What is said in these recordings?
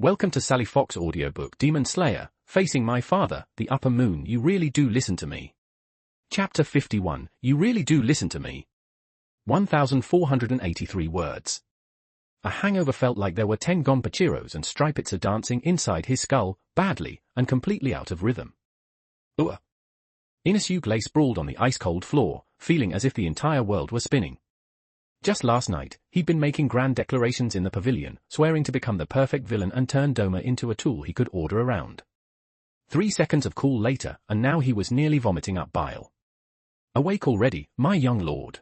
Welcome to Sally Fox audiobook Demon Slayer, Facing My Father, the Upper Moon. You really do listen to me. Chapter 51, You really do listen to me. 1,483 words. A hangover felt like there were 10 Gonpachiros and Stripitza dancing inside his skull, badly, and completely out of rhythm. Ugh. Inosuke lay sprawled on the ice-cold floor, feeling as if the entire world were spinning. Just last night, he'd been making grand declarations in the pavilion, swearing to become the perfect villain and turn Doma into a tool he could order around. 3 seconds of cool later, and now he was nearly vomiting up bile. Awake already, my young lord.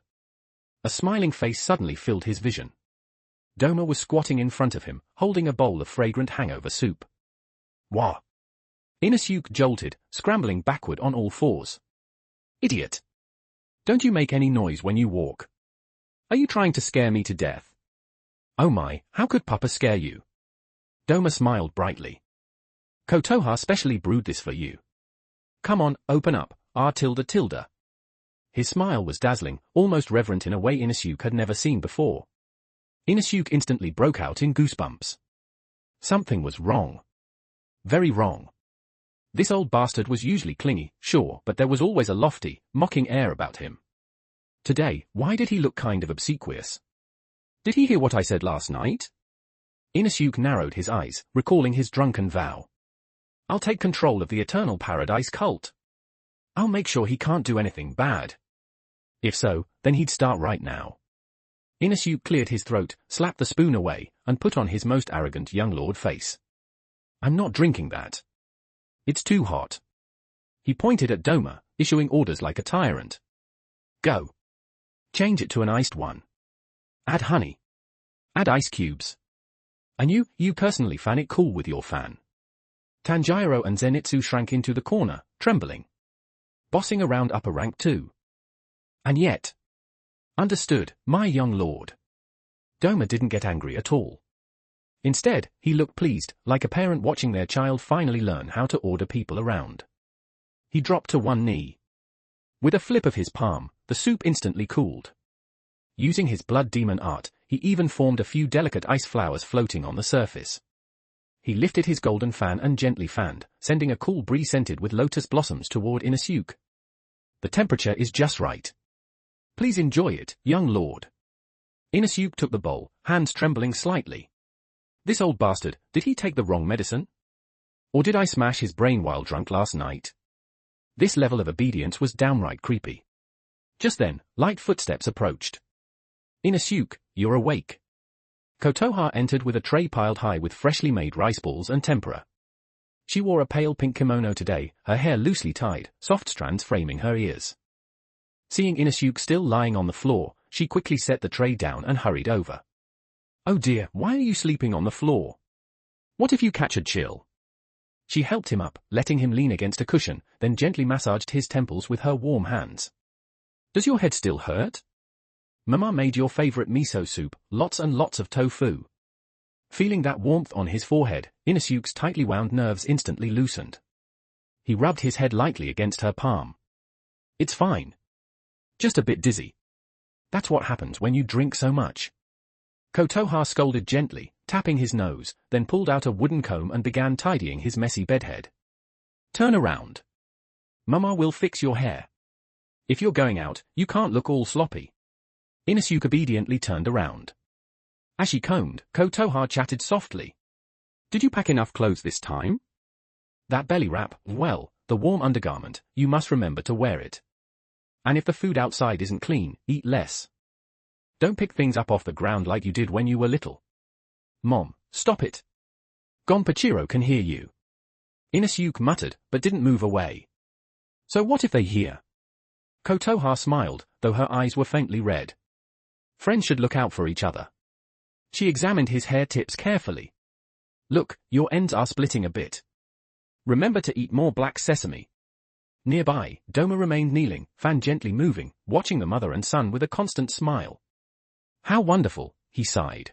A smiling face suddenly filled his vision. Doma was squatting in front of him, holding a bowl of fragrant hangover soup. Wah! Inosuke jolted, scrambling backward on all fours. Idiot! Don't you make any noise when you walk. Are you trying to scare me to death? Oh my, how could Papa scare you? Doma smiled brightly. Kotoha specially brewed this for you. Come on, open up, tilde. His smile was dazzling, almost reverent in a way Inosuke had never seen before. Inosuke instantly broke out in goosebumps. Something was wrong. Very wrong. This old bastard was usually clingy, sure, but there was always a lofty, mocking air about him. Today, why did he look kind of obsequious? Did he hear what I said last night? Inosuke narrowed his eyes, recalling his drunken vow. I'll take control of the Eternal Paradise cult. I'll make sure he can't do anything bad. If so, then he'd start right now. Inosuke cleared his throat, slapped the spoon away, and put on his most arrogant young lord face. I'm not drinking that. It's too hot. He pointed at Doma, issuing orders like a tyrant. Go. Change it to an iced one. Add honey. Add ice cubes. And you personally fan it cool with your fan. Tanjiro and Zenitsu shrank into the corner, trembling. Bossing around upper rank too. And yet. Understood, my young lord. Doma didn't get angry at all. Instead, he looked pleased, like a parent watching their child finally learn how to order people around. He dropped to one knee. With a flip of his palm, the soup instantly cooled. Using his blood demon art, he even formed a few delicate ice flowers floating on the surface. He lifted his golden fan and gently fanned, sending a cool breeze scented with lotus blossoms toward Inosuke. The temperature is just right. Please enjoy it, young lord. Inosuke took the bowl, hands trembling slightly. This old bastard, did he take the wrong medicine? Or did I smash his brain while drunk last night? This level of obedience was downright creepy. Just then, light footsteps approached. Inosuke, you're awake. Kotoha entered with a tray piled high with freshly made rice balls and tempura. She wore a pale pink kimono today, her hair loosely tied, soft strands framing her ears. Seeing Inosuke still lying on the floor, she quickly set the tray down and hurried over. Oh dear, why are you sleeping on the floor? What if you catch a chill? She helped him up, letting him lean against a cushion, then gently massaged his temples with her warm hands. Does your head still hurt? Mama made your favorite miso soup, lots and lots of tofu. Feeling that warmth on his forehead, Inosuke's tightly wound nerves instantly loosened. He rubbed his head lightly against her palm. It's fine. Just a bit dizzy. That's what happens when you drink so much. Kotoha scolded gently, tapping his nose, then pulled out a wooden comb and began tidying his messy bedhead. Turn around. Mama will fix your hair. If you're going out, you can't look all sloppy. Inosuke obediently turned around. As she combed, Kotoha chatted softly. Did you pack enough clothes this time? That belly wrap, well, the warm undergarment, you must remember to wear it. And if the food outside isn't clean, eat less. Don't pick things up off the ground like you did when you were little. Mom, stop it. Gonpachiro can hear you. Inosuke muttered, but didn't move away. So what if they hear? Kotoha smiled, though her eyes were faintly red. Friends should look out for each other. She examined his hair tips carefully. Look, your ends are splitting a bit. Remember to eat more black sesame. Nearby, Doma remained kneeling, fan gently moving, watching the mother and son with a constant smile. How wonderful, he sighed.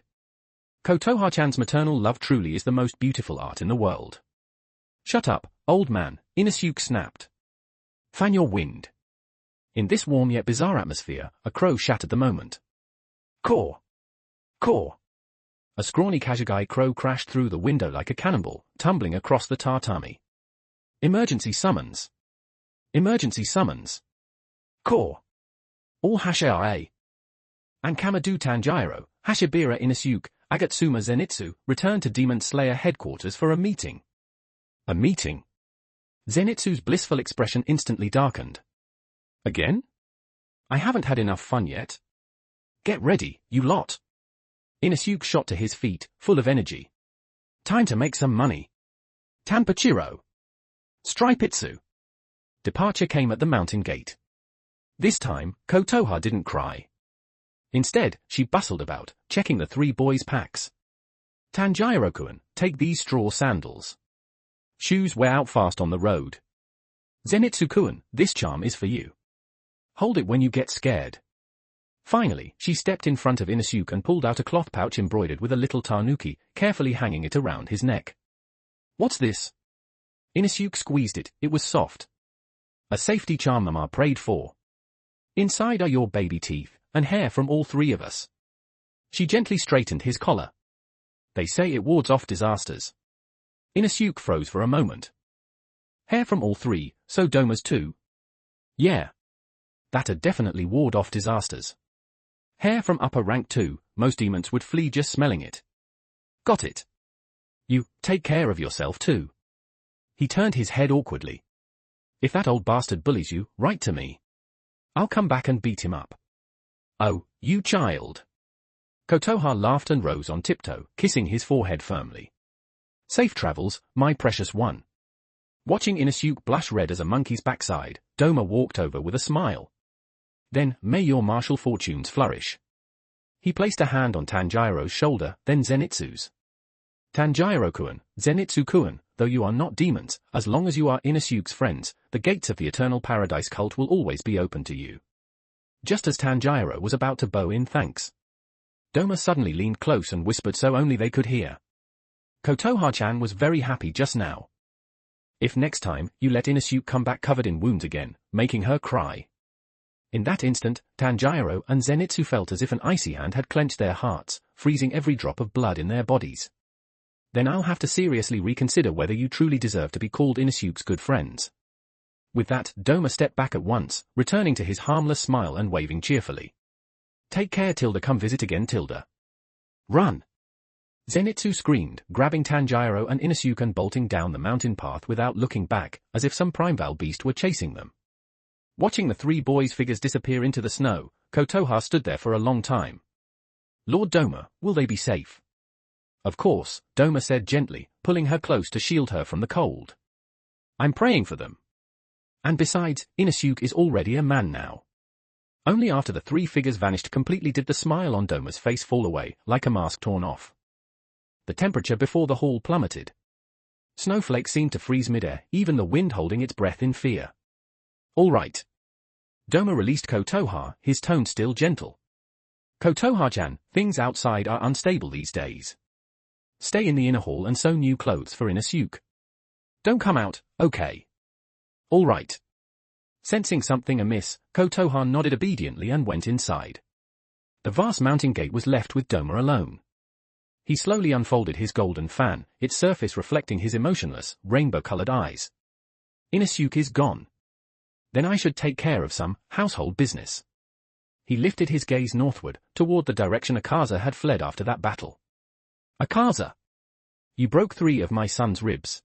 Kotoha-chan's maternal love truly is the most beautiful art in the world. Shut up, old man, Inosuke snapped. Fan your wind. In this warm yet bizarre atmosphere, a crow shattered the moment. Caw! Caw! A scrawny Kazhugai crow crashed through the window like a cannonball, tumbling across the tatami. Emergency summons. Emergency summons. Core. All Hashira. Ankamadu Tanjiro, Hashibira Inusuke, Agatsuma Zenitsu, returned to Demon Slayer headquarters for a meeting. A meeting? Zenitsu's blissful expression instantly darkened. Again? I haven't had enough fun yet. Get ready, you lot. Inusuke shot to his feet, full of energy. Time to make some money. Tanpachiro. Stripitsu. Departure came at the mountain gate. This time, Kotoha didn't cry. Instead, she bustled about, checking the three boys' packs. Tanjiro-kun, take these straw sandals. Shoes wear out fast on the road. Zenitsu-kun, this charm is for you. Hold it when you get scared. Finally, she stepped in front of Inusuke and pulled out a cloth pouch embroidered with a little tanuki, carefully hanging it around his neck. What's this? Inusuke squeezed it, it was soft. A safety charm Mama prayed for. Inside are your baby teeth, and hair from all three of us. She gently straightened his collar. They say it wards off disasters. Inusuke froze for a moment. Hair from all three, so Doma's too? Yeah. That'd definitely ward off disasters. Hair from upper rank too, most demons would flee just smelling it. Got it. You, take care of yourself too. He turned his head awkwardly. If that old bastard bullies you, write to me. I'll come back and beat him up. Oh, you child. Kotoha laughed and rose on tiptoe, kissing his forehead firmly. Safe travels, my precious one. Watching Inusuke blush red as a monkey's backside, Doma walked over with a smile. Then, may your martial fortunes flourish. He placed a hand on Tanjiro's shoulder, then Zenitsu's. Tanjiro-kun, Zenitsu-kun, though you are not demons, as long as you are Inusuke's friends, the gates of the Eternal Paradise cult will always be open to you. Just as Tanjiro was about to bow in thanks, Doma suddenly leaned close and whispered so only they could hear. Kotoha-chan was very happy just now. If next time, you let Inusuke come back covered in wounds again, making her cry. In that instant, Tanjiro and Zenitsu felt as if an icy hand had clenched their hearts, freezing every drop of blood in their bodies. Then I'll have to seriously reconsider whether you truly deserve to be called Inusuke's good friends. With that, Doma stepped back at once, returning to his harmless smile and waving cheerfully. Take care Tilda, come visit again Tilda. Run! Zenitsu screamed, grabbing Tanjiro and Inusuke and bolting down the mountain path without looking back, as if some primeval beast were chasing them. Watching the three boys' figures disappear into the snow, Kotoha stood there for a long time. Lord Doma, will they be safe? Of course, Doma said gently, pulling her close to shield her from the cold. I'm praying for them. And besides, Inusuke is already a man now. Only after the three figures vanished completely did the smile on Doma's face fall away, like a mask torn off. The temperature before the hall plummeted. Snowflakes seemed to freeze midair, even the wind holding its breath in fear. All right. Doma released Kotoha, his tone still gentle. Kotoha-chan, things outside are unstable these days. Stay in the inner hall and sew new clothes for Inusuke. Don't come out, okay? All right. Sensing something amiss, Kotoha nodded obediently and went inside. The vast mountain gate was left with Doma alone. He slowly unfolded his golden fan, its surface reflecting his emotionless, rainbow-colored eyes. Inusuke is gone. Then I should take care of some household business. He lifted his gaze northward, toward the direction Akaza had fled after that battle. Akaza! You broke 3 of my son's ribs.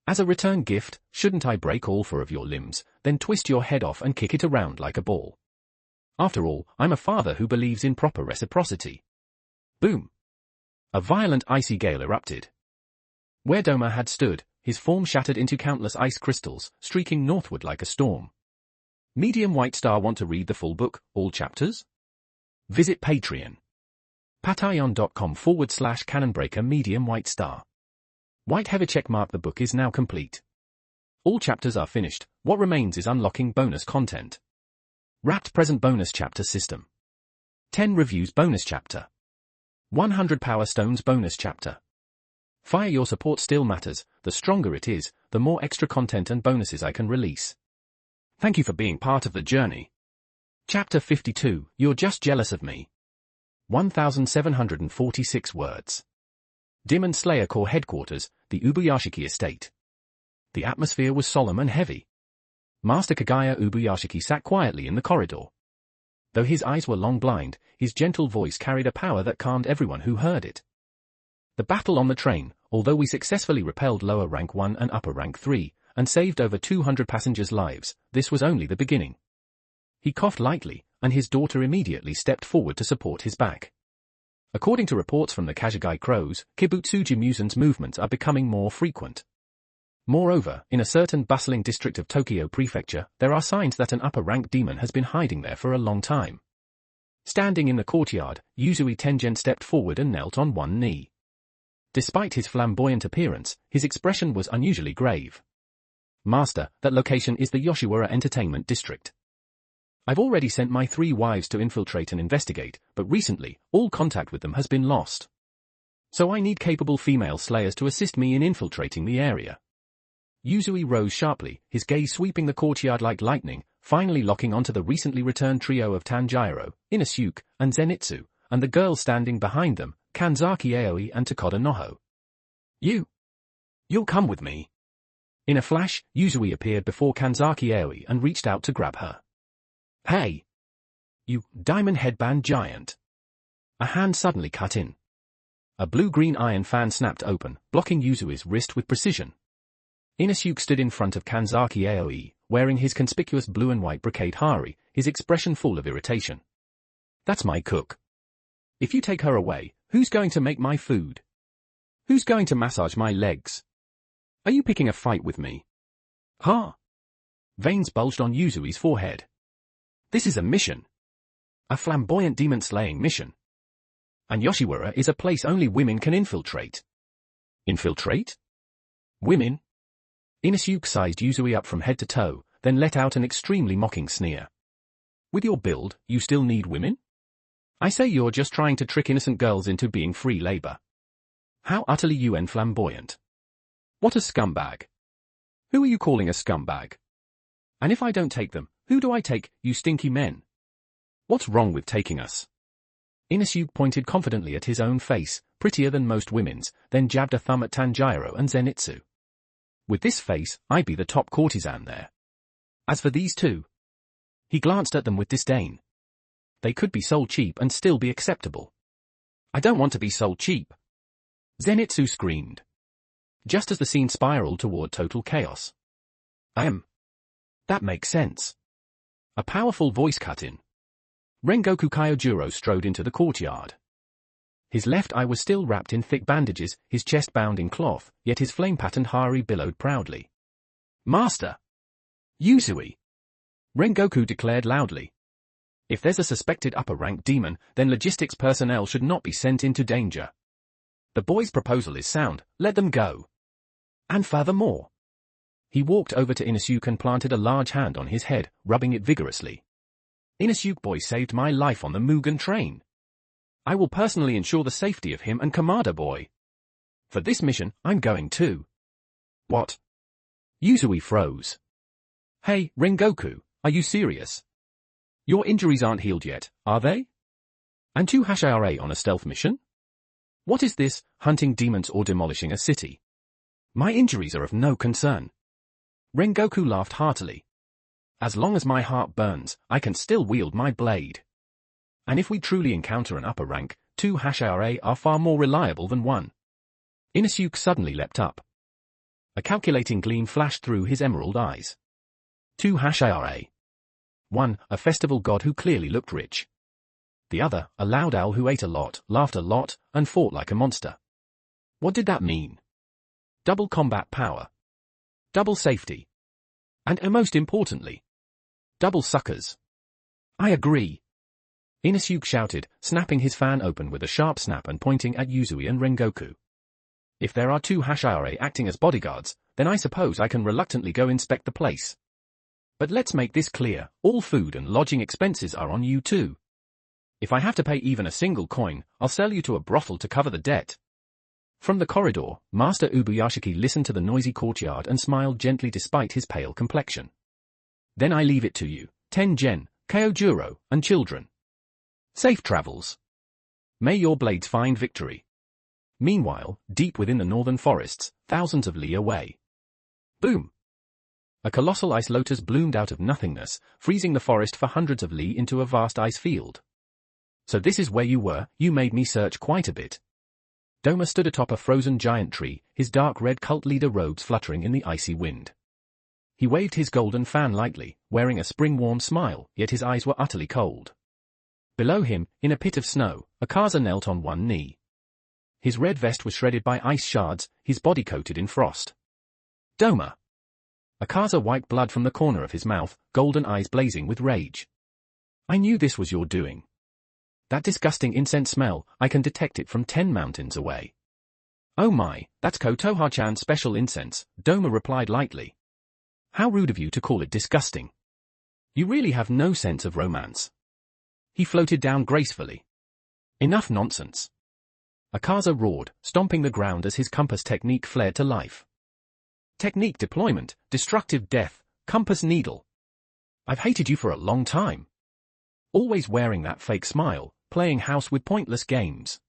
As a return gift, shouldn't I break all 4 of your limbs, then twist your head off and kick it around like a ball? After all, I'm a father who believes in proper reciprocity. Boom! A violent icy gale erupted. Where Doma had stood, his form shattered into countless ice crystals, streaking northward like a storm. Medium White Star want to read the full book, all chapters? Visit Patreon. patreon.com/canonbreaker Medium White Star. White heavy check mark the book is now complete. All chapters are finished, what remains is unlocking bonus content. Wrapped present bonus chapter system. 10 reviews bonus chapter. 100 Power Stones bonus chapter. Fire your support still matters, the stronger it is, the more extra content and bonuses I can release. Thank you for being part of the journey. Chapter 52, You're Just Jealous of Me. 1,746 words. Demon Slayer Corps headquarters, the Ubuyashiki estate. The atmosphere was solemn and heavy. Master Kagaya Ubuyashiki sat quietly in the corridor. Though his eyes were long blind, his gentle voice carried a power that calmed everyone who heard it. The battle on the train, although we successfully repelled lower rank 1 and upper rank 3, and saved over 200 passengers' lives, this was only the beginning. He coughed lightly, and his daughter immediately stepped forward to support his back. According to reports from the Kajigai Crows, Kibutsuji Musen's movements are becoming more frequent. Moreover, in a certain bustling district of Tokyo Prefecture, there are signs that an upper-rank demon has been hiding there for a long time. Standing in the courtyard, Yuzui Tengen stepped forward and knelt on one knee. Despite his flamboyant appearance, his expression was unusually grave. Master, that location is the Yoshiwara Entertainment District. I've already sent my 3 wives to infiltrate and investigate, but recently, all contact with them has been lost. So I need capable female slayers to assist me in infiltrating the area. Yuzui rose sharply, his gaze sweeping the courtyard like lightning, finally locking onto the recently returned trio of Tanjiro, Inosuke, and Zenitsu, and the girls standing behind them, Kanzaki Aoi and Takoda Noho. You'll come with me. In a flash, Yuzui appeared before Kanzaki Aoi and reached out to grab her. Hey! You, diamond headband giant! A hand suddenly cut in. A blue-green iron fan snapped open, blocking Yuzui's wrist with precision. Inosuke stood in front of Kanzaki Aoi, wearing his conspicuous blue and white brocade hari, his expression full of irritation. That's my cook. If you take her away, who's going to make my food? Who's going to massage my legs? Are you picking a fight with me? Huh? Veins bulged on Yuzui's forehead. This is a mission. A flamboyant demon-slaying mission. And Yoshiwara is a place only women can infiltrate. Infiltrate? Women? Inosuke sized Yuzui up from head to toe, then let out an extremely mocking sneer. With your build, you still need women? I say you're just trying to trick innocent girls into being free labor. How utterly UN flamboyant. What a scumbag. Who are you calling a scumbag? And if I don't take them, who do I take, you stinky men? What's wrong with taking us? Inosuke pointed confidently at his own face, prettier than most women's, then jabbed a thumb at Tanjiro and Zenitsu. With this face, I'd be the top courtesan there. As for these two, he glanced at them with disdain. They could be sold cheap and still be acceptable. I don't want to be sold cheap. Zenitsu screamed. Just as the scene spiraled toward total chaos. That makes sense. A powerful voice cut in. Rengoku Kyojuro strode into the courtyard. His left eye was still wrapped in thick bandages, his chest bound in cloth, yet his flame-patterned hari billowed proudly. Master! Yuzui! Rengoku declared loudly. If there's a suspected upper-rank demon, then logistics personnel should not be sent into danger. The boy's proposal is sound, let them go. And furthermore. He walked over to Inosuke and planted a large hand on his head, rubbing it vigorously. Inosuke boy saved my life on the Mugen train. I will personally ensure the safety of him and Kamada boy. For this mission, I'm going too. What? Yuzui froze. Hey, Rengoku, are you serious? Your injuries aren't healed yet, are they? And 2 Hashira on a stealth mission? What is this, hunting demons or demolishing a city? My injuries are of no concern. Rengoku laughed heartily. As long as my heart burns, I can still wield my blade. And if we truly encounter an upper rank, 2 Hashira are far more reliable than 1. Inosuke suddenly leapt up. A calculating gleam flashed through his emerald eyes. 2 Hashira. 1, a festival god who clearly looked rich. The other, a loud owl who ate a lot, laughed a lot, and fought like a monster. What did that mean? Double combat power. Double safety. And most importantly, double suckers. I agree. Inosuke shouted, snapping his fan open with a sharp snap and pointing at Yuzui and Rengoku. If there are 2 Hashira acting as bodyguards, then I suppose I can reluctantly go inspect the place. But let's make this clear, all food and lodging expenses are on you too. If I have to pay even a single coin, I'll sell you to a brothel to cover the debt. From the corridor, Master Ubuyashiki listened to the noisy courtyard and smiled gently despite his pale complexion. Then I leave it to you, Tengen, Kyojuro, and children. Safe travels. May your blades find victory. Meanwhile, deep within the northern forests, thousands of li away. Boom! A colossal ice lotus bloomed out of nothingness, freezing the forest for hundreds of li into a vast ice field. So this is where you were. You made me search quite a bit. Doma stood atop a frozen giant tree, his dark red cult leader robes fluttering in the icy wind. He waved his golden fan lightly, wearing a spring-warm smile, yet his eyes were utterly cold. Below him, in a pit of snow, Akaza knelt on one knee. His red vest was shredded by ice shards, his body coated in frost. Doma! Akaza wiped blood from the corner of his mouth, golden eyes blazing with rage. I knew this was your doing. That disgusting incense smell, I can detect it from 10 mountains away. Oh my, that's Kotoha-chan's special incense, Doma replied lightly. How rude of you to call it disgusting. You really have no sense of romance. He floated down gracefully. Enough nonsense. Akaza roared, stomping the ground as his compass technique flared to life. Technique deployment, destructive death, compass needle. I've hated you for a long time. Always wearing that fake smile, playing house with pointless games.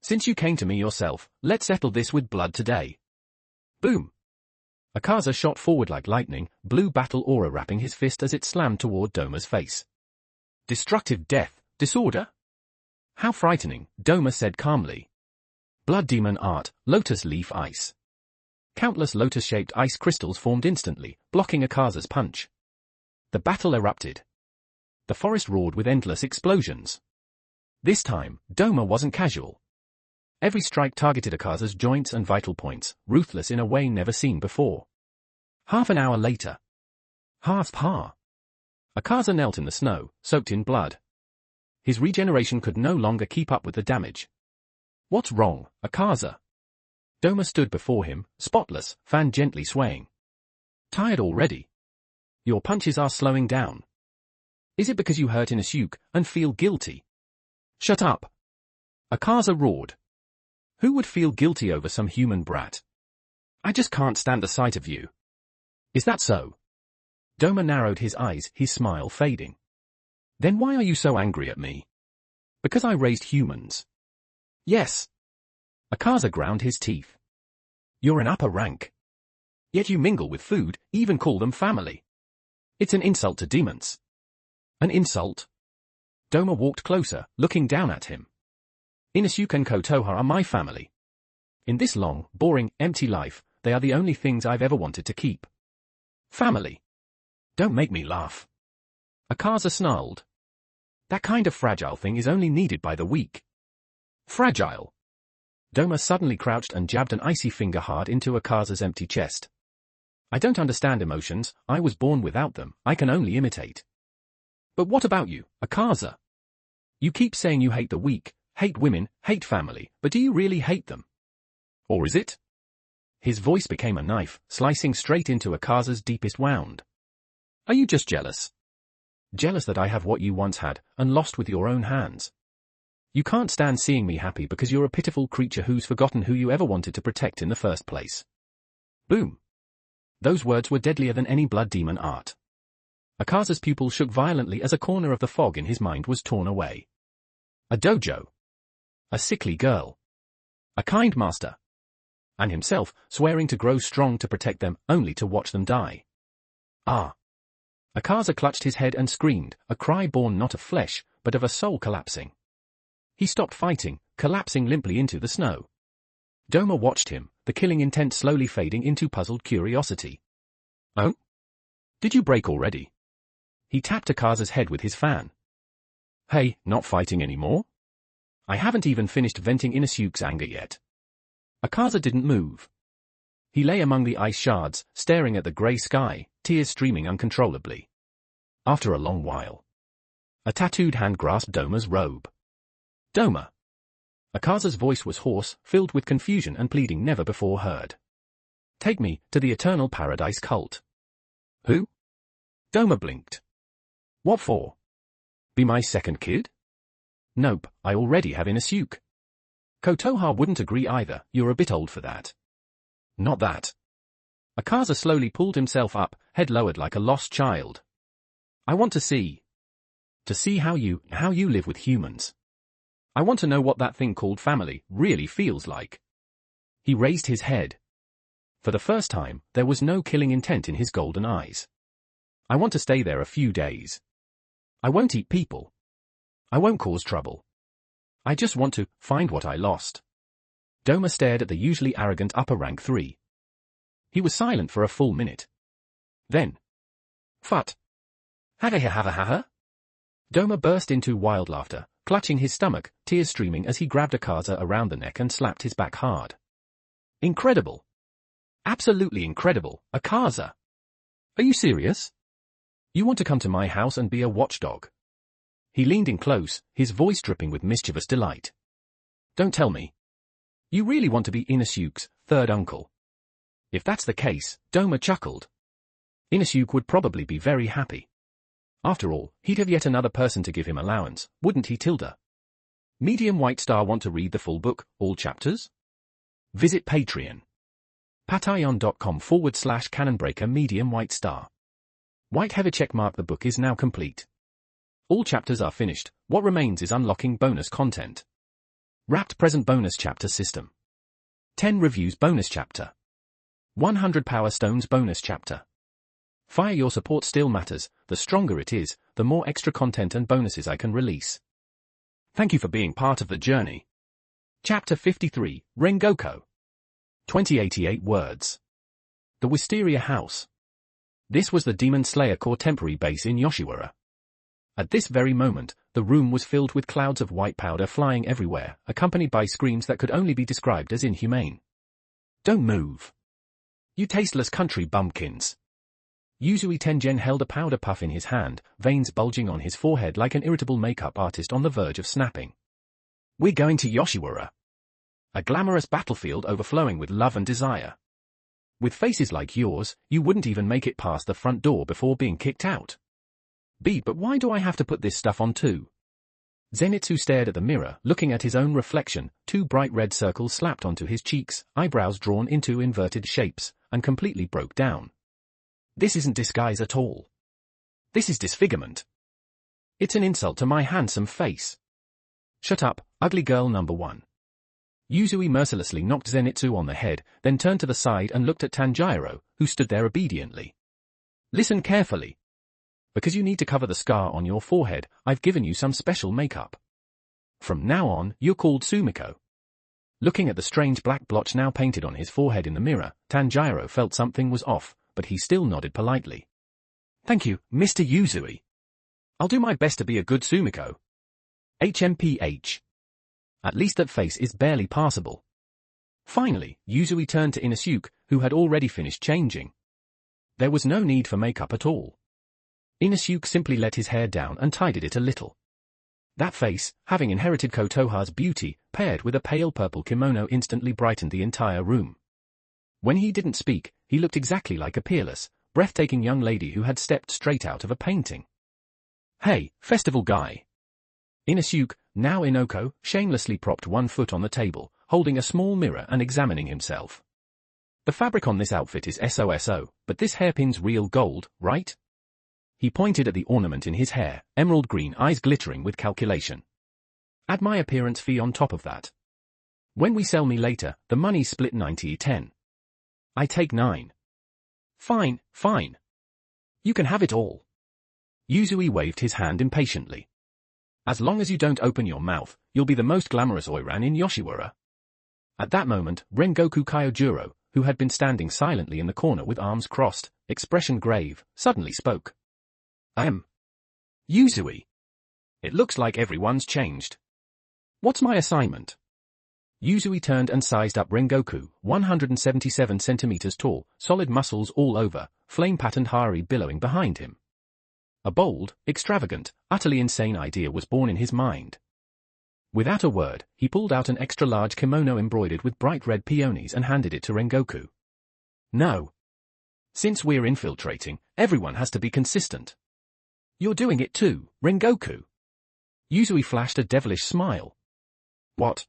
Since you came to me yourself, let's settle this with blood today. Boom! Akaza shot forward like lightning, blue battle aura wrapping his fist as it slammed toward Doma's face. Destructive death, disorder? How frightening, Doma said calmly. Blood demon art, lotus leaf ice. Countless lotus-shaped ice crystals formed instantly, blocking Akaza's punch. The battle erupted. The forest roared with endless explosions. This time, Doma wasn't casual. Every strike targeted Akaza's joints and vital points, ruthless in a way never seen before. Half an hour later. Ha! Akaza knelt in the snow, soaked in blood. His regeneration could no longer keep up with the damage. What's wrong, Akaza? Doma stood before him, spotless, fan gently swaying. Tired already? Your punches are slowing down. Is it because you hurt Inosuke and feel guilty? Shut up! Akaza roared. Who would feel guilty over some human brat? I just can't stand the sight of you. Is that so? Doma narrowed his eyes, his smile fading. Then why are you so angry at me? Because I raised humans. Yes. Akaza ground his teeth. You're an upper rank. Yet you mingle with food, even call them family. It's an insult to demons. An insult? Doma walked closer, looking down at him. Inosuke and Kotoha are my family. In this long, boring, empty life, they are the only things I've ever wanted to keep. Family. Don't make me laugh. Akaza snarled. That kind of fragile thing is only needed by the weak. Fragile. Doma suddenly crouched and jabbed an icy finger hard into Akaza's empty chest. I don't understand emotions, I was born without them, I can only imitate. But what about you, Akaza? You keep saying you hate the weak, hate women, hate family, but do you really hate them? Or is it? His voice became a knife, slicing straight into Akaza's deepest wound. Are you just jealous? Jealous that I have what you once had, and lost with your own hands. You can't stand seeing me happy because you're a pitiful creature who's forgotten who you ever wanted to protect in the first place. Boom. Those words were deadlier than any blood demon art. Akaza's pupil shook violently as a corner of the fog in his mind was torn away. A dojo. A sickly girl. A kind master. And himself, swearing to grow strong to protect them, only to watch them die. Ah. Akaza clutched his head and screamed, a cry born not of flesh, but of a soul collapsing. He stopped fighting, collapsing limply into the snow. Doma watched him, the killing intent slowly fading into puzzled curiosity. Oh? Did you break already? He tapped Akaza's head with his fan. Hey, not fighting anymore? I haven't even finished venting Inosuke's anger yet. Akaza didn't move. He lay among the ice shards, staring at the grey sky, tears streaming uncontrollably. After a long while, a tattooed hand grasped Doma's robe. Doma. Akaza's voice was hoarse, filled with confusion and pleading never before heard. Take me to the Eternal Paradise cult. Who? Doma blinked. What for? Be my second kid? Nope, I already have Inosuke. Kotoha wouldn't agree either, you're a bit old for that. Not that. Akaza slowly pulled himself up, head lowered like a lost child. I want to see. To see how you live with humans. I want to know what that thing called family really feels like. He raised his head. For the first time, there was no killing intent in his golden eyes. I want to stay there a few days. I won't eat people. I won't cause trouble. I just want to find what I lost. Doma stared at the usually arrogant upper rank 3. He was silent for a full minute. Then, Phut. Ha. Doma burst into wild laughter, clutching his stomach, tears streaming as he grabbed Akaza around the neck and slapped his back hard. Incredible. Absolutely incredible, Akaza. Are you serious? You want to come to my house and be a watchdog? He leaned in close, his voice dripping with mischievous delight. Don't tell me. You really want to be Inusuke's third uncle? If that's the case, Doma chuckled. Inusuke would probably be very happy. After all, he'd have yet another person to give him allowance, wouldn't he, Tilda? Medium White Star want to read the full book, all chapters? Visit Patreon. patreon.com/Canonbreaker Medium White Star. White heavy check mark. The book is now complete. All chapters are finished. What remains is unlocking bonus content. Wrapped present bonus chapter system. 10 reviews bonus chapter. 100 power stones bonus chapter. Fire your support still matters. The stronger it is, the more extra content and bonuses I can release. Thank you for being part of the journey. Chapter 53, Rengoku. 2088 words. The Wisteria House. This was the Demon Slayer Corps temporary base in Yoshiwara. At this very moment, the room was filled with clouds of white powder flying everywhere, accompanied by screams that could only be described as inhumane. Don't move. You tasteless country bumpkins. Yuzui Tengen held a powder puff in his hand, veins bulging on his forehead like an irritable makeup artist on the verge of snapping. We're going to Yoshiwara. A glamorous battlefield overflowing with love and desire. With faces like yours, you wouldn't even make it past the front door before being kicked out. But why do I have to put this stuff on too? Zenitsu stared at the mirror, looking at his own reflection. 2 bright red circles slapped onto his cheeks, eyebrows drawn into inverted shapes, and completely broke down. This isn't disguise at all. This is disfigurement. It's an insult to my handsome face. Shut up, ugly girl number 1. Yuzui mercilessly knocked Zenitsu on the head, then turned to the side and looked at Tanjiro, who stood there obediently. Listen carefully. Because you need to cover the scar on your forehead, I've given you some special makeup. From now on, you're called Sumiko. Looking at the strange black blotch now painted on his forehead in the mirror, Tanjiro felt something was off, but he still nodded politely. Thank you, Mr. Yuzui. I'll do my best to be a good Sumiko. HMPH. At least that face is barely passable. Finally, Yuzui turned to Inusuke, who had already finished changing. There was no need for makeup at all. Inusuke simply let his hair down and tidied it a little. That face, having inherited Kotoha's beauty, paired with a pale purple kimono instantly brightened the entire room. When he didn't speak, he looked exactly like a peerless, breathtaking young lady who had stepped straight out of a painting. Hey, festival guy. Inusuke, now Inoko, shamelessly propped one foot on the table, holding a small mirror and examining himself. The fabric on this outfit is SOSO, but this hairpin's real gold, right? He pointed at the ornament in his hair, emerald green eyes glittering with calculation. Add my appearance fee on top of that. When we sell me later, the money's split 90-10. I take 9. Fine. You can have it all. Yuzui waved his hand impatiently. As long as you don't open your mouth, you'll be the most glamorous Oiran in Yoshiwara. At that moment, Rengoku Kyojuro, who had been standing silently in the corner with arms crossed, expression grave, suddenly spoke. Yuzui. It looks like everyone's changed. What's my assignment? Yuzui turned and sized up Rengoku, 177 centimeters tall, solid muscles all over, flame-patterned Hari billowing behind him. A bold, extravagant, utterly insane idea was born in his mind. Without a word, he pulled out an extra-large kimono embroidered with bright red peonies and handed it to Rengoku. No. Since we're infiltrating, everyone has to be consistent. You're doing it too, Rengoku. Yuzui flashed a devilish smile. What?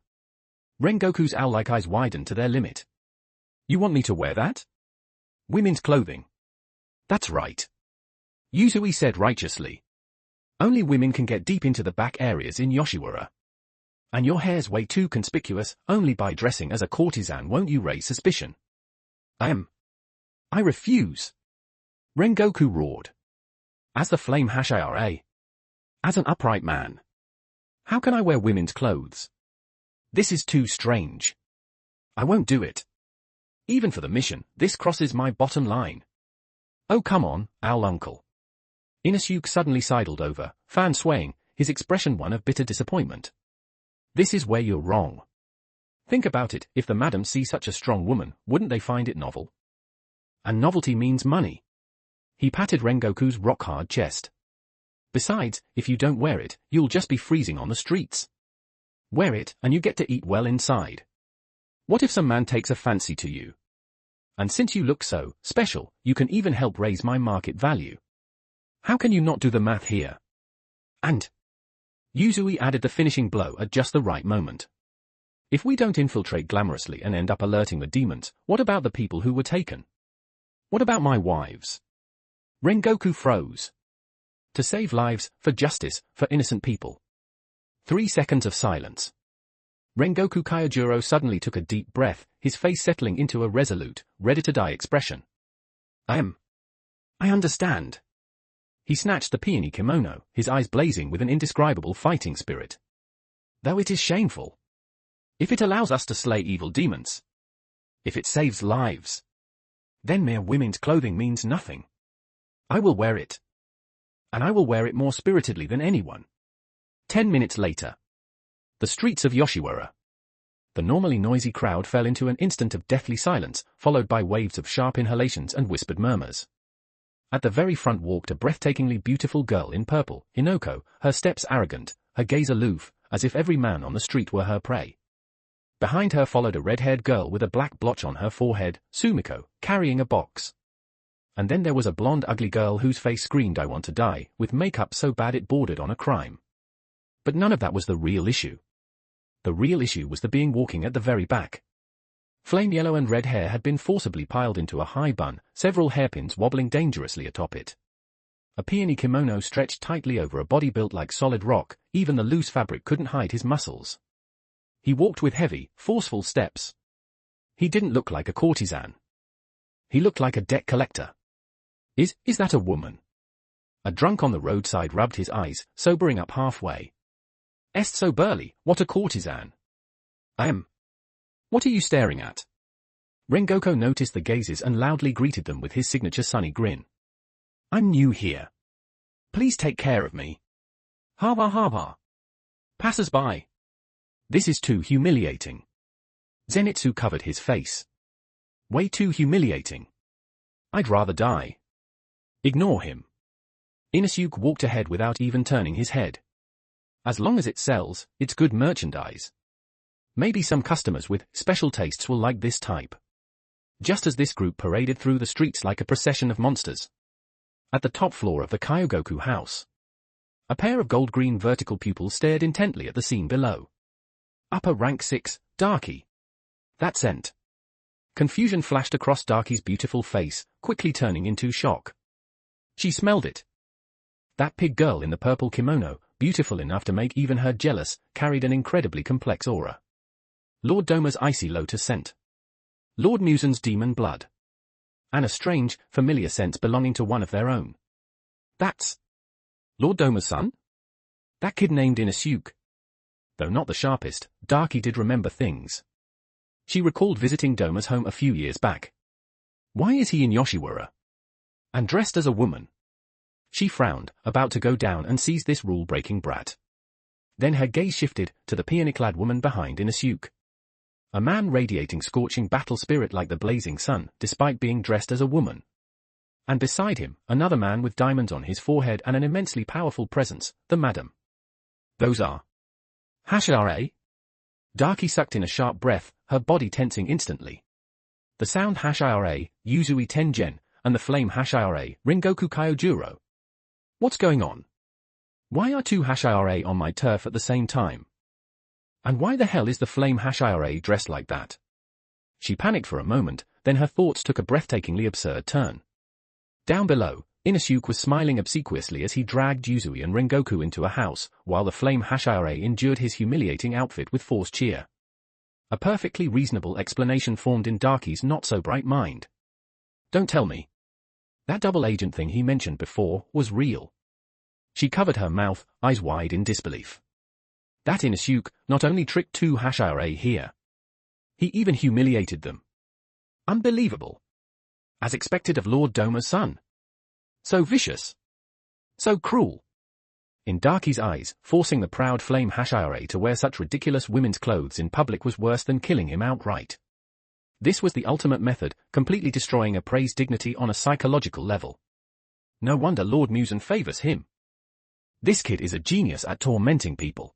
Rengoku's owl-like eyes widened to their limit. You want me to wear that? Women's clothing. That's right. Yuzui said righteously. Only women can get deep into the back areas in Yoshiwara. And your hair's way too conspicuous. Only by dressing as a courtesan won't you raise suspicion. I refuse. Rengoku roared. As the flame Hashira. As an upright man. How can I wear women's clothes? This is too strange. I won't do it. Even for the mission, this crosses my bottom line. Oh come on, owl uncle. Inusuke suddenly sidled over, fan swaying, his expression one of bitter disappointment. This is where you're wrong. Think about it, if the madam see such a strong woman, wouldn't they find it novel? And novelty means money. He patted Rengoku's rock-hard chest. Besides, if you don't wear it, you'll just be freezing on the streets. Wear it, and you get to eat well inside. What if some man takes a fancy to you? And since you look so special, you can even help raise my market value. How can you not do the math here? And Yuzui added the finishing blow at just the right moment. If we don't infiltrate glamorously and end up alerting the demons, what about the people who were taken? What about my wives? Rengoku froze. To save lives, for justice, for innocent people. 3 seconds of silence. Rengoku Kyojuro suddenly took a deep breath, his face settling into a resolute, ready-to-die expression. I understand. He snatched the peony kimono, his eyes blazing with an indescribable fighting spirit. Though it is shameful. If it allows us to slay evil demons. If it saves lives. Then mere women's clothing means nothing. I will wear it. And I will wear it more spiritedly than anyone. 10 minutes later. The streets of Yoshiwara. The normally noisy crowd fell into an instant of deathly silence, followed by waves of sharp inhalations and whispered murmurs. At the very front walked a breathtakingly beautiful girl in purple, Hinoko, her steps arrogant, her gaze aloof, as if every man on the street were her prey. Behind her followed a red-haired girl with a black blotch on her forehead, Sumiko, carrying a box. And then there was a blonde ugly girl whose face screamed I want to die, with makeup so bad it bordered on a crime. But none of that was the real issue. The real issue was the being walking at the very back. Flame yellow and red hair had been forcibly piled into a high bun, several hairpins wobbling dangerously atop it. A peony kimono stretched tightly over a body built like solid rock, even the loose fabric couldn't hide his muscles. He walked with heavy, forceful steps. He didn't look like a courtesan. He looked like a debt collector. Is that a woman? A drunk on the roadside rubbed his eyes, sobering up halfway. Est so burly, what a courtesan. What are you staring at? Rengoku noticed the gazes and loudly greeted them with his signature sunny grin. I'm new here. Please take care of me. Haba haba. Passers-by. This is too humiliating. Zenitsu covered his face. Way too humiliating. I'd rather die. Ignore him. Inusuke walked ahead without even turning his head. As long as it sells, it's good merchandise. Maybe some customers with special tastes will like this type. Just as this group paraded through the streets like a procession of monsters. At the top floor of the Kyogoku house. A pair of gold-green vertical pupils stared intently at the scene below. Upper rank 6, Darky. That scent. Confusion flashed across Darky's beautiful face, quickly turning into shock. She smelled it. That pig girl in the purple kimono, beautiful enough to make even her jealous, carried an incredibly complex aura. Lord Doma's icy lotus scent. Lord Musen's demon blood. And a strange, familiar sense belonging to one of their own. That's Lord Doma's son? That kid named Inusuke. Though not the sharpest, Darky did remember things. She recalled visiting Doma's home a few years back. Why is he in Yoshiwara? And dressed as a woman? She frowned, about to go down and seize this rule-breaking brat. Then her gaze shifted to the peony-clad woman behind Inusuke. A man radiating scorching battle spirit like the blazing sun, despite being dressed as a woman. And beside him, another man with diamonds on his forehead and an immensely powerful presence, the madam. Those are Hashira? Darky sucked in a sharp breath, her body tensing instantly. The sound Hashira, Yuzui Tengen, and the flame Hashira, Rengoku Kyojuro. What's going on? Why are 2 Hashira on my turf at the same time? And why the hell is the flame Hashira dressed like that? She panicked for a moment, then her thoughts took a breathtakingly absurd turn. Down below, Inosuke was smiling obsequiously as he dragged Yuzui and Rengoku into a house, while the Flame Hashirei endured his humiliating outfit with forced cheer. A perfectly reasonable explanation formed in Daki's not-so-bright mind. Don't tell me. That double agent thing he mentioned before was real. She covered her mouth, eyes wide in disbelief. That Inosuke not only tricked two Hashirei here. He even humiliated them. Unbelievable. As expected of Lord Doma's son. So vicious. So cruel. In Daki's eyes, forcing the proud Flame Hashirei to wear such ridiculous women's clothes in public was worse than killing him outright. This was the ultimate method, completely destroying a prey's dignity on a psychological level. No wonder Lord Muzan favors him. This kid is a genius at tormenting people.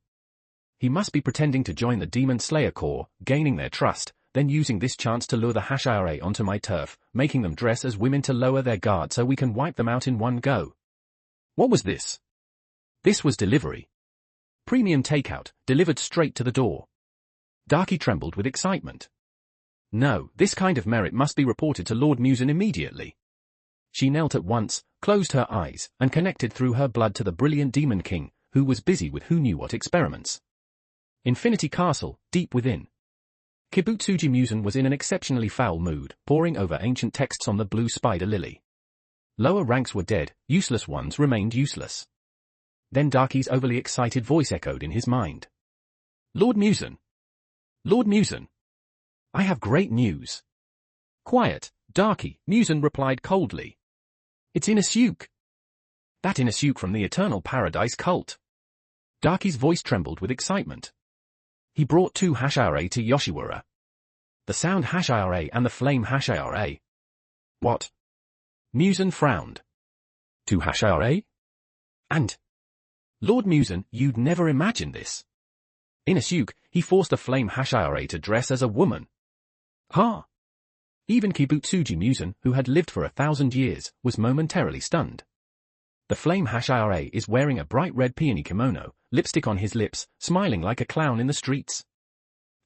He must be pretending to join the Demon Slayer Corps, gaining their trust, then using this chance to lure the Hashirei onto my turf, making them dress as women to lower their guard so we can wipe them out in one go. What was this? This was delivery. Premium takeout, delivered straight to the door. Daki trembled with excitement. No, this kind of merit must be reported to Lord Muzan immediately. She knelt at once, closed her eyes, and connected through her blood to the brilliant Demon King, who was busy with who knew what experiments. Infinity Castle, deep within. Kibutsuji Muzan was in an exceptionally foul mood, poring over ancient texts on the blue spider lily. Lower ranks were dead, useless ones remained useless. Then Daki's overly excited voice echoed in his mind. Lord Muzan! Lord Muzan! I have great news. Quiet, Daki, Muzan replied coldly. It's Inosuke. That Inosuke from the Eternal Paradise cult. Daki's voice trembled with excitement. He brought two Hashirei to Yoshiwara. The Sound Hashirei and the Flame Hashirei. What? Muzan frowned. Two Hashirei? And? Lord Muzan, you'd never imagine this. Inosuke, he forced the Flame Hashirei to dress as a woman. Huh? Even Kibutsuji Muzan, who had lived for 1,000 years, was momentarily stunned. The Flame Hashirei is wearing a bright red peony kimono, lipstick on his lips, smiling like a clown in the streets.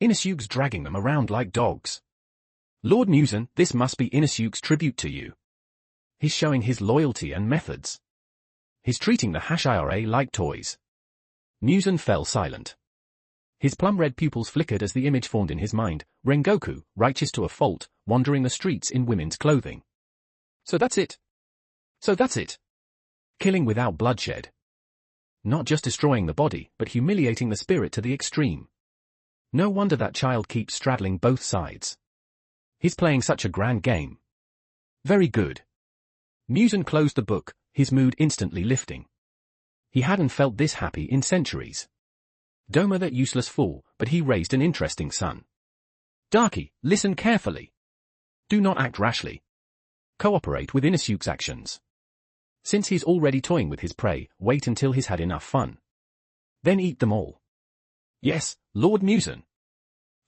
Inosuke's dragging them around like dogs. Lord Muzan, this must be Inosuke's tribute to you. He's showing his loyalty and methods. He's treating the Hashirei like toys. Muzan fell silent. His plum-red pupils flickered as the image formed in his mind, Rengoku, righteous to a fault, wandering the streets in women's clothing. So that's it. So that's it. Killing without bloodshed. Not just destroying the body, but humiliating the spirit to the extreme. No wonder that child keeps straddling both sides. He's playing such a grand game. Very good. Muzan closed the book, his mood instantly lifting. He hadn't felt this happy in centuries. Doma that useless fool, but he raised an interesting son. Daki, listen carefully. Do not act rashly. Cooperate with Inosuke's actions. Since he's already toying with his prey, wait until he's had enough fun. Then eat them all. Yes, Lord Muzan.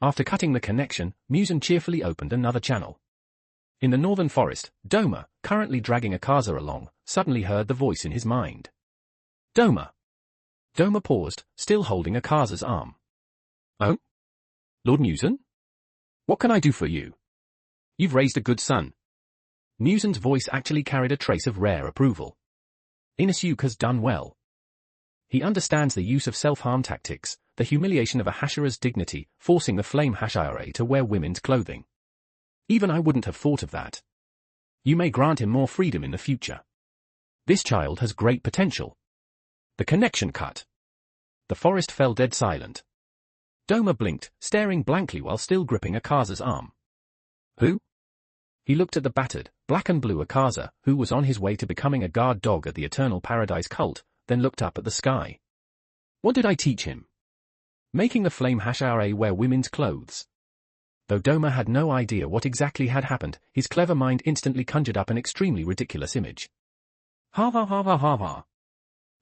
After cutting the connection, Muzan cheerfully opened another channel. In the northern forest, Doma, currently dragging Akaza along, suddenly heard the voice in his mind. Doma. Doma paused, still holding Akaza's arm. Oh? Lord Muzan? What can I do for you? You've raised a good son. Muzan's voice actually carried a trace of rare approval. Inosuke has done well. He understands the use of self-harm tactics, the humiliation of a Hashira's dignity, forcing the Flame Hashirei to wear women's clothing. Even I wouldn't have thought of that. You may grant him more freedom in the future. This child has great potential. The connection cut. The forest fell dead silent. Doma blinked, staring blankly while still gripping Akaza's arm. Who? He looked at the battered, black and blue Akaza, who was on his way to becoming a guard dog at the Eternal Paradise cult, then looked up at the sky. What did I teach him? Making the Flame Hashirei wear women's clothes. Though Doma had no idea what exactly had happened, his clever mind instantly conjured up an extremely ridiculous image. Ha ha ha ha ha ha.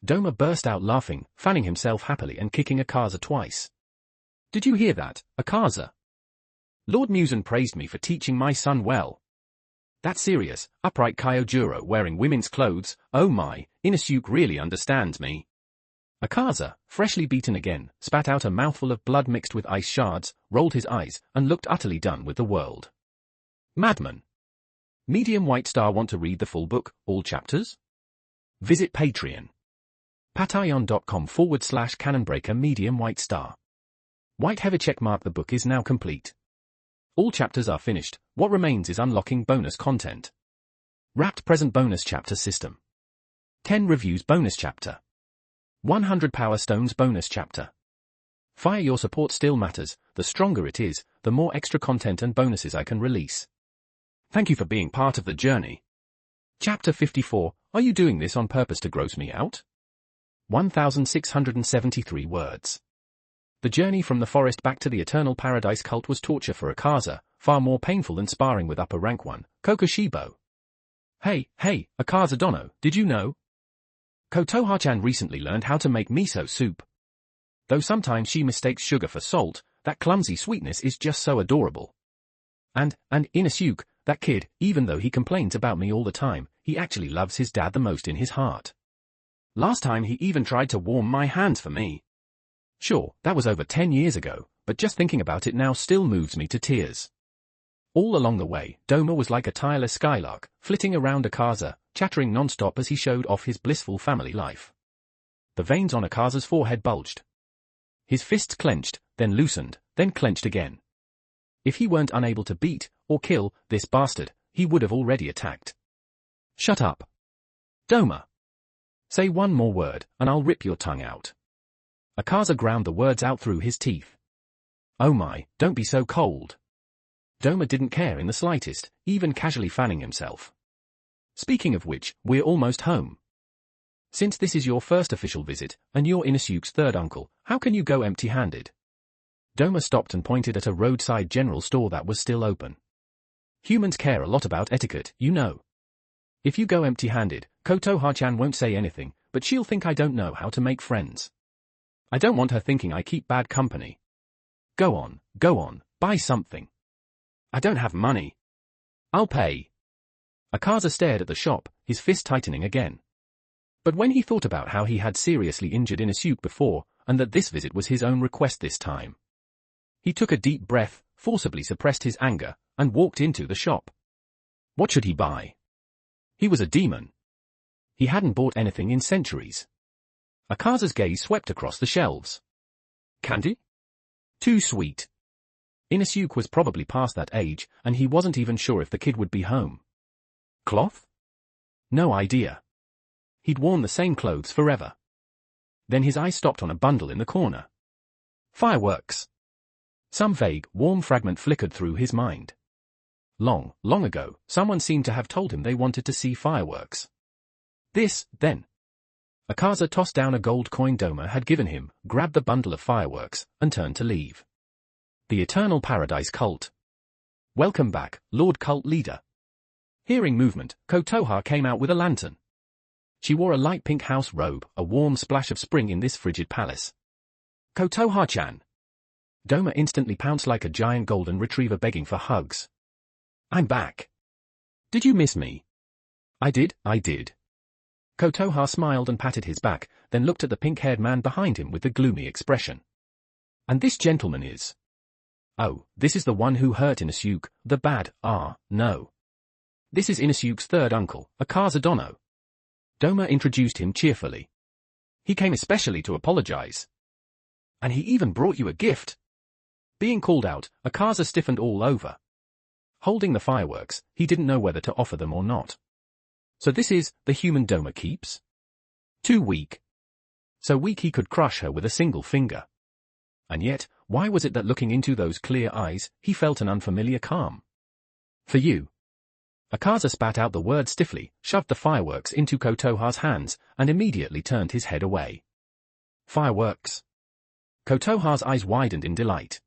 Doma burst out laughing, fanning himself happily and kicking Akaza twice. Did you hear that, Akaza? Lord Muzan praised me for teaching my son well. That serious, upright Kyojuro wearing women's clothes, oh my, Inosuke really understands me. Akaza, freshly beaten again, spat out a mouthful of blood mixed with ice shards, rolled his eyes, and looked utterly done with the world. Madman. Medium White Star want to read the full book, all chapters? Visit Patreon. patreon.com/Cannonbreaker medium white star. White heavy check mark. The book is now complete. All chapters are finished. What remains is unlocking bonus content. Wrapped present bonus chapter system. 10 reviews bonus chapter. 100 power stones bonus chapter. Fire. Your support still matters. The stronger it is, the more extra content and bonuses I can release. Thank you for being part of the journey. Chapter 54. Are you doing this on purpose to gross me out? 1,673 words. The journey from the forest back to the Eternal Paradise cult was torture for Akaza, far more painful than sparring with upper rank one, Kokushibo. Hey, Akaza Dono, did you know? Kotoha-chan recently learned how to make miso soup. Though sometimes she mistakes sugar for salt, that clumsy sweetness is just so adorable. And Inosuke, that kid, even though he complains about me all the time, he actually loves his dad the most in his heart. Last time he even tried to warm my hands for me. Sure, that was over 10 years ago, but just thinking about it now still moves me to tears. All along the way, Doma was like a tireless skylark, flitting around Akaza, chattering non-stop as he showed off his blissful family life. The veins on Akaza's forehead bulged. His fists clenched, then loosened, then clenched again. If he weren't unable to beat, or kill, this bastard, he would have already attacked. Shut up. Doma. Say one more word, and I'll rip your tongue out. Akaza ground the words out through his teeth. Oh my, don't be so cold. Doma didn't care in the slightest, even casually fanning himself. Speaking of which, we're almost home. Since this is your first official visit, and you're Inosuke's third uncle, how can you go empty-handed? Doma stopped and pointed at a roadside general store that was still open. Humans care a lot about etiquette, you know. If you go empty-handed, Kotoha-chan won't say anything, but she'll think I don't know how to make friends. I don't want her thinking I keep bad company. Go on, buy something. I don't have money. I'll pay. Akaza stared at the shop, his fist tightening again. But when he thought about how he had seriously injured Inosuke before, and that this visit was his own request this time, he took a deep breath, forcibly suppressed his anger, and walked into the shop. What should he buy? He was a demon. He hadn't bought anything in centuries. Akaza's gaze swept across the shelves. Candy? Too sweet. Inosuke was probably past that age, and he wasn't even sure if the kid would be home. Cloth? No idea. He'd worn the same clothes forever. Then his eye stopped on a bundle in the corner. Fireworks. Some vague, warm fragment flickered through his mind. Long ago, someone seemed to have told him they wanted to see fireworks. This, then. Akaza tossed down a gold coin Doma had given him, grabbed the bundle of fireworks, and turned to leave. The Eternal Paradise Cult. Welcome back, Lord Cult Leader. Hearing movement, Kotoha came out with a lantern. She wore a light pink house robe, a warm splash of spring in this frigid palace. Kotoha-chan. Doma instantly pounced like a giant golden retriever begging for hugs. I'm back. Did you miss me? I did. Kotoha smiled and patted his back, then looked at the pink-haired man behind him with the gloomy expression. And this gentleman is? Oh, this is the one who hurt Inosuke, the bad, no. This is Inosuke's third uncle, Akaza Dono. Doma introduced him cheerfully. He came especially to apologize. And he even brought you a gift. Being called out, Akaza stiffened all over. Holding the fireworks, he didn't know whether to offer them or not. So this is the human Doma keeps? Too weak. So weak he could crush her with a single finger. And yet, why was it that looking into those clear eyes, he felt an unfamiliar calm? For you. Akaza spat out the word stiffly, shoved the fireworks into Kotoha's hands, and immediately turned his head away. Fireworks. Kotoha's eyes widened in delight.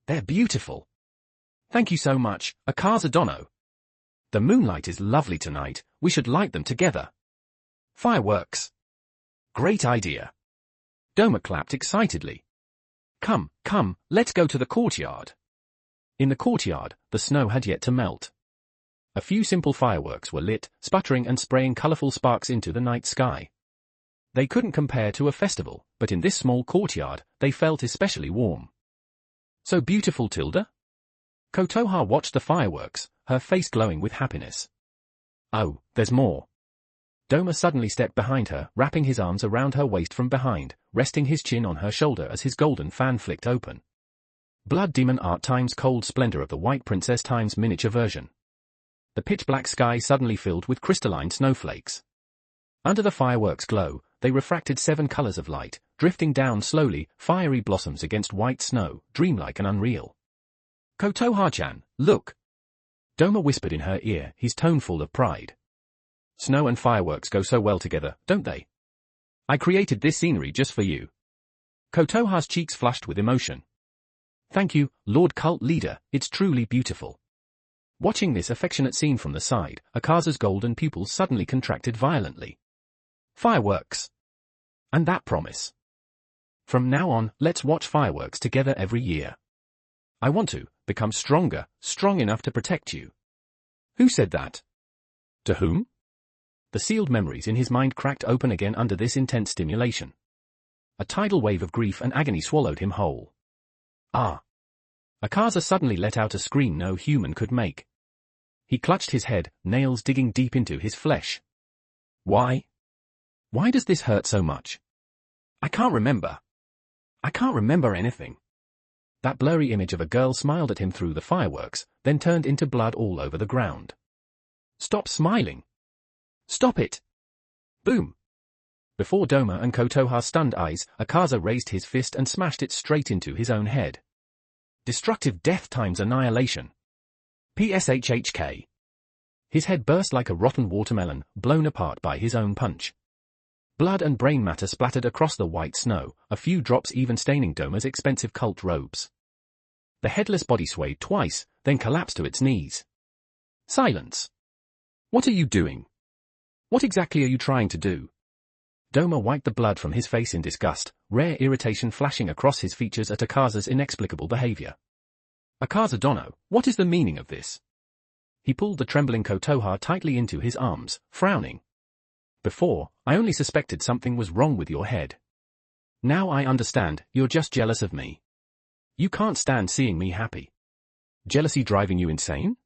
They're beautiful. Thank you so much, Akaza Dono. The moonlight is lovely tonight, we should light them together. Fireworks. Great idea. Doma clapped excitedly. Come, let's go to the courtyard. In the courtyard, the snow had yet to melt. A few simple fireworks were lit, sputtering and spraying colorful sparks into the night sky. They couldn't compare to a festival, but in this small courtyard, they felt especially warm. So beautiful, Tilda? Kotoha watched the fireworks, her face glowing with happiness. Oh, there's more. Doma suddenly stepped behind her, wrapping his arms around her waist from behind, resting his chin on her shoulder as his golden fan flicked open. Blood Demon Art times Cold Splendor of the White Princess times miniature version. The pitch-black sky suddenly filled with crystalline snowflakes. Under the fireworks' glow, they refracted 7 colors of light, drifting down slowly, fiery blossoms against white snow, dreamlike and unreal. "Kotoha-chan, look!" Doma whispered in her ear, his tone full of pride. "Snow and fireworks go so well together, don't they? I created this scenery just for you." Kotoha's cheeks flushed with emotion. "Thank you, Lord Cult Leader, it's truly beautiful." Watching this affectionate scene from the side, Akaza's golden pupils suddenly contracted violently. Fireworks! And that promise. From now on, let's watch fireworks together every year. I want to become stronger, strong enough to protect you. Who said that? To whom? The sealed memories in his mind cracked open again under this intense stimulation. A tidal wave of grief and agony swallowed him whole. Ah! Akaza suddenly let out a scream no human could make. He clutched his head, nails digging deep into his flesh. Why? Why does this hurt so much? I can't remember. I can't remember anything. That blurry image of a girl smiled at him through the fireworks, then turned into blood all over the ground. Stop smiling. Stop it. Boom. Before Doma and Kotoha's stunned eyes, Akaza raised his fist and smashed it straight into his own head. Destructive death times annihilation. PSHHK. His head burst like a rotten watermelon, blown apart by his own punch. Blood and brain matter splattered across the white snow, a few drops even staining Doma's expensive cult robes. The headless body swayed twice, then collapsed to its knees. Silence. What are you doing? What exactly are you trying to do? Doma wiped the blood from his face in disgust, rare irritation flashing across his features at Akaza's inexplicable behavior. Akaza Dono, what is the meaning of this? He pulled the trembling Kotoha tightly into his arms, frowning. Before, I only suspected something was wrong with your head. Now I understand, you're just jealous of me. You can't stand seeing me happy. Jealousy driving you insane?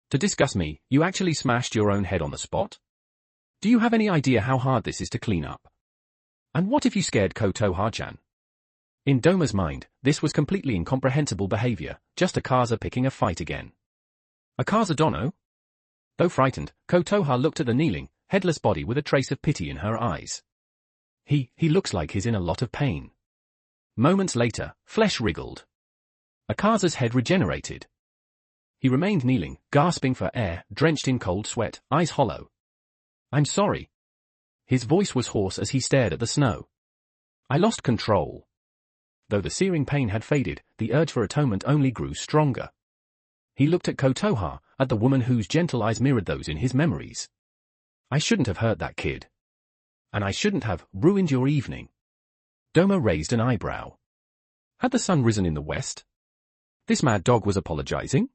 To disgust me, you actually smashed your own head on the spot? Do you have any idea how hard this is to clean up? And what if you scared Kotoha-chan? In Doma's mind, this was completely incomprehensible behavior, just Akaza picking a fight again. Akaza Dono? Though frightened, Kotoha looked at the kneeling, headless body with a trace of pity in her eyes. He looks like he's in a lot of pain. Moments later, flesh wriggled. Akaza's head regenerated. He remained kneeling, gasping for air, drenched in cold sweat, eyes hollow. I'm sorry. His voice was hoarse as he stared at the snow. I lost control. Though the searing pain had faded, the urge for atonement only grew stronger. He looked at Kotoha, at the woman whose gentle eyes mirrored those in his memories. I shouldn't have hurt that kid. And I shouldn't have ruined your evening. Doma raised an eyebrow. Had the sun risen in the west? This mad dog was apologizing?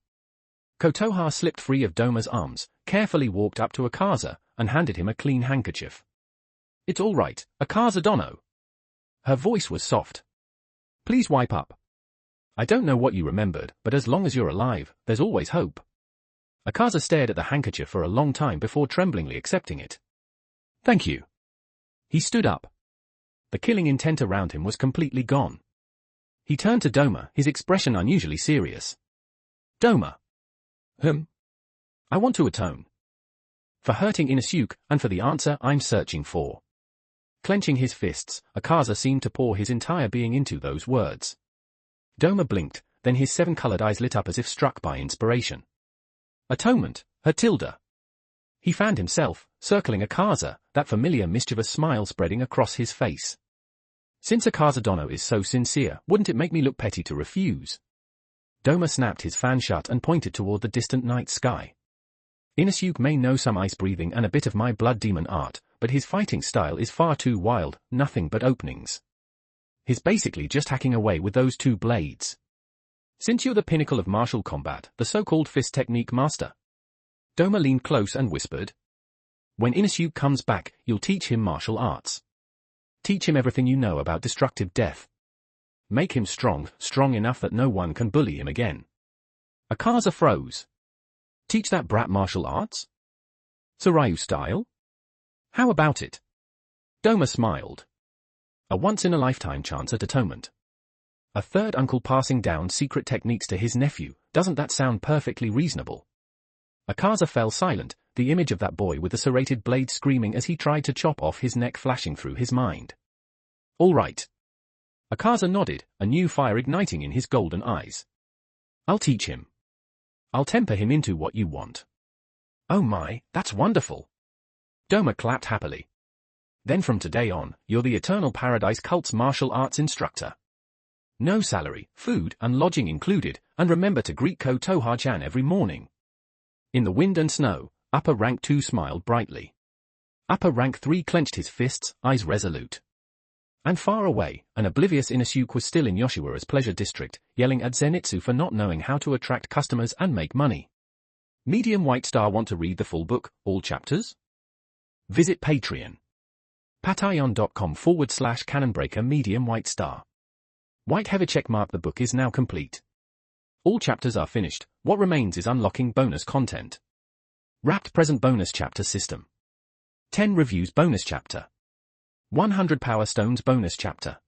Kotoha slipped free of Doma's arms, carefully walked up to Akaza, and handed him a clean handkerchief. It's all right, Akaza Dono. Her voice was soft. Please wipe up. I don't know what you remembered, but as long as you're alive, there's always hope. Akaza stared at the handkerchief for a long time before tremblingly accepting it. Thank you. He stood up. The killing intent around him was completely gone. He turned to Doma, his expression unusually serious. Doma. I want to atone. For hurting Inosuke, and for the answer I'm searching for. Clenching his fists, Akaza seemed to pour his entire being into those words. Doma blinked, then his 7-colored eyes lit up as if struck by inspiration. Atonement, Hertilda. He found himself, circling Akaza, that familiar mischievous smile spreading across his face. Since Akaza Dono is so sincere, wouldn't it make me look petty to refuse? Doma snapped his fan shut and pointed toward the distant night sky. Inosuke may know some ice breathing and a bit of my blood demon art, but his fighting style is far too wild, nothing but openings. He's basically just hacking away with those 2 blades. Since you're the pinnacle of martial combat, the so-called fist technique master. Doma leaned close and whispered. When Inosuke comes back, you'll teach him martial arts. Teach him everything you know about destructive death. Make him strong enough that no one can bully him again. Akaza froze. Teach that brat martial arts? Tsuryu style? How about it? Doma smiled. A once-in-a-lifetime chance at atonement. A third uncle passing down secret techniques to his nephew, doesn't that sound perfectly reasonable? Akaza fell silent, the image of that boy with the serrated blade screaming as he tried to chop off his neck flashing through his mind. All right. Akaza nodded, a new fire igniting in his golden eyes. I'll teach him. I'll temper him into what you want. Oh my, that's wonderful. Doma clapped happily. Then from today on, you're the Eternal Paradise Cult's martial arts instructor. No salary, food and lodging included, and remember to greet Ko Toha-chan every morning. In the wind and snow, Upper Rank 2 smiled brightly. Upper Rank 3 clenched his fists, eyes resolute. And far away, an oblivious Inosuke was still in Yoshiwara's pleasure district, yelling at Zenitsu for not knowing how to attract customers and make money. Medium White Star want to read the full book, all chapters? Visit Patreon. patreon.com/canonbreaker Medium White Star. White heavy check mark. The book is now complete. All chapters are finished, what remains is unlocking bonus content. Wrapped present bonus chapter system. 10 reviews bonus chapter. 100 power stones bonus chapter.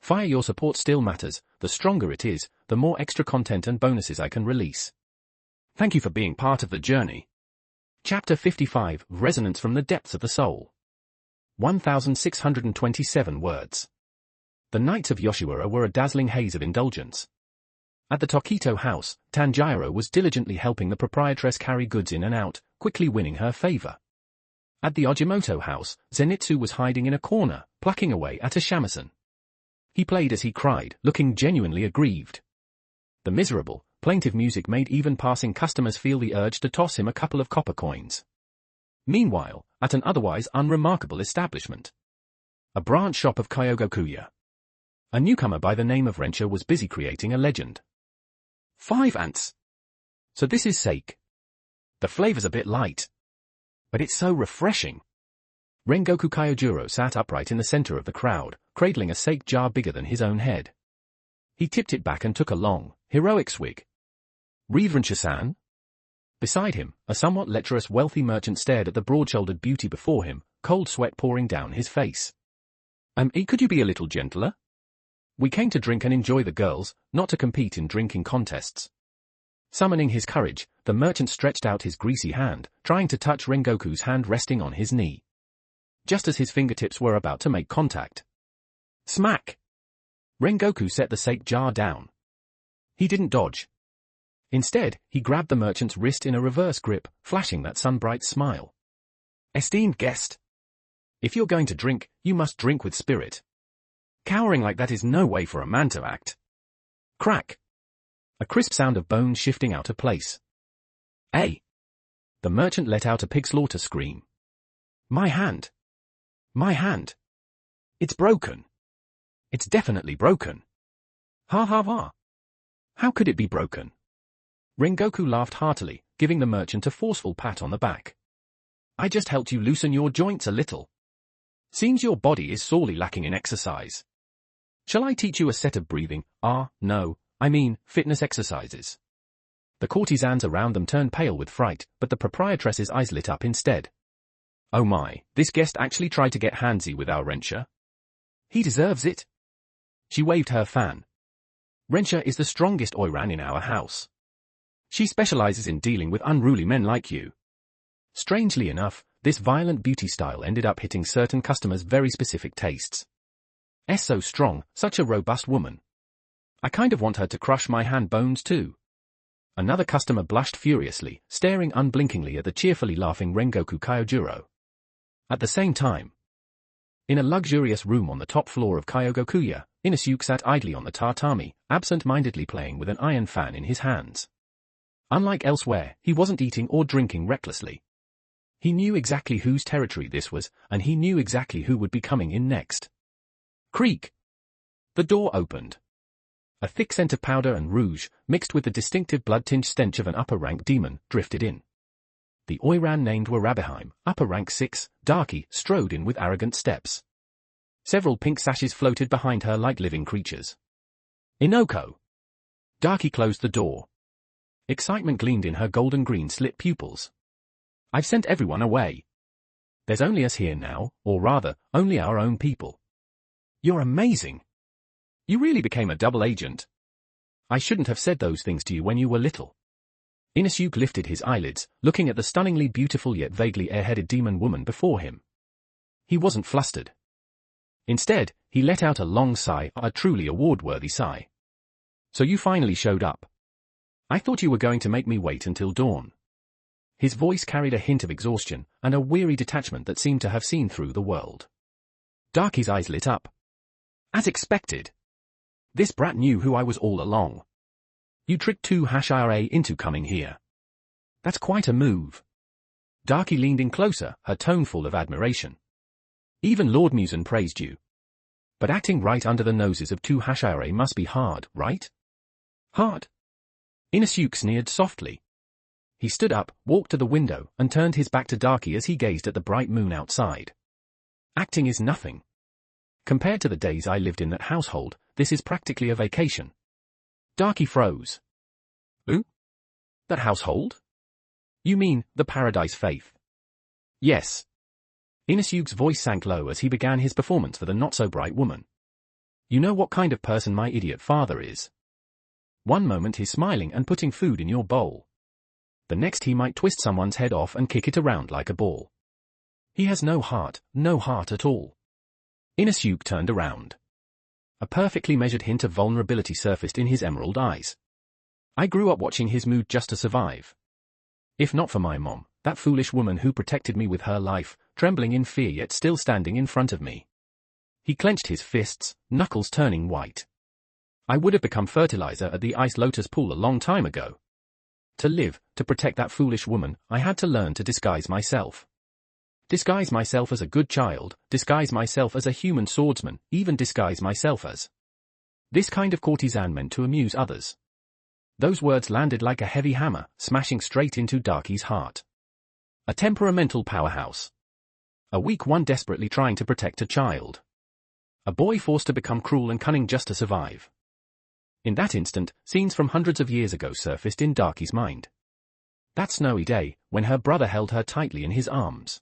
Fire your support still matters, the stronger it is, the more extra content and bonuses I can release. Thank you for being part of the journey. Chapter 55, Resonance from the Depths of the Soul. 1,627 words. The Knights of Yoshiwara were a dazzling haze of indulgence. At the Tokito house, Tanjiro was diligently helping the proprietress carry goods in and out, quickly winning her favor. At the Ojimoto house, Zenitsu was hiding in a corner, plucking away at a shamisen. He played as he cried, looking genuinely aggrieved. The miserable, plaintive music made even passing customers feel the urge to toss him a couple of copper coins. Meanwhile, at an otherwise unremarkable establishment. A branch shop of Kyogokuya. A newcomer by the name of Rensha was busy creating a legend. 5 ants. So this is sake. The flavor's a bit light. But it's so refreshing. Rengoku Kyojuro sat upright in the center of the crowd, cradling a sake jar bigger than his own head. He tipped it back and took a long, heroic swig. Read Rensha-san? Beside him, a somewhat lecherous wealthy merchant stared at the broad-shouldered beauty before him, cold sweat pouring down his face. Could you be a little gentler? We came to drink and enjoy the girls, not to compete in drinking contests. Summoning his courage, the merchant stretched out his greasy hand, trying to touch Rengoku's hand resting on his knee. Just as his fingertips were about to make contact. Smack! Rengoku set the sake jar down. He didn't dodge. Instead, he grabbed the merchant's wrist in a reverse grip, flashing that sun-bright smile. Esteemed guest. If you're going to drink, you must drink with spirit. Cowering like that is no way for a man to act. Crack. A crisp sound of bones shifting out of place. Hey! The merchant let out a pig slaughter scream. My hand. My hand. It's broken. It's definitely broken. Ha ha ha. How could it be broken? Rengoku laughed heartily, giving the merchant a forceful pat on the back. I just helped you loosen your joints a little. Seems your body is sorely lacking in exercise. Shall I teach you a set of breathing, fitness exercises? The courtesans around them turned pale with fright, but the proprietress's eyes lit up instead. Oh my, this guest actually tried to get handsy with our Rensha. He deserves it. She waved her fan. Rensha is the strongest oiran in our house. She specializes in dealing with unruly men like you. Strangely enough, this violent beauty style ended up hitting certain customers' very specific tastes. So strong, such a robust woman. I kind of want her to crush my hand bones too. Another customer blushed furiously, staring unblinkingly at the cheerfully laughing Rengoku Kyojuro. At the same time, in a luxurious room on the top floor of Kyogokuya, Inosuke sat idly on the tatami, absent-mindedly playing with an iron fan in his hands. Unlike elsewhere, he wasn't eating or drinking recklessly. He knew exactly whose territory this was, and he knew exactly who would be coming in next. Creak! The door opened. A thick scent of powder and rouge, mixed with the distinctive blood-tinged stench of an upper-rank demon, drifted in. The oiran named Warabeheim, upper rank 6, Darky, strode in with arrogant steps. Several pink sashes floated behind her like living creatures. Inoko! Darky closed the door. Excitement gleamed in her golden-green slit pupils. I've sent everyone away. There's only us here now, or rather, only our own people. You're amazing. You really became a double agent. I shouldn't have said those things to you when you were little. Inusuke lifted his eyelids, looking at the stunningly beautiful yet vaguely airheaded demon woman before him. He wasn't flustered. Instead, he let out a long sigh, a truly award-worthy sigh. So you finally showed up. I thought you were going to make me wait until dawn. His voice carried a hint of exhaustion, and a weary detachment that seemed to have seen through the world. Darky's eyes lit up. As expected. This brat knew who I was all along. You tricked 2 Hashira into coming here. That's quite a move. Darky leaned in closer, her tone full of admiration. Even Lord Muzan praised you. But acting right under the noses of 2 Hashira must be hard, right? Hard? Inusuke sneered softly. He stood up, walked to the window, and turned his back to Darky as he gazed at the bright moon outside. Acting is nothing. Compared to the days I lived in that household, this is practically a vacation. Darky froze. Who? That household? You mean, the Paradise Faith? Yes. Inusuke's voice sank low as he began his performance for the not-so-bright woman. You know what kind of person my idiot father is. One moment he's smiling and putting food in your bowl. The next he might twist someone's head off and kick it around like a ball. He has no heart at all. Inusuke turned around. A perfectly measured hint of vulnerability surfaced in his emerald eyes. I grew up watching his mood just to survive. If not for my mom, that foolish woman who protected me with her life, trembling in fear yet still standing in front of me. He clenched his fists, knuckles turning white. I would have become fertilizer at the Ice Lotus pool a long time ago. To live, to protect that foolish woman, I had to learn to disguise myself. Disguise myself as a good child, disguise myself as a human swordsman, even disguise myself as this kind of courtesan meant to amuse others. Those words landed like a heavy hammer, smashing straight into Darky's heart. A temperamental powerhouse. A weak one desperately trying to protect a child. A boy forced to become cruel and cunning just to survive. In that instant, scenes from hundreds of years ago surfaced in Darky's mind. That snowy day, when her brother held her tightly in his arms.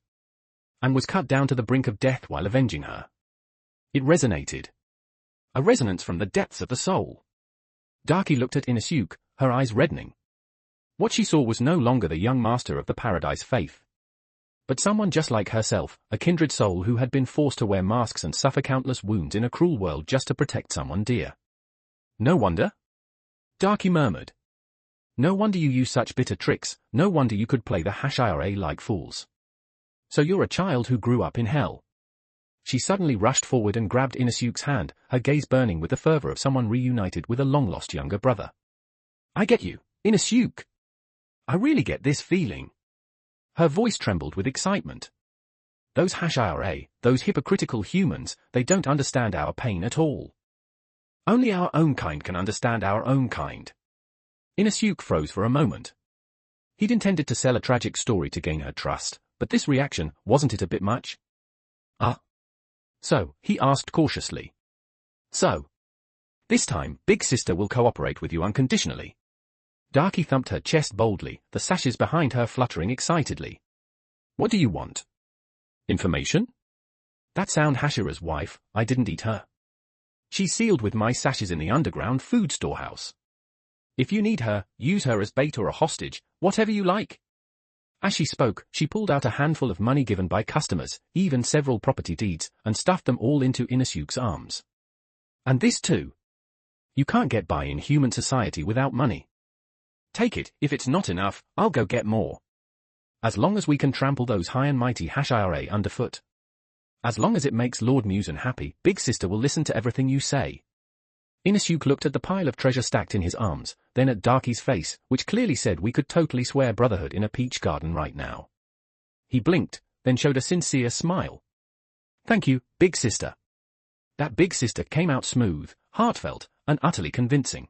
And was cut down to the brink of death while avenging her. It resonated. A resonance from the depths of the soul. Darky looked at Inusuke, her eyes reddening. What she saw was no longer the young master of the Paradise Faith. But someone just like herself, a kindred soul who had been forced to wear masks and suffer countless wounds in a cruel world just to protect someone dear. No wonder? Darky murmured. No wonder you use such bitter tricks, no wonder you could play the Hashira like fools. So you're a child who grew up in hell. She suddenly rushed forward and grabbed Inusuke's hand, her gaze burning with the fervor of someone reunited with a long-lost younger brother. I get you, Inusuke. I really get this feeling. Her voice trembled with excitement. Those Hashira, those hypocritical humans, they don't understand our pain at all. Only our own kind can understand our own kind. Inusuke froze for a moment. He'd intended to sell a tragic story to gain her trust, but this reaction, wasn't it a bit much? So, he asked cautiously. So, this time, Big Sister will cooperate with you unconditionally. Darky thumped her chest boldly, the sashes behind her fluttering excitedly. What do you want? Information? That sound Hashira's wife, I didn't eat her. She's sealed with my sashes in the underground food storehouse. If you need her, use her as bait or a hostage, whatever you like. As she spoke, she pulled out a handful of money given by customers, even several property deeds, and stuffed them all into Inusuke's arms. And this too. You can't get by in human society without money. Take it, if it's not enough, I'll go get more. As long as we can trample those high and mighty Hashira underfoot. As long as it makes Lord Muzan happy, Big Sister will listen to everything you say. Inusuke looked at the pile of treasure stacked in his arms, then at Darky's face, which clearly said we could totally swear brotherhood in a peach garden right now. He blinked, then showed a sincere smile. Thank you, Big Sister. That Big Sister came out smooth, heartfelt, and utterly convincing.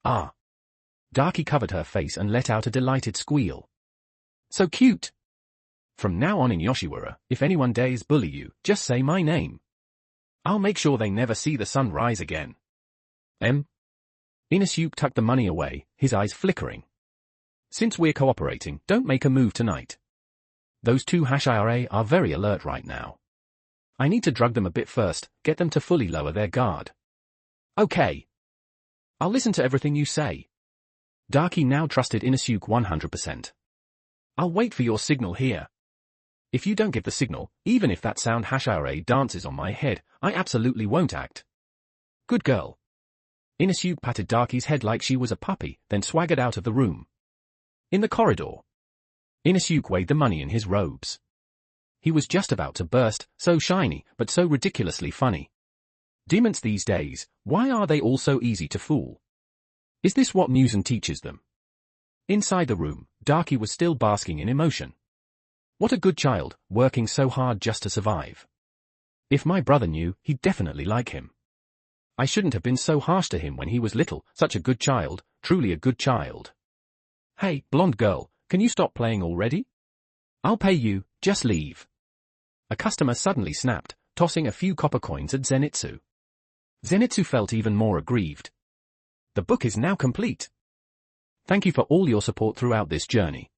Ah. Darky covered her face and let out a delighted squeal. So cute. From now on in Yoshiwara, if anyone dares bully you, just say my name. I'll make sure they never see the sun rise again. Inusuke tucked the money away, his eyes flickering. Since we're cooperating, don't make a move tonight. Those two #IRA are very alert right now. I need to drug them a bit first, get them to fully lower their guard. Okay. I'll listen to everything you say. Darky now trusted Inosuke 100%. I'll wait for your signal here. If you don't give the signal, even if that sound #IRA dances on my head, I absolutely won't act. Good girl. Inosuke patted Darky's head like she was a puppy, then swaggered out of the room. In the corridor, Inosuke weighed the money in his robes. He was just about to burst, so shiny, but so ridiculously funny. Demons these days, why are they all so easy to fool? Is this what Muzan teaches them? Inside the room, Darky was still basking in emotion. What a good child, working so hard just to survive. If my brother knew, he'd definitely like him. I shouldn't have been so harsh to him when he was little, such a good child, truly a good child. Hey, blonde girl, can you stop playing already? I'll pay you, just leave. A customer suddenly snapped, tossing a few copper coins at Zenitsu. Zenitsu felt even more aggrieved. The book is now complete. Thank you for all your support throughout this journey.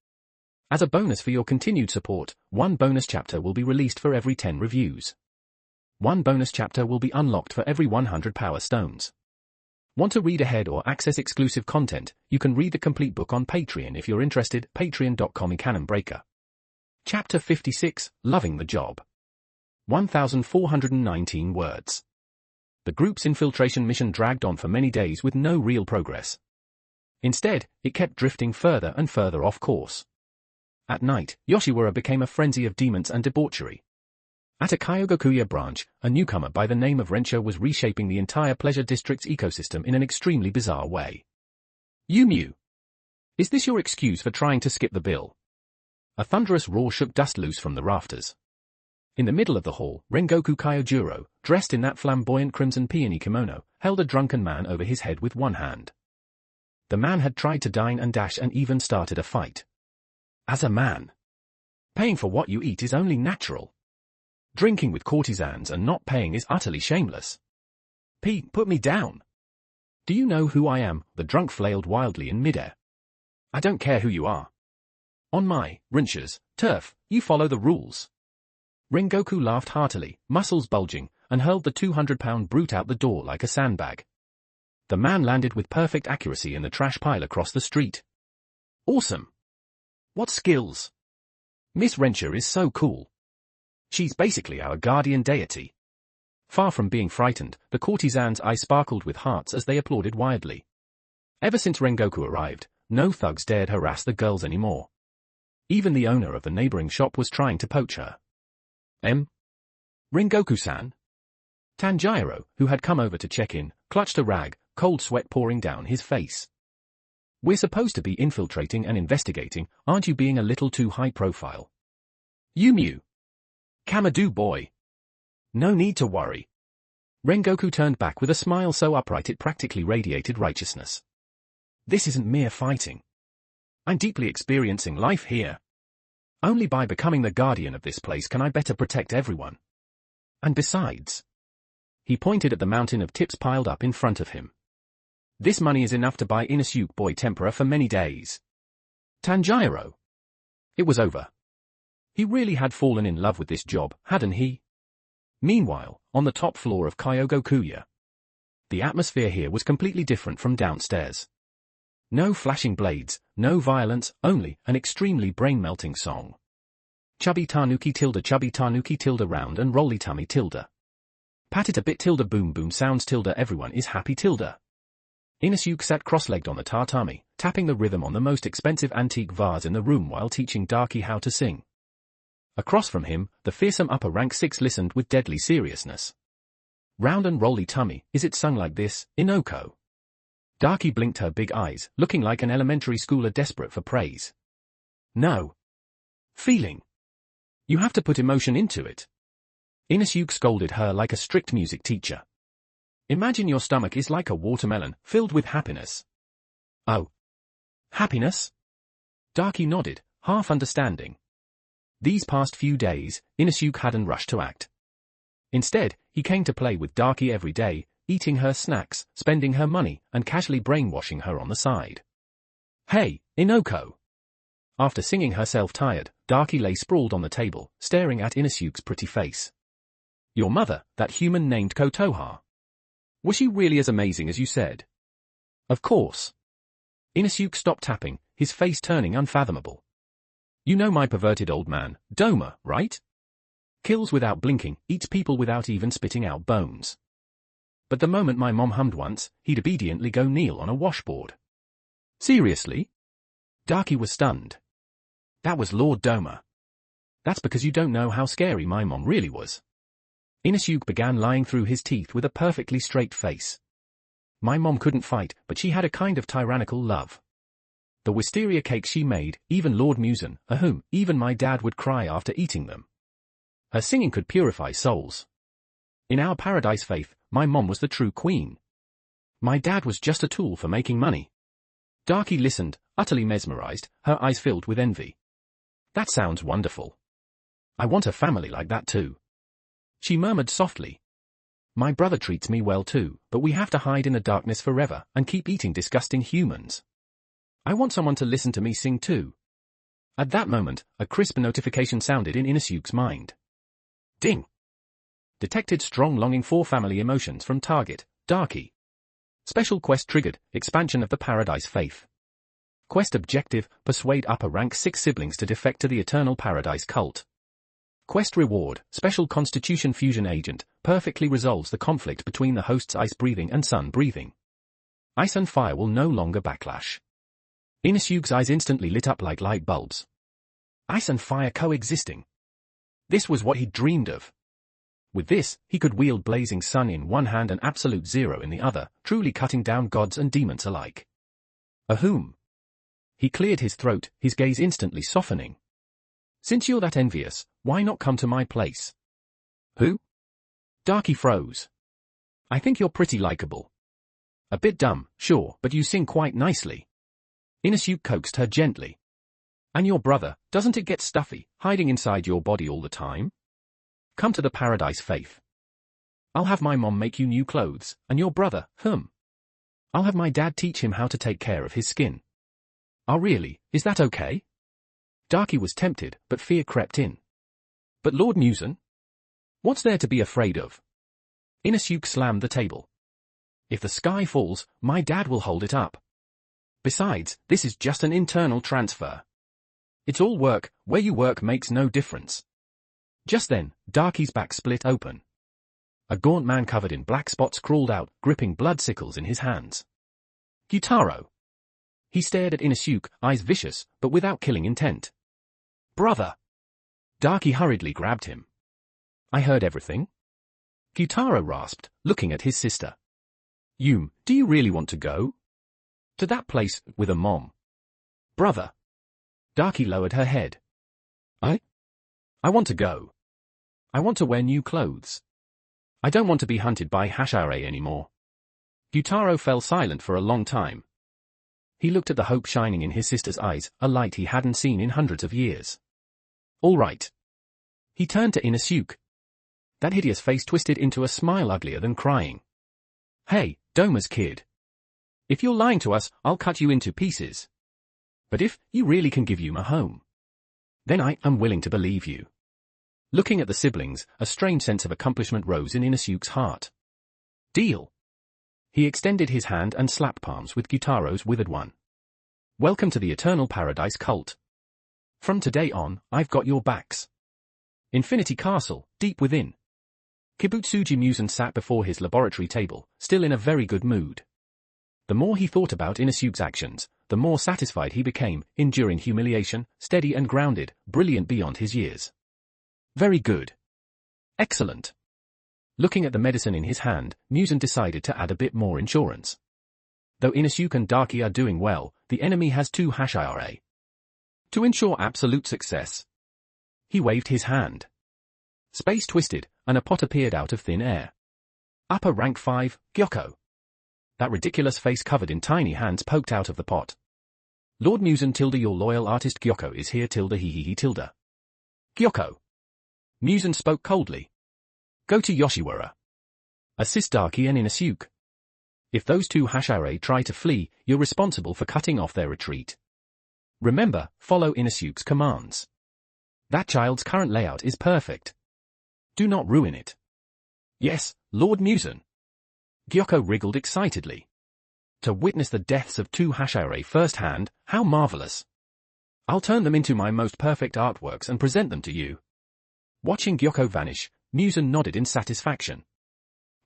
As a bonus for your continued support, one bonus chapter will be released for every 10 reviews. One bonus chapter will be unlocked for every 100 power stones. Want to read ahead or access exclusive content? You can read the complete book on Patreon if you're interested. Patreon.com/Canonbreaker. Chapter 56, Loving the Job. 1,419 words. The group's infiltration mission dragged on for many days with no real progress. Instead, it kept drifting further and further off course. At night, Yoshiwara became a frenzy of demons and debauchery. At a Kyogokuya branch, a newcomer by the name of Rensha was reshaping the entire Pleasure District's ecosystem in an extremely bizarre way. Yumiu! Is this your excuse for trying to skip the bill? A thunderous roar shook dust loose from the rafters. In the middle of the hall, Rengoku Kyojuro, dressed in that flamboyant crimson peony kimono, held a drunken man over his head with one hand. The man had tried to dine and dash and even started a fight. As a man, paying for what you eat is only natural. Drinking with courtesans and not paying is utterly shameless. Put me down. Do you know who I am? The drunk flailed wildly in midair. I don't care who you are. On my, Rensha's, turf, you follow the rules. Rengoku laughed heartily, muscles bulging, and hurled the 200-pound brute out the door like a sandbag. The man landed with perfect accuracy in the trash pile across the street. Awesome. What skills. Miss Rensha is so cool. She's basically our guardian deity. Far from being frightened, the courtesan's eyes sparkled with hearts as they applauded wildly. Ever since Rengoku arrived, no thugs dared harass the girls anymore. Even the owner of the neighboring shop was trying to poach her. Rengoku-san? Tanjiro, who had come over to check in, clutched a rag, cold sweat pouring down his face. We're supposed to be infiltrating and investigating, aren't you being a little too high profile? Yumiu. Kamadu boy. No need to worry. Rengoku turned back with a smile so upright it practically radiated righteousness. This isn't mere fighting. I'm deeply experiencing life here. Only by becoming the guardian of this place can I better protect everyone. And besides, he pointed at the mountain of tips piled up in front of him. This money is enough to buy Inosuke boy tempura for many days. Tanjiro. It was over. He really had fallen in love with this job, hadn't he? Meanwhile, on the top floor of Kyogokuya, the atmosphere here was completely different from downstairs. No flashing blades, no violence, only an extremely brain-melting song. Chubby tanuki tilde round and rolly tummy tilde. Pat it a bit tilde boom boom sounds tilde everyone is happy tilde. Inosuke sat cross-legged on the tatami, tapping the rhythm on the most expensive antique vase in the room while teaching Darky how to sing. Across from him, the fearsome upper rank 6 listened with deadly seriousness. Round and rolly tummy, is it sung like this, Inoko? Darky blinked her big eyes, looking like an elementary schooler desperate for praise. No. Feeling. You have to put emotion into it. Inosuke scolded her like a strict music teacher. Imagine your stomach is like a watermelon, filled with happiness. Oh. Happiness? Darky nodded, half understanding. These past few days, Inosuke hadn't rushed to act. Instead, he came to play with Darky every day, eating her snacks, spending her money, and casually brainwashing her on the side. Hey, Inoko! After singing herself tired, Darky lay sprawled on the table, staring at Inosuke's pretty face. Your mother, that human named Kotoha. Was she really as amazing as you said? Of course. Inosuke stopped tapping, his face turning unfathomable. You know my perverted old man, Doma, right? Kills without blinking, eats people without even spitting out bones. But the moment my mom hummed once, he'd obediently go kneel on a washboard. Seriously? Darky was stunned. That was Lord Doma. That's because you don't know how scary my mom really was. Inosuke began lying through his teeth with a perfectly straight face. My mom couldn't fight, but she had a kind of tyrannical love. The wisteria cakes she made, even Lord Musen, even my dad would cry after eating them. Her singing could purify souls. In our paradise faith, my mom was the true queen. My dad was just a tool for making money. Darky listened, utterly mesmerized, her eyes filled with envy. That sounds wonderful. I want a family like that too. She murmured softly. My brother treats me well too, but we have to hide in the darkness forever and keep eating disgusting humans. I want someone to listen to me sing too. At that moment, a crisp notification sounded in Inosuke's mind. Ding! Detected strong longing for family emotions from target, Darky. Special quest triggered, expansion of the Paradise Faith. Quest objective, persuade upper rank 6 siblings to defect to the Eternal Paradise cult. Quest reward, special constitution fusion agent, perfectly resolves the conflict between the host's ice breathing and sun breathing. Ice and fire will no longer backlash. Inosuke's eyes instantly lit up like light bulbs. Ice and fire coexisting. This was what he'd dreamed of. With this, he could wield blazing sun in one hand and absolute zero in the other, truly cutting down gods and demons alike. Ahoom! He cleared his throat, his gaze instantly softening. Since you're that envious, why not come to my place? Who? Darky froze. I think you're pretty likable. A bit dumb, sure, but you sing quite nicely. Inosuke coaxed her gently. And your brother, doesn't it get stuffy, hiding inside your body all the time? Come to the Paradise Faith. I'll have my mom make you new clothes, and your brother, I'll have my dad teach him how to take care of his skin. Oh really, is that okay? Darky was tempted, but fear crept in. But Lord Musen? What's there to be afraid of? Inosuke slammed the table. If the sky falls, my dad will hold it up. Besides, this is just an internal transfer. It's all work, where you work makes no difference. Just then, Darky's back split open. A gaunt man covered in black spots crawled out, gripping blood sickles in his hands. Gyutaro. He stared at Inosuke, eyes vicious, but without killing intent. Brother! Darky hurriedly grabbed him. I heard everything. Gyutaro rasped, looking at his sister. Yume, do you really want to go? To that place, with a mom? Brother! Darky lowered her head. I want to go. I want to wear new clothes. I don't want to be hunted by Hashirei anymore. Gyutaro fell silent for a long time. He looked at the hope shining in his sister's eyes, a light he hadn't seen in hundreds of years. All right. He turned to Inosuke. That hideous face twisted into a smile uglier than crying. Hey, Doma's kid. If you're lying to us, I'll cut you into pieces. But if you really can give Yume a home, then I am willing to believe you. Looking at the siblings, a strange sense of accomplishment rose in Inosuke's heart. Deal. He extended his hand and slapped palms with Gyutaro's withered one. Welcome to the Eternal Paradise cult. From today on, I've got your backs. Infinity Castle, deep within. Kibutsuji Musen sat before his laboratory table, still in a very good mood. The more he thought about Inosuke's actions, the more satisfied he became, enduring humiliation, steady and grounded, brilliant beyond his years. Very good. Excellent. Looking at the medicine in his hand, Musen decided to add a bit more insurance. Though Inosuke and Darky are doing well, the enemy has 2 Hashirei. To ensure absolute success. He waved his hand. Space twisted, and a pot appeared out of thin air. Upper rank 5, Gyoko. That ridiculous face covered in tiny hands poked out of the pot. Lord Musen tilde your loyal artist Gyoko is here tilde he tilde. Gyoko. Musen spoke coldly. Go to Yoshiwara. Assist Darky and Inosuke. If those 2 Hashirei try to flee, you're responsible for cutting off their retreat. Remember, follow Inosuke's commands. That child's current layout is perfect. Do not ruin it. Yes, Lord Muzan. Gyoko wriggled excitedly. To witness the deaths of two Hashira firsthand, how marvelous. I'll turn them into my most perfect artworks and present them to you. Watching Gyoko vanish, Muzan nodded in satisfaction.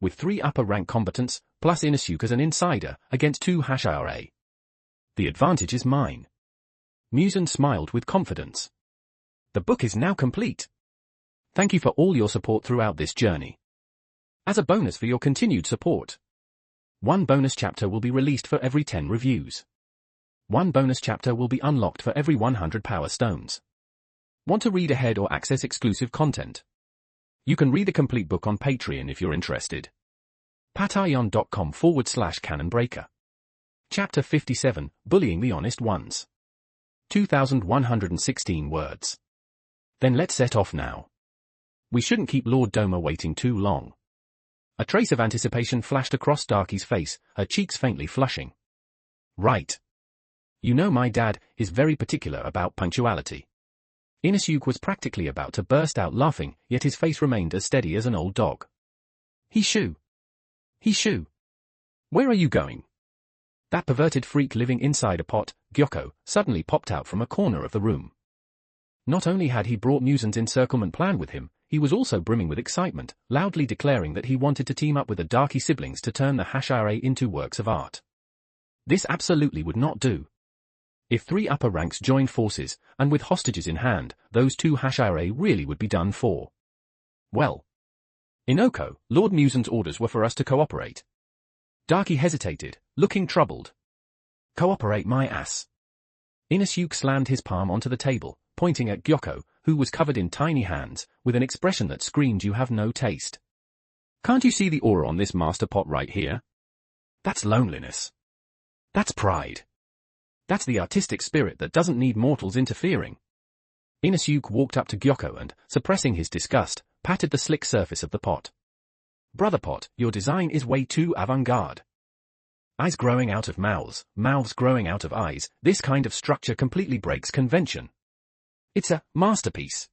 With 3 upper-rank combatants, plus Inosuke as an insider, against 2 Hashira. The advantage is mine. Muzan smiled with confidence. The book is now complete. Thank you for all your support throughout this journey. As a bonus for your continued support, 1 bonus chapter will be released for every 10 reviews. 1 bonus chapter will be unlocked for every 100 power stones. Want to read ahead or access exclusive content? You can read the complete book on Patreon if you're interested. patreon.com/canonbreaker. Chapter 57, Bullying the Honest Ones. 2,116 words. Then let's set off now. We shouldn't keep Lord Doma waiting too long. A trace of anticipation flashed across Darky's face, her cheeks faintly flushing. Right. You know my dad is very particular about punctuality. Inosuke was practically about to burst out laughing, yet his face remained as steady as an old dog. Hishu. Hishu. Where are you going? That perverted freak living inside a pot, Gyoko, suddenly popped out from a corner of the room. Not only had he brought Muzan's encirclement plan with him, he was also brimming with excitement, loudly declaring that he wanted to team up with the Darky siblings to turn the Hashira into works of art. This absolutely would not do. If 3 upper ranks joined forces, and with hostages in hand, those 2 Hashira really would be done for. Well. Inoko, Lord Muzan's orders were for us to cooperate. Darky hesitated, looking troubled. Cooperate my ass. Inosuke slammed his palm onto the table, pointing at Gyoko, who was covered in tiny hands, with an expression that screamed you have no taste. Can't you see the aura on this master pot right here? That's loneliness. That's pride. That's the artistic spirit that doesn't need mortals interfering. Inosuke walked up to Gyoko and, suppressing his disgust, patted the slick surface of the pot. Brother Pot, your design is way too avant-garde. Eyes growing out of mouths, mouths growing out of eyes, this kind of structure completely breaks convention. It's a masterpiece.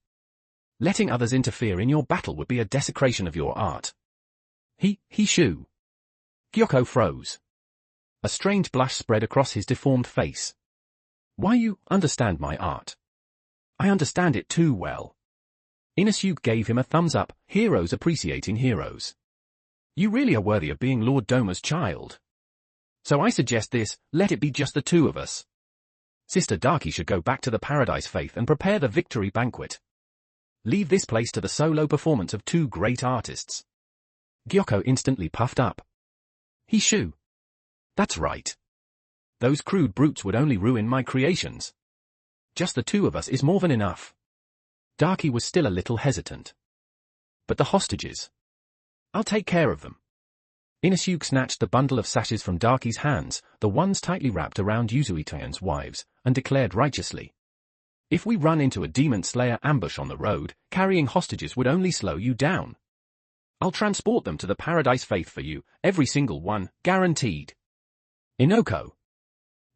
Letting others interfere in your battle would be a desecration of your art. Hishu. Gyoko froze. A strange blush spread across his deformed face. Why you understand my art? I understand it too well. Inosuke gave him a thumbs up, heroes appreciating heroes. You really are worthy of being Lord Doma's child. So I suggest this, let it be just the 2 of us. Sister Darky should go back to the Paradise Faith and prepare the victory banquet. Leave this place to the solo performance of 2 great artists. Gyoko instantly puffed up. Hishu. That's right. Those crude brutes would only ruin my creations. Just the 2 of us is more than enough. Darky was still a little hesitant. But the hostages. I'll take care of them. Inosuke snatched the bundle of sashes from Darky's hands, the ones tightly wrapped around Yuzuitayan's wives, and declared righteously. If we run into a demon slayer ambush on the road, carrying hostages would only slow you down. I'll transport them to the Paradise Faith for you, every single one, guaranteed. Inoko.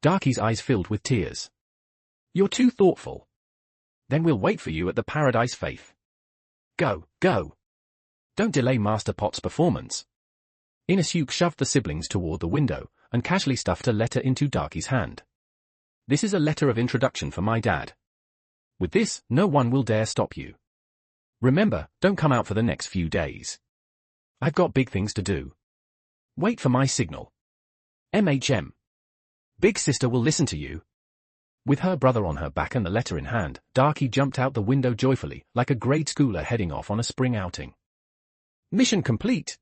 Darky's eyes filled with tears. You're too thoughtful. Then we'll wait for you at the Paradise Faith. Go, go. Don't delay Master Pot's performance. Inosuke shoved the siblings toward the window, and casually stuffed a letter into Darky's hand. This is a letter of introduction for my dad. With this, no one will dare stop you. Remember, don't come out for the next few days. I've got big things to do. Wait for my signal. MHM. Big sister will listen to you. With her brother on her back and the letter in hand, Darky jumped out the window joyfully, like a grade schooler heading off on a spring outing. Mission complete.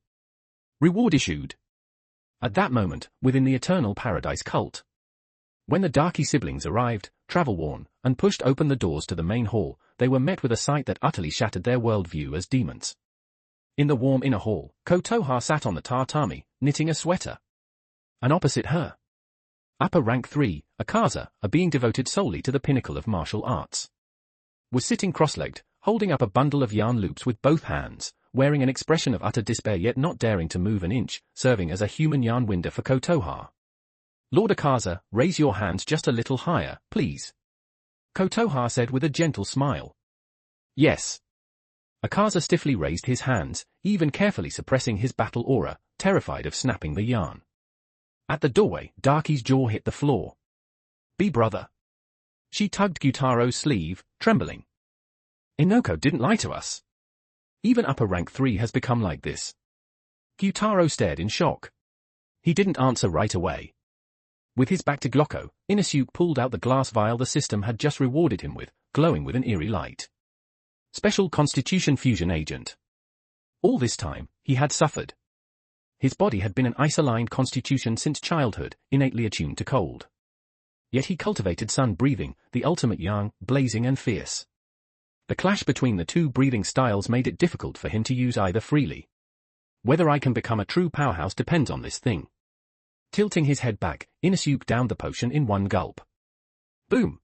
Reward issued. At that moment, within the Eternal Paradise cult. When the Darky siblings arrived, travel-worn, and pushed open the doors to the main hall, they were met with a sight that utterly shattered their worldview as demons. In the warm inner hall, Kotoha sat on the tatami, knitting a sweater. And opposite her, upper rank 3, Akaza, a being devoted solely to the pinnacle of martial arts, was sitting cross-legged, holding up a bundle of yarn loops with both hands, wearing an expression of utter despair yet not daring to move an inch, serving as a human yarn winder for Kotoha. Lord Akaza, raise your hands just a little higher, please. Kotoha said with a gentle smile. Yes. Akaza stiffly raised his hands, even carefully suppressing his battle aura, terrified of snapping the yarn. At the doorway, Daki's jaw hit the floor. "Be brother." She tugged Gyutaro's sleeve, trembling. "Inoko didn't lie to us. Even upper rank 3 has become like this." Gyutaro stared in shock. He didn't answer right away. With his back to Gyoko, Inosuke pulled out the glass vial the system had just rewarded him with, glowing with an eerie light. Special Constitution Fusion Agent. All this time, he had suffered. His body had been an ice-aligned constitution since childhood, innately attuned to cold. Yet he cultivated sun-breathing, the ultimate yang, blazing and fierce. The clash between the two breathing styles made it difficult for him to use either freely. Whether I can become a true powerhouse depends on this thing. Tilting his head back, Inosuke downed the potion in one gulp. Boom!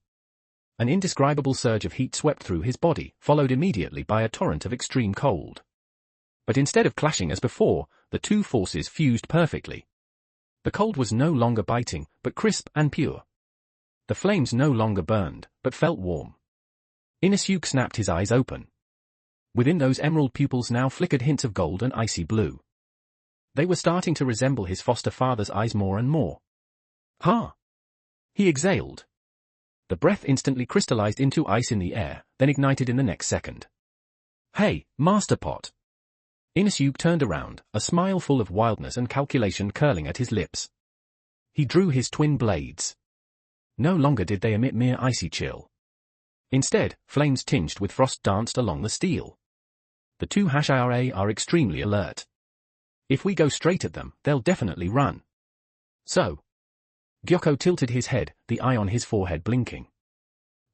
An indescribable surge of heat swept through his body, followed immediately by a torrent of extreme cold. But instead of clashing as before, the two forces fused perfectly. The cold was no longer biting, but crisp and pure. The flames no longer burned, but felt warm. Inosuke snapped his eyes open. Within those emerald pupils now flickered hints of gold and icy blue. They were starting to resemble his foster father's eyes more and more. "Ha!" He exhaled. The breath instantly crystallized into ice in the air, then ignited in the next second. "Hey, Master Pot!" Inosuke turned around, a smile full of wildness and calculation curling at his lips. He drew his twin blades. No longer did they emit mere icy chill. Instead, flames tinged with frost danced along the steel. The two Hashira are extremely alert. If we go straight at them, they'll definitely run. So. Gyoko tilted his head, the eye on his forehead blinking.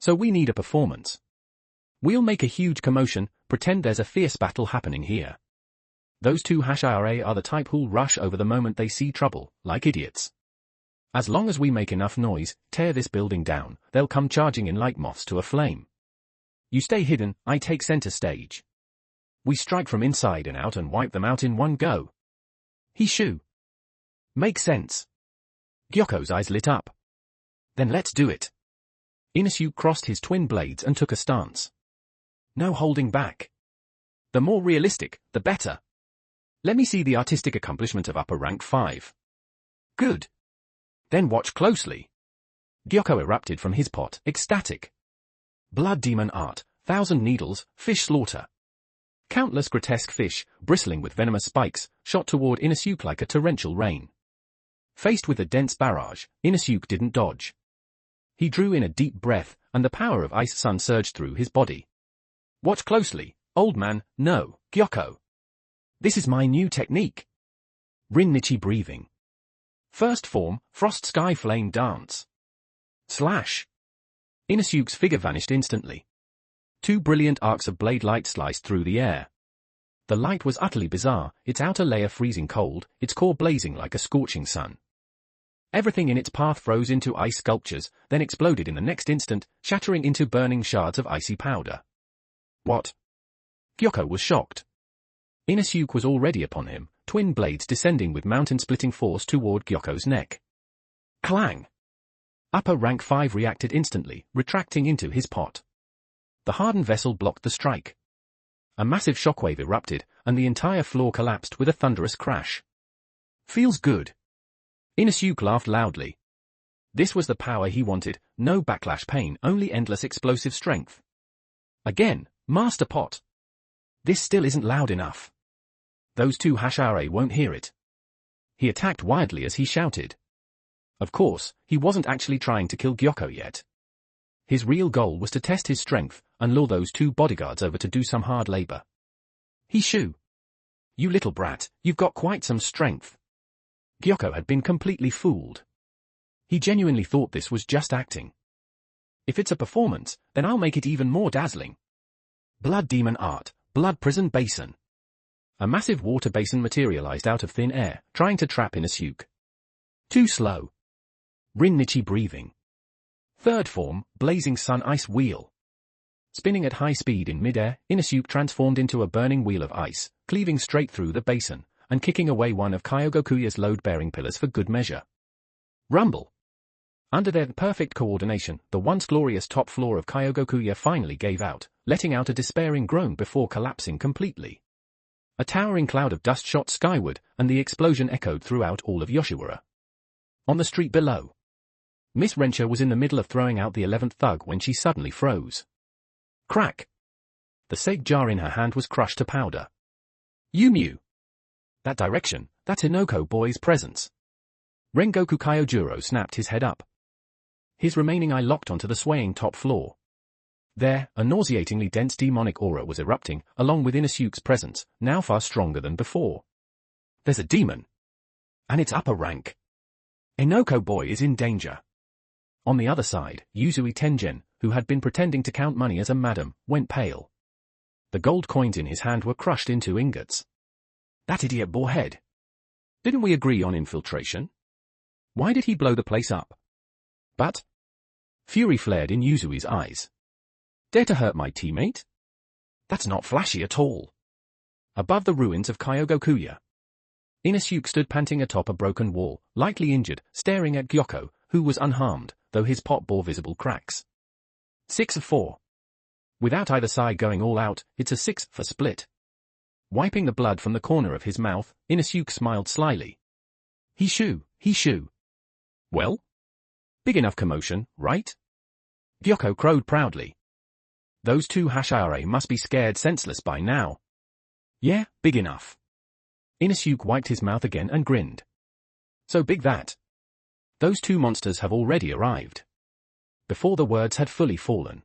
So we need a performance. We'll make a huge commotion, pretend there's a fierce battle happening here. Those two Hashira are the type who'll rush over the moment they see trouble, like idiots. As long as we make enough noise, tear this building down, they'll come charging in like moths to a flame. You stay hidden, I take center stage. We strike from inside and out and wipe them out in one go. Hishu. Make sense. Gyoko's eyes lit up. Then let's do it. Inosuke crossed his twin blades and took a stance. No holding back. The more realistic, the better. Let me see the artistic accomplishment of upper rank 5. Good. Then watch closely. Gyoko erupted from his pot, ecstatic. Blood demon art, 1,000 needles, fish slaughter. Countless grotesque fish, bristling with venomous spikes, shot toward Inosuke like a torrential rain. Faced with a dense barrage, Inosuke didn't dodge. He drew in a deep breath, and the power of Ice Sun surged through his body. Watch closely, old man, no, Gyoko. This is my new technique. Rin-Nichi breathing. First form, Frost Sky Flame Dance. Slash. Inosuke's figure vanished instantly. Two brilliant arcs of blade light sliced through the air. The light was utterly bizarre, its outer layer freezing cold, its core blazing like a scorching sun. Everything in its path froze into ice sculptures, then exploded in the next instant, shattering into burning shards of icy powder. What? Gyoko was shocked. Inosuke was already upon him, twin blades descending with mountain-splitting force toward Gyoko's neck. Clang! Upper rank 5 reacted instantly, retracting into his pot. The hardened vessel blocked the strike. A massive shockwave erupted, and the entire floor collapsed with a thunderous crash. Feels good. Inosuke laughed loudly. This was the power he wanted, no backlash pain, only endless explosive strength. Again, Master Pot. This still isn't loud enough. Those two Hashira won't hear it. He attacked wildly as he shouted. Of course, he wasn't actually trying to kill Gyoko yet. His real goal was to test his strength, and lure those two bodyguards over to do some hard labor. Hishu. You little brat, you've got quite some strength. Gyoko had been completely fooled. He genuinely thought this was just acting. If it's a performance, then I'll make it even more dazzling. Blood demon art, blood prison basin. A massive water basin materialized out of thin air, trying to trap Inosuke. Too slow. Rin-Nichi breathing. Third form, blazing sun ice wheel. Spinning at high speed in midair, Inosuke transformed into a burning wheel of ice, cleaving straight through the basin, and kicking away one of Kyogokuya's load-bearing pillars for good measure. Rumble. Under their perfect coordination, the once glorious top floor of Kyogokuya finally gave out, letting out a despairing groan before collapsing completely. A towering cloud of dust shot skyward, and the explosion echoed throughout all of Yoshiwara. On the street below, Miss Rensha was in the middle of throwing out the 11th thug when she suddenly froze. Crack! The sake jar in her hand was crushed to powder. Yumiu! That direction, that's Hinoko boy's presence. Rengoku Kyojuro snapped his head up. His remaining eye locked onto the swaying top floor. There, a nauseatingly dense demonic aura was erupting, along with Inosuke's presence, now far stronger than before. There's a demon. And it's upper rank. Hinoko boy is in danger. On the other side, Yuzui Tengen, who had been pretending to count money as a madam, went pale. The gold coins in his hand were crushed into ingots. That idiot boarhead. Didn't we agree on infiltration? Why did he blow the place up? But fury flared in Yuzui's eyes. Dare to hurt my teammate? That's not flashy at all. Above the ruins of Kyogokuya, Inosuke stood panting atop a broken wall, lightly injured, staring at Gyoko, who was unharmed, though his pot bore visible cracks. 6 of 4. Without either side going all out, it's a 6 for split. Wiping the blood from the corner of his mouth, Inosuke smiled slyly. He shoo. Well? Big enough commotion, right? Gyoko crowed proudly. Those two Hashirei must be scared senseless by now. Yeah, big enough. Inosuke wiped his mouth again and grinned. So big that those two monsters have already arrived. Before the words had fully fallen.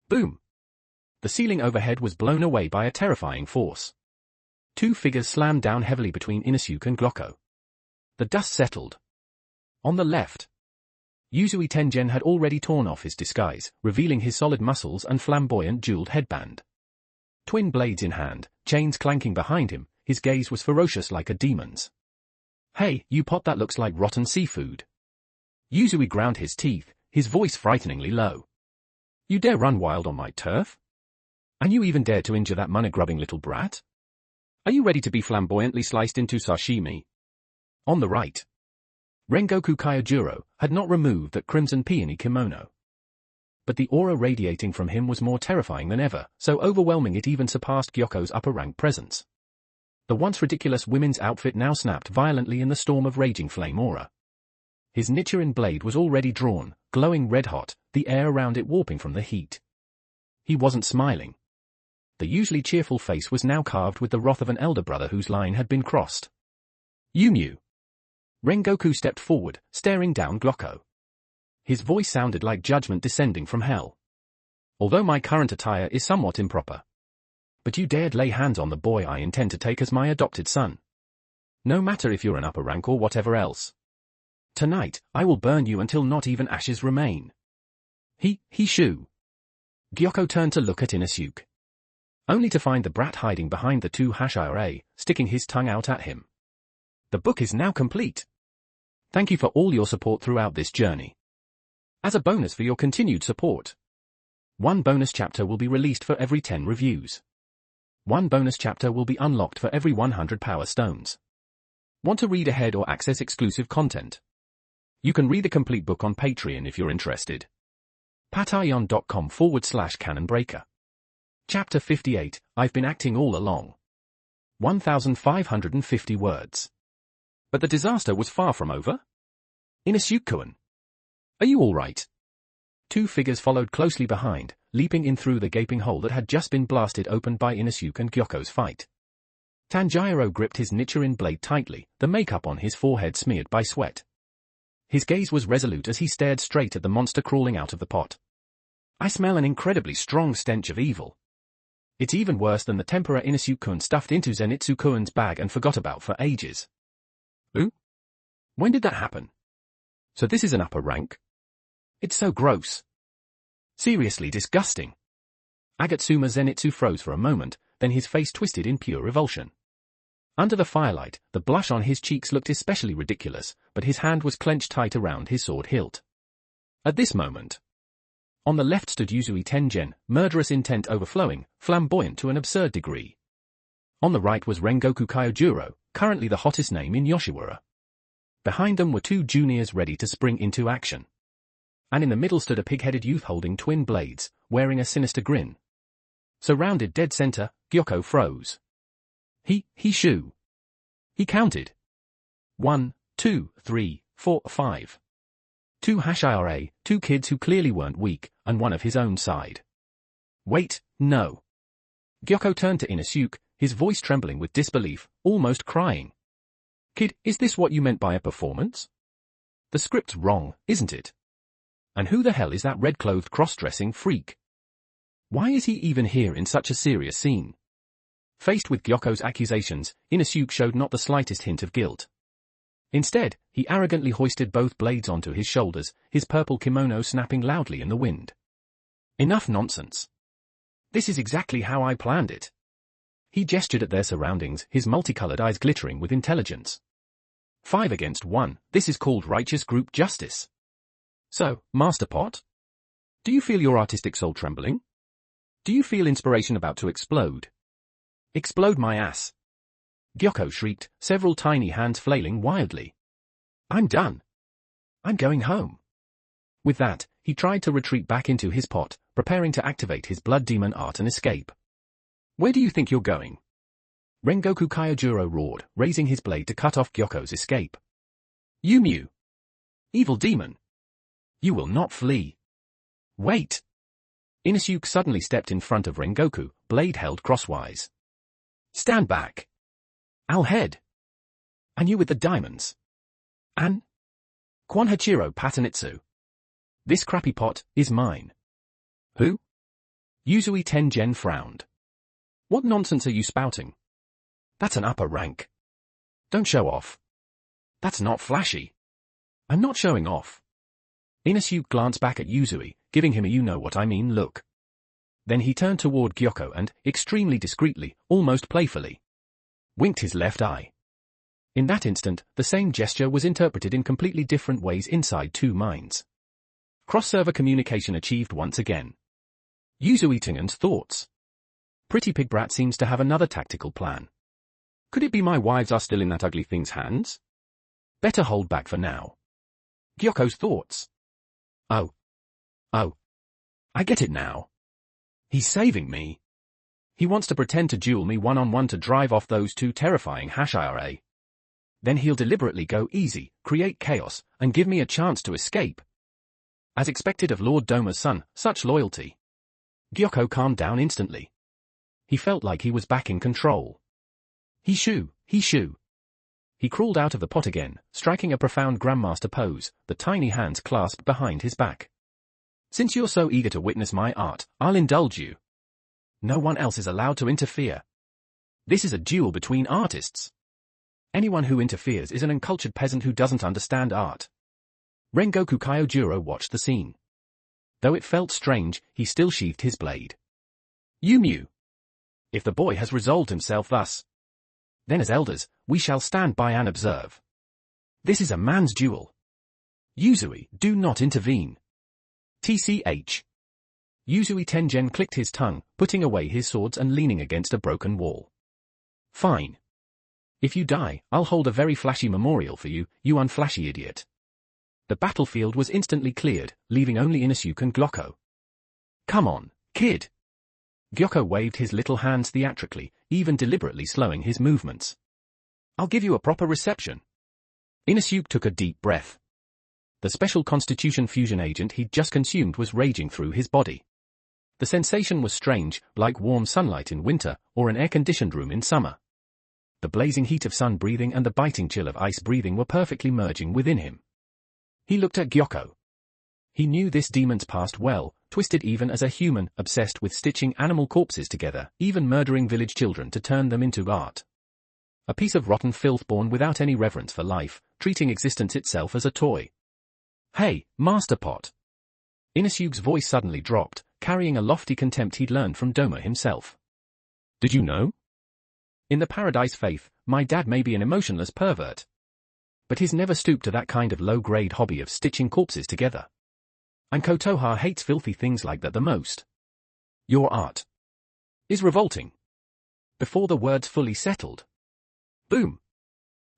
Boom! The ceiling overhead was blown away by a terrifying force. Two figures slammed down heavily between Inosuke and Gyoko. The dust settled. On the left, Yuzui Tengen had already torn off his disguise, revealing his solid muscles and flamboyant jeweled headband. Twin blades in hand, chains clanking behind him, his gaze was ferocious like a demon's. Hey, you pot, that looks like rotten seafood. Yuzui ground his teeth, his voice frighteningly low. You dare run wild on my turf? And you even dare to injure that money-grubbing little brat? Are you ready to be flamboyantly sliced into sashimi? On the right, Rengoku Kyojuro had not removed that crimson peony kimono. But the aura radiating from him was more terrifying than ever, so overwhelming it even surpassed Gyoko's upper-rank presence. The once ridiculous women's outfit now snapped violently in the storm of raging flame aura. His Nichiren blade was already drawn, glowing red-hot, the air around it warping from the heat. He wasn't smiling. The usually cheerful face was now carved with the wrath of an elder brother whose line had been crossed. Yumiu! Rengoku stepped forward, staring down Gyoko. His voice sounded like judgment descending from hell. Although my current attire is somewhat improper. But you dared lay hands on the boy I intend to take as my adopted son. No matter if you're an upper rank or whatever else. Tonight, I will burn you until not even ashes remain. He shoo. Gyoko turned to look at Inosuke. Only to find the brat hiding behind the two Hashirei, sticking his tongue out at him. The book is now complete. Thank you for all your support throughout this journey. As a bonus for your continued support, one bonus chapter will be released for every 10 reviews. One bonus chapter will be unlocked for every 100 power stones. Want to read ahead or access exclusive content? You can read the complete book on Patreon if you're interested. patreon.com/canonbreaker. Chapter 58, I've been acting all along. 1,550 words. But the disaster was far from over? Inosuke-kun, are you alright? Two figures followed closely behind, leaping in through the gaping hole that had just been blasted open by Inosuke and Gyoko's fight. Tanjiro gripped his Nichiren blade tightly, the makeup on his forehead smeared by sweat. His gaze was resolute as he stared straight at the monster crawling out of the pot. I smell an incredibly strong stench of evil. It's even worse than the tempura Inosuke-kun stuffed into Zenitsu-kun's bag and forgot about for ages. Ooh? When did that happen? So this is an upper rank? It's so gross. Seriously disgusting. Agatsuma Zenitsu froze for a moment, then his face twisted in pure revulsion. Under the firelight, the blush on his cheeks looked especially ridiculous, but his hand was clenched tight around his sword hilt. At this moment, on the left stood Yuzui Tengen, murderous intent overflowing, flamboyant to an absurd degree. On the right was Rengoku Kyojuro, currently the hottest name in Yoshiwara. Behind them were two juniors ready to spring into action. And in the middle stood a pig-headed youth holding twin blades, wearing a sinister grin. Surrounded dead center, Gyoko froze. Shoo. He counted. 1, 2, 3, 4, 5. 2 #IRA, 2 kids who clearly weren't weak, and one of his own side. Wait, no. Gyoko turned to Inosuke, his voice trembling with disbelief, almost crying. Kid, is this what you meant by a performance? The script's wrong, isn't it? And who the hell is that red-clothed cross-dressing freak? Why is he even here in such a serious scene? Faced with Gyoko's accusations, Inosuke showed not the slightest hint of guilt. Instead, he arrogantly hoisted both blades onto his shoulders, his purple kimono snapping loudly in the wind. Enough nonsense. This is exactly how I planned it. He gestured at their surroundings, his multicolored eyes glittering with intelligence. 5 against 1, this is called righteous group justice. So, Master Pot? Do you feel your artistic soul trembling? Do you feel inspiration about to explode? Explode my ass. Gyoko shrieked, several tiny hands flailing wildly. I'm done. I'm going home. With that, he tried to retreat back into his pot, preparing to activate his blood demon art and escape. Where do you think you're going? Rengoku Kyojuro roared, raising his blade to cut off Gyoko's escape. Yumiu! Evil demon! You will not flee. Wait! Inosuke suddenly stepped in front of Rengoku, blade held crosswise. Stand back! I'll head. And you with the diamonds. An? Kwanhachiro Patanitsu. This crappy pot is mine. Who? Yuzui Tengen frowned. What nonsense are you spouting? That's an upper rank. Don't show off. That's not flashy. I'm not showing off. Inosuke glanced back at Yuzui, giving him a you-know-what-I-mean look. Then he turned toward Gyoko and, extremely discreetly, almost playfully, winked his left eye. In that instant, the same gesture was interpreted in completely different ways inside two minds. Cross-server communication achieved once again. Yuzui Tengen's thoughts. Pretty Pig Brat seems to have another tactical plan. Could it be my wives are still in that ugly thing's hands? Better hold back for now. Gyoko's thoughts. Oh. I get it now. He's saving me. He wants to pretend to duel me one-on-one to drive off those two terrifying #IRA. Then he'll deliberately go easy, create chaos, and give me a chance to escape. As expected of Lord Doma's son, such loyalty. Gyoko calmed down instantly. He felt like he was back in control. He shoo. He crawled out of the pot again, striking a profound Grandmaster pose, the tiny hands clasped behind his back. Since you're so eager to witness my art, I'll indulge you. No one else is allowed to interfere. This is a duel between artists. Anyone who interferes is an uncultured peasant who doesn't understand art. Rengoku Kyojuro watched the scene. Though it felt strange, he still sheathed his blade. Yumiu. If the boy has resolved himself thus, then as elders, we shall stand by and observe. This is a man's duel. Yuzui, do not intervene. TCH. Yuzui Tengen clicked his tongue, putting away his swords and leaning against a broken wall. Fine. If you die, I'll hold a very flashy memorial for you, you unflashy idiot. The battlefield was instantly cleared, leaving only Inosuke and Gyoko. Come on, kid. Gyoko waved his little hands theatrically, even deliberately slowing his movements. I'll give you a proper reception. Inosuke took a deep breath. The special Constitution fusion agent he'd just consumed was raging through his body. The sensation was strange, like warm sunlight in winter, or an air-conditioned room in summer. The blazing heat of sun breathing and the biting chill of ice breathing were perfectly merging within him. He looked at Gyoko. He knew this demon's past well, twisted even as a human, obsessed with stitching animal corpses together, even murdering village children to turn them into art. A piece of rotten filth born without any reverence for life, treating existence itself as a toy. Hey, Master Pot. Inosuke's voice suddenly dropped, carrying a lofty contempt he'd learned from Doma himself. Did you know? In the Paradise Faith, my dad may be an emotionless pervert. But he's never stooped to that kind of low-grade hobby of stitching corpses together. And Kotoha hates filthy things like that the most. Your art is revolting. Before the words fully settled. Boom!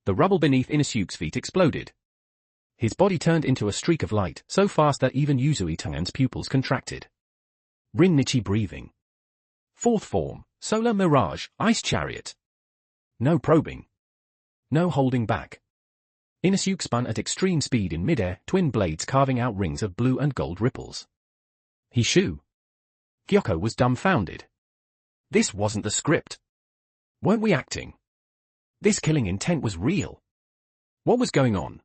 The rubble beneath Inosuke's feet exploded. His body turned into a streak of light, so fast that even Yuzui Tengen's pupils contracted. Rin-Nichi breathing. Fourth form, Solar Mirage, Ice Chariot. No probing. No holding back. Inosuke spun at extreme speed in midair, twin blades carving out rings of blue and gold ripples. Hishu. Gyoko was dumbfounded. This wasn't the script. Weren't we acting? This killing intent was real. What was going on?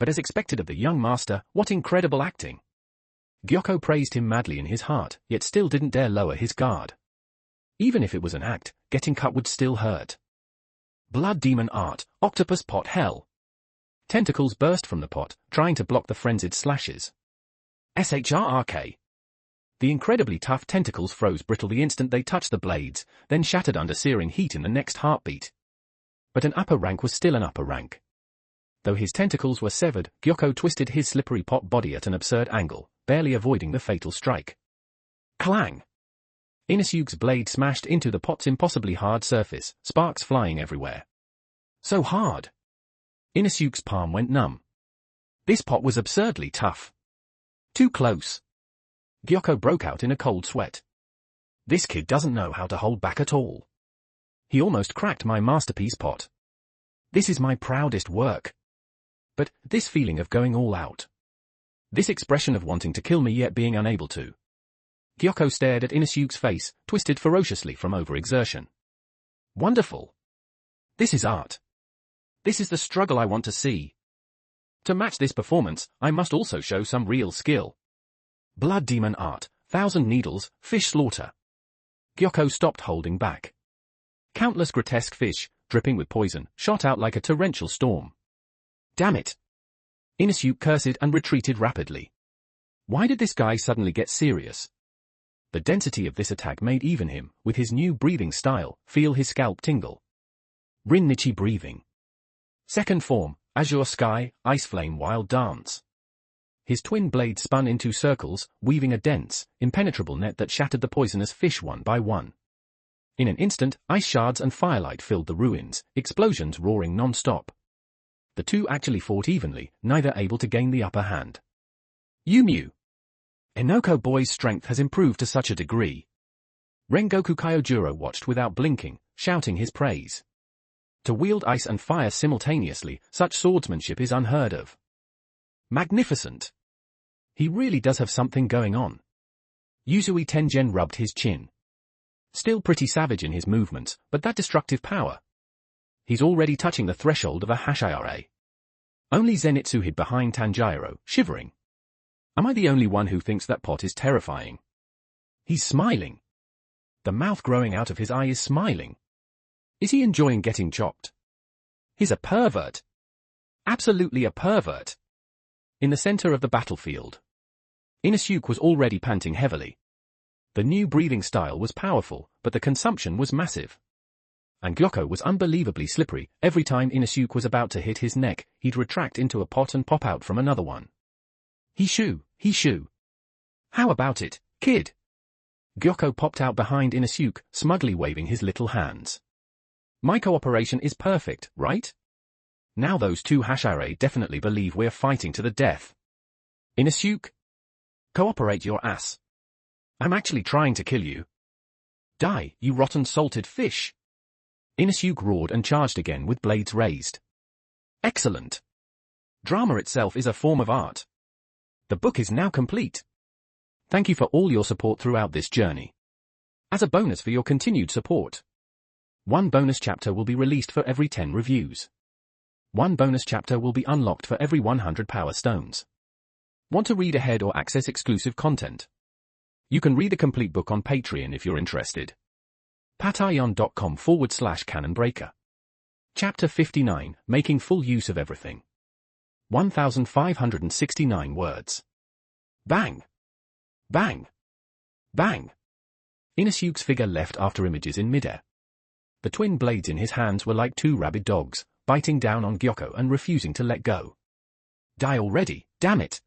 But as expected of the young master, what incredible acting. Gyoko praised him madly in his heart, yet still didn't dare lower his guard. Even if it was an act, getting cut would still hurt. Blood demon art, octopus pot hell. Tentacles burst from the pot, trying to block the frenzied slashes. SHRRK. The incredibly tough tentacles froze brittle the instant they touched the blades, then shattered under searing heat in the next heartbeat. But an upper rank was still an upper rank. Though his tentacles were severed, Gyoko twisted his slippery pot body at an absurd angle, barely avoiding the fatal strike. Clang! Inosuke's blade smashed into the pot's impossibly hard surface, sparks flying everywhere. So hard! Inosuke's palm went numb. This pot was absurdly tough. Too close. Gyoko broke out in a cold sweat. This kid doesn't know how to hold back at all. He almost cracked my masterpiece pot. This is my proudest work. But this feeling of going all out. This expression of wanting to kill me yet being unable to. Gyoko stared at Inosuke's face, twisted ferociously from overexertion. Wonderful. This is art. This is the struggle I want to see. To match this performance, I must also show some real skill. Blood demon art, 1,000 needles, fish slaughter. Gyoko stopped holding back. Countless grotesque fish, dripping with poison, shot out like a torrential storm. Damn it! Inosuke cursed and retreated rapidly. Why did this guy suddenly get serious? The density of this attack made even him, with his new breathing style, feel his scalp tingle. Rin-Nichi breathing. Second form, Azure Sky, Ice Flame Wild Dance. His twin blades spun into circles, weaving a dense, impenetrable net that shattered the poisonous fish one by one. In an instant, ice shards and firelight filled the ruins, explosions roaring non-stop. The two actually fought evenly, neither able to gain the upper hand. Yumiu. Enoko Boy's strength has improved to such a degree. Rengoku Kyojuro watched without blinking, shouting his praise. To wield ice and fire simultaneously, such swordsmanship is unheard of. Magnificent. He really does have something going on. Yuzui Tengen rubbed his chin. Still pretty savage in his movements, but that destructive power. He's already touching the threshold of a Hashira. Only Zenitsu hid behind Tanjiro, shivering. Am I the only one who thinks that pot is terrifying? He's smiling. The mouth growing out of his eye is smiling. Is he enjoying getting chopped? He's a pervert. Absolutely a pervert. In the center of the battlefield, Inosuke was already panting heavily. The new breathing style was powerful, but the consumption was massive. And Gyoko was unbelievably slippery. Every time Inosuke was about to hit his neck, he'd retract into a pot and pop out from another one. Hishu. How about it, kid? Gyoko popped out behind Inosuke, smugly waving his little hands. My cooperation is perfect, right? Now those two Hashira definitely believe we're fighting to the death. Inosuke? Cooperate your ass. I'm actually trying to kill you. Die, you rotten salted fish. Inosuke roared and charged again with blades raised. Excellent. Drama itself is a form of art. The book is now complete. Thank you for all your support throughout this journey. As a bonus for your continued support, one bonus chapter will be released for every 10 reviews. One bonus chapter will be unlocked for every 100 power stones. Want to read ahead or access exclusive content? You can read the complete book on Patreon if you're interested. patreon.com/canonbreaker. Chapter 59, Making Full Use of Everything. 1,569 words. Bang! Bang! Bang! Inosuke's figure left after images in midair. The twin blades in his hands were like two rabid dogs, biting down on Gyoko and refusing to let go. Die already, damn it!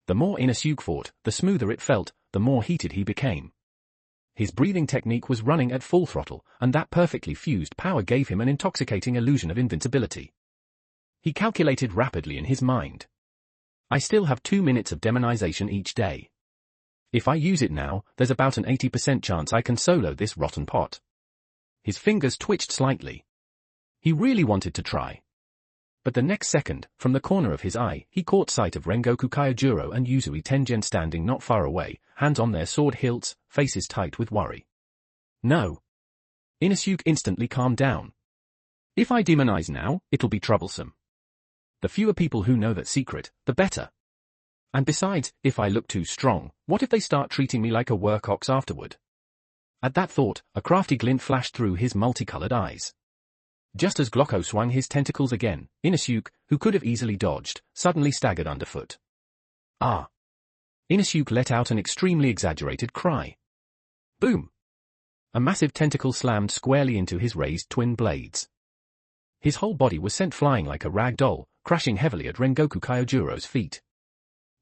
The more Inosuke fought, the smoother it felt, the more heated he became. His breathing technique was running at full throttle, and that perfectly fused power gave him an intoxicating illusion of invincibility. He calculated rapidly in his mind. I still have 2 minutes of demonization each day. If I use it now, there's about an 80% chance I can solo this rotten pot. His fingers twitched slightly. He really wanted to try. But the next second, from the corner of his eye, he caught sight of Rengoku Kyojuro and Yuzui Tengen standing not far away, hands on their sword hilts, faces tight with worry. No. Inosuke instantly calmed down. If I demonize now, it'll be troublesome. The fewer people who know that secret, the better. And besides, if I look too strong, what if they start treating me like a work ox afterward? At that thought, a crafty glint flashed through his multicolored eyes. Just as Glocko swung his tentacles again, Inosuke, who could have easily dodged, suddenly staggered underfoot. Ah! Inosuke let out an extremely exaggerated cry. Boom! A massive tentacle slammed squarely into his raised twin blades. His whole body was sent flying like a rag doll, crashing heavily at Rengoku Kyojuro's feet.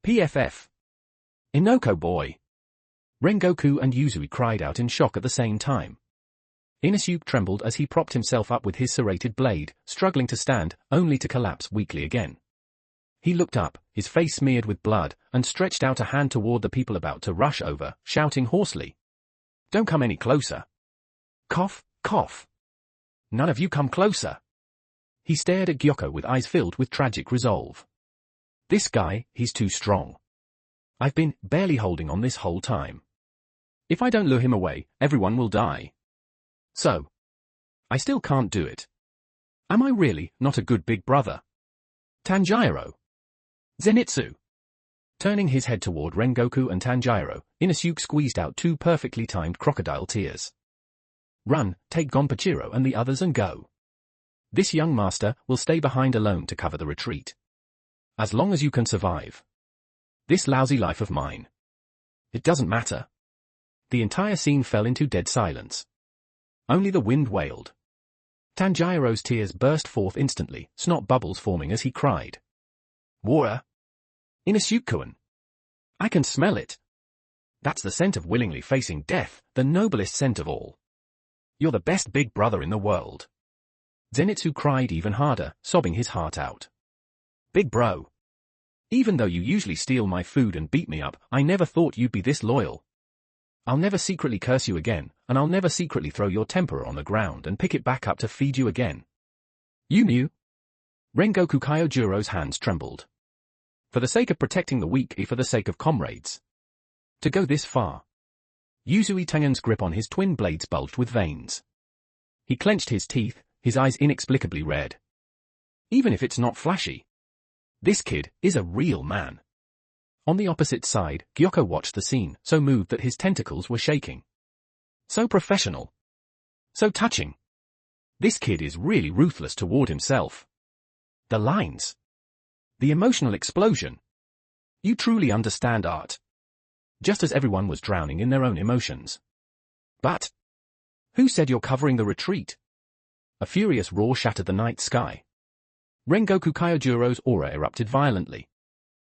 PFF! Inoko boy! Rengoku and Yuzui cried out in shock at the same time. Inosuke trembled as he propped himself up with his serrated blade, struggling to stand, only to collapse weakly again. He looked up, his face smeared with blood, and stretched out a hand toward the people about to rush over, shouting hoarsely. Don't come any closer. Cough, cough. None of you come closer. He stared at Gyokko with eyes filled with tragic resolve. This guy, he's too strong. I've been barely holding on this whole time. If I don't lure him away, everyone will die. So. I still can't do it. Am I really not a good big brother? Tanjiro. Zenitsu. Turning his head toward Rengoku and Tanjiro, Inosuke squeezed out 2 perfectly timed crocodile tears. Run, take Gonpachiro and the others and go. This young master will stay behind alone to cover the retreat. As long as you can survive. This lousy life of mine. It doesn't matter. The entire scene fell into dead silence. Only the wind wailed. Tanjiro's tears burst forth instantly, snot bubbles forming as he cried. Water? Inosuke-kun. I can smell it. That's the scent of willingly facing death, the noblest scent of all. You're the best big brother in the world. Zenitsu cried even harder, sobbing his heart out. Big bro. Even though you usually steal my food and beat me up, I never thought you'd be this loyal. I'll never secretly curse you again, and I'll never secretly throw your temper on the ground and pick it back up to feed you again. You knew? Rengoku Kyojuro's hands trembled. For the sake of protecting the weak, for the sake of comrades. To go this far. Yuzui Tengen's grip on his twin blades bulged with veins. He clenched his teeth, his eyes inexplicably red. Even if it's not flashy. This kid is a real man. On the opposite side, Gyokko watched the scene, so moved that his tentacles were shaking. So professional. So touching. This kid is really ruthless toward himself. The lines. The emotional explosion. You truly understand art. Just as everyone was drowning in their own emotions. But. Who said you're covering the retreat? A furious roar shattered the night sky. Rengoku Kyojuro's aura erupted violently.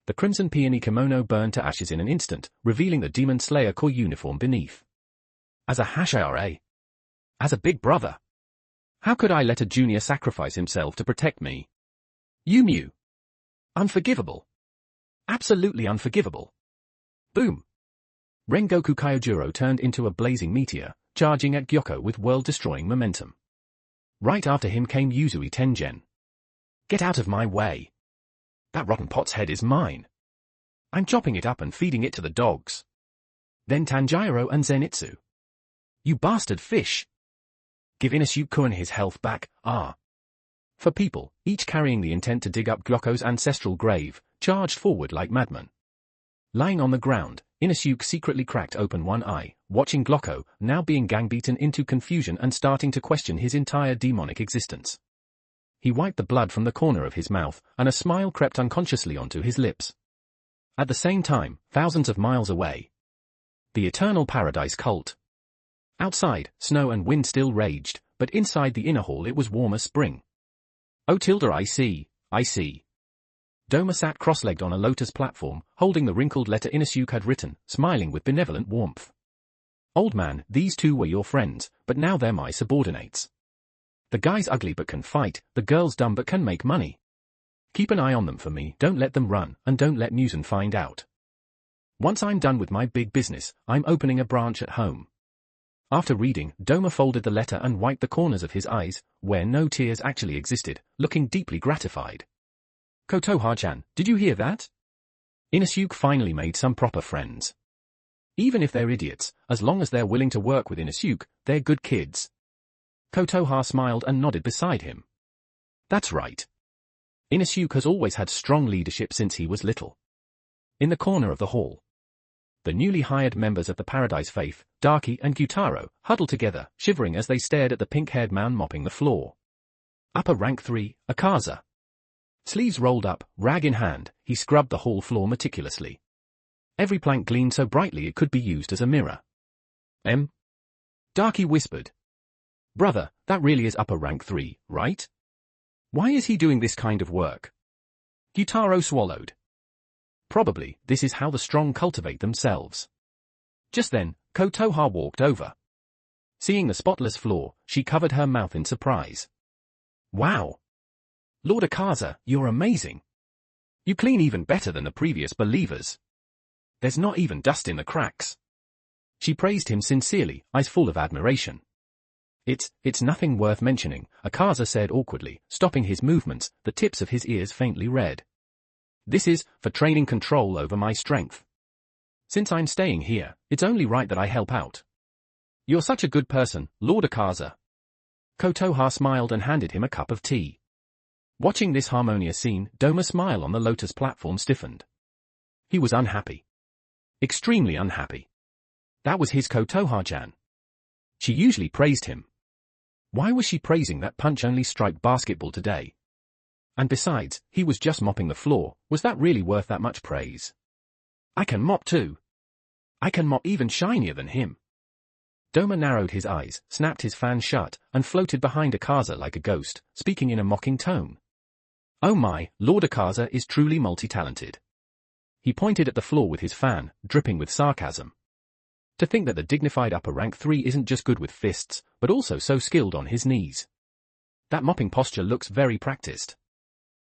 The crimson peony kimono burned to ashes in an instant, revealing the Demon Slayer core uniform beneath. As a Hashira. As a big brother. How could I let a junior sacrifice himself to protect me? You knew. Unforgivable. Absolutely unforgivable. Boom. Rengoku Kyojuro turned into a blazing meteor, charging at Gyokko with world-destroying momentum. Right after him came Yuzui Tengen. Get out of my way. That rotten pot's head is mine. I'm chopping it up and feeding it to the dogs. Then Tanjiro and Zenitsu. You bastard fish. Give Inosuke-kun his health back, For people, each carrying the intent to dig up Gyokko's ancestral grave, charged forward like madmen. Lying on the ground, Inosuke secretly cracked open one eye, watching Gyokko, now being gang-beaten into confusion and starting to question his entire demonic existence. He wiped the blood from the corner of his mouth, and a smile crept unconsciously onto his lips. At the same time, thousands of miles away. The Eternal Paradise Cult. Outside, snow and wind still raged, but inside the inner hall it was warm as spring. Oh Tilda, I see. Doma sat cross-legged on a lotus platform, holding the wrinkled letter Inosuke had written, smiling with benevolent warmth. Old man, these two were your friends, but now they're my subordinates. The guy's ugly but can fight, the girl's dumb but can make money. Keep an eye on them for me, don't let them run, and don't let Musen find out. Once I'm done with my big business, I'm opening a branch at home. After reading, Doma folded the letter and wiped the corners of his eyes, where no tears actually existed, looking deeply gratified. Kotoha-chan, did you hear that? Inosuke finally made some proper friends. Even if they're idiots, as long as they're willing to work with Inosuke, they're good kids. Kotoha smiled and nodded beside him. That's right. Inosuke has always had strong leadership since he was little. In the corner of the hall, the newly hired members of the Paradise Faith, Daki and Gyutaro, huddled together, shivering as they stared at the pink-haired man mopping the floor. Upper rank 3, Akaza. Sleeves rolled up, rag in hand, he scrubbed the hall floor meticulously. Every plank gleamed so brightly it could be used as a mirror. Daki whispered. Brother, that really is upper rank 3, right? Why is he doing this kind of work? Gyutaro swallowed. Probably, this is how the strong cultivate themselves. Just then, Kotoha walked over. Seeing the spotless floor, she covered her mouth in surprise. Wow! Lord Akaza, you're amazing. You clean even better than the previous believers. There's not even dust in the cracks. She praised him sincerely, eyes full of admiration. It's nothing worth mentioning, Akaza said awkwardly, stopping his movements, the tips of his ears faintly red. This is, for training control over my strength. Since I'm staying here, it's only right that I help out. You're such a good person, Lord Akaza. Kotoha smiled and handed him a cup of tea. Watching this harmonious scene, Doma's smile on the lotus platform stiffened. He was unhappy. Extremely unhappy. That was his Kotoha-chan. She usually praised him. Why was she praising that punch-only striped basketball today? And besides, he was just mopping the floor, was that really worth that much praise? I can mop too. I can mop even shinier than him. Doma narrowed his eyes, snapped his fan shut, and floated behind Akaza like a ghost, speaking in a mocking tone. Oh my, Lord Akaza is truly multi-talented. He pointed at the floor with his fan, dripping with sarcasm. To think that the dignified upper rank 3 isn't just good with fists, but also so skilled on his knees. That mopping posture looks very practiced.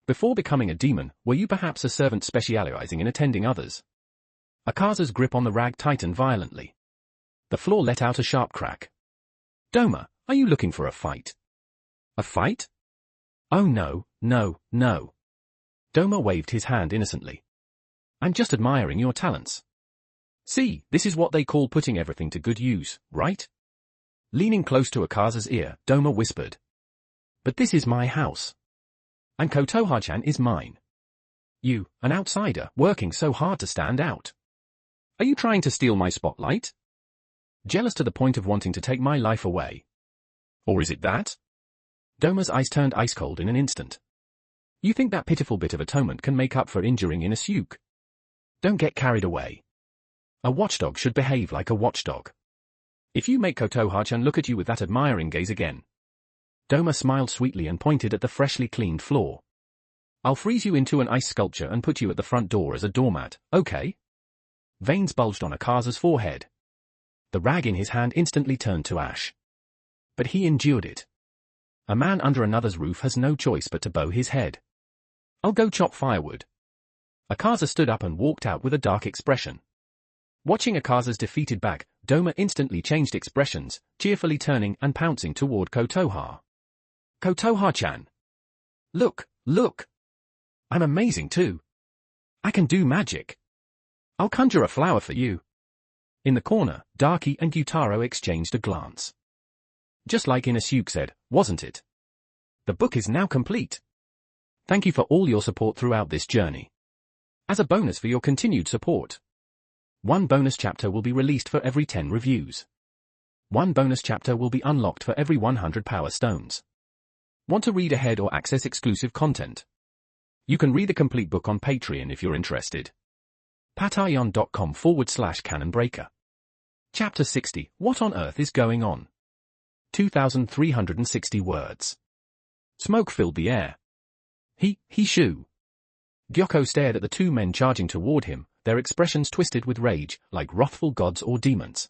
Before becoming a demon, were you perhaps a servant specializing in attending others? Akaza's grip on the rag tightened violently. The floor let out a sharp crack. Doma, are you looking for a fight? A fight? Oh no, no, no. Doma waved his hand innocently. I'm just admiring your talents. See, this is what they call putting everything to good use, right? Leaning close to Akaza's ear, Doma whispered. But this is my house. And Kotoha-chan is mine. You, an outsider, working so hard to stand out. Are you trying to steal my spotlight? Jealous to the point of wanting to take my life away? Or is it that? Doma's eyes turned ice cold in an instant. You think that pitiful bit of atonement can make up for injuring Inosuke? Don't get carried away. A watchdog should behave like a watchdog. If you make Kotoha-chan look at you with that admiring gaze again. Doma smiled sweetly and pointed at the freshly cleaned floor. I'll freeze you into an ice sculpture and put you at the front door as a doormat, okay? Veins bulged on Akaza's forehead. The rag in his hand instantly turned to ash. But he endured it. A man under another's roof has no choice but to bow his head. I'll go chop firewood. Akaza stood up and walked out with a dark expression. Watching Akaza's defeated back, Doma instantly changed expressions, cheerfully turning and pouncing toward Kotoha. Kotoha-chan. Look, look. I'm amazing too. I can do magic. I'll conjure a flower for you. In the corner, Daki and Gyutaro exchanged a glance. Just like Inosuke said, wasn't it? The book is now complete. Thank you for all your support throughout this journey. As a bonus for your continued support, one bonus chapter will be released for every 10 reviews. One bonus chapter will be unlocked for every 100 power stones. Want to read ahead or access exclusive content? You can read the complete book on Patreon if you're interested. patreon.com/canonbreaker. Chapter 60, What on Earth is Going On? 2,360 words. Smoke filled the air. Shoo. Gyoko stared at the two men charging toward him, their expressions twisted with rage, like wrathful gods or demons.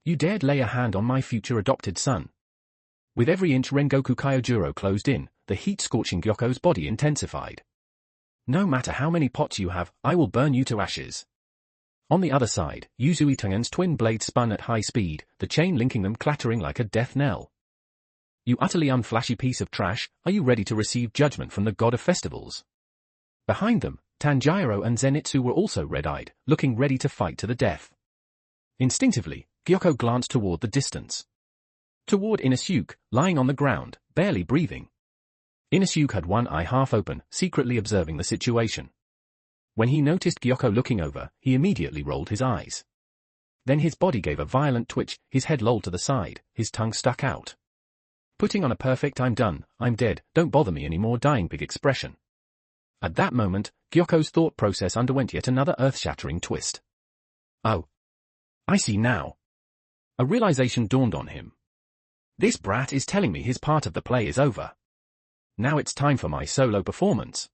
You dared lay a hand on my future adopted son. With every inch Rengoku Kyojuro closed in, the heat scorching Gyoko's body intensified. No matter how many pots you have, I will burn you to ashes. On the other side, Yuzui Tengen's twin blades spun at high speed, the chain linking them clattering like a death knell. You utterly unflashy piece of trash, are you ready to receive judgment from the god of festivals? Behind them, Tanjiro and Zenitsu were also red-eyed, looking ready to fight to the death. Instinctively, Gyoko glanced toward the distance. Toward Inosuke, lying on the ground, barely breathing. Inosuke had one eye half open, secretly observing the situation. When he noticed Gyoko looking over, he immediately rolled his eyes. Then his body gave a violent twitch, his head lolled to the side, his tongue stuck out. Putting on a perfect "I'm done, I'm dead, don't bother me anymore" dying pig expression. At that moment, Gyoko's thought process underwent yet another earth-shattering twist. Oh. I see now. A realization dawned on him. This brat is telling me his part of the play is over. Now it's time for my solo performance.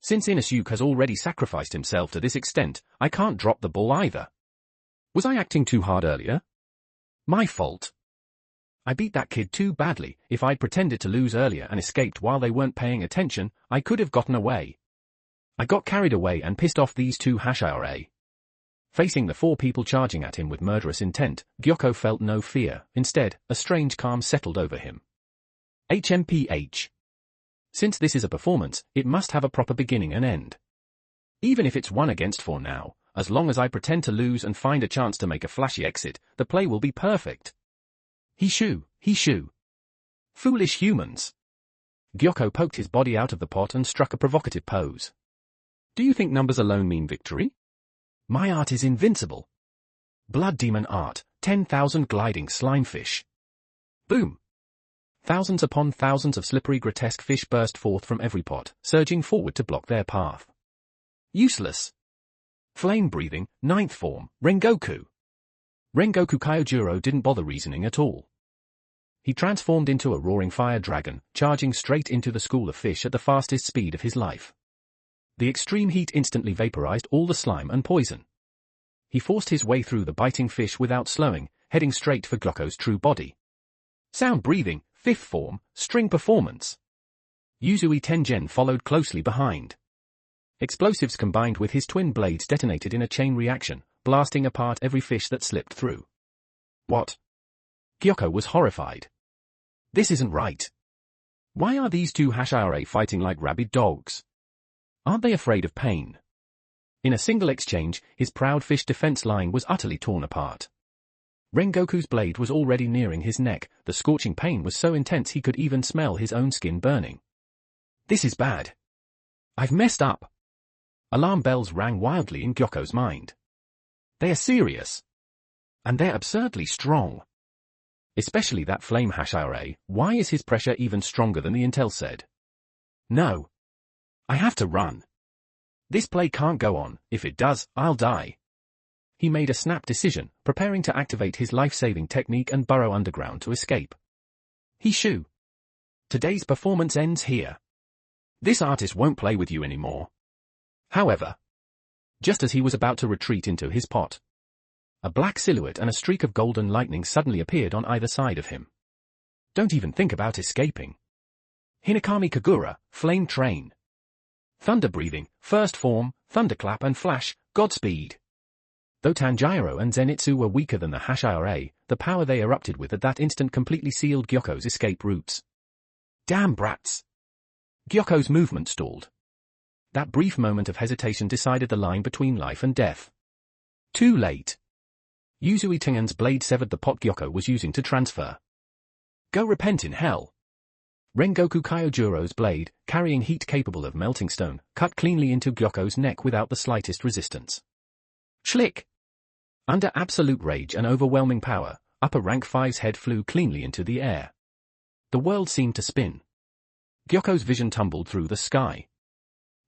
Since Inosuke has already sacrificed himself to this extent, I can't drop the ball either. Was I acting too hard earlier? My fault. I beat that kid too badly. If I'd pretended to lose earlier and escaped while they weren't paying attention, I could have gotten away. I got carried away and pissed off these two Hashira. Facing the four people charging at him with murderous intent, Gyoko felt no fear. Instead, a strange calm settled over him. HMPH. Since this is a performance, it must have a proper beginning and end. Even if it's 1 against 4 now, as long as I pretend to lose and find a chance to make a flashy exit, the play will be perfect. Hishu. Foolish humans. Gyoko poked his body out of the pot and struck a provocative pose. Do you think numbers alone mean victory? My art is invincible. Blood demon art, 10,000 gliding slime fish. Boom. Thousands upon thousands of slippery grotesque fish burst forth from every pot, surging forward to block their path. Useless. Flame-breathing, 9th form, Rengoku. Rengoku Kyojuro didn't bother reasoning at all. He transformed into a roaring fire dragon, charging straight into the school of fish at the fastest speed of his life. The extreme heat instantly vaporized all the slime and poison. He forced his way through the biting fish without slowing, heading straight for Gyoko's true body. Sound-breathing, 5th form, string performance. Yuzui Tengen followed closely behind. Explosives combined with his twin blades detonated in a chain reaction, blasting apart every fish that slipped through. What? Gyoko was horrified. This isn't right. Why are these two Hashira fighting like rabid dogs? Aren't they afraid of pain? In a single exchange, his proud fish defense line was utterly torn apart. Rengoku's blade was already nearing his neck, the scorching pain was so intense he could even smell his own skin burning. This is bad. I've messed up. Alarm bells rang wildly in Gyoko's mind. They are serious. And they're absurdly strong. Especially that flame Hashira. Why is his pressure even stronger than the intel said? No. I have to run. This play can't go on. If it does, I'll die. He made a snap decision, preparing to activate his life-saving technique and burrow underground to escape. Hishu. Today's performance ends here. This artist won't play with you anymore. However, just as he was about to retreat into his pot, a black silhouette and a streak of golden lightning suddenly appeared on either side of him. Don't even think about escaping. Hinakami Kagura, Flame Train. Thunder breathing, 1st form, thunderclap and flash, Godspeed. Though Tanjiro and Zenitsu were weaker than the Hashira, the power they erupted with at that instant completely sealed Gyoko's escape routes. Damn brats! Gyoko's movement stalled. That brief moment of hesitation decided the line between life and death. Too late. Yuzui Tengen's blade severed the pot Gyoko was using to transfer. Go repent in hell. Rengoku Kyojuro's blade, carrying heat capable of melting stone, cut cleanly into Gyoko's neck without the slightest resistance. Schlick! Under absolute rage and overwhelming power, Upper Rank 5's head flew cleanly into the air. The world seemed to spin. Gyoko's vision tumbled through the sky.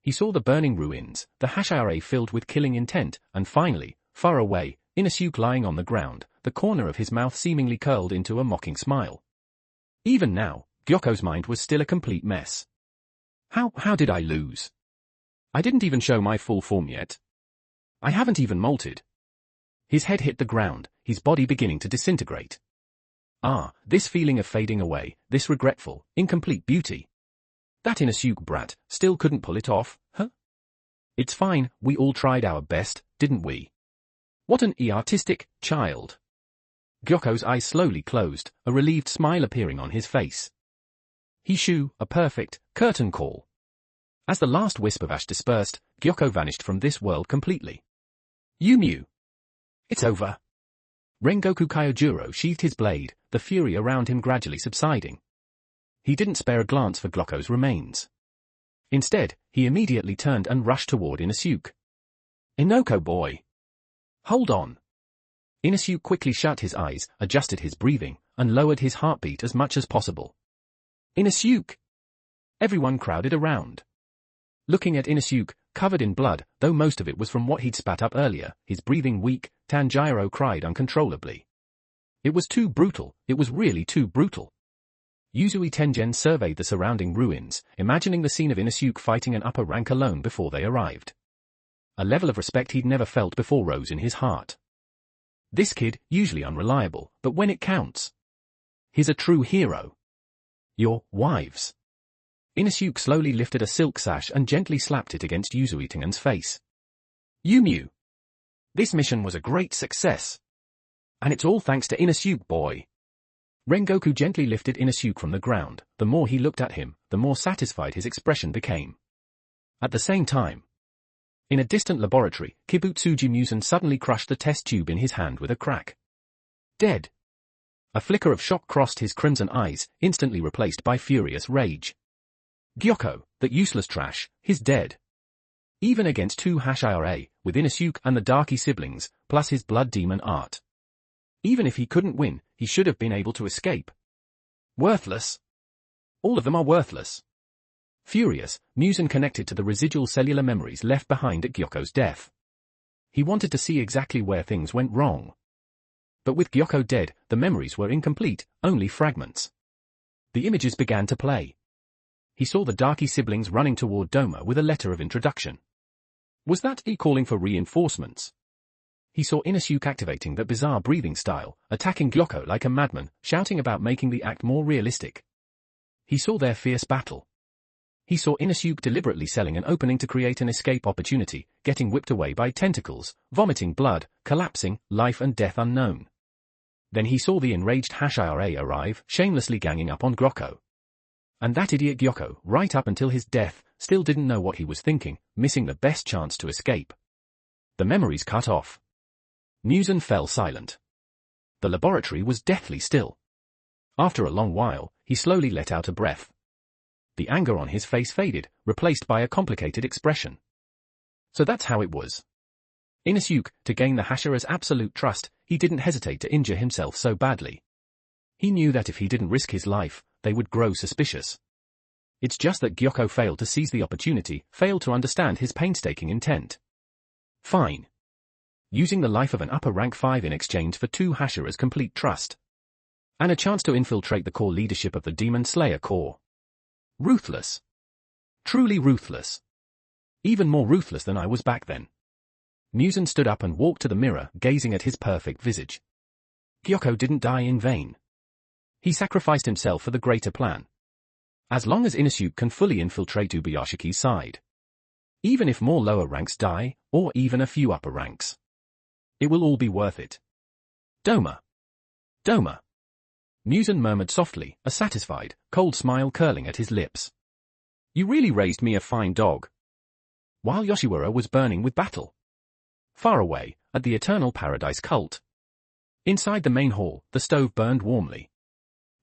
He saw the burning ruins, the Hashira filled with killing intent, and finally, far away, Inosuke lying on the ground, the corner of his mouth seemingly curled into a mocking smile. Even now, Gyoko's mind was still a complete mess. How did I lose? I didn't even show my full form yet. I haven't even molted. His head hit the ground, his body beginning to disintegrate. This feeling of fading away, this regretful, incomplete beauty. That Inosuke brat still couldn't pull it off, huh? It's fine, we all tried our best, didn't we? What an artistic child. Gyoko's eyes slowly closed, a relieved smile appearing on his face. He shoo, a perfect curtain call. As the last wisp of ash dispersed, Gyoko vanished from this world completely. Yumiu. It's over. Rengoku Kyojuro sheathed his blade, the fury around him gradually subsiding. He didn't spare a glance for Gyoko's remains. Instead, he immediately turned and rushed toward Inosuke. Inoko boy. Hold on. Inosuke quickly shut his eyes, adjusted his breathing, and lowered his heartbeat as much as possible. Inosuke! Everyone crowded around. Looking at Inosuke, covered in blood, though most of it was from what he'd spat up earlier, his breathing weak, Tanjiro cried uncontrollably. It was too brutal, it was really too brutal. Yuzui Tengen surveyed the surrounding ruins, imagining the scene of Inosuke fighting an upper rank alone before they arrived. A level of respect he'd never felt before rose in his heart. This kid, usually unreliable, but when it counts, he's a true hero. Your wives. Inosuke slowly lifted a silk sash and gently slapped it against Yuzui Tengen's face. Yumiu. This mission was a great success. And it's all thanks to Inosuke boy. Rengoku gently lifted Inosuke from the ground. The more he looked at him, the more satisfied his expression became. At the same time, in a distant laboratory, Kibutsuji Musen suddenly crushed the test tube in his hand with a crack. Dead. A flicker of shock crossed his crimson eyes, instantly replaced by furious rage. Gyoko, that useless trash, he's dead. Even against two Hashira, with Inosuke and the Darky siblings, plus his blood demon art. Even if he couldn't win, he should have been able to escape. Worthless. All of them are worthless. Furious, Musen connected to the residual cellular memories left behind at Gyoko's death. He wanted to see exactly where things went wrong. But with Gyoko dead, the memories were incomplete, only fragments. The images began to play. He saw the Darky siblings running toward Doma with a letter of introduction. Was that he calling for reinforcements? He saw Inosuke activating that bizarre breathing style, attacking Gyoko like a madman, shouting about making the act more realistic. He saw their fierce battle. He saw Inosuke deliberately selling an opening to create an escape opportunity, getting whipped away by tentacles, vomiting blood, collapsing, life and death unknown. Then he saw the enraged Hashira arrive, shamelessly ganging up on Gyoko. And that idiot Gyoko, right up until his death, still didn't know what he was thinking, missing the best chance to escape. The memories cut off. Musen fell silent. The laboratory was deathly still. After a long while, he slowly let out a breath. The anger on his face faded, replaced by a complicated expression. So that's how it was. Inosuke, to gain the Hashira's absolute trust, he didn't hesitate to injure himself so badly. He knew that if he didn't risk his life, they would grow suspicious. It's just that Gyoko failed to seize the opportunity, failed to understand his painstaking intent. Fine. Using the life of an upper rank 5 in exchange for two Hashira's complete trust. And a chance to infiltrate the core leadership of the Demon Slayer Corps. Ruthless. Truly ruthless. Even more ruthless than I was back then. Musen stood up and walked to the mirror, gazing at his perfect visage. Gyoko didn't die in vain. He sacrificed himself for the greater plan. As long as Inosuke can fully infiltrate Ubuyashiki's side. Even if more lower ranks die, or even a few upper ranks. It will all be worth it. Doma. Doma. Musen murmured softly, a satisfied, cold smile curling at his lips. You really raised me a fine dog. While Yoshiwara was burning with battle. Far away, at the Eternal Paradise cult. Inside the main hall, the stove burned warmly.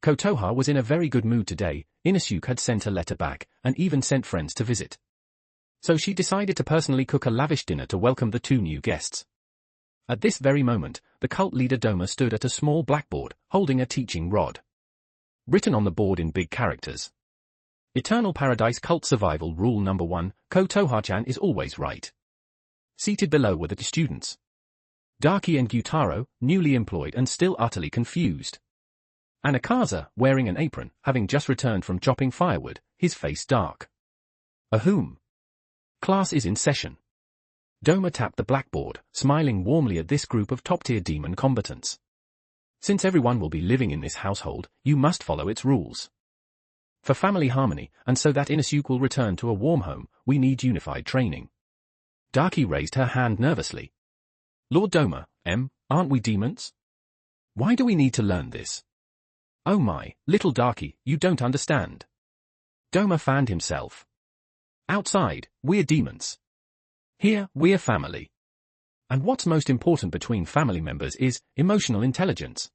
Kotoha was in a very good mood today. Inosuke had sent a letter back, and even sent friends to visit. So she decided to personally cook a lavish dinner to welcome the two new guests. At this very moment, the cult leader Doma stood at a small blackboard, holding a teaching rod. Written on the board in big characters. Eternal Paradise Cult Survival Rule Number 1, Kotoha-chan is always right. Seated below were the students. Darky and Gyutaro, newly employed and still utterly confused. Anakaza, wearing an apron, having just returned from chopping firewood, his face dark. Ahum. Class is in session. Doma tapped the blackboard, smiling warmly at this group of top-tier demon combatants. Since everyone will be living in this household, you must follow its rules. For family harmony, and so that Inosuke will return to a warm home, we need unified training. Darky raised her hand nervously. Lord Doma, Aren't we demons? Why do we need to learn this? Oh my, little darky, you don't understand. Doma fanned himself. Outside, we're demons. Here, we're family. And what's most important between family members is emotional intelligence.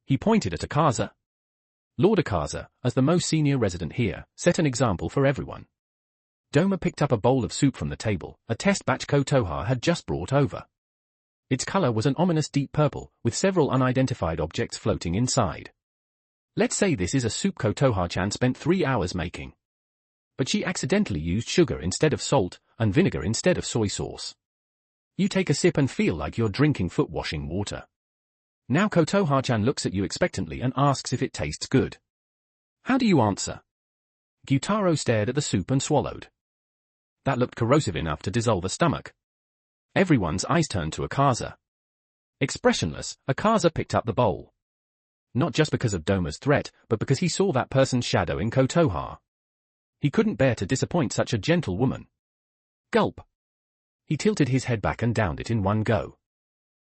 He pointed at Akaza. Lord Akaza, as the most senior resident here, set an example for everyone. Doma picked up a bowl of soup from the table, a test batch Kotoha had just brought over. Its color was an ominous deep purple, with several unidentified objects floating inside. Let's say this is a soup Kotoha-chan spent 3 hours making. But she accidentally used sugar instead of salt, and vinegar instead of soy sauce. You take a sip and feel like you're drinking foot-washing water. Now Kotoha-chan looks at you expectantly and asks if it tastes good. How do you answer? Gyutaro stared at the soup and swallowed. That looked corrosive enough to dissolve a stomach. Everyone's eyes turned to Akaza. Expressionless, Akaza picked up the bowl. Not just because of Doma's threat, but because he saw that person's shadow in Kotoha. He couldn't bear to disappoint such a gentle woman. Gulp. He tilted his head back and downed it in one go.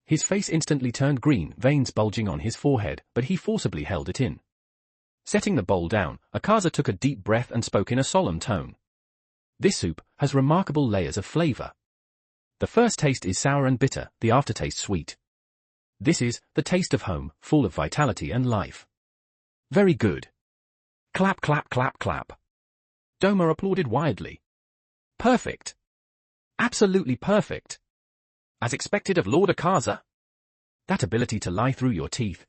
His face instantly turned green, veins bulging on his forehead, but he forcibly held it in. Setting the bowl down, Akaza took a deep breath and spoke in a solemn tone. This soup has remarkable layers of flavor. The first taste is sour and bitter, the aftertaste sweet. This is the taste of home, full of vitality and life. Very good. Clap, clap, clap, clap. Doma applauded wildly. Perfect. Absolutely perfect. As expected of Lord Akaza. That ability to lie through your teeth,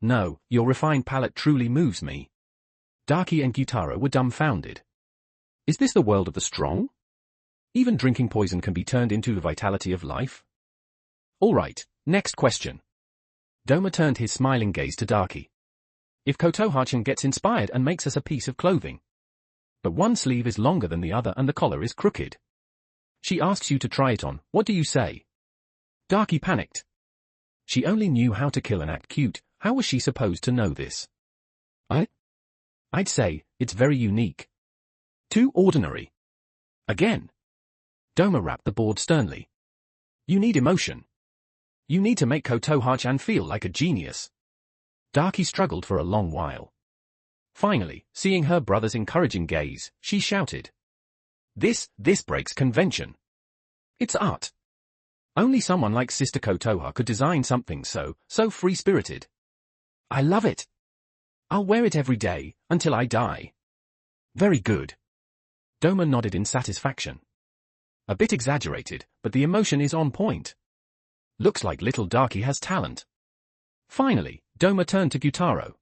no, your refined palate truly moves me. Darky and Gyutaro were dumbfounded. Is this the world of the strong? Even drinking poison can be turned into the vitality of life? Alright, next question. Doma turned his smiling gaze to Darky. If Kotoha-chan gets inspired and makes us a piece of clothing. But one sleeve is longer than the other and the collar is crooked. She asks you to try it on, what do you say? Darky panicked. She only knew how to kill and act cute, how was she supposed to know this? I'd say, it's very unique. Too ordinary. Again. Doma rapped the board sternly. You need emotion. You need to make Kotoha-chan feel like a genius. Darky struggled for a long while. Finally, seeing her brother's encouraging gaze, she shouted. This breaks convention. It's art. Only someone like Sister Kotoha could design something so free-spirited. I love it. I'll wear it every day, until I die. Very good. Doma nodded in satisfaction. A bit exaggerated, but the emotion is on point. Looks like little Darky has talent. Finally, Doma turned to Gyutaro.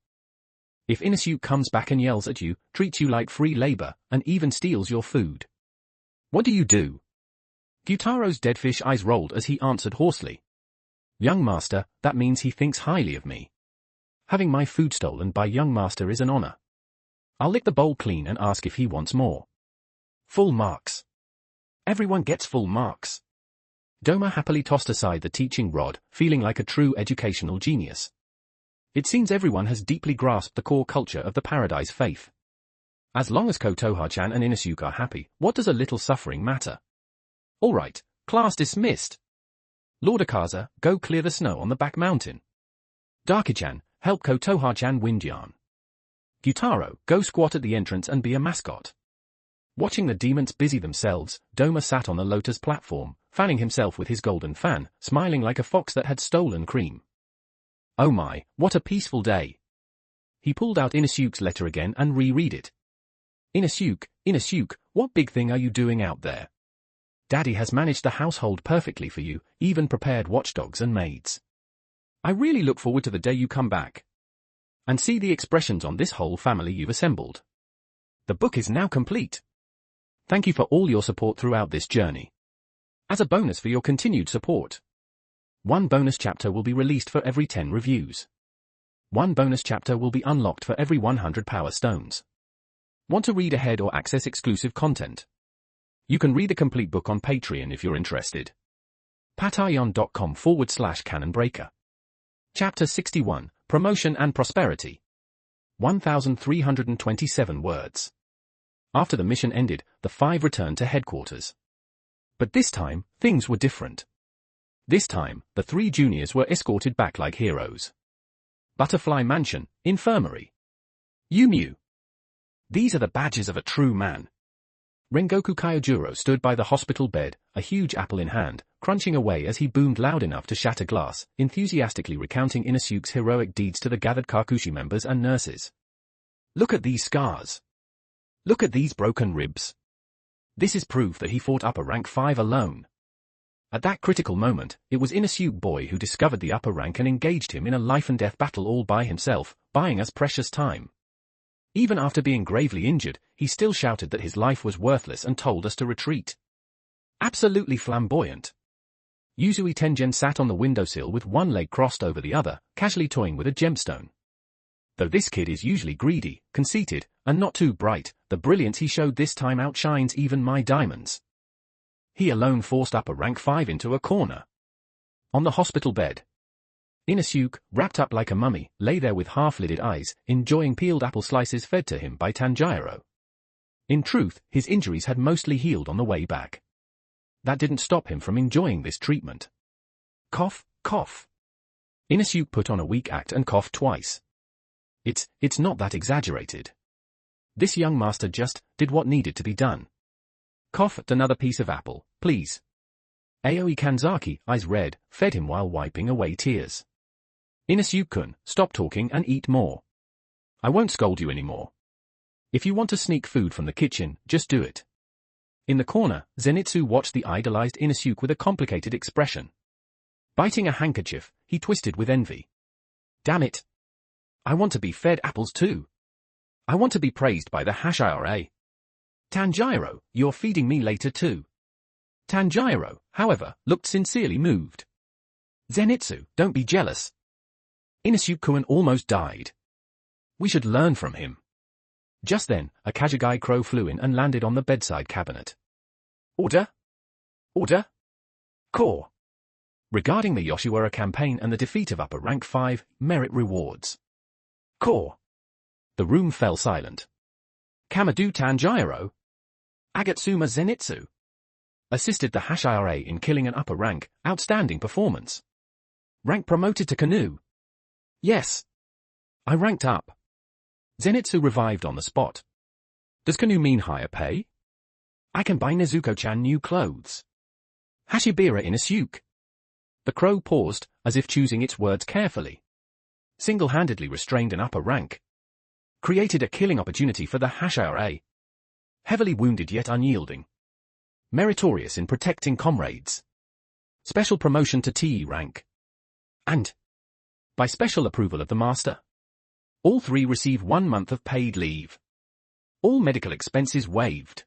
If Inosuke comes back and yells at you, treats you like free labor, and even steals your food, what do you do? Gyutaro's deadfish eyes rolled as he answered hoarsely. Young master, that means he thinks highly of me. Having my food stolen by young master is an honor. I'll lick the bowl clean and ask if he wants more. Full marks. Everyone gets full marks. Doma happily tossed aside the teaching rod, feeling like a true educational genius. It seems everyone has deeply grasped the core culture of the Paradise faith. As long as Kotoha-chan and Inosuke are happy, what does a little suffering matter? Alright, class dismissed. Lord Akaza, go clear the snow on the back mountain. Darky-chan, help Kotoha-chan wind yarn. Gyutaro, go squat at the entrance and be a mascot. Watching the demons busy themselves, Doma sat on the lotus platform, fanning himself with his golden fan, smiling like a fox that had stolen cream. Oh my, what a peaceful day. He pulled out Inosuke's letter again and reread it. Inosuke, what big thing are you doing out there? Daddy has managed the household perfectly for you, even prepared watchdogs and maids. I really look forward to the day you come back and see the expressions on this whole family you've assembled. The book is now complete. Thank you for all your support throughout this journey. As a bonus for your continued support, one bonus chapter will be released for every 10 reviews. One bonus chapter will be unlocked for every 100 power stones. Want to read ahead or access exclusive content? You can read the complete book on Patreon if you're interested. patreon.com/canonbreaker. Chapter 61, Promotion and Prosperity. 1,327 words. After the mission ended, the 5 returned to headquarters. But this time, things were different. This time, the three juniors were escorted back like heroes. Butterfly Mansion, Infirmary. Yumiu. These are the badges of a true man. Rengoku Kyojuro stood by the hospital bed, a huge apple in hand, crunching away as he boomed loud enough to shatter glass, enthusiastically recounting Inosuke's heroic deeds to the gathered Kakushi members and nurses. Look at these scars. Look at these broken ribs. This is proof that he fought upper rank 5 alone. At that critical moment, it was Inosuke Boy who discovered the upper rank and engaged him in a life-and-death battle all by himself, buying us precious time. Even after being gravely injured, he still shouted that his life was worthless and told us to retreat. Absolutely flamboyant. Yuzui Tengen sat on the windowsill with one leg crossed over the other, casually toying with a gemstone. Though this kid is usually greedy, conceited, and not too bright, the brilliance he showed this time outshines even my diamonds. He alone forced upper rank 5 into a corner. On the hospital bed, Inosuke, wrapped up like a mummy, lay there with half-lidded eyes, enjoying peeled apple slices fed to him by Tanjiro. In truth, his injuries had mostly healed on the way back. That didn't stop him from enjoying this treatment. Cough, cough. Inosuke put on a weak act and coughed twice. It's not that exaggerated. This young master just did what needed to be done. Cough another piece of apple, please. Aoi Kanzaki, eyes red, fed him while wiping away tears. Inosuke-kun, stop talking and eat more. I won't scold you anymore. If you want to sneak food from the kitchen, just do it. In the corner, Zenitsu watched the idolized Inosuke with a complicated expression. Biting a handkerchief, he twisted with envy. Damn it. I want to be fed apples too. I want to be praised by the Hashira. Tanjiro, you're feeding me later too. Tanjiro, however, looked sincerely moved. Zenitsu, don't be jealous. Inosuke-kun almost died. We should learn from him. Just then, a Kajagi crow flew in and landed on the bedside cabinet. Order? Order? Core. Regarding the Yoshiwara campaign and the defeat of upper rank 5, merit rewards. Core. The room fell silent. Kamado Tanjiro? Agatsuma Zenitsu? Assisted the Hashira in killing an upper rank, outstanding performance. Rank promoted to Kanu. Yes. I ranked up. Zenitsu revived on the spot. Does Kanu mean higher pay? I can buy Nezuko-chan new clothes. Hashibira Inosuke. The crow paused, as if choosing its words carefully. Single-handedly restrained an upper rank. Created a killing opportunity for the Hashira. Heavily wounded yet unyielding. Meritorious in protecting comrades. Special promotion to TE rank. And by special approval of the master. All three receive 1 month of paid leave. All medical expenses waived.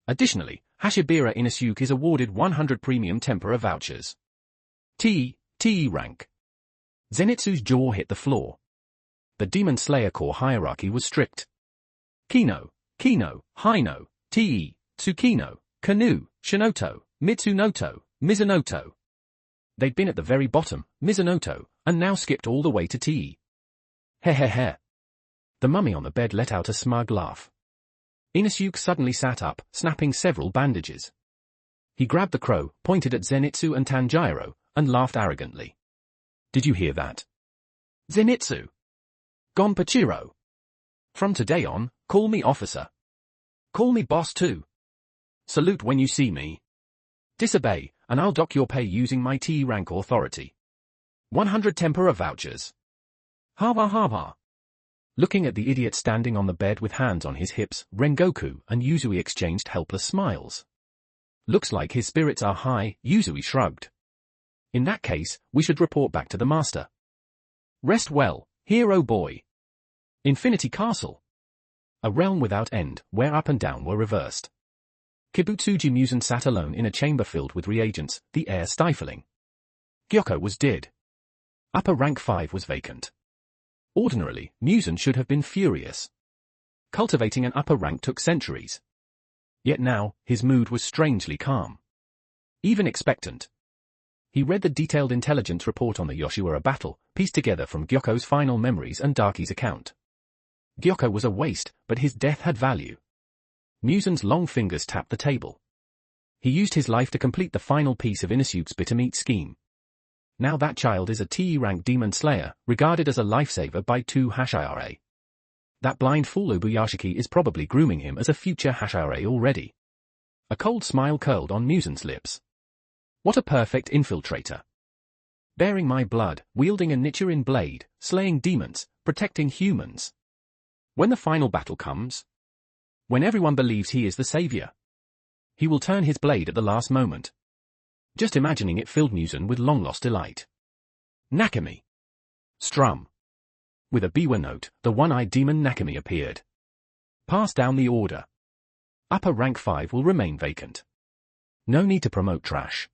Additionally, Hashibira Inosuke is awarded 100 premium tempura vouchers. TE rank. Zenitsu's jaw hit the floor. The Demon Slayer Corps hierarchy was strict. Kino, Hino, TE, Tsukino, Kanu, Shinoto, Mitsunoto, Mizunoto. They'd been at the very bottom, Mizunoto, and now skipped all the way to TE. Hehehe. The mummy on the bed let out a smug laugh. Inosuke suddenly sat up, snapping several bandages. He grabbed the crow, pointed at Zenitsu and Tanjiro, and laughed arrogantly. Did you hear that? Zenitsu. Gonpachiro. From today on, call me officer. Call me boss too. Salute when you see me. Disobey, and I'll dock your pay using my TE rank authority. 100 tempura vouchers. Hava hava. Looking at the idiot standing on the bed with hands on his hips, Rengoku and Yuzui exchanged helpless smiles. Looks like his spirits are high, Yuzui shrugged. In that case, we should report back to the master. Rest well, hero boy. Infinity Castle. A realm without end, where up and down were reversed. Kibutsuji Muzan sat alone in a chamber filled with reagents, the air stifling. Gyoko was dead. Upper rank 5 was vacant. Ordinarily, Muzan should have been furious. Cultivating an upper rank took centuries. Yet now, his mood was strangely calm. Even expectant. He read the detailed intelligence report on the Yoshiwara battle, pieced together from Gyoko's final memories and Daki's account. Gyoko was a waste, but his death had value. Muzan's long fingers tapped the table. He used his life to complete the final piece of Inosuke's Bittermeat scheme. Now that child is a TE rank demon slayer, regarded as a lifesaver by 2 Hashira. That blind fool Ubuyashiki is probably grooming him as a future Hashira already. A cold smile curled on Musen's lips. What a perfect infiltrator. Bearing my blood, wielding a Nichirin blade, slaying demons, protecting humans. When the final battle comes, when everyone believes he is the savior, he will turn his blade at the last moment. Just imagining it filled Musen with long-lost delight. Nakami. Strum. With a Biwa note, the one-eyed demon Nakami appeared. Pass down the order. Upper rank 5 will remain vacant. No need to promote trash.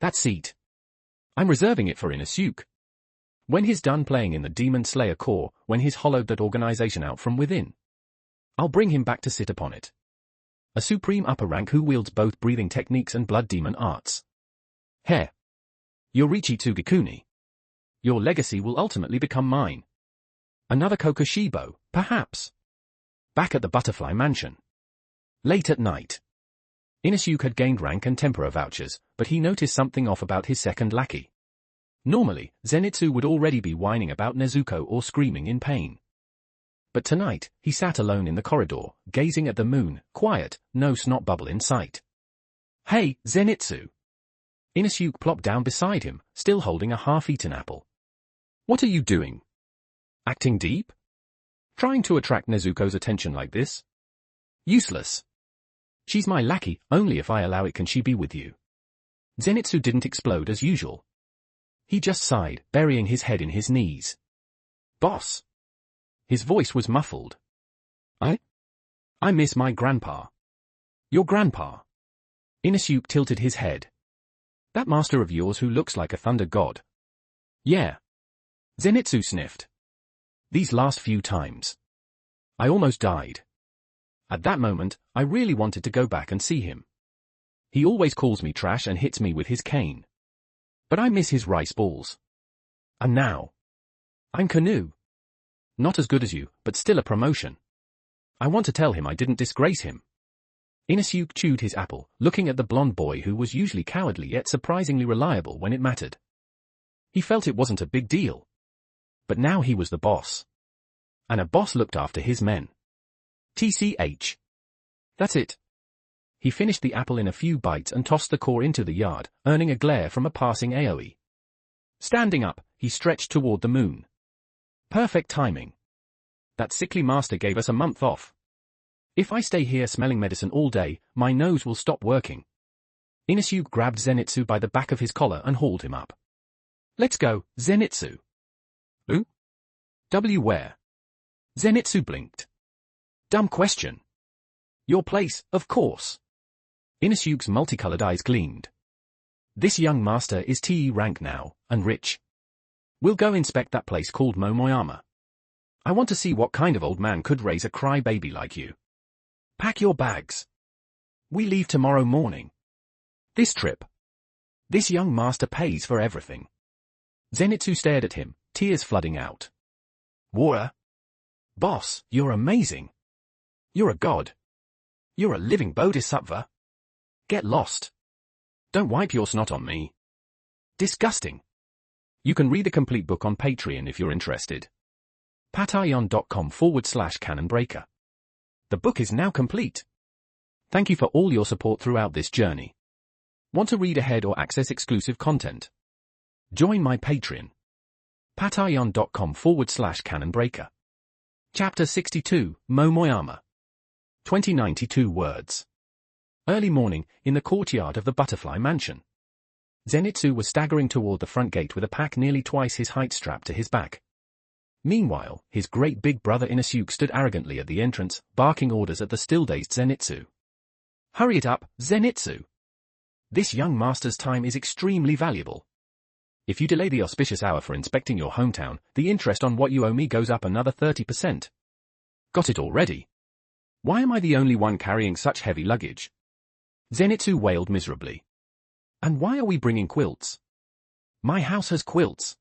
That seat. I'm reserving it for Inosuke. When he's done playing in the Demon Slayer Corps, when he's hollowed that organization out from within, I'll bring him back to sit upon it. A supreme upper rank who wields both breathing techniques and blood demon arts. Heh. Yorichi Tsugikuni. Your legacy will ultimately become mine. Another Kokushibo, perhaps. Back at the Butterfly Mansion. Late at night. Inosuke had gained rank and tempera vouchers, but he noticed something off about his second lackey. Normally, Zenitsu would already be whining about Nezuko or screaming in pain. But tonight, he sat alone in the corridor, gazing at the moon, quiet, no snot bubble in sight. Hey, Zenitsu! Inosuke plopped down beside him, still holding a half-eaten apple. What are you doing? Acting deep? Trying to attract Nezuko's attention like this? Useless. She's my lackey, only if I allow it can she be with you. Zenitsu didn't explode as usual. He just sighed, burying his head in his knees. Boss. His voice was muffled. I miss my grandpa. Your grandpa? Inosuke tilted his head. That master of yours who looks like a thunder god. Yeah. Zenitsu sniffed. These last few times. I almost died. At that moment, I really wanted to go back and see him. He always calls me trash and hits me with his cane. But I miss his rice balls. And now. I'm Kanu. Not as good as you, but still a promotion. I want to tell him I didn't disgrace him. Inosuke chewed his apple, looking at the blonde boy who was usually cowardly yet surprisingly reliable when it mattered. He felt it wasn't a big deal. But now he was the boss. And a boss looked after his men. TCH. That's it. He finished the apple in a few bites and tossed the core into the yard, earning a glare from a passing AoE. Standing up, he stretched toward the moon. Perfect timing. That sickly master gave us a month off. If I stay here smelling medicine all day, my nose will stop working. Inosuke grabbed Zenitsu by the back of his collar and hauled him up. Let's go, Zenitsu. Who? Where? Zenitsu blinked. Dumb question. Your place, of course. Inosuke's multicolored eyes gleamed. This young master is TE rank now, and rich. We'll go inspect that place called Momoyama. I want to see what kind of old man could raise a crybaby like you. Pack your bags. We leave tomorrow morning. This trip. This young master pays for everything. Zenitsu stared at him, tears flooding out. Wara? Boss, you're amazing. You're a god. You're a living bodhisattva. Get lost. Don't wipe your snot on me. Disgusting. You can read the complete book on Patreon if you're interested. patreon.com/canonbreaker. The book is now complete. Thank you for all your support throughout this journey. Want to read ahead or access exclusive content? Join my Patreon. patreon.com/canonbreaker. Chapter 62, Momoyama. 2092 words. Early morning, in the courtyard of the Butterfly Mansion. Zenitsu was staggering toward the front gate with a pack nearly twice his height strapped to his back. Meanwhile, his great big brother Inosuke stood arrogantly at the entrance, barking orders at the still-dazed Zenitsu. Hurry it up, Zenitsu! This young master's time is extremely valuable. If you delay the auspicious hour for inspecting your hometown, the interest on what you owe me goes up another 30%. Got it already? Why am I the only one carrying such heavy luggage? Zenitsu wailed miserably. And why are we bringing quilts? My house has quilts.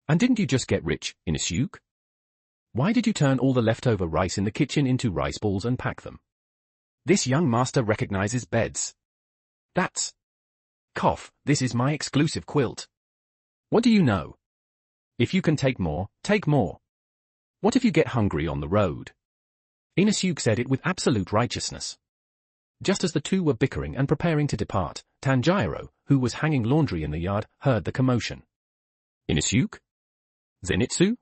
And didn't you just get rich, Inosuke? Why did you turn all the leftover rice in the kitchen into rice balls and pack them? This young master recognizes beds. That's... Cough, this is my exclusive quilt. What do you know? If you can take more, take more. What if you get hungry on the road? Inusuke said it with absolute righteousness. Just as the two were bickering and preparing to depart, Tanjiro, who was hanging laundry in the yard, heard the commotion. Inusuke? Zenitsu?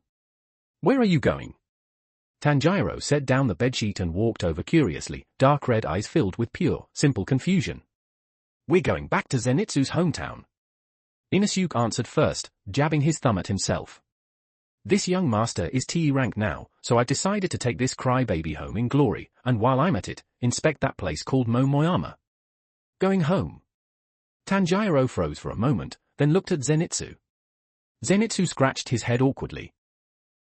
Where are you going? Tanjiro set down the bedsheet and walked over curiously, dark red eyes filled with pure, simple confusion. We're going back to Zenitsu's hometown. Inusuke answered first, jabbing his thumb at himself. This young master is TE rank now, so I've decided to take this crybaby home in glory, and while I'm at it, inspect that place called Momoyama. Going home. Tanjiro froze for a moment, then looked at Zenitsu. Zenitsu scratched his head awkwardly.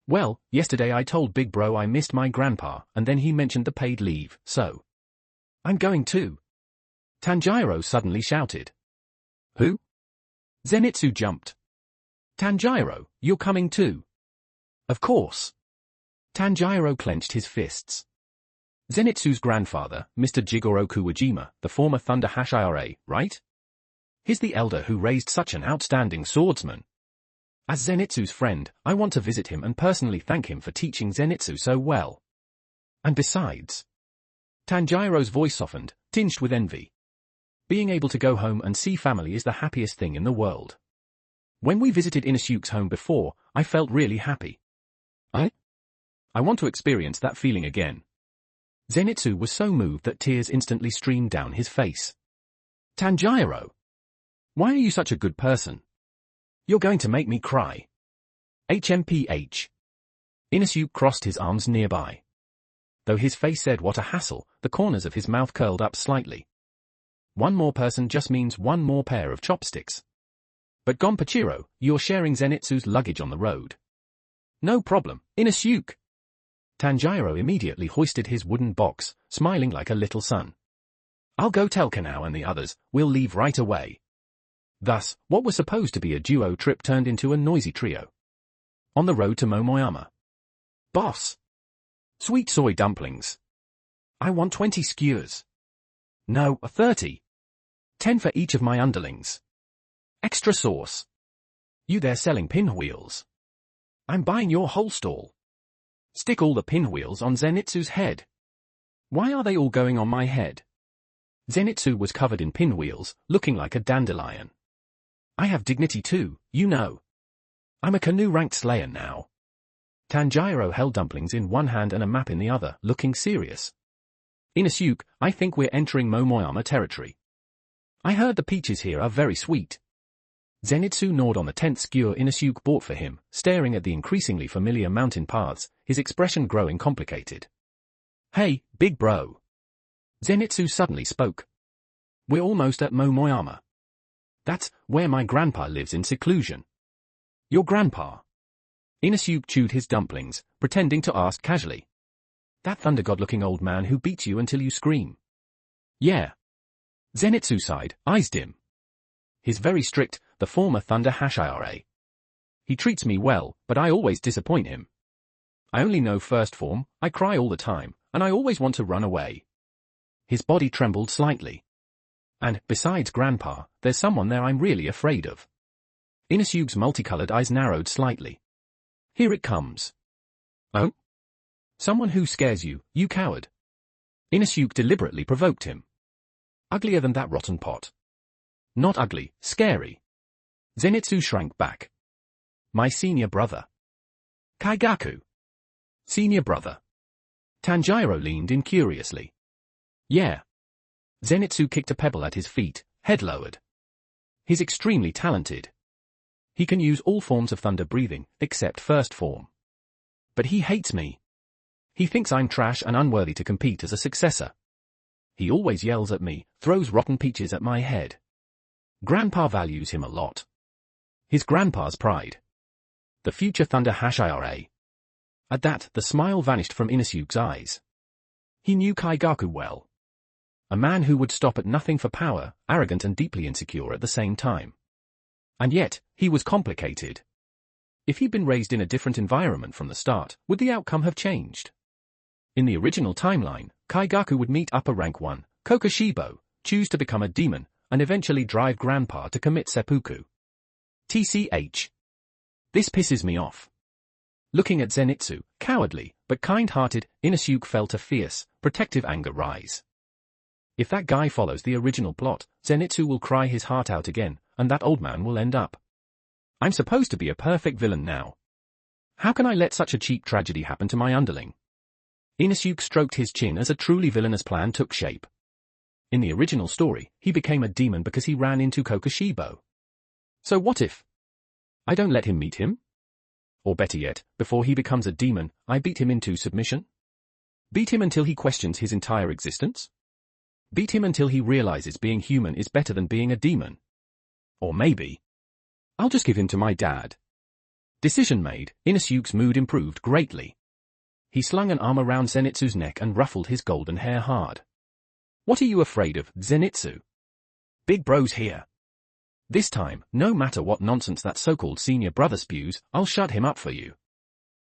Well, yesterday I told Big Bro I missed my grandpa, and then he mentioned the paid leave, so. I'm going too. Tanjiro suddenly shouted. Who? Zenitsu jumped. Tanjiro, you're coming too. Of course. Tanjiro clenched his fists. Zenitsu's grandfather, Mr. Jigoro Kuwajima, the former Thunder Hashira, right? He's the elder who raised such an outstanding swordsman. As Zenitsu's friend, I want to visit him and personally thank him for teaching Zenitsu so well. And besides... Tanjiro's voice softened, tinged with envy. Being able to go home and see family is the happiest thing in the world. When we visited Inusuke's home before, I felt really happy. I want to experience that feeling again. Zenitsu was so moved that tears instantly streamed down his face. Tanjiro! Why are you such a good person? You're going to make me cry. HMPH. Inusuke crossed his arms nearby. Though his face said what a hassle, the corners of his mouth curled up slightly. One more person just means one more pair of chopsticks. But Gonpachiro, you're sharing Zenitsu's luggage on the road. No problem, Inusuke. Tanjiro immediately hoisted his wooden box, smiling like a little son. I'll go tell Kanao and the others, we'll leave right away. Thus, what was supposed to be a duo trip turned into a noisy trio. On the road to Momoyama. Boss! Sweet soy dumplings. I want 20 skewers. No, 30. 10 for each of my underlings. Extra sauce. You there selling pinwheels? I'm buying your whole stall. Stick all the pinwheels on Zenitsu's head. Why are they all going on my head? Zenitsu was covered in pinwheels, looking like a dandelion. I have dignity too, you know. I'm a canoe-ranked slayer now. Tanjiro held dumplings in one hand and a map in the other, looking serious. Inusuke, I think we're entering Momoyama territory. I heard the peaches here are very sweet. Zenitsu gnawed on the 10th skewer Inusuke bought for him, staring at the increasingly familiar mountain paths, his expression growing complicated. Hey, big bro. Zenitsu suddenly spoke. We're almost at Momoyama. That's where my grandpa lives in seclusion. Your grandpa? Inusuke chewed his dumplings, pretending to ask casually. That thunder god-looking old man who beats you until you scream. Yeah. Zenitsu sighed, eyes dim. He's very strict, the former Thunder Hashira. He treats me well, but I always disappoint him. I only know first form, I cry all the time, and I always want to run away. His body trembled slightly. And, besides Grandpa, there's someone there I'm really afraid of. Inusuke's multicolored eyes narrowed slightly. Here it comes. Oh? Someone who scares you, you coward. Inusuke deliberately provoked him. Uglier than that rotten pot. Not ugly, scary. Zenitsu shrank back. My senior brother. Kaigaku. Senior brother. Tanjiro leaned in curiously. Yeah. Zenitsu kicked a pebble at his feet, head lowered. He's extremely talented. He can use all forms of thunder breathing, except first form. But he hates me. He thinks I'm trash and unworthy to compete as a successor. He always yells at me, throws rotten peaches at my head. Grandpa values him a lot. His grandpa's pride. The future Thunder Hashira. At that, the smile vanished from Inusuke's eyes. He knew Kaigaku well. A man who would stop at nothing for power, arrogant and deeply insecure at the same time. And yet, he was complicated. If he'd been raised in a different environment from the start, would the outcome have changed? In the original timeline, Kaigaku would meet upper rank 1, Kokushibo, choose to become a demon, and eventually drive Grandpa to commit seppuku. TCH. This pisses me off. Looking at Zenitsu, cowardly, but kind-hearted, Inosuke felt a fierce, protective anger rise. If that guy follows the original plot, Zenitsu will cry his heart out again, and that old man will end up. I'm supposed to be a perfect villain now. How can I let such a cheap tragedy happen to my underling? Inosuke stroked his chin as a truly villainous plan took shape. In the original story, he became a demon because he ran into Kokushibo. So what if I don't let him meet him? Or better yet, before he becomes a demon, I beat him into submission? Beat him until he questions his entire existence? Beat him until he realizes being human is better than being a demon? Or maybe I'll just give him to my dad. Decision made, Inosuke's mood improved greatly. He slung an arm around Zenitsu's neck and ruffled his golden hair hard. What are you afraid of, Zenitsu? Big bro's here. This time, no matter what nonsense that so-called senior brother spews, I'll shut him up for you.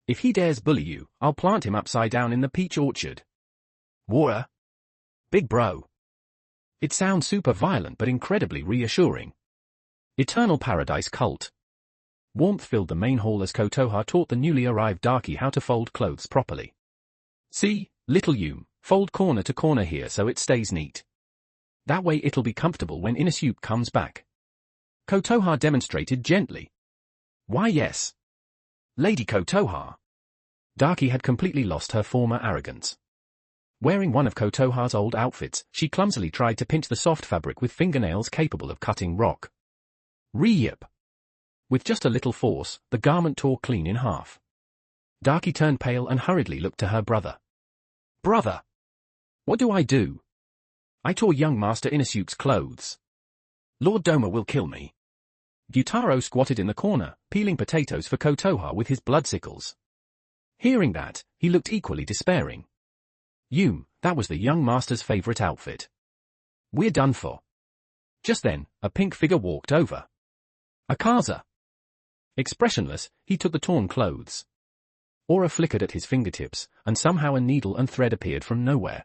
If he dares bully you, I'll plant him upside down in the peach orchard. War? Big bro. It sounds super violent but incredibly reassuring. Eternal Paradise Cult. Warmth filled the main hall as Kotoha taught the newly arrived darky how to fold clothes properly. See, little Yume, fold corner to corner here so it stays neat. That way it'll be comfortable when Inosuke comes back. Kotoha demonstrated gently. Why yes. Lady Kotoha. Darky had completely lost her former arrogance. Wearing one of Kotoha's old outfits, she clumsily tried to pinch the soft fabric with fingernails capable of cutting rock. Re-yip. With just a little force, the garment tore clean in half. Darky turned pale and hurriedly looked to her brother. Brother! What do I do? I tore young Master Inosuke's clothes. Lord Doma will kill me. Gyutaro squatted in the corner, peeling potatoes for Kotoha with his blood sickles. Hearing that, he looked equally despairing. Yume, that was the young master's favorite outfit. We're done for. Just then, a pink figure walked over. Akaza. Expressionless, he took the torn clothes. Aura flickered at his fingertips, and somehow a needle and thread appeared from nowhere.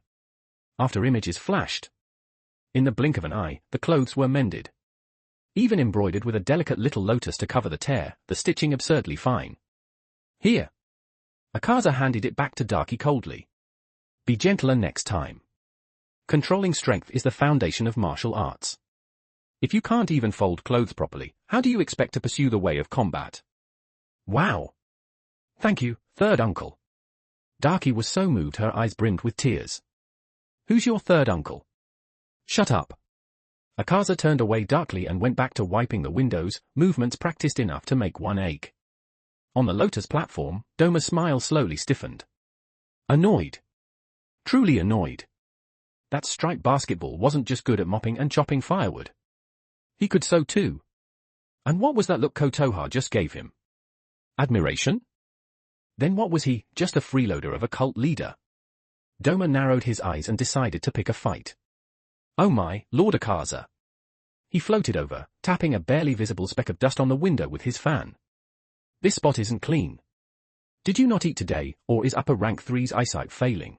After images flashed. In the blink of an eye, the clothes were mended. Even embroidered with a delicate little lotus to cover the tear, the stitching absurdly fine. Here. Akaza handed it back to Darky coldly. Be gentler next time. Controlling strength is the foundation of martial arts. If you can't even fold clothes properly, how do you expect to pursue the way of combat? Wow. Thank you, third uncle. Darky was so moved her eyes brimmed with tears. Who's your third uncle? Shut up. Akaza turned away darkly and went back to wiping the windows, movements practiced enough to make one ache. On the Lotus platform, Doma's smile slowly stiffened. Annoyed. Truly annoyed. That striped basketball wasn't just good at mopping and chopping firewood. He could sew too. And what was that look Kotoha just gave him? Admiration? Then what was he, just a freeloader of a cult leader? Doma narrowed his eyes and decided to pick a fight. Oh my, Lord Akaza. He floated over, tapping a barely visible speck of dust on the window with his fan. This spot isn't clean. Did you not eat today, or is upper rank 3's eyesight failing?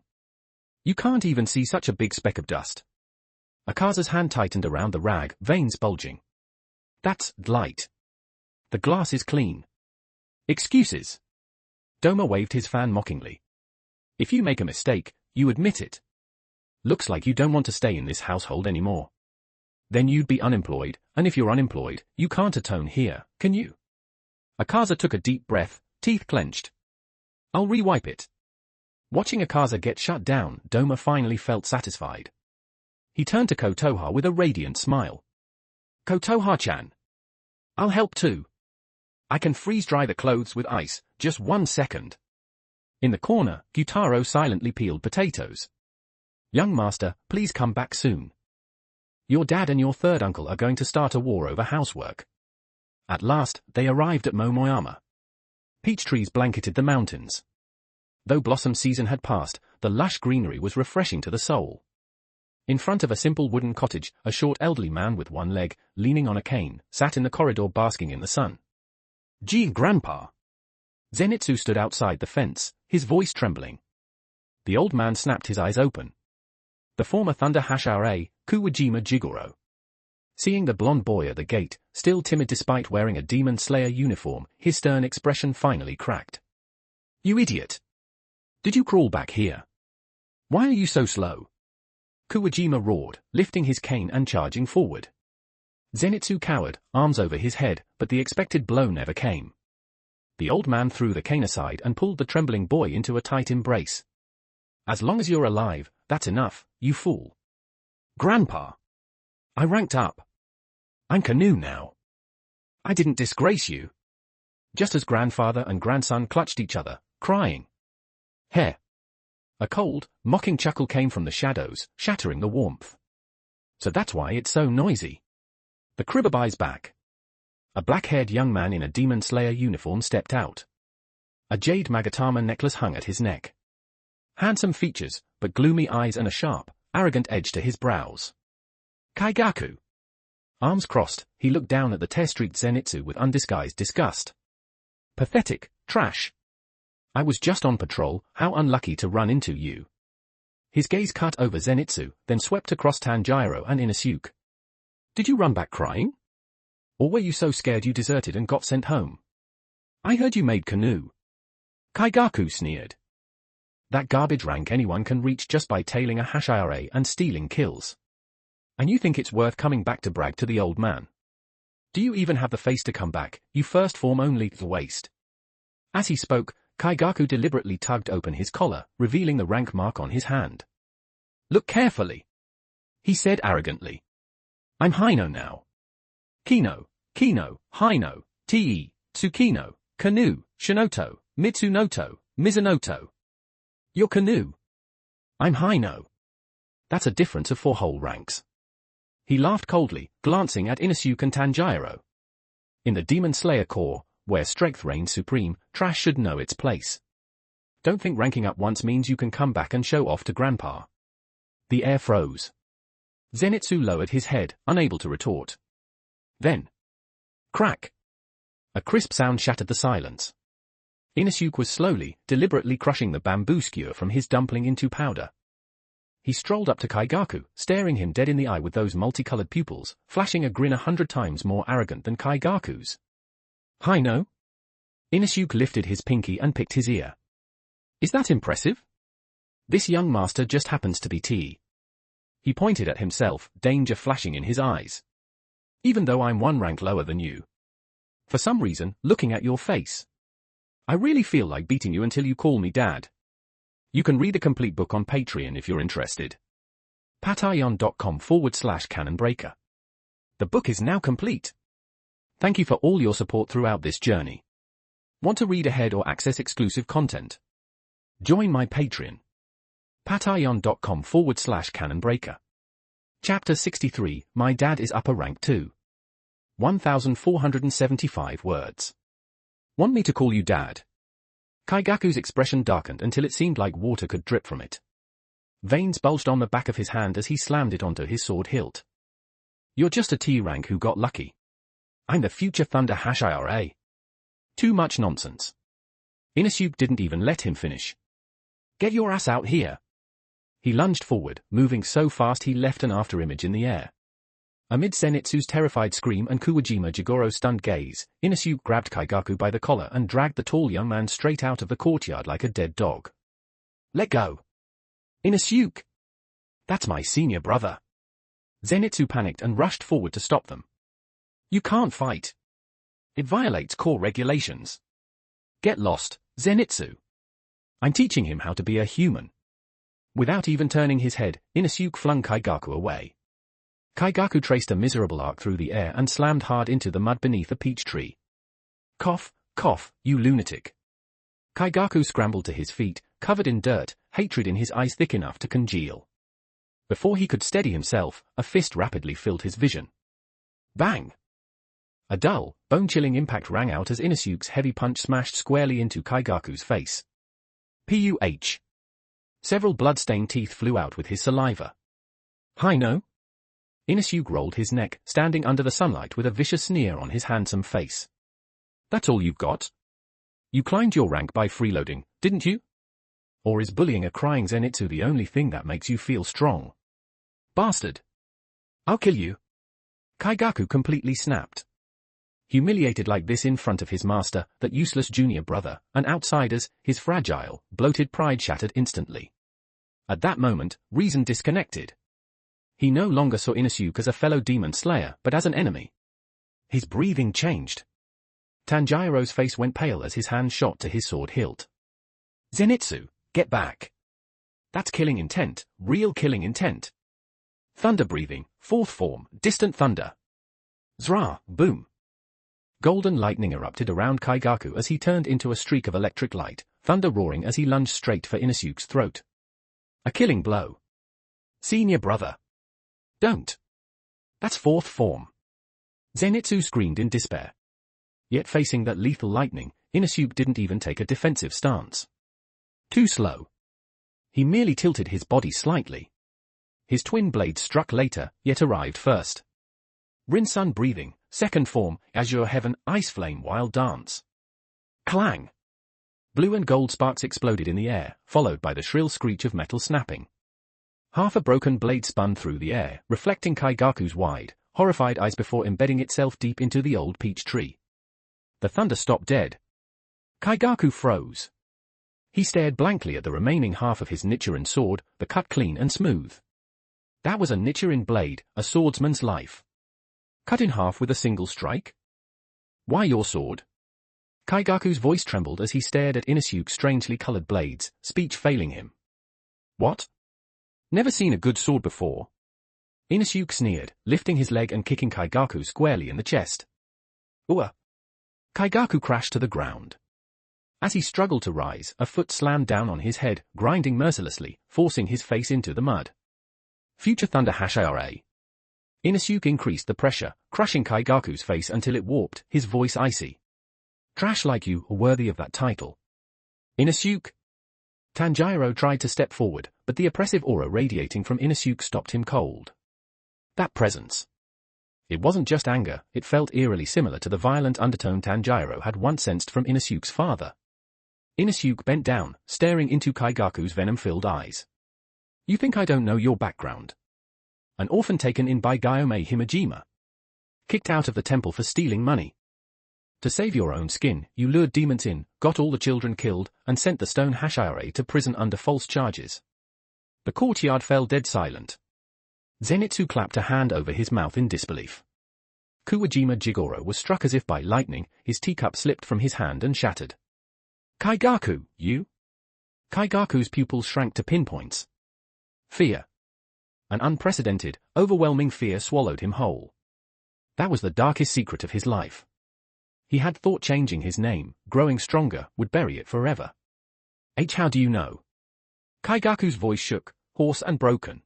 You can't even see such a big speck of dust. Akaza's hand tightened around the rag, veins bulging. That's light. The glass is clean. Excuses. Doma waved his fan mockingly. If you make a mistake, you admit it. Looks like you don't want to stay in this household anymore. Then you'd be unemployed, and if you're unemployed, you can't atone here, can you? Akaza took a deep breath, teeth clenched. I'll rewipe it. Watching Akaza get shut down, Doma finally felt satisfied. He turned to Kotoha with a radiant smile. Kotoha-chan. I'll help too. I can freeze-dry the clothes with ice, just 1 second. In the corner, Gyutaro silently peeled potatoes. Young master, please come back soon. Your dad and your third uncle are going to start a war over housework. At last, they arrived at Momoyama. Peach trees blanketed the mountains. Though blossom season had passed, the lush greenery was refreshing to the soul. In front of a simple wooden cottage, a short elderly man with one leg, leaning on a cane, sat in the corridor basking in the sun. Gee, Grandpa! Zenitsu stood outside the fence, his voice trembling. The old man snapped his eyes open. The former Thunder Hashira, Kuwajima Jigoro. Seeing the blonde boy at the gate, still timid despite wearing a Demon Slayer uniform, his stern expression finally cracked. You idiot! Did you crawl back here? Why are you so slow? Kuwajima roared, lifting his cane and charging forward. Zenitsu cowered, arms over his head, but the expected blow never came. The old man threw the cane aside and pulled the trembling boy into a tight embrace. As long as you're alive, that's enough, you fool. Grandpa! I ranked up. I'm Kanu now. I didn't disgrace you. Just as grandfather and grandson clutched each other, crying. Heh! A cold, mocking chuckle came from the shadows, shattering the warmth. So that's why it's so noisy. The Kribabai's back. A black-haired young man in a Demon Slayer uniform stepped out. A jade Magatama necklace hung at his neck. Handsome features, but gloomy eyes and a sharp, arrogant edge to his brows. Kaigaku. Arms crossed, he looked down at the tear-streaked Zenitsu with undisguised disgust. Pathetic, trash. I was just on patrol, how unlucky to run into you. His gaze cut over Zenitsu, then swept across Tanjiro and Inosuke. Did you run back crying? Or were you so scared you deserted and got sent home? I heard you made Kanu. Kaigaku sneered. That garbage rank anyone can reach just by tailing a Hashira and stealing kills. And you think it's worth coming back to brag to the old man? Do you even have the face to come back, you first form only the waste? As he spoke, Kaigaku deliberately tugged open his collar, revealing the rank mark on his hand. Look carefully. He said arrogantly. I'm Hino now. Kino, Hino, Te, Tsukino, Kanu, Shinoto, Mitsunoto, Mizunoto. You're Kanu. I'm Hino. That's a difference of 4 whole ranks. He laughed coldly, glancing at Inosuke and Tanjiro. In the Demon Slayer Corps, where strength reigns supreme, trash should know its place. Don't think ranking up once means you can come back and show off to Grandpa. The air froze. Zenitsu lowered his head, unable to retort. Then. Crack! A crisp sound shattered the silence. Inosuke was slowly, deliberately crushing the bamboo skewer from his dumpling into powder. He strolled up to Kaigaku, staring him dead in the eye with those multicolored pupils, flashing a grin 100 times more arrogant than Kaigaku's. Hino? Inosuke lifted his pinky and picked his ear. Is that impressive? This young master just happens to be T. He pointed at himself, danger flashing in his eyes. Even though I'm 1 rank lower than you. For some reason, looking at your face. I really feel like beating you until you call me Dad. You can read the complete book on Patreon if you're interested. patreon.com/canonbreaker. The book is now complete. Thank you for all your support throughout this journey. Want to read ahead or access exclusive content? Join my Patreon. patreon.com/canonbreaker. Chapter 63, My Dad is Upper Rank 2. 1,475 words. Want me to call you Dad? Kaigaku's expression darkened until it seemed like water could drip from it. Veins bulged on the back of his hand as he slammed it onto his sword hilt. You're just a T rank who got lucky. I'm the future Thunder Hashira. Too much nonsense. Inosuke didn't even let him finish. Get your ass out here. He lunged forward, moving so fast he left an afterimage in the air. Amid Zenitsu's terrified scream and Kuwajima Jigoro's stunned gaze, Inosuke grabbed Kaigaku by the collar and dragged the tall young man straight out of the courtyard like a dead dog. Let go. Inosuke! That's my senior brother. Zenitsu panicked and rushed forward to stop them. You can't fight. It violates core regulations. Get lost, Zenitsu. I'm teaching him how to be a human. Without even turning his head, Inosuke flung Kaigaku away. Kaigaku traced a miserable arc through the air and slammed hard into the mud beneath a peach tree. Cough, cough, you lunatic. Kaigaku scrambled to his feet, covered in dirt, hatred in his eyes thick enough to congeal. Before he could steady himself, a fist rapidly filled his vision. Bang! A dull, bone-chilling impact rang out as Inosuke's heavy punch smashed squarely into Kaigaku's face. Puh! Several blood-stained teeth flew out with his saliva. Hino? Inosuke rolled his neck, standing under the sunlight with a vicious sneer on his handsome face. That's all you've got? You climbed your rank by freeloading, didn't you? Or is bullying a crying Zenitsu the only thing that makes you feel strong? Bastard! I'll kill you. Kaigaku completely snapped. Humiliated like this in front of his master, that useless junior brother, and outsiders, his fragile, bloated pride shattered instantly. At that moment, reason disconnected. He no longer saw Inosuke as a fellow demon slayer, but as an enemy. His breathing changed. Tanjiro's face went pale as his hand shot to his sword hilt. Zenitsu, get back. That's killing intent, real killing intent. Thunder breathing, fourth form, distant thunder. Zra, boom. Golden lightning erupted around Kaigaku as he turned into a streak of electric light, thunder roaring as he lunged straight for Inosuke's throat. A killing blow. Senior brother. Don't. That's fourth form. Zenitsu screamed in despair. Yet facing that lethal lightning, Inosuke didn't even take a defensive stance. Too slow. He merely tilted his body slightly. His twin blades struck later, yet arrived first. Rinsun breathing, second form, Azure Heaven, Ice Flame Wild Dance. Clang! Blue and gold sparks exploded in the air, followed by the shrill screech of metal snapping. Half a broken blade spun through the air, reflecting Kaigaku's wide, horrified eyes before embedding itself deep into the old peach tree. The thunder stopped dead. Kaigaku froze. He stared blankly at the remaining half of his Nichiren sword, the cut clean and smooth. That was a Nichiren blade, a swordsman's life. Cut in half with a single strike? Why your sword? Kaigaku's voice trembled as he stared at Inosuke's strangely colored blades, speech failing him. What? Never seen a good sword before? Inosuke sneered, lifting his leg and kicking Kaigaku squarely in the chest. Ua! Kaigaku crashed to the ground. As he struggled to rise, a foot slammed down on his head, grinding mercilessly, forcing his face into the mud. Future Thunder Hashira. Inosuke increased the pressure, crushing Kaigaku's face until it warped, his voice icy. Trash like you are worthy of that title. Inosuke? Tanjiro tried to step forward, but the oppressive aura radiating from Inosuke stopped him cold. That presence. It wasn't just anger, it felt eerily similar to the violent undertone Tanjiro had once sensed from Inosuke's father. Inosuke bent down, staring into Kaigaku's venom-filled eyes. You think I don't know your background? An orphan taken in by Gyome Himejima. Kicked out of the temple for stealing money. To save your own skin, you lured demons in, got all the children killed, and sent the stone Hashira to prison under false charges. The courtyard fell dead silent. Zenitsu clapped a hand over his mouth in disbelief. Kuwajima Jigoro was struck as if by lightning, his teacup slipped from his hand and shattered. Kaigaku, you? Kaigaku's pupils shrank to pinpoints. Fear. An unprecedented, overwhelming fear swallowed him whole. That was the darkest secret of his life. He had thought changing his name, growing stronger, would bury it forever. How do you know? Kaigaku's voice shook, hoarse and broken.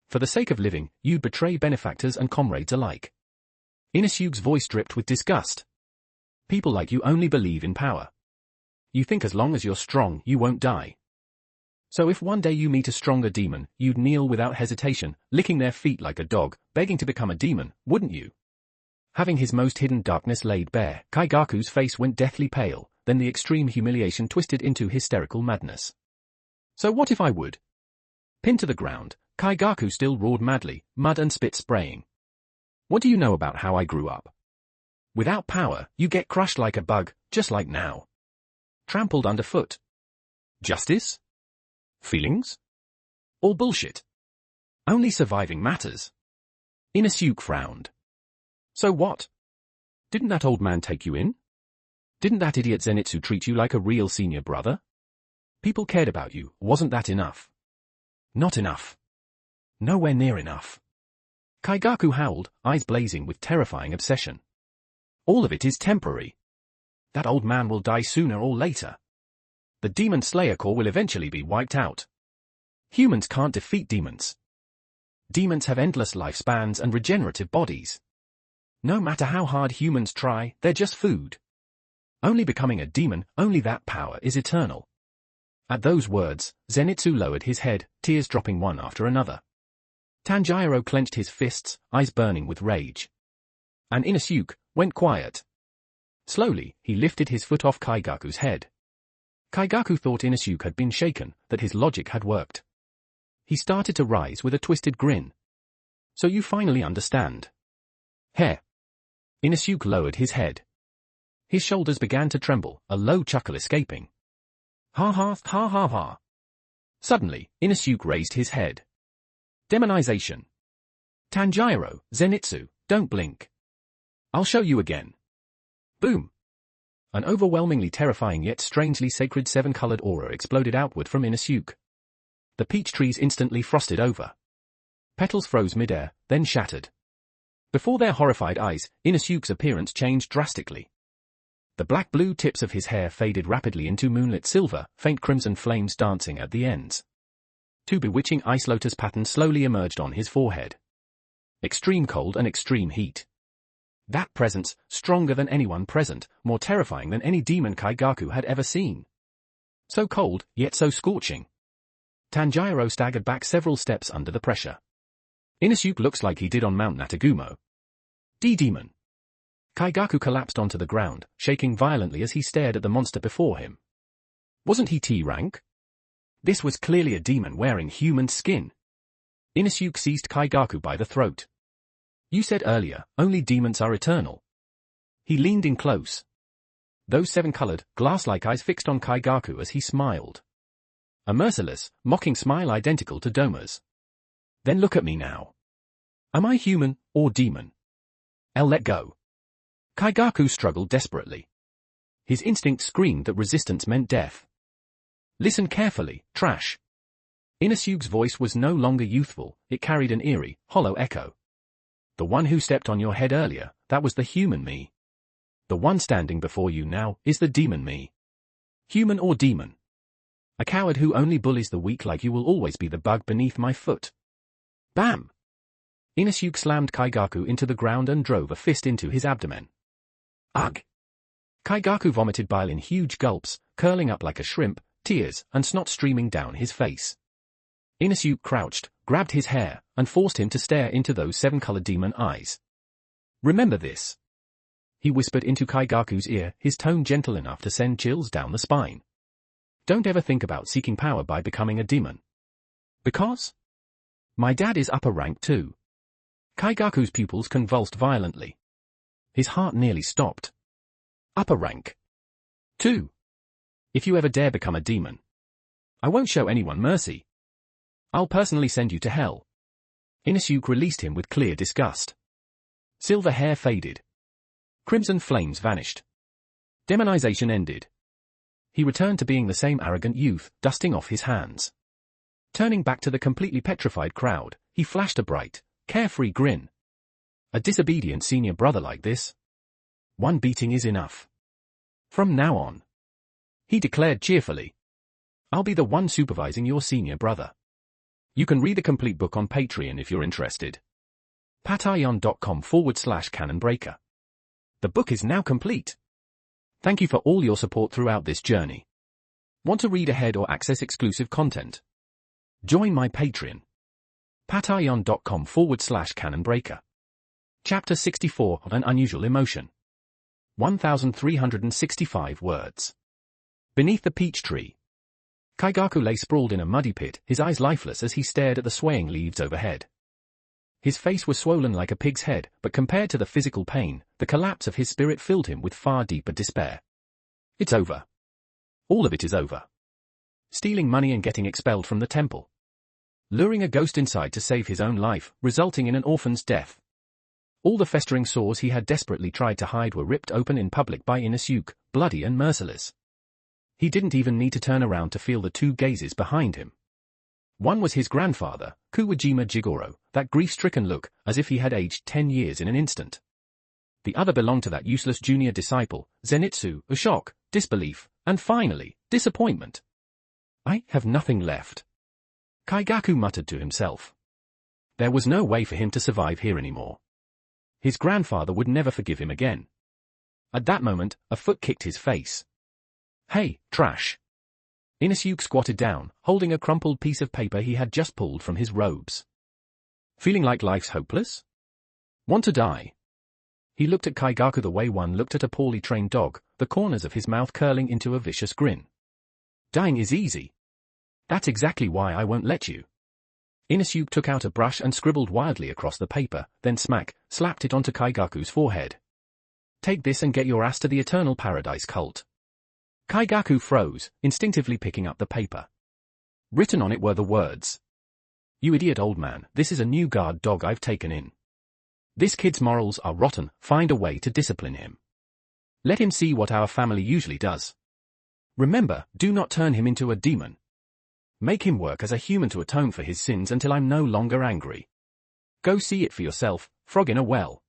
For the sake of living, you'd betray benefactors and comrades alike. Inosuke's voice dripped with disgust. People like you only believe in power. You think as long as you're strong, you won't die. So if one day you meet a stronger demon, you'd kneel without hesitation, licking their feet like a dog, begging to become a demon, wouldn't you? Having his most hidden darkness laid bare, Kaigaku's face went deathly pale, then the extreme humiliation twisted into hysterical madness. So what if I would? Pinned to the ground, Kaigaku still roared madly, mud and spit spraying. What do you know about how I grew up? Without power, you get crushed like a bug, just like now. Trampled underfoot. Justice? Feelings? All bullshit. Only surviving matters. Inosuke frowned. So what? Didn't that old man take you in? Didn't that idiot Zenitsu treat you like a real senior brother? People cared about you, wasn't that enough? Not enough. Nowhere near enough. Kaigaku howled, eyes blazing with terrifying obsession. All of it is temporary. That old man will die sooner or later. The Demon Slayer Corps will eventually be wiped out. Humans can't defeat demons. Demons have endless lifespans and regenerative bodies. No matter how hard humans try, they're just food. Only becoming a demon, only that power is eternal. At those words, Zenitsu lowered his head, tears dropping one after another. Tanjiro clenched his fists, eyes burning with rage. And Inosuke went quiet. Slowly, he lifted his foot off Kaigaku's head. Kaigaku thought Inosuke had been shaken, that his logic had worked. He started to rise with a twisted grin. So you finally understand. Hair. Inosuke lowered his head. His shoulders began to tremble, a low chuckle escaping. Ha ha ha ha ha. Suddenly, Inosuke raised his head. Demonization. Tanjiro, Zenitsu, don't blink. I'll show you again. Boom. An overwhelmingly terrifying yet strangely sacred seven-colored aura exploded outward from Inosuke. The peach trees instantly frosted over. Petals froze midair, then shattered. Before their horrified eyes, Inosuke's appearance changed drastically. The black-blue tips of his hair faded rapidly into moonlit silver, faint crimson flames dancing at the ends. Two bewitching ice lotus patterns slowly emerged on his forehead. Extreme cold and extreme heat. That presence, stronger than anyone present, more terrifying than any demon Kaigaku had ever seen. So cold, yet so scorching. Tanjiro staggered back several steps under the pressure. Inosuke looks like he did on Mount Natagumo. D-Demon. Kaigaku collapsed onto the ground, shaking violently as he stared at the monster before him. Wasn't he T-rank? This was clearly a demon wearing human skin. Inosuke seized Kaigaku by the throat. You said earlier, only demons are eternal. He leaned in close. Those seven-colored, glass-like eyes fixed on Kaigaku as he smiled. A merciless, mocking smile identical to Doma's. Then look at me now. Am I human, or demon? I'll let go. Kaigaku struggled desperately. His instinct screamed that resistance meant death. Listen carefully, trash. Inosuke's voice was no longer youthful, it carried an eerie, hollow echo. The one who stepped on your head earlier, that was the human me. The one standing before you now is the demon me. Human or demon? A coward who only bullies the weak like you will always be the bug beneath my foot. Bam! Inosuke slammed Kaigaku into the ground and drove a fist into his abdomen. Ugh! Kaigaku vomited bile in huge gulps, curling up like a shrimp, tears and snot streaming down his face. Inosuke crouched, grabbed his hair, and forced him to stare into those seven-colored demon eyes. Remember this. He whispered into Kaigaku's ear, his tone gentle enough to send chills down the spine. Don't ever think about seeking power by becoming a demon. Because? My dad is upper rank too. Kaigaku's pupils convulsed violently. His heart nearly stopped. Upper rank. 2. If you ever dare become a demon, I won't show anyone mercy. I'll personally send you to hell. Inosuke released him with clear disgust. Silver hair faded. Crimson flames vanished. Demonization ended. He returned to being the same arrogant youth, dusting off his hands. Turning back to the completely petrified crowd, he flashed a bright, carefree grin. A disobedient senior brother like this? One beating is enough. From now on, he declared cheerfully, I'll be the one supervising your senior brother. You can read the complete book on Patreon if you're interested. patreon.com/canonbreaker. The book is now complete. Thank you for all your support throughout this journey. Want to read ahead or access exclusive content? Join my Patreon. patreon.com/canonbreaker. Chapter 64 of An Unusual Emotion. 1,365 words. Beneath the peach tree. Kaigaku lay sprawled in a muddy pit, his eyes lifeless as he stared at the swaying leaves overhead. His face was swollen like a pig's head, but compared to the physical pain, the collapse of his spirit filled him with far deeper despair. It's over. All of it is over. Stealing money and getting expelled from the temple. Luring a ghost inside to save his own life, resulting in an orphan's death. All the festering sores he had desperately tried to hide were ripped open in public by Inosuke, bloody and merciless. He didn't even need to turn around to feel the two gazes behind him. One was his grandfather, Kuwajima Jigoro, that grief-stricken look, as if he had aged 10 years in an instant. The other belonged to that useless junior disciple, Zenitsu, a shock, disbelief, and finally, disappointment. I have nothing left. Kaigaku muttered to himself. There was no way for him to survive here anymore. His grandfather would never forgive him again. At that moment, a foot kicked his face. Hey, trash. Inosuke squatted down, holding a crumpled piece of paper he had just pulled from his robes. Feeling like life's hopeless? Want to die? He looked at Kaigaku the way one looked at a poorly trained dog, the corners of his mouth curling into a vicious grin. Dying is easy. That's exactly why I won't let you. Inusuke took out a brush and scribbled wildly across the paper, then slapped it onto Kaigaku's forehead. Take this and get your ass to the Eternal Paradise cult. Kaigaku froze, instinctively picking up the paper. Written on it were the words. You idiot old man, this is a new guard dog I've taken in. This kid's morals are rotten, find a way to discipline him. Let him see what our family usually does. Remember, do not turn him into a demon. Make him work as a human to atone for his sins until I'm no longer angry. Go see it for yourself, frog in a well.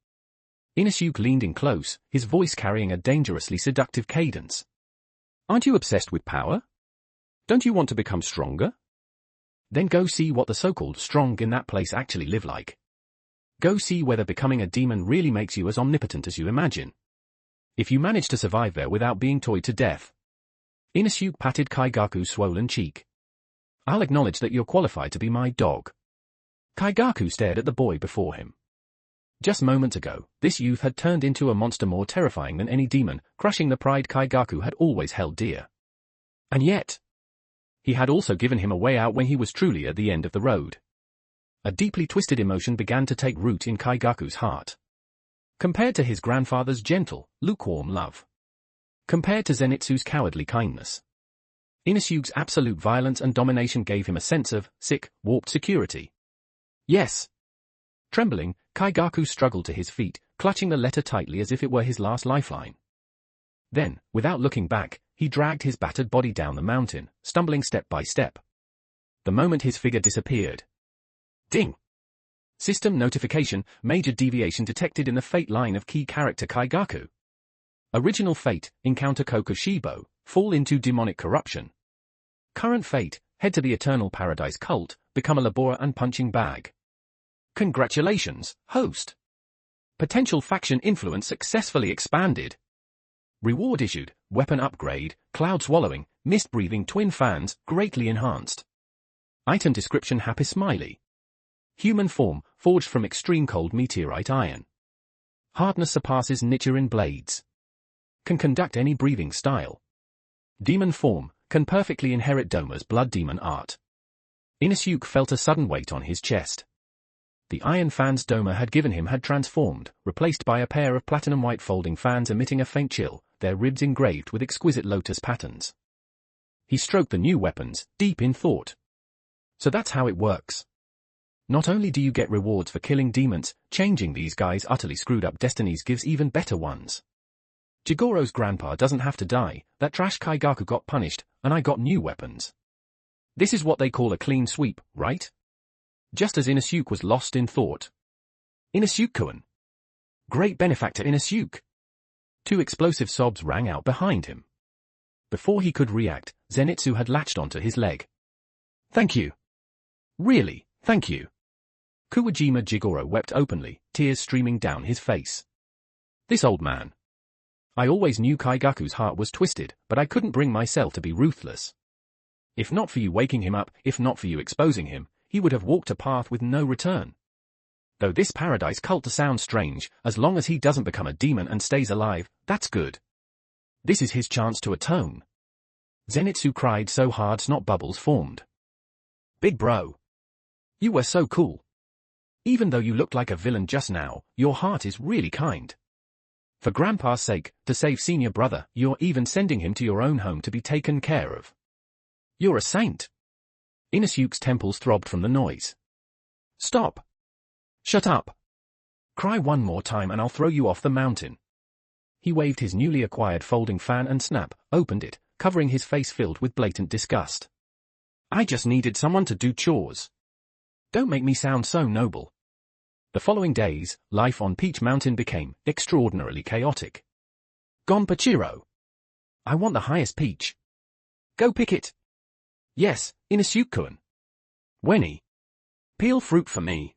Inusuke leaned in close, his voice carrying a dangerously seductive cadence. Aren't you obsessed with power? Don't you want to become stronger? Then go see what the so-called strong in that place actually live like. Go see whether becoming a demon really makes you as omnipotent as you imagine. If you manage to survive there without being toyed to death. Inusuke patted Kaigaku's swollen cheek. I'll acknowledge that you're qualified to be my dog. Kaigaku stared at the boy before him. Just moments ago, this youth had turned into a monster more terrifying than any demon, crushing the pride Kaigaku had always held dear. And yet, he had also given him a way out when he was truly at the end of the road. A deeply twisted emotion began to take root in Kaigaku's heart. Compared to his grandfather's gentle, lukewarm love. Compared to Zenitsu's cowardly kindness. Inusuke's absolute violence and domination gave him a sense of, warped security. Yes. Trembling, Kaigaku struggled to his feet, clutching the letter tightly as if it were his last lifeline. Then, without looking back, he dragged his battered body down the mountain, stumbling step by step. The moment his figure disappeared. Ding! System notification, major deviation detected in the fate line of key character Kaigaku. Original fate, encounter Kokushibo, fall into demonic corruption. Current fate, head to the Eternal Paradise cult, become a labourer and punching bag. Congratulations, host. Potential faction influence successfully expanded. Reward issued, weapon upgrade, cloud swallowing, mist breathing twin fans, greatly enhanced. Item description happy smiley. Human form, forged from extreme cold meteorite iron. Hardness surpasses Nichiren blades. Can conduct any breathing style. Demon form, can perfectly inherit Doma's blood demon art. Inusuke felt a sudden weight on his chest. The iron fans Doma had given him had transformed, replaced by a pair of platinum white folding fans emitting a faint chill, their ribs engraved with exquisite lotus patterns. He stroked the new weapons, deep in thought. So that's how it works. Not only do you get rewards for killing demons, changing these guys' utterly screwed up destinies gives even better ones. Jigoro's grandpa doesn't have to die, that trash Kaigaku got punished, and I got new weapons. This is what they call a clean sweep, right? Just as Inusuke was lost in thought. Inusuke-kun. Great benefactor Inusuke. Two explosive sobs rang out behind him. Before he could react, Zenitsu had latched onto his leg. Thank you. Really, thank you. Kuwajima Jigoro wept openly, tears streaming down his face. This old man. I always knew Kaigaku's heart was twisted, but I couldn't bring myself to be ruthless. If not for you waking him up, if not for you exposing him, he would have walked a path with no return. Though this paradise cult sounds strange, as long as he doesn't become a demon and stays alive, that's good. This is his chance to atone. Zenitsu cried so hard snot bubbles formed. Big bro. You were so cool. Even though you looked like a villain just now, your heart is really kind. For Grandpa's sake, to save senior brother, you're even sending him to your own home to be taken care of. You're a saint. Inusuke's temples throbbed from the noise. Stop. Shut up. Cry one more time and I'll throw you off the mountain. He waved his newly acquired folding fan and opened it, covering his face filled with blatant disgust. I just needed someone to do chores. Don't make me sound so noble. The following days, life on Peach Mountain became extraordinarily chaotic. Gonpachiro. I want the highest peach. Go pick it. Yes, Inusuke-kun. Wenny. Peel fruit for me.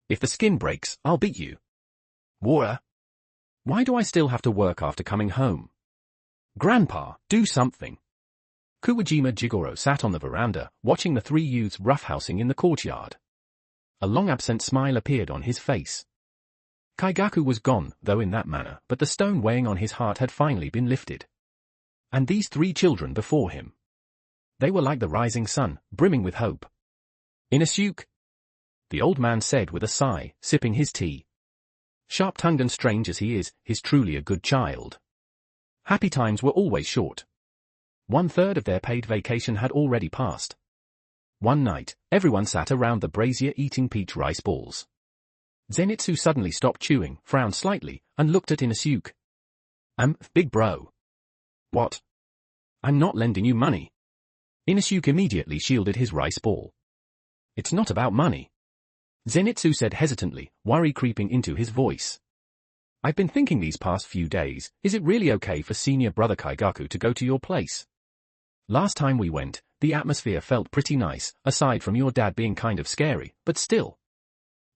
If the skin breaks, I'll beat you. Wara. Why do I still have to work after coming home? Grandpa, do something. Kuwajima Jigoro sat on the veranda, watching the three youths roughhousing in the courtyard. A long-absent smile appeared on his face. Kaigaku was gone, though in that manner, but the stone weighing on his heart had finally been lifted. And these three children before him. They were like the rising sun, brimming with hope. Inusuke, the old man said with a sigh, sipping his tea. Sharp-tongued and strange as he is, he's truly a good child. Happy times were always short. 1/3 of their paid vacation had already passed. One night, everyone sat around the brazier eating peach rice balls. Zenitsu suddenly stopped chewing, frowned slightly, and looked at Inosuke. Big bro. What? I'm not lending you money. Inosuke immediately shielded his rice ball. It's not about money. Zenitsu said hesitantly, worry creeping into his voice. I've been thinking these past few days, is it really okay for senior brother Kaigaku to go to your place? Last time we went, the atmosphere felt pretty nice, aside from your dad being kind of scary, but still.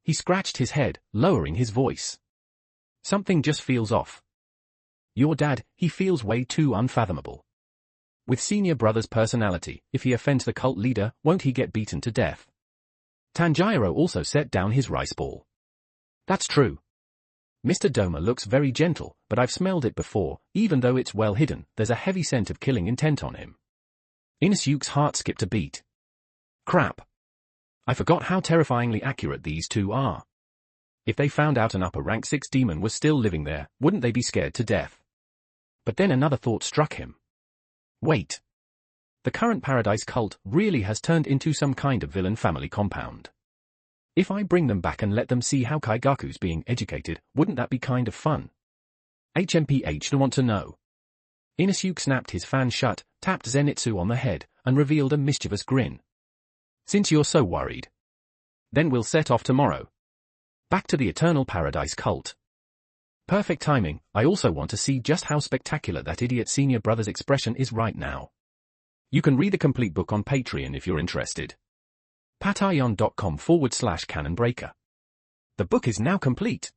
He scratched his head, lowering his voice. Something just feels off. Your dad, he feels way too unfathomable. With senior brother's personality, if he offends the cult leader, won't he get beaten to death? Tanjiro also set down his rice ball. That's true. Mr. Doma looks very gentle, but I've smelled it before, even though it's well hidden, there's a heavy scent of killing intent on him. Inosuke's heart skipped a beat. Crap. I forgot how terrifyingly accurate these two are. If they found out an upper rank 6 demon was still living there, wouldn't they be scared to death? But then another thought struck him. Wait. The current Paradise cult really has turned into some kind of villain family compound. If I bring them back and let them see how Kaigaku's being educated, wouldn't that be kind of fun? HMPH want to know. Inosuke snapped his fan shut, tapped Zenitsu on the head, and revealed a mischievous grin. Since you're so worried. Then we'll set off tomorrow. Back to the Eternal Paradise cult. Perfect timing, I also want to see just how spectacular that idiot senior brother's expression is right now. You can read the complete book on Patreon if you're interested. patreon.com/canonbreaker. The book is now complete.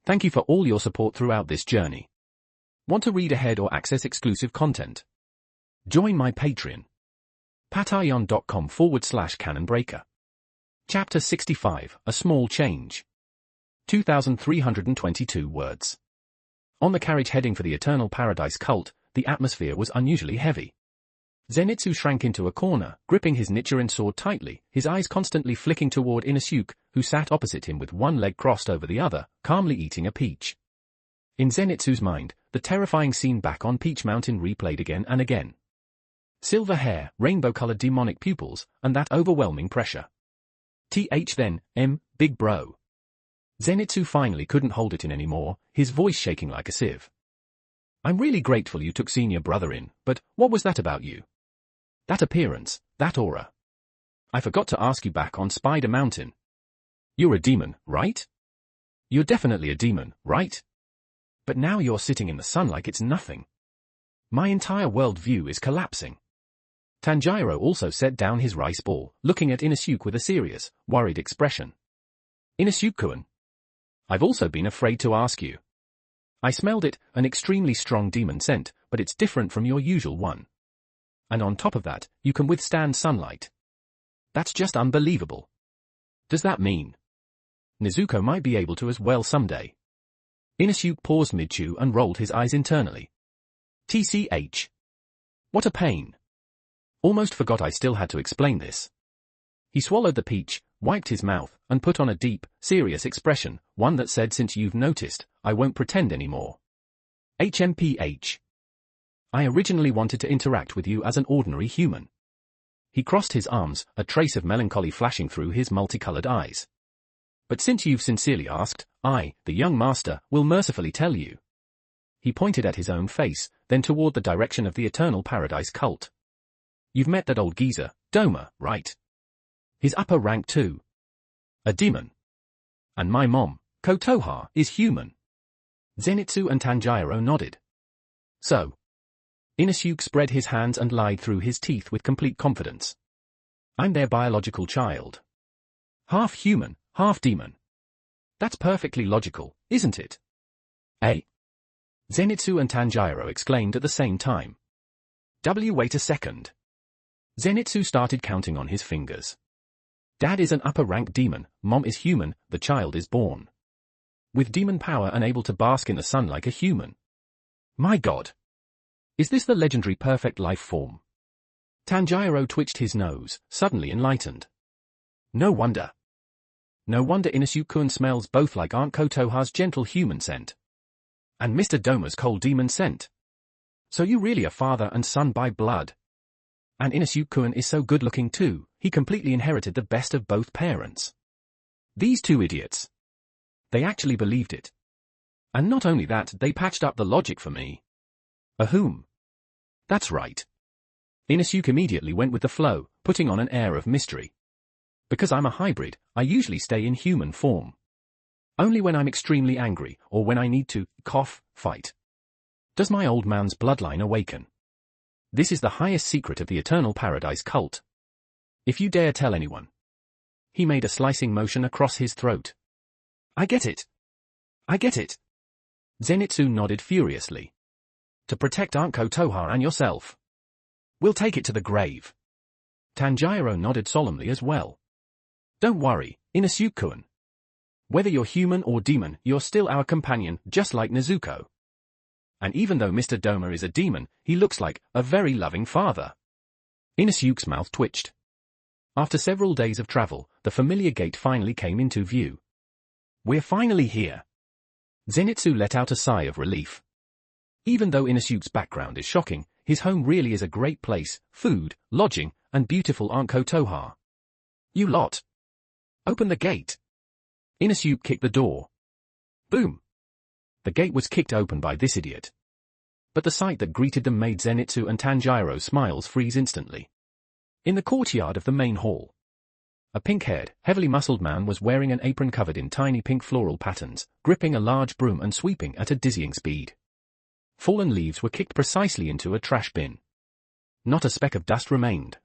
Thank you for all your support throughout this journey. Want to read ahead or access exclusive content? Join my Patreon. patreon.com/canonbreaker. Chapter 65, A Small Change. 2,322 words. On the carriage heading for the Eternal Paradise cult, the atmosphere was unusually heavy. Zenitsu shrank into a corner, gripping his Nichiren sword tightly, his eyes constantly flicking toward Inosuke, who sat opposite him with one leg crossed over the other, calmly eating a peach. In Zenitsu's mind, the terrifying scene back on Peach Mountain replayed again and again. Silver hair, rainbow-colored demonic pupils, and that overwhelming pressure. Then, big bro. Zenitsu finally couldn't hold it in anymore, his voice shaking like a sieve. I'm really grateful you took senior brother in, but what was that about you? That appearance, that aura. I forgot to ask you back on Spider Mountain. You're a demon, right? You're definitely a demon, right? But now you're sitting in the sun like it's nothing. My entire world view is collapsing. Tanjiro also set down his rice ball, looking at Inosuke with a serious, worried expression. Inosuke-kun. I've also been afraid to ask you. I smelled it, an extremely strong demon scent, but it's different from your usual one. And on top of that, you can withstand sunlight. That's just unbelievable. Does that mean Nezuko might be able to as well someday? Inosuke paused mid-chew and rolled his eyes internally. TCH. What a pain. Almost forgot I still had to explain this. He swallowed the peach, wiped his mouth, and put on a deep, serious expression, one that said, since you've noticed, I won't pretend anymore. HMPH. I originally wanted to interact with you as an ordinary human. He crossed his arms, a trace of melancholy flashing through his multicolored eyes. But since you've sincerely asked, I, the young master, will mercifully tell you. He pointed at his own face, then toward the direction of the Eternal Paradise cult. You've met that old geezer, Doma, right? His upper rank too. A demon. And my mom, Kotoha, is human. Zenitsu and Tanjiro nodded. So. Inosuke spread his hands and lied through his teeth with complete confidence. I'm their biological child. Half human, half demon. That's perfectly logical, isn't it? Eh? Zenitsu and Tanjiro exclaimed at the same time. Wait a second. Zenitsu started counting on his fingers. Dad is an upper-rank demon, Mom is human, the child is born. With demon power and able to bask in the sun like a human. My God! Is this the legendary perfect life form? Tanjiro twitched his nose, suddenly enlightened. No wonder. No wonder Inosuke-kun smells both like Aunt Kotoha's gentle human scent and Mr. Doma's cold demon scent. So you really are father and son by blood. And Inosuke-kun is so good-looking too, he completely inherited the best of both parents. These two idiots. They actually believed it. And not only that, they patched up the logic for me. Whom? That's right. Inosuke immediately went with the flow, putting on an air of mystery. Because I'm a hybrid, I usually stay in human form. Only when I'm extremely angry, or when I need to, fight. Does my old man's bloodline awaken? This is the highest secret of the Eternal Paradise cult. If you dare tell anyone. He made a slicing motion across his throat. I get it. I get it. Zenitsu nodded furiously. To protect Aunt Kotoha and yourself. We'll take it to the grave. Tanjiro nodded solemnly as well. Don't worry, Inosuke-kun. Whether you're human or demon, you're still our companion, just like Nezuko. And even though Mr. Doma is a demon, he looks like a very loving father. Inosuke's mouth twitched. After several days of travel, the familiar gate finally came into view. We're finally here. Zenitsu let out a sigh of relief. Even though Inosuke's background is shocking, his home really is a great place, food, lodging, and beautiful Aunt Kotoha. You lot. Open the gate. Inosuke kicked the door. Boom. The gate was kicked open by this idiot. But the sight that greeted them made Zenitsu and Tanjiro's smiles freeze instantly. In the courtyard of the main hall, a pink-haired, heavily muscled man was wearing an apron covered in tiny pink floral patterns, gripping a large broom and sweeping at a dizzying speed. Fallen leaves were kicked precisely into a trash bin. Not a speck of dust remained.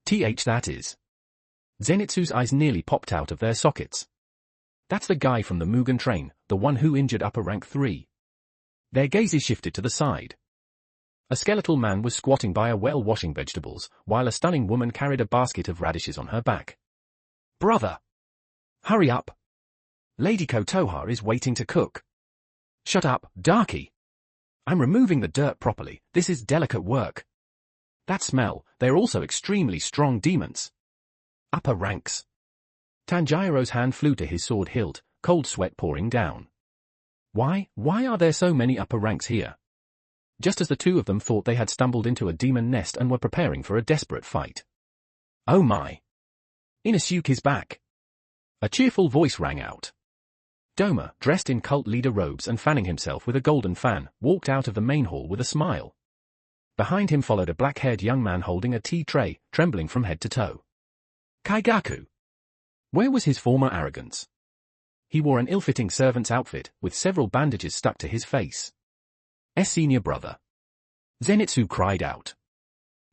That is. Zenitsu's eyes nearly popped out of their sockets. That's the guy from the Mugen train, the one who injured Upper Rank 3. Their gazes shifted to the side. A skeletal man was squatting by a well washing vegetables, while a stunning woman carried a basket of radishes on her back. Brother! Hurry up! Lady Kotoha is waiting to cook. Shut up, Darky! I'm removing the dirt properly, this is delicate work. That smell, they're also extremely strong demons. Upper ranks. Tanjiro's hand flew to his sword hilt, cold sweat pouring down. Why are there so many upper ranks here? Just as the two of them thought they had stumbled into a demon nest and were preparing for a desperate fight. Oh my! Inosuke is back! A cheerful voice rang out. Doma, dressed in cult leader robes and fanning himself with a golden fan, walked out of the main hall with a smile. Behind him followed a black-haired young man holding a tea tray, trembling from head to toe. Kaigaku! Where was his former arrogance? He wore an ill-fitting servant's outfit, with several bandages stuck to his face. Senior brother. Zenitsu cried out.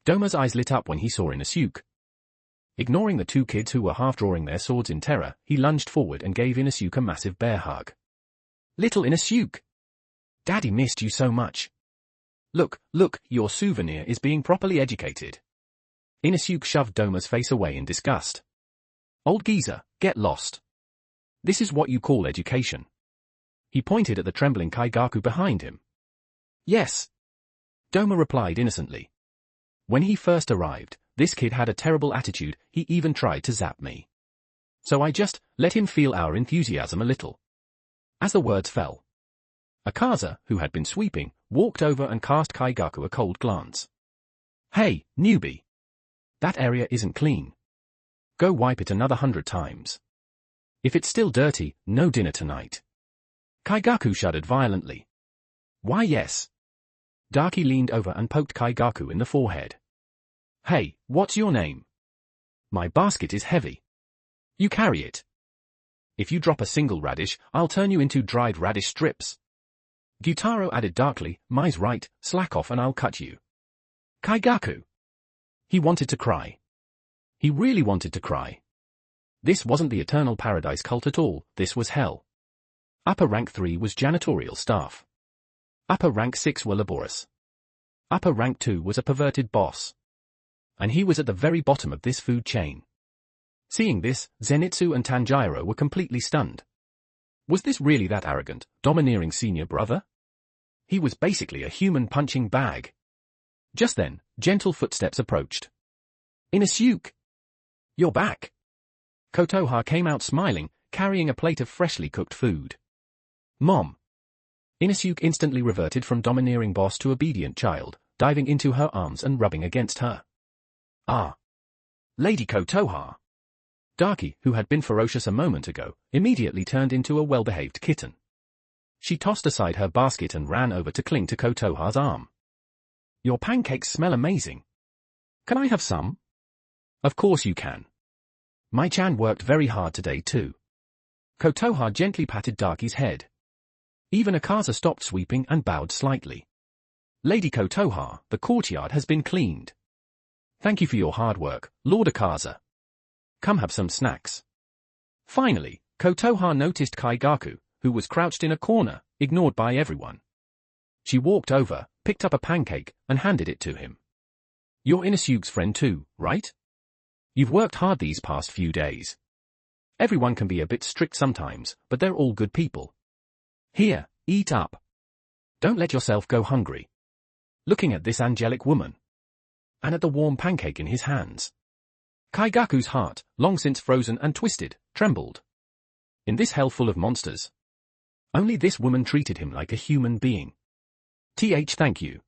Doma's eyes lit up when he saw Inosuke. Ignoring the two kids who were half drawing their swords in terror, he lunged forward and gave Inosuke a massive bear hug. Little Inosuke! Daddy missed you so much. Look, your souvenir is being properly educated. Inosuke shoved Doma's face away in disgust. Old geezer, get lost. This is what you call education. He pointed at the trembling Kaigaku behind him. Yes. Doma replied innocently. When he first arrived, this kid had a terrible attitude, he even tried to zap me. So I just let him feel our enthusiasm a little. As the words fell, Akaza, who had been sweeping, walked over and cast Kaigaku a cold glance. Hey, newbie. That area isn't clean. Go wipe it another 100 times. If it's still dirty, no dinner tonight. Kaigaku shuddered violently. Why yes. Darky leaned over and poked Kaigaku in the forehead. Hey, what's your name? My basket is heavy. You carry it. If you drop a single radish, I'll turn you into dried radish strips. Gyutaro added darkly, Mai's right, slack off and I'll cut you. Kaigaku. He wanted to cry. He really wanted to cry. This wasn't the Eternal Paradise cult at all, this was hell. Upper rank 3 was janitorial staff. Upper rank 6 were laborious. Upper rank 2 was a perverted boss. And he was at the very bottom of this food chain. Seeing this, Zenitsu and Tanjiro were completely stunned. Was this really that arrogant, domineering senior brother? He was basically a human punching bag. Just then, gentle footsteps approached. Inosuke! You're back! Kotoha came out smiling, carrying a plate of freshly cooked food. Mom. Inusuke instantly reverted from domineering boss to obedient child, diving into her arms and rubbing against her. Ah. Lady Kotoha. Darky, who had been ferocious a moment ago, immediately turned into a well-behaved kitten. She tossed aside her basket and ran over to cling to Kotoha's arm. Your pancakes smell amazing. Can I have some? Of course you can. Mai-chan worked very hard today too. Kotoha gently patted Darky's head. Even Akaza stopped sweeping and bowed slightly. Lady Kotoha, the courtyard has been cleaned. Thank you for your hard work, Lord Akaza. Come have some snacks. Finally, Kotoha noticed Kaigaku, who was crouched in a corner, ignored by everyone. She walked over, picked up a pancake, and handed it to him. You're Inusuke's friend too, right? You've worked hard these past few days. Everyone can be a bit strict sometimes, but they're all good people. Here, eat up. Don't let yourself go hungry. Looking at this angelic woman. And at the warm pancake in his hands. Kaigaku's heart, long since frozen and twisted, trembled. In this hell full of monsters. Only this woman treated him like a human being. Thank you.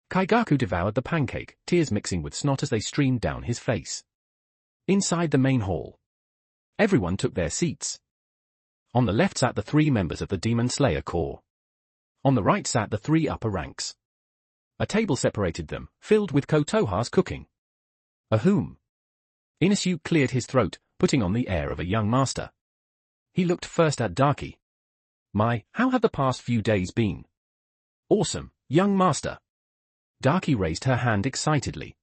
Kaigaku devoured the pancake, tears mixing with snot as they streamed down his face. Inside the main hall. Everyone took their seats. On the left sat the 3 members of the Demon Slayer Corps. On the right sat the 3 upper ranks. A table separated them, filled with Kotoha's cooking. Ahum. Inusuke cleared his throat, putting on the air of a young master. He looked first at Darky. How have the past few days been? Awesome, young master. Darky raised her hand excitedly.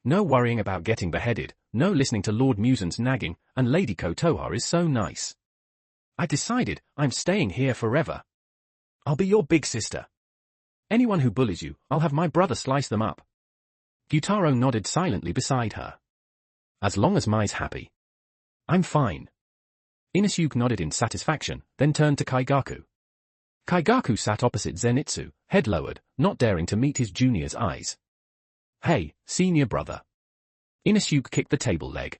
No worrying about getting beheaded, no listening to Lord Musen's nagging, and Lady Kotoha is so nice. I decided, I'm staying here forever. I'll be your big sister. Anyone who bullies you, I'll have my brother slice them up. Gyutaro nodded silently beside her. As long as Mai's happy. I'm fine. Inusuke nodded in satisfaction, then turned to Kaigaku. Kaigaku sat opposite Zenitsu, head lowered, not daring to meet his junior's eyes. Hey, senior brother. Inusuke kicked the table leg.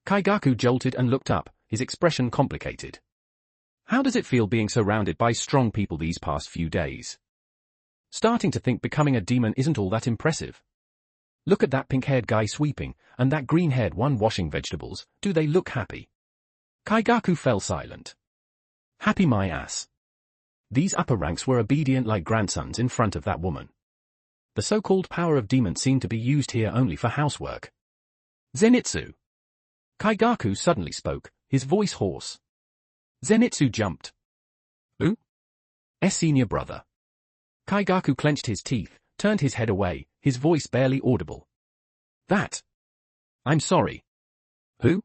Kaigaku jolted and looked up, his expression complicated. How does it feel being surrounded by strong people these past few days? Starting to think becoming a demon isn't all that impressive. Look at that pink-haired guy sweeping, and that green-haired one washing vegetables, do they look happy? Kaigaku fell silent. Happy my ass. These upper ranks were obedient like grandsons in front of that woman. The so-called power of demons seemed to be used here only for housework. Zenitsu. Kaigaku suddenly spoke, his voice hoarse. Zenitsu jumped. Who? Senior brother. Kaigaku clenched his teeth, turned his head away, his voice barely audible. That. I'm sorry. Who?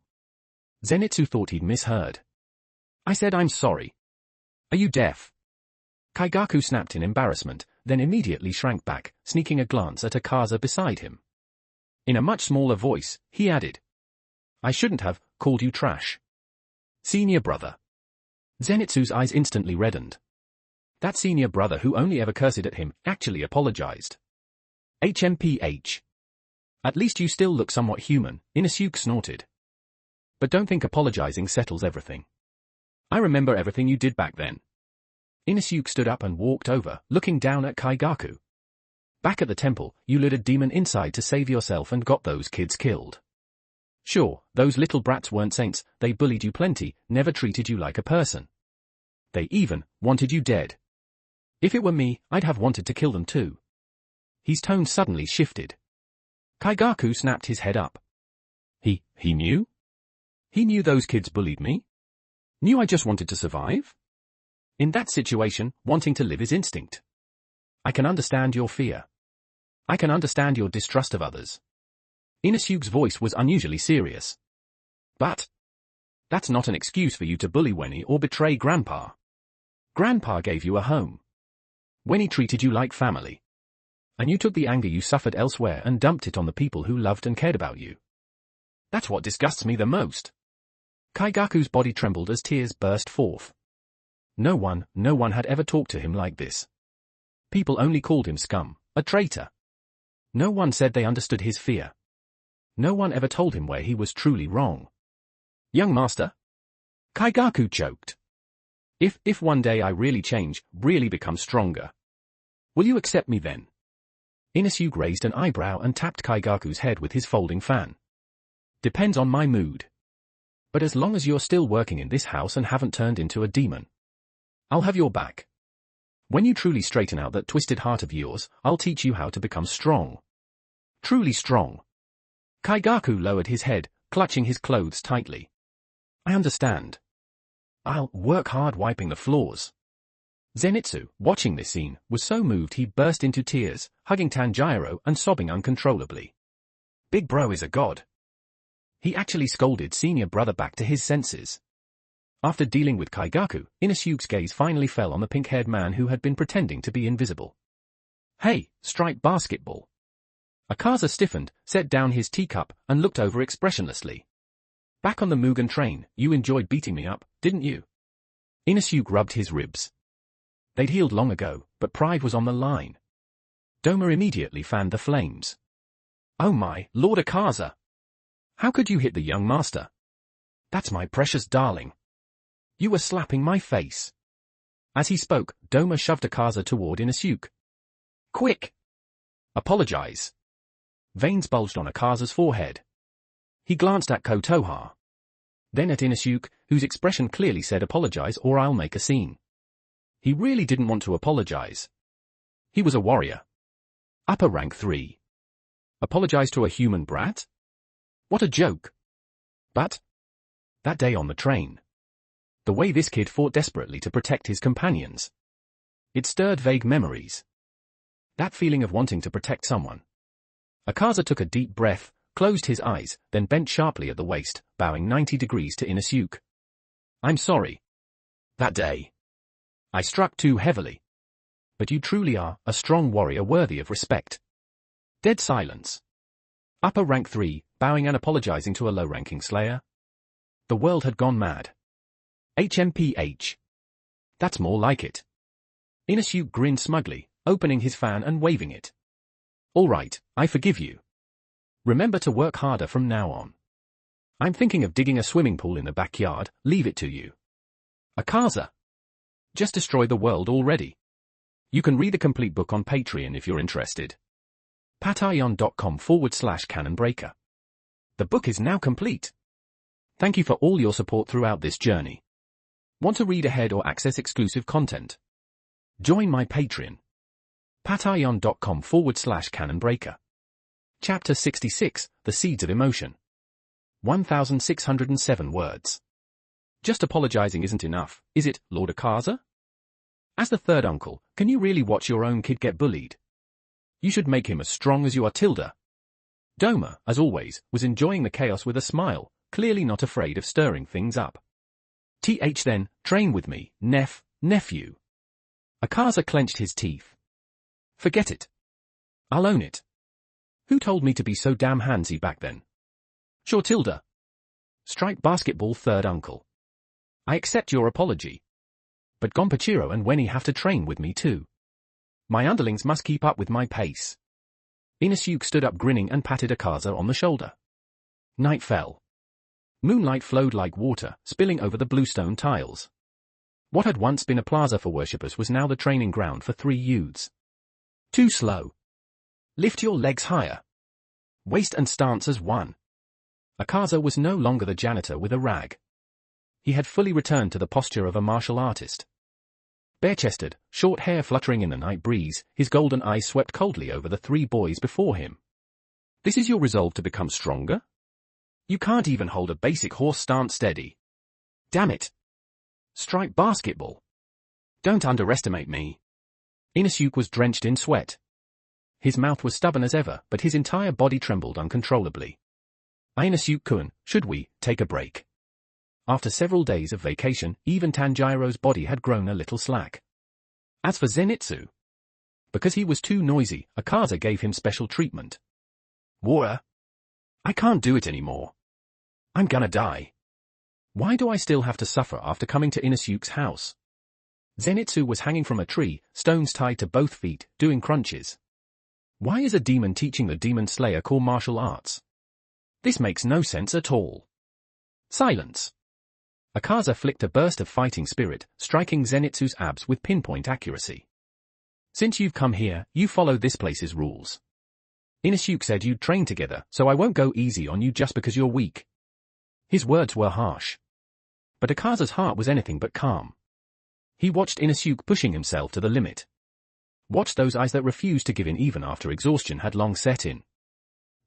Zenitsu thought he'd misheard. I said I'm sorry. Are you deaf? Kaigaku snapped in embarrassment, then immediately shrank back, sneaking a glance at Akaza beside him. In a much smaller voice, he added. I shouldn't have called you trash. Senior brother. Zenitsu's eyes instantly reddened. That senior brother who only ever cursed at him actually apologized. HMPH. At least you still look somewhat human, Inusuke snorted. But don't think apologizing settles everything. I remember everything you did back then. Inusuke stood up and walked over, looking down at Kaigaku. Back at the temple, you lured a demon inside to save yourself and got those kids killed. Sure, those little brats weren't saints, they bullied you plenty, never treated you like a person. They even wanted you dead. If it were me, I'd have wanted to kill them too. His tone suddenly shifted. Kaigaku snapped his head up. He knew? He knew those kids bullied me? Knew I just wanted to survive? In that situation, wanting to live is instinct. I can understand your fear. I can understand your distrust of others. Inusuke's voice was unusually serious. But that's not an excuse for you to bully Wenny or betray Grandpa. Grandpa gave you a home. Wenny treated you like family. And you took the anger you suffered elsewhere and dumped it on the people who loved and cared about you. That's what disgusts me the most. Kaigaku's body trembled as tears burst forth. No one had ever talked to him like this. People only called him scum, a traitor. No one said they understood his fear. No one ever told him where he was truly wrong. Young master? Kaigaku choked. If one day I really change, really become stronger, will you accept me then? Inusuke raised an eyebrow and tapped Kaigaku's head with his folding fan. Depends on my mood. But as long as you're still working in this house and haven't turned into a demon, I'll have your back. When you truly straighten out that twisted heart of yours, I'll teach you how to become strong. Truly strong. Kaigaku lowered his head, clutching his clothes tightly. I understand. I'll work hard wiping the floors. Zenitsu, watching this scene, was so moved he burst into tears, hugging Tanjiro and sobbing uncontrollably. Big bro is a god. He actually scolded senior brother back to his senses. After dealing with Kaigaku, Inusuke's gaze finally fell on the pink-haired man who had been pretending to be invisible. Hey, striped basketball. Akaza stiffened, set down his teacup, and looked over expressionlessly. Back on the Mugen train, you enjoyed beating me up, didn't you? Inusuke rubbed his ribs. They'd healed long ago, but pride was on the line. Doma immediately fanned the flames. Oh my, Lord Akaza! How could you hit the young master? That's my precious darling. You were slapping my face. As he spoke, Doma shoved Akaza toward Inusuke. Quick! Apologize. Veins bulged on Akaza's forehead. He glanced at Kotoha. Then at Inusuke, whose expression clearly said apologize or I'll make a scene. He really didn't want to apologize. He was a warrior. Upper rank 3. Apologize to a human brat? What a joke. But that day on the train. The way this kid fought desperately to protect his companions. It stirred vague memories. That feeling of wanting to protect someone. Akaza took a deep breath, closed his eyes, then bent sharply at the waist, bowing 90 degrees to Inusuke. I'm sorry. That day. I struck too heavily. But you truly are a strong warrior worthy of respect. Dead silence. Upper rank 3, bowing and apologizing to a low-ranking slayer. The world had gone mad. HMPH. That's more like it. Inusuke grinned smugly, opening his fan and waving it. All right, I forgive you. Remember to work harder from now on. I'm thinking of digging a swimming pool in the backyard, leave it to you. Akaza. Just destroy the world already. You can read the complete book on Patreon if you're interested. patreon.com/canonbreaker. The book is now complete. Thank you for all your support throughout this journey. Want to read ahead or access exclusive content? Join my Patreon. patreon.com/canonbreaker. Chapter 66, The Seeds of Emotion. 1,607 words. Just apologizing isn't enough, is it, Lord Akaza? As the third uncle, can you really watch your own kid get bullied? You should make him as strong as you are, Tilda. Doma, as always, was enjoying the chaos with a smile, clearly not afraid of stirring things up. Then, train with me, nephew. Akaza clenched his teeth. Forget it. I'll own it. Who told me to be so damn handsy back then? Sure, Tilda. Striped basketball third uncle. I accept your apology. But Gonpachiro and Wenny have to train with me too. My underlings must keep up with my pace. Inusuke stood up grinning and patted Akaza on the shoulder. Night fell. Moonlight flowed like water, spilling over the bluestone tiles. What had once been a plaza for worshippers was now the training ground for 3 youths. Too slow. Lift your legs higher. Waist and stance as one. Akaza was no longer the janitor with a rag. He had fully returned to the posture of a martial artist. Bare-chested, short hair fluttering in the night breeze, his golden eyes swept coldly over the 3 boys before him. This is your resolve to become stronger? You can't even hold a basic horse stance steady. Damn it. Striped basketball. Don't underestimate me. Inusuke was drenched in sweat. His mouth was stubborn as ever, but his entire body trembled uncontrollably. Inusuke-kun, should we take a break? After several days of vacation, even Tanjiro's body had grown a little slack. As for Zenitsu, because he was too noisy, Akaza gave him special treatment. War? I can't do it anymore. I'm gonna die. Why do I still have to suffer after coming to Inusuke's house? Zenitsu was hanging from a tree, stones tied to both feet, doing crunches. Why is a demon teaching the demon slayer core martial arts? This makes no sense at all. Silence. Akaza flicked a burst of fighting spirit, striking Zenitsu's abs with pinpoint accuracy. Since you've come here, you follow this place's rules. Inosuke said you'd train together, so I won't go easy on you just because you're weak. His words were harsh. But Akaza's heart was anything but calm. He watched Inosuke pushing himself to the limit. Watched those eyes that refused to give in even after exhaustion had long set in.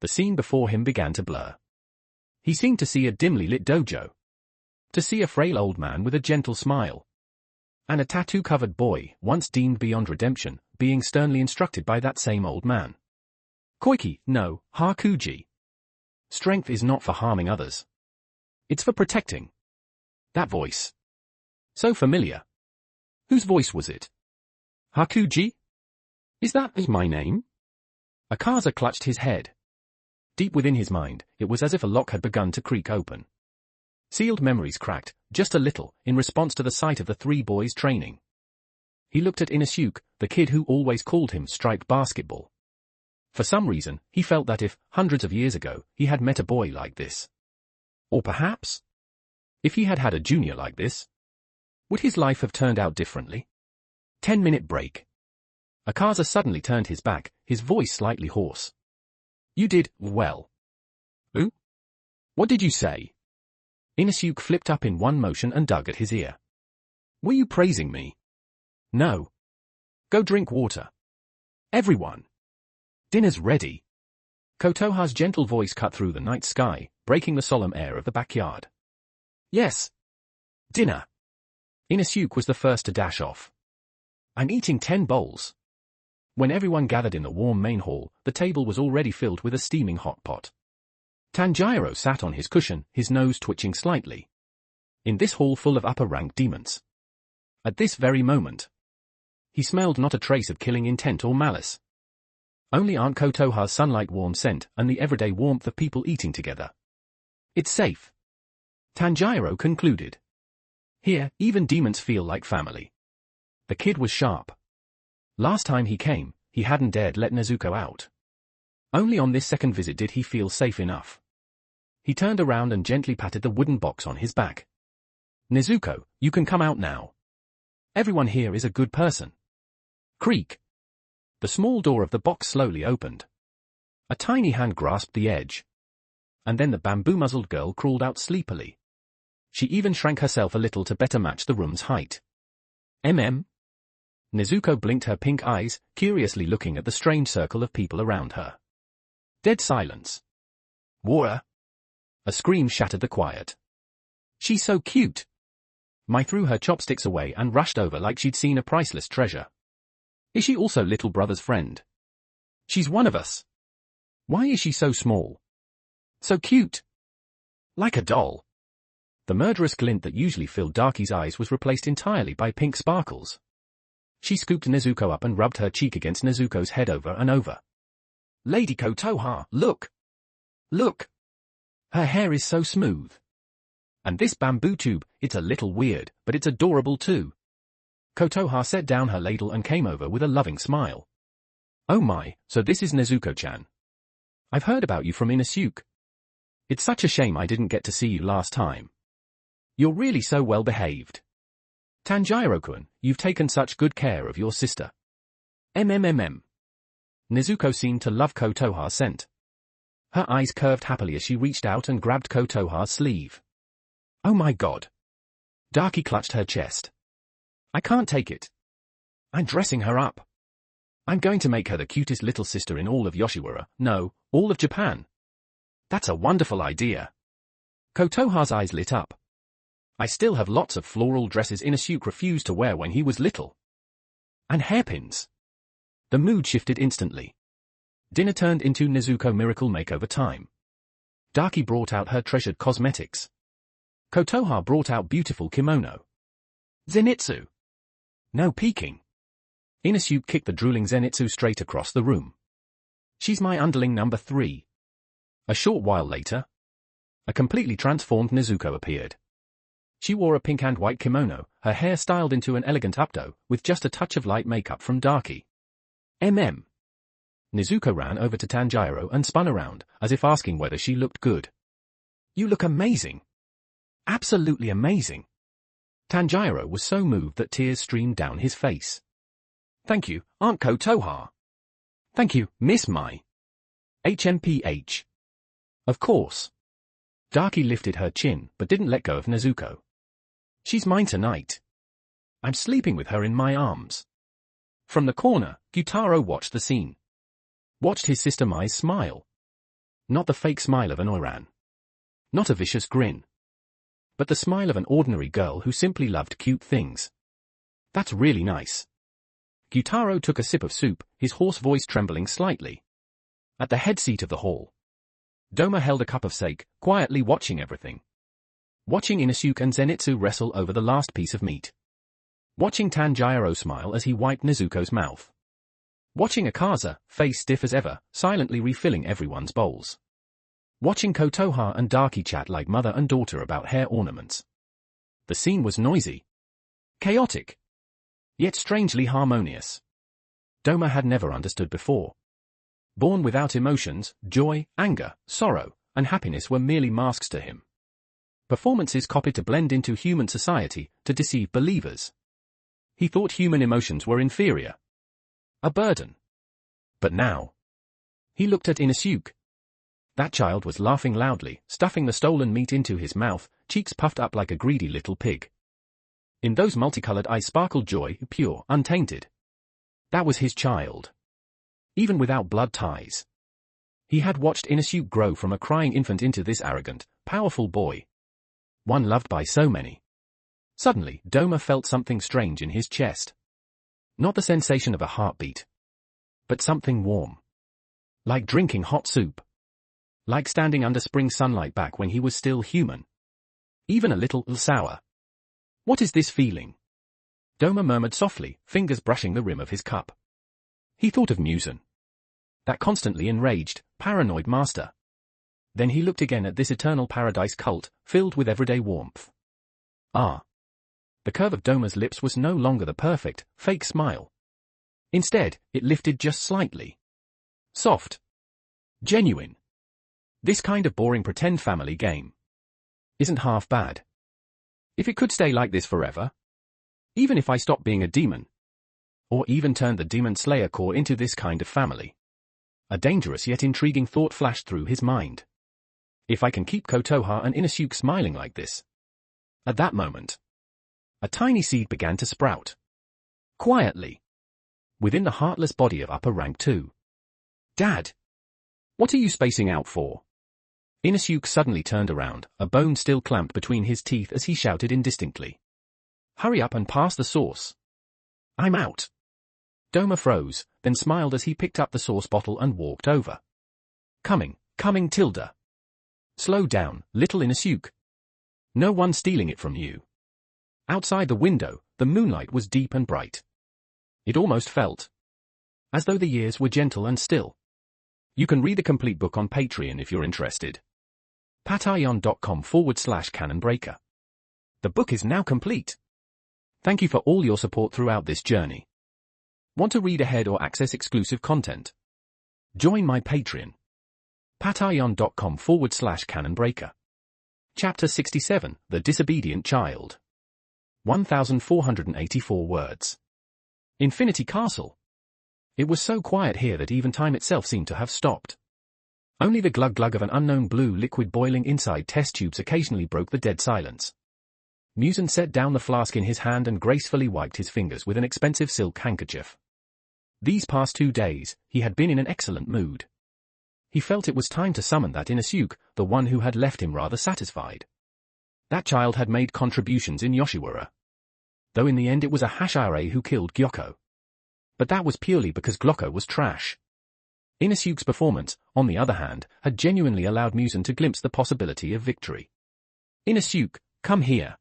The scene before him began to blur. He seemed to see a dimly lit dojo. To see a frail old man with a gentle smile. And a tattoo-covered boy, once deemed beyond redemption, being sternly instructed by that same old man. Koiki, no, Hakuji. Strength is not for harming others. It's for protecting. That voice. So familiar. Whose voice was it? Hakuji? Is that my name? Akaza clutched his head. Deep within his mind, it was as if a lock had begun to creak open. Sealed memories cracked, just a little, in response to the sight of the three boys training. He looked at Inosuke, the kid who always called him striped basketball. For some reason, he felt that if, hundreds of years ago, he had met a boy like this. Or perhaps, if he had had a junior like this, would his life have turned out differently? 10-minute break. Akaza suddenly turned his back, his voice slightly hoarse. You did well. Who? What did you say? Inosuke flipped up in one motion and dug at his ear. Were you praising me? No. Go drink water. Everyone. Dinner's ready. Kotoha's gentle voice cut through the night sky, breaking the solemn air of the backyard. Yes. Dinner. Inosuke was the first to dash off. I'm eating 10 bowls. When everyone gathered in the warm main hall, the table was already filled with a steaming hot pot. Tanjiro sat on his cushion, his nose twitching slightly. In this hall full of upper-rank demons. At this very moment, he smelled not a trace of killing intent or malice. Only Aunt Kotoha's sunlight-warm scent and the everyday warmth of people eating together. It's safe. Tanjiro concluded. Here, even demons feel like family. The kid was sharp. Last time he came, he hadn't dared let Nezuko out. Only on this second visit did he feel safe enough. He turned around and gently patted the wooden box on his back. Nezuko, you can come out now. Everyone here is a good person. Creak. The small door of the box slowly opened. A tiny hand grasped the edge. And then the bamboo-muzzled girl crawled out sleepily. She even shrank herself a little to better match the room's height. Nezuko blinked her pink eyes, curiously looking at the strange circle of people around her. Dead silence. Water. A scream shattered the quiet. She's so cute. Mai threw her chopsticks away and rushed over like she'd seen a priceless treasure. Is she also little brother's friend? She's one of us. Why is she so small? So cute. Like a doll. The murderous glint that usually filled Darky's eyes was replaced entirely by pink sparkles. She scooped Nezuko up and rubbed her cheek against Nezuko's head over and over. Lady Kotoha, look! Look! Her hair is so smooth. And this bamboo tube, it's a little weird, but it's adorable too. Kotoha set down her ladle and came over with a loving smile. Oh my, so this is Nezuko-chan. I've heard about you from Inosuke. It's such a shame I didn't get to see you last time. You're really so well behaved. Tanjiro-kun, you've taken such good care of your sister. Nezuko seemed to love Kotoha's scent. Her eyes curved happily as she reached out and grabbed Kotoha's sleeve. Oh my god. Darky clutched her chest. I can't take it. I'm dressing her up. I'm going to make her the cutest little sister in all of Yoshiwara, no, all of Japan. That's a wonderful idea. Kotoha's eyes lit up. I still have lots of floral dresses Inosuke refused to wear when he was little. And hairpins. The mood shifted instantly. Dinner turned into Nezuko miracle makeover time. Darky brought out her treasured cosmetics. Kotoha brought out beautiful kimono. Zenitsu. No peeking. Inosuke kicked the drooling Zenitsu straight across the room. She's my underling number 3. A short while later, a completely transformed Nezuko appeared. She wore a pink and white kimono, her hair styled into an elegant updo, with just a touch of light makeup from Darky. Nezuko ran over to Tanjiro and spun around, as if asking whether she looked good. You look amazing. Absolutely amazing. Tanjiro was so moved that tears streamed down his face. Thank you, Aunt Kotoha. Thank you, Miss Mai. HMPH. Of course. Darky lifted her chin, but didn't let go of Nezuko. She's mine tonight. I'm sleeping with her in my arms. From the corner, Gyutaro watched the scene. Watched his sister Mai's smile. Not the fake smile of an Oiran. Not a vicious grin. But the smile of an ordinary girl who simply loved cute things. That's really nice. Gyutaro took a sip of soup, his hoarse voice trembling slightly. At the head seat of the hall, Doma held a cup of sake, quietly watching everything. Watching Inosuke and Zenitsu wrestle over the last piece of meat. Watching Tanjiro smile as he wiped Nezuko's mouth. Watching Akaza, face stiff as ever, silently refilling everyone's bowls. Watching Kotoha and Darky chat like mother and daughter about hair ornaments. The scene was noisy. Chaotic. Yet strangely harmonious. Doma had never understood before. Born without emotions, joy, anger, sorrow, and happiness were merely masks to him. Performances copied to blend into human society, to deceive believers. He thought human emotions were inferior. A burden. But now. He looked at Inosuke. That child was laughing loudly, stuffing the stolen meat into his mouth, cheeks puffed up like a greedy little pig. In those multicolored eyes sparkled joy, pure, untainted. That was his child. Even without blood ties. He had watched Inosuke grow from a crying infant into this arrogant, powerful boy. One loved by so many. Suddenly, Doma felt something strange in his chest. Not the sensation of a heartbeat. But something warm. Like drinking hot soup. Like standing under spring sunlight back when he was still human. Even a little sour. What is this feeling? Doma murmured softly, fingers brushing the rim of his cup. He thought of Muzan. That constantly enraged, paranoid master. Then he looked again at this eternal paradise cult, filled with everyday warmth. Ah. The curve of Doma's lips was no longer the perfect, fake smile. Instead, it lifted just slightly. Soft. Genuine. This kind of boring pretend family game isn't half bad. If it could stay like this forever. Even if I stopped being a demon. Or even turned the Demon Slayer core into this kind of family. A dangerous yet intriguing thought flashed through his mind. If I can keep Kotoha and Inosuke smiling like this. At that moment, a tiny seed began to sprout. Quietly. Within the heartless body of upper rank 2. Dad! What are you spacing out for? Inosuke suddenly turned around, a bone still clamped between his teeth as he shouted indistinctly. Hurry up and pass the sauce. I'm out. Doma froze, then smiled as he picked up the sauce bottle and walked over. Coming, Tilda. Slow down, little Inosuke. No one's stealing it from you. Outside the window, the moonlight was deep and bright. It almost felt as though the years were gentle and still. You can read the complete book on Patreon if you're interested. patreon.com/canonbreaker. The book is now complete. Thank you for all your support throughout this journey. Want to read ahead or access exclusive content? Join my Patreon. patreon.com/canonbreaker. Chapter 67, The Disobedient Child. 1,484 words. Infinity Castle. It was so quiet here that even time itself seemed to have stopped. Only the glug-glug of an unknown blue liquid boiling inside test tubes occasionally broke the dead silence. Muzan set down the flask in his hand and gracefully wiped his fingers with an expensive silk handkerchief. These past 2 days, he had been in an excellent mood. He felt it was time to summon that Inosuke, the one who had left him rather satisfied. That child had made contributions in Yoshiwara. Though in the end it was a Hashirei who killed Gyoko. But that was purely because Glocko was trash. Inosuke's performance, on the other hand, had genuinely allowed Muzan to glimpse the possibility of victory. Inosuke, come here.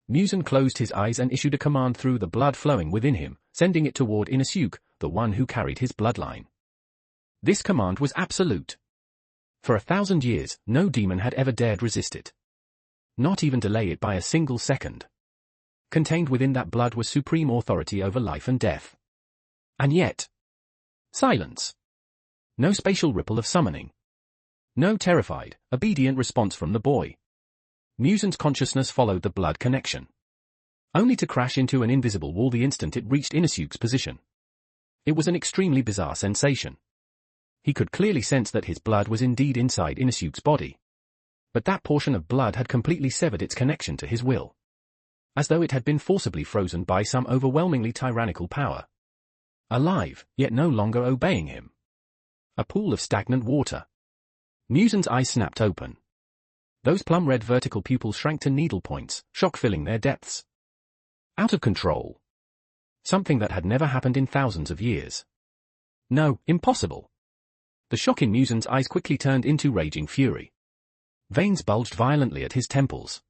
Muzan closed his eyes and issued a command through the blood flowing within him, sending it toward Inosuke, the one who carried his bloodline. This command was absolute. For 1,000 years, no demon had ever dared resist it. Not even delay it by a single second. Contained within that blood was supreme authority over life and death. And yet, silence. No spatial ripple of summoning. No terrified, obedient response from the boy. Muzin's consciousness followed the blood connection, only to crash into an invisible wall the instant it reached Inosuke's position. It was an extremely bizarre sensation. He could clearly sense that his blood was indeed inside Inosuke's body. But that portion of blood had completely severed its connection to his will, as though it had been forcibly frozen by some overwhelmingly tyrannical power. Alive, yet no longer obeying him. A pool of stagnant water. Muzin's eyes snapped open. Those plum-red vertical pupils shrank to needle points, shock filling their depths. Out of control. Something that had never happened in thousands of years. No, impossible. The shock in Muzin's eyes quickly turned into raging fury. Veins bulged violently at his temples.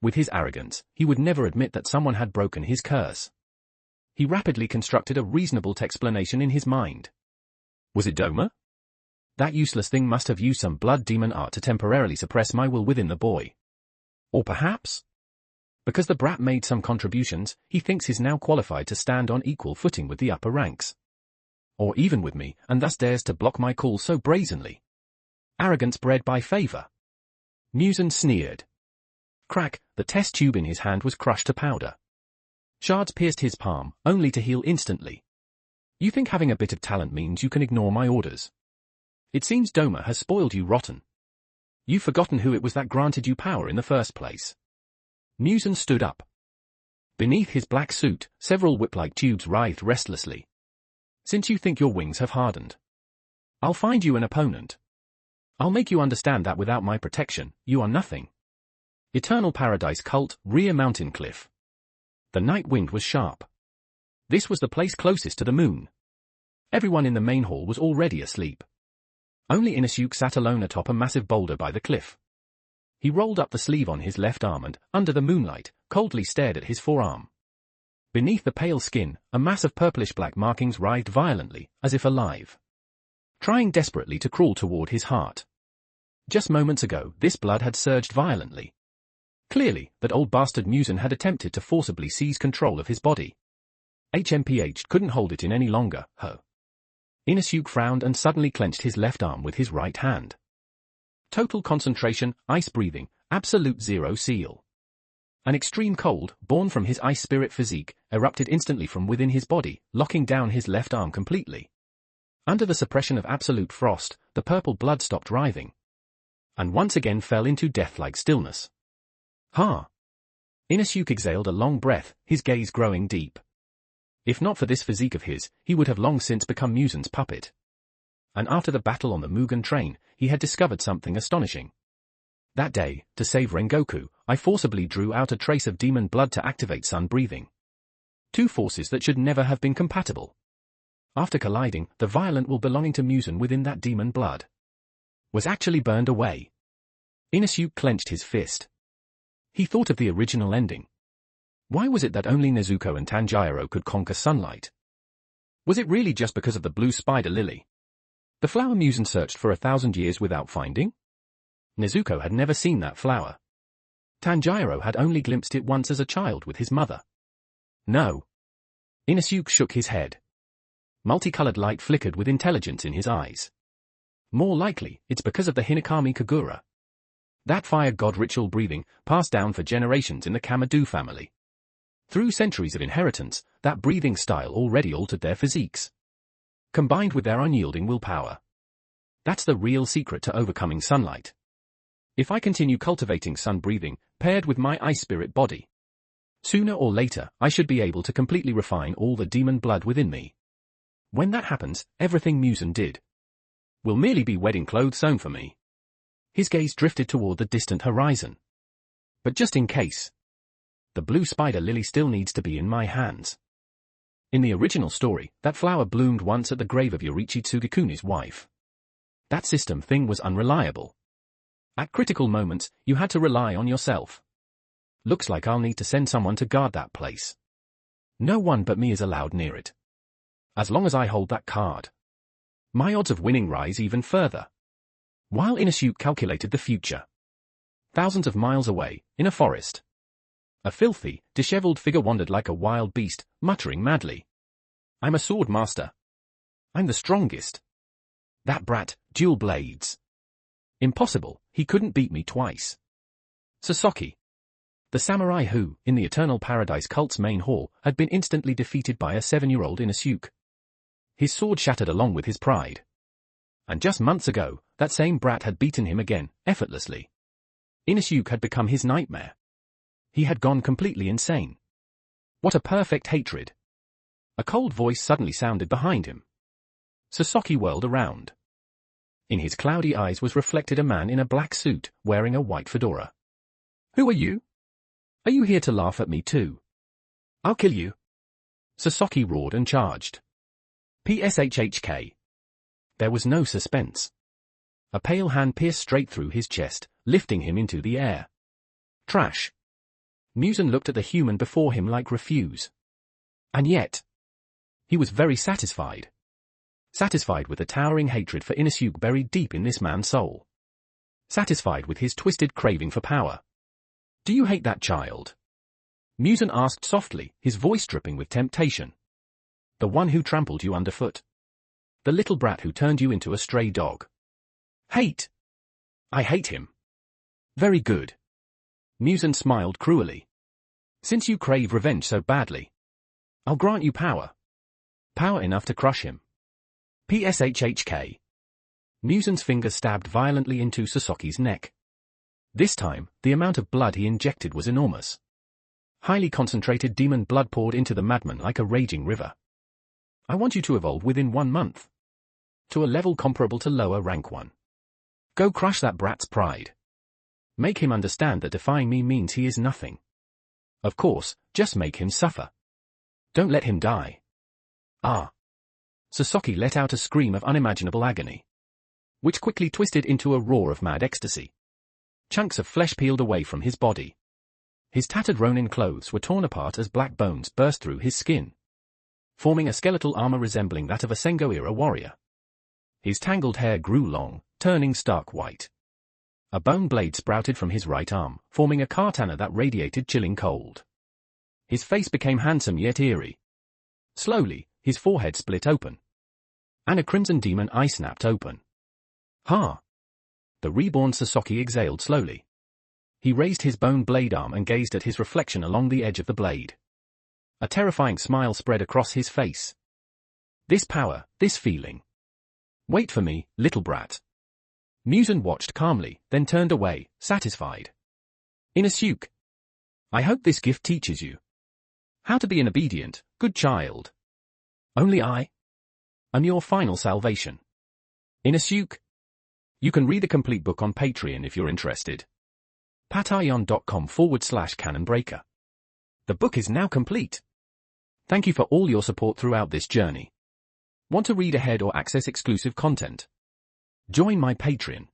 With his arrogance, he would never admit that someone had broken his curse. He rapidly constructed a reasonable explanation in his mind. Was it Doma? That useless thing must have used some blood demon art to temporarily suppress my will within the boy. Or perhaps, because the brat made some contributions, he thinks he's now qualified to stand on equal footing with the upper ranks. Or even with me, and thus dares to block my call so brazenly. Arrogance bred by favor. Muzin sneered. Crack, the test tube in his hand was crushed to powder. Shards pierced his palm, only to heal instantly. You think having a bit of talent means you can ignore my orders? It seems Doma has spoiled you rotten. You've forgotten who it was that granted you power in the first place. Muzin stood up. Beneath his black suit, several whip-like tubes writhed restlessly. Since you think your wings have hardened, I'll find you an opponent. I'll make you understand that without my protection, you are nothing. Eternal Paradise Cult, Rear Mountain Cliff. The night wind was sharp. This was the place closest to the moon. Everyone in the main hall was already asleep. Only Inosuke sat alone atop a massive boulder by the cliff. He rolled up the sleeve on his left arm and, under the moonlight, coldly stared at his forearm. Beneath the pale skin, a mass of purplish-black markings writhed violently, as if alive, trying desperately to crawl toward his heart. Just moments ago, this blood had surged violently. Clearly, that old bastard Muzin had attempted to forcibly seize control of his body. HMPH couldn't hold it in any longer, ho. Inosuke frowned and suddenly clenched his left arm with his right hand. Total concentration, ice breathing, absolute zero seal. An extreme cold, born from his ice spirit physique, erupted instantly from within his body, locking down his left arm completely. Under the suppression of absolute frost, the purple blood stopped writhing, and once again fell into death-like stillness. Ha! Inosuke exhaled a long breath, his gaze growing deep. If not for this physique of his, he would have long since become Muzin's puppet. And after the battle on the Mugen train, he had discovered something astonishing. That day, to save Rengoku, I forcibly drew out a trace of demon blood to activate sun breathing. Two forces that should never have been compatible. After colliding, the violent will belonging to Muzin within that demon blood was actually burned away. Inosuke clenched his fist. He thought of the original ending. Why was it that only Nezuko and Tanjiro could conquer sunlight? Was it really just because of the blue spider lily? The flower Muzin searched for 1,000 years without finding? Nezuko had never seen that flower. Tanjiro had only glimpsed it once as a child with his mother. No. Inosuke shook his head. Multicolored light flickered with intelligence in his eyes. More likely, it's because of the Hinokami Kagura. That fire god ritual breathing, passed down for generations in the Kamado family. Through centuries of inheritance, that breathing style already altered their physiques, combined with their unyielding willpower. That's the real secret to overcoming sunlight. If I continue cultivating sun breathing, paired with my ice spirit body, sooner or later, I should be able to completely refine all the demon blood within me. When that happens, everything Muzin did will merely be wedding clothes sewn for me. His gaze drifted toward the distant horizon. But just in case, the blue spider lily still needs to be in my hands. In the original story, that flower bloomed once at the grave of Yoriichi Tsugikune's wife. That system thing was unreliable. At critical moments, you had to rely on yourself. Looks like I'll need to send someone to guard that place. No one but me is allowed near it. As long as I hold that card, my odds of winning rise even further. While Inosuke calculated the future, thousands of miles away, in a forest, a filthy, disheveled figure wandered like a wild beast, muttering madly. I'm a sword master. I'm the strongest. That brat, dual blades. Impossible, he couldn't beat me twice. Sasaki. The samurai who, in the Eternal Paradise cult's main hall, had been instantly defeated by a 7-year-old Inosuke. His sword shattered along with his pride. And just months ago, that same brat had beaten him again, effortlessly. Inosuke had become his nightmare. He had gone completely insane. What a perfect hatred. A cold voice suddenly sounded behind him. Sasaki whirled around. In his cloudy eyes was reflected a man in a black suit, wearing a white fedora. Who are you? Are you here to laugh at me too? I'll kill you. Sasaki roared and charged. PSHHK. There was no suspense. A pale hand pierced straight through his chest, lifting him into the air. Trash. Muzan looked at the human before him like refuse. And yet, he was very satisfied. Satisfied with the towering hatred for Inosuke buried deep in this man's soul. Satisfied with his twisted craving for power. Do you hate that child? Muzan asked softly, his voice dripping with temptation. The one who trampled you underfoot. The little brat who turned you into a stray dog. Hate. I hate him. Very good. Muzan smiled cruelly. Since you crave revenge so badly, I'll grant you power. Power enough to crush him. PSHHK. Muzan's finger stabbed violently into Sasaki's neck. This time, the amount of blood he injected was enormous. Highly concentrated demon blood poured into the madman like a raging river. I want you to evolve within 1 month. To a level comparable to lower rank 1. Go crush that brat's pride. Make him understand that defying me means he is nothing. Of course, just make him suffer. Don't let him die. Ah. Sasaki let out a scream of unimaginable agony, which quickly twisted into a roar of mad ecstasy. Chunks of flesh peeled away from his body. His tattered Ronin clothes were torn apart as black bones burst through his skin, forming a skeletal armor resembling that of a Sengo-era warrior. His tangled hair grew long, turning stark white. A bone blade sprouted from his right arm, forming a katana that radiated chilling cold. His face became handsome yet eerie. Slowly, his forehead split open. And a crimson demon eye snapped open. Ha! The reborn Sasaki exhaled slowly. He raised his bone blade arm and gazed at his reflection along the edge of the blade. A terrifying smile spread across his face. This power, this feeling. Wait for me, little brat. Muzan watched calmly, then turned away, satisfied. Inosuke. I hope this gift teaches you how to be an obedient, good child. Only I am your final salvation. Inosuke. You can read the complete book on Patreon if you're interested. patreon.com/canonbreaker. The book is now complete. Thank you for all your support throughout this journey. Want to read ahead or access exclusive content? Join my Patreon.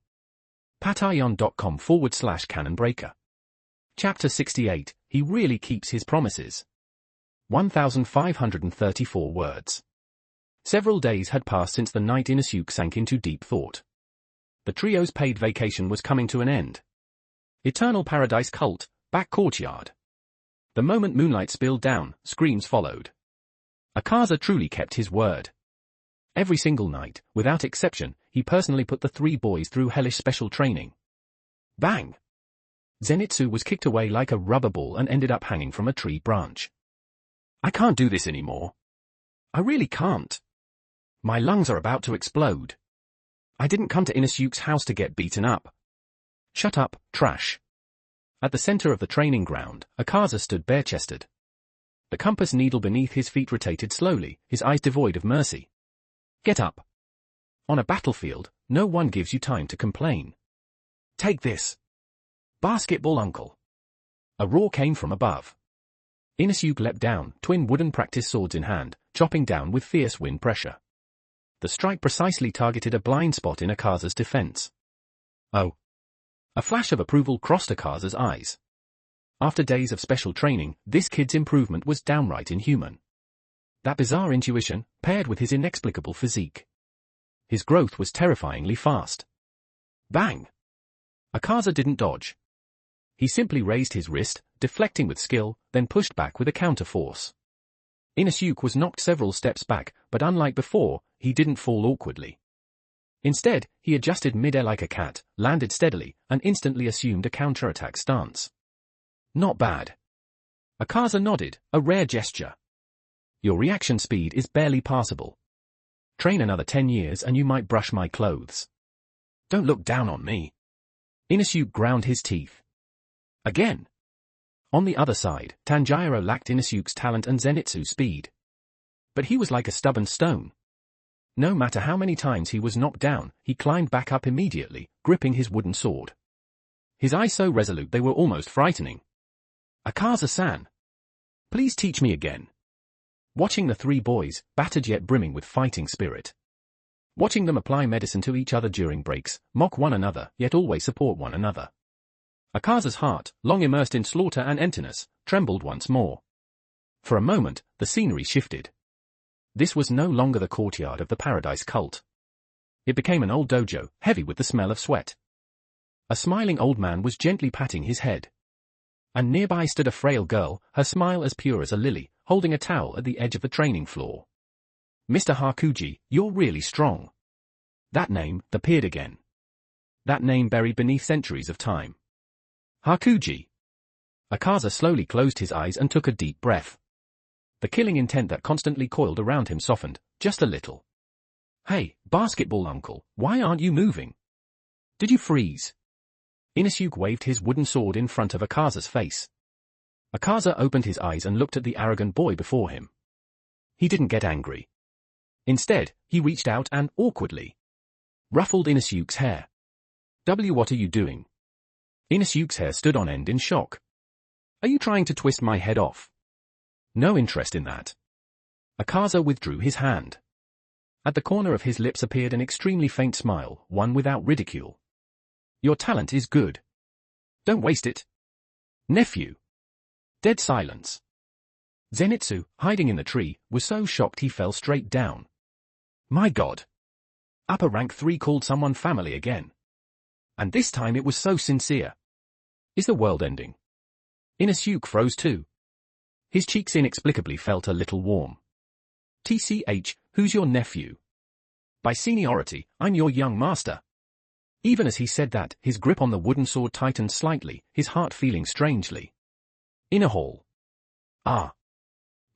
patreon.com/canonbreaker. Chapter 68, He Really Keeps His Promises. 1,534 words. Several days had passed since the night Inosuke sank into deep thought. The trio's paid vacation was coming to an end. Eternal Paradise Cult, back courtyard. The moment moonlight spilled down, screams followed. Akaza truly kept his word. Every single night, without exception, he personally put the 3 boys through hellish special training. Bang! Zenitsu was kicked away like a rubber ball and ended up hanging from a tree branch. I can't do this anymore. I really can't. My lungs are about to explode. I didn't come to Inosuke's house to get beaten up. Shut up, trash. At the center of the training ground, Akaza stood bare-chested. The compass needle beneath his feet rotated slowly, his eyes devoid of mercy. Get up. On a battlefield, no one gives you time to complain. Take this. Basketball uncle. A roar came from above. Inosuke leapt down, twin wooden practice swords in hand, chopping down with fierce wind pressure. The strike precisely targeted a blind spot in Akaza's defense. Oh. A flash of approval crossed Akaza's eyes. After days of special training, this kid's improvement was downright inhuman. That bizarre intuition, paired with his inexplicable physique. His growth was terrifyingly fast. Bang! Akaza didn't dodge. He simply raised his wrist, deflecting with skill, then pushed back with a counter-force. Inosuke was knocked several steps back, but unlike before, he didn't fall awkwardly. Instead, he adjusted midair like a cat, landed steadily, and instantly assumed a counterattack stance. Not bad. Akaza nodded, a rare gesture. Your reaction speed is barely passable. Train another 10 years and you might brush my clothes. Don't look down on me. Inosuke ground his teeth. Again. On the other side, Tanjiro lacked Inosuke's talent and Zenitsu speed. But he was like a stubborn stone. No matter how many times he was knocked down, he climbed back up immediately, gripping his wooden sword. His eyes so resolute they were almost frightening. Akaza-san. Please teach me again. Watching the three boys, battered yet brimming with fighting spirit. Watching them apply medicine to each other during breaks, mock one another, yet always support one another. Akaza's heart, long immersed in slaughter and emptiness, trembled once more. For a moment, the scenery shifted. This was no longer the courtyard of the Paradise Cult. It became an old dojo, heavy with the smell of sweat. A smiling old man was gently patting his head. And nearby stood a frail girl, her smile as pure as a lily, holding a towel at the edge of the training floor. Mr. Hakuji, you're really strong. That name appeared again. That name buried beneath centuries of time. Hakuji. Akaza slowly closed his eyes and took a deep breath. The killing intent that constantly coiled around him softened, just a little. Hey, basketball uncle, why aren't you moving? Did you freeze? Inosuke waved his wooden sword in front of Akaza's face. Akaza opened his eyes and looked at the arrogant boy before him. He didn't get angry. Instead, he reached out and, awkwardly, ruffled Inosuke's hair. What are you doing? Inosuke's hair stood on end in shock. Are you trying to twist my head off? No interest in that. Akaza withdrew his hand. At the corner of his lips appeared an extremely faint smile, one without ridicule. Your talent is good. Don't waste it. Nephew. Dead silence. Zenitsu, hiding in the tree, was so shocked he fell straight down. My God. Upper rank 3 called someone family again. And this time it was so sincere. Is the world ending? Inosuke froze too. His cheeks inexplicably felt a little warm. TCH, who's your nephew? By seniority, I'm your young master. Even as he said that, his grip on the wooden sword tightened slightly, his heart feeling strangely. Inner hall. Ah.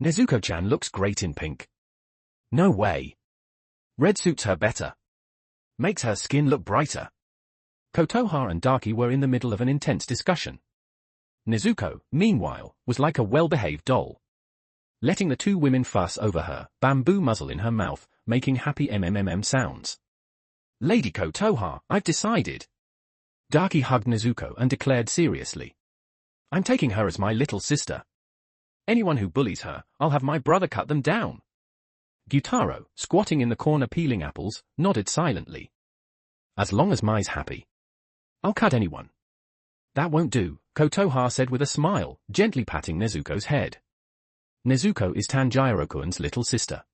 Nezuko-chan looks great in pink. No way. Red suits her better. Makes her skin look brighter. Kotoha and Daki were in the middle of an intense discussion. Nezuko, meanwhile, was like a well-behaved doll. Letting the two women fuss over her, bamboo muzzle in her mouth, making happy sounds. Lady Kotoha, I've decided. Daki hugged Nezuko and declared seriously. I'm taking her as my little sister. Anyone who bullies her, I'll have my brother cut them down. Gyutaro, squatting in the corner peeling apples, nodded silently. As long as Mai's happy. I'll cut anyone. That won't do, Kotoha said with a smile, gently patting Nezuko's head. Nezuko is Tanjiro-kun's little sister.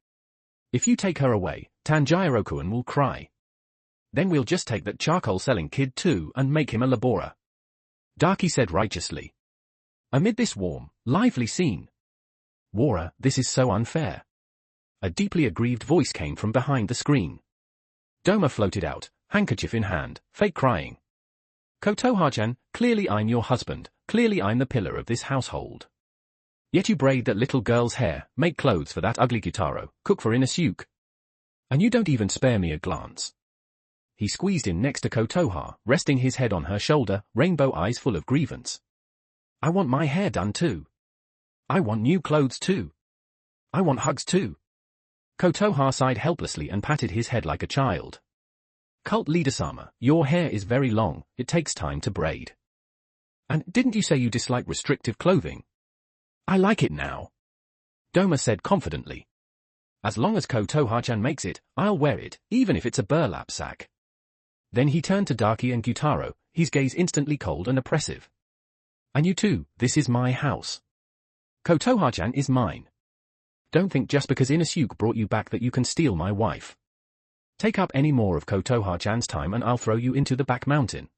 If you take her away, Tanjiro-kun will cry. Then we'll just take that charcoal-selling kid too and make him a laborer. Daki said righteously. Amid this warm, lively scene. Wara, this is so unfair. A deeply aggrieved voice came from behind the screen. Doma floated out, handkerchief in hand, fake crying. Kotoha-chan, clearly I'm your husband, clearly I'm the pillar of this household. Yet you braid that little girl's hair, make clothes for that ugly Gyutaro, cook for Inosuke. And you don't even spare me a glance. He squeezed in next to Kotoha, resting his head on her shoulder, rainbow eyes full of grievance. I want my hair done too. I want new clothes too. I want hugs too. Kotoha sighed helplessly and patted his head like a child. Cult leader Sama, your hair is very long, it takes time to braid. And didn't you say you dislike restrictive clothing? I like it now. Doma said confidently. As long as Kotoha-chan makes it, I'll wear it, even if it's a burlap sack. Then he turned to Daki and Gyutaro, his gaze instantly cold and oppressive. And you too, this is my house. Kotoha-chan is mine. Don't think just because Inosuke brought you back that you can steal my wife. Take up any more of Kotoha-chan's time and I'll throw you into the back mountain.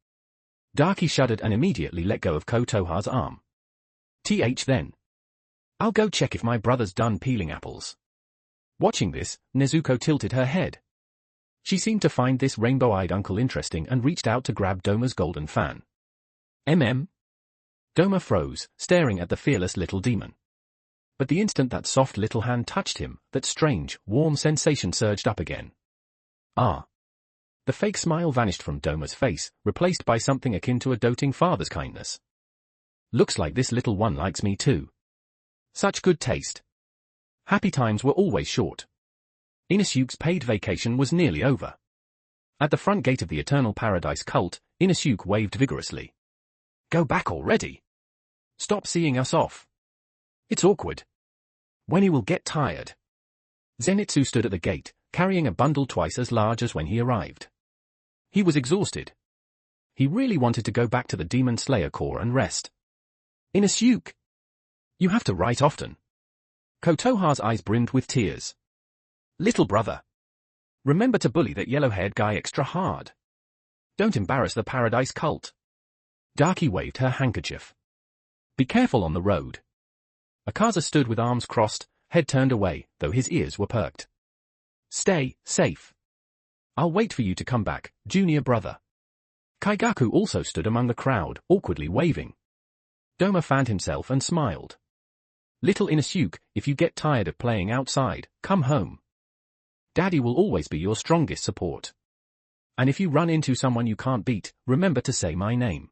Daki shuddered and immediately let go of Kotoha's arm. Then. I'll go check if my brother's done peeling apples. Watching this, Nezuko tilted her head. She seemed to find this rainbow-eyed uncle interesting and reached out to grab Doma's golden fan. Doma froze, staring at the fearless little demon. But the instant that soft little hand touched him, that strange, warm sensation surged up again. Ah! The fake smile vanished from Doma's face, replaced by something akin to a doting father's kindness. Looks like this little one likes me too. Such good taste. Happy times were always short. Inusuke's paid vacation was nearly over. At the front gate of the Eternal Paradise cult, Inusuke waved vigorously. Go back already. Stop seeing us off. It's awkward. When he will get tired. Zenitsu stood at the gate, carrying a bundle twice as large as when he arrived. He was exhausted. He really wanted to go back to the Demon Slayer Corps and rest. Inusuke! You have to write often. Kotoha's eyes brimmed with tears. Little brother. Remember to bully that yellow-haired guy extra hard. Don't embarrass the Paradise cult. Daki waved her handkerchief. Be careful on the road. Akaza stood with arms crossed, head turned away, though his ears were perked. Stay safe. I'll wait for you to come back, junior brother. Kaigaku also stood among the crowd, awkwardly waving. Doma fanned himself and smiled. Little Inusuke, if you get tired of playing outside, come home. Daddy will always be your strongest support. And if you run into someone you can't beat, remember to say my name.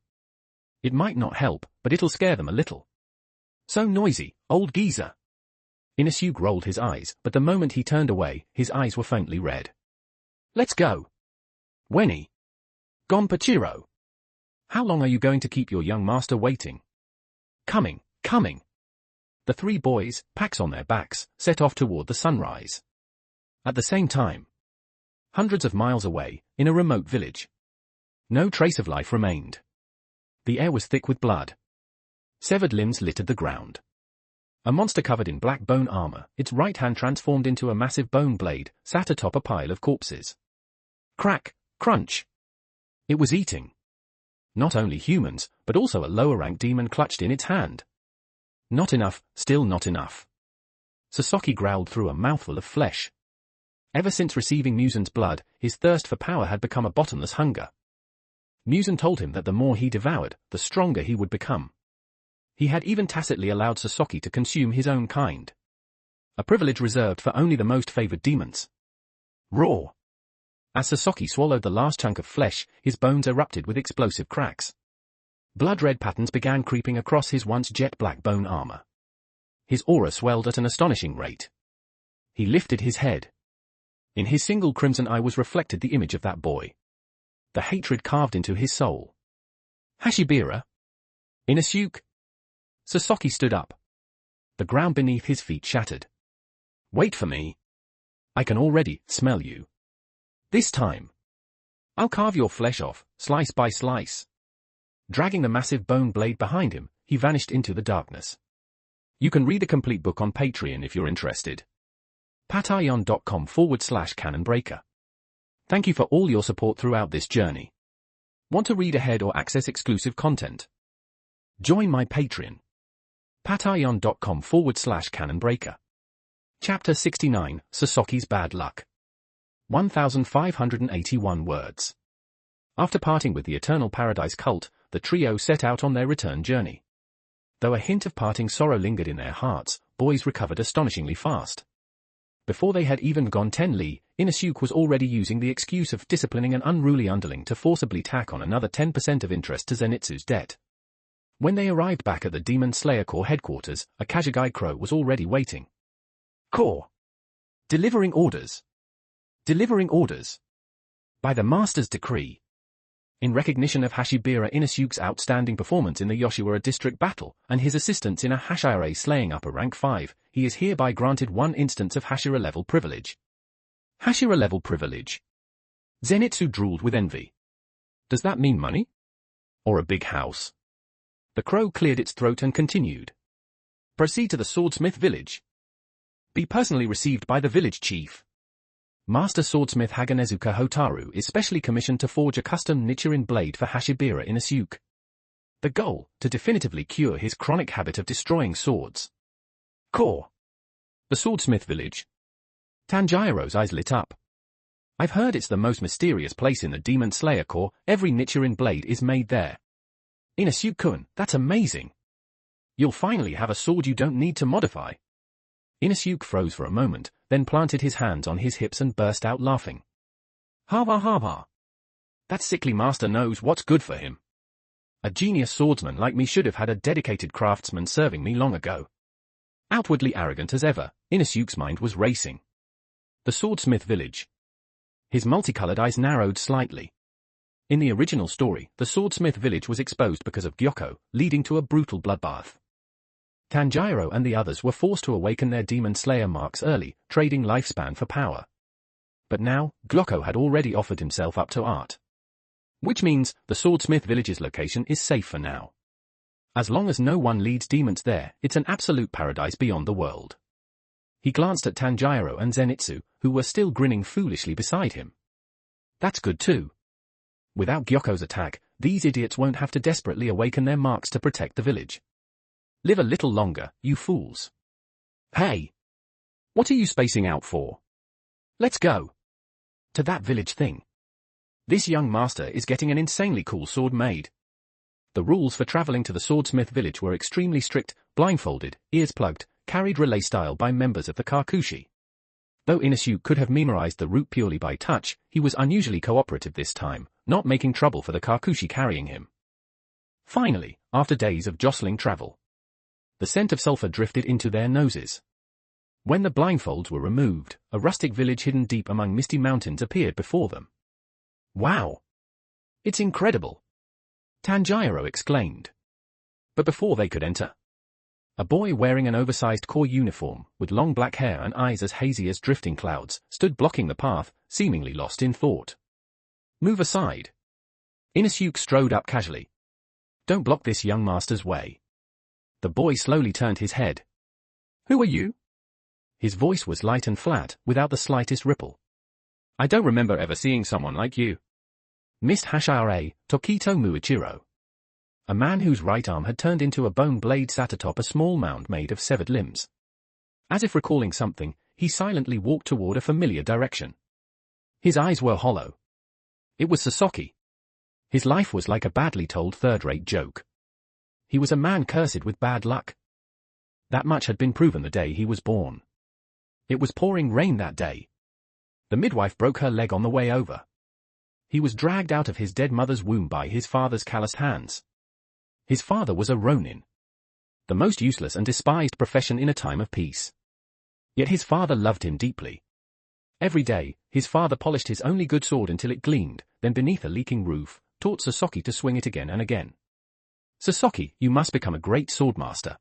It might not help, but it'll scare them a little. So noisy, old geezer. Inusuke rolled his eyes, but the moment he turned away, his eyes were faintly red. Let's go. Wenny. Gonpachiro. How long are you going to keep your young master waiting? Coming. The three boys, packs on their backs, set off toward the sunrise. At the same time, hundreds of miles away, in a remote village, no trace of life remained. The air was thick with blood. Severed limbs littered the ground. A monster covered in black bone armor, its right hand transformed into a massive bone blade, sat atop a pile of corpses. Crack, crunch. It was eating. Not only humans, but also a lower-ranked demon clutched in its hand. Not enough, still not enough. Sasaki growled through a mouthful of flesh. Ever since receiving Musen's blood, his thirst for power had become a bottomless hunger. Musen told him that the more he devoured, the stronger he would become. He had even tacitly allowed Sasaki to consume his own kind. A privilege reserved for only the most favored demons. Roar! As Sasaki swallowed the last chunk of flesh, his bones erupted with explosive cracks. Blood-red patterns began creeping across his once jet-black bone armor. His aura swelled at an astonishing rate. He lifted his head. In his single crimson eye was reflected the image of that boy. The hatred carved into his soul. Hashibira? Inusuke? Sasaki stood up. The ground beneath his feet shattered. Wait for me. I can already smell you. This time. I'll carve your flesh off, slice by slice. Dragging the massive bone blade behind him, he vanished into the darkness. You can read the complete book on Patreon if you're interested. patreon.com/canonbreaker. Thank you for all your support throughout this journey. Want to read ahead or access exclusive content? Join my Patreon. patreon.com/canonbreaker. Chapter 69, Sasaki's Bad Luck. 1,581 words. After parting with the Eternal Paradise cult, the trio set out on their return journey. Though a hint of parting sorrow lingered in their hearts, boys recovered astonishingly fast. Before they had even gone 10 li, Inusuke was already using the excuse of disciplining an unruly underling to forcibly tack on another 10% of interest to Zenitsu's debt. When they arrived back at the Demon Slayer Corps headquarters, a Kashagi Crow was already waiting. Corps. Delivering orders. Delivering orders. By the Master's decree. In recognition of Hashibira Inusuke's outstanding performance in the Yoshiwara district battle, and his assistance in a Hashira slaying up a rank 5, he is hereby granted 1 instance of Hashira level privilege. Hashira level privilege. Zenitsu drooled with envy. Does that mean money? Or a big house? The crow cleared its throat and continued. Proceed to the Swordsmith village. Be personally received by the village chief. Master Swordsmith Haganezuka Hotaru is specially commissioned to forge a custom Nichirin blade for Hashibira Inusuke. The goal, to definitively cure his chronic habit of destroying swords. Corps. The Swordsmith village. Tanjiro's eyes lit up. I've heard it's the most mysterious place in the Demon Slayer Corps. Every Nichiren blade is made there. Inosuke-kun, that's amazing. You'll finally have a sword you don't need to modify. Inosuke froze for a moment, then planted his hands on his hips and burst out laughing. Ha ha ha ha. That sickly master knows what's good for him. A genius swordsman like me should have had a dedicated craftsman serving me long ago. Outwardly arrogant as ever, Inosuke's mind was racing. The swordsmith village. His multicolored eyes narrowed slightly. In the original story, the swordsmith village was exposed because of Gyokko, leading to a brutal bloodbath. Tanjiro and the others were forced to awaken their demon slayer marks early, trading lifespan for power. But now, Gyokko had already offered himself up to art. Which means, the swordsmith village's location is safe for now. As long as no one leads demons there, it's an absolute paradise beyond the world. He glanced at Tanjiro and Zenitsu, who were still grinning foolishly beside him. That's good too. Without Gyokko's attack, these idiots won't have to desperately awaken their marks to protect the village. Live a little longer, you fools. Hey! What are you spacing out for? Let's go. To that village thing. This young master is getting an insanely cool sword made. The rules for traveling to the swordsmith village were extremely strict, blindfolded, ears plugged, carried relay style by members of the Kakushi. Though Inosuke could have memorized the route purely by touch, he was unusually cooperative this time, not making trouble for the Kakushi carrying him. Finally, after days of jostling travel, the scent of sulfur drifted into their noses. When the blindfolds were removed, a rustic village hidden deep among misty mountains appeared before them. Wow! It's incredible! Tanjiro exclaimed. But before they could enter, a boy wearing an oversized corps uniform, with long black hair and eyes as hazy as drifting clouds, stood blocking the path, seemingly lost in thought. Move aside. Inosuke strode up casually. Don't block this young master's way. The boy slowly turned his head. Who are you? His voice was light and flat, without the slightest ripple. I don't remember ever seeing someone like you. Mist Hashare, Tokito Muichiro. A man whose right arm had turned into a bone blade sat atop a small mound made of severed limbs. As if recalling something, he silently walked toward a familiar direction. His eyes were hollow. It was Sasaki. His life was like a badly told third-rate joke. He was a man cursed with bad luck. That much had been proven the day he was born. It was pouring rain that day. The midwife broke her leg on the way over. He was dragged out of his dead mother's womb by his father's calloused hands. His father was a ronin. The most useless and despised profession in a time of peace. Yet his father loved him deeply. Every day, his father polished his only good sword until it gleamed, then beneath a leaking roof, taught Sasaki to swing it again and again. Sasaki, you must become a great swordmaster.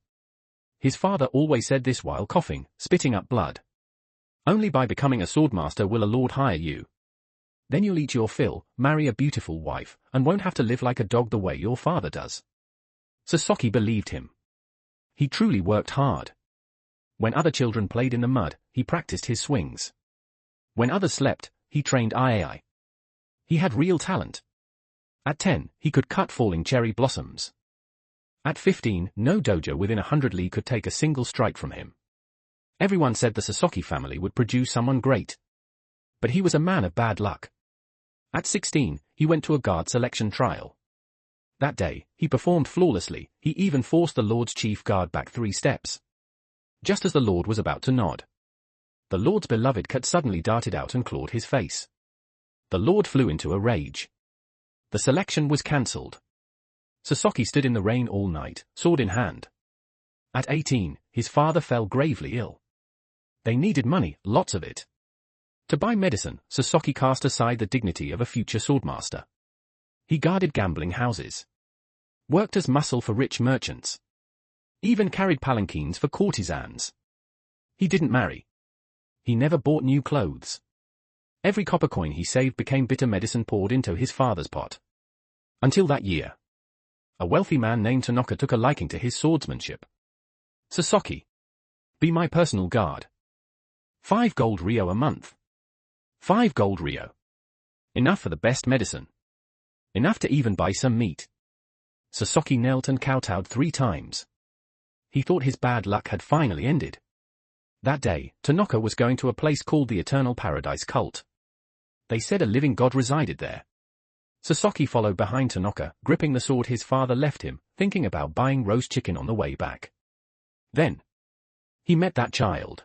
His father always said this while coughing, spitting up blood. Only by becoming a swordmaster will a lord hire you. Then you'll eat your fill, marry a beautiful wife, and won't have to live like a dog the way your father does. Sasaki believed him. He truly worked hard. When other children played in the mud, he practiced his swings. When others slept, he trained Iai. He had real talent. At 10, he could cut falling cherry blossoms. At 15, no dojo within 100 li could take a single strike from him. Everyone said the Sasaki family would produce someone great. But he was a man of bad luck. At 16, he went to a guard selection trial. That day, he performed flawlessly, he even forced the Lord's chief guard back 3 steps. Just as the Lord was about to nod, the Lord's beloved cat suddenly darted out and clawed his face. The Lord flew into a rage. The selection was cancelled. Sasaki stood in the rain all night, sword in hand. At 18, his father fell gravely ill. They needed money, lots of it. To buy medicine, Sasaki cast aside the dignity of a future swordmaster. He guarded gambling houses. Worked as muscle for rich merchants. Even carried palanquins for courtesans. He didn't marry. He never bought new clothes. Every copper coin he saved became bitter medicine poured into his father's pot. Until that year. A wealthy man named Tanaka took a liking to his swordsmanship. Sasaki. Be my personal guard. 5 gold ryo a month. 5 gold ryo. Enough for the best medicine. Enough to even buy some meat. Sasaki knelt and kowtowed 3 times. He thought his bad luck had finally ended. That day, Tanaka was going to a place called the Eternal Paradise Cult. They said a living god resided there. Sasaki followed behind Tanaka, gripping the sword his father left him, thinking about buying roast chicken on the way back. Then he met that child.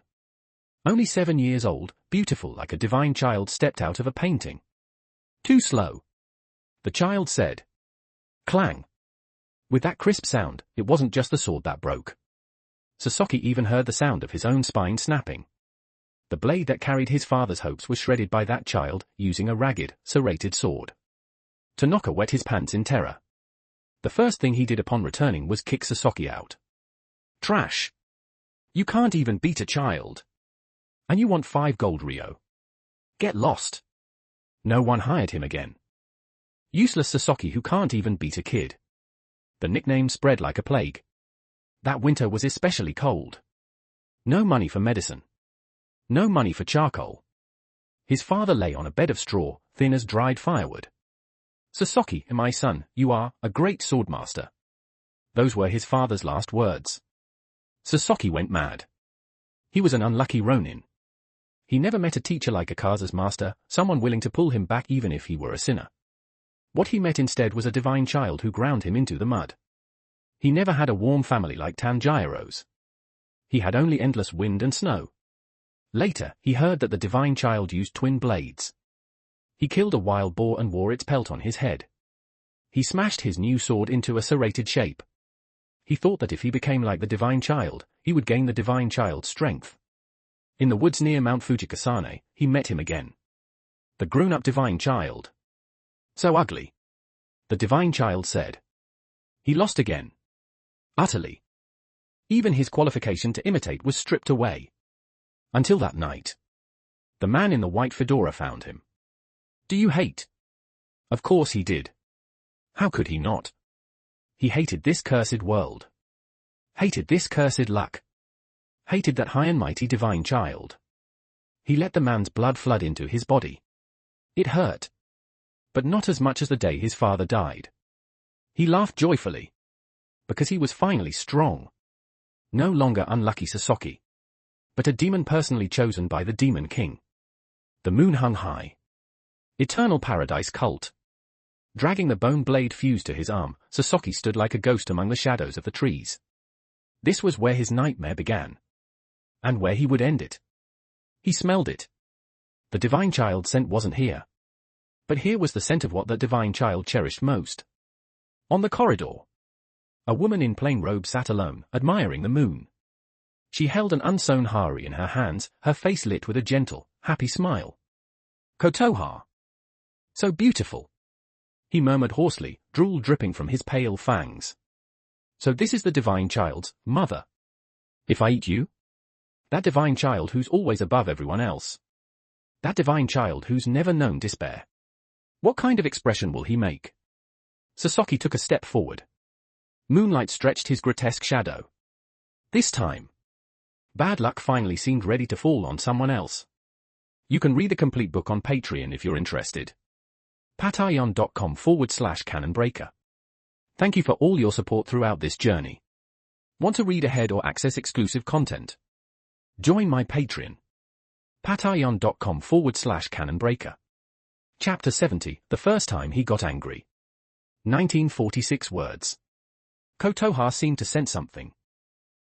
Only 7 years old, beautiful like a divine child stepped out of a painting. Too slow, the child said. Clang. With that crisp sound, it wasn't just the sword that broke. Sasaki even heard the sound of his own spine snapping. The blade that carried his father's hopes was shredded by that child, using a ragged, serrated sword. Tanaka wet his pants in terror. The first thing he did upon returning was kick Sasaki out. Trash. You can't even beat a child. And you want 5 gold Ryo. Get lost. No one hired him again. Useless Sasaki who can't even beat a kid. The nickname spread like a plague. That winter was especially cold. No money for medicine. No money for charcoal. His father lay on a bed of straw, thin as dried firewood. Sasaki, my son, you are a great swordmaster. Those were his father's last words. Sasaki went mad. He was an unlucky Ronin. He never met a teacher like Akaza's master, someone willing to pull him back even if he were a sinner. What he met instead was a divine child who ground him into the mud. He never had a warm family like Tanjiro's. He had only endless wind and snow. Later, he heard that the divine child used twin blades. He killed a wild boar and wore its pelt on his head. He smashed his new sword into a serrated shape. He thought that if he became like the divine child, he would gain the divine child's strength. In the woods near Mount Fujikasane, he met him again. The grown-up divine child. So ugly. The divine child said. He lost again. Utterly. Even his qualification to imitate was stripped away. Until that night. The man in the white fedora found him. Do you hate? Of course he did. How could he not? He hated this cursed world. Hated this cursed luck. Hated that high and mighty divine child. He let the man's blood flood into his body. It hurt. But not as much as the day his father died. He laughed joyfully. Because he was finally strong. No longer unlucky Sasaki. But a demon personally chosen by the Demon King. The moon hung high. Eternal Paradise Cult. Dragging the bone blade fused to his arm, Sasaki stood like a ghost among the shadows of the trees. This was where his nightmare began. And where he would end it. He smelled it. The divine child scent wasn't here. But here was the scent of what the divine child cherished most. On the corridor. A woman in plain robe sat alone, admiring the moon. She held an unsewn hari in her hands, her face lit with a gentle, happy smile. Kotoha. So beautiful. He murmured hoarsely, drool dripping from his pale fangs. So this is the divine child's mother. If I eat you? That divine child who's always above everyone else. That divine child who's never known despair. What kind of expression will he make? Sasaki took a step forward. Moonlight stretched his grotesque shadow. This time. Bad luck finally seemed ready to fall on someone else. You can read the complete book on Patreon if you're interested. patreon.com/canonbreaker. Thank you for all your support throughout this journey. Want to read ahead or access exclusive content? Join my Patreon. patreon.com/canonbreaker. Chapter 70, The First Time He Got Angry. 1946 words. Kotoha seemed to sense something.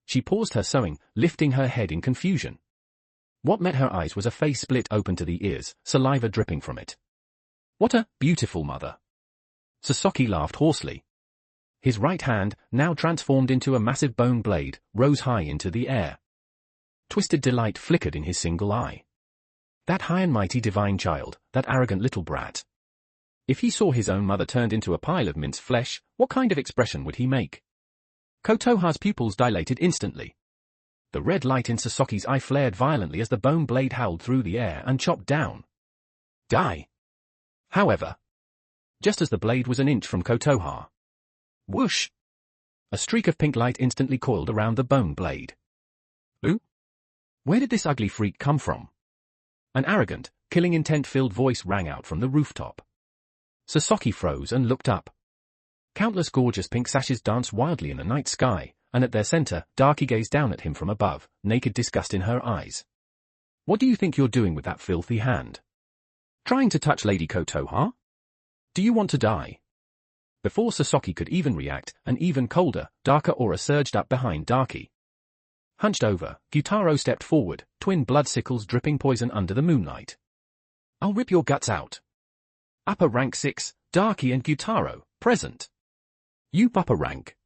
She paused her sewing, lifting her head in confusion. What met her eyes was a face split open to the ears, saliva dripping from it. What a beautiful mother. Sasaki laughed hoarsely. His right hand, now transformed into a massive bone blade, rose high into the air. Twisted delight flickered in his single eye. That high and mighty divine child, that arrogant little brat. If he saw his own mother turned into a pile of minced flesh, what kind of expression would he make? Kotoha's pupils dilated instantly. The red light in Sasaki's eye flared violently as the bone blade howled through the air and chopped down. Die! However, just as the blade was an inch from Kotoha. Whoosh! A streak of pink light instantly coiled around the bone blade. Who? Where did this ugly freak come from? An arrogant, killing intent-filled voice rang out from the rooftop. Sasaki froze and looked up. Countless gorgeous pink sashes danced wildly in the night sky, and at their center, Darky gazed down at him from above, naked disgust in her eyes. What do you think you're doing with that filthy hand? Trying to touch Lady Kotoha? Do you want to die? Before Sasaki could even react, an even colder, darker aura surged up behind Darky. Hunched over, Gyutaro stepped forward, twin blood sickles dripping poison under the moonlight. I'll rip your guts out. Upper rank 6, Darky and Gyutaro, present. You upper rank.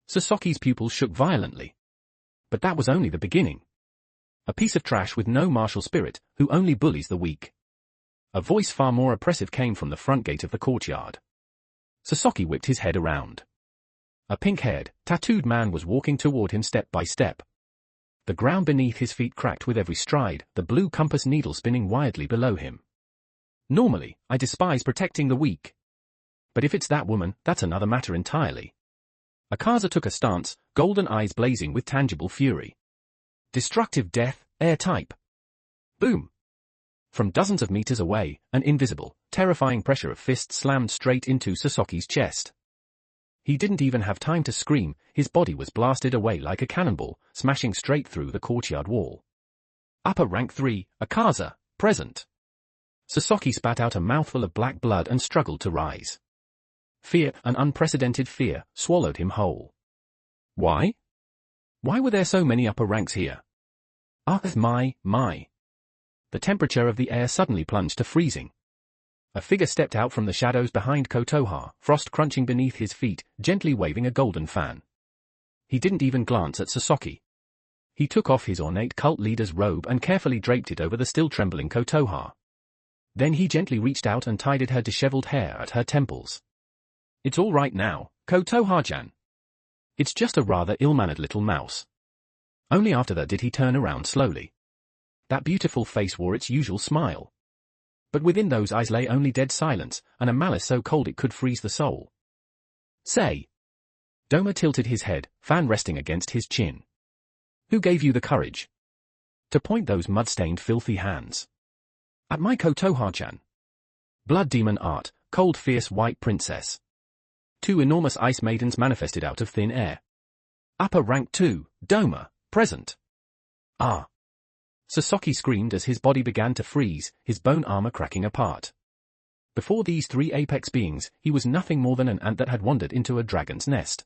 Sasaki's pupils shook violently. But that was only the beginning. A piece of trash with no martial spirit, who only bullies the weak. A voice far more oppressive came from the front gate of the courtyard. Sasaki whipped his head around. A pink-haired, tattooed man was walking toward him step by step. The ground beneath his feet cracked with every stride, the blue compass needle spinning wildly below him. Normally, I despise protecting the weak. But if it's that woman, that's another matter entirely. Akaza took a stance, golden eyes blazing with tangible fury. Destructive death, air type. Boom. From dozens of meters away, an invisible, terrifying pressure of fists slammed straight into Sasaki's chest. He didn't even have time to scream, his body was blasted away like a cannonball, smashing straight through the courtyard wall. Upper rank 3, Akaza, present. Sasaki spat out a mouthful of black blood and struggled to rise. Fear, an unprecedented fear, swallowed him whole. Why? Why were there so many upper ranks here? Ah, my. The temperature of the air suddenly plunged to freezing. A figure stepped out from the shadows behind Kotoha, frost crunching beneath his feet, gently waving a golden fan. He didn't even glance at Sasaki. He took off his ornate cult leader's robe and carefully draped it over the still trembling Kotoha. Then he gently reached out and tidied her disheveled hair at her temples. It's all right now, Kotoha-chan. It's just a rather ill-mannered little mouse. Only after that did he turn around slowly. That beautiful face wore its usual smile. But within those eyes lay only dead silence, and a malice so cold it could freeze the soul. Say. Doma tilted his head, fan resting against his chin. Who gave you the courage to point those mud-stained filthy hands at my Kotoha-chan? Blood demon art, cold fierce white princess. 2 enormous ice maidens manifested out of thin air. Upper rank 2, Doma, present. Ah. Sasaki screamed as his body began to freeze, his bone armor cracking apart. Before these 3 apex beings, he was nothing more than an ant that had wandered into a dragon's nest.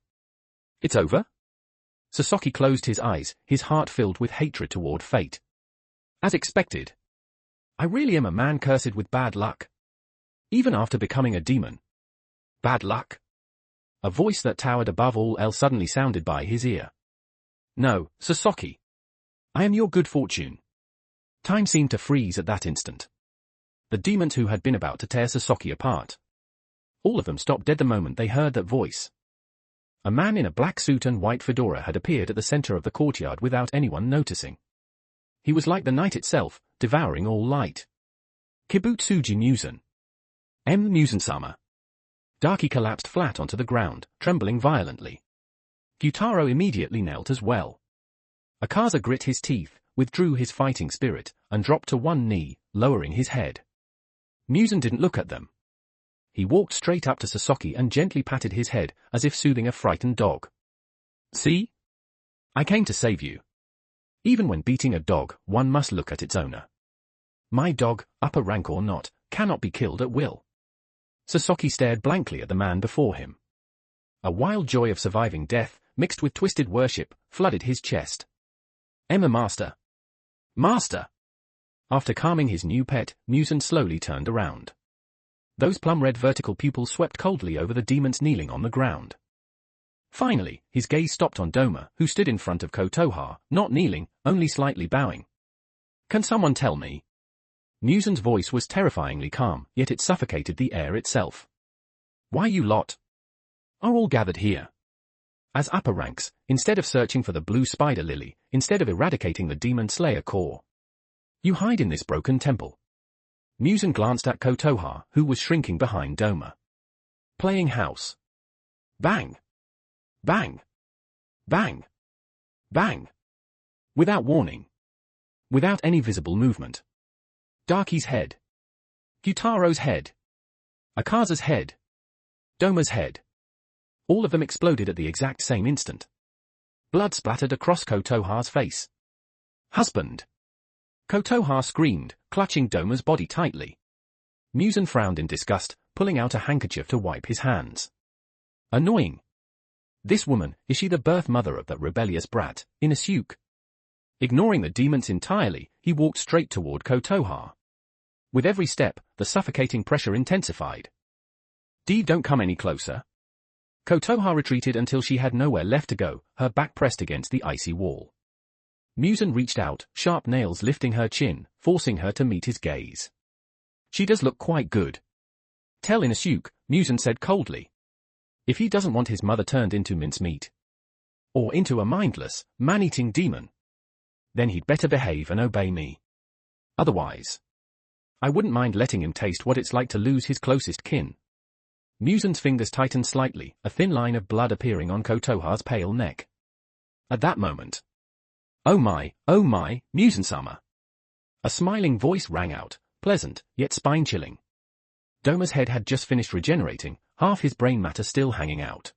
It's over? Sasaki closed his eyes, his heart filled with hatred toward fate. As expected. I really am a man cursed with bad luck. Even after becoming a demon. Bad luck? A voice that towered above all else suddenly sounded by his ear. No, Sasaki. I am your good fortune. Time seemed to freeze at that instant. The demons who had been about to tear Sasaki apart. All of them stopped dead the moment they heard that voice. A man in a black suit and white fedora had appeared at the center of the courtyard without anyone noticing. He was like the night itself, devouring all light. Kibutsuji Musen. Musen-sama. Darky collapsed flat onto the ground, trembling violently. Gyutaro immediately knelt as well. Akaza grit his teeth, withdrew his fighting spirit, and dropped to one knee, lowering his head. Musen didn't look at them. He walked straight up to Sasaki and gently patted his head, as if soothing a frightened dog. See? I came to save you. Even when beating a dog, one must look at its owner. My dog, upper rank or not, cannot be killed at will. Sasaki stared blankly at the man before him. A wild joy of surviving death, mixed with twisted worship, flooded his chest. Master. Master! After calming his new pet, Musen slowly turned around. Those plum-red vertical pupils swept coldly over the demons kneeling on the ground. Finally, his gaze stopped on Doma, who stood in front of Kotoha, not kneeling, only slightly bowing. Can someone tell me? Musen's voice was terrifyingly calm, yet it suffocated the air itself. Why you lot are all gathered here? As upper ranks, instead of searching for the blue spider lily, instead of eradicating the demon slayer core. You hide in this broken temple. Musen glanced at Kotoha, who was shrinking behind Doma. Playing house. Bang! Bang! Bang! Bang! Without warning. Without any visible movement. Darky's head. Gyutaro's head. Akaza's head. Doma's head. All of them exploded at the exact same instant. Blood splattered across Kotoha's face. Husband! Kotoha screamed, clutching Doma's body tightly. Muzan frowned in disgust, pulling out a handkerchief to wipe his hands. Annoying. This woman, is she the birth mother of that rebellious brat, Inusuke? Ignoring the demons entirely, he walked straight toward Kotoha. With every step, the suffocating pressure intensified. Don't come any closer. Kotoha retreated until she had nowhere left to go, her back pressed against the icy wall. Muzan reached out, sharp nails lifting her chin, forcing her to meet his gaze. She does look quite good. Tell Inusuke, Muzan said coldly. If he doesn't want his mother turned into mincemeat, or into a mindless, man-eating demon, then he'd better behave and obey me. Otherwise, I wouldn't mind letting him taste what it's like to lose his closest kin. Muzan's fingers tightened slightly, a thin line of blood appearing on Kotoha's pale neck. At that moment, oh my, Muzan-sama. A smiling voice rang out, pleasant, yet spine-chilling. Doma's head had just finished regenerating, half his brain matter still hanging out.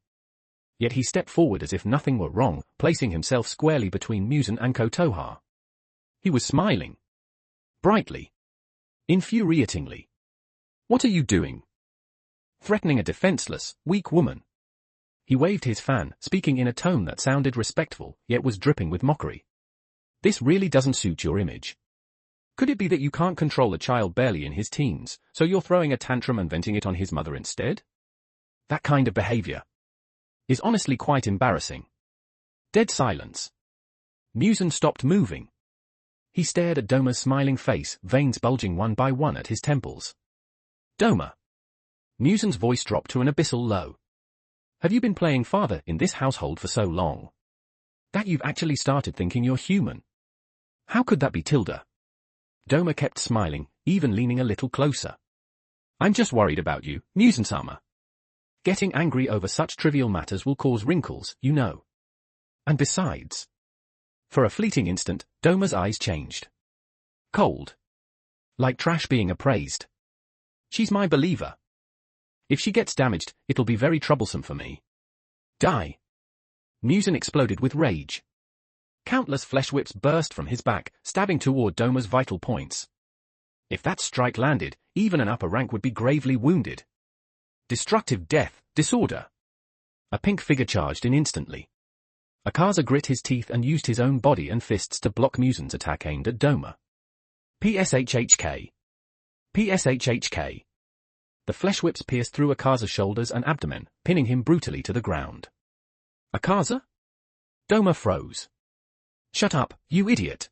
Yet he stepped forward as if nothing were wrong, placing himself squarely between Muzan and Kotoha. He was smiling. Brightly. Infuriatingly. What are you doing? Threatening a defenseless, weak woman. He waved his fan, speaking in a tone that sounded respectful, yet was dripping with mockery. This really doesn't suit your image. Could it be that you can't control a child barely in his teens, so you're throwing a tantrum and venting it on his mother instead? That kind of behavior is honestly quite embarrassing. Dead silence. Muzan stopped moving. He stared at Doma's smiling face, veins bulging one by one at his temples. Doma. Muzan's voice dropped to an abyssal low. Have you been playing father in this household for so long that you've actually started thinking you're human? How could that be, Tilda? Doma kept smiling, even leaning a little closer. I'm just worried about you, Muzan-sama. Getting angry over such trivial matters will cause wrinkles, you know. And besides. For a fleeting instant, Doma's eyes changed. Cold. Like trash being appraised. She's my believer. If she gets damaged, it'll be very troublesome for me. Die. Muzan exploded with rage. Countless flesh whips burst from his back, stabbing toward Doma's vital points. If that strike landed, even an upper rank would be gravely wounded. Destructive death, disorder. A pink figure charged in instantly. Akaza grit his teeth and used his own body and fists to block Muzan's attack aimed at Doma. PSHHK. PSHHK. The flesh whips pierced through Akaza's shoulders and abdomen, pinning him brutally to the ground. Akaza? Doma froze. Shut up, you idiot.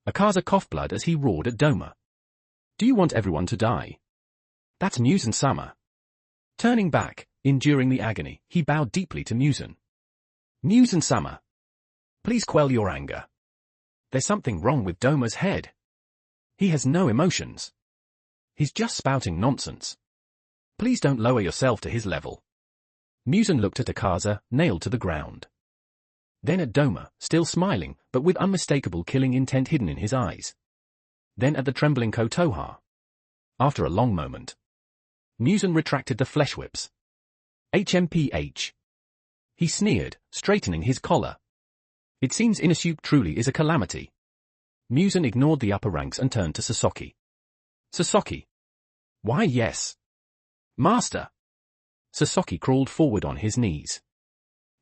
Akaza coughed blood as he roared at Doma. Do you want everyone to die? That's Muzan-sama. Turning back, enduring the agony, he bowed deeply to Muzan. Muzan-sama. Please quell your anger. There's something wrong with Doma's head. He has no emotions. He's just spouting nonsense. Please don't lower yourself to his level. Muzan looked at Akaza, nailed to the ground. Then at Doma, still smiling, but with unmistakable killing intent hidden in his eyes. Then at the trembling Kotoha. After a long moment, Muzan retracted the flesh whips. HMPH. He sneered, straightening his collar. It seems Inusuke truly is a calamity. Muzan ignored the upper ranks and turned to Sasaki. Sasaki. Why yes. Master. Sasaki crawled forward on his knees.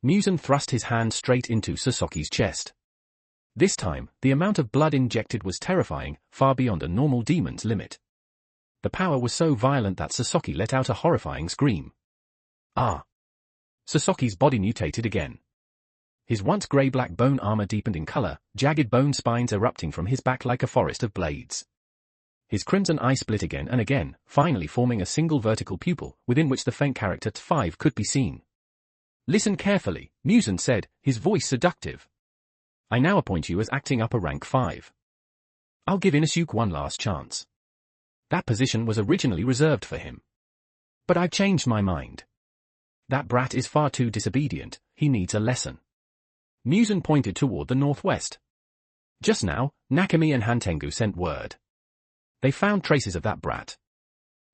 Muzan thrust his hand straight into Sasaki's chest. This time, the amount of blood injected was terrifying, far beyond a normal demon's limit. The power was so violent that Sasaki let out a horrifying scream. Ah! Sasaki's body mutated again. His once grey-black bone armor deepened in color, jagged bone spines erupting from his back like a forest of blades. His crimson eye split again and again, finally forming a single vertical pupil, within which the faint character T5 could be seen. Listen carefully, Muzan said, his voice seductive. I now appoint you as acting upper rank 5. I'll give Inusuke one last chance. That position was originally reserved for him. But I've changed my mind. That brat is far too disobedient, he needs a lesson. Muzan pointed toward the northwest. Just now, Nakami and Hantengu sent word. They found traces of that brat.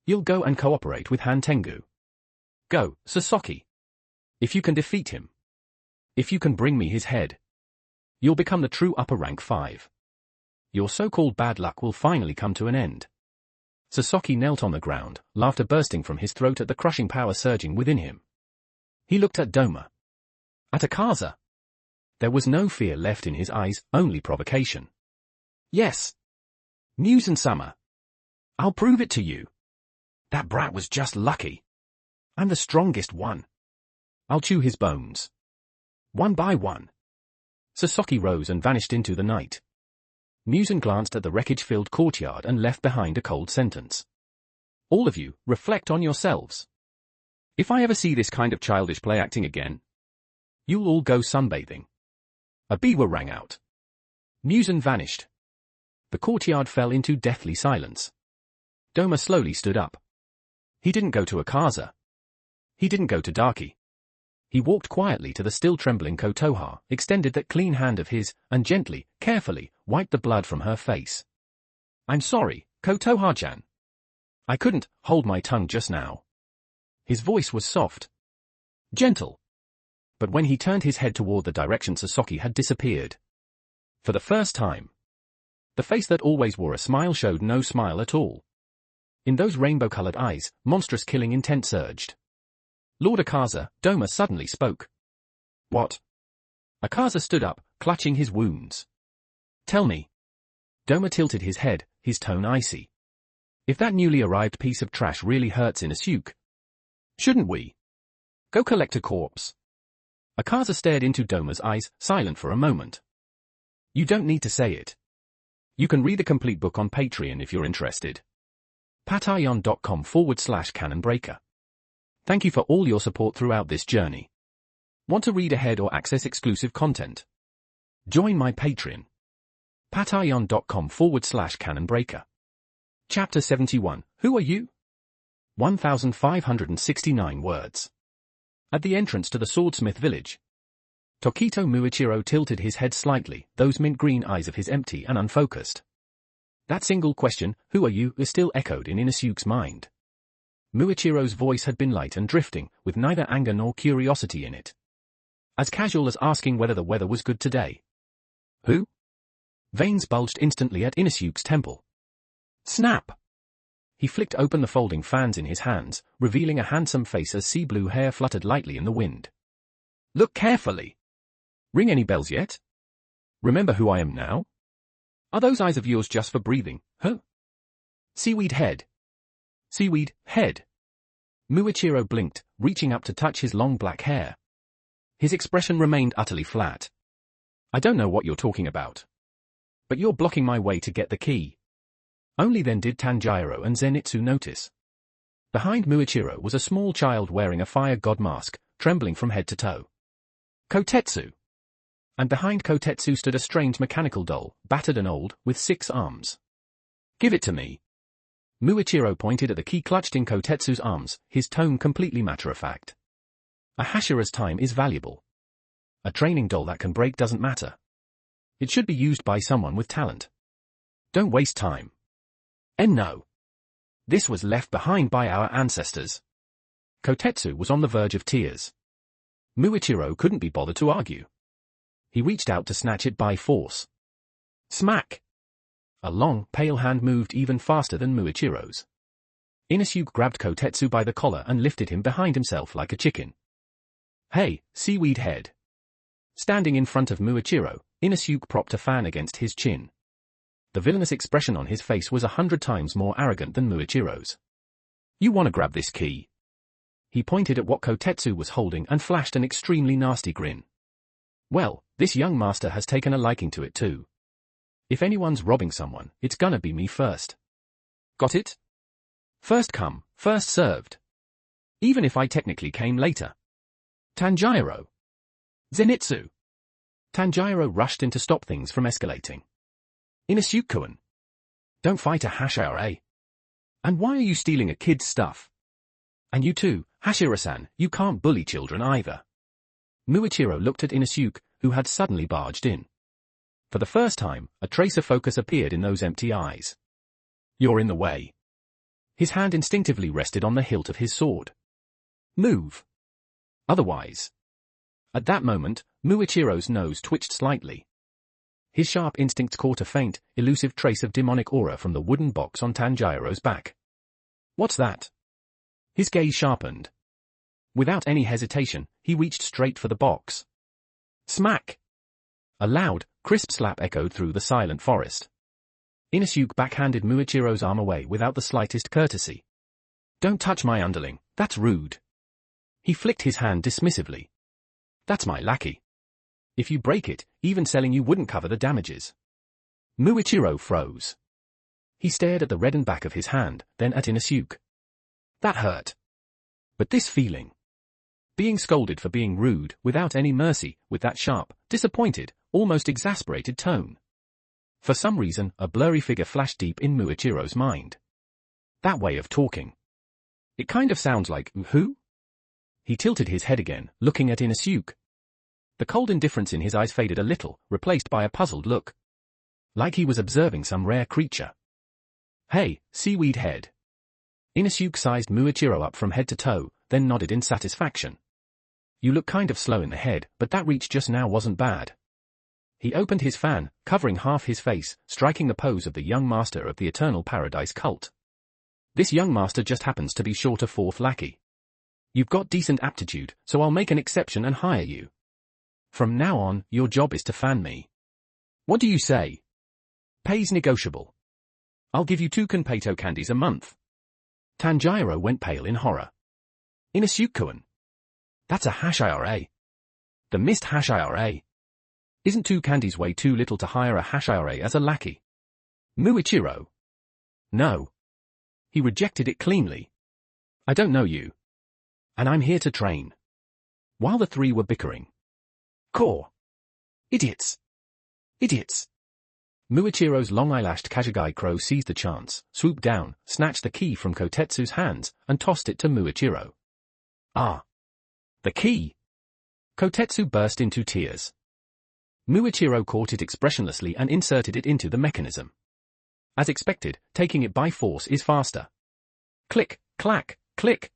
You'll go and cooperate with Hantengu. Go, Sasaki. If you can defeat him. If you can bring me his head. You'll become the true upper rank 5. Your so-called bad luck will finally come to an end. Sasaki knelt on the ground, laughter bursting from his throat at the crushing power surging within him. He looked at Doma. At Akaza. There was no fear left in his eyes, only provocation. Yes. Muzan-sama. I'll prove it to you. That brat was just lucky. I'm the strongest one. I'll chew his bones. One by one. Sasaki rose and vanished into the night. Muzan glanced at the wreckage-filled courtyard and left behind a cold sentence. All of you, reflect on yourselves. If I ever see this kind of childish play acting again, you'll all go sunbathing. A biwa rang out. Muzan vanished. The courtyard fell into deathly silence. Doma slowly stood up. He didn't go to Akaza. He didn't go to Daki. He walked quietly to the still trembling Kotoha, extended that clean hand of his, and gently, carefully, wiped the blood from her face. I'm sorry, Kotoha-chan. I couldn't hold my tongue just now. His voice was soft. Gentle. But when he turned his head toward the direction Sasaki had disappeared. For the first time. The face that always wore a smile showed no smile at all. In those rainbow-colored eyes, monstrous killing intent surged. Lord Akaza, Doma suddenly spoke. What? Akaza stood up, clutching his wounds. Tell me. Doma tilted his head, his tone icy. If that newly arrived piece of trash really hurts Inosuke, shouldn't we go collect a corpse? Akaza stared into Doma's eyes, silent for a moment. You don't need to say it. You can read the complete book on Patreon if you're interested. patreon.com/canonbreaker. Thank you for all your support throughout this journey. Want to read ahead or access exclusive content? Join my Patreon. patreon.com/canonbreaker. Chapter 71, Who Are You? 1569 words. At the entrance to the swordsmith village, Tokito Muichiro tilted his head slightly, those mint-green eyes of his empty and unfocused. That single question, who are you, still echoed in Inosuke's mind. Muichiro's voice had been light and drifting, with neither anger nor curiosity in it. As casual as asking whether the weather was good today. Who? Veins bulged instantly at Inosuke's temple. Snap! He flicked open the folding fans in his hands, revealing a handsome face as sea blue hair fluttered lightly in the wind. Look carefully. Ring any bells yet? Remember who I am now? Are those eyes of yours just for breathing, huh? Seaweed head. Seaweed head. Muichiro blinked, reaching up to touch his long black hair. His expression remained utterly flat. I don't know what you're talking about. But you're blocking my way to get the key. Only then did Tanjiro and Zenitsu notice. Behind Muichiro was a small child wearing a fire god mask, trembling from head to toe. Kotetsu. And behind Kotetsu stood a strange mechanical doll, battered and old, with 6 arms. Give it to me. Muichiro pointed at the key clutched in Kotetsu's arms, his tone completely matter-of-fact. A Hashira's time is valuable. A training doll that can break doesn't matter. It should be used by someone with talent. Don't waste time. And no. This was left behind by our ancestors. Kotetsu was on the verge of tears. Muichiro couldn't be bothered to argue. He reached out to snatch it by force. Smack! A long, pale hand moved even faster than Muichiro's. Inosuke grabbed Kotetsu by the collar and lifted him behind himself like a chicken. Hey, seaweed head. Standing in front of Muichiro, Inosuke propped a fan against his chin. The villainous expression on his face was 100 times more arrogant than Muichiro's. You want to grab this key? He pointed at what Kotetsu was holding and flashed an extremely nasty grin. Well, this young master has taken a liking to it too. If anyone's robbing someone, it's gonna be me first. Got it? First come, first served. Even if I technically came later. Tanjiro. Zenitsu. Tanjiro rushed in to stop things from escalating. Inosuke-kun. Don't fight a Hashira, eh? And why are you stealing a kid's stuff? And you too, Hashira-san, you can't bully children either. Muichiro looked at Inosuke, who had suddenly barged in. For the first time, a trace of focus appeared in those empty eyes. You're in the way. His hand instinctively rested on the hilt of his sword. Move. Otherwise. At that moment, Muichiro's nose twitched slightly. His sharp instincts caught a faint, elusive trace of demonic aura from the wooden box on Tanjiro's back. What's that? His gaze sharpened. Without any hesitation, he reached straight for the box. Smack! A loud, crisp slap echoed through the silent forest. Inosuke backhanded Muichiro's arm away without the slightest courtesy. Don't touch my underling, that's rude. He flicked his hand dismissively. That's my lackey. If you break it, even selling you wouldn't cover the damages. Muichiro froze. He stared at the reddened back of his hand, then at Inosuke. That hurt. But this feeling. Being scolded for being rude, without any mercy, with that sharp, disappointed, almost exasperated tone. For some reason, a blurry figure flashed deep in Muichiro's mind. That way of talking. It kind of sounds like, who? He tilted his head again, looking at Inosuke. The cold indifference in his eyes faded a little, replaced by a puzzled look. Like he was observing some rare creature. Hey, seaweed head. Inosuke sized Muichiro up from head to toe, then nodded in satisfaction. You look kind of slow in the head, but that reach just now wasn't bad. He opened his fan, covering half his face, striking the pose of the young master of the Eternal Paradise cult. This young master just happens to be short of fourth lackey. You've got decent aptitude, so I'll make an exception and hire you. From now on, your job is to fan me. What do you say? Pay's negotiable. I'll give you 2 Kunpaito candies a month. Tanjiro went pale in horror. Inosuke-kun. That's a hashira. The missed hashira. Isn't 2 candies way too little to hire a hashira as a lackey? Muichiro. No. He rejected it cleanly. I don't know you. And I'm here to train. While the three were bickering. Core. Idiots. Idiots. Muichiro's long-eyelashed Kashgai crow seized the chance, swooped down, snatched the key from Kotetsu's hands, and tossed it to Muichiro. Ah. The key! Kotetsu burst into tears. Muichiro caught it expressionlessly and inserted it into the mechanism. As expected, taking it by force is faster. Click, clack, click.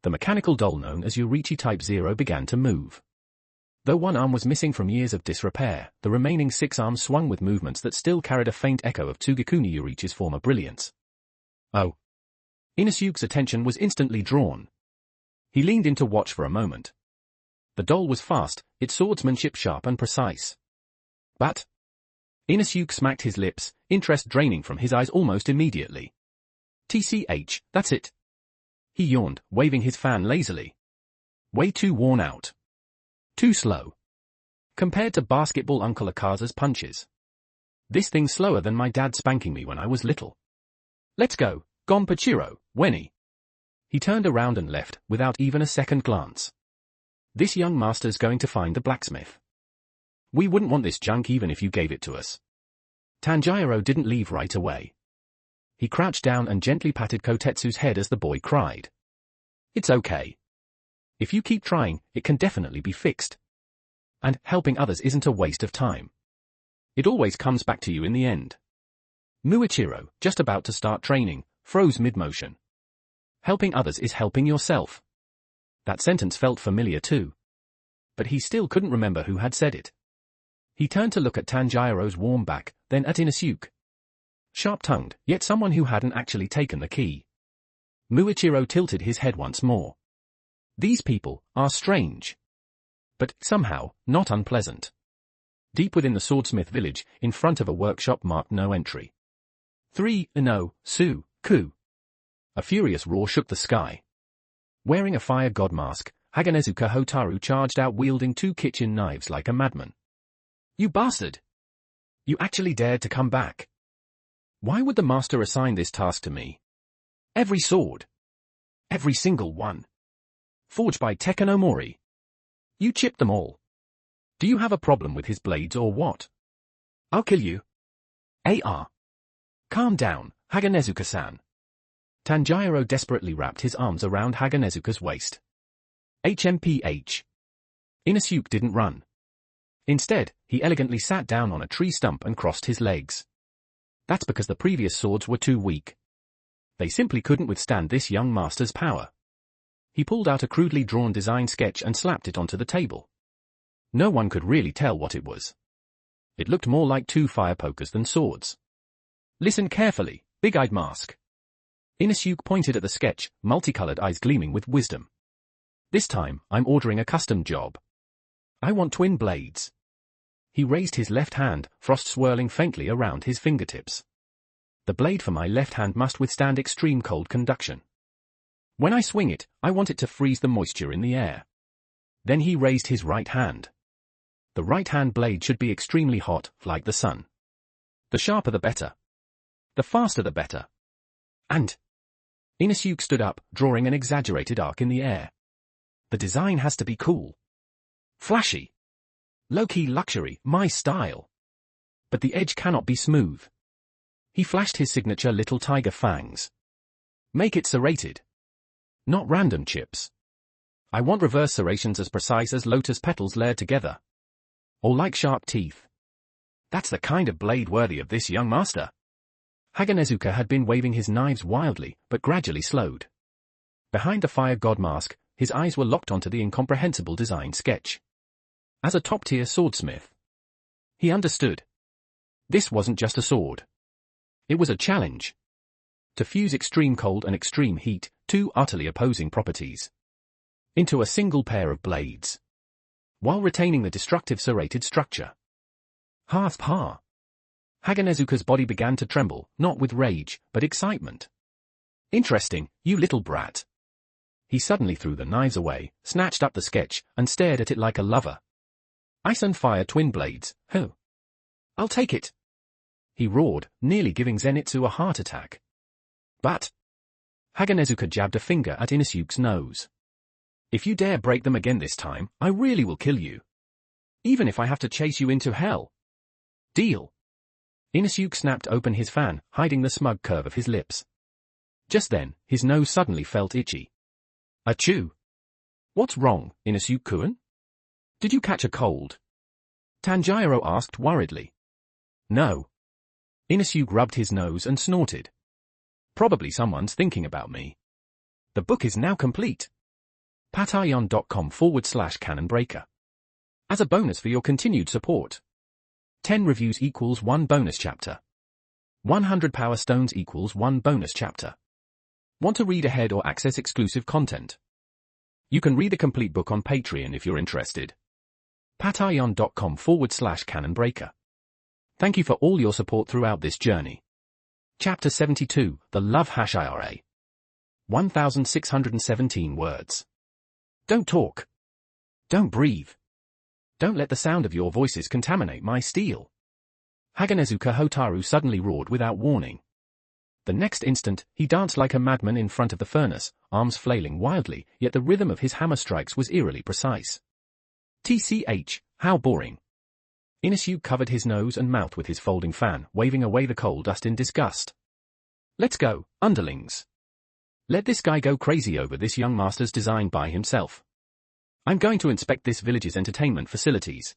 The mechanical doll known as Yorichi Type 0 began to move. Though one arm was missing from years of disrepair, the remaining 6 arms swung with movements that still carried a faint echo of Tsugikuni Yorichi's former brilliance. Oh. Inosuke's attention was instantly drawn. He leaned in to watch for a moment. The doll was fast, its swordsmanship sharp and precise. But Inosuke smacked his lips, interest draining from his eyes almost immediately. TCH, that's it. He yawned, waving his fan lazily. Way too worn out. Too slow. Compared to basketball Uncle Akaza's punches. This thing's slower than my dad spanking me when I was little. Let's go, Gonpachiro, Wenny. He turned around and left, without even a second glance. This young master's going to find the blacksmith. We wouldn't want this junk even if you gave it to us. Tanjiro didn't leave right away. He crouched down and gently patted Kotetsu's head as the boy cried. It's okay. If you keep trying, it can definitely be fixed. And helping others isn't a waste of time. It always comes back to you in the end. Muichiro, just about to start training, froze mid-motion. Helping others is helping yourself. That sentence felt familiar too. But he still couldn't remember who had said it. He turned to look at Tanjiro's warm back, then at Inosuke. Sharp-tongued, yet someone who hadn't actually taken the key. Muichiro tilted his head once more. These people are strange. But, somehow, not unpleasant. Deep within the swordsmith village, in front of a workshop marked no entry. 3, no, Su, Ku. A furious roar shook the sky. Wearing a fire god mask, Haganezuka Hotaru charged out wielding 2 kitchen knives like a madman. You bastard! You actually dared to come back. Why would the master assign this task to me? Every sword. Every single one. Forged by Tekken You chipped them all. Do you have a problem with his blades or what? I'll kill you. AR. Calm down, Haganezuka-san. Tanjiro desperately wrapped his arms around Haganezuka's waist. HMPH. Inosuke didn't run. Instead, he elegantly sat down on a tree stump and crossed his legs. That's because the previous swords were too weak. They simply couldn't withstand this young master's power. He pulled out a crudely drawn design sketch and slapped it onto the table. No one could really tell what it was. It looked more like 2 fire pokers than swords. Listen carefully, big-eyed mask. Inosuke pointed at the sketch, multicolored eyes gleaming with wisdom. This time, I'm ordering a custom job. I want twin blades. He raised his left hand, frost swirling faintly around his fingertips. The blade for my left hand must withstand extreme cold conduction. When I swing it, I want it to freeze the moisture in the air. Then he raised his right hand. The right hand blade should be extremely hot, like the sun. The sharper the better. The faster the better. And Inosuke stood up, drawing an exaggerated arc in the air. The design has to be cool. Flashy. Low-key luxury, my style. But the edge cannot be smooth. He flashed his signature little tiger fangs. Make it serrated. Not random chips. I want reverse serrations as precise as lotus petals layered together. Or like sharp teeth. That's the kind of blade worthy of this young master. Haganezuka had been waving his knives wildly, but gradually slowed. Behind the fire god mask, his eyes were locked onto the incomprehensible design sketch. As a top-tier swordsmith, he understood. This wasn't just a sword. It was a challenge. To fuse extreme cold and extreme heat, two utterly opposing properties, into a single pair of blades, while retaining the destructive serrated structure. Ha! Haganezuka's body began to tremble, not with rage, but excitement. Interesting, you little brat. He suddenly threw the knives away, snatched up the sketch, and stared at it like a lover. Ice and fire twin blades, huh? I'll take it. He roared, nearly giving Zenitsu a heart attack. But Haganezuka jabbed a finger at Inosuke's nose. If you dare break them again this time, I really will kill you. Even if I have to chase you into hell. Deal. Inosuke snapped open his fan, hiding the smug curve of his lips. Just then, his nose suddenly felt itchy. Achoo! What's wrong, Inosuke-kun? Did you catch a cold? Tanjiro asked worriedly. No. Inosuke rubbed his nose and snorted. Probably someone's thinking about me. The book is now complete. patreon.com/canonbreaker. As a bonus for your continued support. 10 reviews equals 1 bonus chapter. 100 power stones equals 1 bonus chapter. Want to read ahead or access exclusive content? You can read the complete book on Patreon if you're interested. patreon.com/canonbreaker. Thank you for all your support throughout this journey. Chapter 72, The Love #IRA. 1617 words. Don't talk. Don't breathe. Don't let the sound of your voices contaminate my steel. Haganezuka Hotaru suddenly roared without warning. The next instant, he danced like a madman in front of the furnace, arms flailing wildly, yet the rhythm of his hammer strikes was eerily precise. TCH, how boring. Inosuke covered his nose and mouth with his folding fan, waving away the coal dust in disgust. Let's go, underlings. Let this guy go crazy over this young master's design by himself. I'm going to inspect this village's entertainment facilities.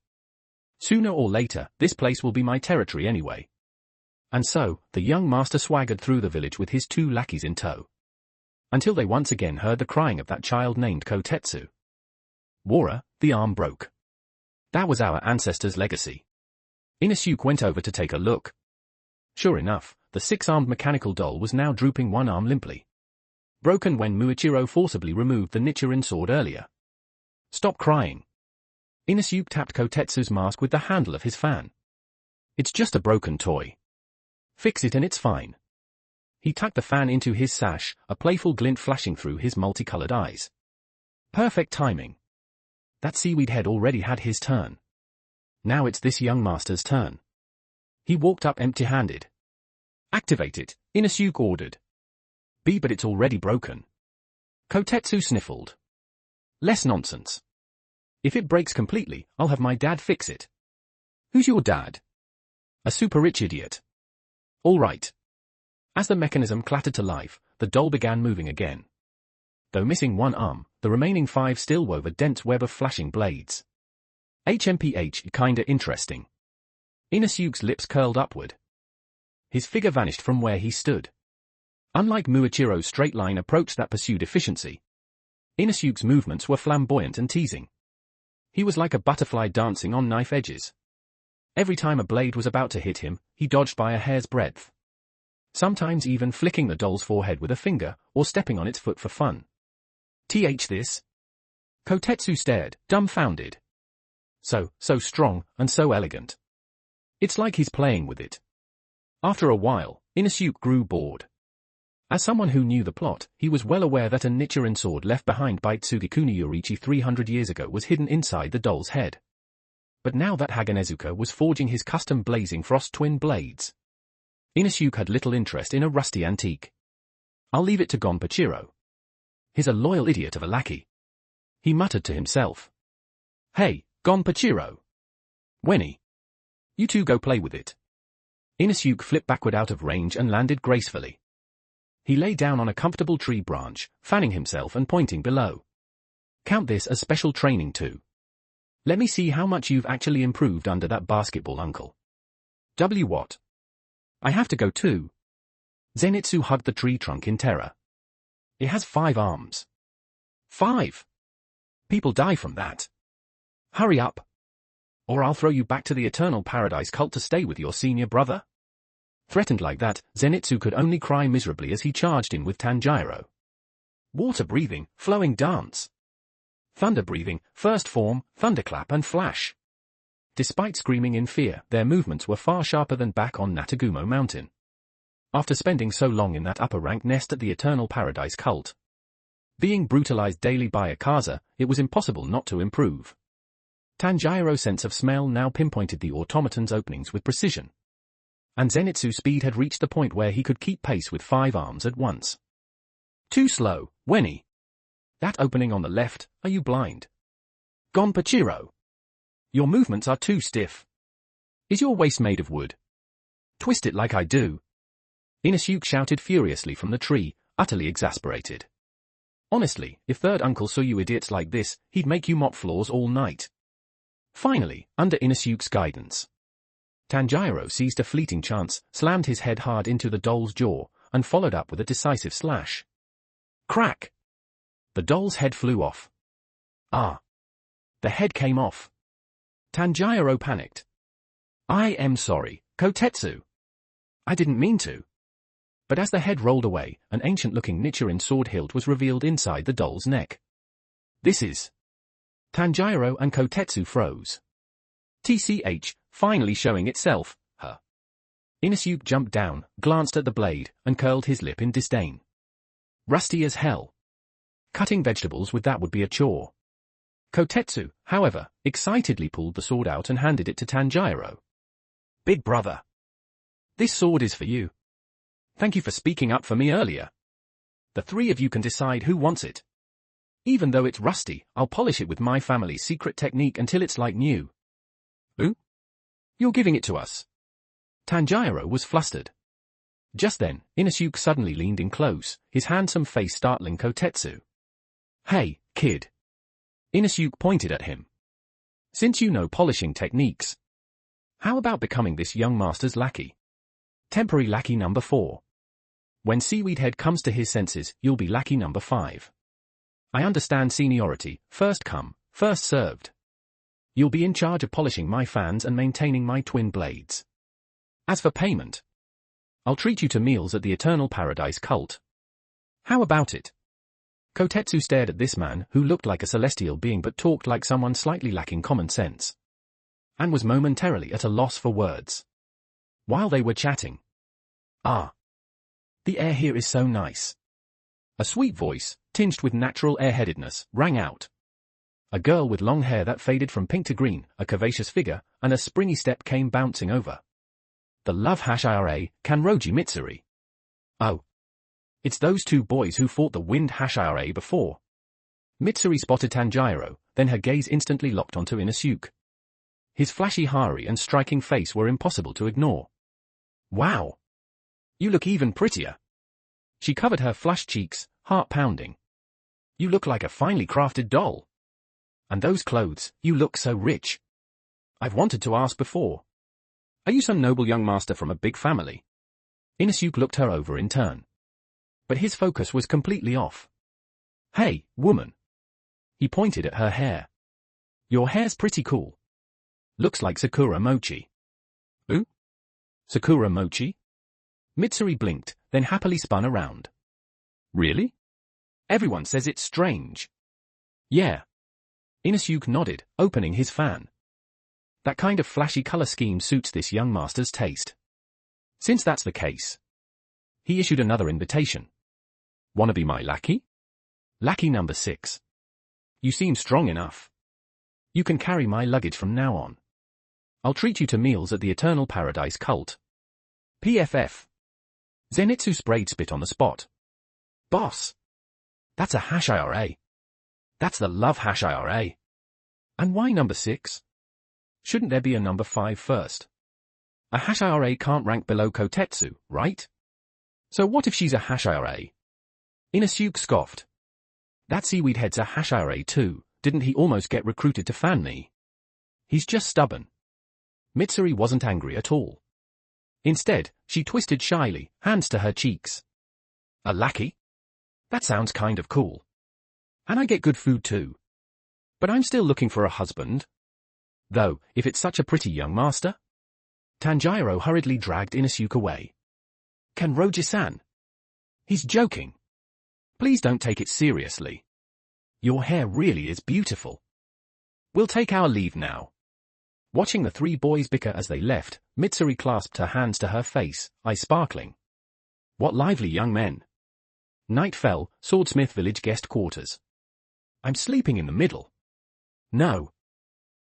Sooner or later, this place will be my territory anyway. And so, the young master swaggered through the village with his 2 lackeys in tow. Until they once again heard the crying of that child named Kotetsu. Wara, the arm broke. That was our ancestors' legacy. Inosuke went over to take a look. Sure enough, the 6-armed mechanical doll was now drooping one arm limply. Broken when Muichiro forcibly removed the Nichiren sword earlier. Stop crying. Inosuke tapped Kotetsu's mask with the handle of his fan. It's just a broken toy. Fix it and it's fine. He tucked the fan into his sash, a playful glint flashing through his multicolored eyes. Perfect timing. That seaweed head already had his turn. Now it's this young master's turn. He walked up empty-handed. Activate it, Inosuke ordered. But it's already broken. Kotetsu sniffled. Less nonsense. If it breaks completely, I'll have my dad fix it. Who's your dad? A super rich idiot. All right. As the mechanism clattered to life, the doll began moving again. Though missing one arm, the remaining 5 still wove a dense web of flashing blades. HMPH, kinda interesting. Inosuke's lips curled upward. His figure vanished from where he stood. Unlike Muichiro's straight line approach that pursued efficiency, Inosuke's movements were flamboyant and teasing. He was like a butterfly dancing on knife edges. Every time a blade was about to hit him, he dodged by a hair's breadth. sometimes even flicking the doll's forehead with a finger or stepping on its foot for fun. This? Kotetsu stared, dumbfounded. So strong and so elegant. It's like he's playing with it. After a while, Inosuke grew bored. As someone who knew the plot, he was well aware that a Nichiren sword left behind by Tsugikuni Yoriichi 300 years ago was hidden inside the doll's head. But now that Haganezuka was forging his custom blazing frost twin blades, Inosuke had little interest in a rusty antique. I'll leave it to Gonpachiro. He's a loyal idiot of a lackey. He muttered to himself. Hey, Gonpachiro. Wenny. You two go play with it. Inosuke flipped backward out of range and landed gracefully. He lay down on a comfortable tree branch, fanning himself and pointing below. Count this as special training too. Let me see how much you've actually improved under that basketball uncle. What? I have to go too. Zenitsu hugged the tree trunk in terror. It has 5 arms. 5? People die from that. Hurry up. Or I'll throw you back to the Eternal Paradise cult to stay with your senior brother. Threatened like that, Zenitsu could only cry miserably as he charged in with Tanjiro. Water breathing, flowing dance. Thunder breathing, first form, thunderclap and flash. Despite screaming in fear, their movements were far sharper than back on Natagumo Mountain. After spending so long in that upper-rank nest at the Eternal Paradise cult, being brutalized daily by Akaza, it was impossible not to improve. Tanjiro's sense of smell now pinpointed the automaton's openings with precision. And Zenitsu's speed had reached the point where he could keep pace with 5 arms at once. Too slow, Wenny. That opening on the left, are you blind? Gonpachiro. Your movements are too stiff. Is your waist made of wood? Twist it like I do. Inosuke shouted furiously from the tree, utterly exasperated. Honestly, if third uncle saw you idiots like this, he'd make you mop floors all night. Finally, under Inosuke's guidance, Tanjiro seized a fleeting chance, slammed his head hard into the doll's jaw, and followed up with a decisive slash. Crack! The doll's head flew off. Ah! The head came off. Tanjiro panicked. I am sorry, Kotetsu. I didn't mean to. But as the head rolled away, an ancient-looking Nichiren sword hilt was revealed inside the doll's neck. This is... Tanjiro and Kotetsu froze. Finally showing itself, huh? Inosuke jumped down, glanced at the blade, and curled his lip in disdain. Rusty as hell. Cutting vegetables with that would be a chore. Kotetsu, however, excitedly pulled the sword out and handed it to Tanjiro. Big brother. This sword is for you. Thank you for speaking up for me earlier. The 3 of you can decide who wants it. Even though it's rusty, I'll polish it with my family's secret technique until it's like new. Ooh? You're giving it to us. Tanjiro was flustered. Just then, Inosuke suddenly leaned in close, his handsome face startling Kotetsu. Hey, kid. Inosuke pointed at him. Since you know polishing techniques, how about becoming this young master's lackey? Temporary lackey number 4. When Seaweed Head comes to his senses, you'll be lackey number 5. I understand seniority, first come, first served. You'll be in charge of polishing my fans and maintaining my twin blades. As for payment, I'll treat you to meals at the Eternal Paradise cult. How about it? Kotetsu stared at this man who looked like a celestial being but talked like someone slightly lacking common sense, and was momentarily at a loss for words. While they were chatting. Ah. The air here is so nice. A sweet voice, tinged with natural airheadedness, rang out. A girl with long hair that faded from pink to green, a curvaceous figure, and a springy step came bouncing over. The love #IRA, Kanroji Mitsuri. Oh. It's those 2 boys who fought the wind #IRA before. Mitsuri spotted Tanjiro, then her gaze instantly locked onto Inosuke. His flashy hari and striking face were impossible to ignore. Wow. You look even prettier. She covered her flushed cheeks, heart pounding. You look like a finely crafted doll. And those clothes, you look so rich. I've wanted to ask before. Are you some noble young master from a big family? Inosuke looked her over in turn. But his focus was completely off. Hey, woman. He pointed at her hair. Your hair's pretty cool. Looks like Sakura Mochi. Ooh? Sakura Mochi? Mitsuri blinked, then happily spun around. Really? Everyone says it's strange. Yeah. Inosuke nodded, opening his fan. That kind of flashy color scheme suits this young master's taste. Since that's the case, he issued another invitation. Wanna be my lackey? Lackey number 6. You seem strong enough. You can carry my luggage from now on. I'll treat you to meals at the Eternal Paradise Cult. PFF. Zenitsu sprayed spit on the spot. Boss. That's a #IRA. That's the love #IRA. And why number 6? Shouldn't there be a number 5 first? A #IRA can't rank below Kotetsu, right? So what if she's a #IRA? Inosuke scoffed. That seaweed head's a #IRA too, didn't he almost get recruited to fan me? He's just stubborn. Mitsuri wasn't angry at all. Instead, she twisted shyly, hands to her cheeks. A lackey? That sounds kind of cool. And I get good food too. But I'm still looking for a husband. Though, if it's such a pretty young master? Tanjiro hurriedly dragged Inosuke away. Kenroji-san. He's joking. Please don't take it seriously. Your hair really is beautiful. We'll take our leave now. Watching the 3 boys bicker as they left, Mitsuri clasped her hands to her face, eyes sparkling. What lively young men. Night fell, Swordsmith Village guest quarters. I'm sleeping in the middle. No.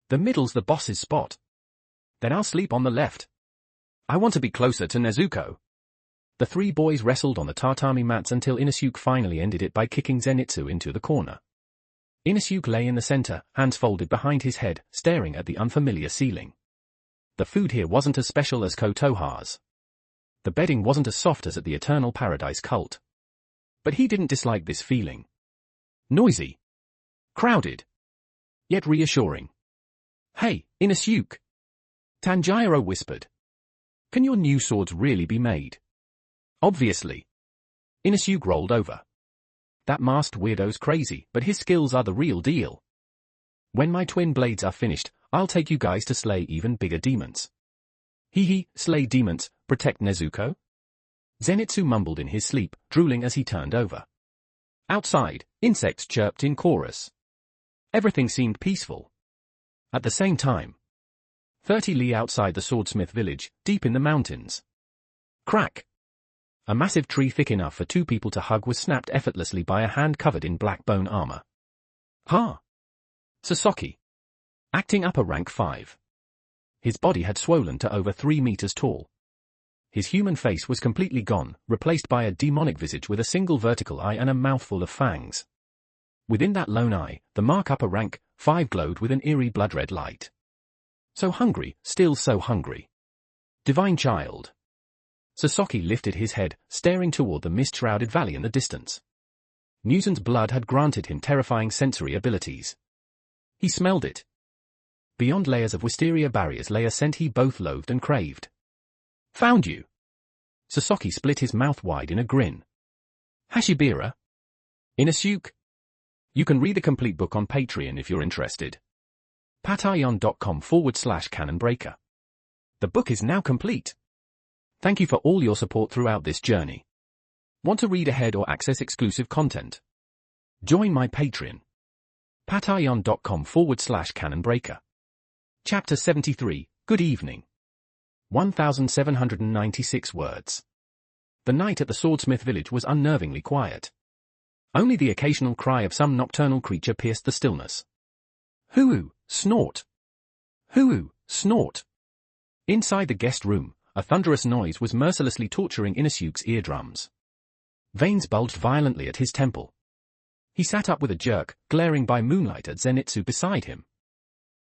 The middle's the boss's spot. Then I'll sleep on the left. I want to be closer to Nezuko. The 3 boys wrestled on the tatami mats until Inosuke finally ended it by kicking Zenitsu into the corner. Inosuke lay in the center, hands folded behind his head, staring at the unfamiliar ceiling. The food here wasn't as special as Kotoha's. The bedding wasn't as soft as at the Eternal Paradise Cult. But he didn't dislike this feeling. Noisy. Crowded. Yet reassuring. Hey, Inosuke. Tanjiro whispered. Can your new swords really be made? Obviously. Inosuke rolled over. That masked weirdo's crazy, but his skills are the real deal. When my twin blades are finished, I'll take you guys to slay even bigger demons. Hee, slay demons, protect Nezuko? Zenitsu mumbled in his sleep, drooling as he turned over. Outside, insects chirped in chorus. Everything seemed peaceful. At the same time, 30 li outside the Swordsmith Village, deep in the mountains. Crack! A massive tree thick enough for 2 people to hug was snapped effortlessly by a hand covered in black bone armor. Ha! Sasaki. Acting upper rank 5. His body had swollen to over 3 meters tall. His human face was completely gone, replaced by a demonic visage with a single vertical eye and a mouthful of fangs. Within that lone eye, the mark upper rank 5 glowed with an eerie blood-red light. So hungry, still so hungry. Divine child. Sasaki lifted his head, staring toward the mist-shrouded valley in the distance. Muzen's blood had granted him terrifying sensory abilities. He smelled it. Beyond layers of wisteria barriers lay a scent he both loathed and craved. Found you. Sasaki split his mouth wide in a grin. Hashibira? Inosuke? You can read the complete book on Patreon if you're interested. patreon.com/canonbreaker. The book is now complete. Thank you for all your support throughout this journey. Want to read ahead or access exclusive content? Join my Patreon. patreon.com/canonbreaker. Chapter 73, Good Evening. 1796 words. The night at the Swordsmith Village was unnervingly quiet. Only the occasional cry of some nocturnal creature pierced the stillness. Hoo-oo, snort. Hoo-oo, snort. Inside the guest room, a thunderous noise was mercilessly torturing Inosuke's eardrums. Veins bulged violently at his temple. He sat up with a jerk, glaring by moonlight at Zenitsu beside him.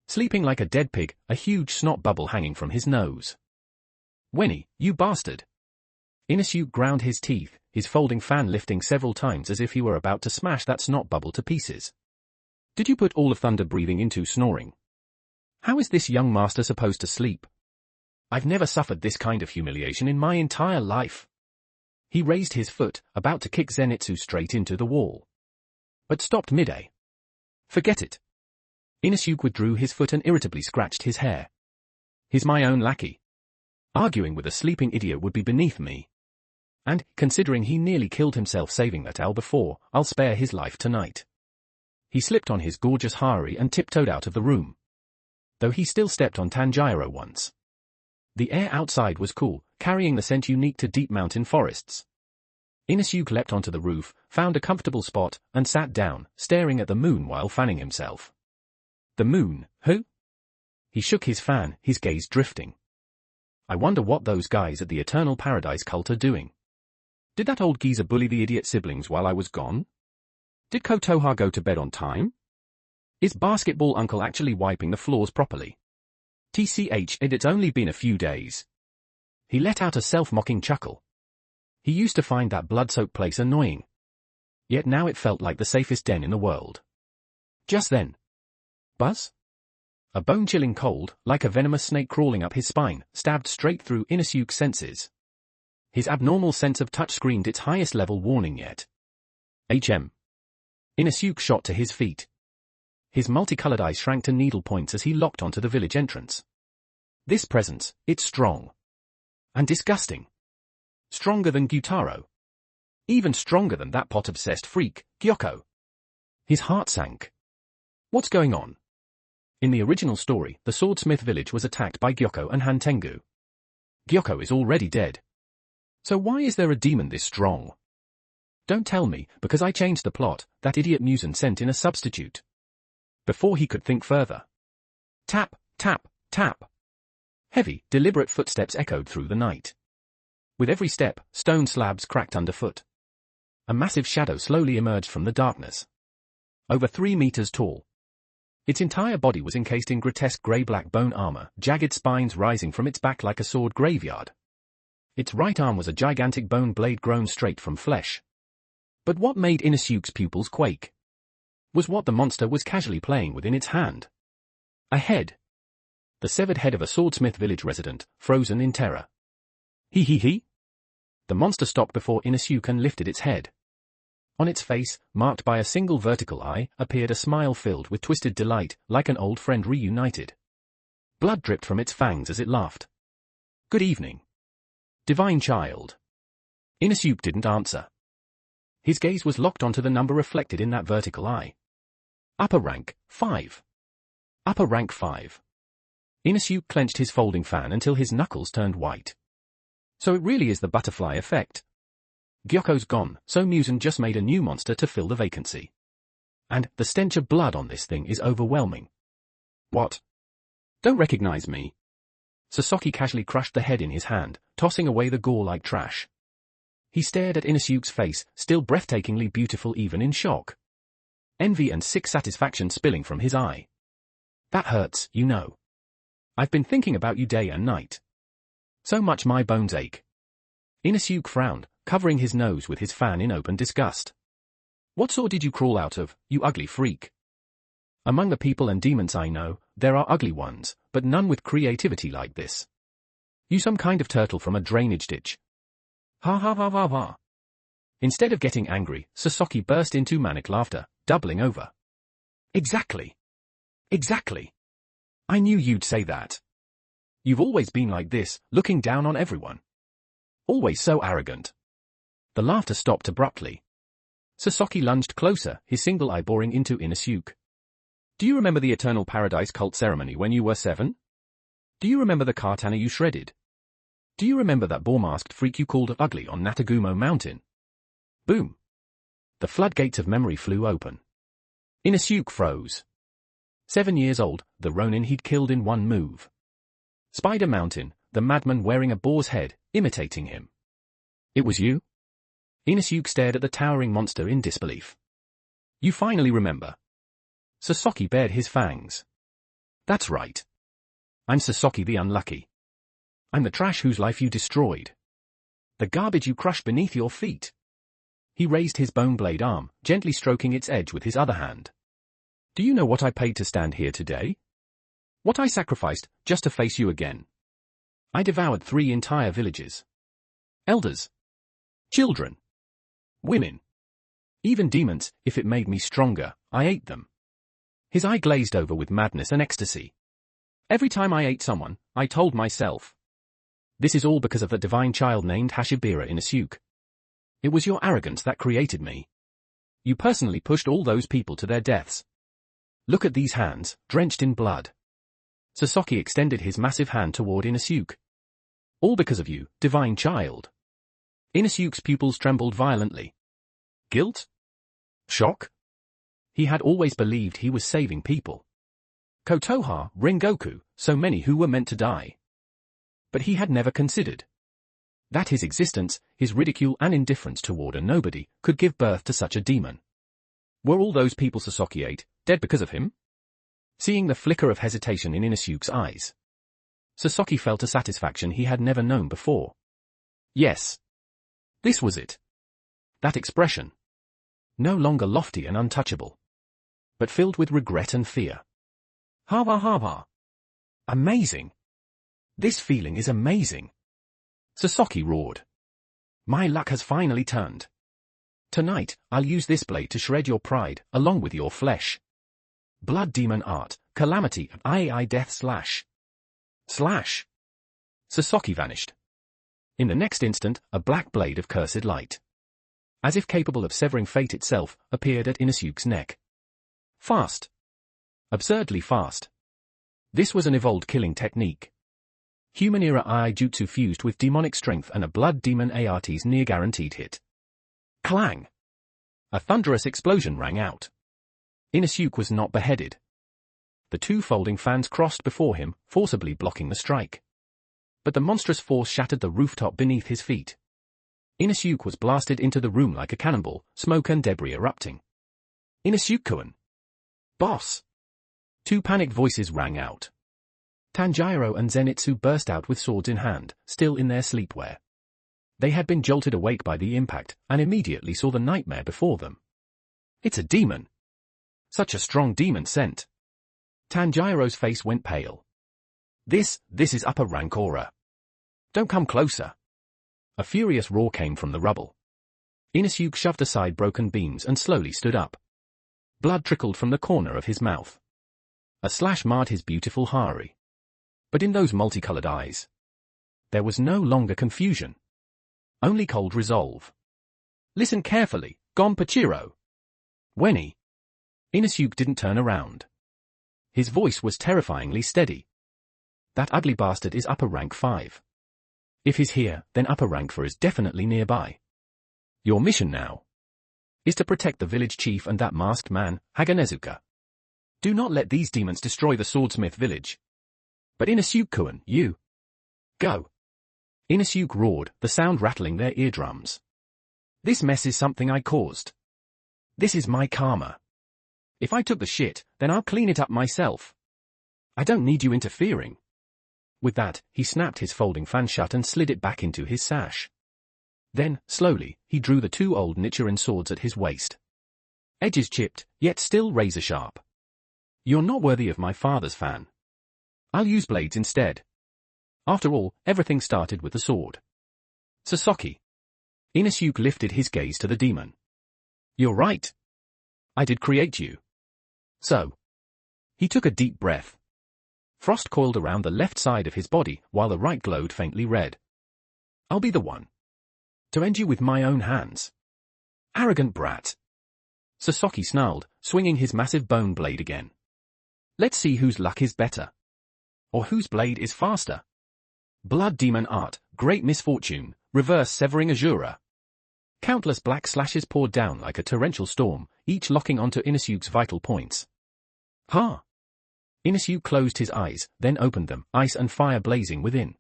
Sleeping like a dead pig, a huge snot bubble hanging from his nose. Wenny, you bastard! Inosuke ground his teeth, his folding fan lifting several times as if he were about to smash that snot bubble to pieces. Did you put all of thunder breathing into snoring? How is this young master supposed to sleep? I've never suffered this kind of humiliation in my entire life. He raised his foot, about to kick Zenitsu straight into the wall. But stopped mid-a. Forget it. Inosuke withdrew his foot and irritably scratched his hair. He's my own lackey. Arguing with a sleeping idiot would be beneath me. And, considering he nearly killed himself saving that owl before, I'll spare his life tonight. He slipped on his gorgeous Hari and tiptoed out of the room. Though he still stepped on Tanjiro once. The air outside was cool, carrying the scent unique to deep mountain forests. Inosuke leapt onto the roof, found a comfortable spot, and sat down, staring at the moon while fanning himself. The moon, who? He shook his fan, his gaze drifting. I wonder what those guys at the Eternal Paradise cult are doing. Did that old geezer bully the idiot siblings while I was gone? Did Kotoha go to bed on time? Is Basketball Uncle actually wiping the floors properly? TCH, it's only been a few days. He let out a self-mocking chuckle. He used to find that blood-soaked place annoying. Yet now it felt like the safest den in the world. Just then. Buzz? A bone-chilling cold, like a venomous snake crawling up his spine, stabbed straight through Inosuke's senses. His abnormal sense of touch screamed its highest-level warning yet. HM. Inosuke shot to his feet. His multicolored eyes shrank to needle points as he locked onto the village entrance. This presence, it's strong. And disgusting. Stronger than Gyutaro. Even stronger than that pot-obsessed freak, Gyoko. His heart sank. What's going on? In the original story, the Swordsmith village was attacked by Gyoko and Hantengu. Gyoko is already dead. So why is there a demon this strong? Don't tell me, because I changed the plot, that idiot Muzan sent in a substitute. Before he could think further. Tap, tap, tap. Heavy, deliberate footsteps echoed through the night. With every step, stone slabs cracked underfoot. A massive shadow slowly emerged from the darkness. Over 3 meters tall. Its entire body was encased in grotesque grey-black bone armor, jagged spines rising from its back like a sword graveyard. Its right arm was a gigantic bone blade grown straight from flesh. But what made Inosuke's pupils quake was what the monster was casually playing within its hand. A head. The severed head of a Swordsmith village resident, frozen in terror. He. The monster stopped before Inosuke and lifted its head. On its face, marked by a single vertical eye, appeared a smile filled with twisted delight, like an old friend reunited. Blood dripped from its fangs as it laughed. Good evening. Divine child. Inosuke didn't answer. His gaze was locked onto the number reflected in that vertical eye. Upper rank, 5. Upper rank 5. Inosuke clenched his folding fan until his knuckles turned white. So it really is the butterfly effect. Gyoko's gone, so Muzan just made a new monster to fill the vacancy. And the stench of blood on this thing is overwhelming. What? Don't recognize me. Sasaki casually crushed the head in his hand, tossing away the gore like trash. He stared at Inosuke's face, still breathtakingly beautiful even in shock. Envy and sick satisfaction spilling from his eye. That hurts, you know. I've been thinking about you day and night. So much my bones ache. Inosuke frowned, covering his nose with his fan in open disgust. What sort did you crawl out of, you ugly freak? Among the people and demons I know, there are ugly ones, but none with creativity like this. You some kind of turtle from a drainage ditch. Ha ha ha ha ha. Instead of getting angry, Sasaki burst into manic laughter, doubling over. Exactly. Exactly. I knew you'd say that. You've always been like this, looking down on everyone. Always so arrogant. The laughter stopped abruptly. Sasaki lunged closer, his single eye boring into Inosuke. Do you remember the Eternal Paradise cult ceremony when you were 7? Do you remember the katana you shredded? Do you remember that boar-masked freak you called ugly on Natagumo Mountain? Boom. The floodgates of memory flew open. Inosuke froze. 7 years old, the Ronin he'd killed in one move. Spider Mountain, the madman wearing a boar's head, imitating him. It was you? Inosuke stared at the towering monster in disbelief. You finally remember. Sasaki bared his fangs. That's right. I'm Sasaki the Unlucky. I'm the trash whose life you destroyed. The garbage you crushed beneath your feet. He raised his bone blade arm, gently stroking its edge with his other hand. Do you know what I paid to stand here today? What I sacrificed, just to face you again. I devoured 3 entire villages. Elders. Children. Women. Even demons, if it made me stronger, I ate them. His eye glazed over with madness and ecstasy. Every time I ate someone, I told myself. This is all because of that divine child named Hashibira Inosuke. It was your arrogance that created me. You personally pushed all those people to their deaths. Look at these hands, drenched in blood. Sasaki extended his massive hand toward Inosuke. All because of you, divine child. Inosuke's pupils trembled violently. Guilt? Shock? He had always believed he was saving people. Kotoha, Rengoku, so many who were meant to die. But he had never considered that his existence, his ridicule and indifference toward a nobody, could give birth to such a demon. Were all those people Sasaki ate, dead because of him? Seeing the flicker of hesitation in Inosuke's eyes, Sasaki felt a satisfaction he had never known before. Yes. This was it. That expression. No longer lofty and untouchable, but filled with regret and fear. Hava hava. Amazing. This feeling is amazing. Sasaki roared. My luck has finally turned. Tonight, I'll use this blade to shred your pride, along with your flesh. Blood demon art, calamity, I death slash. Slash. Sasaki vanished. In the next instant, a black blade of cursed light, as if capable of severing fate itself, appeared at Inosuke's neck. Fast. Absurdly fast. This was an evolved killing technique. Human-era AI jutsu fused with demonic strength and a blood demon ART's near-guaranteed hit. Clang! A thunderous explosion rang out. Inosuke was not beheaded. The two folding fans crossed before him, forcibly blocking the strike. But the monstrous force shattered the rooftop beneath his feet. Inosuke was blasted into the room like a cannonball, smoke and debris erupting. Inosuke-kun! Boss! Two panicked voices rang out. Tanjiro and Zenitsu burst out with swords in hand, still in their sleepwear. They had been jolted awake by the impact, and immediately saw the nightmare before them. It's a demon! Such a strong demon scent! Tanjiro's face went pale. This is upper rank aura. Don't come closer. A furious roar came from the rubble. Inosuke shoved aside broken beams and slowly stood up. Blood trickled from the corner of his mouth. A slash marred his beautiful Hari. But in those multicolored eyes, there was no longer confusion. Only cold resolve. Listen carefully, Gonpachiro. Wenny. Inosuke didn't turn around. His voice was terrifyingly steady. That ugly bastard is upper rank 5. If he's here, then upper rank 4 is definitely nearby. Your mission now is to protect the village chief and that masked man, Haganezuka. Do not let these demons destroy the swordsmith village. But Inosuke-kun, you. Go. Inosuke roared, the sound rattling their eardrums. This mess is something I caused. This is my karma. If I took the shit, then I'll clean it up myself. I don't need you interfering. With that, he snapped his folding fan shut and slid it back into his sash. Then, slowly, he drew the two old Nichiren swords at his waist. Edges chipped, yet still razor-sharp. You're not worthy of my father's fan. I'll use blades instead. After all, everything started with the sword. Sasaki. Inosuke lifted his gaze to the demon. You're right. I did create you. So. He took a deep breath. Frost coiled around the left side of his body, while the right glowed faintly red. I'll be the one to end you with my own hands. Arrogant brat. Sasaki snarled, swinging his massive bone blade again. Let's see whose luck is better. Or whose blade is faster. Blood demon art, great misfortune, reverse severing Azura. Countless black slashes poured down like a torrential storm, each locking onto Inosuke's vital points. Ha! Inosuke closed his eyes, then opened them, ice and fire blazing within.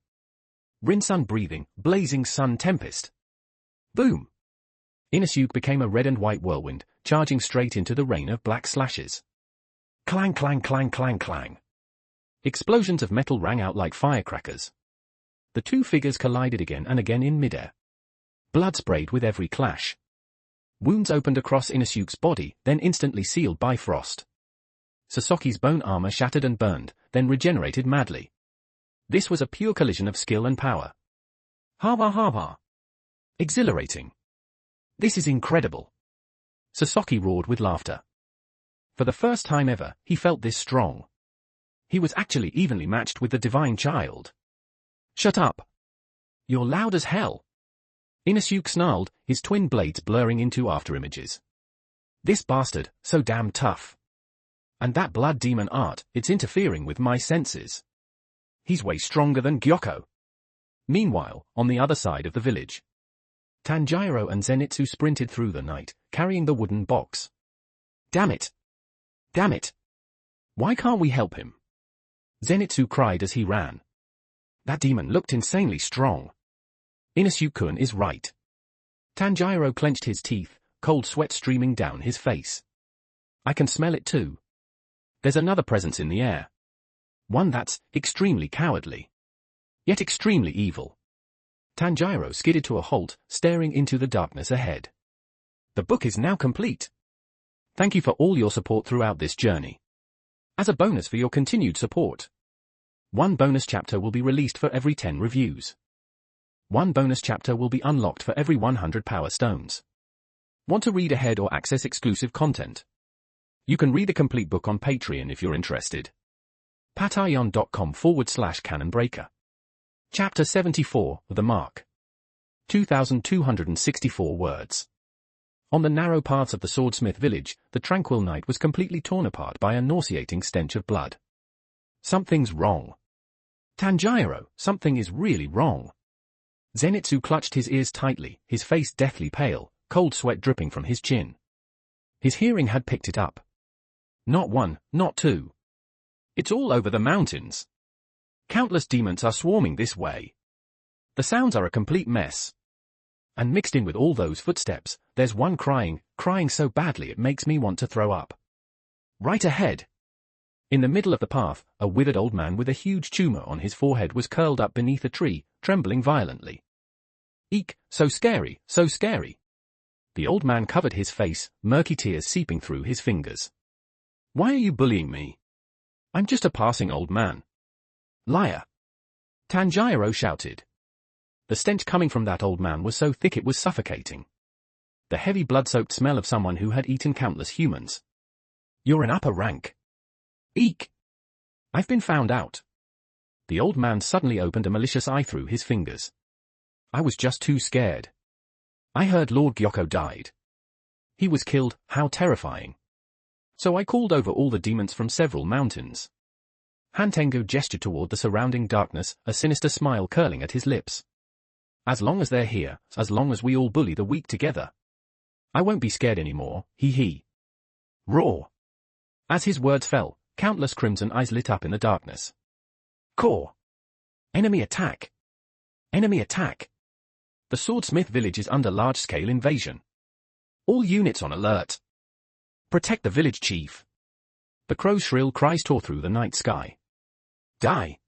Rinsun breathing, blazing sun tempest. Boom! Inosuke became a red and white whirlwind, charging straight into the rain of black slashes. Clang clang clang clang clang. Explosions of metal rang out like firecrackers. The two figures collided again and again in midair. Blood sprayed with every clash. Wounds opened across Inosuke's body, then instantly sealed by frost. Sasaki's bone armor shattered and burned, then regenerated madly. This was a pure collision of skill and power. Hava hava. Exhilarating. This is incredible. Sasaki roared with laughter. For the first time ever, he felt this strong. He was actually evenly matched with the divine child. Shut up. You're loud as hell. Inusuke snarled, his twin blades blurring into afterimages. This bastard, so damn tough. And that blood demon art, it's interfering with my senses. He's way stronger than Gyoko. Meanwhile, on the other side of the village, Tanjiro and Zenitsu sprinted through the night, carrying the wooden box. Damn it! Damn it! Why can't we help him? Zenitsu cried as he ran. That demon looked insanely strong. Inusuke-kun is right. Tanjiro clenched his teeth, cold sweat streaming down his face. I can smell it too. There's another presence in the air. One that's extremely cowardly. Yet extremely evil. Tanjiro skidded to a halt, staring into the darkness ahead. The book is now complete. Thank you for all your support throughout this journey. As a bonus for your continued support, one bonus chapter will be released for every 10 reviews. One bonus chapter will be unlocked for every 100 power stones. Want to read ahead or access exclusive content? You can read the complete book on Patreon if you're interested. patreon.com/canonbreaker. Chapter 74, The Mark. 2,264 words. On the narrow paths of the Swordsmith village, the tranquil night was completely torn apart by a nauseating stench of blood. Something's wrong. Tanjiro, something is really wrong. Zenitsu clutched his ears tightly, his face deathly pale, cold sweat dripping from his chin. His hearing had picked it up. Not one, not two. It's all over the mountains. Countless demons are swarming this way. The sounds are a complete mess. And mixed in with all those footsteps, there's one crying so badly it makes me want to throw up. Right ahead. In the middle of the path, a withered old man with a huge tumor on his forehead was curled up beneath a tree, trembling violently. Eek, so scary, so scary. The old man covered his face, murky tears seeping through his fingers. Why are you bullying me? I'm just a passing old man. Liar. Tanjiro shouted. The stench coming from that old man was so thick it was suffocating. The heavy blood-soaked smell of someone who had eaten countless humans. You're an upper rank. Eek! I've been found out. The old man suddenly opened a malicious eye through his fingers. I was just too scared. I heard Lord Gyoko died. He was killed, how terrifying. So I called over all the demons from several mountains. Hantengu gestured toward the surrounding darkness, a sinister smile curling at his lips. As long as they're here, as long as we all bully the weak together, I won't be scared anymore, hee. Roar. As his words fell, countless crimson eyes lit up in the darkness. Core. Enemy attack. Enemy attack. The Swordsmith village is under large-scale invasion. All units on alert. Protect the village chief. The crow's shrill cries tore through the night sky. Die.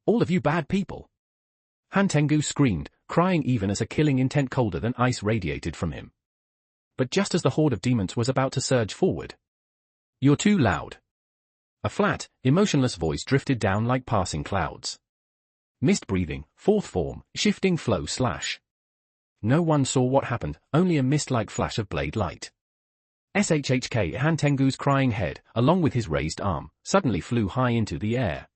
All of you bad people. Hantengu screamed, crying even as a killing intent colder than ice radiated from him. But just as the horde of demons was about to surge forward. You're too loud. A flat, emotionless voice drifted down like passing clouds. Mist breathing, fourth form, shifting flow slash. No one saw what happened, only a mist-like flash of blade light. SHHK Hantengu's crying head, along with his raised arm, suddenly flew high into the air.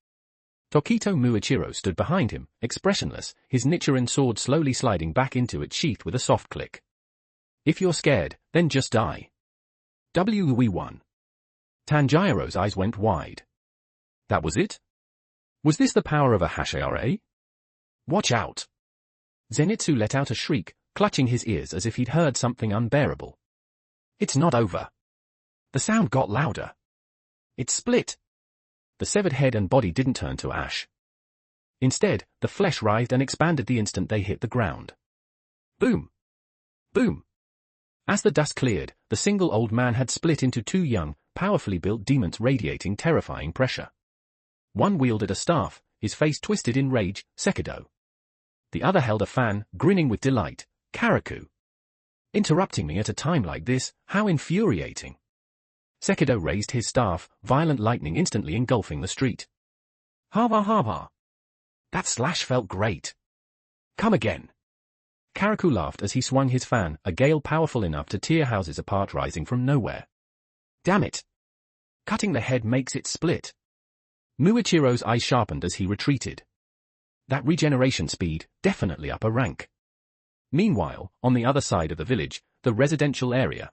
Tokito Muichiro stood behind him, expressionless, his Nichiren sword slowly sliding back into its sheath with a soft click. If you're scared, then just die. WE1. Tanjiro's eyes went wide. That was it? Was this the power of a Hashira? Watch out! Zenitsu let out a shriek, clutching his ears as if he'd heard something unbearable. It's not over. The sound got louder. It split. The severed head and body didn't turn to ash. Instead, the flesh writhed and expanded the instant they hit the ground. Boom! Boom! As the dust cleared, the single old man had split into two young, powerfully built demons radiating terrifying pressure. One wielded a staff, his face twisted in rage, Sekido. The other held a fan, grinning with delight, Karaku. Interrupting me at a time like this, how infuriating. Sekido raised his staff, violent lightning instantly engulfing the street. Ha. That slash felt great. Come again. Karaku laughed as he swung his fan, a gale powerful enough to tear houses apart rising from nowhere. Damn it. Cutting the head makes it split. Muichiro's eyes sharpened as he retreated. That regeneration speed, definitely upper rank. Meanwhile, on the other side of the village, the residential area.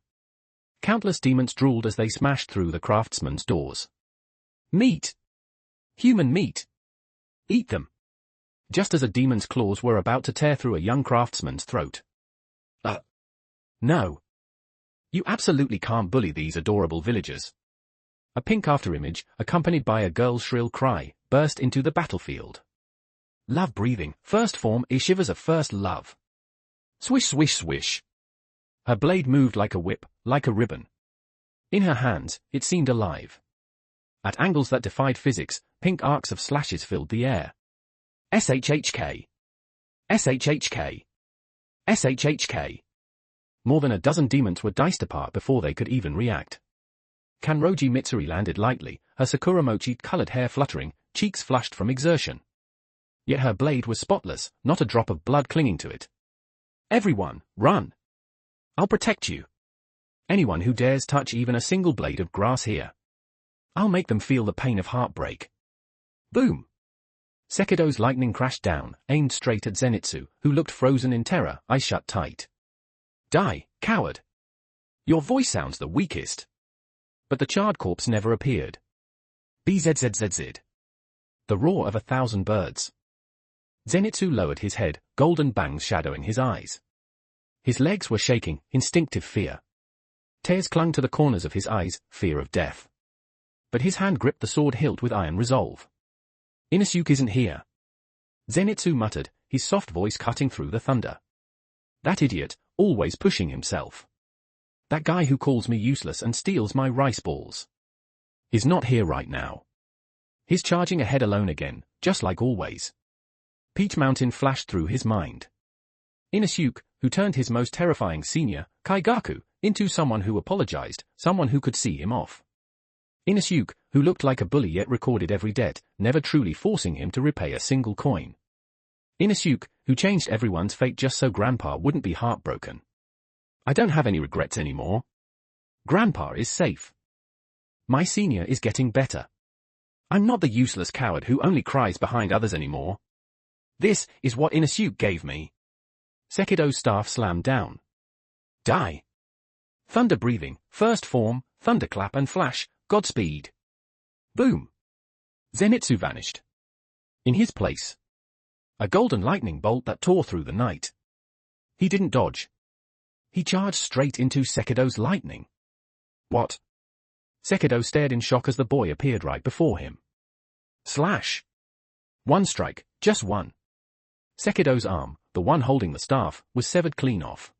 Countless demons drooled as they smashed through the craftsman's doors. Meat! Human meat! Eat them! Just as a demon's claws were about to tear through a young craftsman's throat. No. You absolutely can't bully these adorable villagers. A pink afterimage, accompanied by a girl's shrill cry, burst into the battlefield. Love breathing, first form is shivers of first love. Swish swish swish. Her blade moved like a whip, like a ribbon. In her hands, it seemed alive. At angles that defied physics, pink arcs of slashes filled the air. SHHK. SHHK. SHHK. More than a dozen demons were diced apart before they could even react. Kanroji Mitsuri landed lightly, her Sakura mochi-colored hair fluttering, cheeks flushed from exertion. Yet her blade was spotless, not a drop of blood clinging to it. Everyone, run! I'll protect you. Anyone who dares touch even a single blade of grass here. I'll make them feel the pain of heartbreak. Boom! Sekido's lightning crashed down, aimed straight at Zenitsu, who looked frozen in terror, eyes shut tight. Die, coward! Your voice sounds the weakest. But the charred corpse never appeared. Bzzzzz. The roar of 1,000 birds. Zenitsu lowered his head, golden bangs shadowing his eyes. His legs were shaking, instinctive fear. Tears clung to the corners of his eyes, fear of death. But his hand gripped the sword hilt with iron resolve. Inosuke isn't here. Zenitsu muttered, his soft voice cutting through the thunder. That idiot, always pushing himself. That guy who calls me useless and steals my rice balls. Is not here right now. He's charging ahead alone again, just like always. Peach Mountain flashed through his mind. Inosuke, who turned his most terrifying senior, Kaigaku, into someone who apologized, someone who could see him off. Inosuke, who looked like a bully yet recorded every debt, never truly forcing him to repay a single coin. Inosuke, who changed everyone's fate just so Grandpa wouldn't be heartbroken. I don't have any regrets anymore. Grandpa is safe. My senior is getting better. I'm not the useless coward who only cries behind others anymore. This is what Inosuke gave me. Sekido's staff slammed down. Die. Thunder breathing, first form, thunderclap and flash, Godspeed. Boom. Zenitsu vanished. In his place, a golden lightning bolt that tore through the night. He didn't dodge. He charged straight into Sekido's lightning. What? Sekido stared in shock as the boy appeared right before him. Slash. One strike, just one. Sekido's arm, the one holding the staff, was severed clean off.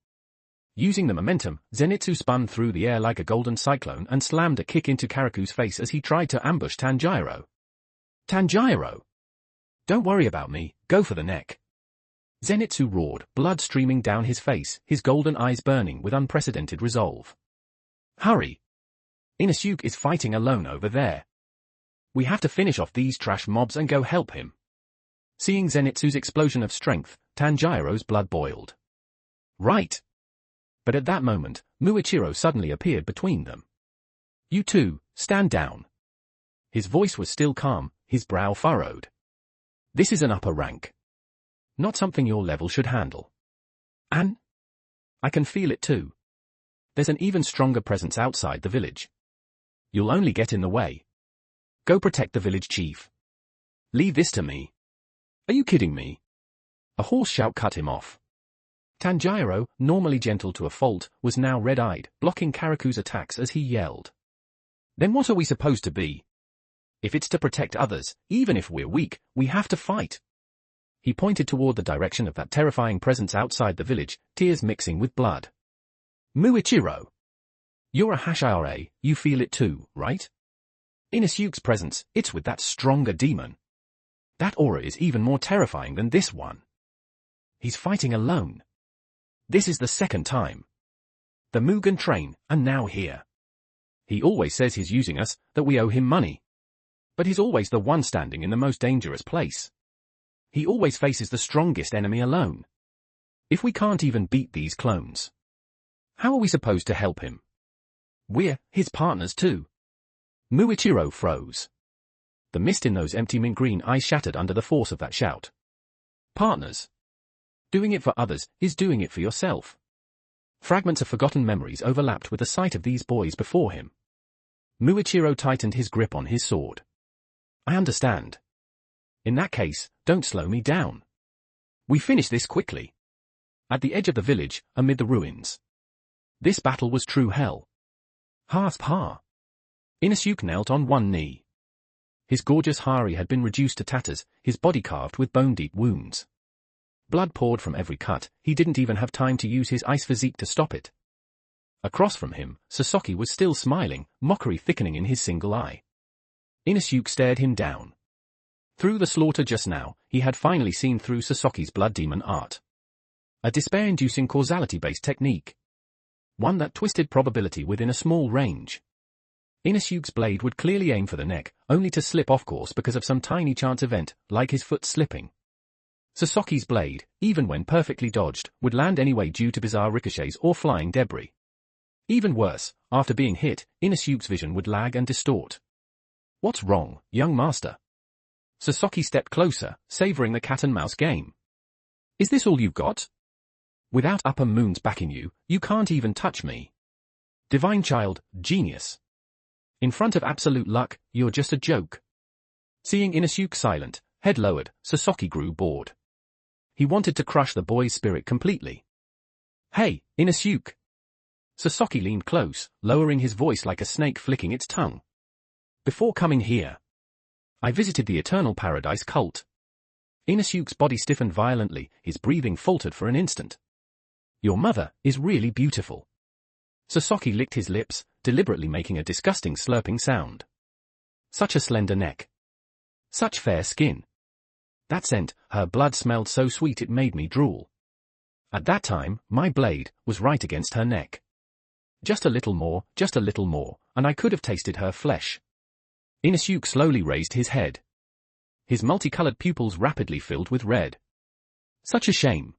Using the momentum, Zenitsu spun through the air like a golden cyclone and slammed a kick into Karaku's face as he tried to ambush Tanjiro. Tanjiro! Don't worry about me, go for the neck. Zenitsu roared, blood streaming down his face, his golden eyes burning with unprecedented resolve. Hurry! Inosuke is fighting alone over there. We have to finish off these trash mobs and go help him. Seeing Zenitsu's explosion of strength, Tanjiro's blood boiled. Right! But at that moment, Muichiro suddenly appeared between them. You two, stand down. His voice was still calm, his brow furrowed. This is an upper rank. Not something your level should handle. And? I can feel it too. There's an even stronger presence outside the village. You'll only get in the way. Go protect the village chief. Leave this to me. Are you kidding me? A hoarse shout cut him off. Tanjiro, normally gentle to a fault, was now red-eyed, blocking Karaku's attacks as he yelled. Then what are we supposed to be? If it's to protect others, even if we're weak, we have to fight. He pointed toward the direction of that terrifying presence outside the village, tears mixing with blood. Muichiro! You're a Hashira, you feel it too, right? Inosuke's presence, it's with that stronger demon. That aura is even more terrifying than this one. He's fighting alone. This is the second time. The Mugen Train, and now here. He always says he's using us, that we owe him money. But he's always the one standing in the most dangerous place. He always faces the strongest enemy alone. If we can't even beat these clones, how are we supposed to help him? We're his partners too. Muichiro froze. The mist in those empty mint green eyes shattered under the force of that shout. Partners? Doing it for others is doing it for yourself. Fragments of forgotten memories overlapped with the sight of these boys before him. Muichiro tightened his grip on his sword. I understand. In that case, don't slow me down. We finish this quickly. At the edge of the village, amid the ruins. This battle was true hell. Ha. Inosuke knelt on one knee. His gorgeous Hari had been reduced to tatters, his body carved with bone-deep wounds. Blood poured from every cut, he didn't even have time to use his ice physique to stop it. Across from him, Sasaki was still smiling, mockery thickening in his single eye. Inosuke stared him down. Through the slaughter just now, he had finally seen through Sasaki's blood demon art. A despair-inducing causality-based technique. One that twisted probability within a small range. Inosuke's blade would clearly aim for the neck, only to slip off course because of some tiny chance event, like his foot slipping. Sasaki's blade, even when perfectly dodged, would land anyway due to bizarre ricochets or flying debris. Even worse, after being hit, Inosuke's vision would lag and distort. What's wrong, young master? Sasaki stepped closer, savoring the cat-and-mouse game. Is this all you've got? Without upper moons backing you, you can't even touch me. Divine child, genius. In front of absolute luck, you're just a joke. Seeing Inosuke silent, head lowered, Sasaki grew bored. He wanted to crush the boy's spirit completely. Hey, Inosuke. Sasaki leaned close, lowering his voice like a snake flicking its tongue. Before coming here, I visited the Eternal Paradise cult. Inosuke's body stiffened violently, his breathing faltered for an instant. Your mother is really beautiful. Sasaki licked his lips, deliberately making a disgusting slurping sound. Such a slender neck. Such fair skin. That scent, her blood smelled so sweet it made me drool. At that time, my blade was right against her neck. Just a little more, and I could have tasted her flesh. Inosuke slowly raised his head. His multicolored pupils rapidly filled with red. Such a shame.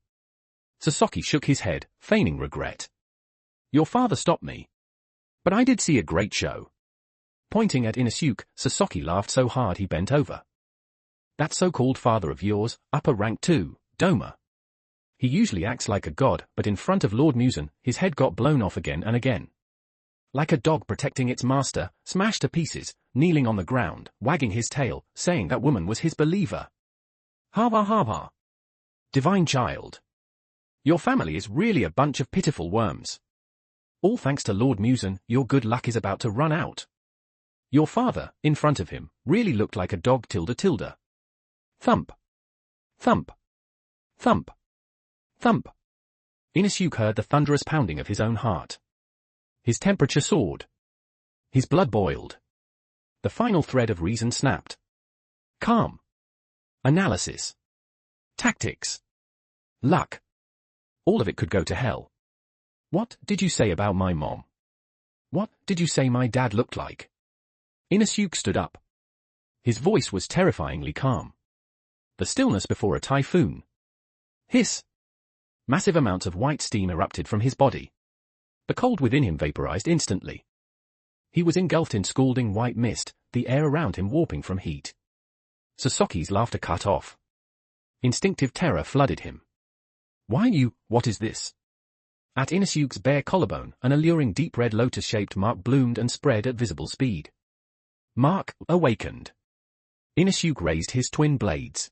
Sasaki shook his head, feigning regret. Your father stopped me. But I did see a great show. Pointing at Inosuke, Sasaki laughed so hard he bent over. That so-called father of yours, upper rank too, Doma. He usually acts like a god, but in front of Lord Muzan, his head got blown off again and again. Like a dog protecting its master, smashed to pieces, kneeling on the ground, wagging his tail, saying that woman was his believer. Ha. Divine child. Your family is really a bunch of pitiful worms. All thanks to Lord Muzan, your good luck is about to run out. Your father, in front of him, really looked like a dog tilde. Thump. Thump. Thump. Thump. Inosuke heard the thunderous pounding of his own heart. His temperature soared. His blood boiled. The final thread of reason snapped. Calm. Analysis. Tactics. Luck. All of it could go to hell. What did you say about my mom? What did you say my dad looked like? Inosuke stood up. His voice was terrifyingly calm. The stillness before a typhoon. Hiss. Massive amounts of white steam erupted from his body. The cold within him vaporized instantly. He was engulfed in scalding white mist, the air around him warping from heat. Sasaki's laughter cut off. Instinctive terror flooded him. Why you, what is this? At Inosuke's bare collarbone, an alluring deep red lotus-shaped mark bloomed and spread at visible speed. Mark awakened. Inosuke raised his twin blades.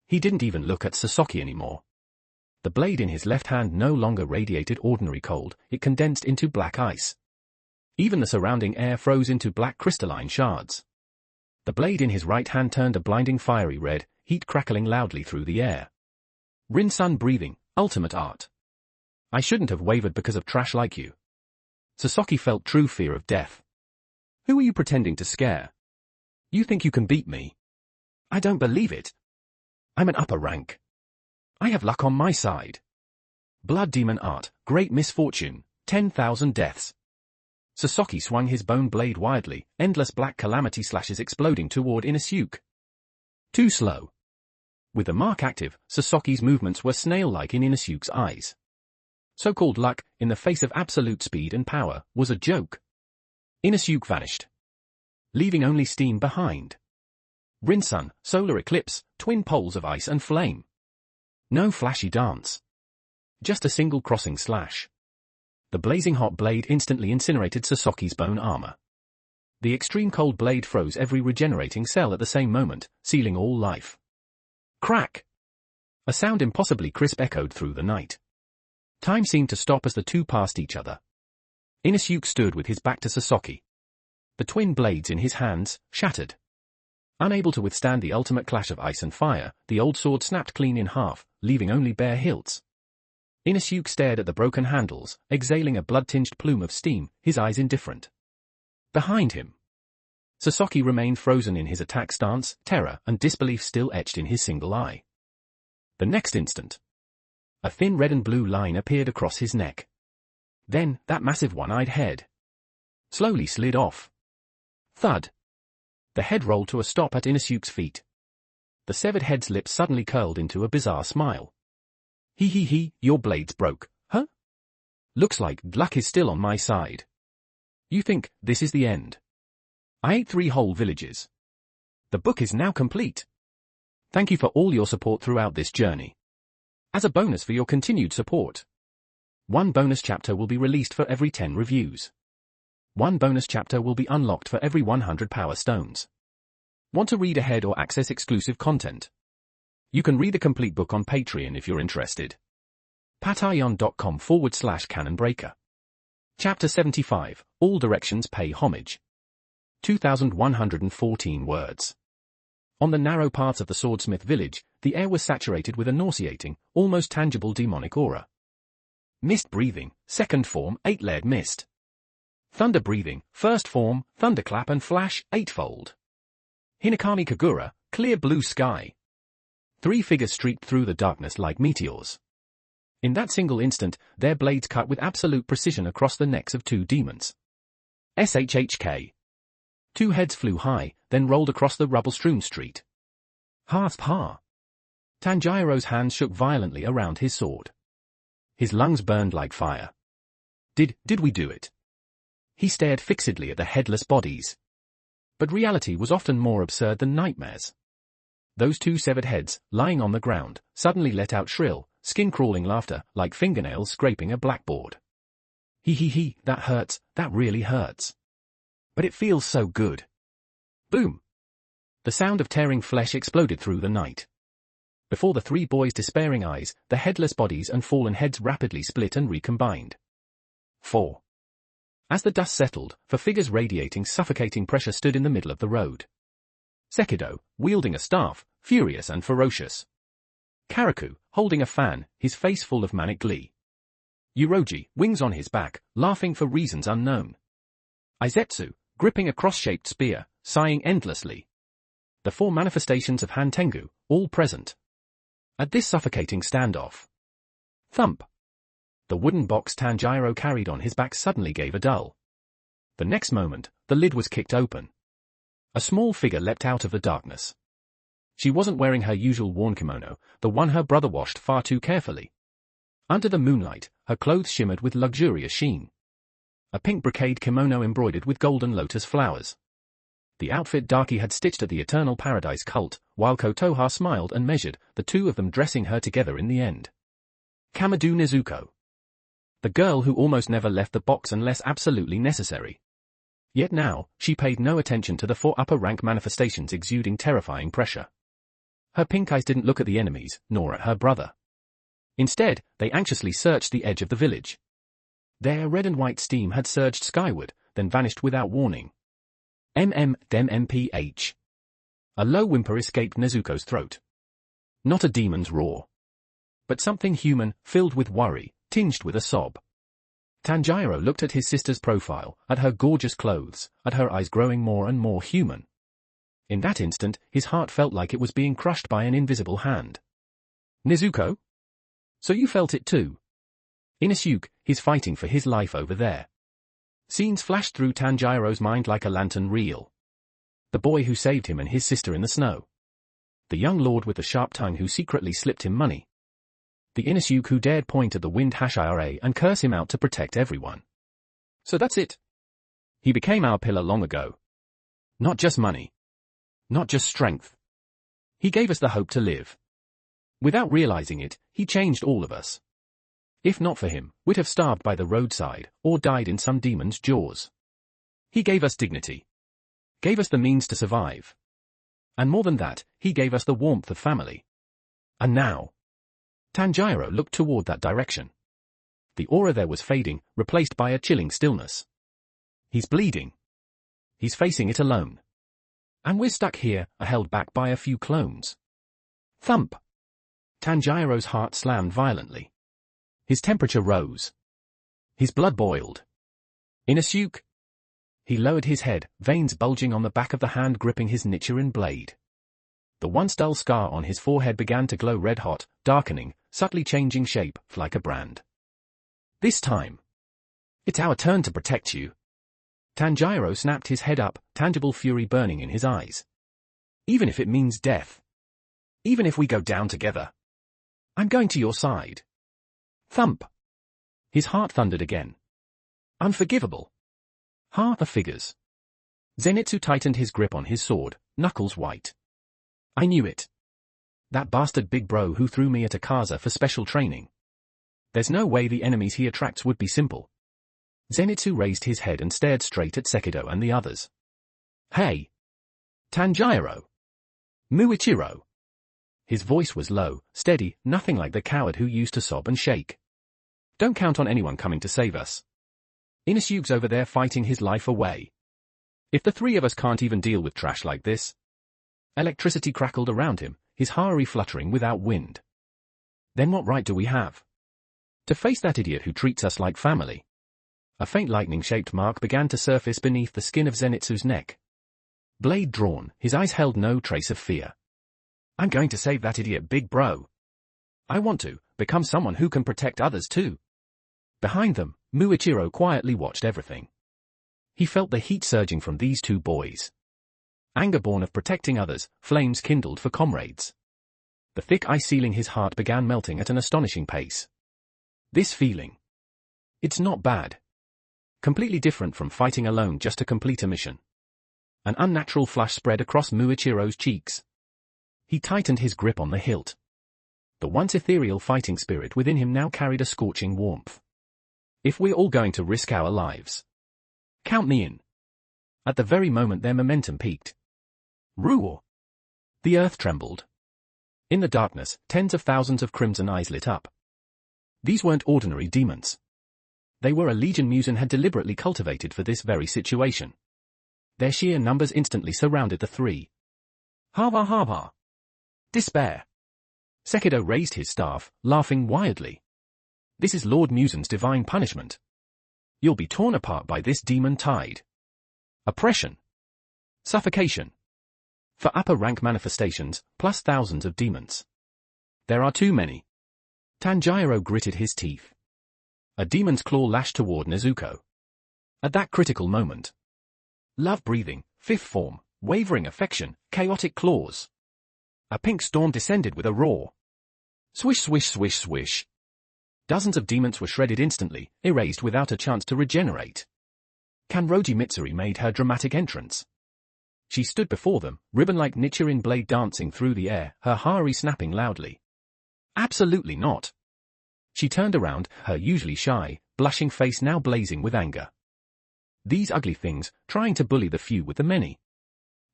He didn't even look at Sasaki anymore. The blade in his left hand no longer radiated ordinary cold, it condensed into black ice. Even the surrounding air froze into black crystalline shards. The blade in his right hand turned a blinding fiery red, heat crackling loudly through the air. Rin-san breathing, ultimate art. I shouldn't have wavered because of trash like you. Sasaki felt true fear of death. Who are you pretending to scare? You think you can beat me? I don't believe it. I'm an upper rank. I have luck on my side. Blood demon art, great misfortune, 10,000 deaths. Sasaki swung his bone blade wildly, endless black calamity slashes exploding toward Inosuke. Too slow. With the mark active, Sasaki's movements were snail-like in Inosuke's eyes. So-called luck, in the face of absolute speed and power, was a joke. Inosuke vanished, leaving only steam behind. Rin-sun, solar eclipse, twin poles of ice and flame. No flashy dance. Just a single crossing slash. The blazing hot blade instantly incinerated Sasaki's bone armor. The extreme cold blade froze every regenerating cell at the same moment, sealing all life. Crack! A sound impossibly crisp echoed through the night. Time seemed to stop as the two passed each other. Inosuke stood with his back to Sasaki. The twin blades in his hands, shattered. Unable to withstand the ultimate clash of ice and fire, the old sword snapped clean in half, leaving only bare hilts. Inosuke stared at the broken handles, exhaling a blood-tinged plume of steam, his eyes indifferent. Behind him, Sasaki remained frozen in his attack stance, terror and disbelief still etched in his single eye. The next instant, a thin red and blue line appeared across his neck. Then, that massive one-eyed head slowly slid off. Thud. The head rolled to a stop at Inosuke's feet. The severed head's lips suddenly curled into a bizarre smile. He, your blades broke, huh? Looks like luck is still on my side. You think this is the end? I ate 3 whole villages. The book is now complete. Thank you for all your support throughout this journey. As a bonus for your continued support, 1 bonus chapter will be released for every 10 reviews. 1 bonus chapter will be unlocked for every 100 power stones. Want to read ahead or access exclusive content? You can read the complete book on Patreon if you're interested. patreon.com/canonbreaker. Chapter 75, All Directions Pay Homage. 2,114 words. On the narrow parts of the Swordsmith village, the air was saturated with a nauseating, almost tangible demonic aura. Mist breathing, second form, 8-layered mist. Thunder breathing, first form, thunderclap and flash, 8-fold. Hinokami Kagura, clear blue sky. 3 figures streaked through the darkness like meteors. In that single instant, their blades cut with absolute precision across the necks of 2 demons. SHHK. 2 heads flew high, then rolled across the rubble-strewn street. Ha! Tanjiro's hands shook violently around his sword. His lungs burned like fire. Did we do it? He stared fixedly at the headless bodies. But reality was often more absurd than nightmares. Those 2 severed heads, lying on the ground, suddenly let out shrill, skin-crawling laughter, like fingernails scraping a blackboard. He, that hurts, that really hurts. But it feels so good. Boom! The sound of tearing flesh exploded through the night. Before the 3 boys' despairing eyes, the headless bodies and fallen heads rapidly split and recombined. 4. As the dust settled, 4 figures radiating suffocating pressure stood in the middle of the road. Sekido, wielding a staff, furious and ferocious. Karaku, holding a fan, his face full of manic glee. Uroji, wings on his back, laughing for reasons unknown. Izetsu, gripping a cross-shaped spear, sighing endlessly. The 4 manifestations of Hantengu, all present. At this suffocating standoff. Thump! The wooden box Tanjiro carried on his back suddenly gave a dull. The next moment, the lid was kicked open. A small figure leapt out of the darkness. She wasn't wearing her usual worn kimono, the one her brother washed far too carefully. Under the moonlight, her clothes shimmered with luxurious sheen. A pink brocade kimono embroidered with golden lotus flowers. The outfit Daki had stitched at the Eternal Paradise cult, while Kotoha smiled and measured, the 2 of them dressing her together in the end. Kamado Nezuko. The girl who almost never left the box unless absolutely necessary. Yet now, she paid no attention to the 4 upper-rank manifestations exuding terrifying pressure. Her pink eyes didn't look at the enemies, nor at her brother. Instead, they anxiously searched the edge of the village. Their red and white steam had surged skyward, then vanished without warning. MMPH. A low whimper escaped Nezuko's throat. Not a demon's roar. But something human, filled with worry, tinged with a sob. Tanjiro looked at his sister's profile, at her gorgeous clothes, at her eyes growing more and more human. In that instant, his heart felt like it was being crushed by an invisible hand. Nezuko? So you felt it too? Inosuke, he's fighting for his life over there. Scenes flashed through Tanjiro's mind like a lantern reel. The boy who saved him and his sister in the snow. The young lord with the sharp tongue who secretly slipped him money. The Inosuke who dared point at the wind Hashira and curse him out to protect everyone. So that's it. He became our pillar long ago. Not just money. Not just strength. He gave us the hope to live. Without realizing it, he changed all of us. If not for him, we'd have starved by the roadside, or died in some demon's jaws. He gave us dignity. Gave us the means to survive. And more than that, he gave us the warmth of family. And now? Tanjiro looked toward that direction. The aura there was fading, replaced by a chilling stillness. He's bleeding. He's facing it alone. And we're stuck here, held back by a few clones. Thump! Tanjiro's heart slammed violently. His temperature rose. His blood boiled. Inosuke? He lowered his head, veins bulging on the back of the hand gripping his Nichiren blade. The once dull scar on his forehead began to glow red-hot, darkening, subtly changing shape, like a brand. This time. It's our turn to protect you. Tanjiro snapped his head up, tangible fury burning in his eyes. Even if it means death. Even if we go down together. I'm going to your side. Thump. His heart thundered again. Unforgivable. The figures. Zenitsu tightened his grip on his sword, knuckles white. I knew it. That bastard big bro who threw me at Akaza for special training. There's no way the enemies he attracts would be simple. Zenitsu raised his head and stared straight at Sekido and the others. Hey! Tanjiro! Muichiro! His voice was low, steady, nothing like the coward who used to sob and shake. Don't count on anyone coming to save us. Inosuke's over there fighting his life away. If the three of us can't even deal with trash like this. Electricity crackled around him, his Harari fluttering without wind. Then what right do we have to face that idiot who treats us like family? A faint lightning-shaped mark began to surface beneath the skin of Zenitsu's neck. Blade drawn, his eyes held no trace of fear. I'm going to save that idiot big bro. I want to become someone who can protect others too. Behind them, Muichiro quietly watched everything. He felt the heat surging from these two boys. Anger born of protecting others, flames kindled for comrades. The thick ice sealing his heart began melting at an astonishing pace. This feeling. It's not bad. Completely different from fighting alone just to complete a mission. An unnatural flush spread across Muichiro's cheeks. He tightened his grip on the hilt. The once ethereal fighting spirit within him now carried a scorching warmth. If we're all going to risk our lives, count me in. At the very moment their momentum peaked. Roar! The earth trembled. In the darkness, tens of thousands of crimson eyes lit up. These weren't ordinary demons. They were a legion Muzan had deliberately cultivated for this very situation. Their sheer numbers instantly surrounded the three. Hava hava! Despair! Sekido raised his staff, laughing wildly. This is Lord Muzan's divine punishment. You'll be torn apart by this demon tide. Oppression. Suffocation. For upper rank manifestations, plus thousands of demons. There are too many. Tanjiro gritted his teeth. A demon's claw lashed toward Nezuko. At that critical moment. Love breathing, fifth form, wavering affection, chaotic claws. A pink storm descended with a roar. Swish swish swish swish. Dozens of demons were shredded instantly, erased without a chance to regenerate. Kanroji Mitsuri made her dramatic entrance. She stood before them, ribbon-like Nichiren blade dancing through the air, her Harari snapping loudly. Absolutely not. She turned around, her usually shy, blushing face now blazing with anger. These ugly things, trying to bully the few with the many.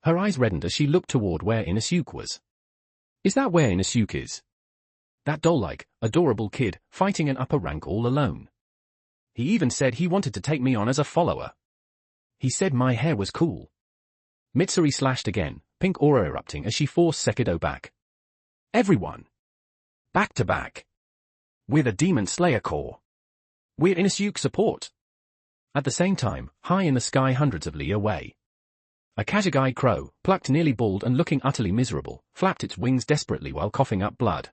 Her eyes reddened as she looked toward where Inosuke was. Is that where Inosuke is? That doll-like, adorable kid, fighting an upper rank all alone. He even said he wanted to take me on as a follower. He said my hair was cool. Mitsuri slashed again, pink aura erupting as she forced Sekido back. Everyone. Back to back. We're the Demon Slayer Corps. We're Inosuke support. At the same time, high in the sky hundreds of li away. A Kashagi crow, plucked nearly bald and looking utterly miserable, flapped its wings desperately while coughing up blood.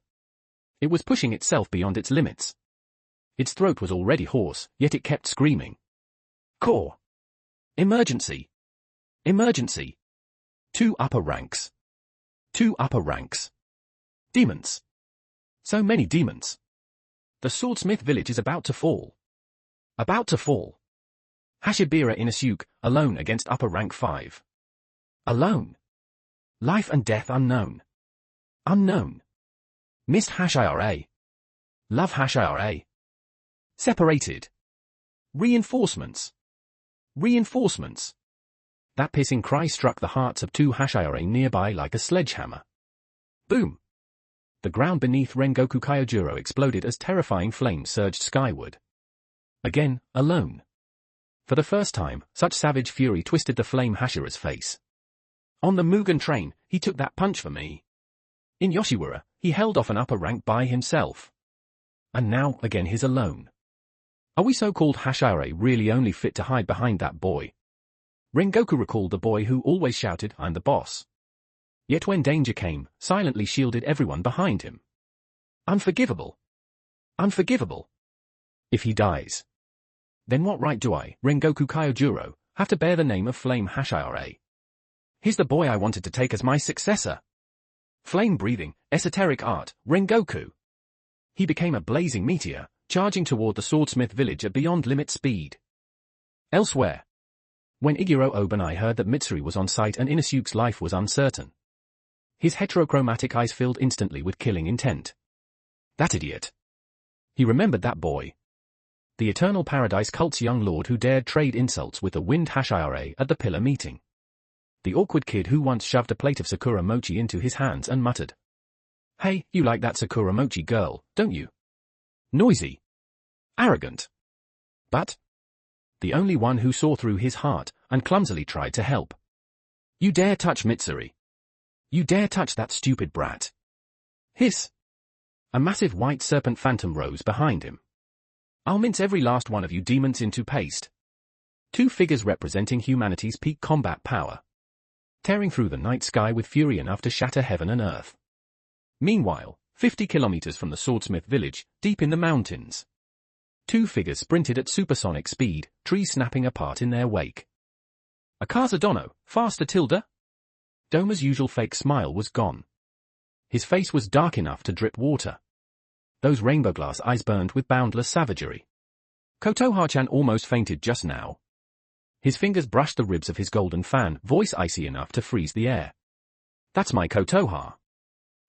It was pushing itself beyond its limits. Its throat was already hoarse, yet it kept screaming. Corps! Emergency! Emergency! 2 upper ranks. 2 upper ranks. Demons. So many demons. The Swordsmith village is about to fall. About to fall. Hashibira Inosuke, alone against upper rank 5. Alone. Life and death unknown. Unknown. Missed #IRA. Love #IRA. Separated. Reinforcements. Reinforcements. That piercing cry struck the hearts of two #IRA nearby like a sledgehammer. Boom! The ground beneath Rengoku Kyojuro exploded as terrifying flames surged skyward. Again, alone. For the first time, such savage fury twisted the flame Hashira's face. On the Mugen train, he took that punch for me. In Yoshiwara, he held off an upper rank by himself. And now, again he's alone. Are we so-called #IRA really only fit to hide behind that boy? Rengoku recalled the boy who always shouted, "I'm the boss." Yet when danger came, silently shielded everyone behind him. Unforgivable. Unforgivable. If he dies, then what right do I, Rengoku Kyojuro, have to bear the name of Flame #IRA? He's the boy I wanted to take as my successor. Flame-breathing, esoteric art, Rengoku. He became a blazing meteor, charging toward the Swordsmith village at beyond-limit speed. Elsewhere, when Iguro Obanai heard that Mitsuri was on site and Inosuke's life was uncertain, his heterochromatic eyes filled instantly with killing intent. That idiot. He remembered that boy. The Eternal Paradise cult's young lord who dared trade insults with the Wind #IRA at the pillar meeting. The awkward kid who once shoved a plate of Sakura mochi into his hands and muttered, "Hey, you like that Sakura mochi girl, don't you?" Noisy. Arrogant. But the only one who saw through his heart and clumsily tried to help. "You dare touch Mitsuri. You dare touch that stupid brat." Hiss. A massive white serpent phantom rose behind him. "I'll mince every last one of you demons into paste." Two figures representing humanity's peak combat power, tearing through the night sky with fury enough to shatter heaven and earth. Meanwhile, 50 kilometers from the Swordsmith village, deep in the mountains, two figures sprinted at supersonic speed, trees snapping apart in their wake. Akaza Dono, faster Tilda? Doma's usual fake smile was gone. His face was dark enough to drip water. Those rainbow glass eyes burned with boundless savagery. Kotoha-chan almost fainted just now. His fingers brushed the ribs of his golden fan, voice icy enough to freeze the air. "That's my Kotoha.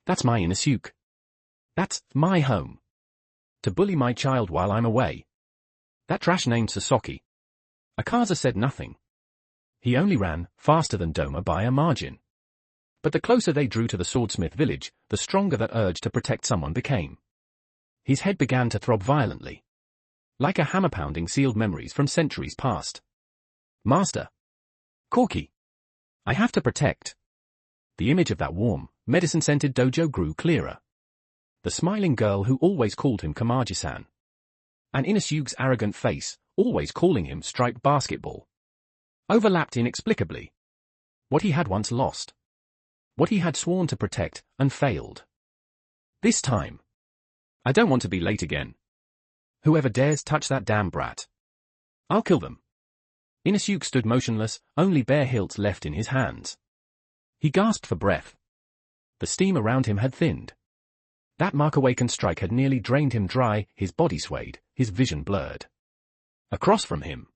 That's my Inosuke. That's my home. To bully my child while I'm away. That trash named Sasaki." Akaza said nothing. He only ran, faster than Doma by a margin. But the closer they drew to the Swordsmith village, the stronger that urge to protect someone became. His head began to throb violently. Like a hammer pounding sealed memories from centuries past. "Master. Corky. I have to protect." The image of that warm, medicine-scented dojo grew clearer. The smiling girl who always called him Kamaji-san. And Inosuke's arrogant face, always calling him striped basketball. Overlapped inexplicably. What he had once lost. What he had sworn to protect, and failed. This time. "I don't want to be late again. Whoever dares touch that damn brat, I'll kill them." Inosuke stood motionless, only bare hilts left in his hands. He gasped for breath. The steam around him had thinned. That Mark-awakened strike had nearly drained him dry, his body swayed, his vision blurred. Across from him,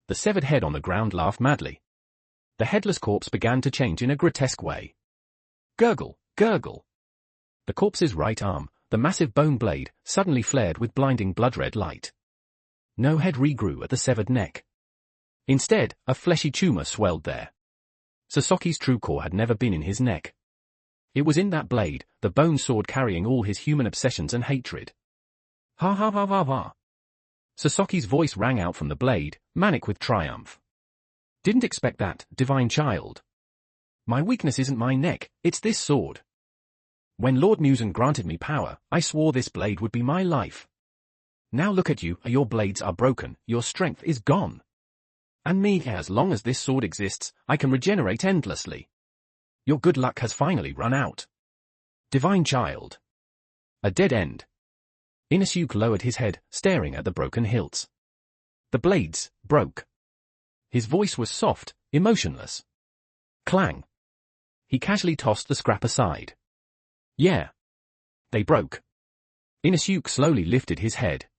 the severed head on the ground laughed madly. The headless corpse began to change in a grotesque way. Gurgle, gurgle. The corpse's right arm, the massive bone blade, suddenly flared with blinding blood-red light. No head regrew at the severed neck. Instead, a fleshy tumor swelled there. Sasaki's true core had never been in his neck. It was in that blade, the bone sword carrying all his human obsessions and hatred. "Ha ha ha ha ha." Sasaki's voice rang out from the blade, manic with triumph. "Didn't expect that, divine child. My weakness isn't my neck, it's this sword. When Lord Musen granted me power, I swore this blade would be my life. Now look at you, your blades are broken, your strength is gone. And me, as long as this sword exists, I can regenerate endlessly. Your good luck has finally run out. Divine child." A dead end. Inosuke lowered his head, staring at the broken hilts. The blades broke. His voice was soft, emotionless. Clang. He casually tossed the scrap aside. "Yeah. They broke." Inosuke slowly lifted his head.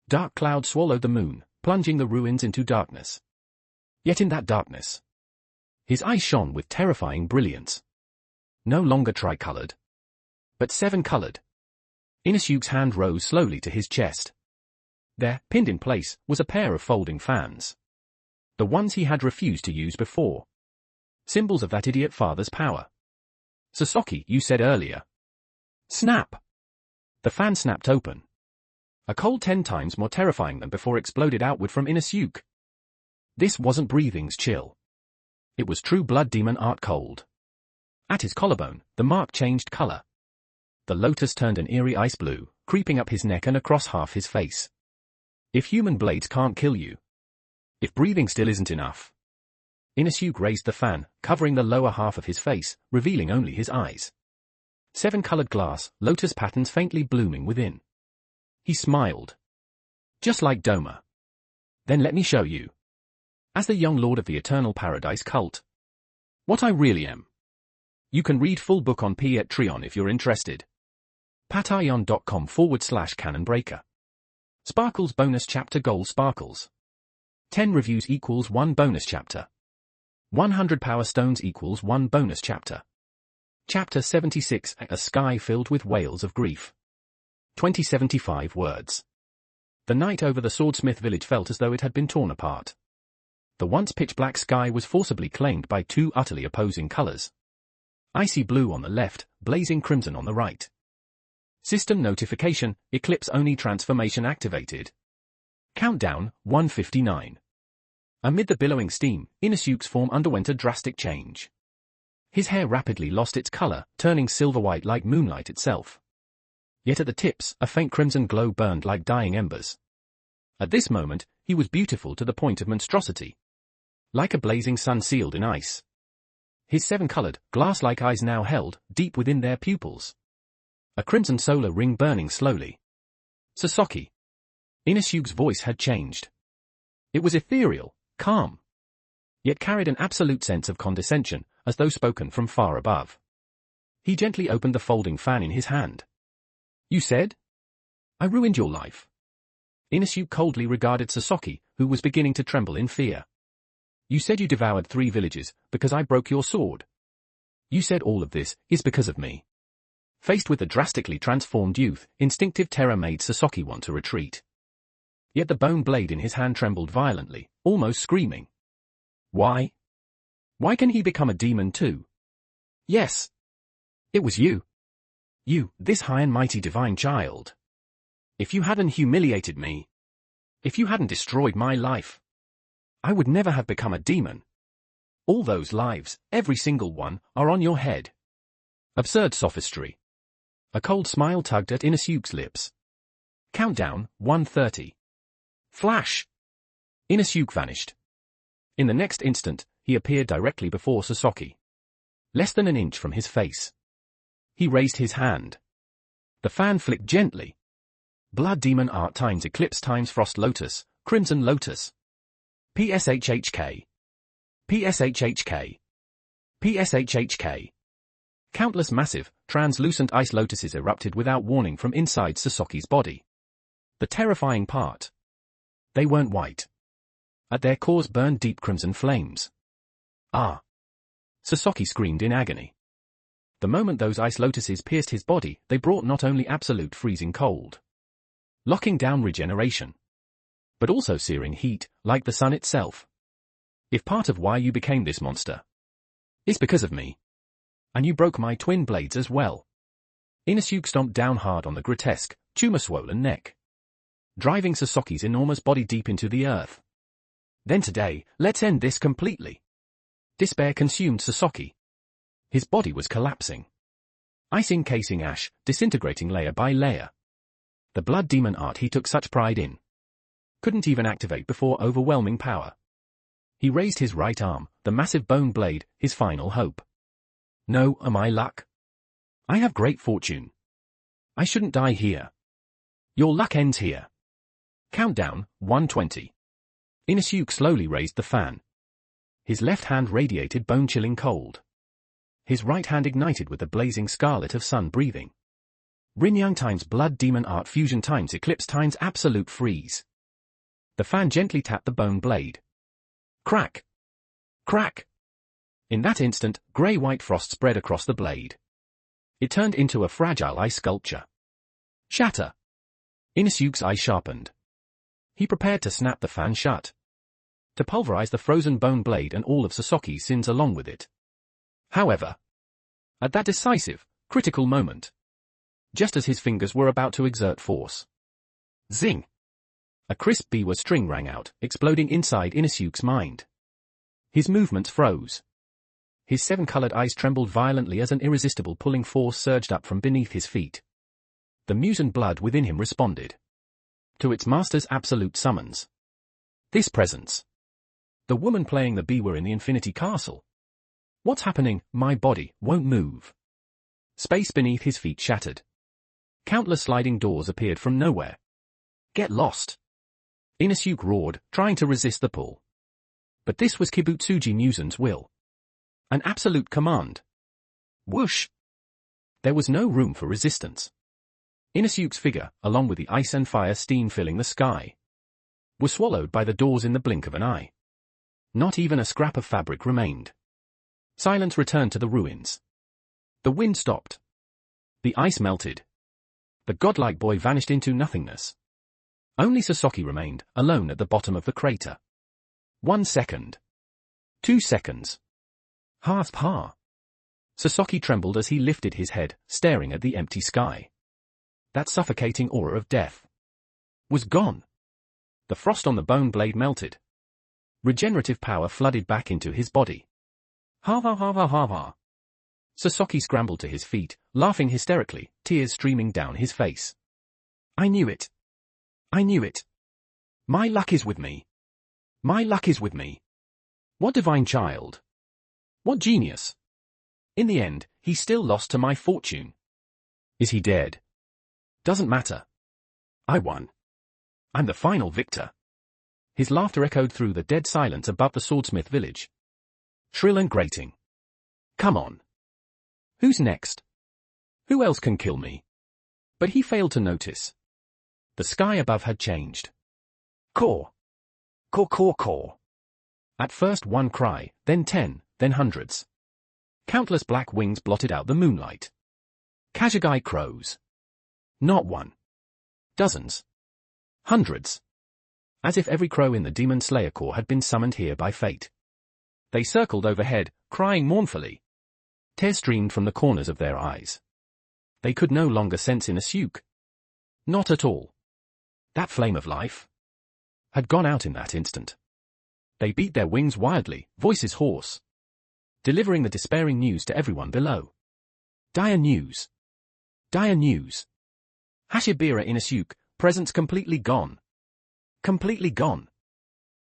Dark cloud swallowed the moon, plunging the ruins into darkness. Yet in that darkness, his eyes shone with terrifying brilliance. No longer tricolored, but 7-colored. Inusuke's hand rose slowly to his chest. There, pinned in place, was a pair of folding fans. The ones he had refused to use before. Symbols of that idiot father's power. Sasaki, you said earlier. Snap! The fan snapped open. A cold 10 times more terrifying than before exploded outward from Inusuke. This wasn't breathing's chill. It was true blood demon art cold. At his collarbone, the mark changed color. The lotus turned an eerie ice blue, creeping up his neck and across half his face. If human blades can't kill you. If breathing still isn't enough. Inusuke raised the fan, covering the lower half of his face, revealing only his eyes. 7-colored glass, lotus patterns faintly blooming within. He smiled. Just like Doma. Then let me show you. As the young lord of the Eternal Paradise cult. What I really am. You can read full book on Patreon if you're interested. patreon.com/canonbreaker. Sparkles bonus chapter goal sparkles. 10 reviews equals 1 bonus chapter. 100 power stones equals 1 bonus chapter. Chapter 76, A Sky Filled with Wails of Grief. 2075 words. The night over the Swordsmith village felt as though it had been torn apart. The once pitch-black sky was forcibly claimed by 2 utterly opposing colors. Icy blue on the left, blazing crimson on the right. System notification, Eclipse Oni transformation activated. Countdown, 1:59. Amid the billowing steam, Inusuke's form underwent a drastic change. His hair rapidly lost its color, turning silver-white like moonlight itself. Yet at the tips, a faint crimson glow burned like dying embers. At this moment, he was beautiful to the point of monstrosity. Like a blazing sun sealed in ice. His 7-colored, glass-like eyes now held, deep within their pupils. A crimson solar ring burning slowly. Sasaki. Inusuke's voice had changed. It was ethereal, calm. Yet carried an absolute sense of condescension, as though spoken from far above. He gently opened the folding fan in his hand. You said? I ruined your life. Inusuke coldly regarded Sasaki, who was beginning to tremble in fear. You said you devoured 3 villages, because I broke your sword. You said all of this is because of me. Faced with the drastically transformed youth, instinctive terror made Sasaki want to retreat. Yet the bone blade in his hand trembled violently, almost screaming. Why? Why can he become a demon too? Yes. It was you. You, this high and mighty divine child. If you hadn't humiliated me. If you hadn't destroyed my life. I would never have become a demon. All those lives, every single one, are on your head. Absurd sophistry. A cold smile tugged at Inusuke's lips. Countdown, 1:30. Flash! Inusuke vanished. In the next instant, he appeared directly before Sasaki. Less than an inch from his face. He raised his hand. The fan flicked gently. Blood Demon Art times Eclipse times Frost Lotus, Crimson Lotus. PSHHK. PSHHK. PSHHK. Countless massive, translucent ice lotuses erupted without warning from inside Sasaki's body. The terrifying part. They weren't white. At their cores burned deep crimson flames. Ah! Sasaki screamed in agony. The moment those ice lotuses pierced his body, they brought not only absolute freezing cold, locking down regeneration, but also searing heat, like the sun itself. If part of why you became this monster is because of me, and you broke my twin blades as well. Inusuke stomped down hard on the grotesque, tumor-swollen neck, driving Sasaki's enormous body deep into the earth. Then today, let's end this completely. Despair consumed Sasaki. His body was collapsing. Ice encasing ash, disintegrating layer by layer. The blood demon art he took such pride in couldn't even activate before overwhelming power. He raised his right arm, the massive bone blade, his final hope. No, am I luck? I have great fortune. I shouldn't die here. Your luck ends here. Countdown, 1:20. Inusuke slowly raised the fan. His left hand radiated bone-chilling cold. His right hand ignited with the blazing scarlet of sun breathing. Rin-yang times blood demon art fusion times eclipse times absolute freeze. The fan gently tapped the bone blade. Crack! Crack! In that instant, grey-white frost spread across the blade. It turned into a fragile ice sculpture. Shatter! Inosuke's eye sharpened. He prepared to snap the fan shut. To pulverize the frozen bone blade and all of Sasaki's sins along with it. However, at that decisive, critical moment, just as his fingers were about to exert force, zing! A crisp Biwa string rang out, exploding inside Inosuke's mind. His movements froze. His seven-colored eyes trembled violently as an irresistible pulling force surged up from beneath his feet. The mutant blood within him responded to its master's absolute summons. This presence. The woman playing the Biwa in the Infinity Castle. What's happening? My body won't move. Space beneath his feet shattered. Countless sliding doors appeared from nowhere. Get lost! Inosuke roared, trying to resist the pull. But this was Kibutsuji Musen's will. An absolute command. Whoosh! There was no room for resistance. Inosuke's figure, along with the ice and fire steam filling the sky, was swallowed by the doors in the blink of an eye. Not even a scrap of fabric remained. Silence returned to the ruins. The wind stopped. The ice melted. The godlike boy vanished into nothingness. Only Sasaki remained, alone at the bottom of the crater. 1 second. 2 seconds. Ha. Sasaki trembled as he lifted his head, staring at the empty sky. That suffocating aura of death was gone. The frost on the bone blade melted. Regenerative power flooded back into his body. Ha. Sasaki scrambled to his feet, laughing hysterically, tears streaming down his face. I knew it. My luck is with me. What divine child? What genius? In the end, he still lost to my fortune. Is he dead? Doesn't matter. I won. I'm the final victor. His laughter echoed through the dead silence above the swordsmith village. Shrill and grating. Come on. Who's next? Who else can kill me? But he failed to notice. The sky above had changed. Caw. At first one cry, then 10, then hundreds. Countless black wings blotted out the moonlight. Kasugai crows. Not one. Dozens. Hundreds. As if every crow in the Demon Slayer Corps had been summoned here by fate. They circled overhead, crying mournfully. Tears streamed from the corners of their eyes. They could no longer sense Inosuke. Not at all. That flame of life had gone out in that instant. They beat their wings wildly, voices hoarse, delivering the despairing news to everyone below. Dire news. Hashibira Inosuke, presence completely gone.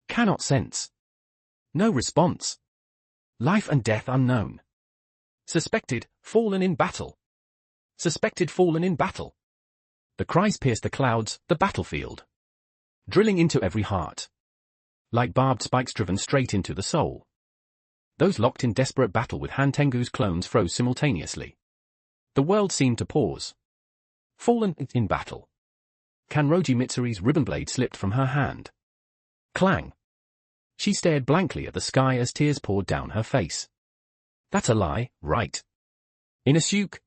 Cannot sense. No response. Life and death unknown. Suspected, fallen in battle. The cries pierced the clouds, the battlefield, drilling into every heart. Like barbed spikes driven straight into the soul. Those locked in desperate battle with Hantengu's clones froze simultaneously. The world seemed to pause. Fallen in battle. Kanroji Mitsuri's ribbon blade slipped from her hand. Clang. She stared blankly at the sky as tears poured down her face. That's a lie, right? Inosuke?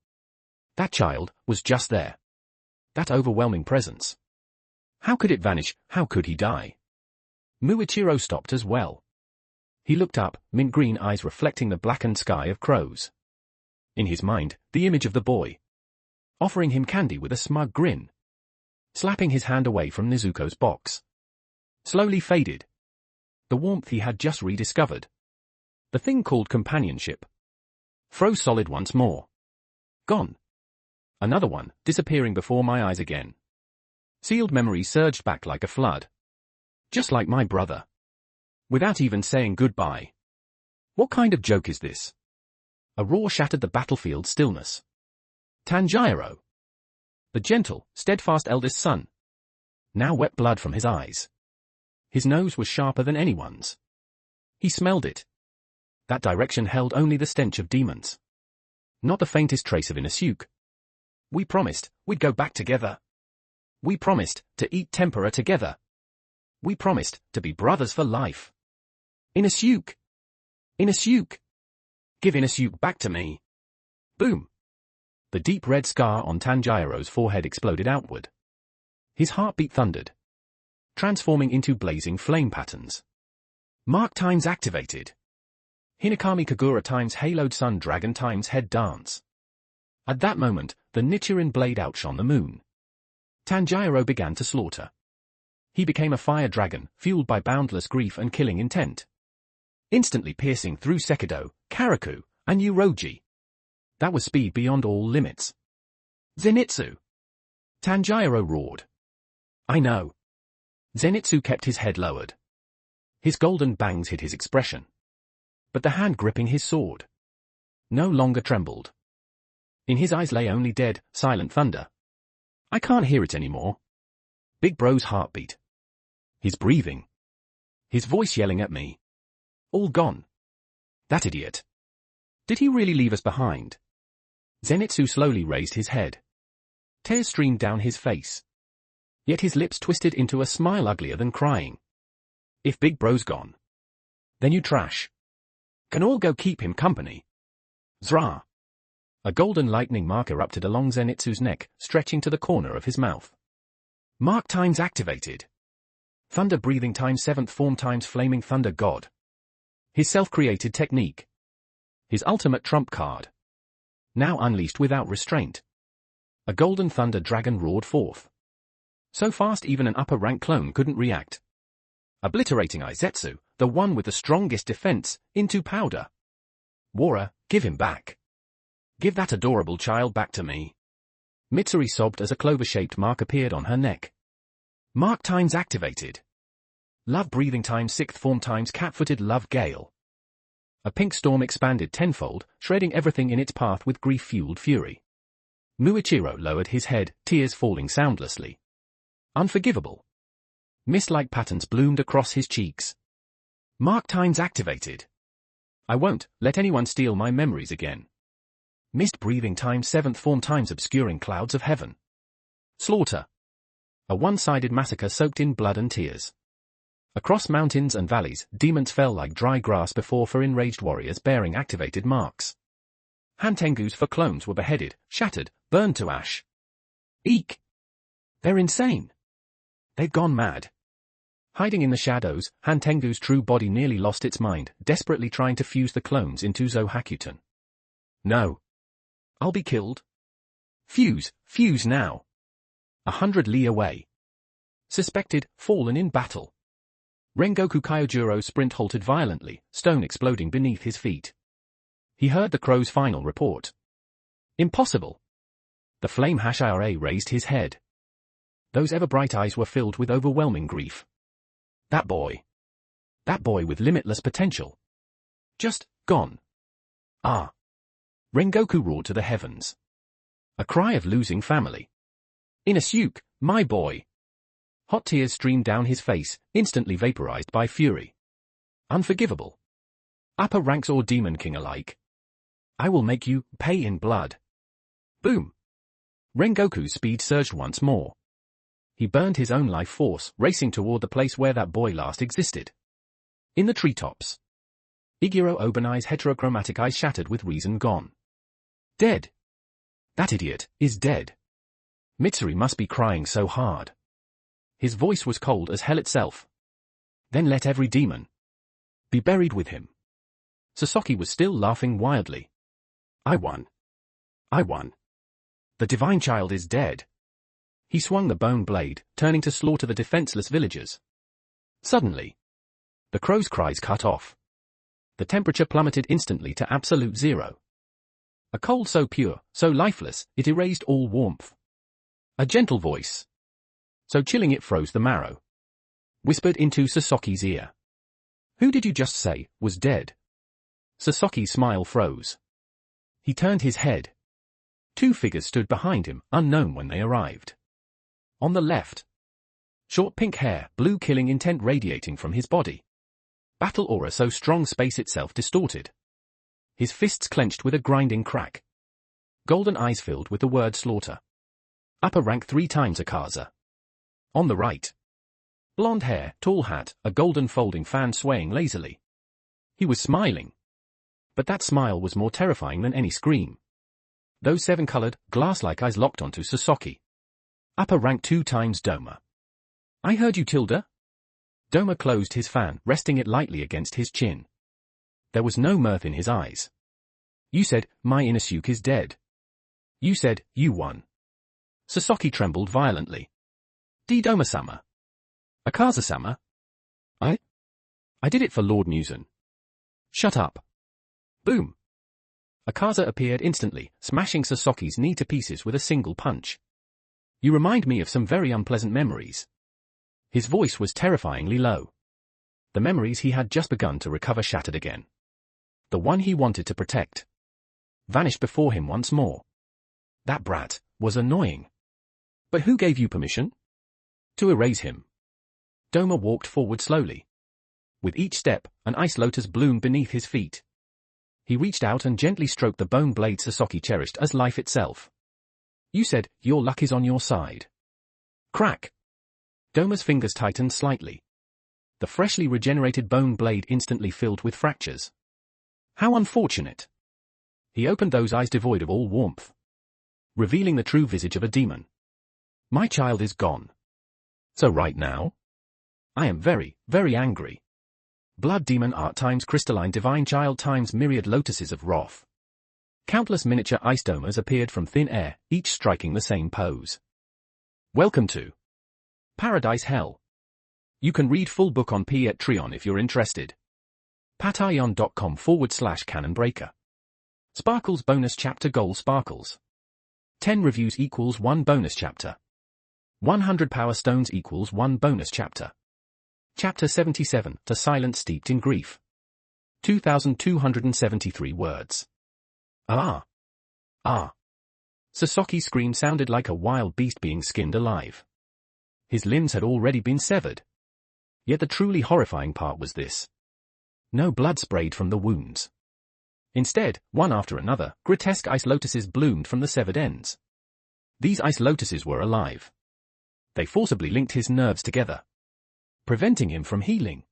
That child was just there. That overwhelming presence. How could it vanish? How could he die? Muichiro stopped as well. He looked up, mint-green eyes reflecting the blackened sky of crows. In his mind, the image of the boy, offering him candy with a smug grin, slapping his hand away from Nezuko's box, slowly faded. The warmth he had just rediscovered, the thing called companionship, froze solid once more. Gone. Another one, disappearing before my eyes again. Sealed memories surged back like a flood. Just like my brother. Without even saying goodbye. What kind of joke is this? A roar shattered the battlefield stillness. Tanjiro. The gentle, steadfast eldest son. Now wept blood from his eyes. His nose was sharper than anyone's. He smelled it. That direction held only the stench of demons. Not the faintest trace of Inosuke. We promised we'd go back together. We promised to eat tempura together. We promised to be brothers for life. Inosuke! Give Inosuke back to me. Boom! The deep red scar on Tanjiro's forehead exploded outward. His heartbeat thundered, transforming into blazing flame patterns. Mark times activated. Hinokami Kagura times Haloed Sun Dragon times Head Dance. At that moment, the Nichiren blade outshone the moon. Tanjiro began to slaughter. He became a fire dragon, fueled by boundless grief and killing intent. Instantly piercing through Sekido, Karaku, and Uroji. That was speed beyond all limits. Zenitsu! Tanjiro roared. I know. Zenitsu kept his head lowered. His golden bangs hid his expression. But the hand gripping his sword no longer trembled. In his eyes lay only dead, silent thunder. I can't hear it anymore. Big Bro's heartbeat. His breathing. His voice yelling at me. All gone. That idiot. Did he really leave us behind? Zenitsu slowly raised his head. Tears streamed down his face. Yet his lips twisted into a smile uglier than crying. If Big Bro's gone, then you trash. Can all go keep him company. Zra. A golden lightning mark erupted along Zenitsu's neck, stretching to the corner of his mouth. Mark times activated. Thunder breathing times 7th form times flaming thunder god. His self-created technique. His ultimate trump card. Now unleashed without restraint. A golden thunder dragon roared forth. So fast even an upper-rank clone couldn't react. Obliterating Izetsu, the one with the strongest defense, into powder. Wara, give him back. Give that adorable child back to me. Mitsuri sobbed as a clover-shaped mark appeared on her neck. Mark times activated. Love breathing times 6th form times cat-footed love gale. A pink storm expanded tenfold, shredding everything in its path with grief-fueled fury. Muichiro lowered his head, tears falling soundlessly. Unforgivable. Mist-like patterns bloomed across his cheeks. Mark times activated. I won't let anyone steal my memories again. Mist breathing times 7th form times obscuring clouds of heaven. Slaughter. A one-sided massacre soaked in blood and tears. Across mountains and valleys, demons fell like dry grass before enraged warriors bearing activated marks. Hantengus for clones were beheaded, shattered, burned to ash. Eek! They're insane. They've gone mad. Hiding in the shadows, Hantengu's true body nearly lost its mind, desperately trying to fuse the clones into Zohakuton. No. I'll be killed. Fuse now. 100 li away. Suspected, fallen in battle. Rengoku Kyojuro sprint halted violently, stone exploding beneath his feet. He heard the crow's final report. Impossible. The flame Hashira raised his head. Those ever-bright eyes were filled with overwhelming grief. That boy with limitless potential. Just gone. Ah. Rengoku roared to the heavens. A cry of losing family. Inosuke, my boy. Hot tears streamed down his face, instantly vaporized by fury. Unforgivable. Upper ranks or Demon King alike. I will make you pay in blood. Boom. Rengoku's speed surged once more. He burned his own life force, racing toward the place where that boy last existed. In the treetops. Iguro Obanai's heterochromatic eyes shattered with reason gone. Dead. That idiot is dead. Mitsuri must be crying so hard. His voice was cold as hell itself. Then let every demon be buried with him. Sasaki was still laughing wildly. I won. The divine child is dead. He swung the bone blade, turning to slaughter the defenseless villagers. Suddenly, the crow's cries cut off. The temperature plummeted instantly to absolute zero. A cold so pure, so lifeless, it erased all warmth. A gentle voice, so chilling it froze the marrow, whispered into Sasaki's ear. Who did you just say was dead? Sasaki's smile froze. He turned his head. Two figures stood behind him, unknown when they arrived. On the left, short pink hair, blue killing intent radiating from his body. Battle aura so strong space itself distorted. His fists clenched with a grinding crack. Golden eyes filled with the word slaughter. Upper rank 3 times Akaza. On the right, blonde hair, tall hat, a golden folding fan swaying lazily. He was smiling. But that smile was more terrifying than any scream. Those 7 colored, glass-like eyes locked onto Sasaki. Upper rank 2 times Doma. I heard you, Tilda. Doma closed his fan, resting it lightly against his chin. There was no mirth in his eyes. You said, my Inosuke is dead. You said, you won. Sasaki trembled violently. Doma-sama. Akaza-sama? I did it for Lord Musen. Shut up. Boom. Akaza appeared instantly, smashing Sasaki's knee to pieces with a single punch. You remind me of some very unpleasant memories. His voice was terrifyingly low. The memories he had just begun to recover shattered again. The one he wanted to protect vanished before him once more. That brat was annoying. But who gave you permission to erase him? Doma walked forward slowly. With each step, an ice lotus bloomed beneath his feet. He reached out and gently stroked the bone blade Sasaki cherished as life itself. You said, your luck is on your side. Crack. Doma's fingers tightened slightly. The freshly regenerated bone blade instantly filled with fractures. How unfortunate. He opened those eyes devoid of all warmth, revealing the true visage of a demon. My child is gone. So right now? I am very, very angry. Blood demon art times crystalline divine child times myriad lotuses of wrath. Countless miniature ice domas appeared from thin air, each striking the same pose. Welcome to Paradise Hell. You can read full book on Patreon if you're interested. patreon.com/canonbreaker. Sparkles bonus chapter goal sparkles. 10 reviews equals 1 bonus chapter. 100 power stones equals 1 bonus chapter. Chapter 77, To Silence Steeped in Grief. 2,273 words. Ah. Sasaki's scream sounded like a wild beast being skinned alive. His limbs had already been severed. Yet the truly horrifying part was this. No blood sprayed from the wounds. Instead, one after another, grotesque ice lotuses bloomed from the severed ends. These ice lotuses were alive. They forcibly linked his nerves together, preventing him from healing,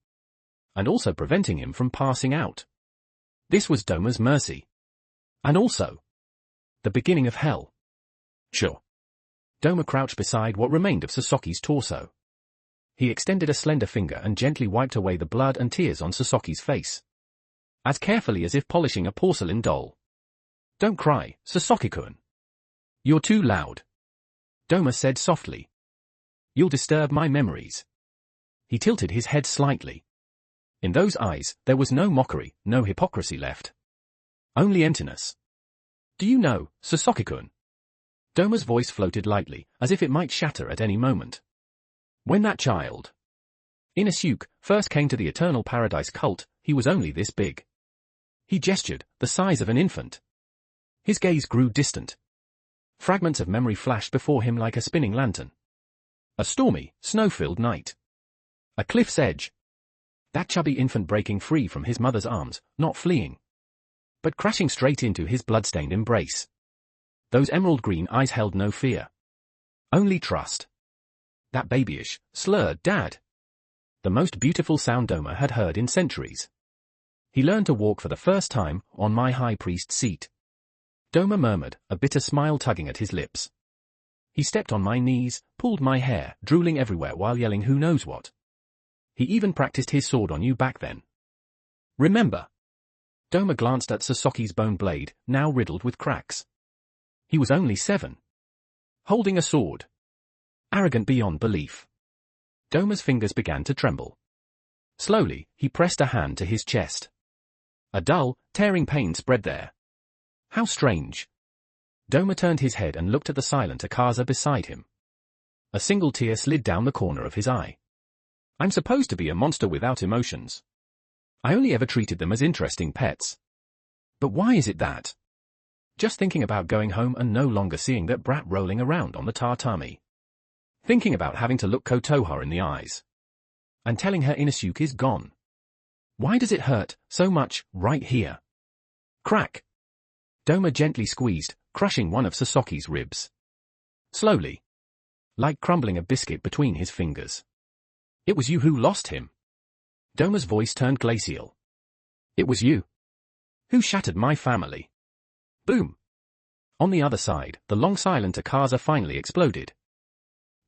and also preventing him from passing out. This was Doma's mercy. And also the beginning of hell. Sure. Doma crouched beside what remained of Sasaki's torso. He extended a slender finger and gently wiped away the blood and tears on Sasaki's face, as carefully as if polishing a porcelain doll. Don't cry, Sasaki-kun. You're too loud. Doma said softly. You'll disturb my memories. He tilted his head slightly. In those eyes, there was no mockery, no hypocrisy left. Only emptiness. Do you know, Sasaki-kun? Doma's voice floated lightly, as if it might shatter at any moment. When that child, Inosuke, first came to the Eternal Paradise cult, he was only this big. He gestured, the size of an infant. His gaze grew distant. Fragments of memory flashed before him like a spinning lantern. A stormy, snow-filled night. A cliff's edge. That chubby infant breaking free from his mother's arms, not fleeing, but crashing straight into his blood-stained embrace. Those emerald-green eyes held no fear. Only trust. That babyish, slurred dad. The most beautiful sound Doma had heard in centuries. He learned to walk for the first time, on my high priest's seat. Doma murmured, a bitter smile tugging at his lips. He stepped on my knees, pulled my hair, drooling everywhere while yelling who knows what. He even practiced his sword on you back then. Remember? Doma glanced at Sasaki's bone blade, now riddled with cracks. He was only 7. Holding a sword. Arrogant beyond belief. Doma's fingers began to tremble. Slowly, he pressed a hand to his chest. A dull, tearing pain spread there. How strange. Doma turned his head and looked at the silent Akaza beside him. A single tear slid down the corner of his eye. I'm supposed to be a monster without emotions. I only ever treated them as interesting pets. But why is it that? Just thinking about going home and no longer seeing that brat rolling around on the tatami. Thinking about having to look Kotoha in the eyes. And telling her Inosuke is gone. Why does it hurt so much right here? Crack. Doma gently squeezed, crushing one of Sasaki's ribs. Slowly. Like crumbling a biscuit between his fingers. It was you who lost him. Doma's voice turned glacial. It was you who shattered my family. Boom. On the other side, the long silent Akaza finally exploded.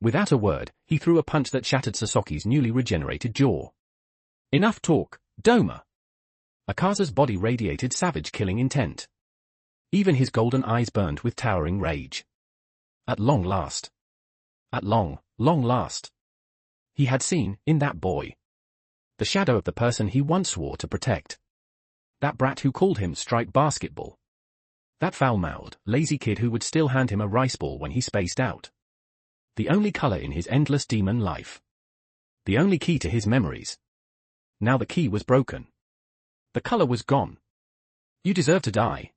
Without a word, he threw a punch that shattered Sasaki's newly regenerated jaw. Enough talk, Doma! Akaza's body radiated savage killing intent. Even his golden eyes burned with towering rage. At long last. At long last. He had seen, in that boy, the shadow of the person he once swore to protect. That brat who called him striped basketball. That foul-mouthed, lazy kid who would still hand him a rice ball when he spaced out. The only color in his endless demon life. The only key to his memories. Now the key was broken. The color was gone. You deserve to die.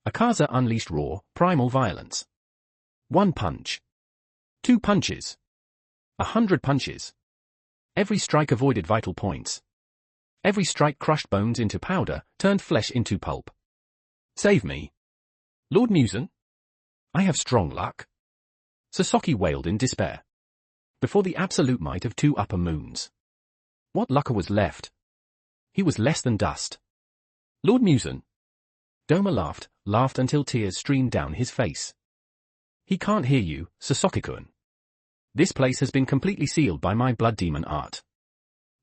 Akaza unleashed raw, primal violence. 1 punch. 2 punches. 100 punches. Every strike avoided vital points. Every strike crushed bones into powder, turned flesh into pulp. Save me. Lord Muzan? I have strong luck. Sasaki wailed in despair. Before the absolute might of 2 upper moons. What lucka was left? He was less than dust. Lord Muzan. Doma laughed until tears streamed down his face. He can't hear you, Sasaki-kun. This place has been completely sealed by my blood demon art.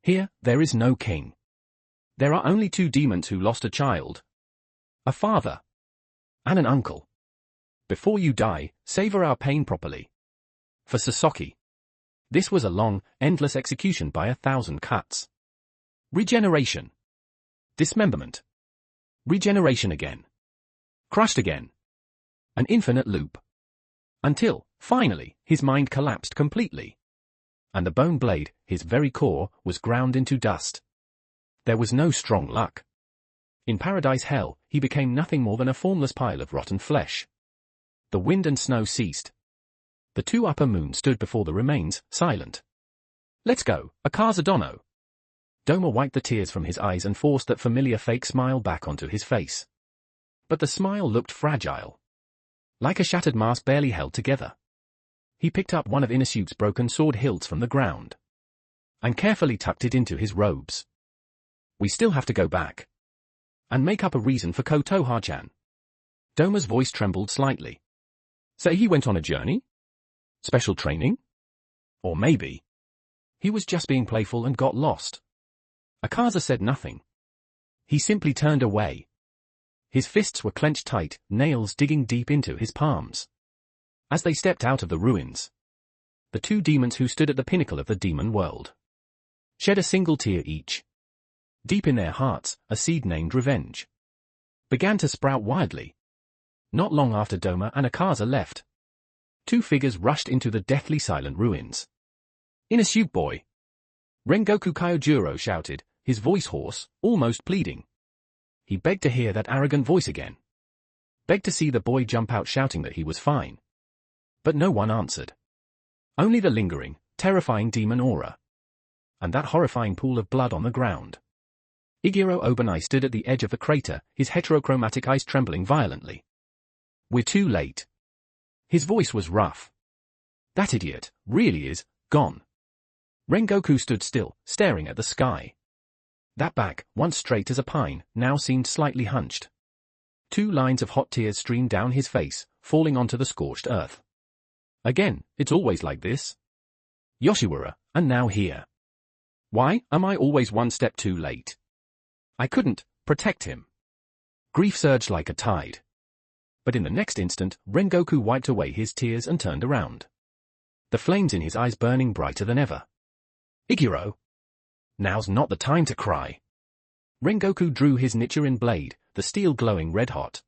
Here, there is no king. There are only 2 demons who lost a child. A father. And an uncle. Before you die, savor our pain properly. For Sasaki. This was a long, endless execution by 1,000 cuts. Regeneration. Dismemberment. Regeneration again. Crushed again. An infinite loop. Until, finally, his mind collapsed completely. And the bone blade, his very core, was ground into dust. There was no strong luck. In Paradise Hell, he became nothing more than a formless pile of rotten flesh. The wind and snow ceased. The 2 upper moons stood before the remains, silent. Let's go, Akaza Dono. Doma wiped the tears from his eyes and forced that familiar fake smile back onto his face. But the smile looked fragile. Like a shattered mask barely held together. He picked up one of Inosuke's broken sword hilts from the ground. And carefully tucked it into his robes. We still have to go back. And make up a reason for Kotoha-chan. Doma's voice trembled slightly. Say he went on a journey? Special training? Or maybe he was just being playful and got lost. Akaza said nothing. He simply turned away. His fists were clenched tight, nails digging deep into his palms. As they stepped out of the ruins, the 2 demons who stood at the pinnacle of the demon world shed a single tear each. Deep in their hearts, a seed named revenge began to sprout wildly. Not long after Doma and Akaza left, 2 figures rushed into the deathly silent ruins. Inosuke boy! Rengoku Kyojuro shouted, his voice hoarse, almost pleading. He begged to hear that arrogant voice again. Begged to see the boy jump out shouting that he was fine. But no one answered. Only the lingering, terrifying demon aura. And that horrifying pool of blood on the ground. Igiro Obanai stood at the edge of the crater, his heterochromatic eyes trembling violently. We're too late. His voice was rough. That idiot, really is, gone. Rengoku stood still, staring at the sky. That back, once straight as a pine, now seemed slightly hunched. 2 lines of hot tears streamed down his face, falling onto the scorched earth. Again, it's always like this. Yoshiwara, and now here. Why am I always 1 step too late? I couldn't protect him. Grief surged like a tide. But in the next instant, Rengoku wiped away his tears and turned around. The flames in his eyes burning brighter than ever. Igiro! Now's not the time to cry. Rengoku drew his Nichirin blade, the steel glowing red-hot.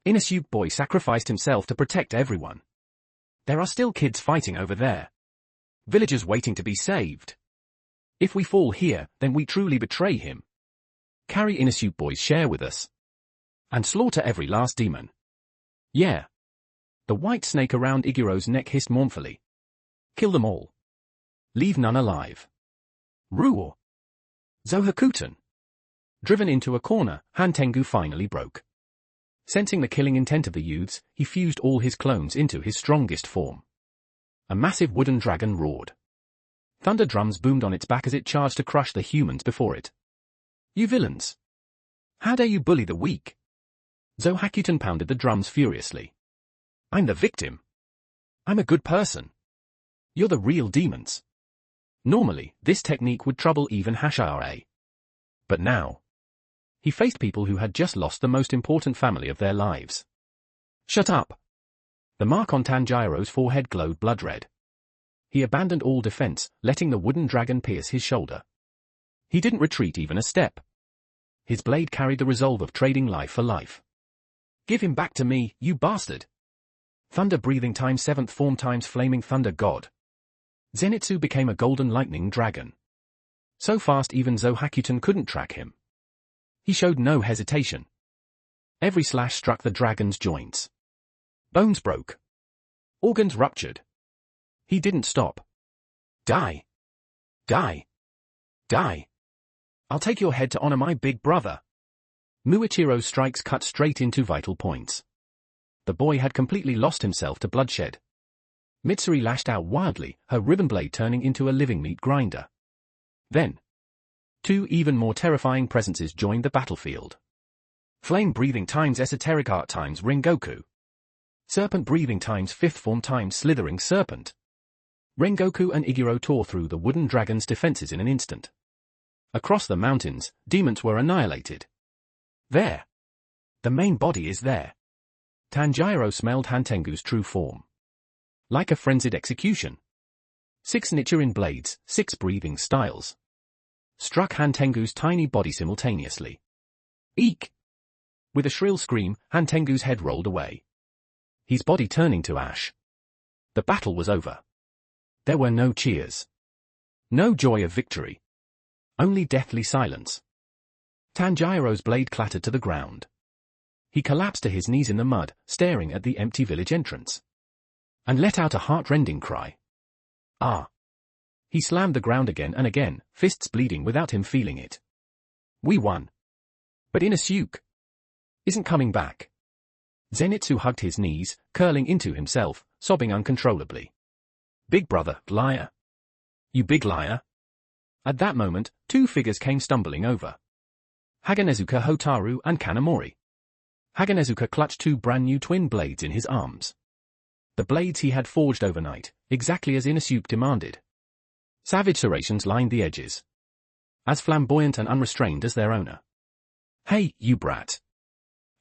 Inosuke boy sacrificed himself to protect everyone. There are still kids fighting over there. Villagers waiting to be saved. If we fall here, then we truly betray him. Carry Inosuke boy's share with us. And slaughter every last demon. Yeah. The white snake around Igiro's neck hissed mournfully. Kill them all. Leave none alive. Ruo. Zohakuten. Driven into a corner, Hantengu finally broke. Sensing the killing intent of the youths, he fused all his clones into his strongest form. A massive wooden dragon roared. Thunder drums boomed on its back as it charged to crush the humans before it. You villains! How dare you bully the weak? Zohakuton pounded the drums furiously. I'm the victim. I'm a good person. You're the real demons. Normally, this technique would trouble even Hashira. But now, he faced people who had just lost the most important family of their lives. Shut up! The mark on Tanjiro's forehead glowed blood red. He abandoned all defense, letting the wooden dragon pierce his shoulder. He didn't retreat even a step. His blade carried the resolve of trading life for life. Give him back to me, you bastard! Thunder breathing times 7th form times flaming thunder god. Zenitsu became a golden lightning dragon. So fast even Zohakuton couldn't track him. He showed no hesitation. Every slash struck the dragon's joints. Bones broke. Organs ruptured. He didn't stop. Die. Die. Die. I'll take your head to honor my big brother. Muichiro's strikes cut straight into vital points. The boy had completely lost himself to bloodshed. Mitsuri lashed out wildly, her ribbon blade turning into a living meat grinder. Then, two even more terrifying presences joined the battlefield. Flame breathing times esoteric art times Rengoku. Serpent breathing times 5th form times slithering serpent. Rengoku and Iguro tore through the wooden dragon's defenses in an instant. Across the mountains, demons were annihilated. There. The main body is there. Tanjiro smelled Hantengu's true form. Like a frenzied execution. 6 Nichirin blades, 6 breathing styles. Struck Hantengu's tiny body simultaneously. Eek! With a shrill scream, Hantengu's head rolled away. His body turning to ash. The battle was over. There were no cheers. No joy of victory. Only deathly silence. Tanjiro's blade clattered to the ground. He collapsed to his knees in the mud, staring at the empty village entrance. And let out a heart-rending cry. Ah! He slammed the ground again and again, fists bleeding without him feeling it. We won. But Inosuke isn't coming back. Zenitsu hugged his knees, curling into himself, sobbing uncontrollably. Big brother, liar. You big liar. At that moment, 2 figures came stumbling over. Haganezuka Hotaru and Kanamori. Haganezuka clutched 2 brand new twin blades in his arms. The blades he had forged overnight, exactly as Inosuke demanded. Savage serrations lined the edges. As flamboyant and unrestrained as their owner. Hey, you brat.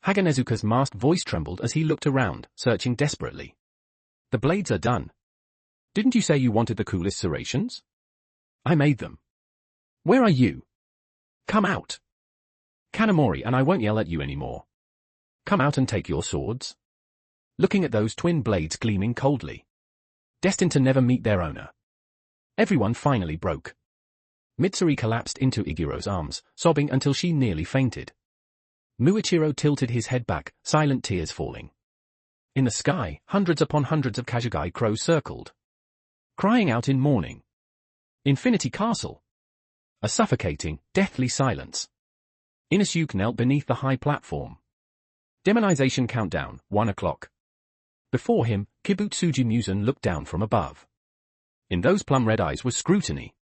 Haganezuka's masked voice trembled as he looked around, searching desperately. The blades are done. Didn't you say you wanted the coolest serrations? I made them. Where are you? Come out. Kanamori and I won't yell at you anymore. Come out and take your swords. Looking at those twin blades gleaming coldly. Destined to never meet their owner. Everyone finally broke. Mitsuri collapsed into Iguro's arms, sobbing until she nearly fainted. Muichiro tilted his head back, silent tears falling. In the sky, hundreds upon hundreds of Kasugai crows circled. Crying out in mourning. Infinity Castle. A suffocating, deathly silence. Inosuke knelt beneath the high platform. Demonization countdown, 1 o'clock. Before him, Kibutsuji Muzan looked down from above. In those plum-red eyes was scrutiny.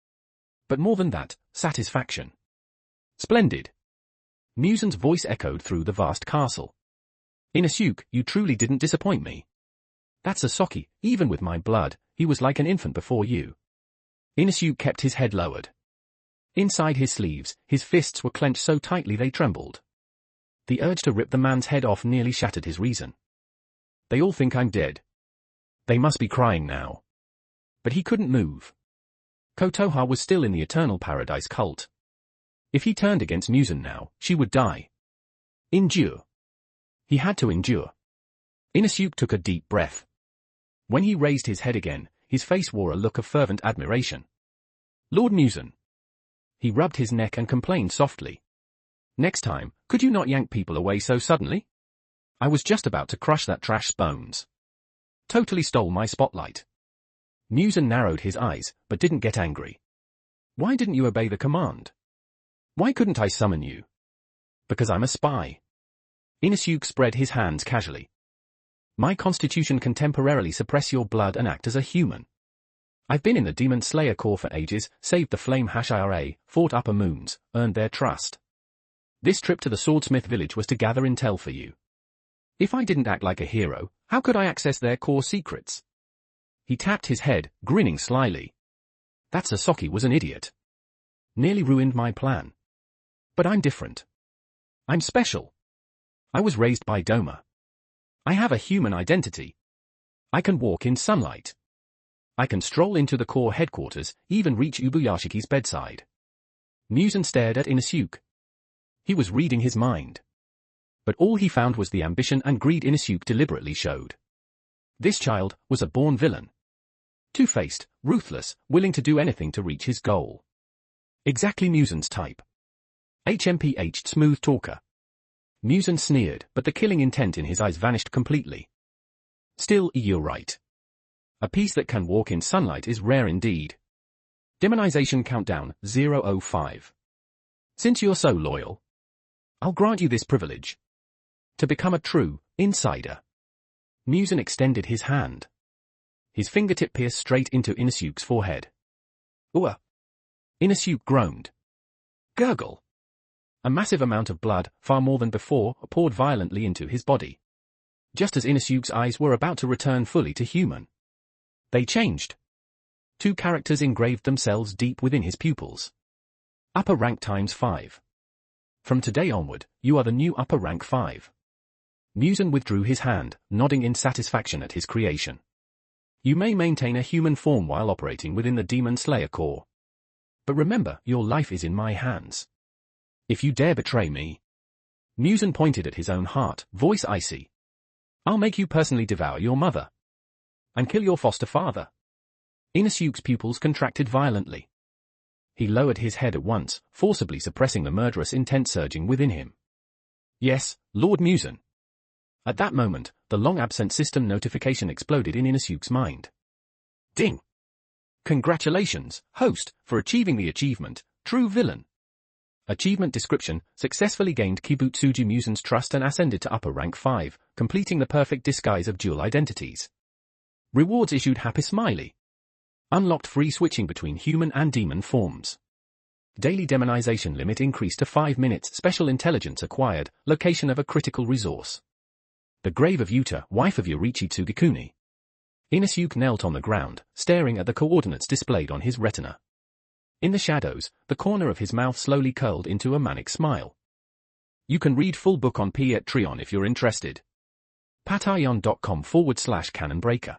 But more than that, satisfaction. Splendid. Muzan's voice echoed through the vast castle. Inosuke, you truly didn't disappoint me. That Sasaki, even with my blood, he was like an infant before you. Inosuke kept his head lowered. Inside his sleeves, his fists were clenched so tightly they trembled. The urge to rip the man's head off nearly shattered his reason. They all think I'm dead. They must be crying now. But he couldn't move. Kotoha was still in the Eternal Paradise cult. If he turned against Muzan now, she would die. Endure. He had to endure. Inosuke took a deep breath. When he raised his head again, his face wore a look of fervent admiration. Lord Muzan. He rubbed his neck and complained softly. Next time, could you not yank people away so suddenly? I was just about to crush that trash's bones. Totally stole my spotlight. Muzan narrowed his eyes, but didn't get angry. Why didn't you obey the command? Why couldn't I summon you? Because I'm a spy. Inosuke spread his hands casually. My constitution can temporarily suppress your blood and act as a human. I've been in the Demon Slayer Corps for ages, saved the Flame Hashira, fought upper moons, earned their trust. This trip to the Swordsmith village was to gather intel for you. If I didn't act like a hero, how could I access their core secrets? He tapped his head, grinning slyly. That Sasaki was an idiot. Nearly ruined my plan. But I'm different. I'm special. I was raised by Doma. I have a human identity. I can walk in sunlight. I can stroll into the core headquarters, even reach Ubuyashiki's bedside. Muzan stared at Inosuke. He was reading his mind. But all he found was the ambition and greed Inosuke deliberately showed. This child was a born villain. Two-faced, ruthless, willing to do anything to reach his goal. Exactly Muzan's type. HMPH smooth talker. Muzan sneered, but the killing intent in his eyes vanished completely. Still, you're right. A piece that can walk in sunlight is rare indeed. Demonization countdown, 005. Since you're so loyal, I'll grant you this privilege. To become a true insider. Muzan extended his hand. His fingertip pierced straight into Inosuke's forehead. Ooh! Inosuke groaned. Gurgle! A massive amount of blood, far more than before, poured violently into his body. Just as Inosuke's eyes were about to return fully to human. They changed. Two characters engraved themselves deep within his pupils. Upper rank times 5. From today onward, you are the new upper rank 5. Muzan withdrew his hand, nodding in satisfaction at his creation. You may maintain a human form while operating within the Demon Slayer core. But remember, your life is in my hands. If you dare betray me. Muzan pointed at his own heart, voice icy. I'll make you personally devour your mother. And kill your foster father. Inosuke's pupils contracted violently. He lowered his head at once, forcibly suppressing the murderous intent surging within him. Yes, Lord Muzan. At that moment, the long-absent system notification exploded in Inosuke's mind. Ding! Congratulations, host, for achieving the achievement, True Villain. Achievement description, successfully gained Kibutsuji Muzan's trust and ascended to upper rank 5, completing the perfect disguise of dual identities. Rewards issued Happy Smiley. Unlocked free switching between human and demon forms. Daily demonization limit increased to 5 minutes. Special intelligence acquired, location of a critical resource. The grave of Yuta, wife of Yorichi Tsugikuni. Inosuke knelt on the ground, staring at the coordinates displayed on his retina. In the shadows, the corner of his mouth slowly curled into a manic smile. You can read full book on Patreon if you're interested. Patreon.com/canonbreaker.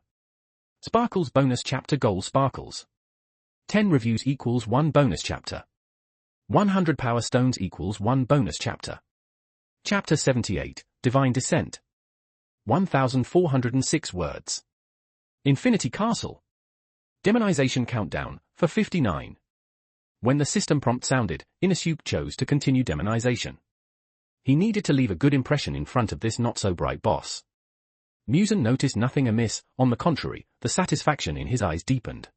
Sparkles bonus chapter goal Sparkles. 10 reviews equals 1 bonus chapter. 100 power stones equals 1 bonus chapter. Chapter 78, Divine Descent. 1406 words. Infinity Castle. Demonization countdown, for 59. When the system prompt sounded, Inosuke chose to continue demonization. He needed to leave a good impression in front of this not-so-bright boss. Muzan noticed nothing amiss, on the contrary, the satisfaction in his eyes deepened.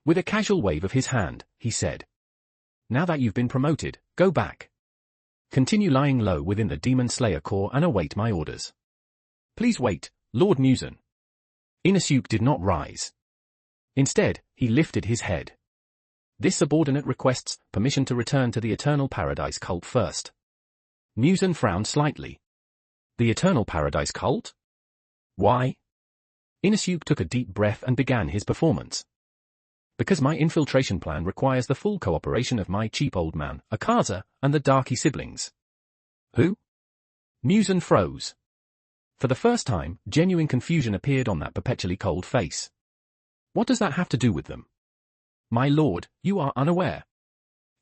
With a casual wave of his hand, he said, Now that you've been promoted, go back. Continue lying low within the Demon Slayer core and await my orders. Please wait, Lord Muzan. Inosuke did not rise. Instead, he lifted his head. This subordinate requests permission to return to the Eternal Paradise Cult first. Muzan frowned slightly. The Eternal Paradise Cult? Why? Inosuke took a deep breath and began his performance. Because my infiltration plan requires the full cooperation of my cheap old man, Akaza, and the Darky siblings. Who? Muzan froze. For the first time, genuine confusion appeared on that perpetually cold face. What does that have to do with them? My lord, you are unaware.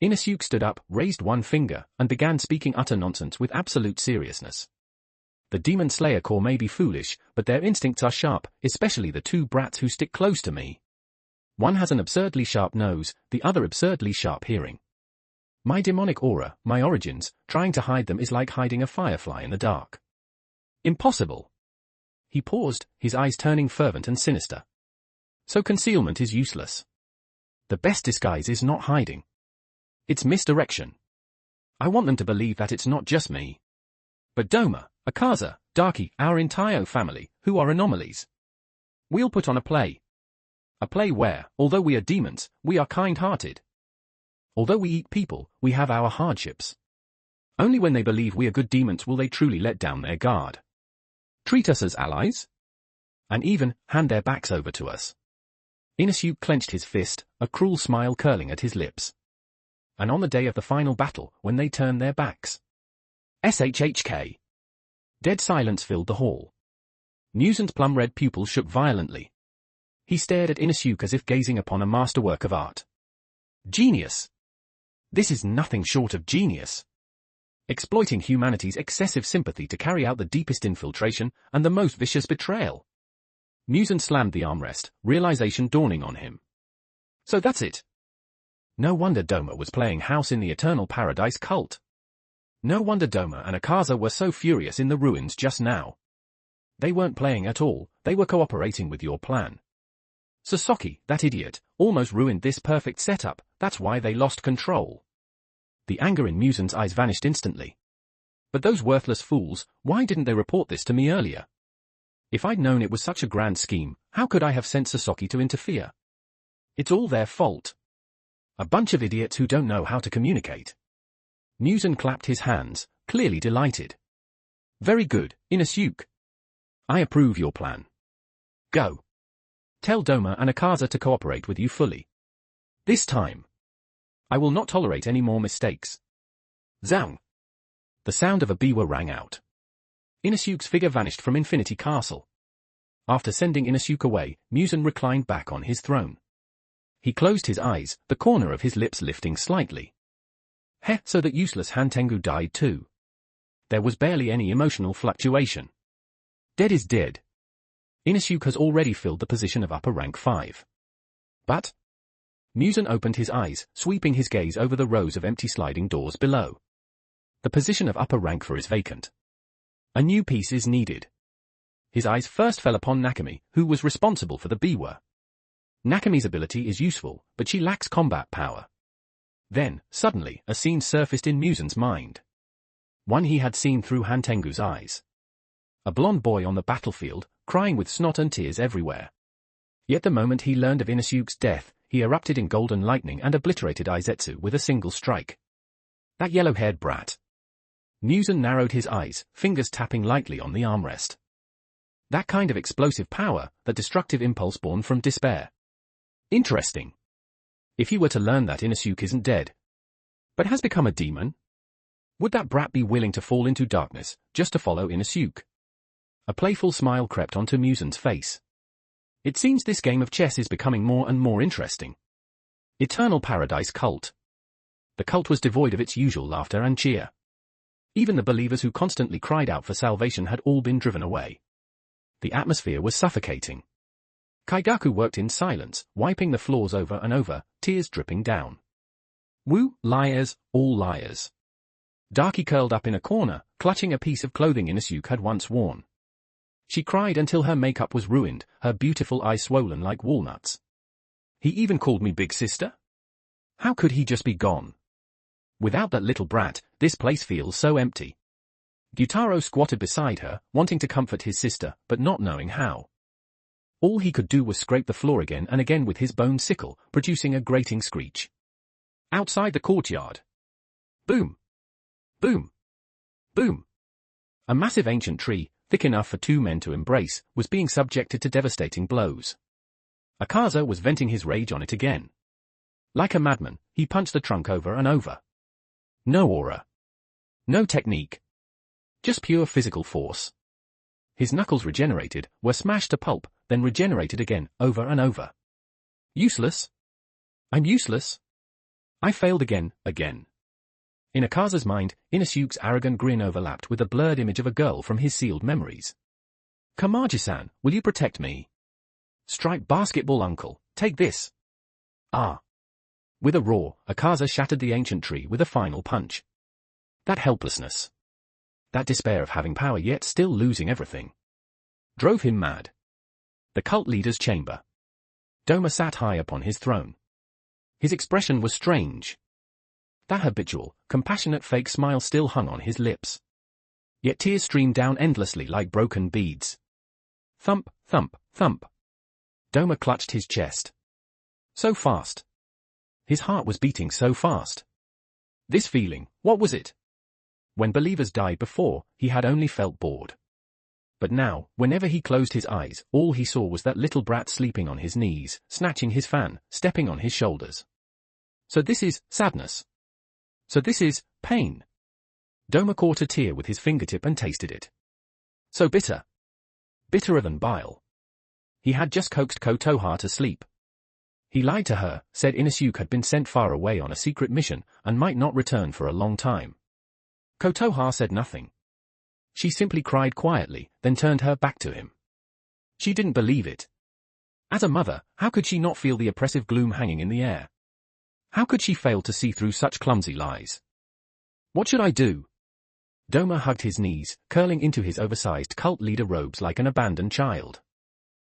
Inosuke stood up, raised one finger, and began speaking utter nonsense with absolute seriousness. The Demon Slayer Corps may be foolish, but their instincts are sharp, especially the two brats who stick close to me. One has an absurdly sharp nose, the other absurdly sharp hearing. My demonic aura, my origins, trying to hide them is like hiding a firefly in the dark. Impossible. He paused, his eyes turning fervent and sinister. So concealment is useless. The best disguise is not hiding. It's misdirection. I want them to believe that it's not just me. But Doma, Akaza, Darky, our entire family, who are anomalies. We'll put on a play. A play where, although we are demons, we are kind-hearted. Although we eat people, we have our hardships. Only when they believe we are good demons will they truly let down their guard. treat us as allies, and even hand their backs over to us. Inusuke clenched his fist, a cruel smile curling at his lips. And on the day of the final battle, when they turned their backs. SHHK. Dead silence filled the hall. Musen's plum-red pupils shook violently. He stared at Inusuke as if gazing upon a masterwork of art. Genius! This is nothing short of genius. Exploiting humanity's excessive sympathy to carry out the deepest infiltration and the most vicious betrayal. Musen slammed the armrest, realization dawning on him. So that's it. No wonder Doma was playing house in the Eternal Paradise cult. No wonder Doma and Akaza were so furious in the ruins just now. They weren't playing at all, they were cooperating with your plan. Sasaki, that idiot, almost ruined this perfect setup, that's why they lost control. The anger in Musen's eyes vanished instantly. But those worthless fools, why didn't they report this to me earlier? If I'd known it was such a grand scheme, how could I have sent Sasaki to interfere? It's all their fault. A bunch of idiots who don't know how to communicate. Musen clapped his hands, clearly delighted. Very good, Inusuke. I approve your plan. Go. Tell Doma and Akaza to cooperate with you fully. This time. I will not tolerate any more mistakes. Zang. The sound of a biwa rang out. Inusuke's figure vanished from Infinity Castle. After sending Inusuke away, Musen reclined back on his throne. He closed his eyes, the corner of his lips lifting slightly. Heh, so that useless Hantengu died too. There was barely any emotional fluctuation. Dead is dead. Inusuke has already filled the position of upper rank 5. But? Musen opened his eyes, sweeping his gaze over the rows of empty sliding doors below. The position of upper rank 4 is vacant. A new piece is needed. His eyes first fell upon Nakami, who was responsible for the biwa. Nakami's ability is useful, but she lacks combat power. Then, suddenly, a scene surfaced in Musen's mind. One he had seen through Hantengu's eyes. A blond boy on the battlefield, crying with snot and tears everywhere. Yet the moment he learned of Inusuke's death, he erupted in golden lightning and obliterated Izetsu with a single strike. That yellow-haired brat. Musen narrowed his eyes, fingers tapping lightly on the armrest. That kind of explosive power, that destructive impulse born from despair. Interesting. If he were to learn that Inusuke isn't dead, but has become a demon, would that brat be willing to fall into darkness, just to follow Inusuke? A playful smile crept onto Musen's face. It seems this game of chess is becoming more and more interesting. Eternal Paradise Cult. The cult was devoid of its usual laughter and cheer. Even the believers who constantly cried out for salvation had all been driven away. The atmosphere was suffocating. Kaigaku worked in silence, wiping the floors over and over, tears dripping down. Woo, liars, all liars. Daki curled up in a corner, clutching a piece of clothing Inusuke had once worn. She cried until her makeup was ruined, her beautiful eyes swollen like walnuts. He even called me big sister? How could he just be gone? Without that little brat, this place feels so empty. Gyutaro squatted beside her, wanting to comfort his sister, but not knowing how. All he could do was scrape the floor again and again with his bone sickle, producing a grating screech. Outside the courtyard. Boom! Boom! Boom! A massive ancient tree, thick enough for 2 men to embrace, was being subjected to devastating blows. Akaza was venting his rage on it again. Like a madman, he punched the trunk over and over. No aura. No technique. Just pure physical force. His knuckles regenerated, were smashed to pulp, then regenerated again, over and over. Useless? I'm useless? I failed again. In Akaza's mind, Inusuke's arrogant grin overlapped with the blurred image of a girl from his sealed memories. Kamaji-san, will you protect me? Striped basketball uncle, take this. Ah. With a roar, Akaza shattered the ancient tree with a final punch. That helplessness. That despair of having power yet still losing everything. Drove him mad. The cult leader's chamber. Doma sat high upon his throne. His expression was strange. That habitual, compassionate fake smile still hung on his lips. Yet tears streamed down endlessly like broken beads. Thump, thump, thump. Doma clutched his chest. So fast. His heart was beating so fast. This feeling, what was it? When believers died before, he had only felt bored. But now, whenever he closed his eyes, all he saw was that little brat sleeping on his knees, snatching his fan, stepping on his shoulders. So this is sadness. So this is pain. Doma caught a tear with his fingertip and tasted it. So bitter. Bitterer than bile. He had just coaxed Kotoha to sleep. He lied to her, said Inosuke had been sent far away on a secret mission and might not return for a long time. Kotoha said nothing. She simply cried quietly, then turned her back to him. She didn't believe it. As a mother, how could she not feel the oppressive gloom hanging in the air? How could she fail to see through such clumsy lies? What should I do? Doma hugged his knees, curling into his oversized cult leader robes like an abandoned child.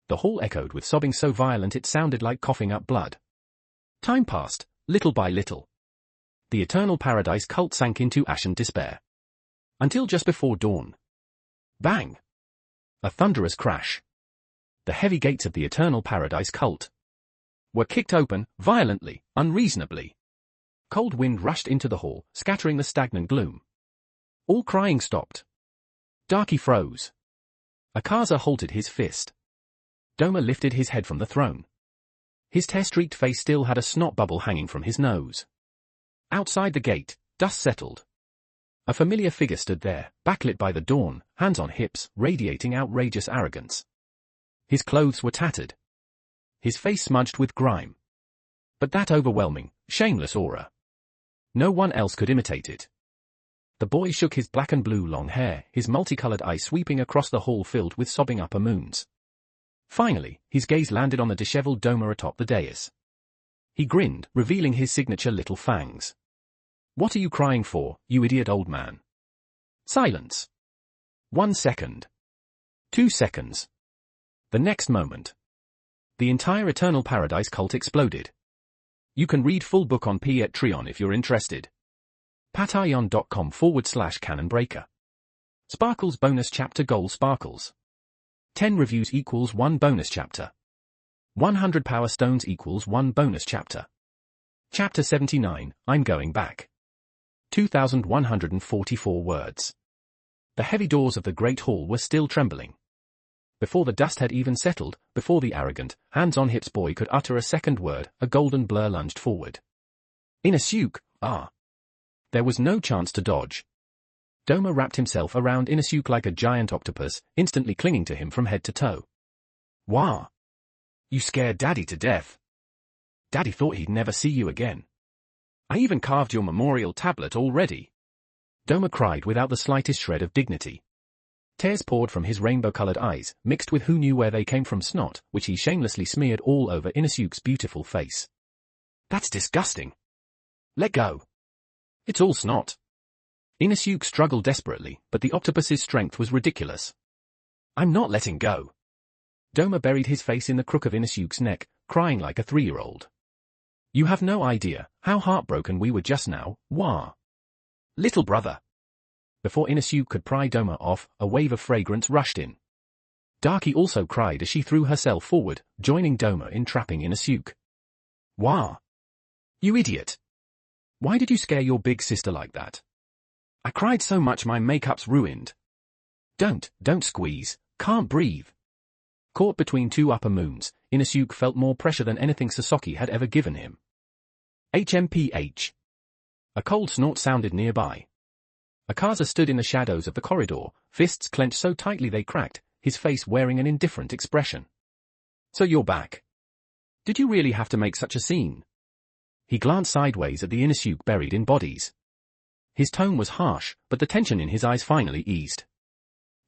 The hall echoed with sobbing so violent it sounded like coughing up blood. Time passed, little by little. The Eternal Paradise cult sank into ashen despair. Until just before dawn. Bang! A thunderous crash. The heavy gates of the Eternal Paradise cult were kicked open, violently, unreasonably. Cold wind rushed into the hall, scattering the stagnant gloom. All crying stopped. Darky froze. Akaza halted his fist. Doma lifted his head from the throne. His tear-streaked face still had a snot bubble hanging from his nose. Outside the gate, dust settled. A familiar figure stood there, backlit by the dawn, hands on hips, radiating outrageous arrogance. His clothes were tattered. His face smudged with grime. But that overwhelming, shameless aura. No one else could imitate it. The boy shook his black and blue long hair, his multicolored eyes sweeping across the hall filled with sobbing upper moons. Finally, his gaze landed on the disheveled Doma atop the dais. He grinned, revealing his signature little fangs. What are you crying for, you idiot old man? Silence. 1 second. 2 seconds. The next moment. The entire Eternal Paradise cult exploded. You can read full book on Patreon if you're interested. patreon.com/canonbreaker. Sparkles bonus chapter goal sparkles. 10 reviews equals 1 bonus chapter. 100 power stones equals 1 bonus chapter. Chapter 79, I'm Going Back. 2,144 words. The heavy doors of the Great Hall were still trembling. Before the dust had even settled, before the arrogant, hands-on-hips boy could utter a second word, a golden blur lunged forward. Inosuke, ah! There was no chance to dodge. Doma wrapped himself around Inosuke like a giant octopus, instantly clinging to him from head to toe. Wah! You scared Daddy to death. Daddy thought he'd never see you again. I even carved your memorial tablet already. Doma cried without the slightest shred of dignity. Tears poured from his rainbow-colored eyes, mixed with who knew where they came from snot, which he shamelessly smeared all over Inosuke's beautiful face. That's disgusting. Let go. It's all snot. Inosuke struggled desperately, but the octopus's strength was ridiculous. I'm not letting go. Doma buried his face in the crook of Inosuke's neck, crying like a 3-year-old. You have no idea how heartbroken we were just now, wah. Little brother. Before Inosuke could pry Doma off, a wave of fragrance rushed in. Darky also cried as she threw herself forward, joining Doma in trapping Inosuke. Wah. You idiot. Why did you scare your big sister like that? I cried so much my makeup's ruined. Don't squeeze, can't breathe. Caught between 2 upper moons, Inosuke felt more pressure than anything Sasaki had ever given him. HMPH. A cold snort sounded nearby. Akaza stood in the shadows of the corridor, fists clenched so tightly they cracked, his face wearing an indifferent expression. So you're back. Did you really have to make such a scene? He glanced sideways at the Inosuke buried in bodies. His tone was harsh, but the tension in his eyes finally eased.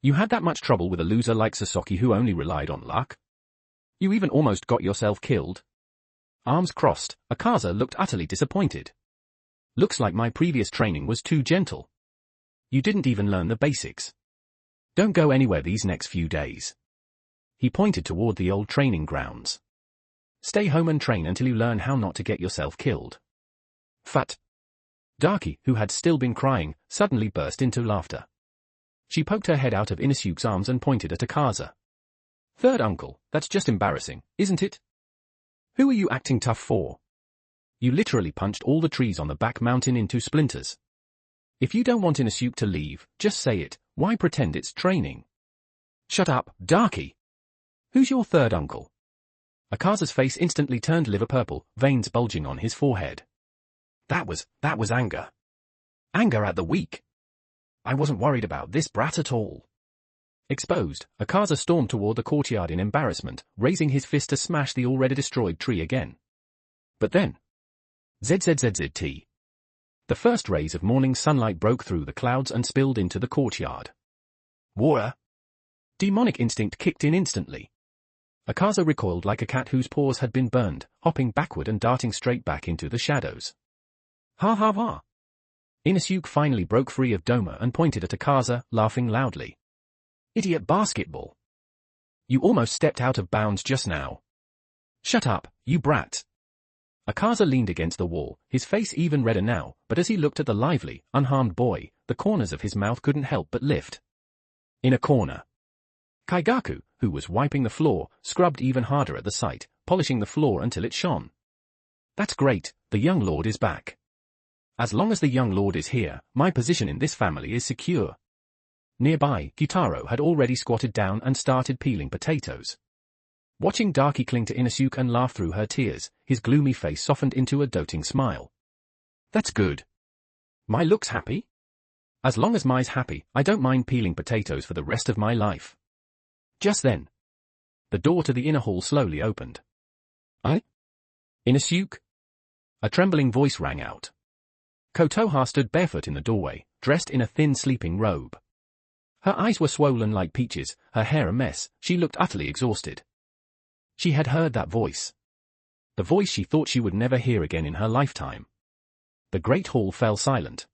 You had that much trouble with a loser like Sasaki who only relied on luck? You even almost got yourself killed? Arms crossed, Akaza looked utterly disappointed. Looks like my previous training was too gentle. You didn't even learn the basics. Don't go anywhere these next few days. He pointed toward the old training grounds. Stay home and train until you learn how not to get yourself killed. Fat. Darky, who had still been crying, suddenly burst into laughter. She poked her head out of Inosuke's arms and pointed at Akaza. Third uncle, that's just embarrassing, isn't it? Who are you acting tough for? You literally punched all the trees on the back mountain into splinters. If you don't want Inosuke to leave, just say it, why pretend it's training? Shut up, Darky. Who's your third uncle? Akaza's face instantly turned liver purple, veins bulging on his forehead. That was anger. Anger at the weak. I wasn't worried about this brat at all. Exposed, Akaza stormed toward the courtyard in embarrassment, raising his fist to smash the already destroyed tree again. But then... ZZZZT. The first rays of morning sunlight broke through the clouds and spilled into the courtyard. Water! Demonic instinct kicked in instantly. Akaza recoiled like a cat whose paws had been burned, hopping backward and darting straight back into the shadows. Ha ha ha! Inosuke finally broke free of Doma and pointed at Akaza, laughing loudly. Idiot basketball! You almost stepped out of bounds just now. Shut up, you brat! Akaza leaned against the wall, his face even redder now, but as he looked at the lively, unharmed boy, the corners of his mouth couldn't help but lift. In a corner. Kaigaku, who was wiping the floor, scrubbed even harder at the sight, polishing the floor until it shone. That's great, the young lord is back. As long as the young lord is here, my position in this family is secure. Nearby, Gyutaro had already squatted down and started peeling potatoes. Watching Darky cling to Inosuke and laugh through her tears, his gloomy face softened into a doting smile. That's good. Mai looks happy? As long as Mai's happy, I don't mind peeling potatoes for the rest of my life. Just then, the door to the inner hall slowly opened. Inosuke? A trembling voice rang out. Kotoha stood barefoot in the doorway, dressed in a thin sleeping robe. Her eyes were swollen like peaches, her hair a mess, she looked utterly exhausted. She had heard that voice. The voice she thought she would never hear again in her lifetime. The great hall fell silent.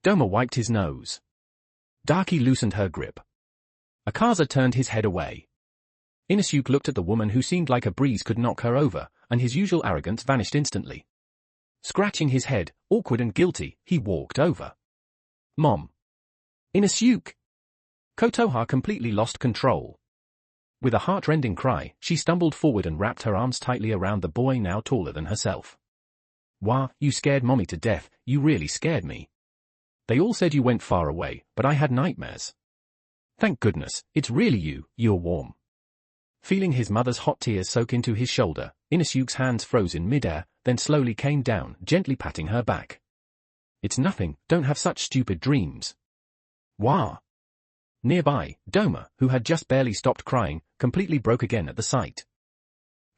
Doma wiped his nose. Darky loosened her grip. Akaza turned his head away. Inosuke looked at the woman who seemed like a breeze could knock her over, and his usual arrogance vanished instantly. Scratching his head, awkward and guilty, he walked over. Mom. Inosuke! Kotoha completely lost control. With a heart-rending cry, she stumbled forward and wrapped her arms tightly around the boy now taller than herself. Wah, you scared mommy to death, you really scared me. They all said you went far away, but I had nightmares. Thank goodness, it's really you, you're warm. Feeling his mother's hot tears soak into his shoulder, Inosuke's hands froze in midair, then slowly came down, gently patting her back. It's nothing, don't have such stupid dreams. Wah! Nearby, Doma, who had just barely stopped crying, completely broke again at the sight.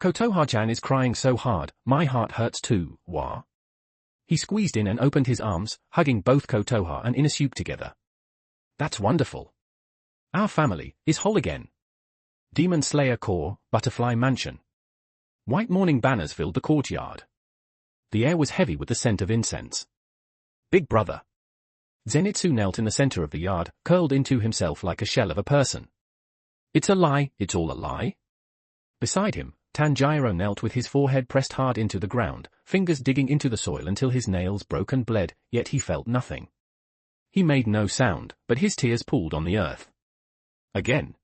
Kotoha-chan is crying so hard, my heart hurts too, wah. He squeezed in and opened his arms, hugging both Kotoha and Inosuke together. That's wonderful. Our family is whole again. Demon Slayer Corps, Butterfly Mansion. White morning banners filled the courtyard. The air was heavy with the scent of incense. Big brother. Zenitsu knelt in the center of the yard, curled into himself like a shell of a person. It's a lie, it's all a lie. Beside him, Tanjiro knelt with his forehead pressed hard into the ground, fingers digging into the soil until his nails broke and bled, yet he felt nothing. He made no sound, but his tears pooled on the earth. Again.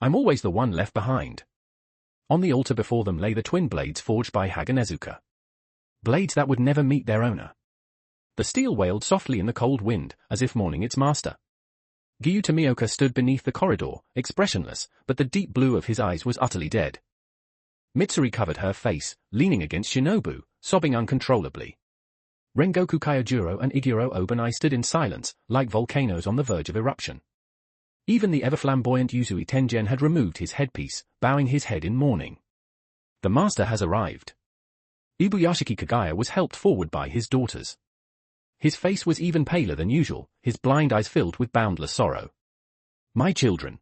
I'm always the one left behind. On the altar before them lay the twin blades forged by Haganezuka. Blades that would never meet their owner. The steel wailed softly in the cold wind, as if mourning its master. Gyutamioka stood beneath the corridor, expressionless, but the deep blue of his eyes was utterly dead. Mitsuri covered her face, leaning against Shinobu, sobbing uncontrollably. Rengoku Kyojuro and Iguro Obanai stood in silence, like volcanoes on the verge of eruption. Even the ever-flamboyant Yuzui Tengen had removed his headpiece, bowing his head in mourning. The master has arrived. Ibuyashiki Kagaya was helped forward by his daughters. His face was even paler than usual, his blind eyes filled with boundless sorrow. My children.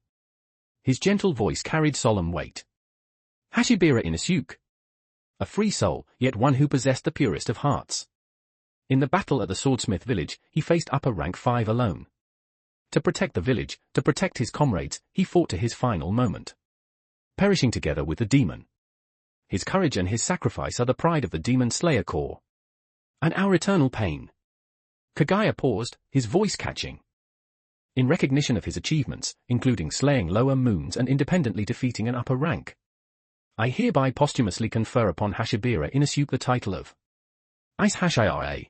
His gentle voice carried solemn weight. Hashibira Inosuke. A free soul, yet one who possessed the purest of hearts. In the battle at the Swordsmith village, he faced upper rank 5 alone. To protect the village, to protect his comrades, he fought to his final moment. Perishing together with the demon. His courage and his sacrifice are the pride of the Demon Slayer Corps. And our eternal pain. Kagaya paused, his voice catching. In recognition of his achievements, including slaying lower moons and independently defeating an upper rank, I hereby posthumously confer upon Hashibira Inosuke the title of Ice Hashira.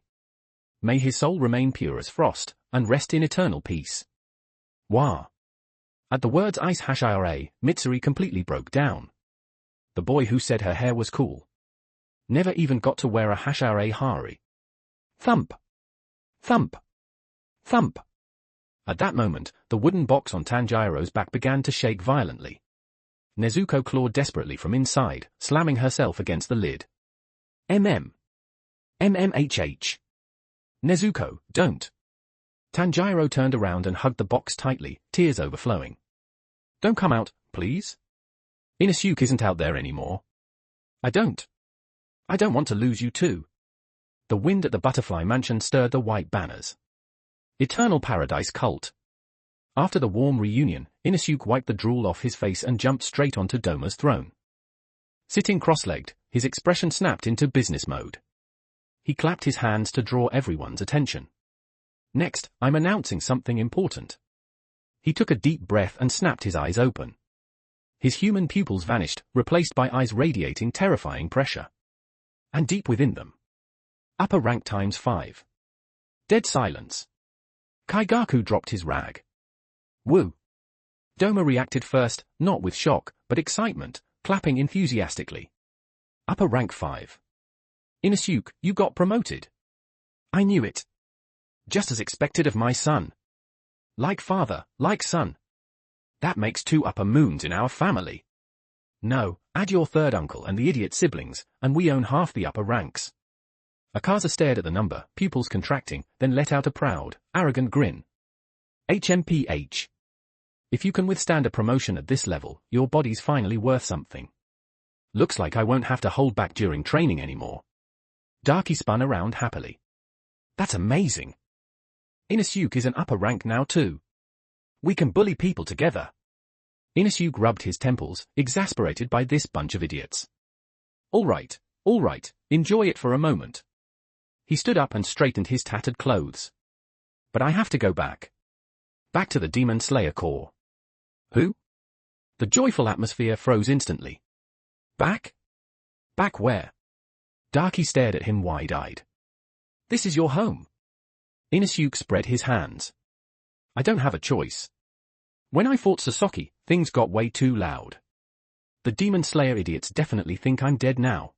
May his soul remain pure as frost, and rest in eternal peace. Wah. At the words Ice Hashira, Mitsuri completely broke down. The boy who said her hair was cool never even got to wear a Hashira Hari. Thump! Thump! Thump! At that moment, the wooden box on Tanjiro's back began to shake violently. Nezuko clawed desperately from inside, slamming herself against the lid. MMHH. Nezuko, don't. Tanjiro turned around and hugged the box tightly, tears overflowing. Don't come out, please. Inosuke isn't out there anymore. I don't want to lose you too. The wind at the butterfly mansion stirred the white banners. Eternal Paradise Cult. After the warm reunion, Inosuke wiped the drool off his face and jumped straight onto Doma's throne. Sitting cross-legged, his expression snapped into business mode. He clapped his hands to draw everyone's attention. Next, I'm announcing something important. He took a deep breath and snapped his eyes open. His human pupils vanished, replaced by eyes radiating terrifying pressure. And deep within them, upper rank times 5. Dead silence. Kaigaku dropped his rag. Woo! Doma reacted first, not with shock, but excitement, clapping enthusiastically. Upper rank 5. Inosuke, you got promoted. I knew it. Just as expected of my son. Like father, like son. That makes 2 upper moons in our family. No, add your third uncle and the idiot siblings, and we own half the upper ranks. Akaza stared at the number, pupils contracting, then let out a proud, arrogant grin. HMPH. If you can withstand a promotion at this level, your body's finally worth something. Looks like I won't have to hold back during training anymore. Darky spun around happily. That's amazing. Inosuke is an upper rank now too. We can bully people together. Inosuke rubbed his temples, exasperated by this bunch of idiots. All right, enjoy it for a moment. He stood up and straightened his tattered clothes. But I have to go back. Back to the Demon Slayer Corps. Who? The joyful atmosphere froze instantly. Back? Back where? Darky stared at him wide-eyed. This is your home. Inosuke spread his hands. I don't have a choice. When I fought Sasaki, things got way too loud. The Demon Slayer idiots definitely think I'm dead now.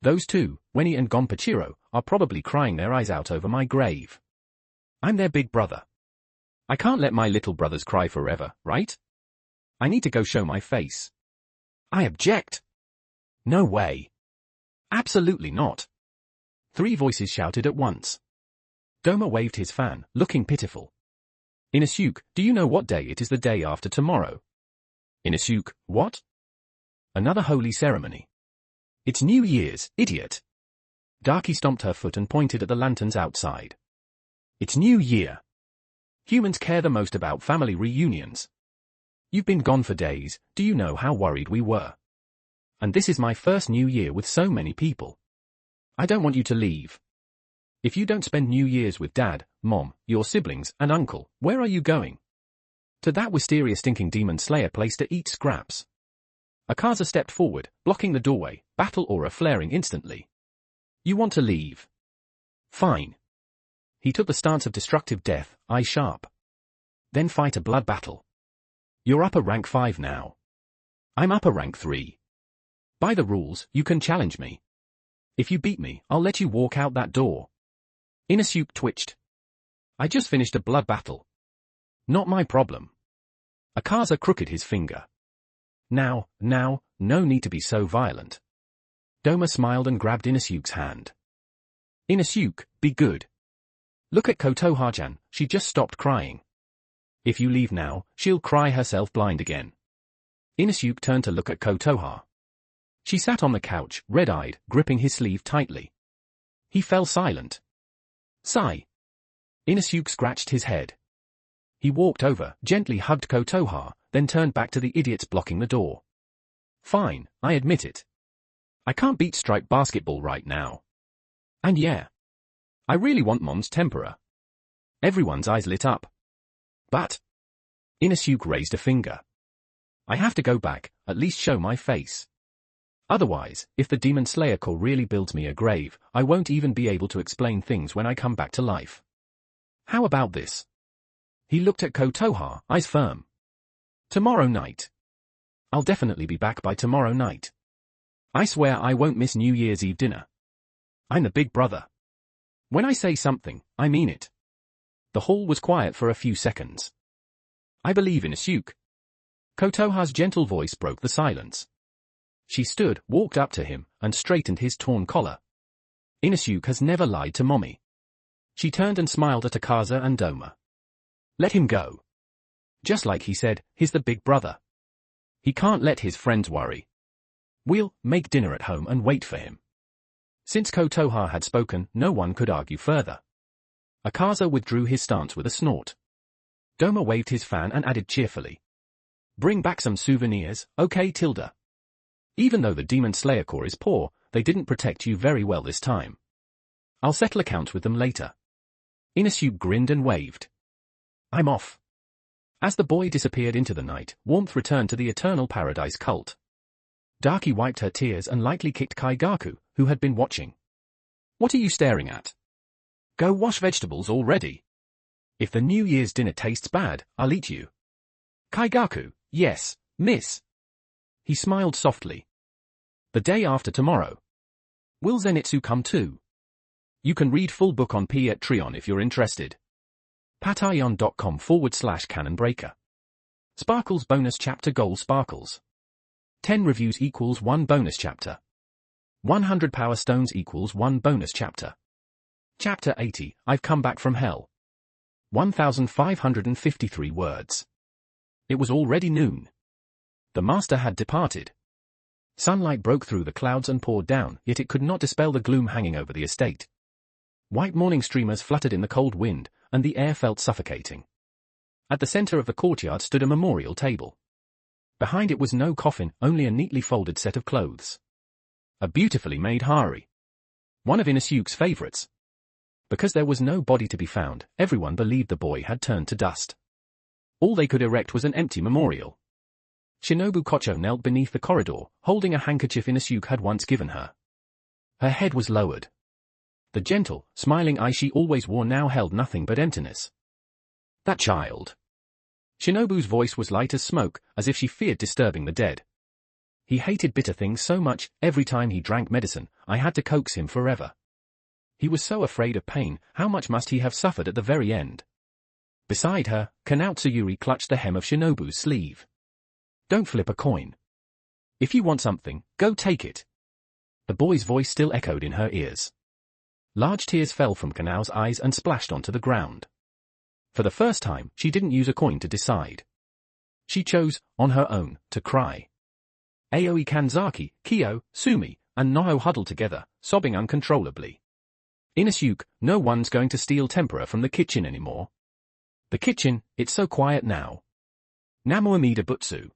Those two, Wenny and Gonpachiro, are probably crying their eyes out over my grave. I'm their big brother. I can't let my little brothers cry forever, right? I need to go show my face. I object. No way. Absolutely not. 3 voices shouted at once. Doma waved his fan, looking pitiful. Inosuke, do you know what day it is the day after tomorrow? Inosuke, what? Another holy ceremony. It's New Year's, idiot. Darky stomped her foot and pointed at the lanterns outside. It's New Year. Humans care the most about family reunions. You've been gone for days, do you know how worried we were? And this is my first New Year with so many people. I don't want you to leave. If you don't spend New Year's with Dad, Mom, your siblings, and Uncle, where are you going? To that wisteria stinking Demon Slayer place to eat scraps. Akaza stepped forward, blocking the doorway, battle aura flaring instantly. You want to leave? Fine. He took the stance of destructive death, eye sharp. Then fight a blood battle. You're upper rank 5 now. I'm upper rank 3. By the rules, you can challenge me. If you beat me, I'll let you walk out that door. Inosuke twitched. I just finished a blood battle. Not my problem. Akaza crooked his finger. Now, no need to be so violent. Doma smiled and grabbed Inosuke's hand. Inosuke, be good. Look at Kotoha-chan, she just stopped crying. If you leave now, she'll cry herself blind again. Inosuke turned to look at Kotoha. She sat on the couch, red-eyed, gripping his sleeve tightly. He fell silent. Sigh. Inosuke scratched his head. He walked over, gently hugged Kotoha, then turned back to the idiots blocking the door. Fine, I admit it. I can't beat striped basketball right now. And yeah. I really want Mom's tempura. Everyone's eyes lit up. But. Inosuke raised a finger. I have to go back, at least show my face. Otherwise, if the Demon Slayer Corps really builds me a grave, I won't even be able to explain things when I come back to life. How about this? He looked at Kotoha, eyes firm. Tomorrow night. I'll definitely be back by tomorrow night. I swear I won't miss New Year's Eve dinner. I'm the big brother. When I say something, I mean it. The hall was quiet for a few seconds. I believe in Asuke. Kotoha's gentle voice broke the silence. She stood, walked up to him, and straightened his torn collar. Inosuke has never lied to mommy. She turned and smiled at Akaza and Doma. Let him go. Just like he said, he's the big brother. He can't let his friends worry. We'll make dinner at home and wait for him. Since Kotoha had spoken, no one could argue further. Akaza withdrew his stance with a snort. Doma waved his fan and added cheerfully. Bring back some souvenirs, okay Tilda? Even though the Demon Slayer Corps is poor, they didn't protect you very well this time. I'll settle accounts with them later. Inosuke grinned and waved. I'm off. As the boy disappeared into the night, warmth returned to the Eternal Paradise cult. Daki wiped her tears and lightly kicked Kaigaku, who had been watching. What are you staring at? Go wash vegetables already. If the New Year's dinner tastes bad, I'll eat you. Kaigaku, yes, miss. He smiled softly. The day after tomorrow. Will Zenitsu come too? You can read full book on Patreon if you're interested. patreon.com/canonbreaker. Sparkles bonus chapter goal Sparkles. 10 reviews equals 1 bonus chapter. 100 power stones equals 1 bonus chapter. Chapter 80, I've come back from hell. 1553 words. It was already noon. The master had departed. Sunlight broke through the clouds and poured down, yet it could not dispel the gloom hanging over the estate. White morning streamers fluttered in the cold wind, and the air felt suffocating. At the center of the courtyard stood a memorial table. Behind it was no coffin, only a neatly folded set of clothes. A beautifully made Hari. One of Inosuke's favorites. Because there was no body to be found, everyone believed the boy had turned to dust. All they could erect was an empty memorial. Shinobu Kocho knelt beneath the corridor, holding a handkerchief Inosuke had once given her. Her head was lowered. The gentle, smiling eye she always wore now held nothing but emptiness. That child. Shinobu's voice was light as smoke, as if she feared disturbing the dead. He hated bitter things so much, every time he drank medicine, I had to coax him forever. He was so afraid of pain, how much must he have suffered at the very end? Beside her, Kanao Tsuyuri clutched the hem of Shinobu's sleeve. Don't flip a coin. If you want something, go take it. The boy's voice still echoed in her ears. Large tears fell from Kanao's eyes and splashed onto the ground. For the first time, she didn't use a coin to decide. She chose, on her own, to cry. Aoi Kanzaki, Kyo, Sumi, and Noho huddled together, sobbing uncontrollably. Inosuke, no one's going to steal tempura from the kitchen anymore. The kitchen, it's so quiet now. Namo Amida Butsu.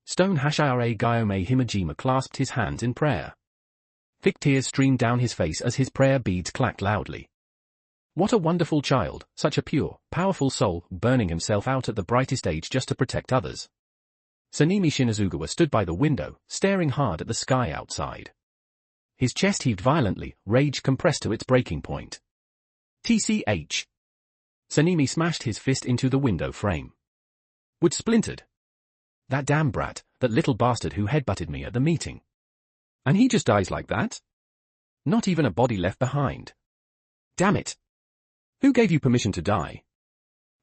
Stone Hashira Gyome Himajima clasped his hands in prayer. Thick tears streamed down his face as his prayer beads clacked loudly. What a wonderful child, such a pure, powerful soul, burning himself out at the brightest age just to protect others. Sanemi Shinazugawa stood by the window, staring hard at the sky outside. His chest heaved violently, rage compressed to its breaking point. TCH. Sanemi smashed his fist into the window frame. Wood splintered. That damn brat, that little bastard who headbutted me at the meeting. And he just dies like that? Not even a body left behind. Damn it. Who gave you permission to die?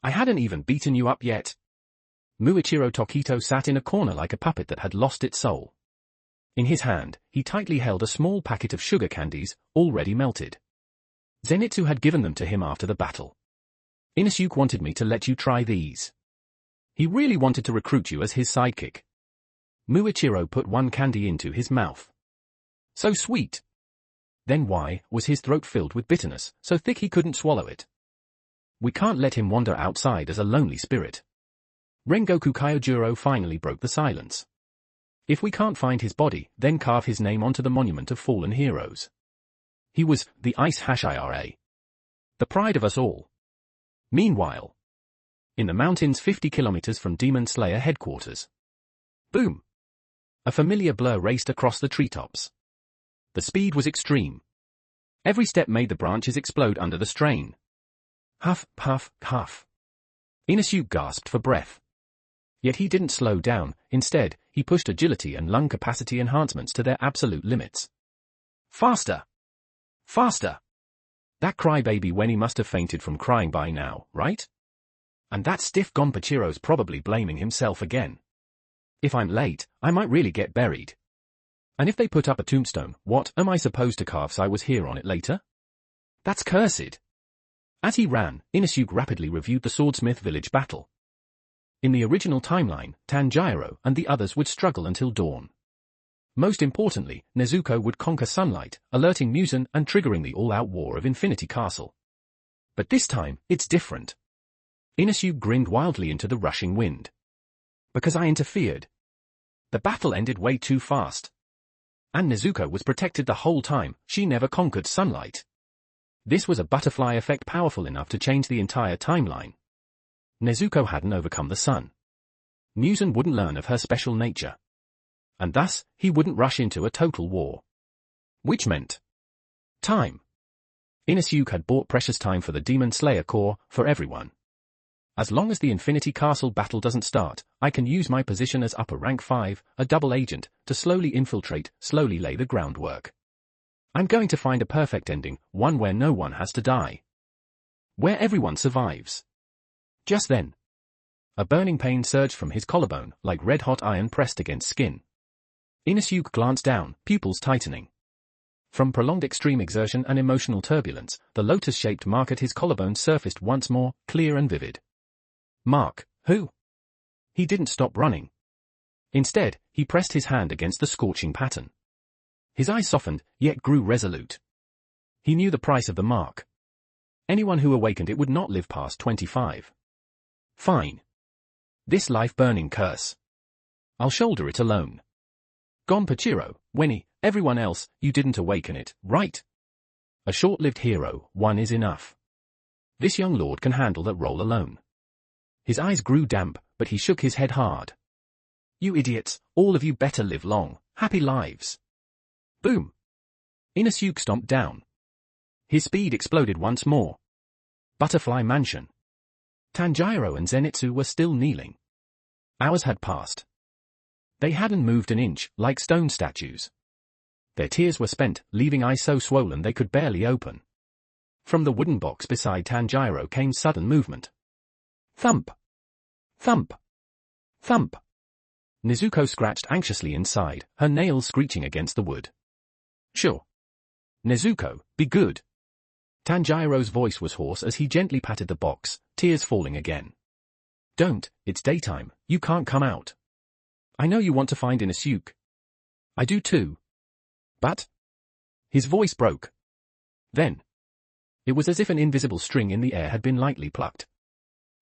I hadn't even beaten you up yet. Muichiro Tokito sat in a corner like a puppet that had lost its soul. In his hand, he tightly held a small packet of sugar candies, already melted. Zenitsu had given them to him after the battle. Inosuke wanted me to let you try these. He really wanted to recruit you as his sidekick. Muichiro put one candy into his mouth. So sweet. Then why was his throat filled with bitterness, so thick he couldn't swallow it? We can't let him wander outside as a lonely spirit. Rengoku Kyojuro finally broke the silence. If we can't find his body, then carve his name onto the monument of fallen heroes. He was the Ice Hashira. The pride of us all. Meanwhile, in the mountains 50 kilometers from Demon Slayer headquarters. Boom! A familiar blur raced across the treetops. The speed was extreme. Every step made the branches explode under the strain. Huff, puff, huff. Inosuke gasped for breath. Yet he didn't slow down. Instead, he pushed agility and lung capacity enhancements to their absolute limits. Faster! Faster! That crybaby Wenny must have fainted from crying by now, right? And that stiff Gonpachiro's probably blaming himself again. If I'm late, I might really get buried. And if they put up a tombstone, what am I supposed to carve I was here on it later? That's cursed. As he ran, Inusuke rapidly reviewed the Swordsmith Village battle. In the original timeline, Tanjiro and the others would struggle until dawn. Most importantly, Nezuko would conquer sunlight, alerting Muzan and triggering the all-out war of Infinity Castle. But this time, it's different. Inusuke grinned wildly into the rushing wind. Because I interfered. The battle ended way too fast. And Nezuko was protected the whole time. She never conquered sunlight. This was a butterfly effect powerful enough to change the entire timeline. Nezuko hadn't overcome the sun. Muzan wouldn't learn of her special nature. And thus, he wouldn't rush into a total war. Which meant time. Inusuke had bought precious time for the Demon Slayer Corps, for everyone. As long as the Infinity Castle battle doesn't start, I can use my position as upper rank 5, a double agent, to slowly infiltrate, slowly lay the groundwork. I'm going to find a perfect ending, one where no one has to die. Where everyone survives. Just then, a burning pain surged from his collarbone, like red-hot iron pressed against skin. Inusuke glanced down, pupils tightening. From prolonged extreme exertion and emotional turbulence, the lotus-shaped mark at his collarbone surfaced once more, clear and vivid. Mark, who? He didn't stop running. Instead, he pressed his hand against the scorching pattern. His eyes softened, yet grew resolute. He knew the price of the mark. Anyone who awakened it would not live past 25. Fine. This life-burning curse. I'll shoulder it alone. Gonpachiro, Wenny, everyone else, you didn't awaken it, right? A short-lived hero, one is enough. This young lord can handle that role alone. His eyes grew damp, but he shook his head hard. You idiots, all of you better live long, happy lives. Boom. Inusuke stomped down. His speed exploded once more. Butterfly Mansion. Tanjiro and Zenitsu were still kneeling. Hours had passed. They hadn't moved an inch, like stone statues. Their tears were spent, leaving eyes so swollen they could barely open. From the wooden box beside Tanjiro came sudden movement. Thump! Thump! Thump! Nezuko scratched anxiously inside, her nails screeching against the wood. Sure. Nezuko, be good. Tanjiro's voice was hoarse as he gently patted the box, tears falling again. Don't, it's daytime, you can't come out. I know you want to find Inusuke. I do too. But? His voice broke. Then. It was as if an invisible string in the air had been lightly plucked.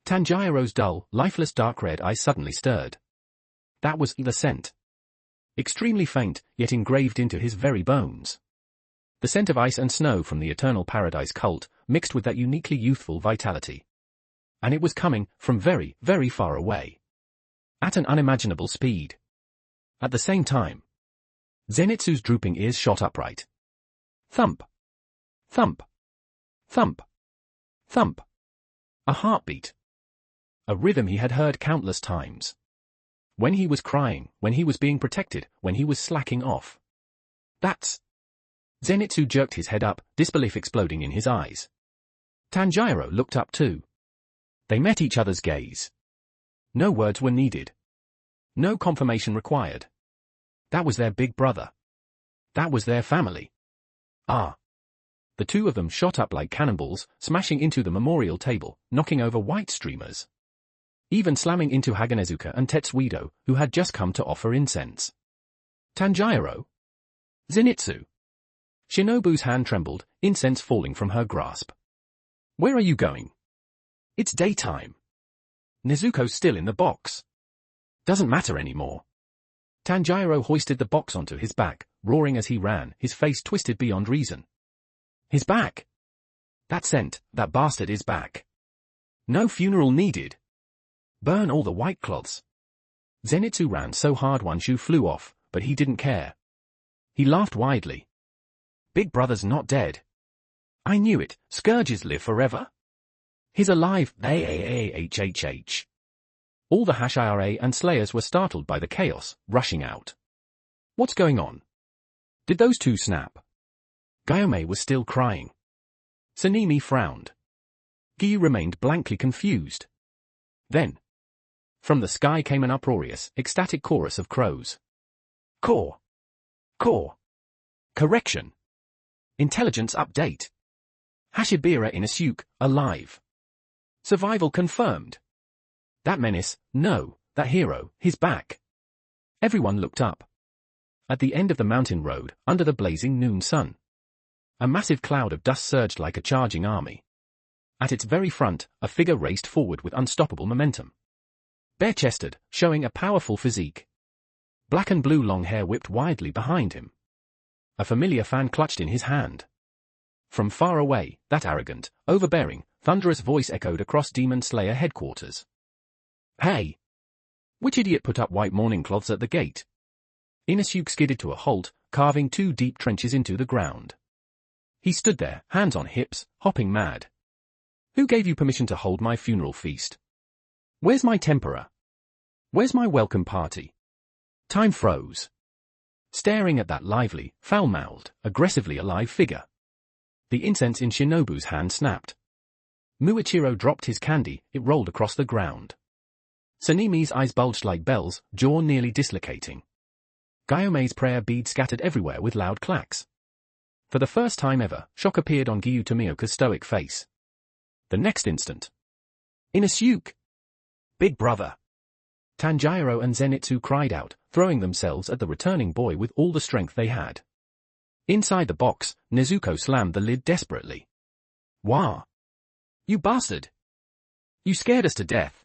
Tanjiro's dull, lifeless dark red eyes suddenly stirred. That was the scent. Extremely faint, yet engraved into his very bones. The scent of ice and snow from the Eternal Paradise cult, mixed with that uniquely youthful vitality. And it was coming from very, very far away. At an unimaginable speed. At the same time, Zenitsu's drooping ears shot upright. Thump. Thump. Thump. Thump. A heartbeat. A rhythm he had heard countless times. When he was crying, when he was being protected, when he was slacking off. That's... Zenitsu jerked his head up, disbelief exploding in his eyes. Tanjiro looked up too. They met each other's gaze. No words were needed. No confirmation required. That was their big brother. That was their family. Ah. The two of them shot up like cannonballs, smashing into the memorial table, knocking over white streamers. Even slamming into Haganezuka and Tetsuido, who had just come to offer incense. Tanjiro? Zenitsu? Shinobu's hand trembled, incense falling from her grasp. Where are you going? It's daytime. Nezuko's still in the box. Doesn't matter anymore. Tanjiro hoisted the box onto his back, roaring as he ran, his face twisted beyond reason. His back! That scent, that bastard is back. No funeral needed. Burn all the white cloths. Zenitsu ran so hard one shoe flew off, but he didn't care. He laughed widely. Big brother's not dead. I knew it, scourges live forever. He's alive, ahhhh. All the Hashira and Slayers were startled by the chaos, rushing out. What's going on? Did those two snap? Gyome was still crying. Sanemi frowned. Giyu remained blankly confused. Then, from the sky came an uproarious, ecstatic chorus of crows. Core. Correction. Intelligence update. Hashibira Inosuke, alive. Survival confirmed. That menace, no, that hero, he's back. Everyone looked up. At the end of the mountain road, under the blazing noon sun, a massive cloud of dust surged like a charging army. At its very front, a figure raced forward with unstoppable momentum. Bare-chested, showing a powerful physique. Black and blue long hair whipped widely behind him. A familiar fan clutched in his hand. From far away, that arrogant, overbearing, thunderous voice echoed across Demon Slayer headquarters. Hey! Which idiot put up white mourning cloths at the gate? Inosuke skidded to a halt, carving 2 deep trenches into the ground. He stood there, hands on hips, hopping mad. Who gave you permission to hold my funeral feast? Where's my tempura? Where's my welcome party? Time froze. Staring at that lively, foul-mouthed, aggressively alive figure. The incense in Shinobu's hand snapped. Muichiro dropped his candy, it rolled across the ground. Sanemi's eyes bulged like bells, jaw nearly dislocating. Gyome's prayer beads scattered everywhere with loud clacks. For the first time ever, shock appeared on Giyu Tomioka's stoic face. The next instant. Inosuke! Big brother! Tanjiro and Zenitsu cried out, throwing themselves at the returning boy with all the strength they had. Inside the box, Nezuko slammed the lid desperately. Wah! You bastard! You scared us to death.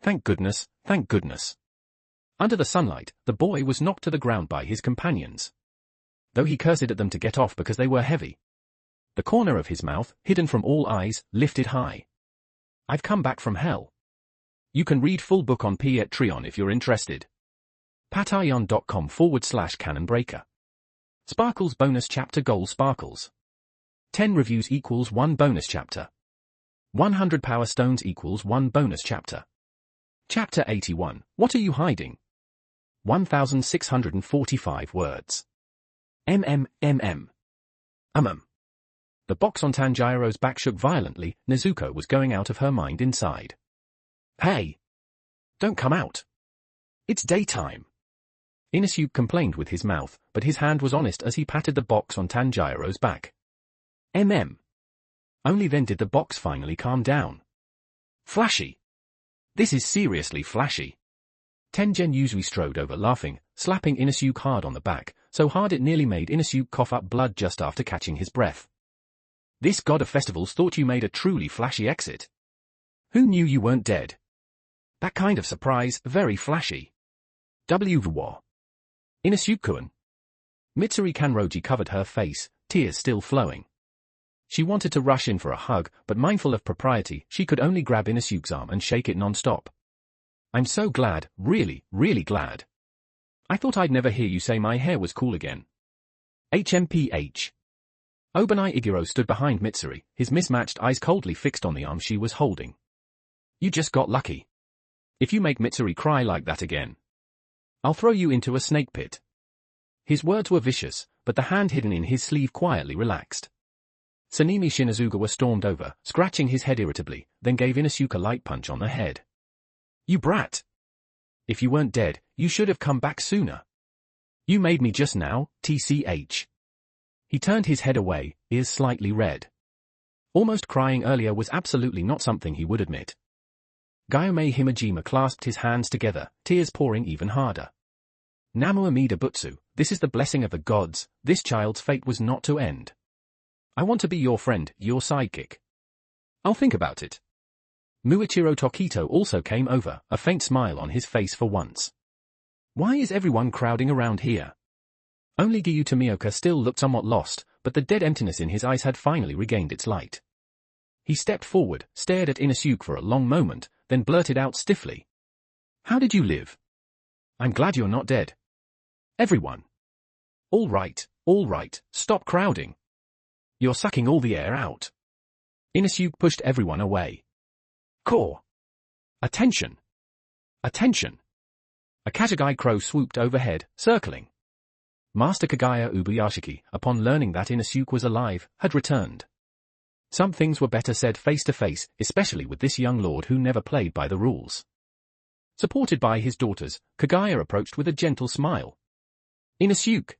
Thank goodness, thank goodness. Under the sunlight, the boy was knocked to the ground by his companions. Though he cursed at them to get off because they were heavy. The corner of his mouth, hidden from all eyes, lifted high. I've come back from hell. You can read full book on Patreon if you're interested. patreon.com/canonbreaker. Sparkles bonus chapter goal sparkles. 10 reviews equals 1 bonus chapter. 100 power stones equals 1 bonus chapter. Chapter 81, What Are You Hiding? 1645 words. The box on Tanjiro's back shook violently, Nezuko was going out of her mind inside. Hey! Don't come out! It's daytime! Inosuke complained with his mouth, but his hand was honest as he patted the box on Tanjiro's back. Only then did the box finally calm down. Flashy! This is seriously flashy. Tengen Yuzui strode over laughing, slapping Inosuke hard on the back, so hard it nearly made Inosuke cough up blood just after catching his breath. This god of festivals thought you made a truly flashy exit. Who knew you weren't dead? That kind of surprise, very flashy. Wwa. Inosuke-kun. Mitsuri Kanroji covered her face, tears still flowing. She wanted to rush in for a hug, but mindful of propriety, she could only grab Inosuke's arm and shake it non-stop. I'm so glad, really, really glad. I thought I'd never hear you say my hair was cool again. HMPH. Obanai Iguro stood behind Mitsuri, his mismatched eyes coldly fixed on the arm she was holding. You just got lucky. If you make Mitsuri cry like that again, I'll throw you into a snake pit. His words were vicious, but the hand hidden in his sleeve quietly relaxed. Sanemi Shinazugawa stormed over, scratching his head irritably, then gave Inosuke a light punch on the head. You brat! If you weren't dead, you should have come back sooner. You made me just now, TCH. He turned his head away, ears slightly red. Almost crying earlier was absolutely not something he would admit. Gyome Himejima clasped his hands together, tears pouring even harder. Namu Amida Butsu, this is the blessing of the gods, this child's fate was not to end. I want to be your friend, your sidekick. I'll think about it. Muichiro Tokito also came over, a faint smile on his face for once. Why is everyone crowding around here? Only Giyu Tomioka still looked somewhat lost, but the dead emptiness in his eyes had finally regained its light. He stepped forward, stared at Inosuke for a long moment, then blurted out stiffly. How did you live? I'm glad you're not dead. Everyone. All right, stop crowding. You're sucking all the air out. Inosuke pushed everyone away. Core. Attention. Attention! A Katagai crow swooped overhead, circling. Master Kagaya Ubuyashiki, upon learning that Inosuke was alive, had returned. Some things were better said face to face, especially with this young lord who never played by the rules. Supported by his daughters, Kagaya approached with a gentle smile. Inosuke.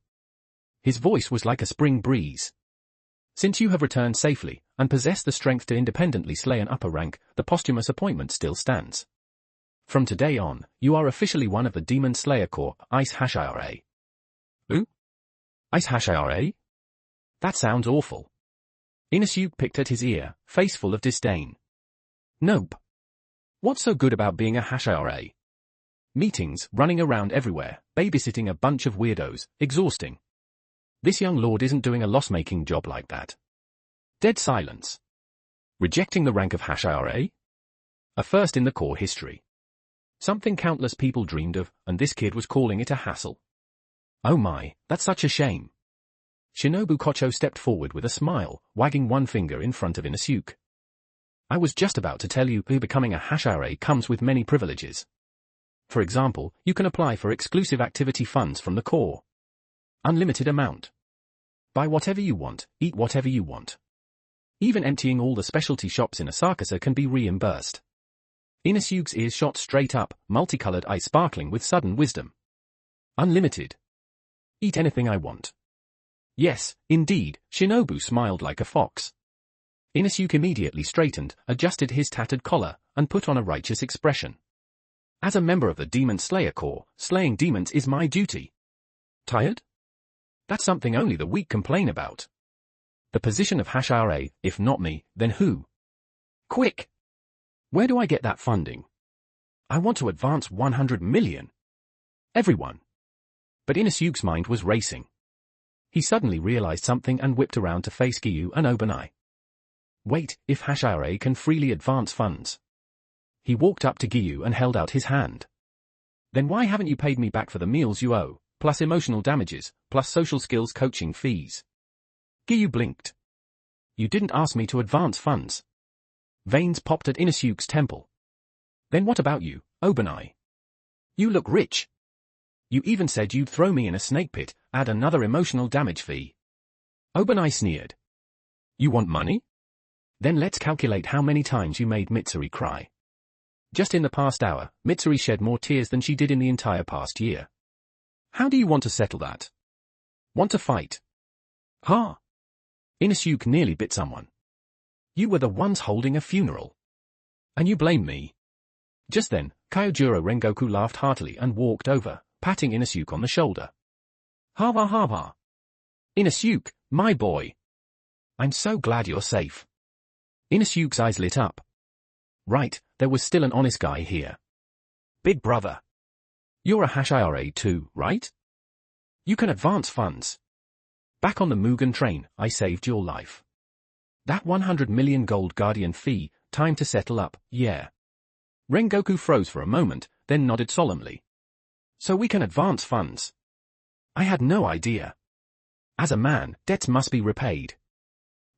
His voice was like a spring breeze. Since you have returned safely, and possess the strength to independently slay an upper rank, the posthumous appointment still stands. From today on, you are officially one of the Demon Slayer Corps, Ice Hashira. Who? Ice Hashira? That sounds awful. Inosuke picked at his ear, face full of disdain. Nope. What's so good about being a Hashira? Meetings, running around everywhere, babysitting a bunch of weirdos, exhausting. This young lord isn't doing a loss-making job like that. Dead silence. Rejecting the rank of Hashira? A first in the Corps history. Something countless people dreamed of, and this kid was calling it a hassle. Oh my, that's such a shame. Shinobu Kocho stepped forward with a smile, wagging one finger in front of Inosuke. I was just about to tell you, becoming a Hashira comes with many privileges. For example, you can apply for exclusive activity funds from the Corps. Unlimited amount. Buy whatever you want, eat whatever you want. Even emptying all the specialty shops in Asakusa can be reimbursed. Inosuke's ears shot straight up, multicolored eyes sparkling with sudden wisdom. Unlimited. Eat anything I want. Yes, indeed, Shinobu smiled like a fox. Inosuke immediately straightened, adjusted his tattered collar, and put on a righteous expression. As a member of the Demon Slayer Corps, slaying demons is my duty. Tired? That's something only the weak complain about. The position of Hashira, if not me, then who? Quick! Where do I get that funding? I want to advance 100 million. Everyone. But Inosuke's mind was racing. He suddenly realized something and whipped around to face Giyu and Obanai. Wait, if Hashira can freely advance funds. He walked up to Giyu and held out his hand. Then why haven't you paid me back for the meals you owe, plus emotional damages, plus social skills coaching fees? Giyu blinked. You didn't ask me to advance funds. Veins popped at Inosuke's temple. Then what about you, Obanai? You look rich. You even said you'd throw me in a snake pit, add another emotional damage fee. Obanai sneered. You want money? Then let's calculate how many times you made Mitsuri cry. Just in the past hour, Mitsuri shed more tears than she did in the entire past year. How do you want to settle that? Want to fight? Huh? Inosuke nearly bit someone. You were the ones holding a funeral. And you blame me. Just then, Kyojuro Rengoku laughed heartily and walked over, patting Inosuke on the shoulder. Hava hava. Inosuke, my boy. I'm so glad you're safe. Inosuke's eyes lit up. Right, there was still an honest guy here. Big brother. You're a Hashira too, right? You can advance funds. Back on the Mugen train, I saved your life. That 100 million gold guardian fee, time to settle up, yeah. Rengoku froze for a moment, then nodded solemnly. So we can advance funds. I had no idea. As a man, debts must be repaid.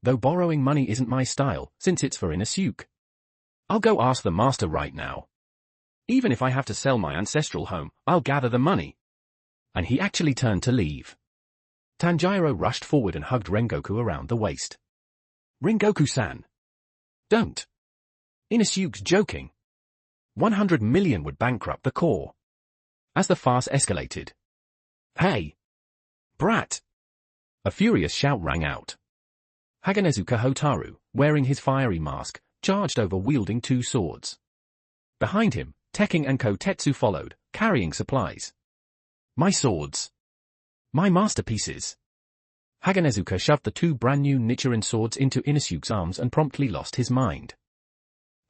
Though borrowing money isn't my style, since it's for Inosuke. I'll go ask the master right now. Even if I have to sell my ancestral home, I'll gather the money. And he actually turned to leave. Tanjiro rushed forward and hugged Rengoku around the waist. Rengoku-san. Don't. Inosuke's joking. 100 million would bankrupt the Corps. As the farce escalated. Hey! Brat! A furious shout rang out. Haganezuka Hotaru, wearing his fiery mask, charged over wielding two swords. Behind him, Tekken and Kotetsu followed, carrying supplies. My swords! My masterpieces! Haganezuka shoved the two brand-new Nichiren swords into Inosuke's arms and promptly lost his mind.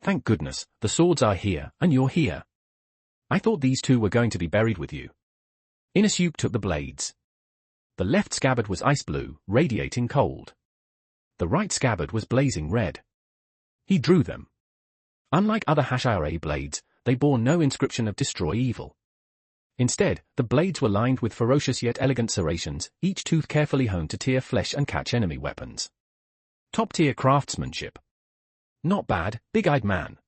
Thank goodness, the swords are here, and you're here. I thought these two were going to be buried with you. Inosuke took the blades. The left scabbard was ice blue, radiating cold. The right scabbard was blazing red. He drew them. Unlike other Hashira blades, they bore no inscription of destroy evil. Instead, the blades were lined with ferocious yet elegant serrations, each tooth carefully honed to tear flesh and catch enemy weapons. Top-tier craftsmanship. Not bad, big-eyed man.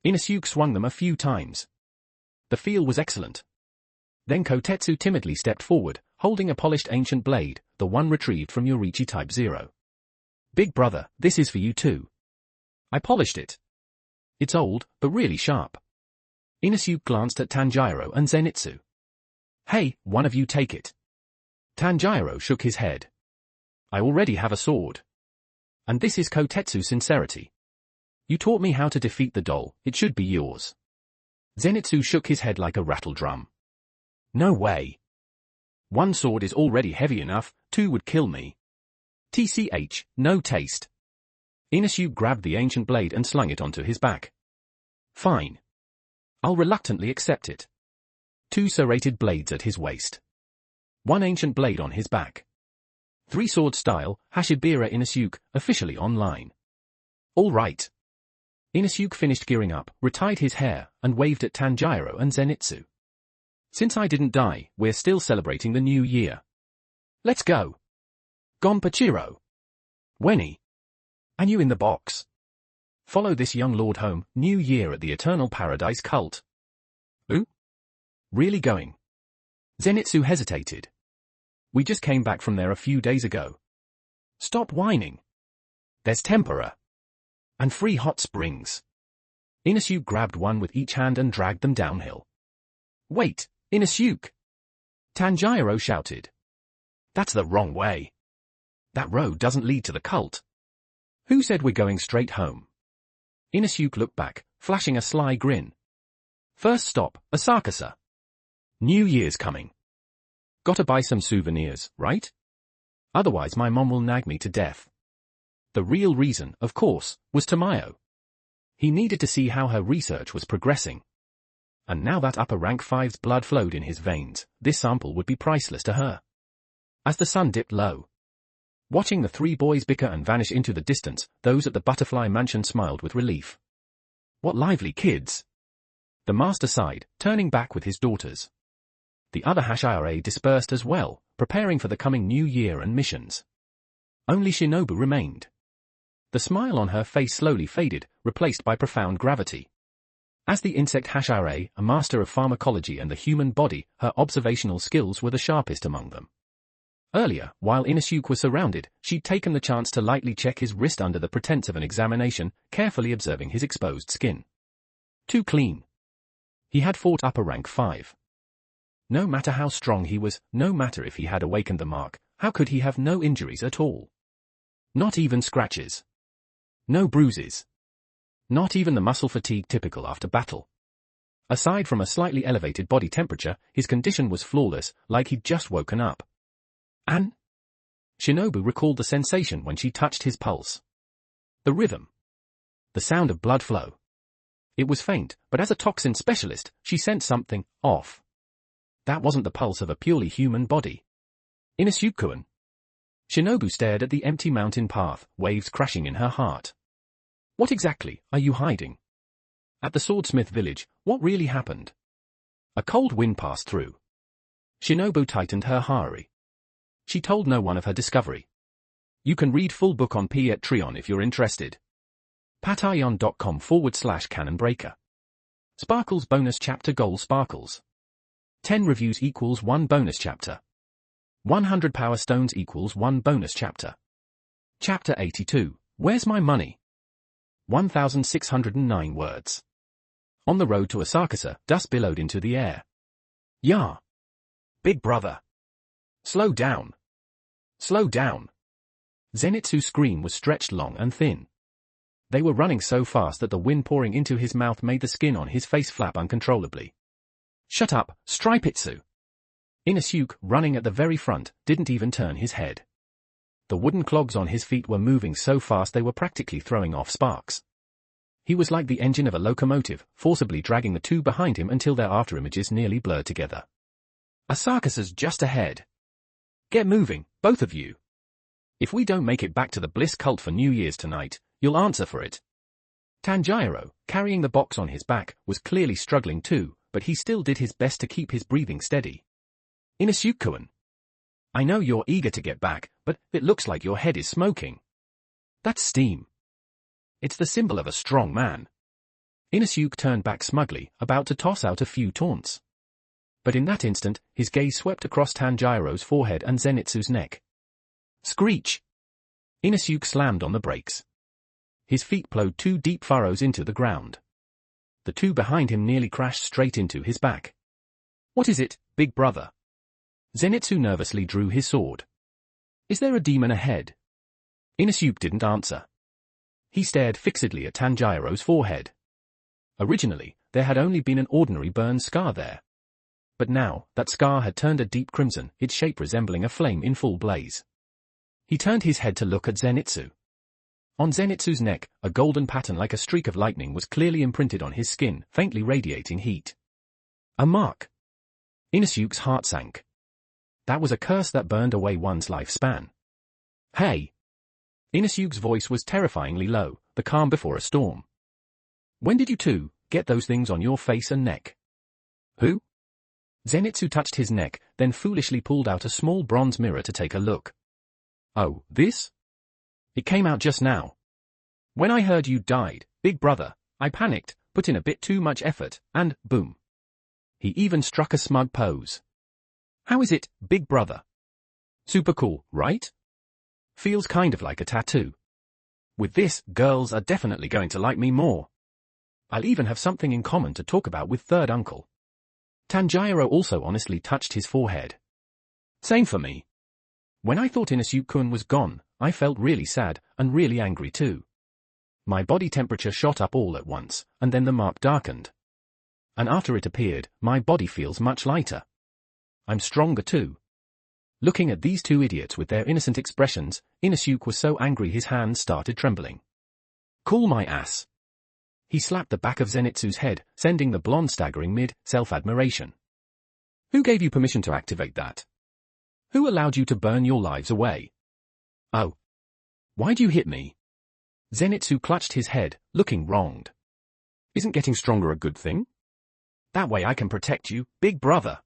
Inosuke swung them a few times. The feel was excellent. Then Kotetsu timidly stepped forward, holding a polished ancient blade, the one retrieved from Yoriichi Type 0. Big brother, this is for you too. I polished it. It's old, but really sharp. Inusuke glanced at Tanjiro and Zenitsu. Hey, one of you take it. Tanjiro shook his head. I already have a sword. And this is Kotetsu's sincerity. You taught me how to defeat the doll, it should be yours. Zenitsu shook his head like a rattle drum. No way. One sword is already heavy enough, two would kill me. TCH, no taste. Inusuke grabbed the ancient blade and slung it onto his back. Fine. I'll reluctantly accept it. Two serrated blades at his waist. One ancient blade on his back. Three-sword style, Hashibira Inusuke, officially online. All right. Inusuke finished gearing up, retied his hair, and waved at Tanjiro and Zenitsu. Since I didn't die, we're still celebrating the new year. Let's go. Gonpachiro. Wenny. And you in the box. Follow this young lord home, new year at the Eternal Paradise Cult. Ooh? Really going? Zenitsu hesitated. We just came back from there a few days ago. Stop whining. There's tempura. And free hot springs. Inusuke grabbed one with each hand and dragged them downhill. Wait, Inusuke! Tanjiro shouted. That's the wrong way. That road doesn't lead to the cult. Who said we're going straight home? Inusuke looked back, flashing a sly grin. First stop, Asakusa. New Year's coming. Gotta buy some souvenirs, right? Otherwise my mom will nag me to death. The real reason, of course, was Tamayo. He needed to see how her research was progressing. And now that upper rank 5's blood flowed in his veins, this sample would be priceless to her. As the sun dipped low, watching the three boys bicker and vanish into the distance, those at the butterfly mansion smiled with relief. What lively kids! The master sighed, turning back with his daughters. The other Hashira dispersed as well, preparing for the coming new year and missions. Only Shinobu remained. The smile on her face slowly faded, replaced by profound gravity. As the insect Hashira, a master of pharmacology and the human body, her observational skills were the sharpest among them. Earlier, while Inusuke was surrounded, she'd taken the chance to lightly check his wrist under the pretense of an examination, carefully observing his exposed skin. Too clean. He had fought upper rank 5. No matter how strong he was, no matter if he had awakened the mark, how could he have no injuries at all? Not even scratches. No bruises. Not even the muscle fatigue typical after battle. Aside from a slightly elevated body temperature, his condition was flawless, like he'd just woken up. And Shinobu recalled the sensation when she touched his pulse. The rhythm. The sound of blood flow. It was faint, but as a toxin specialist, she sensed something off. That wasn't the pulse of a purely human body. Inusuke-kun. Shinobu stared at the empty mountain path, waves crashing in her heart. What exactly are you hiding? At the swordsmith village, what really happened? A cold wind passed through. Shinobu tightened her hari. She told no one of her discovery. You can read full book on Patreon if you're interested. patreon.com/canonbreaker. Sparkles bonus chapter goal sparkles. 10 reviews equals 1 bonus chapter. 100 power stones equals 1 bonus chapter. Chapter 82, Where's My Money? 1,609 words. On the road to Asakusa, dust billowed into the air. Yah! Big brother! Slow down! Slow down! Zenitsu's scream was stretched long and thin. They were running so fast that the wind pouring into his mouth made the skin on his face flap uncontrollably. Shut up, Stripitsu! Inusuke, running at the very front, didn't even turn his head. The wooden clogs on his feet were moving so fast they were practically throwing off sparks. He was like the engine of a locomotive, forcibly dragging the two behind him until their afterimages nearly blurred together. Asakusa's just ahead. Get moving, both of you. If we don't make it back to the Bliss cult for New Year's tonight, you'll answer for it. Tanjiro, carrying the box on his back, was clearly struggling too, but he still did his best to keep his breathing steady. Inusuke-kun. I know you're eager to get back, but it looks like your head is smoking. That's steam. It's the symbol of a strong man. Inusuke turned back smugly, about to toss out a few taunts. But in that instant, his gaze swept across Tanjiro's forehead and Zenitsu's neck. Screech! Inusuke slammed on the brakes. His feet plowed 2 deep furrows into the ground. The 2 behind him nearly crashed straight into his back. What is it, big brother? Zenitsu nervously drew his sword. Is there a demon ahead? Inusuke didn't answer. He stared fixedly at Tanjiro's forehead. Originally, there had only been an ordinary burn scar there. But now, that scar had turned a deep crimson, its shape resembling a flame in full blaze. He turned his head to look at Zenitsu. On Zenitsu's neck, a golden pattern like a streak of lightning was clearly imprinted on his skin, faintly radiating heat. A mark. Inusuke's heart sank. That was a curse that burned away one's lifespan. Hey! Inusuke's voice was terrifyingly low, the calm before a storm. When did you 2 get those things on your face and neck? Who? Zenitsu touched his neck, then foolishly pulled out a small bronze mirror to take a look. Oh, this? It came out just now. When I heard you died, big brother, I panicked, put in a bit too much effort, and boom. He even struck a smug pose. How is it, big brother? Super cool, right? Feels kind of like a tattoo. With this, girls are definitely going to like me more. I'll even have something in common to talk about with third uncle. Tanjiro also honestly touched his forehead. Same for me. When I thought Inosuke-kun was gone, I felt really sad, and really angry too. My body temperature shot up all at once, and then the mark darkened. And after it appeared, my body feels much lighter. I'm stronger too. Looking at these 2 idiots with their innocent expressions, Inosuke was so angry his hands started trembling. Cool my ass. He slapped the back of Zenitsu's head, sending the blonde staggering mid-self-admiration. Who gave you permission to activate that? Who allowed you to burn your lives away? Oh. Why'd you hit me? Zenitsu clutched his head, looking wronged. Isn't getting stronger a good thing? That way I can protect you, big brother.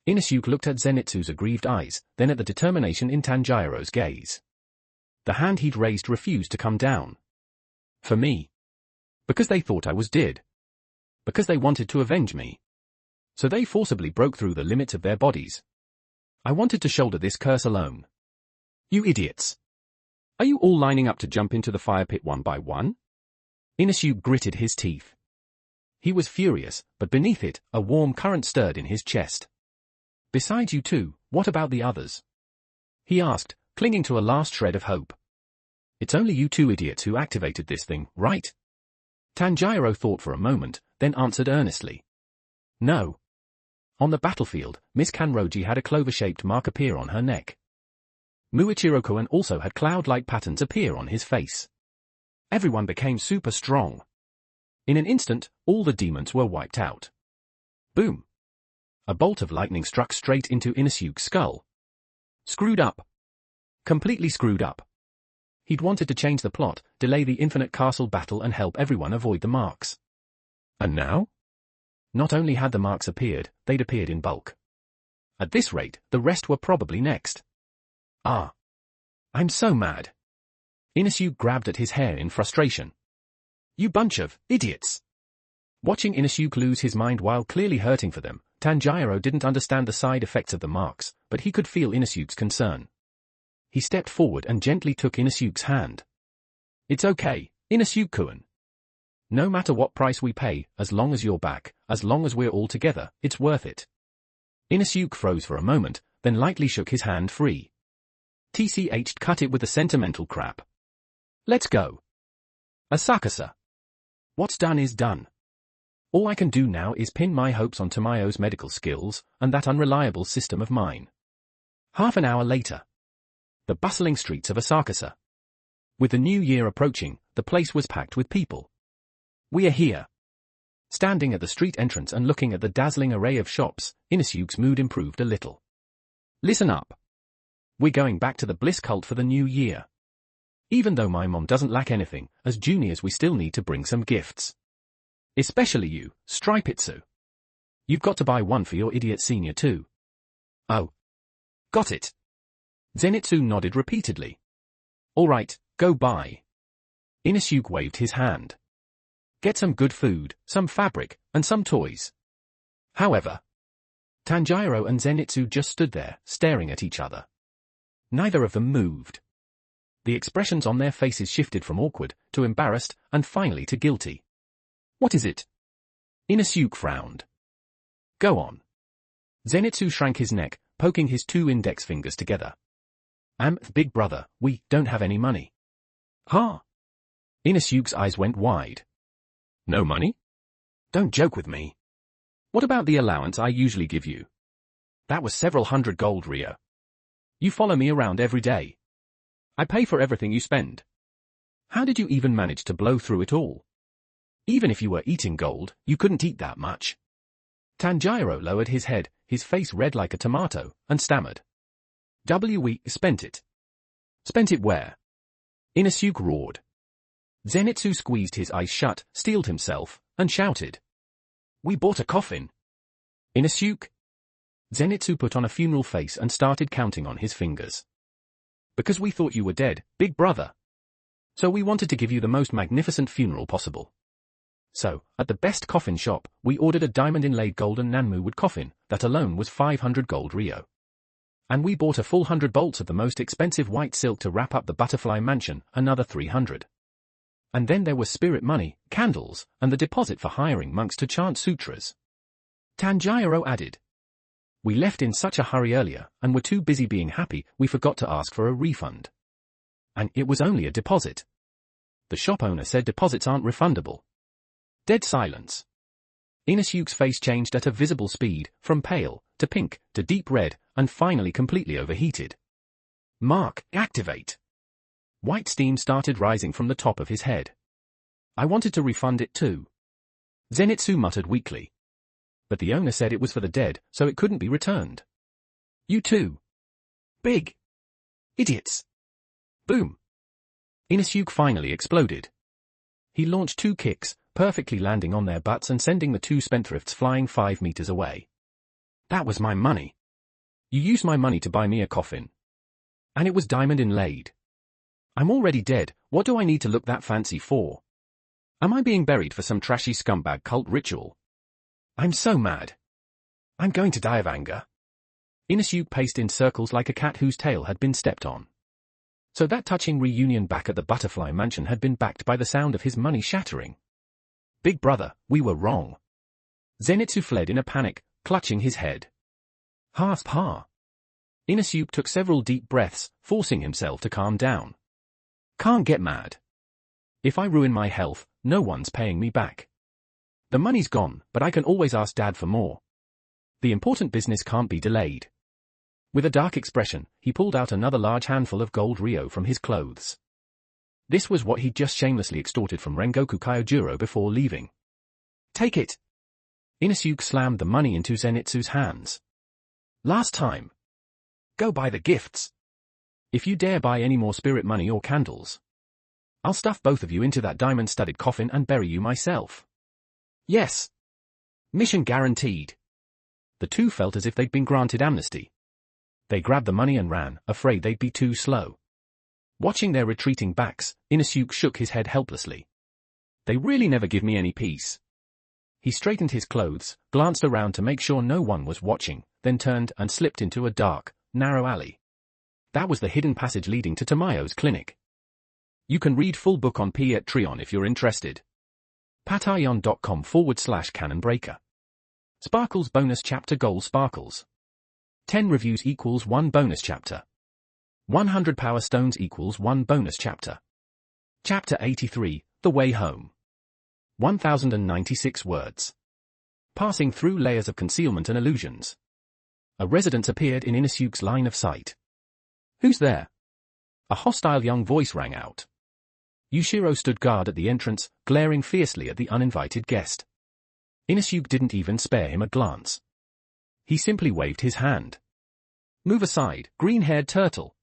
Inosuke looked at Zenitsu's aggrieved eyes, then at the determination in Tanjiro's gaze. The hand he'd raised refused to come down. For me. Because they thought I was dead. Because they wanted to avenge me. So they forcibly broke through the limits of their bodies. I wanted to shoulder this curse alone. You idiots. Are you all lining up to jump into the fire pit one by one? Inosuke gritted his teeth. He was furious, but beneath it, a warm current stirred in his chest. Besides you 2, what about the others? He asked, clinging to a last shred of hope. It's only you 2 idiots who activated this thing, right? Tanjiro thought for a moment, then answered earnestly. No. On the battlefield, Miss Kanroji had a clover-shaped mark appear on her neck. Muichiro-kun also had cloud-like patterns appear on his face. Everyone became super strong. In an instant, all the demons were wiped out. Boom. A bolt of lightning struck straight into Inosuke's skull. Screwed up. Completely screwed up. He'd wanted to change the plot, delay the Infinite Castle battle and help everyone avoid the marks. And now? Not only had the marks appeared, they'd appeared in bulk. At this rate, the rest were probably next. Ah. I'm so mad. Inosuke grabbed at his hair in frustration. You bunch of idiots. Watching Inosuke lose his mind while clearly hurting for them, Tanjiro didn't understand the side effects of the marks, but he could feel Inosuke's concern. He stepped forward and gently took Inosuke's hand. It's okay, Inosuke-kun. No matter what price we pay, as long as you're back, as long as we're all together, it's worth it. Inosuke froze for a moment, then lightly shook his hand free. TCH cut it with the sentimental crap. Let's go. Asakasa. What's done is done. All I can do now is pin my hopes on Tamayo's medical skills, and that unreliable system of mine. Half an hour later. The bustling streets of Asakasa. With the new year approaching, the place was packed with people. We are here. Standing at the street entrance and looking at the dazzling array of shops, Inosuke's mood improved a little. Listen up. We're going back to the Bliss cult for the new year. Even though my mom doesn't lack anything, as juniors we still need to bring some gifts. Especially you, Stripitsu. You've got to buy one for your idiot senior too. Oh. Got it. Zenitsu nodded repeatedly. All right, go buy. Inosuke waved his hand. Get some good food, some fabric, and some toys. However, Tanjiro and Zenitsu just stood there, staring at each other. Neither of them moved. The expressions on their faces shifted from awkward, to embarrassed, and finally to guilty. What is it? Inosuke frowned. Go on. Zenitsu shrank his neck, poking his 2 index fingers together. Big brother, we don't have any money. Huh? Inosuke's eyes went wide. No money? Don't joke with me. What about the allowance I usually give you? That was several hundred gold Rio. You follow me around every day. I pay for everything you spend. How did you even manage to blow through it all? Even if you were eating gold, you couldn't eat that much. Tanjiro lowered his head, his face red like a tomato, and stammered. We spent it. Spent it where? Inosuke roared. Zenitsu squeezed his eyes shut, steeled himself, and shouted. We bought a coffin. Inosuke? Zenitsu put on a funeral face and started counting on his fingers. Because we thought you were dead, big brother. So we wanted to give you the most magnificent funeral possible. So, at the best coffin shop, we ordered a diamond-inlaid golden Nanmu wood coffin, that alone was 500 gold Rio. And we bought a full 100 bolts of the most expensive white silk to wrap up the butterfly mansion, another 300. And then there was spirit money, candles, and the deposit for hiring monks to chant sutras. Tanjiro added. We left in such a hurry earlier, and were too busy being happy, we forgot to ask for a refund. And it was only a deposit. The shop owner said deposits aren't refundable. Dead silence. Inosuke's face changed at a visible speed, from pale, to pink, to deep red, and finally completely overheated. Mark, activate. White steam started rising from the top of his head. I wanted to refund it too. Zenitsu muttered weakly. But the owner said it was for the dead, so it couldn't be returned. You too. Big idiots. Boom. Inosuke finally exploded. He launched 2 kicks, perfectly landing on their butts and sending the 2 spendthrifts flying 5 meters away. That was my money. You used my money to buy me a coffin. And it was diamond inlaid. I'm already dead, what do I need to look that fancy for? Am I being buried for some trashy scumbag cult ritual? I'm so mad. I'm going to die of anger. Inosuke paced in circles like a cat whose tail had been stepped on. So that touching reunion back at the butterfly mansion had been backed by the sound of his money shattering. Big brother, we were wrong. Zenitsu fled in a panic, clutching his head. Ha. Inosuke took several deep breaths, forcing himself to calm down. Can't get mad. If I ruin my health, no one's paying me back. The money's gone, but I can always ask Dad for more. The important business can't be delayed. With a dark expression, he pulled out another large handful of gold Rio from his clothes. This was what he'd just shamelessly extorted from Rengoku Kyojuro before leaving. Take it. Inosuke slammed the money into Zenitsu's hands. Last time. Go buy the gifts. If you dare buy any more spirit money or candles, I'll stuff both of you into that diamond-studded coffin and bury you myself. Yes. Mission guaranteed. The 2 felt as if they'd been granted amnesty. They grabbed the money and ran, afraid they'd be too slow. Watching their retreating backs, Inosuke shook his head helplessly. They really never give me any peace. He straightened his clothes, glanced around to make sure no one was watching, then turned and slipped into a dark, narrow alley. That was the hidden passage leading to Tamayo's clinic. You can read full book on Patreon if you're interested. Patreon.com/canonbreaker. Sparkles bonus chapter goal sparkles. 10 reviews equals 1 bonus chapter. 100 power stones equals 1 bonus chapter. Chapter 83, The Way Home. 1096 words. Passing through layers of concealment and illusions. A residence appeared in Inosuke's line of sight. Who's there? A hostile young voice rang out. Yushiro stood guard at the entrance, glaring fiercely at the uninvited guest. Inosuke didn't even spare him a glance. He simply waved his hand. Move aside, green-haired turtle.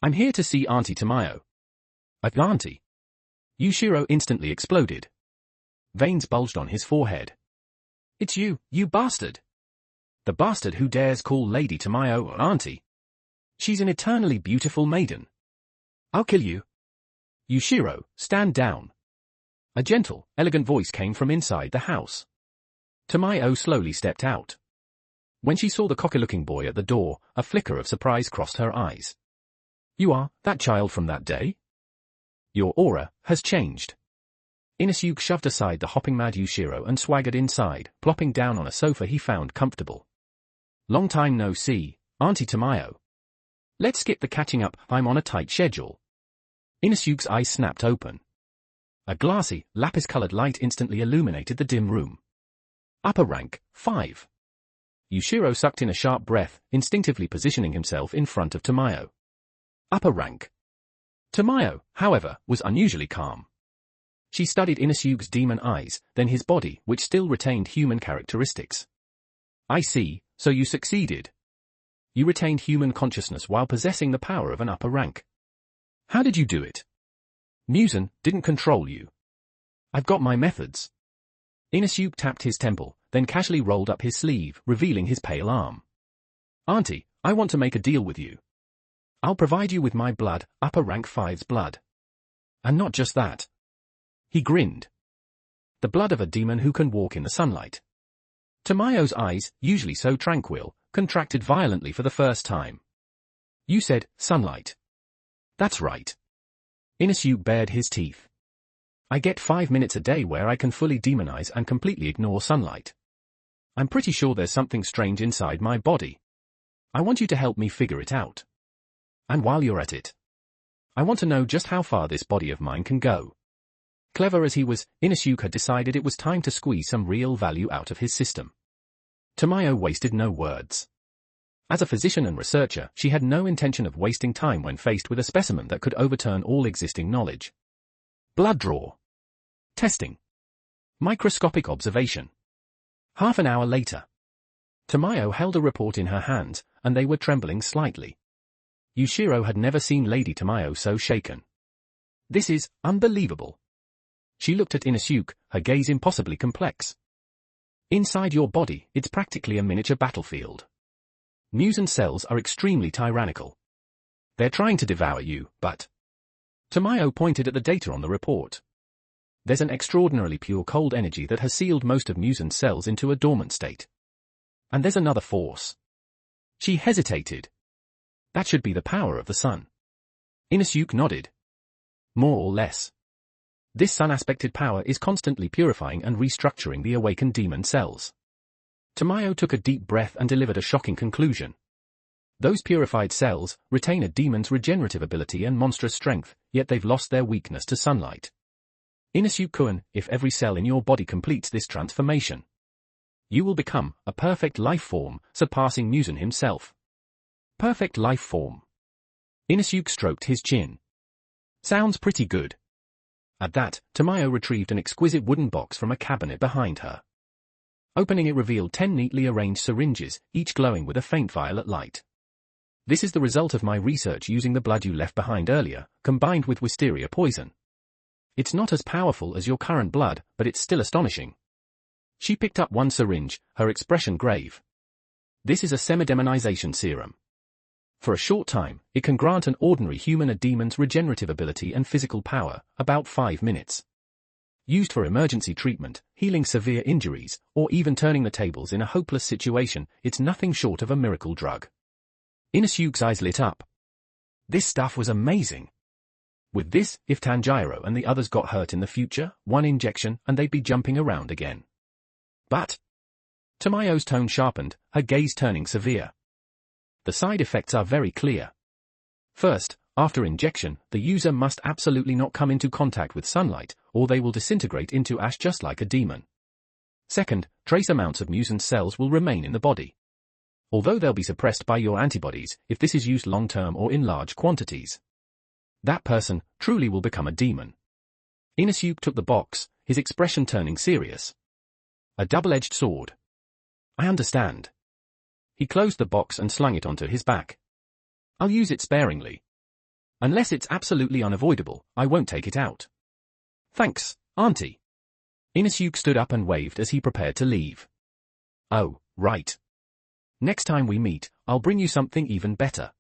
I'm here to see Auntie Tamayo. Auntie? Yushiro instantly exploded. Veins bulged on his forehead. It's you, you bastard. The bastard who dares call Lady Tamayo Auntie. She's an eternally beautiful maiden. I'll kill you. Yushiro, stand down. A gentle, elegant voice came from inside the house. Tamayo slowly stepped out. When she saw the cocky-looking boy at the door, a flicker of surprise crossed her eyes. You are that child from that day? Your aura has changed. Inusuke shoved aside the hopping mad Yushiro and swaggered inside, plopping down on a sofa he found comfortable. Long time no see, Auntie Tamayo. Let's skip the catching up, I'm on a tight schedule. Inusuke's eyes snapped open. A glassy, lapis-colored light instantly illuminated the dim room. Upper rank, 5. Yushiro sucked in a sharp breath, instinctively positioning himself in front of Tamayo. Upper rank. Tamayo, however, was unusually calm. She studied Inusuke's demon eyes, then his body, which still retained human characteristics. I see, so you succeeded. You retained human consciousness while possessing the power of an upper rank. How did you do it? Muzan didn't control you. I've got my methods. Inusuke tapped his temple, then casually rolled up his sleeve, revealing his pale arm. Auntie, I want to make a deal with you. I'll provide you with my blood, upper rank 5's blood. And not just that. He grinned. The blood of a demon who can walk in the sunlight. Tamayo's eyes, usually so tranquil, contracted violently for the first time. You said, sunlight. That's right. Inusuke bared his teeth. I get 5 minutes a day where I can fully demonize and completely ignore sunlight. I'm pretty sure there's something strange inside my body. I want you to help me figure it out. And while you're at it, I want to know just how far this body of mine can go. Clever as he was, Inusuke had decided it was time to squeeze some real value out of his system. Tamayo wasted no words. As a physician and researcher, she had no intention of wasting time when faced with a specimen that could overturn all existing knowledge. Blood draw. Testing. Microscopic observation. Half an hour later. Tamayo held a report in her hands, and they were trembling slightly. Yushiro had never seen Lady Tamayo so shaken. This is unbelievable. She looked at Inusuke, her gaze impossibly complex. Inside your body, it's practically a miniature battlefield. Muzan cells are extremely tyrannical. They're trying to devour you, but... Tamayo pointed at the data on the report. There's an extraordinarily pure cold energy that has sealed most of Muzan's cells into a dormant state. And there's another force. She hesitated. That should be the power of the sun. Inusuke nodded. More or less. This sun-aspected power is constantly purifying and restructuring the awakened demon cells. Tamayo took a deep breath and delivered a shocking conclusion. Those purified cells retain a demon's regenerative ability and monstrous strength, yet they've lost their weakness to sunlight. Inusuke-kun, if every cell in your body completes this transformation, you will become a perfect life form, surpassing Muzan himself. Perfect life form. Inusuke stroked his chin. Sounds pretty good. At that, Tamayo retrieved an exquisite wooden box from a cabinet behind her. Opening it revealed 10 neatly arranged syringes, each glowing with a faint violet light. This is the result of my research using the blood you left behind earlier, combined with wisteria poison. It's not as powerful as your current blood, but it's still astonishing. She picked up one syringe, her expression grave. This is a semi-demonization serum. For a short time, it can grant an ordinary human a demon's regenerative ability and physical power, about 5 minutes. Used for emergency treatment, healing severe injuries, or even turning the tables in a hopeless situation, it's nothing short of a miracle drug. Inusuke's eyes lit up. This stuff was amazing. With this, if Tanjiro and the others got hurt in the future, one injection and they'd be jumping around again. But... Tamayo's tone sharpened, her gaze turning severe. The side effects are very clear. First, after injection, the user must absolutely not come into contact with sunlight, or they will disintegrate into ash just like a demon. Second, trace amounts of Muzan's cells will remain in the body. Although they'll be suppressed by your antibodies if this is used long-term or in large quantities. That person truly will become a demon. Inusuke took the box, his expression turning serious. A double-edged sword. I understand. He closed the box and slung it onto his back. I'll use it sparingly. Unless it's absolutely unavoidable, I won't take it out. Thanks, Auntie. Inusuke stood up and waved as he prepared to leave. Oh, right. Next time we meet, I'll bring you something even better.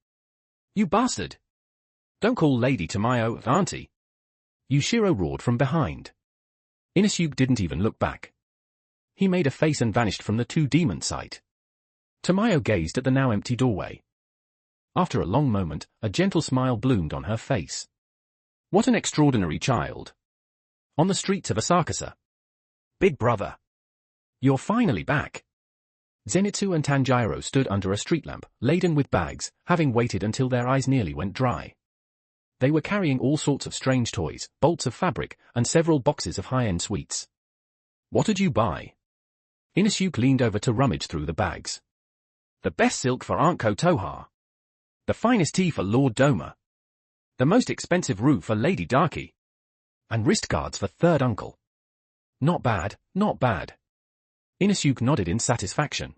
You bastard! Don't call Lady Tamayo Auntie. Yushiro roared from behind. Inusuke didn't even look back. He made a face and vanished from the two demon sight. Tamayo gazed at the now empty doorway. After a long moment, a gentle smile bloomed on her face. What an extraordinary child. On the streets of Asakusa. Big brother. You're finally back. Zenitsu and Tanjiro stood under a street lamp, laden with bags, having waited until their eyes nearly went dry. They were carrying all sorts of strange toys, bolts of fabric, and several boxes of high-end sweets. What did you buy? Inusuke leaned over to rummage through the bags. The best silk for Aunt Kotoha. The finest tea for Lord Doma. The most expensive roux for Lady Darky. And wrist guards for third uncle. Not bad, not bad. Inusuke nodded in satisfaction.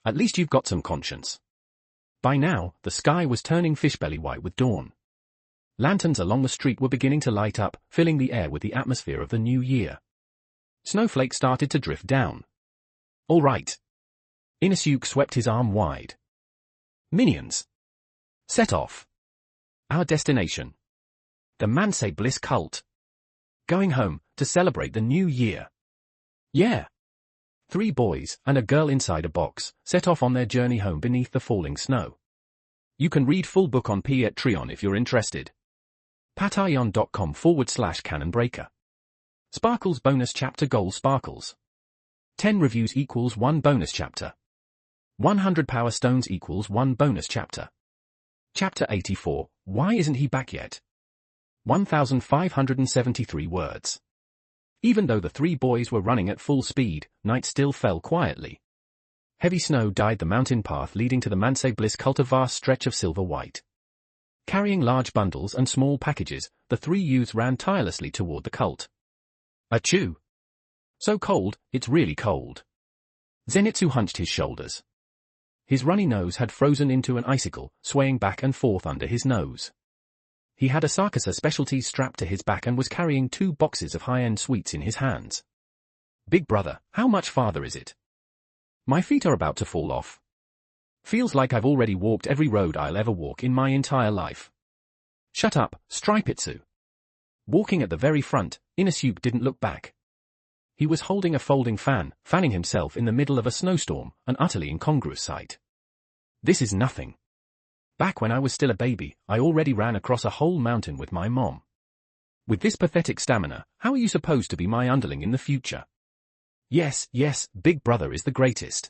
At least you've got some conscience. By now, the sky was turning fishbelly white with dawn. Lanterns along the street were beginning to light up, filling the air with the atmosphere of the new year. Snowflakes started to drift down. All right. Inusuke swept his arm wide. Minions. Set off. Our destination. The Mansei Bliss cult. Going home, to celebrate the new year. Yeah. 3 boys, and a girl inside a box, set off on their journey home beneath the falling snow. You can read full book on Patreon if you're interested. patreon.com/canonbreaker. Sparkles bonus chapter goal sparkles. 10 reviews equals 1 bonus chapter. 100 power stones equals 1 bonus chapter. Chapter 84, Why Isn't He Back Yet? 1,573 words. Even though the 3 boys were running at full speed, night still fell quietly. Heavy snow dyed the mountain path leading to the Mansei Bliss cult, a vast stretch of silver white. Carrying large bundles and small packages, the 3 youths ran tirelessly toward the cult. Achoo! So cold, it's really cold. Zenitsu hunched his shoulders. His runny nose had frozen into an icicle, swaying back and forth under his nose. He had Asakusa specialties strapped to his back and was carrying 2 boxes of high-end sweets in his hands. Big brother, how much farther is it? My feet are about to fall off. Feels like I've already walked every road I'll ever walk in my entire life. Shut up, Stripitsu. Walking at the very front, Inusuke didn't look back. He was holding a folding fan, fanning himself in the middle of a snowstorm, an utterly incongruous sight. This is nothing. Back when I was still a baby, I already ran across a whole mountain with my mom. With this pathetic stamina, how are you supposed to be my underling in the future? Yes, Big Brother is the greatest.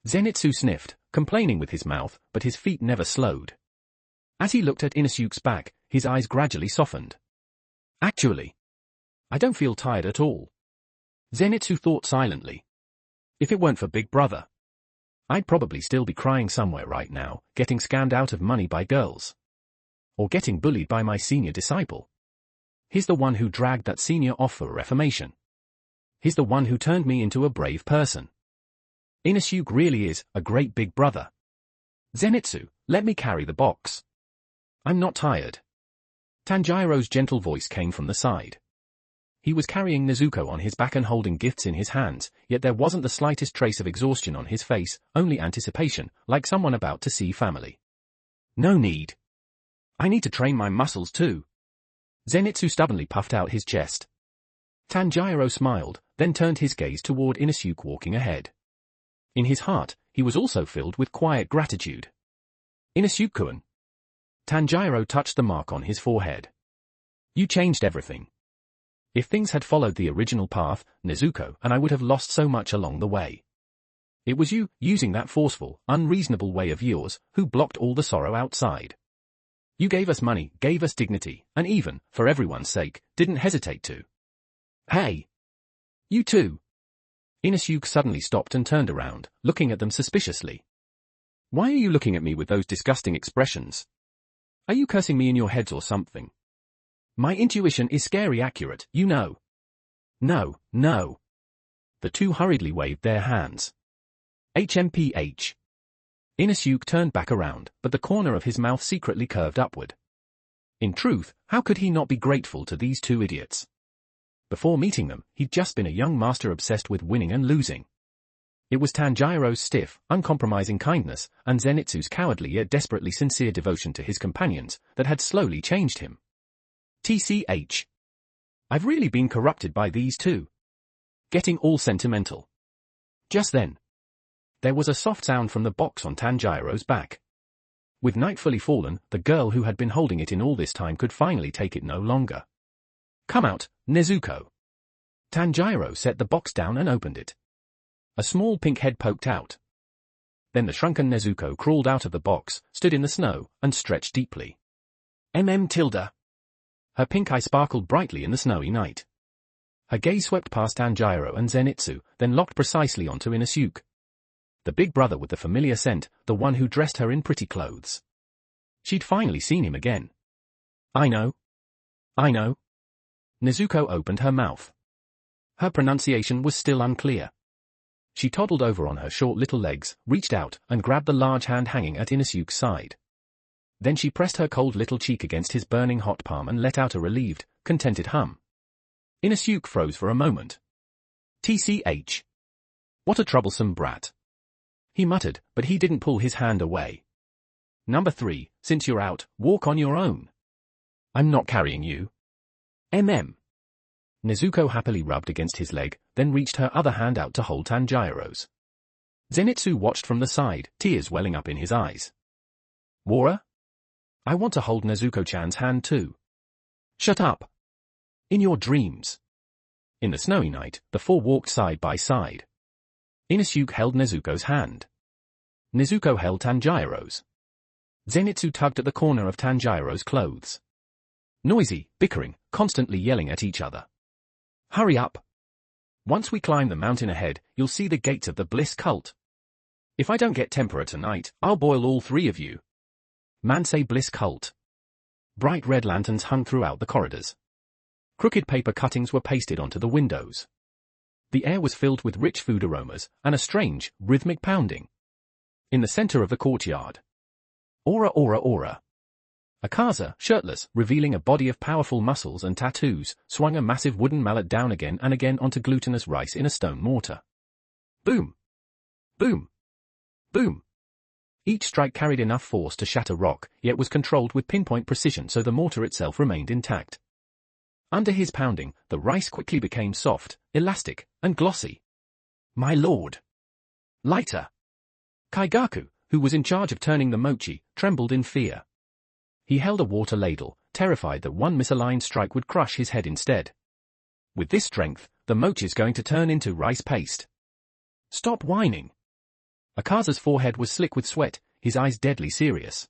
Zenitsu sniffed, complaining with his mouth, but his feet never slowed. As he looked at Inusuke's back, his eyes gradually softened. Actually, I don't feel tired at all. Zenitsu thought silently. If it weren't for Big Brother, I'd probably still be crying somewhere right now, getting scammed out of money by girls. Or getting bullied by my senior disciple. He's the one who dragged that senior off for reformation. He's the one who turned me into a brave person. Inusuke really is a great Big Brother. Zenitsu, let me carry the box. I'm not tired. Tanjiro's gentle voice came from the side. He was carrying Nezuko on his back and holding gifts in his hands, yet there wasn't the slightest trace of exhaustion on his face, only anticipation, like someone about to see family. No need. I need to train my muscles too. Zenitsu stubbornly puffed out his chest. Tanjiro smiled, then turned his gaze toward Inusuke walking ahead. In his heart, he was also filled with quiet gratitude. Inusuke-kun. Tanjiro touched the mark on his forehead. You changed everything. If things had followed the original path, Nezuko and I would have lost so much along the way. It was you, using that forceful, unreasonable way of yours, who blocked all the sorrow outside. You gave us money, gave us dignity, and even, for everyone's sake, didn't hesitate to. Hey! You too! Inusuke suddenly stopped and turned around, looking at them suspiciously. Why are you looking at me with those disgusting expressions? Are you cursing me in your heads or something? My intuition is scary accurate, you know. No. The 2 hurriedly waved their hands. HMPH. Inusuke turned back around, but the corner of his mouth secretly curved upward. In truth, how could he not be grateful to these 2 idiots? Before meeting them, he'd just been a young master obsessed with winning and losing. It was Tanjiro's stiff, uncompromising kindness, and Zenitsu's cowardly yet desperately sincere devotion to his companions, that had slowly changed him. TCH. I've really been corrupted by these two. Getting all sentimental. Just then, there was a soft sound from the box on Tanjiro's back. With night fully fallen, the girl who had been holding it in all this time could finally take it no longer. Come out, Nezuko. Tanjiro set the box down and opened it. A small pink head poked out. Then the shrunken Nezuko crawled out of the box, stood in the snow, and stretched deeply. Tilda. Her pink eye sparkled brightly in the snowy night. Her gaze swept past Tanjiro and Zenitsu, then locked precisely onto Inosuke. The big brother with the familiar scent, the one who dressed her in pretty clothes. She'd finally seen him again. I know. Nezuko opened her mouth. Her pronunciation was still unclear. She toddled over on her short little legs, reached out, and grabbed the large hand hanging at Inosuke's side. Then she pressed her cold little cheek against his burning hot palm and let out a relieved, contented hum. Inosuke froze for a moment. TCH. What a troublesome brat. He muttered, but he didn't pull his hand away. Number 3, since you're out, walk on your own. I'm not carrying you. Nezuko happily rubbed against his leg, then reached her other hand out to hold Tanjiro's. Zenitsu watched from the side, tears welling up in his eyes. Wara? I want to hold Nezuko-chan's hand too. Shut up. In your dreams. In the snowy night, the four walked side by side. Inosuke held Nezuko's hand. Nezuko held Tanjiro's. Zenitsu tugged at the corner of Tanjiro's clothes. Noisy, bickering, constantly yelling at each other. Hurry up. Once we climb the mountain ahead, you'll see the gates of the Bliss cult. If I don't get tempura tonight, I'll boil all 3 of you. Mansei Bliss cult. Bright red lanterns hung throughout the corridors. Crooked paper cuttings were pasted onto the windows. The air was filled with rich food aromas, and a strange, rhythmic pounding. In the center of the courtyard. Aura. Akaza, shirtless, revealing a body of powerful muscles and tattoos, swung a massive wooden mallet down again and again onto glutinous rice in a stone mortar. Boom! Boom! Boom! Each strike carried enough force to shatter rock, yet was controlled with pinpoint precision so the mortar itself remained intact. Under his pounding, the rice quickly became soft, elastic, and glossy. My lord! Lighter! Kaigaku, who was in charge of turning the mochi, trembled in fear. He held a water ladle, terrified that one misaligned strike would crush his head instead. With this strength, the mochi's going to turn into rice paste. Stop whining. Akaza's forehead was slick with sweat, his eyes deadly serious.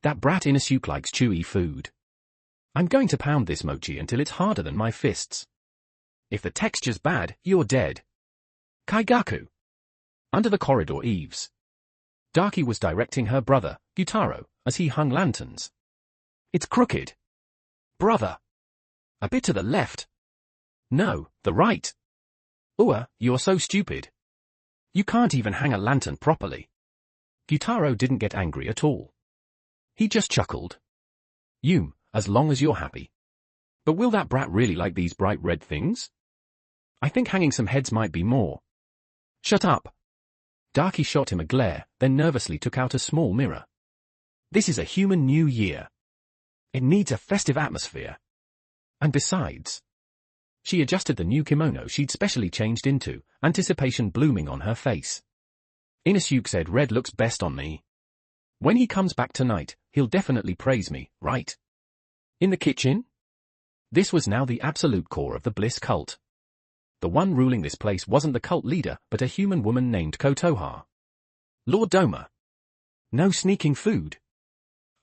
That brat Inosuke likes chewy food. I'm going to pound this mochi until it's harder than my fists. If the texture's bad, you're dead. Kaigaku. Under the corridor eaves. Daki was directing her brother, Gyutaro, as he hung lanterns. It's crooked. Brother. A bit to the left. No, the right. Ua, you're so stupid. You can't even hang a lantern properly. Gyutaro didn't get angry at all. He just chuckled. As long as you're happy. But will that brat really like these bright red things? I think hanging some heads might be more. Shut up. Daki shot him a glare, then nervously took out a small mirror. This is a human new year. It needs a festive atmosphere. And besides... She adjusted the new kimono she'd specially changed into, anticipation blooming on her face. Inosuke said red looks best on me. When he comes back tonight, he'll definitely praise me, right? In the kitchen? This was now the absolute core of the Bliss cult. The one ruling this place wasn't the cult leader, but a human woman named Kotoha. Lord Doma. No sneaking food.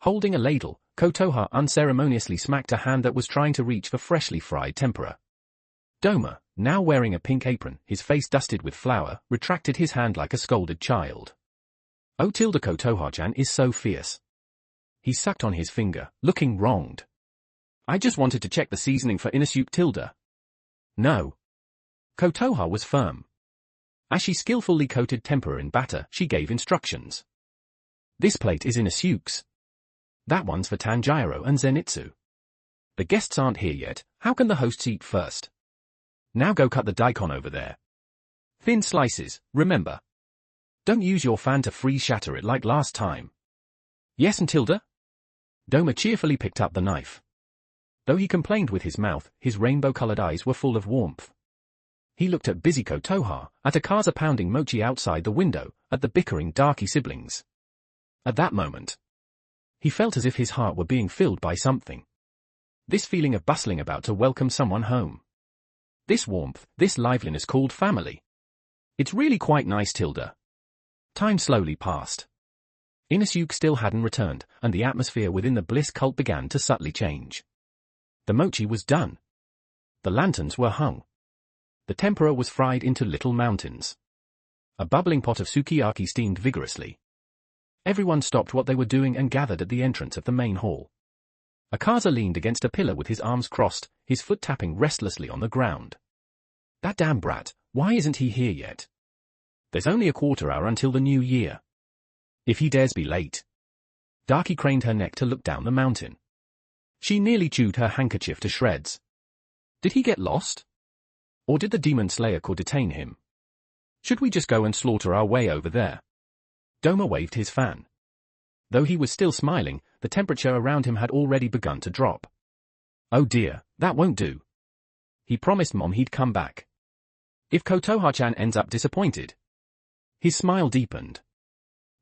Holding a ladle, Kotoha unceremoniously smacked a hand that was trying to reach for freshly fried tempura. Doma, now wearing a pink apron, his face dusted with flour, retracted his hand like a scolded child. Oh, Tilda, Kotoha-chan is so fierce. He sucked on his finger, looking wronged. I just wanted to check the seasoning for Inosuke, Tilda. No. Kotoha was firm. As she skillfully coated tempura in batter, she gave instructions. This plate is Inosuke's. That one's for Tanjiro and Zenitsu. The guests aren't here yet, how can the hosts eat first? Now go cut the daikon over there. Thin slices, remember. Don't use your fan to freeze shatter it like last time. Yes, and Tilda? Doma cheerfully picked up the knife. Though he complained with his mouth, his rainbow-colored eyes were full of warmth. He looked at busy Kotoha, at Akaza pounding mochi outside the window, at the bickering Darky siblings. At that moment, he felt as if his heart were being filled by something. This feeling of bustling about to welcome someone home. This warmth, this liveliness called family. It's really quite nice, Tilda. Time slowly passed. Inusuke still hadn't returned, and the atmosphere within the Bliss cult began to subtly change. The mochi was done. The lanterns were hung. The tempura was fried into little mountains. A bubbling pot of sukiyaki steamed vigorously. Everyone stopped what they were doing and gathered at the entrance of the main hall. Akaza leaned against a pillar with his arms crossed, his foot tapping restlessly on the ground. That damn brat, why isn't he here yet? There's only a quarter hour until the new year. If he dares be late. Darky craned her neck to look down the mountain. She nearly chewed her handkerchief to shreds. Did he get lost? Or did the Demon Slayer Corps detain him? Should we just go and slaughter our way over there? Doma waved his fan. Though he was still smiling, the temperature around him had already begun to drop. Oh dear, that won't do. He promised Mom he'd come back. If Kotoha-chan ends up disappointed. His smile deepened.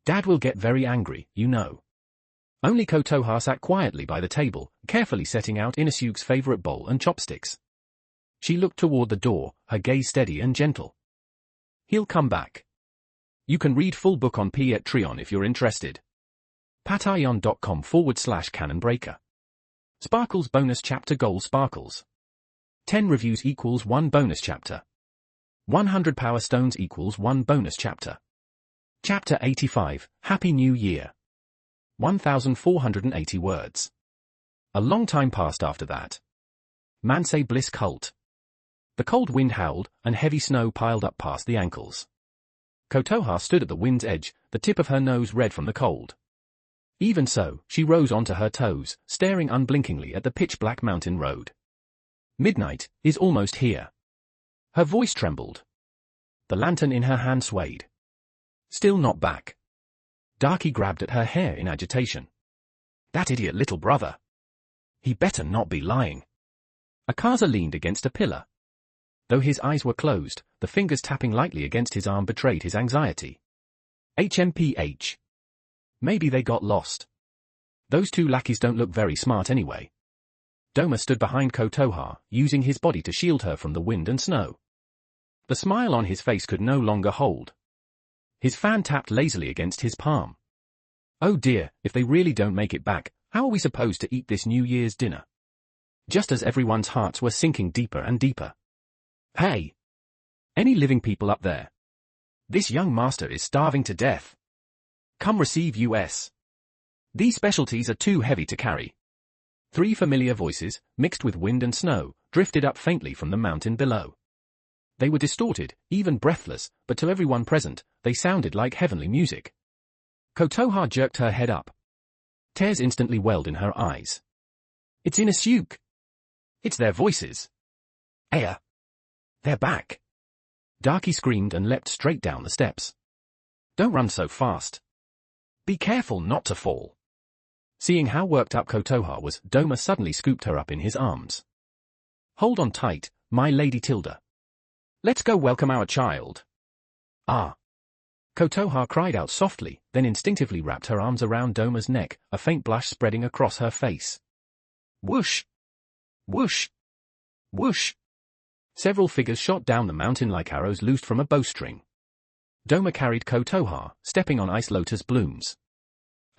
Dad will get very angry, you know. Only Kotoha sat quietly by the table, carefully setting out Inusuke's favorite bowl and chopsticks. She looked toward the door, her gaze steady and gentle. He'll come back. You can read full book on Patreon if you're interested. patreon.com/canonbreaker. Sparkles bonus chapter goal sparkles. 10 reviews equals 1 bonus chapter. 100 power stones equals 1 bonus chapter. Chapter 85, Happy New Year. 1,480 words. A long time passed after that. Mansei Bliss Cult. The cold wind howled, and heavy snow piled up past the ankles. Kotoha stood at the wind's edge, the tip of her nose red from the cold. Even so, she rose onto her toes, staring unblinkingly at the pitch-black mountain road. Midnight is almost here. Her voice trembled. The lantern in her hand swayed. Still not back. Darky grabbed at her hair in agitation. That idiot little brother. He better not be lying. Akaza leaned against a pillar. Though his eyes were closed, the fingers tapping lightly against his arm betrayed his anxiety. HMPH. Maybe they got lost. Those two lackeys don't look very smart anyway. Doma stood behind Kotoha, using his body to shield her from the wind and snow. The smile on his face could no longer hold. His fan tapped lazily against his palm. Oh dear, if they really don't make it back, how are we supposed to eat this New Year's dinner? Just as everyone's hearts were sinking deeper and deeper. Hey! Any living people up there? This young master is starving to death. Come receive us. These specialties are too heavy to carry. 3 familiar voices, mixed with wind and snow, drifted up faintly from the mountain below. They were distorted, even breathless, but to everyone present, they sounded like heavenly music. Kotoha jerked her head up. Tears instantly welled in her eyes. It's Inusuke. It's their voices. Aya. They're back. Darky screamed and leapt straight down the steps. Don't run so fast. Be careful not to fall. Seeing how worked up Kotoha was, Doma suddenly scooped her up in his arms. Hold on tight, my Lady Tilda. Let's go welcome our child. Ah. Kotoha cried out softly, then instinctively wrapped her arms around Doma's neck, a faint blush spreading across her face. Whoosh! Whoosh! Whoosh! Several figures shot down the mountain like arrows loosed from a bowstring. Doma carried Kotoha, stepping on ice lotus blooms.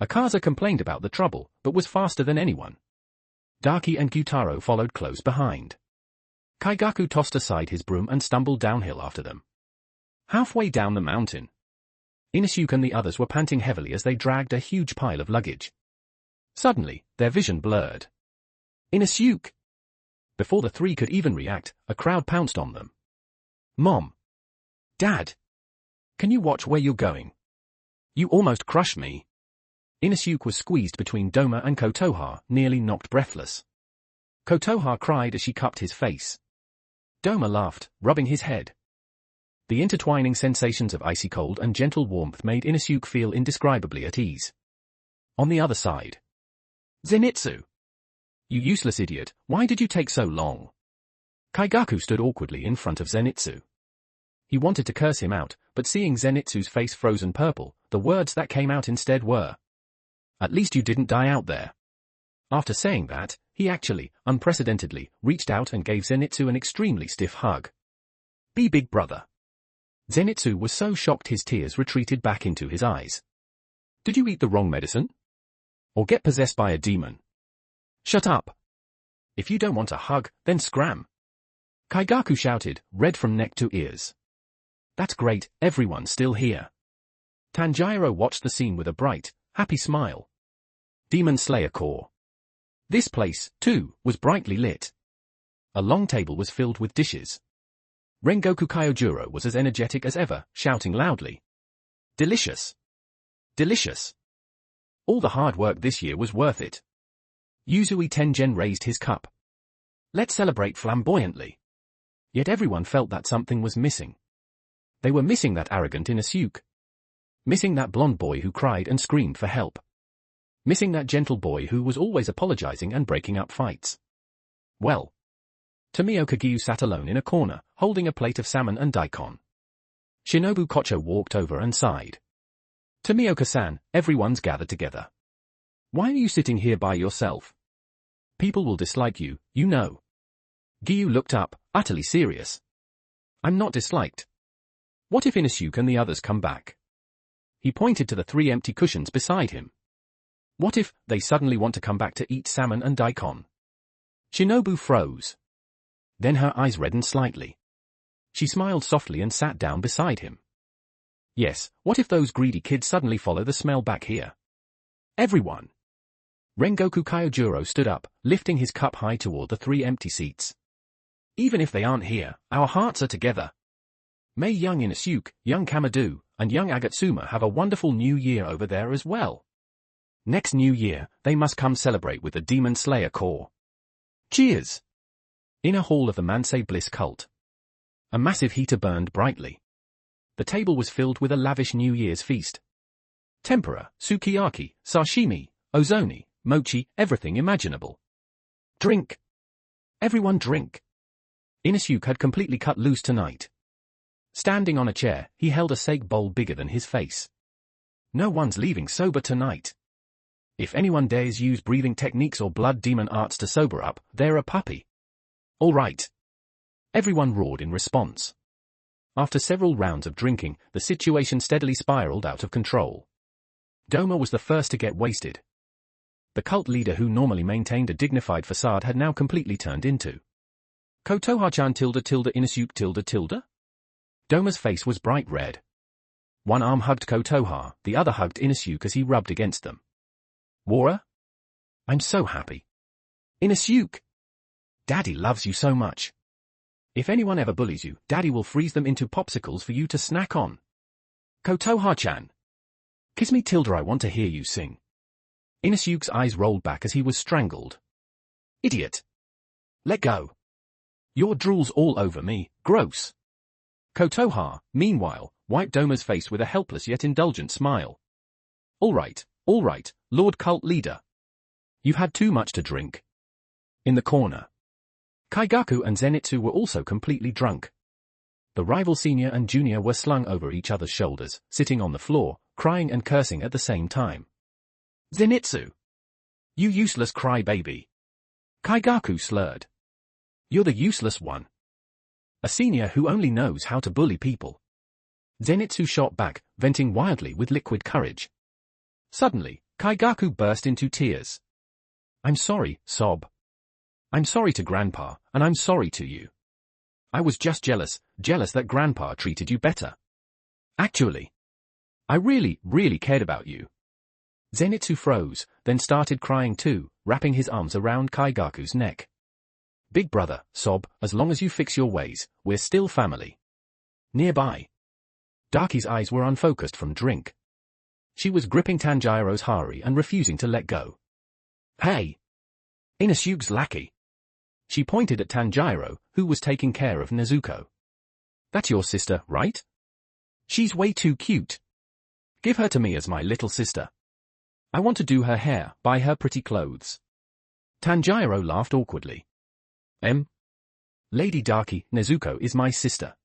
Akaza complained about the trouble, but was faster than anyone. Darky and Gyutaro followed close behind. Kaigaku tossed aside his broom and stumbled downhill after them. Halfway down the mountain, Inusuke and the others were panting heavily as they dragged a huge pile of luggage. Suddenly, their vision blurred. Inusuke! Before the 3 could even react, a crowd pounced on them. Mom! Dad! Can you watch where you're going? You almost crushed me. Inusuke was squeezed between Doma and Kotoha, nearly knocked breathless. Kotoha cried as she cupped his face. Doma laughed, rubbing his head. The intertwining sensations of icy cold and gentle warmth made Inusuke feel indescribably at ease. On the other side. Zenitsu! You useless idiot, why did you take so long? Kaigaku stood awkwardly in front of Zenitsu. He wanted to curse him out, but seeing Zenitsu's face frozen purple, the words that came out instead were, "At least you didn't die out there." After saying that, he actually, unprecedentedly, reached out and gave Zenitsu an extremely stiff hug. "Be big brother." Zenitsu was so shocked his tears retreated back into his eyes. "Did you eat the wrong medicine? Or get possessed by a demon? Shut up. If you don't want a hug, then scram." Kaigaku shouted, red from neck to ears. "That's great, everyone's still here." Tanjiro watched the scene with a bright, happy smile. Demon Slayer Corps. This place, too, was brightly lit. A long table was filled with dishes. Rengoku Kyojuro was as energetic as ever, shouting loudly. "Delicious! Delicious! All the hard work this year was worth it." Yuzui Tengen raised his cup. "Let's celebrate flamboyantly." Yet everyone felt that something was missing. They were missing that arrogant Inosuke. Missing that blonde boy who cried and screamed for help. Missing that gentle boy who was always apologizing and breaking up fights. Well. Tomio Kagiyu sat alone in a corner, holding a plate of salmon and daikon. Shinobu Kocho walked over and sighed. "Tomioka-san, everyone's gathered together. Why are you sitting here by yourself? People will dislike you, you know." Giyu looked up, utterly serious. "I'm not disliked. What if Inosuke and the others come back?" He pointed to the 3 empty cushions beside him. "What if they suddenly want to come back to eat salmon and daikon?" Shinobu froze. Then her eyes reddened slightly. She smiled softly and sat down beside him. "Yes, what if those greedy kids suddenly follow the smell back here?" "Everyone!" Rengoku Kyojuro stood up, lifting his cup high toward the 3 empty seats. "Even if they aren't here, our hearts are together. May young Inosuke, young Kamado, and young Agatsuma have a wonderful new year over there as well. Next new year, they must come celebrate with the Demon Slayer Corps. Cheers!" Inner hall of the Mansei Bliss cult. A massive heater burned brightly. The table was filled with a lavish New Year's feast. Tempura, sukiyaki, sashimi, ozoni, mochi, everything imaginable. "Drink! Everyone drink!" Inosuke had completely cut loose tonight. Standing on a chair, he held a sake bowl bigger than his face. "No one's leaving sober tonight. If anyone dares use breathing techniques or blood demon arts to sober up, they're a puppy." "All right." Everyone roared in response. After several rounds of drinking, the situation steadily spiraled out of control. Doma was the first to get wasted. The cult leader who normally maintained a dignified facade had now completely turned into Kotoha-chan Inosuke . Doma's face was bright red. One arm hugged Kotoha, the other hugged Inosuke as he rubbed against them. "Wara? I'm so happy. Inosuke! Daddy loves you so much. If anyone ever bullies you, Daddy will freeze them into popsicles for you to snack on. Kotoha-chan! Kiss me Tilda, I want to hear you sing." Inosuke's eyes rolled back as he was strangled. "Idiot! Let go. Your drool's all over me, gross." Kotoha, meanwhile, wiped Doma's face with a helpless yet indulgent smile. All right, Lord Cult Leader. You've had too much to drink." In the corner, Kaigaku and Zenitsu were also completely drunk. The rival senior and junior were slung over each other's shoulders, sitting on the floor, crying and cursing at the same time. "Zenitsu! You useless crybaby!" Kaigaku slurred. "You're the useless one. A senior who only knows how to bully people." Zenitsu shot back, venting wildly with liquid courage. Suddenly, Kaigaku burst into tears. "I'm sorry, Sob. I'm sorry to Grandpa, and I'm sorry to you. I was just jealous that Grandpa treated you better. Actually, I really cared about you." Zenitsu froze, then started crying too, wrapping his arms around Kaigaku's neck. "Big brother, Sob, as long as you fix your ways, we're still family." Nearby, Daki's eyes were unfocused from drink. She was gripping Tanjiro's hari and refusing to let go. "Hey! Inosuke's lackey." She pointed at Tanjiro, who was taking care of Nezuko. "That's your sister, right? She's way too cute. Give her to me as my little sister. I want to do her hair, buy her pretty clothes." Tanjiro laughed awkwardly. Lady Darky, Nezuko is my sister.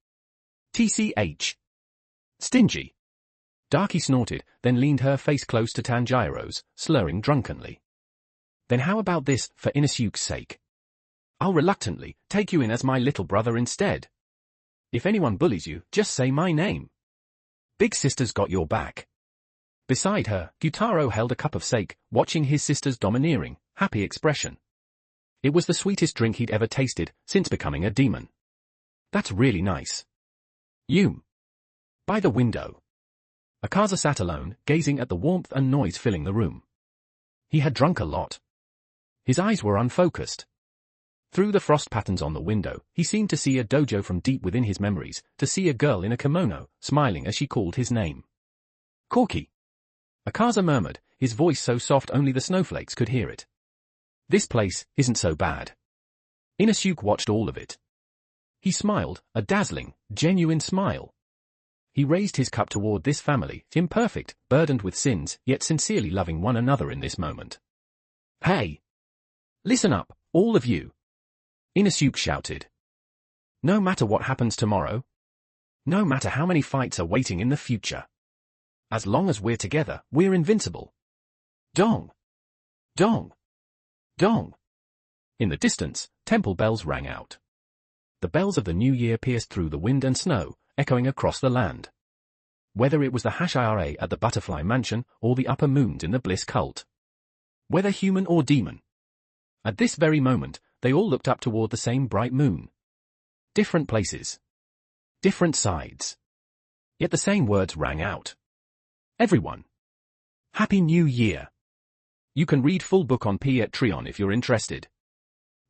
TCH. Stingy. Darky snorted, then leaned her face close to Tanjiro's, slurring drunkenly. Then how about this, for Inosuke's sake? I'll reluctantly take you in as my little brother instead. If anyone bullies you, just say my name. Big sister's got your back. Beside her, Gyutaro held a cup of sake, watching his sister's domineering, happy expression. It was the sweetest drink he'd ever tasted since becoming a demon. That's really nice. By the window. Akaza sat alone, gazing at the warmth and noise filling the room. He had drunk a lot. His eyes were unfocused. Through the frost patterns on the window, he seemed to see a dojo from deep within his memories, to see a girl in a kimono, smiling as she called his name. Corky. Akaza murmured, his voice so soft only the snowflakes could hear it. This place isn't so bad. Inosuke watched all of it. He smiled, a dazzling, genuine smile. He raised his cup toward this family, imperfect, burdened with sins, yet sincerely loving one another in this moment. Hey! Listen up, all of you! Inosuke shouted. No matter what happens tomorrow, no matter how many fights are waiting in the future, as long as we're together, we're invincible. Dong! Dong! Dong! In the distance, temple bells rang out. The bells of the new year pierced through the wind and snow, echoing across the land. Whether it was the Hashira at the Butterfly Mansion, or the upper moons in the Bliss Cult. Whether human or demon. At this very moment, they all looked up toward the same bright moon. Different places. Different sides. Yet the same words rang out. Everyone. Happy New Year. You can read full book on Patreon if you're interested.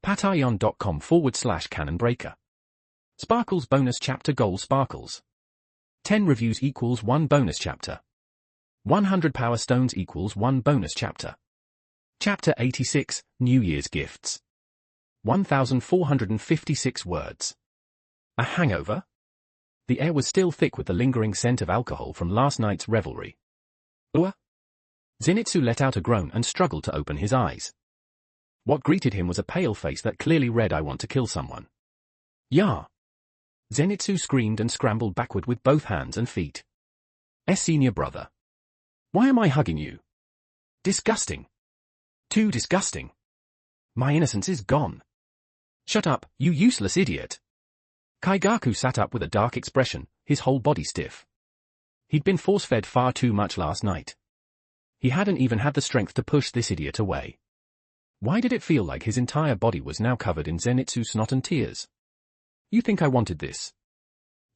patreon.com/canonbreaker. Sparkles bonus chapter goal sparkles. 10 reviews equals 1 bonus chapter. 100 power stones equals 1 bonus chapter. Chapter 86, New Year's Gifts. 1,456 words. A hangover? The air was still thick with the lingering scent of alcohol from last night's revelry. Zenitsu let out a groan and struggled to open his eyes. What greeted him was a pale face that clearly read, I want to kill someone. Yeah. Zenitsu screamed and scrambled backward with both hands and feet. Senior brother. Why am I hugging you? Disgusting. Too disgusting. My innocence is gone. Shut up, you useless idiot. Kaigaku sat up with a dark expression, his whole body stiff. He'd been force-fed far too much last night. He hadn't even had the strength to push this idiot away. Why did it feel like his entire body was now covered in Zenitsu snot and tears? You think I wanted this?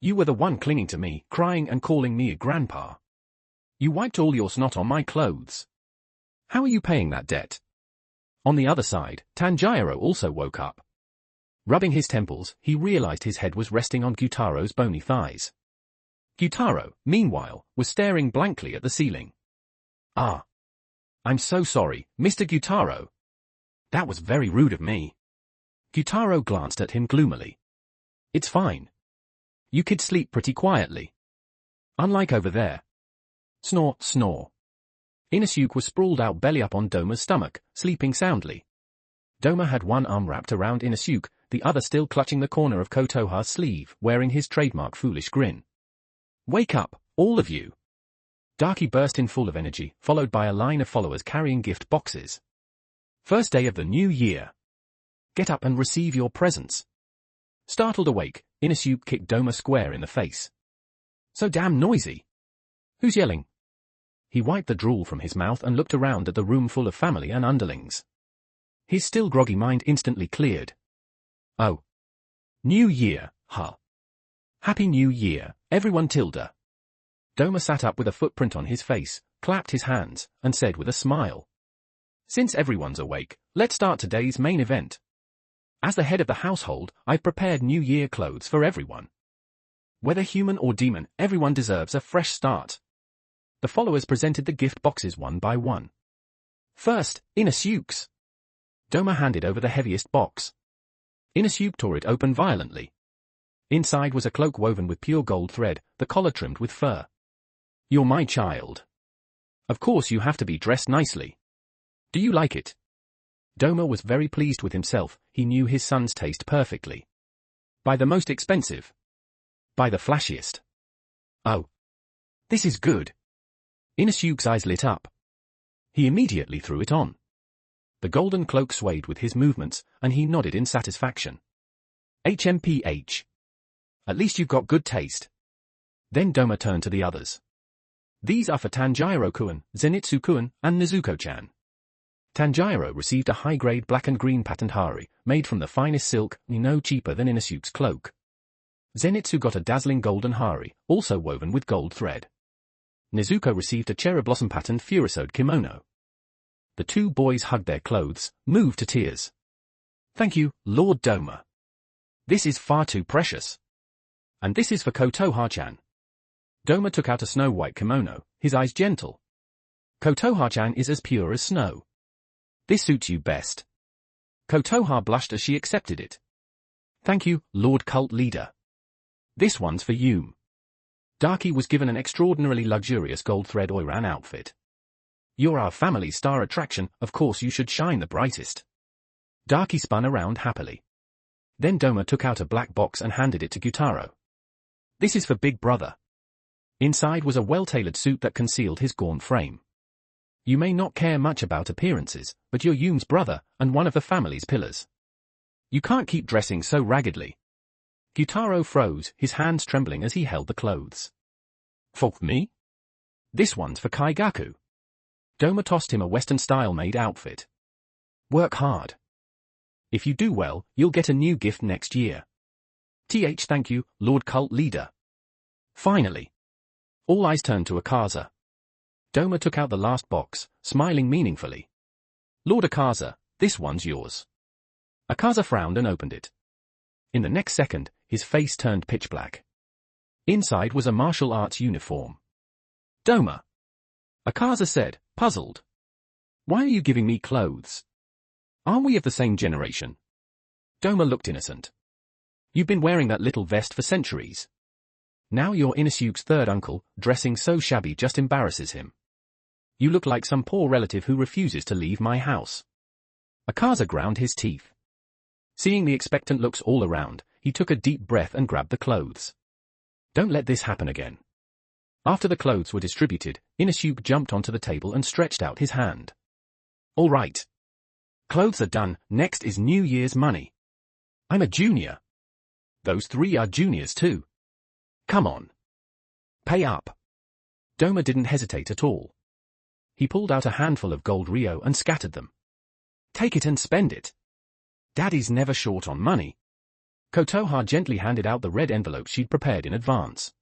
You were the one clinging to me, crying and calling me a grandpa. You wiped all your snot on my clothes. How are you paying that debt? On the other side, Tanjiro also woke up. Rubbing his temples, he realized his head was resting on Gyutaro's bony thighs. Gyutaro, meanwhile, was staring blankly at the ceiling. Ah. I'm so sorry, Mr. Gyutaro. That was very rude of me. Gyutaro glanced at him gloomily. It's fine. You kids sleep pretty quietly. Unlike over there. Snore, snore. Inosuke was sprawled out belly up on Doma's stomach, sleeping soundly. Doma had one arm wrapped around Inosuke, the other still clutching the corner of Kotoha's sleeve, wearing his trademark foolish grin. Wake up, all of you. Darky burst in full of energy, followed by a line of followers carrying gift boxes. First day of the new year. Get up and receive your presents. Startled awake, Inosuke kicked Doma square in the face. So damn noisy. Who's yelling? He wiped the drool from his mouth and looked around at the room full of family and underlings. His still groggy mind instantly cleared. Oh. New Year, huh? Happy New Year, everyone tilde. Doma sat up with a footprint on his face, clapped his hands, and said with a smile. Since everyone's awake, let's start today's main event. As the head of the household, I've prepared New Year clothes for everyone. Whether human or demon, everyone deserves a fresh start. The followers presented the gift boxes one by one. First, Inosuke's. Doma handed over the heaviest box. Inosuke tore it open violently. Inside was a cloak woven with pure gold thread, the collar trimmed with fur. You're my child. Of course you have to be dressed nicely. Do you like it? Doma was very pleased with himself, he knew his son's taste perfectly. Buy the most expensive. Buy the flashiest. Oh. This is good. Inosuke's eyes lit up. He immediately threw it on. The golden cloak swayed with his movements, and he nodded in satisfaction. HMPH. At least you've got good taste. Then Doma turned to the others. These are for Tanjiro-kun, Zenitsu-kun, and Nezuko-chan. Tanjiro received a high-grade black and green patterned hari, made from the finest silk, no cheaper than Inosuke's cloak. Zenitsu got a dazzling golden hari, also woven with gold thread. Nezuko received a cherry blossom patterned furosode kimono. The two boys hugged their clothes, moved to tears. Thank you, Lord Doma. This is far too precious. And this is for Kotoha-chan. Doma took out a snow-white kimono, his eyes gentle. Kotoha-chan is as pure as snow. This suits you best. Kotoha blushed as she accepted it. Thank you, Lord Cult Leader. This one's for you. Daki was given an extraordinarily luxurious gold thread Oiran outfit. You're our family's star attraction, of course you should shine the brightest. Daki spun around happily. Then Doma took out a black box and handed it to Gyutaro. This is for Big Brother. Inside was a well-tailored suit that concealed his gaunt frame. You may not care much about appearances, but you're Yume's brother, and one of the family's pillars. You can't keep dressing so raggedly. Gyutaro froze, his hands trembling as he held the clothes. For me? This one's for Kaigaku. Doma tossed him a Western-style-made outfit. Work hard. If you do well, you'll get a new gift next year. Thank you, Lord Cult Leader. Finally. All eyes turned to Akaza. Doma took out the last box, smiling meaningfully. Lord Akaza, this one's yours. Akaza frowned and opened it. In the next second, his face turned pitch black. Inside was a martial arts uniform. Doma. Akaza said, puzzled. Why are you giving me clothes? Aren't we of the same generation? Doma looked innocent. You've been wearing that little vest for centuries. Now you're Inosuke's third uncle, dressing so shabby just embarrasses him. You look like some poor relative who refuses to leave my house. Akaza ground his teeth. Seeing the expectant looks all around, he took a deep breath and grabbed the clothes. Don't let this happen again. After the clothes were distributed, Inosuke jumped onto the table and stretched out his hand. All right. Clothes are done, next is New Year's money. I'm a junior. Those three are juniors too. Come on. Pay up. Doma didn't hesitate at all. He pulled out a handful of gold Rio and scattered them. Take it and spend it. Daddy's never short on money. Kotoha gently handed out the red envelope she'd prepared in advance.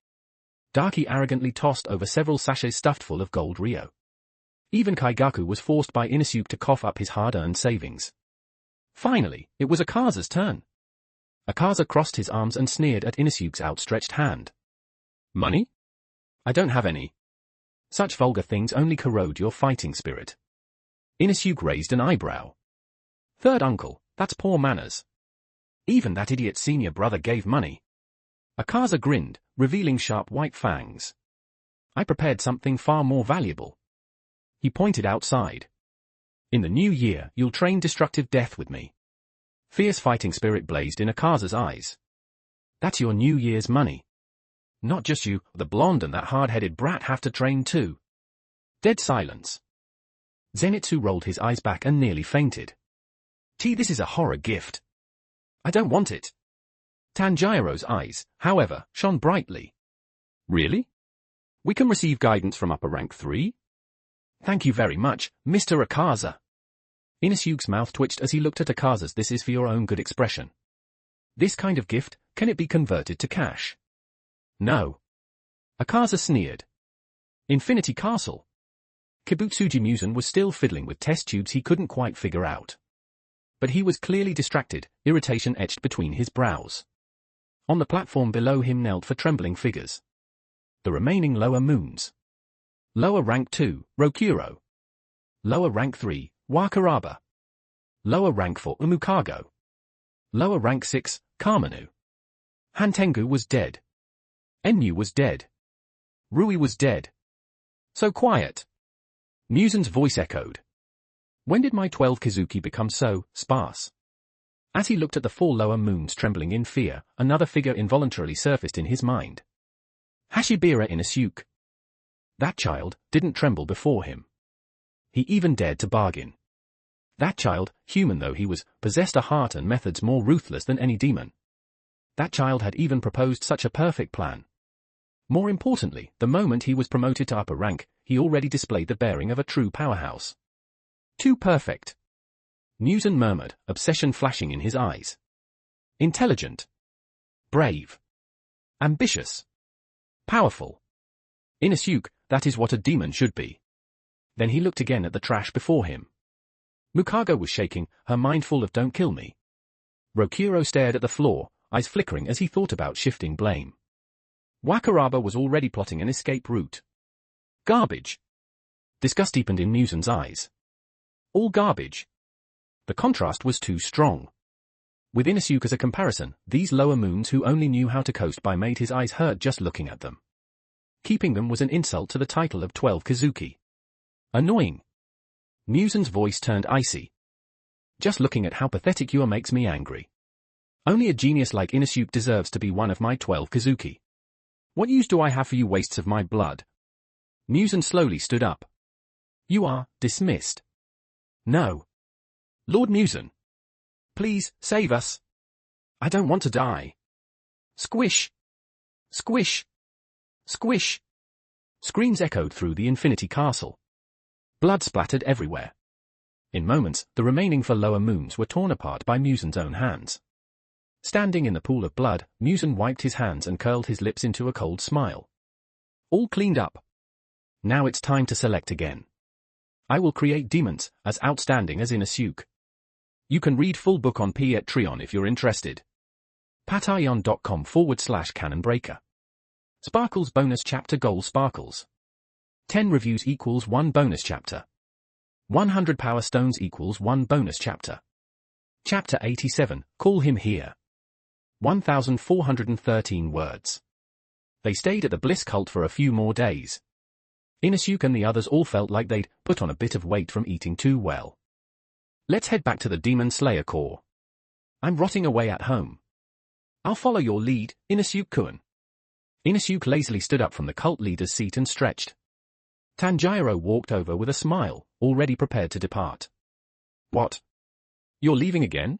Daki arrogantly tossed over several sachets stuffed full of gold Rio. Even Kaigaku was forced by Inosuke to cough up his hard-earned savings. Finally, it was Akaza's turn. Akaza crossed his arms and sneered at Inosuke's outstretched hand. Money? I don't have any. Such vulgar things only corrode your fighting spirit. Inosuke raised an eyebrow. Third uncle, that's poor manners. Even that idiot senior brother gave money. Akaza grinned, revealing sharp white fangs. I prepared something far more valuable. He pointed outside. In the new year, you'll train destructive death with me. Fierce fighting spirit blazed in Akaza's eyes. That's your New Year's money. Not just you, the blonde and that hard-headed brat have to train too. Dead silence. Zenitsu rolled his eyes back and nearly fainted. This is a horror gift. I don't want it. Tanjiro's eyes, however, shone brightly. Really? We can receive guidance from upper rank 3? Thank you very much, Mr. Akaza. Inosuke's mouth twitched as he looked at Akaza's "this is for your own good" expression. This kind of gift, can it be converted to cash? No. Akaza sneered. Infinity Castle. Kibutsuji Musen was still fiddling with test tubes he couldn't quite figure out. But he was clearly distracted, irritation etched between his brows. On the platform below him knelt for trembling figures. The remaining lower moons. Lower rank 2, Rokuro. Lower rank 3, Wakaraba. Lower rank 4, Umukago. Lower rank 6, Kamanu. Hantengu was dead. Enyu was dead. Rui was dead. So quiet. Musen's voice echoed. When did my 12 Kizuki become so sparse? As he looked at the 4 lower moons trembling in fear, another figure involuntarily surfaced in his mind. Hashibira Inosuke. That child didn't tremble before him. He even dared to bargain. That child, human though he was, possessed a heart and methods more ruthless than any demon. That child had even proposed such a perfect plan. More importantly, the moment he was promoted to upper rank, he already displayed the bearing of a true powerhouse. Too perfect. Muzan murmured, obsession flashing in his eyes. Intelligent. Brave. Ambitious. Powerful. Inosuke, that is what a demon should be. Then he looked again at the trash before him. Mukago was shaking, her mind full of don't kill me. Rokuro stared at the floor, eyes flickering as he thought about shifting blame. Wakaraba was already plotting an escape route. Garbage. Disgust deepened in Muzan's eyes. All garbage. The contrast was too strong. With Inosuke as a comparison, these lower moons who only knew how to coast by made his eyes hurt just looking at them. Keeping them was an insult to the title of 12 Kizuki. Annoying. Muzan's voice turned icy. Just looking at how pathetic you are makes me angry. Only a genius like Inosuke deserves to be one of my 12 Kizuki. What use do I have for you wastes of my blood? Muzan slowly stood up. You are dismissed. No. Lord Muzan. Please, save us. I don't want to die. Squish. Squish. Squish. Screams echoed through the Infinity Castle. Blood splattered everywhere. In moments, the remaining 4 lower moons were torn apart by Muzan's own hands. Standing in the pool of blood, Muzan wiped his hands and curled his lips into a cold smile. All cleaned up. Now it's time to select again. I will create demons as outstanding as Inosuke. You can read full book on Patreon if you're interested. patreon.com/canonbreaker. Sparkles bonus chapter goal sparkles. 10 reviews equals 1 bonus chapter. 100 power stones equals 1 bonus chapter. Chapter 87, Call Him Here. 1,413 words. They stayed at the Bliss cult for a few more days. Inosuke and the others all felt like they'd put on a bit of weight from eating too well. Let's head back to the Demon Slayer Corps. I'm rotting away at home. I'll follow your lead, Inosuke-kun. Inosuke lazily stood up from the cult leader's seat and stretched. Tanjiro walked over with a smile, already prepared to depart. What? You're leaving again?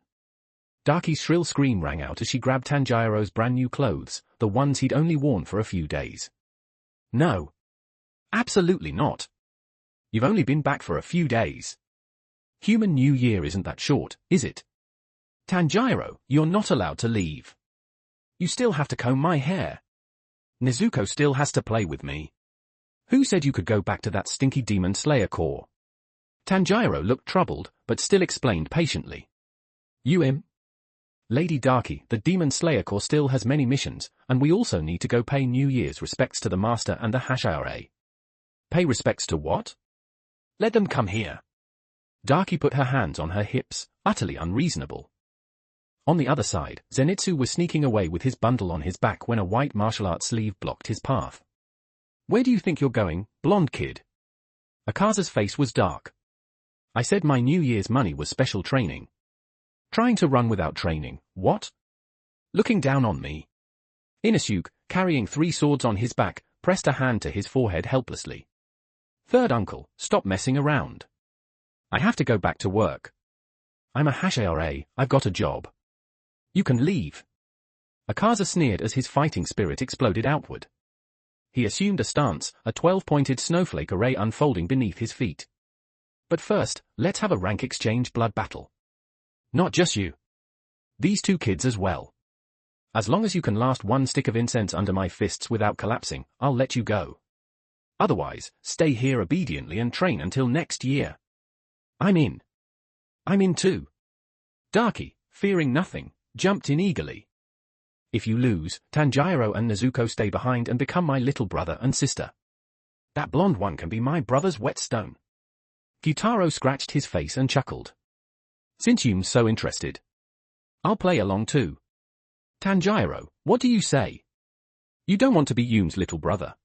Daki's shrill scream rang out as she grabbed Tanjiro's brand new clothes, the ones he'd only worn for a few days. No. Absolutely not. You've only been back for a few days. Human New Year isn't that short, is it? Tanjiro, you're not allowed to leave. You still have to comb my hair. Nezuko still has to play with me. Who said you could go back to that stinky Demon Slayer Corps? Tanjiro looked troubled, but still explained patiently. You. Lady Daki, the Demon Slayer Corps still has many missions, and we also need to go pay New Year's respects to the Master and the Hashira. Pay respects to what? Let them come here. Daki put her hands on her hips, utterly unreasonable. On the other side, Zenitsu was sneaking away with his bundle on his back when a white martial arts sleeve blocked his path. Where do you think you're going, blonde kid? Akaza's face was dark. I said my New Year's money was special training. Trying to run without training, what? Looking down on me. Inosuke, carrying 3 swords on his back, pressed a hand to his forehead helplessly. Third uncle, stop messing around. I have to go back to work. I'm a Hashira, I've got a job. You can leave. Akaza sneered as his fighting spirit exploded outward. He assumed a stance, a 12-pointed snowflake array unfolding beneath his feet. But first, let's have a rank exchange blood battle. Not just you. These 2 kids as well. As long as you can last 1 stick of incense under my fists without collapsing, I'll let you go. Otherwise, stay here obediently and train until next year. I'm in. I'm in too. Daki, fearing nothing, jumped in eagerly. If you lose, Tanjiro and Nezuko stay behind and become my little brother and sister. That blonde one can be my brother's whetstone. Gyutaro scratched his face and chuckled. Since you're so interested, I'll play along too. Tanjiro, what do you say? You don't want to be Yume's little brother.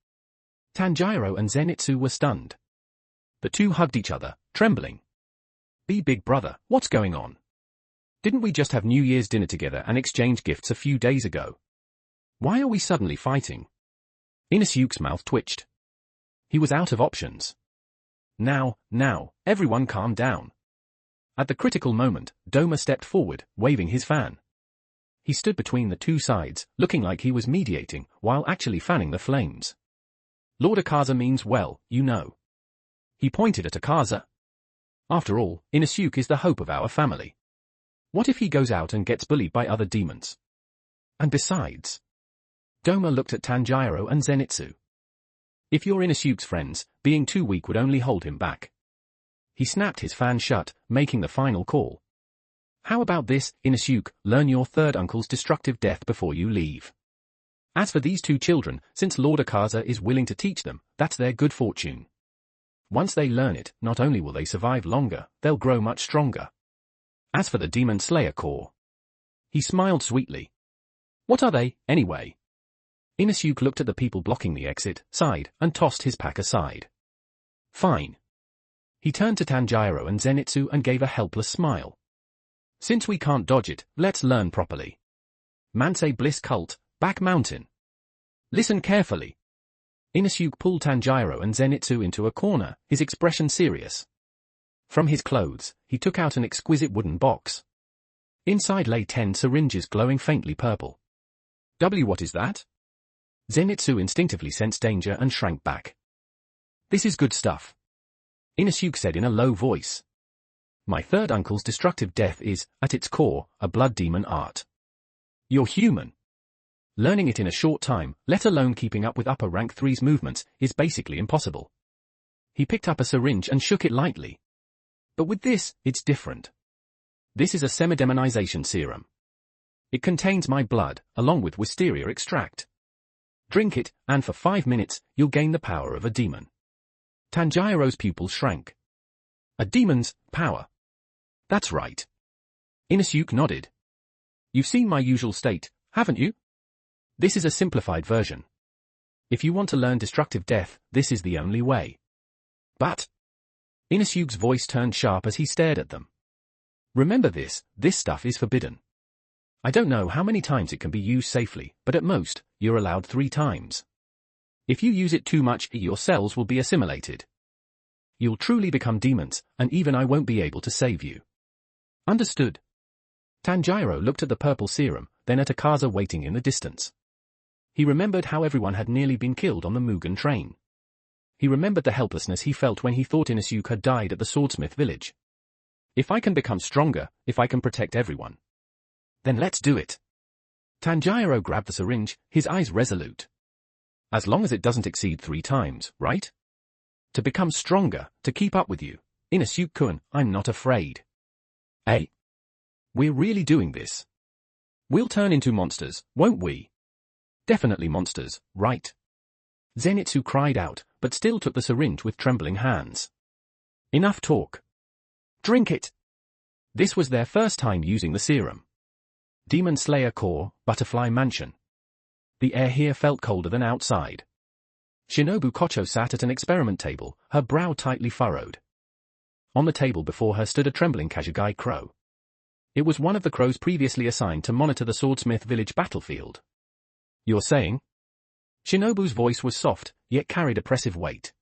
Tanjiro and Zenitsu were stunned. The 2 hugged each other, trembling. Be big brother, what's going on? Didn't we just have New Year's dinner together and exchange gifts a few days ago? Why are we suddenly fighting? Inusuke's mouth twitched. He was out of options. Now, everyone calm down. At the critical moment, Doma stepped forward, waving his fan. He stood between the two sides, looking like he was mediating, while actually fanning the flames. Lord Akaza means well, you know. He pointed at Akaza. After all, Inusuke is the hope of our family. What if he goes out and gets bullied by other demons? And besides... Doma looked at Tanjiro and Zenitsu. If you're Inusuke's friends, being too weak would only hold him back. He snapped his fan shut, making the final call. How about this, Inusuke, learn your third uncle's destructive death before you leave. As for these two children, since Lord Akaza is willing to teach them, that's their good fortune. Once they learn it, not only will they survive longer, they'll grow much stronger. As for the Demon Slayer Corps. He smiled sweetly. What are they, anyway? Inusuke looked at the people blocking the exit, sighed, and tossed his pack aside. Fine. He turned to Tanjiro and Zenitsu and gave a helpless smile. Since we can't dodge it, let's learn properly. Mansei Bliss Cult, Back Mountain. Listen carefully. Inusuke pulled Tanjiro and Zenitsu into a corner, his expression serious. From his clothes, he took out an exquisite wooden box. Inside lay 10 syringes glowing faintly purple. What is that? Zenitsu instinctively sensed danger and shrank back. This is good stuff. Inusuke said in a low voice. My third uncle's destructive death is, at its core, a blood demon art. You're human. Learning it in a short time, let alone keeping up with upper rank 3's movements, is basically impossible. He picked up a syringe and shook it lightly. But with this, it's different. This is a semi-demonization serum. It contains my blood, along with wisteria extract. Drink it, and for 5 minutes, you'll gain the power of a demon. Tanjiro's pupils shrank. A demon's power. That's right. Inusuke nodded. You've seen my usual state, haven't you? This is a simplified version. If you want to learn destructive death, this is the only way. But... Inusuke's voice turned sharp as he stared at them. Remember this stuff is forbidden. I don't know how many times it can be used safely, but at most, you're allowed 3 times. If you use it too much, your cells will be assimilated. You'll truly become demons, and even I won't be able to save you. Understood? Tanjiro looked at the purple serum, then at Akaza waiting in the distance. He remembered how everyone had nearly been killed on the Mugen train. He remembered the helplessness he felt when he thought Inusuke had died at the Swordsmith village. If I can become stronger, if I can protect everyone. Then let's do it. Tanjiro grabbed the syringe, his eyes resolute. As long as it doesn't exceed 3 times, right? To become stronger, to keep up with you. Inusuke-kun, I'm not afraid. Hey. We're really doing this. We'll turn into monsters, won't we? Definitely monsters, right? Zenitsu cried out, but still took the syringe with trembling hands. Enough talk. Drink it. This was their first time using the serum. Demon Slayer Corps, Butterfly Mansion. The air here felt colder than outside. Shinobu Kocho sat at an experiment table, her brow tightly furrowed. On the table before her stood a trembling Kasugai crow. It was one of the crows previously assigned to monitor the Swordsmith village battlefield. You're saying? Shinobu's voice was soft, yet carried oppressive weight.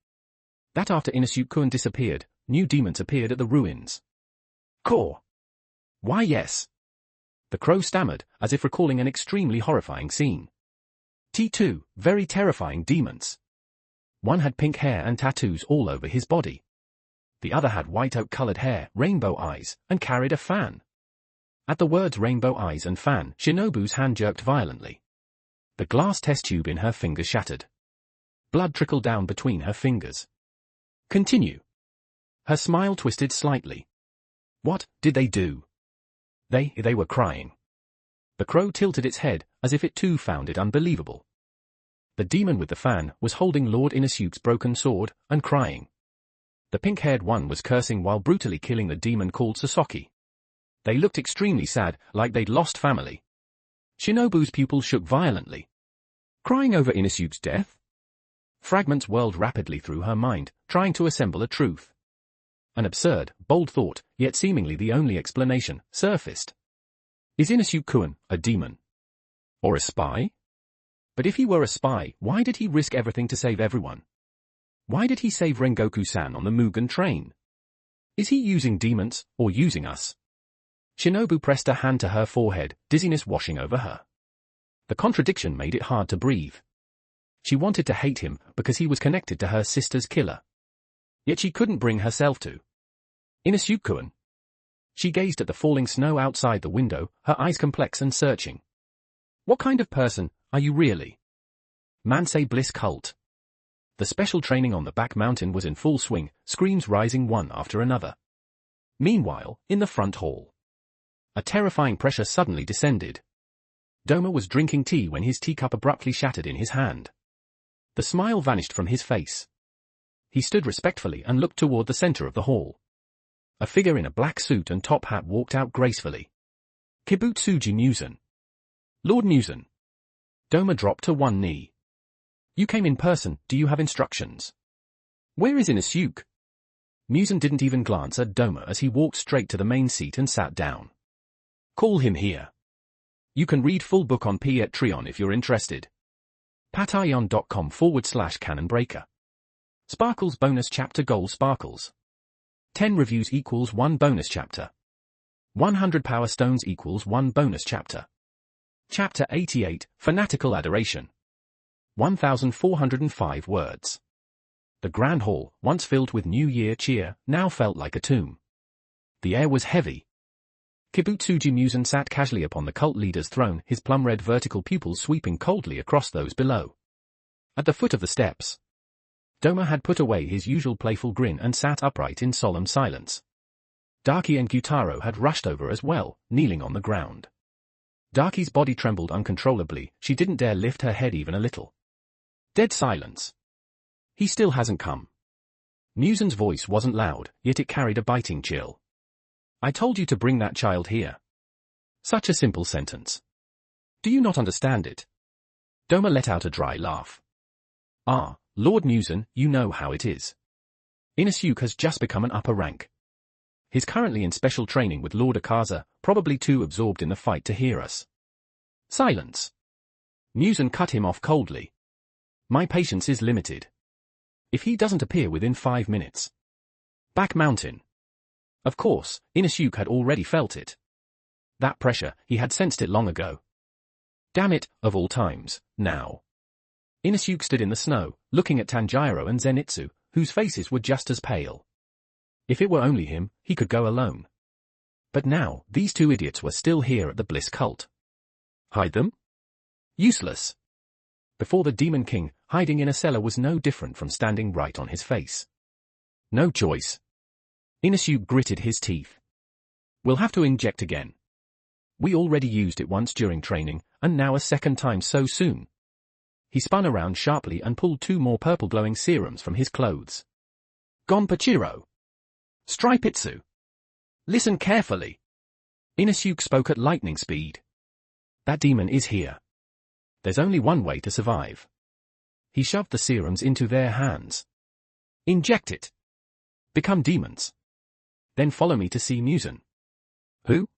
That after Inusuke-kun disappeared, new demons appeared at the ruins. Core. Why yes. The crow stammered, as if recalling an extremely horrifying scene. T2, very terrifying demons. One had pink hair and tattoos all over his body. The other had white oak-colored hair, rainbow eyes, and carried a fan. At the words rainbow eyes and fan, Shinobu's hand jerked violently. The glass test tube in her finger shattered. Blood trickled down between her fingers. Continue. Her smile twisted slightly. What did they do? They were crying. The crow tilted its head, as if it too found it unbelievable. The demon with the fan was holding Lord Inusuke's broken sword, and crying. The pink-haired one was cursing while brutally killing the demon called Sasaki. They looked extremely sad, like they'd lost family. Shinobu's pupils shook violently. Crying over Inusuke's death? Fragments whirled rapidly through her mind, trying to assemble a truth. An absurd, bold thought, yet seemingly the only explanation, surfaced. Is Inosuke-kun a demon? Or a spy? But if he were a spy, why did he risk everything to save everyone? Why did he save Rengoku-san on the Mugen train? Is he using demons, or using us? Shinobu pressed a hand to her forehead, dizziness washing over her. The contradiction made it hard to breathe. She wanted to hate him because he was connected to her sister's killer. Yet she couldn't bring herself to. Inosuke-kun. She gazed at the falling snow outside the window, her eyes complex and searching. What kind of person are you really? Mansei Bliss Cult. The special training on the back mountain was in full swing, screams rising one after another. Meanwhile, in the front hall, a terrifying pressure suddenly descended. Doma was drinking tea when his teacup abruptly shattered in his hand. The smile vanished from his face. He stood respectfully and looked toward the center of the hall. A figure in a black suit and top hat walked out gracefully. Kibutsuji Muzan. Lord Muzan. Doma dropped to one knee. You came in person, do you have instructions? Where is Inosuke? Muzan didn't even glance at Doma as he walked straight to the main seat and sat down. Call him here. You can read full book on Patreon if you're interested. patreon.com/canonbreaker. Sparkles bonus chapter goal sparkles. 10 reviews equals 1 bonus chapter. 100 power stones equals 1 bonus chapter. Chapter 88, Fanatical Adoration. 1,405 words. The Grand Hall, once filled with New Year cheer, now felt like a tomb. The air was heavy. Kibutsuji Muzan sat casually upon the cult leader's throne, his plum-red vertical pupils sweeping coldly across those below. At the foot of the steps, Doma had put away his usual playful grin and sat upright in solemn silence. Daki and Gyutaro had rushed over as well, kneeling on the ground. Daki's body trembled uncontrollably, she didn't dare lift her head even a little. Dead silence. He still hasn't come. Muzan's voice wasn't loud, yet it carried a biting chill. I told you to bring that child here. Such a simple sentence. Do you not understand it? Doma let out a dry laugh. Ah, Lord Muzan, you know how it is. Inosuke has just become an upper rank. He's currently in special training with Lord Akaza, probably too absorbed in the fight to hear us. Silence. Muzan cut him off coldly. My patience is limited. If he doesn't appear within 5 minutes. Back mountain. Of course, Inosuke had already felt it. That pressure, he had sensed it long ago. Damn it, of all times, now. Inosuke stood in the snow, looking at Tanjiro and Zenitsu, whose faces were just as pale. If it were only him, he could go alone. But now, these two idiots were still here at the Bliss cult. Hide them? Useless. Before the Demon King, hiding in a cellar was no different from standing right on his face. No choice. Inosuke gritted his teeth. We'll have to inject again. We already used it once during training, and now a second time so soon. He spun around sharply and pulled 2 more purple-glowing serums from his clothes. Gonpachiro. Stripitsu. Listen carefully. Inosuke spoke at lightning speed. That demon is here. There's only one way to survive. He shoved the serums into their hands. Inject it. Become demons. Then follow me to see Muzan. Who?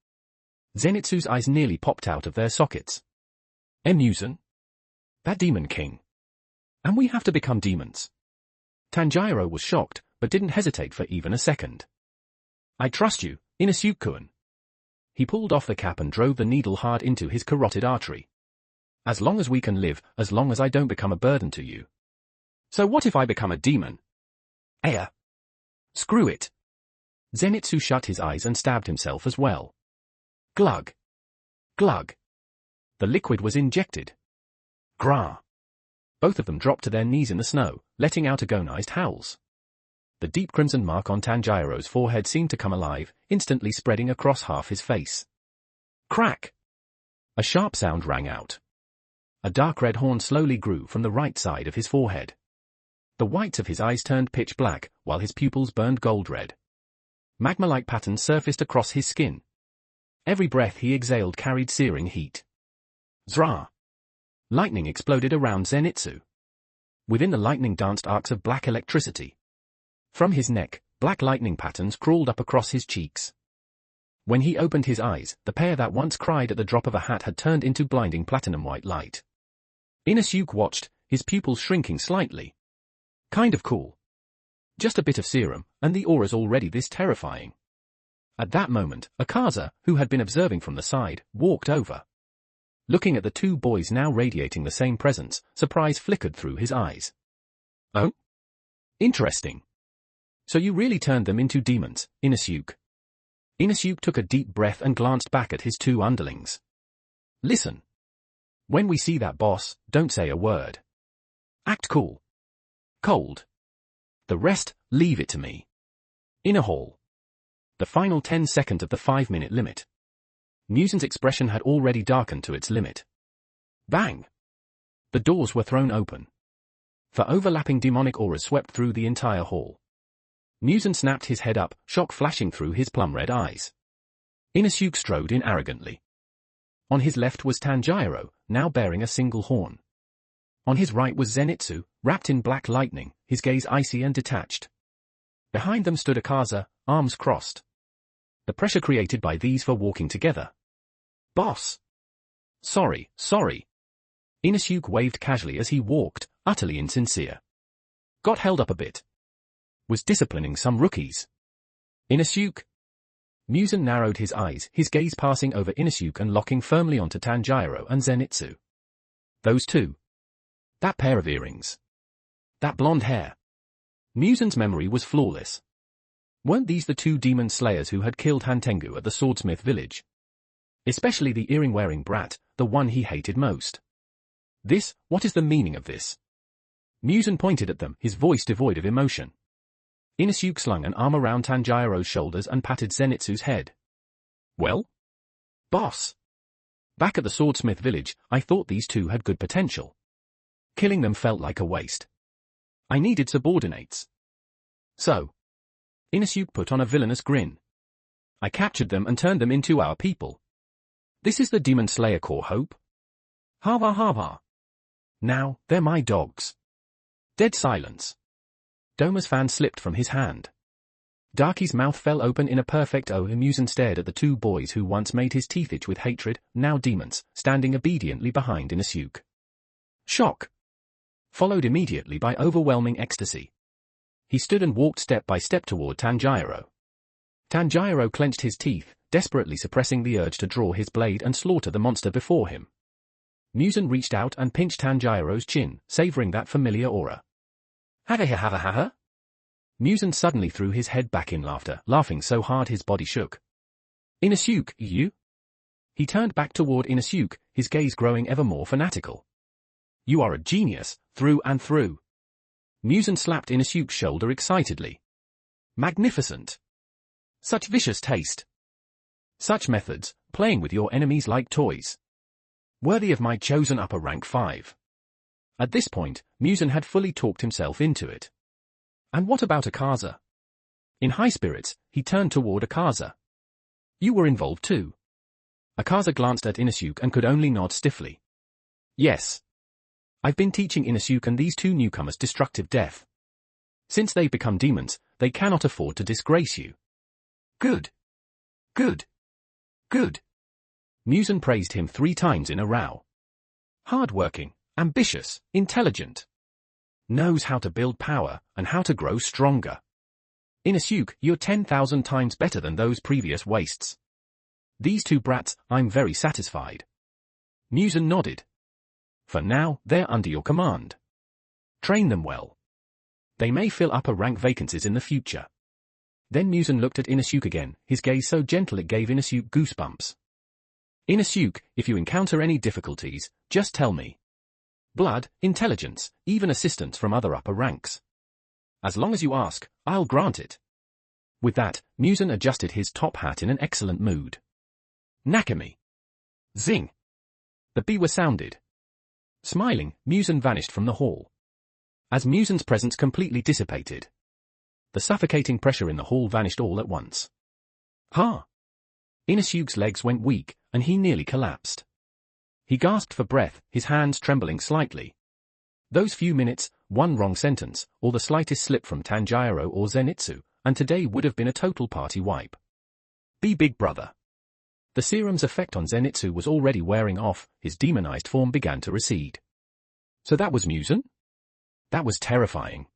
Zenitsu's eyes nearly popped out of their sockets. Muzan? That Demon King. And we have to become demons. Tanjiro was shocked, but didn't hesitate for even a second. I trust you, Inosuke-kun. He pulled off the cap and drove the needle hard into his carotid artery. As long as we can live, as long as I don't become a burden to you. So what if I become a demon? Aya. Screw it. Zenitsu shut his eyes and stabbed himself as well. Glug. Glug. The liquid was injected. Grah. Both of them dropped to their knees in the snow, letting out agonized howls. The deep crimson mark on Tanjiro's forehead seemed to come alive, instantly spreading across half his face. Crack! A sharp sound rang out. A dark red horn slowly grew from the right side of his forehead. The whites of his eyes turned pitch black, while his pupils burned gold red. Magma-like patterns surfaced across his skin. Every breath he exhaled carried searing heat. Zra! Lightning exploded around Zenitsu. Within the lightning danced arcs of black electricity. From his neck, black lightning patterns crawled up across his cheeks. When he opened his eyes, the pair that once cried at the drop of a hat had turned into blinding platinum-white light. Inusuke watched, his pupils shrinking slightly. Kind of cool. Just a bit of serum, and the aura's already this terrifying. At that moment, Akaza, who had been observing from the side, walked over. Looking at the two boys now radiating the same presence, surprise flickered through his eyes. Oh? Interesting. So you really turned them into demons, Inusuke. Inusuke took a deep breath and glanced back at his two underlings. Listen. When we see that boss, don't say a word. Act cool. Cold. The rest, leave it to me. In a hall. The final 10 seconds of the 5-minute limit. Musen's expression had already darkened to its limit. Bang! The doors were thrown open. For overlapping demonic auras swept through the entire hall. Musen snapped his head up, shock flashing through his plum-red eyes. Inusuke strode in arrogantly. On his left was Tanjiro, now bearing a single horn. On his right was Zenitsu, wrapped in black lightning, his gaze icy and detached. Behind them stood Akaza, arms crossed. The pressure created by these for walking together. Boss! Sorry. Inusuke waved casually as he walked, utterly insincere. Got held up a bit. Was disciplining some rookies. Inusuke? Musen narrowed his eyes, his gaze passing over Inusuke and locking firmly onto Tanjiro and Zenitsu. Those two. That pair of earrings. That blonde hair. Musen's memory was flawless. Weren't these the two demon slayers who had killed Hantengu at the Swordsmith village? Especially the earring-wearing brat, the one he hated most. What is the meaning of this? Musen pointed at them, his voice devoid of emotion. Inusuke slung an arm around Tanjiro's shoulders and patted Zenitsu's head. Well? Boss. Back at the Swordsmith village, I thought these two had good potential. Killing them felt like a waste. I needed subordinates. So. Inusuke put on a villainous grin. I captured them and turned them into our people. This is the Demon Slayer core hope? Hava hava. Now, they're my dogs. Dead silence. Doma's fan slipped from his hand. Darky's mouth fell open in a perfect O. Musen stared at the two boys who once made his teeth itch with hatred, now demons, standing obediently behind Inusuke. Shock. Followed immediately by overwhelming ecstasy. He stood and walked step by step toward Tanjiro. Tanjiro clenched his teeth, desperately suppressing the urge to draw his blade and slaughter the monster before him. Musen reached out and pinched Tanjiro's chin, savoring that familiar aura. Ha. Musen suddenly threw his head back in laughter, laughing so hard his body shook. Inusuke, you? He turned back toward Inusuke, his gaze growing ever more fanatical. You are a genius, through and through. Musen slapped Inusuke's shoulder excitedly. Magnificent. Such vicious taste. Such methods, playing with your enemies like toys. Worthy of my chosen upper rank 5. At this point, Musen had fully talked himself into it. And what about Akaza? In high spirits, he turned toward Akaza. You were involved too. Akaza glanced at Inusuke and could only nod stiffly. Yes. I've been teaching Inusuke and these two newcomers destructive death. Since they've become demons, they cannot afford to disgrace you. Good. Musen praised him 3 times in a row. Hard-working, ambitious, intelligent. Knows how to build power, and how to grow stronger. Inusuke, you're 10,000 times better than those previous wastes. These two brats, I'm very satisfied. Musen nodded. For now, they're under your command. Train them well. They may fill upper rank vacancies in the future. Then Musen looked at Inusuke again, his gaze so gentle it gave Inusuke goosebumps. Inusuke, if you encounter any difficulties, just tell me. Blood, intelligence, even assistance from other upper ranks. As long as you ask, I'll grant it. With that, Musen adjusted his top hat in an excellent mood. Nakami. Zing. The biwa sounded. Smiling, Musen vanished from the hall. As Musen's presence completely dissipated, the suffocating pressure in the hall vanished all at once. Inusuke's legs went weak, and he nearly collapsed. He gasped for breath, his hands trembling slightly. Those few minutes, one wrong sentence, or the slightest slip from Tanjiro or Zenitsu, and today would have been a total party wipe. Be big brother. The serum's effect on Zenitsu was already wearing off, his demonized form began to recede. So that was Muzan? That was terrifying.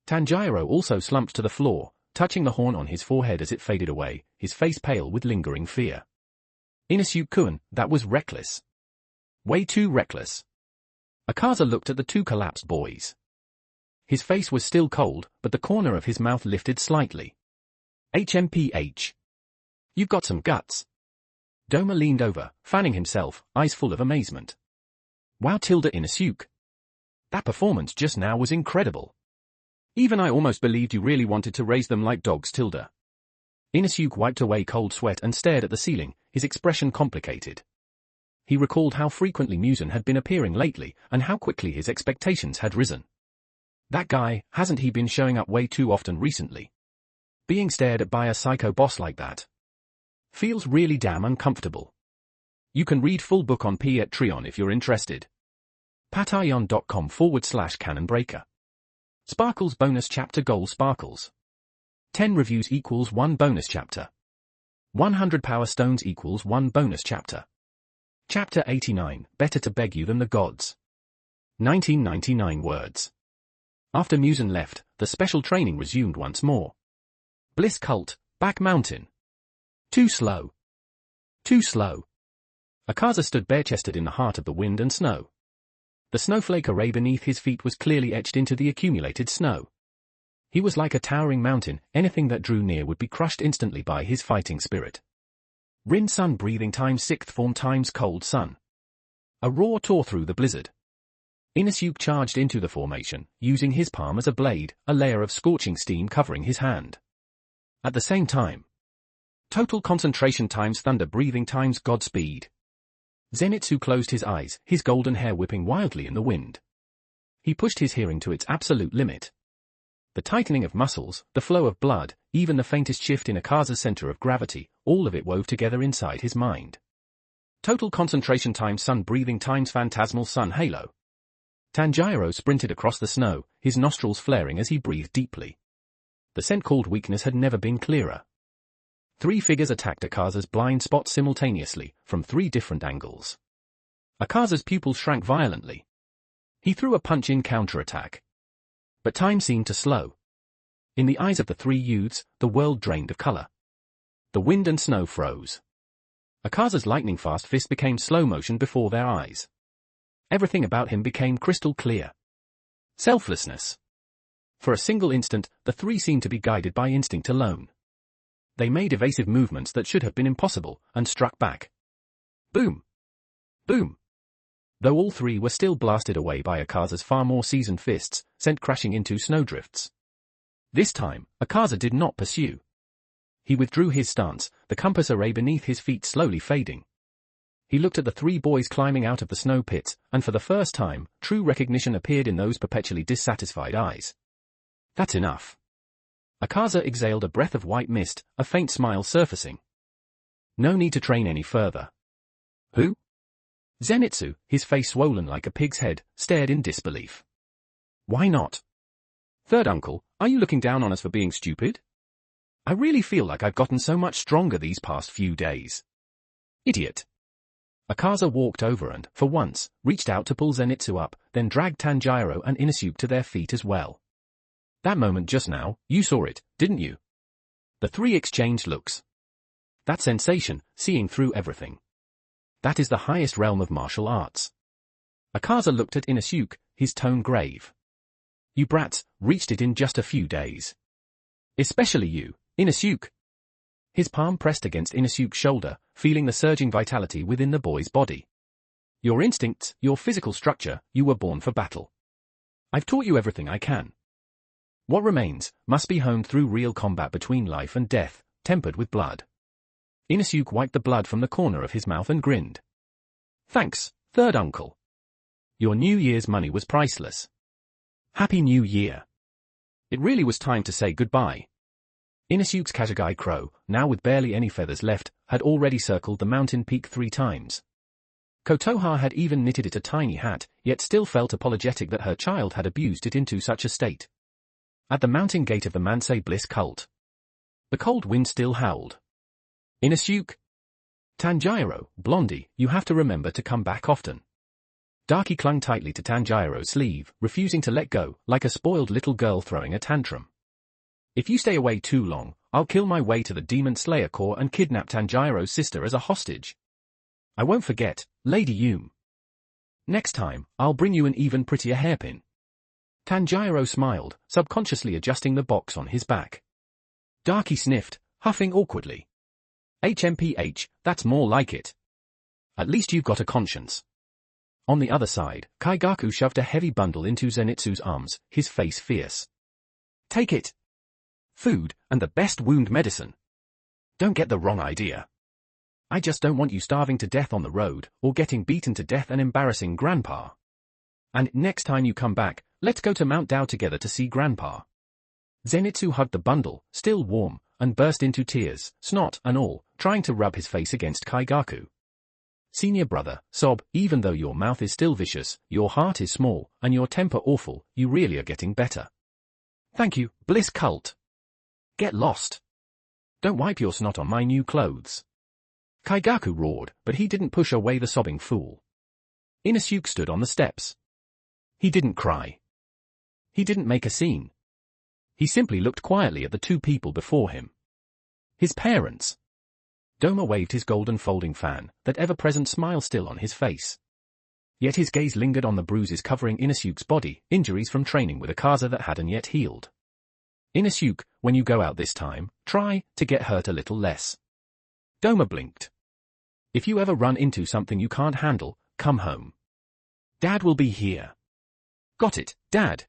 Tanjiro also slumped to the floor, touching the horn on his forehead as it faded away, his face pale with lingering fear. Inosuke-kun, that was reckless. Way too reckless. Akaza looked at the two collapsed boys. His face was still cold, but the corner of his mouth lifted slightly. HMPH. You've got some guts. Doma leaned over, fanning himself, eyes full of amazement. Wow, Inosuke. That performance just now was incredible. Even I almost believed you really wanted to raise them like dogs, Inosuke wiped away cold sweat and stared at the ceiling, his expression complicated. He recalled how frequently Muzan had been appearing lately, and how quickly his expectations had risen. That guy, hasn't he been showing up way too often recently? Being stared at by a psycho boss like that feels really damn uncomfortable. You can read full book on Patreon if you're interested. patreon.com/canonbreaker. Sparkles bonus chapter goal Sparkles. 10 reviews equals 1 bonus chapter. 100 power stones equals 1 bonus chapter. Chapter 89, Better to Beg You Than the Gods. 1999 words. After Muzan left, the special training resumed once more. Bliss Cult, back mountain. Too slow. Too slow. Akaza stood bare-chested in the heart of the wind and snow. The snowflake array beneath his feet was clearly etched into the accumulated snow. He was like a towering mountain, anything that drew near would be crushed instantly by his fighting spirit. Rin sun breathing times 6th form times cold sun. A roar tore through the blizzard. Inosuke charged into the formation, using his palm as a blade, a layer of scorching steam covering his hand. At the same time, total concentration times thunder breathing times Godspeed. Zenitsu closed his eyes, his golden hair whipping wildly in the wind. He pushed his hearing to its absolute limit. The tightening of muscles, the flow of blood, even the faintest shift in Akaza's center of gravity, all of it wove together inside his mind. Total concentration times sun breathing times phantasmal sun halo. Tanjiro sprinted across the snow, his nostrils flaring as he breathed deeply. The scent called weakness had never been clearer. 3 figures attacked Akaza's blind spot simultaneously, from 3 different angles. Akaza's pupils shrank violently. He threw a punch-in counterattack. But time seemed to slow. In the eyes of the 3 youths, the world drained of color. The wind and snow froze. Akaza's lightning-fast fist became slow motion before their eyes. Everything about him became crystal clear. Selflessness. For a single instant, the 3 seemed to be guided by instinct alone. They made evasive movements that should have been impossible, and struck back. Boom! Boom! Though all 3 were still blasted away by Akaza's far more seasoned fists, sent crashing into snowdrifts. This time, Akaza did not pursue. He withdrew his stance, the compass array beneath his feet slowly fading. He looked at the 3 boys climbing out of the snow pits, and for the first time, true recognition appeared in those perpetually dissatisfied eyes. That's enough. Akaza exhaled a breath of white mist, a faint smile surfacing. No need to train any further. Who? Zenitsu, his face swollen like a pig's head, stared in disbelief. Why not? Third uncle, are you looking down on us for being stupid? I really feel like I've gotten so much stronger these past few days. Idiot. Akaza walked over and, for once, reached out to pull Zenitsu up, then dragged Tanjiro and Inosuke to their feet as well. That moment just now, you saw it, didn't you? The 3 exchanged looks. That sensation, seeing through everything. That is the highest realm of martial arts. Akaza looked at Inosuke, his tone grave. You brats, reached it in just a few days. Especially you, Inosuke. His palm pressed against Inosuke's shoulder, feeling the surging vitality within the boy's body. Your instincts, your physical structure, you were born for battle. I've taught you everything I can. What remains, must be honed through real combat between life and death, tempered with blood. Inosuke wiped the blood from the corner of his mouth and grinned. Thanks, third uncle. Your New Year's money was priceless. Happy New Year. It really was time to say goodbye. Inosuke's Kazagi crow, now with barely any feathers left, had already circled the mountain peak 3 times. Kotoha had even knitted it a tiny hat, yet still felt apologetic that her child had abused it into such a state. At the mountain gate of the Mansei Bliss cult, The cold wind still howled. Inosuke? Tanjiro, Blondie, you have to remember to come back often. Darky clung tightly to Tanjiro's sleeve, refusing to let go, like a spoiled little girl throwing a tantrum. If you stay away too long, I'll kill my way to the Demon Slayer Corps and kidnap Tanjiro's sister as a hostage. I won't forget, Lady Yume. Next time, I'll bring you an even prettier hairpin. Tanjiro smiled, subconsciously adjusting the box on his back. Darky sniffed, huffing awkwardly. HMPH, that's more like it. At least you've got a conscience. On the other side, Kaigaku shoved a heavy bundle into Zenitsu's arms, his face fierce. Take it. Food, and the best wound medicine. Don't get the wrong idea. I just don't want you starving to death on the road, or getting beaten to death and embarrassing Grandpa. And next time you come back, let's go to Mount Dao together to see Grandpa. Zenitsu hugged the bundle, still warm, and burst into tears, snot and all, trying to rub his face against Kaigaku. Senior brother, sob, even though your mouth is still vicious, your heart is small, and your temper awful, you really are getting better. Thank you, Bliss Cult. Get lost. Don't wipe your snot on my new clothes. Kaigaku roared, but he didn't push away the sobbing fool. Inosuke stood on the steps. He didn't cry. He didn't make a scene. He simply looked quietly at the two people before him. His parents. Doma waved his golden folding fan, that ever-present smile still on his face. Yet his gaze lingered on the bruises covering Inosuke's body, injuries from training with Akaza that hadn't yet healed. Inosuke, when you go out this time, try to get hurt a little less. Doma blinked. If you ever run into something you can't handle, come home. Dad will be here. Got it, Dad.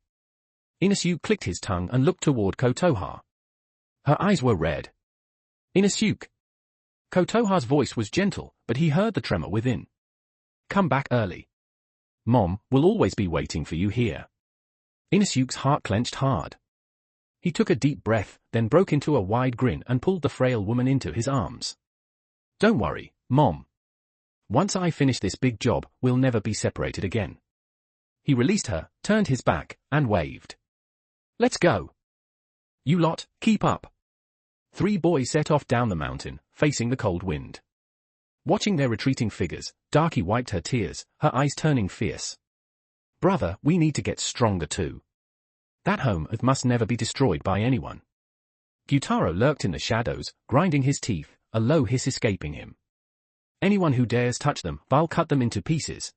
Inosuke clicked his tongue and looked toward Kotoha. Her eyes were red. Inosuke. Kotoha's voice was gentle, but he heard the tremor within. Come back early. Mom will always be waiting for you here. Inosuke's heart clenched hard. He took a deep breath, then broke into a wide grin and pulled the frail woman into his arms. Don't worry, Mom. Once I finish this big job, we'll never be separated again. He released her, turned his back, and waved. Let's go. You lot, keep up. 3 boys set off down the mountain, facing the cold wind. Watching their retreating figures, Darky wiped her tears, her eyes turning fierce. Brother, we need to get stronger too. That home Earth must never be destroyed by anyone. Gyutaro lurked in the shadows, grinding his teeth, a low hiss escaping him. Anyone who dares touch them, I'll cut them into pieces.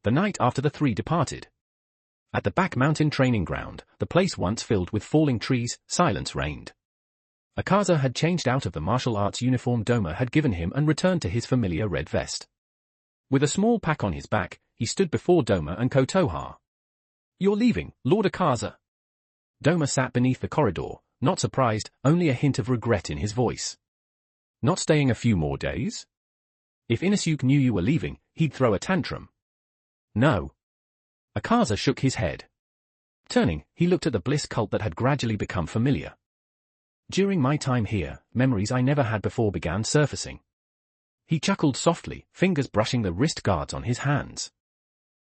The night after the 3 departed. At the back mountain training ground, the place once filled with falling trees, silence reigned. Akaza had changed out of the martial arts uniform Doma had given him and returned to his familiar red vest. With a small pack on his back, he stood before Doma and Kotoha. You're leaving, Lord Akaza. Doma sat beneath the corridor, not surprised, only a hint of regret in his voice. Not staying a few more days? If Inosuke knew you were leaving, he'd throw a tantrum. No. Akaza shook his head. Turning, he looked at the Bliss cult that had gradually become familiar. During my time here, memories I never had before began surfacing. He chuckled softly, fingers brushing the wrist guards on his hands.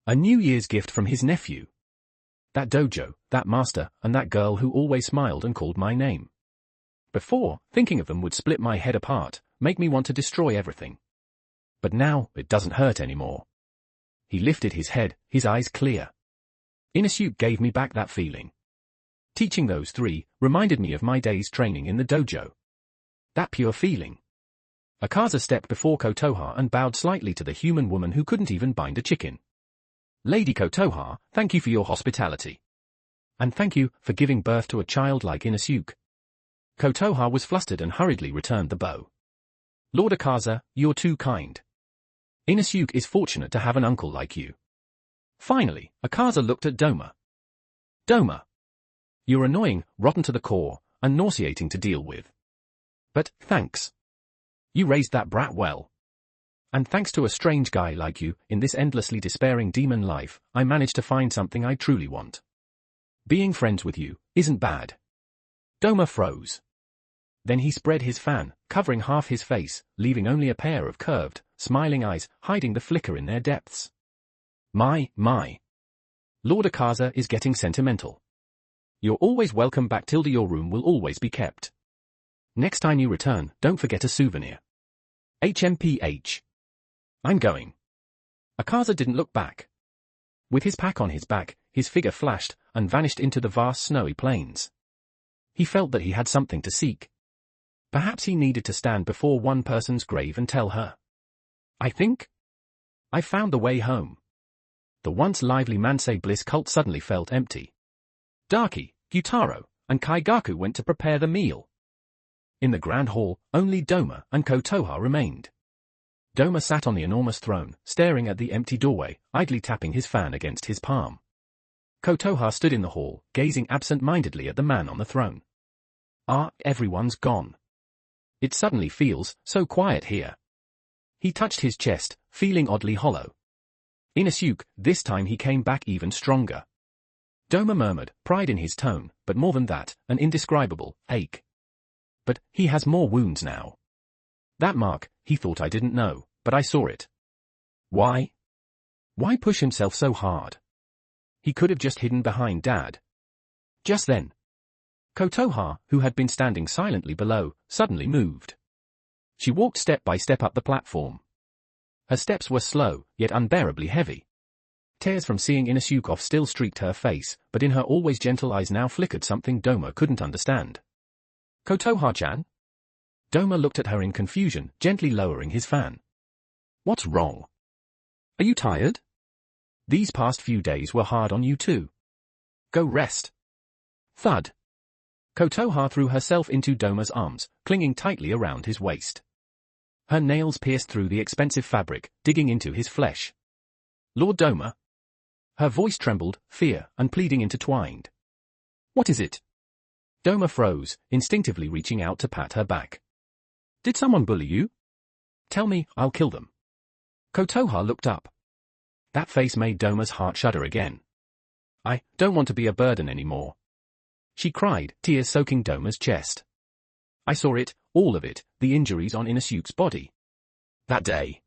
A New Year's gift from his nephew. That dojo, that master, and that girl who always smiled and called my name. Before, thinking of them would split my head apart, make me want to destroy everything. But now, it doesn't hurt anymore. He lifted his head, his eyes clear. Inosuke gave me back that feeling. Teaching those 3 reminded me of my days training in the dojo. That pure feeling. Akaza stepped before Kotoha and bowed slightly to the human woman who couldn't even bind a chicken. Lady Kotoha, thank you for your hospitality. And thank you for giving birth to a child like Inosuke. Kotoha was flustered and hurriedly returned the bow. Lord Akaza, you're too kind. Inosuke is fortunate to have an uncle like you. Finally, Akaza looked at Doma. Doma. You're annoying, rotten to the core, and nauseating to deal with. But, thanks. You raised that brat well. And thanks to a strange guy like you, in this endlessly despairing demon life, I managed to find something I truly want. Being friends with you isn't bad. Doma froze. Then he spread his fan, covering half his face, leaving only a pair of curved, smiling eyes, hiding the flicker in their depths. My. Lord Akaza is getting sentimental. You're always welcome back, Tilda. Your room will always be kept. Next time you return, don't forget a souvenir. HMPH. I'm going. Akaza didn't look back. With his pack on his back, his figure flashed and vanished into the vast snowy plains. He felt that he had something to seek. Perhaps he needed to stand before one person's grave and tell her. I think I found the way home. The once lively Mansei Bliss cult suddenly felt empty. Daki, Gyutaro, and Kaigaku went to prepare the meal. In the grand hall, only Doma and Kotoha remained. Doma sat on the enormous throne, staring at the empty doorway, idly tapping his fan against his palm. Kotoha stood in the hall, gazing absent-mindedly at the man on the throne. Everyone's gone. It suddenly feels so quiet here. He touched his chest, feeling oddly hollow. Inosuke, this time he came back even stronger. Doma murmured, pride in his tone, but more than that, an indescribable ache. But he has more wounds now. That mark, he thought I didn't know, but I saw it. Why? Why push himself so hard? He could have just hidden behind Dad. Just then, Kotoha, who had been standing silently below, suddenly moved. She walked step by step up the platform. Her steps were slow, yet unbearably heavy. Tears from seeing Inosuke off still streaked her face, but in her always gentle eyes now flickered something Doma couldn't understand. Kotoha-chan? Doma looked at her in confusion, gently lowering his fan. What's wrong? Are you tired? These past few days were hard on you too. Go rest. Thud. Kotoha threw herself into Doma's arms, clinging tightly around his waist. Her nails pierced through the expensive fabric, digging into his flesh. Lord Doma? Her voice trembled, fear and pleading intertwined. What is it? Doma froze, instinctively reaching out to pat her back. Did someone bully you? Tell me, I'll kill them. Kotoha looked up. That face made Doma's heart shudder again. I don't want to be a burden anymore. She cried, tears soaking Doma's chest. I saw it, all of it, the injuries on Inosuke's body. That day.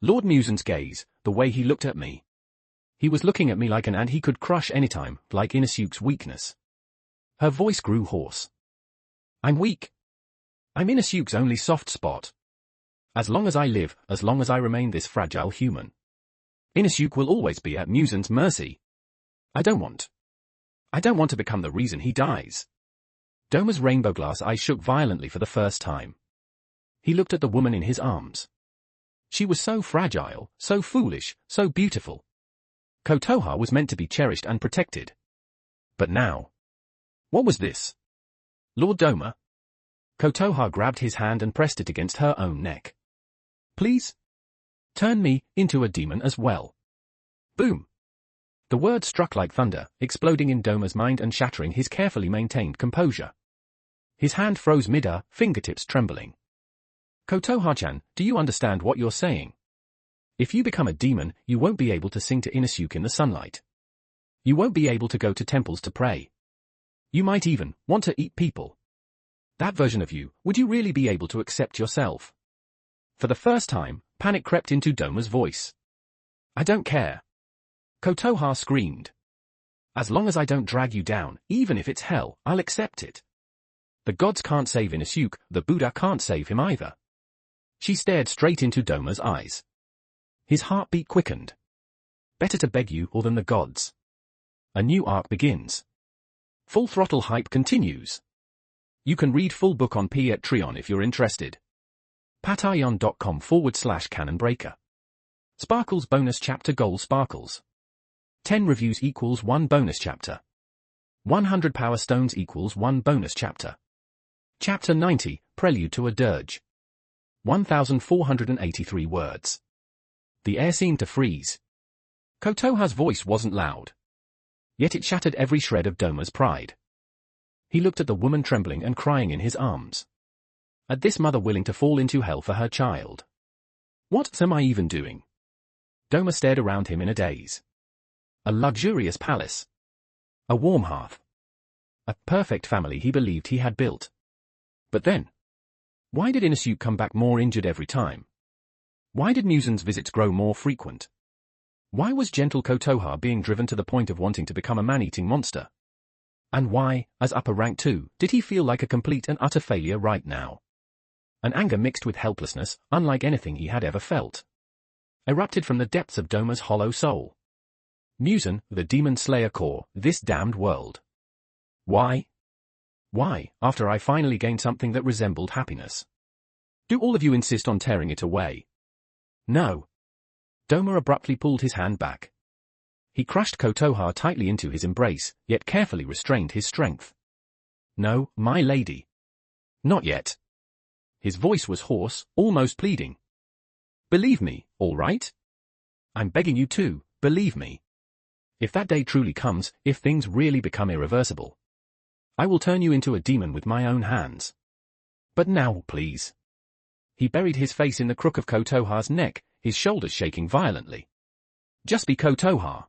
Lord Musen's gaze, the way he looked at me. He was looking at me like an ant he could crush anytime, like Inosuke's weakness. Her voice grew hoarse. I'm weak. I'm Inosuke's only soft spot. As long as I live, as long as I remain this fragile human, Inosuke will always be at Musen's mercy. I don't want to become the reason he dies. Doma's rainbow glass eyes shook violently for the first time. He looked at the woman in his arms. She was so fragile, so foolish, so beautiful. Kotoha was meant to be cherished and protected. But now, what was this? Lord Doma? Kotoha grabbed his hand and pressed it against her own neck. Please? Turn me into a demon as well. Boom. The word struck like thunder, exploding in Doma's mind and shattering his carefully maintained composure. His hand froze mid-air, fingertips trembling. Kotoha-chan, do you understand what you're saying? If you become a demon, you won't be able to sing to Inosuke in the sunlight. You won't be able to go to temples to pray. You might even want to eat people. That version of you, would you really be able to accept yourself? For the first time, panic crept into Doma's voice. I don't care. Kotoha screamed. As long as I don't drag you down, even if it's hell, I'll accept it. The gods can't save Inosuke, the Buddha can't save him either. She stared straight into Doma's eyes. His heartbeat quickened. Better to beg you or than the gods. A new arc begins. Full Throttle hype continues. You can read full book on Patreon if you're interested. patreon.com/canonbreaker. Sparkles bonus chapter goal Sparkles. 10 reviews equals 1 bonus chapter. 100 power stones equals 1 bonus chapter. Chapter 90, Prelude to a Dirge. 1,483 words. The air seemed to freeze. Kotoha's voice wasn't loud. Yet it shattered every shred of Doma's pride. He looked at the woman trembling and crying in his arms. At this mother willing to fall into hell for her child. What am I even doing? Doma stared around him in a daze. A luxurious palace. A warm hearth. A perfect family he believed he had built. But then, why did Inosuke come back more injured every time? Why did Musen's visits grow more frequent? Why was gentle Kotoha being driven to the point of wanting to become a man-eating monster? And why, as upper rank too, did he feel like a complete and utter failure right now? An anger mixed with helplessness, unlike anything he had ever felt, erupted from the depths of Doma's hollow soul. Muzan, the demon slayer core, this damned world. Why? Why, after I finally gained something that resembled happiness? Do all of you insist on tearing it away? No. Doma abruptly pulled his hand back. He crushed Kotoha tightly into his embrace, yet carefully restrained his strength. No, my lady. Not yet. His voice was hoarse, almost pleading. Believe me, all right? I'm begging you to, believe me. If that day truly comes, if things really become irreversible, I will turn you into a demon with my own hands. But now, please. He buried his face in the crook of Kotoha's neck, his shoulders shaking violently. Just be Kotoha.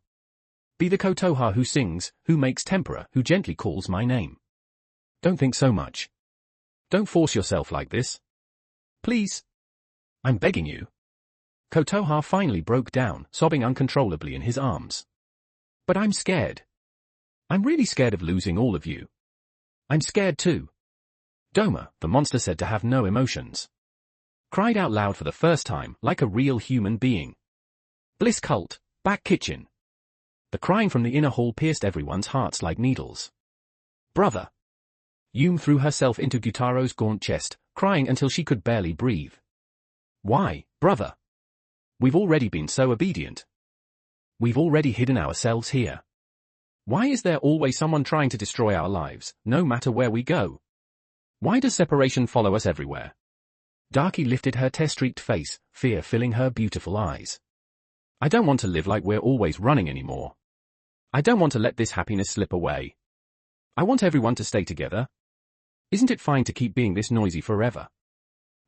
Be the Kotoha who sings, who makes tempera, who gently calls my name. Don't think so much. Don't force yourself like this. Please. I'm begging you. Kotoha finally broke down, sobbing uncontrollably in his arms. But I'm scared. I'm really scared of losing all of you. I'm scared too. Doma, the monster said to have no emotions, cried out loud for the first time, like a real human being. Bliss cult, back kitchen. The crying from the inner hall pierced everyone's hearts like needles. Brother. Yume threw herself into Gyutaro's gaunt chest, crying until she could barely breathe. Why, brother? We've already been so obedient. We've already hidden ourselves here. Why is there always someone trying to destroy our lives, no matter where we go? Why does separation follow us everywhere? Daki lifted her tear-streaked face, fear filling her beautiful eyes. I don't want to live like we're always running anymore. I don't want to let this happiness slip away. I want everyone to stay together. Isn't it fine to keep being this noisy forever?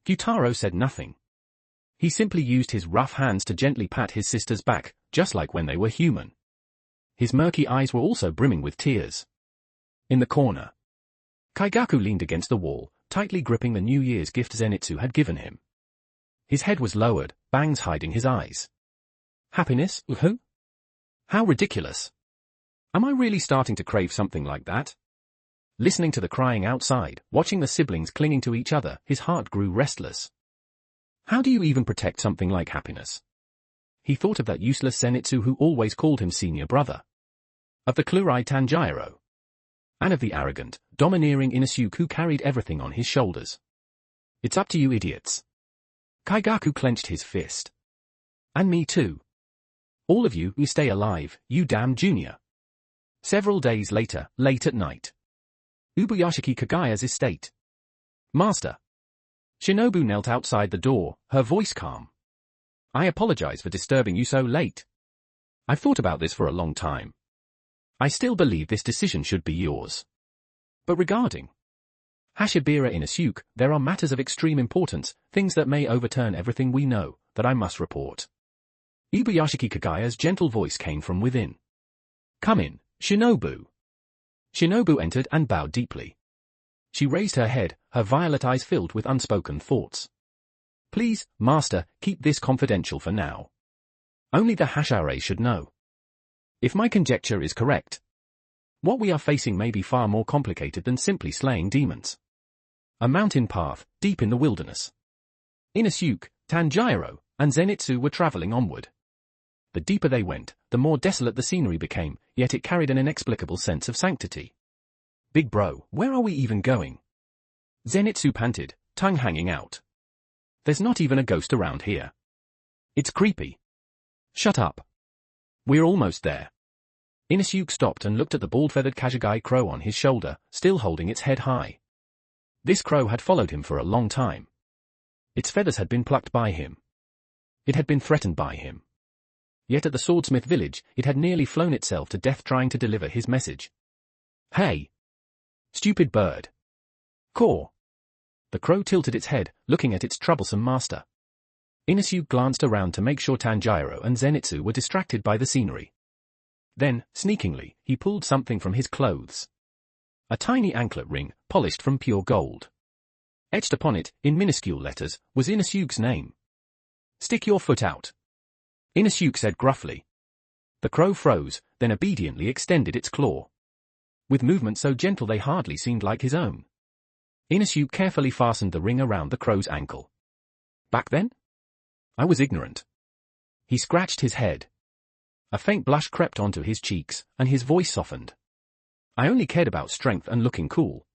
Gyutaro said nothing. He simply used his rough hands to gently pat his sister's back, just like when they were human. His murky eyes were also brimming with tears. In the corner, Kaigaku leaned against the wall, tightly gripping the New Year's gift Zenitsu had given him. His head was lowered, bangs hiding his eyes. Happiness? Who? How ridiculous. Am I really starting to crave something like that? Listening to the crying outside, watching the siblings clinging to each other, his heart grew restless. How do you even protect something like happiness? He thought of that useless Zenitsu who always called him senior brother. Of the clear-eyed Tanjiro. And of the arrogant, domineering Inosuke who carried everything on his shoulders. It's up to you idiots. Kaigaku clenched his fist. And me too. All of you stay alive, you damn junior. Several days later, late at night. Ubuyashiki Kagaya's estate. Master. Shinobu knelt outside the door, her voice calm. I apologize for disturbing you so late. I've thought about this for a long time. I still believe this decision should be yours. But regarding Hashibira Inosuke, there are matters of extreme importance, things that may overturn everything we know, that I must report. Ubuyashiki Kagaya's gentle voice came from within. Come in, Shinobu. Shinobu entered and bowed deeply. She raised her head, her violet eyes filled with unspoken thoughts. Please, master, keep this confidential for now. Only the Hashare should know. If my conjecture is correct, what we are facing may be far more complicated than simply slaying demons. A mountain path, deep in the wilderness. Inosuke, Tanjiro, and Zenitsu were traveling onward. The deeper they went, the more desolate the scenery became, yet it carried an inexplicable sense of sanctity. Big bro, where are we even going? Zenitsu panted, tongue hanging out. There's not even a ghost around here. It's creepy. Shut up. We're almost there. Inosuke stopped and looked at the bald-feathered Kashagi crow on his shoulder, still holding its head high. This crow had followed him for a long time. Its feathers had been plucked by him. It had been threatened by him. Yet at the swordsmith village, it had nearly flown itself to death trying to deliver his message. Hey! Stupid bird. Caw. The crow tilted its head, looking at its troublesome master. Inosuke glanced around to make sure Tanjiro and Zenitsu were distracted by the scenery. Then, sneakingly, he pulled something from his clothes. A tiny anklet ring, polished from pure gold. Etched upon it, in minuscule letters, was Inosuke's name. Stick your foot out. Inosuke said gruffly. The crow froze, then obediently extended its claw. with movements so gentle they hardly seemed like his own. Inusuke carefully fastened the ring around the crow's ankle. Back then? I was ignorant. He scratched his head. A faint blush crept onto his cheeks, and his voice softened. I only cared about strength and looking cool.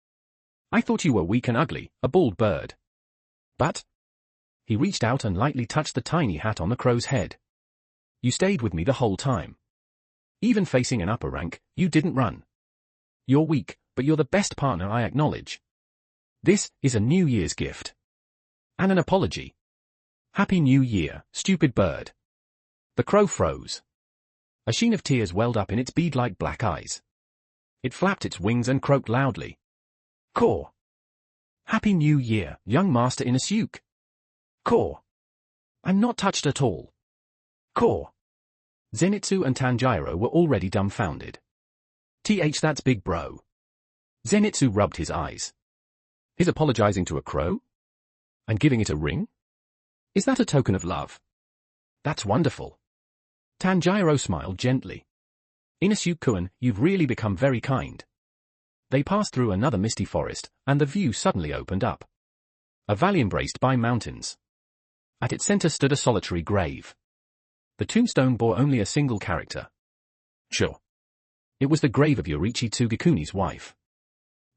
I thought you were weak and ugly, a bald bird. But? He reached out and lightly touched the tiny hat on the crow's head. You stayed with me the whole time. Even facing an upper rank, you didn't run. You're weak, but you're the best partner I acknowledge. This is a New Year's gift. And an apology. Happy New Year, stupid bird. The crow froze. A sheen of tears welled up in its bead-like black eyes. It flapped its wings and croaked loudly. Caw. Happy New Year, young Master Inusuke. Caw. I'm not touched at all. Caw. Zenitsu and Tanjiro were already dumbfounded. That's big bro. Zenitsu rubbed his eyes. Is apologizing to a crow? And giving it a ring? Is that a token of love? That's wonderful. Tanjiro smiled gently. Inusuke-kun, you've really become very kind. They passed through another misty forest, and the view suddenly opened up. A valley embraced by mountains. At its center stood a solitary grave. The tombstone bore only a single character. Sure. It was the grave of Yoriichi Tsugikuni's wife.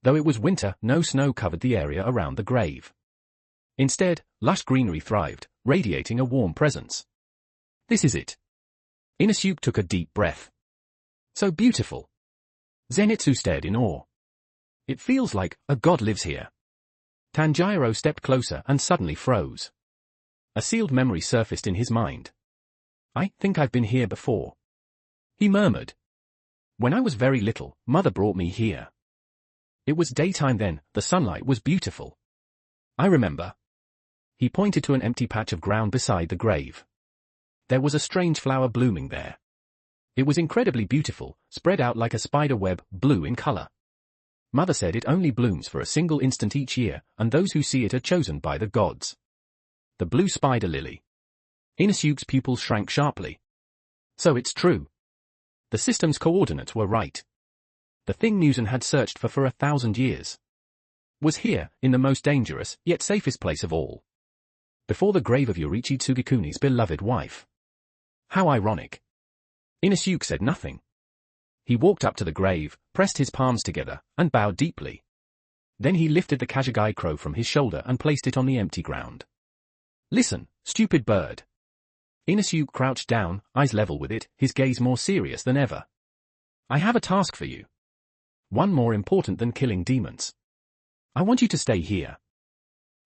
Though it was winter, no snow covered the area around the grave. Instead, lush greenery thrived, radiating a warm presence. This is it. Inusuke took a deep breath. So beautiful. Zenitsu stared in awe. It feels like a god lives here. Tanjiro stepped closer and suddenly froze. A sealed memory surfaced in his mind. I think I've been here before. He murmured. When I was very little, Mother brought me here. It was daytime then, the sunlight was beautiful. I remember. He pointed to an empty patch of ground beside the grave. There was a strange flower blooming there. It was incredibly beautiful, spread out like a spider web, blue in color. Mother said it only blooms for a single instant each year, and those who see it are chosen by the gods. The blue spider lily. Inusuke's pupils shrank sharply. So it's true. The system's coordinates were right. The thing Muzan had searched for 1,000 years was here, in the most dangerous, yet safest place of all. Before the grave of Yoriichi Tsugikuni's beloved wife. How ironic. Inusuke said nothing. He walked up to the grave, pressed his palms together, and bowed deeply. Then he lifted the Kashagi crow from his shoulder and placed it on the empty ground. Listen, stupid bird. Inusuke crouched down, eyes level with it, his gaze more serious than ever. I have a task for you. One more important than killing demons. I want you to stay here.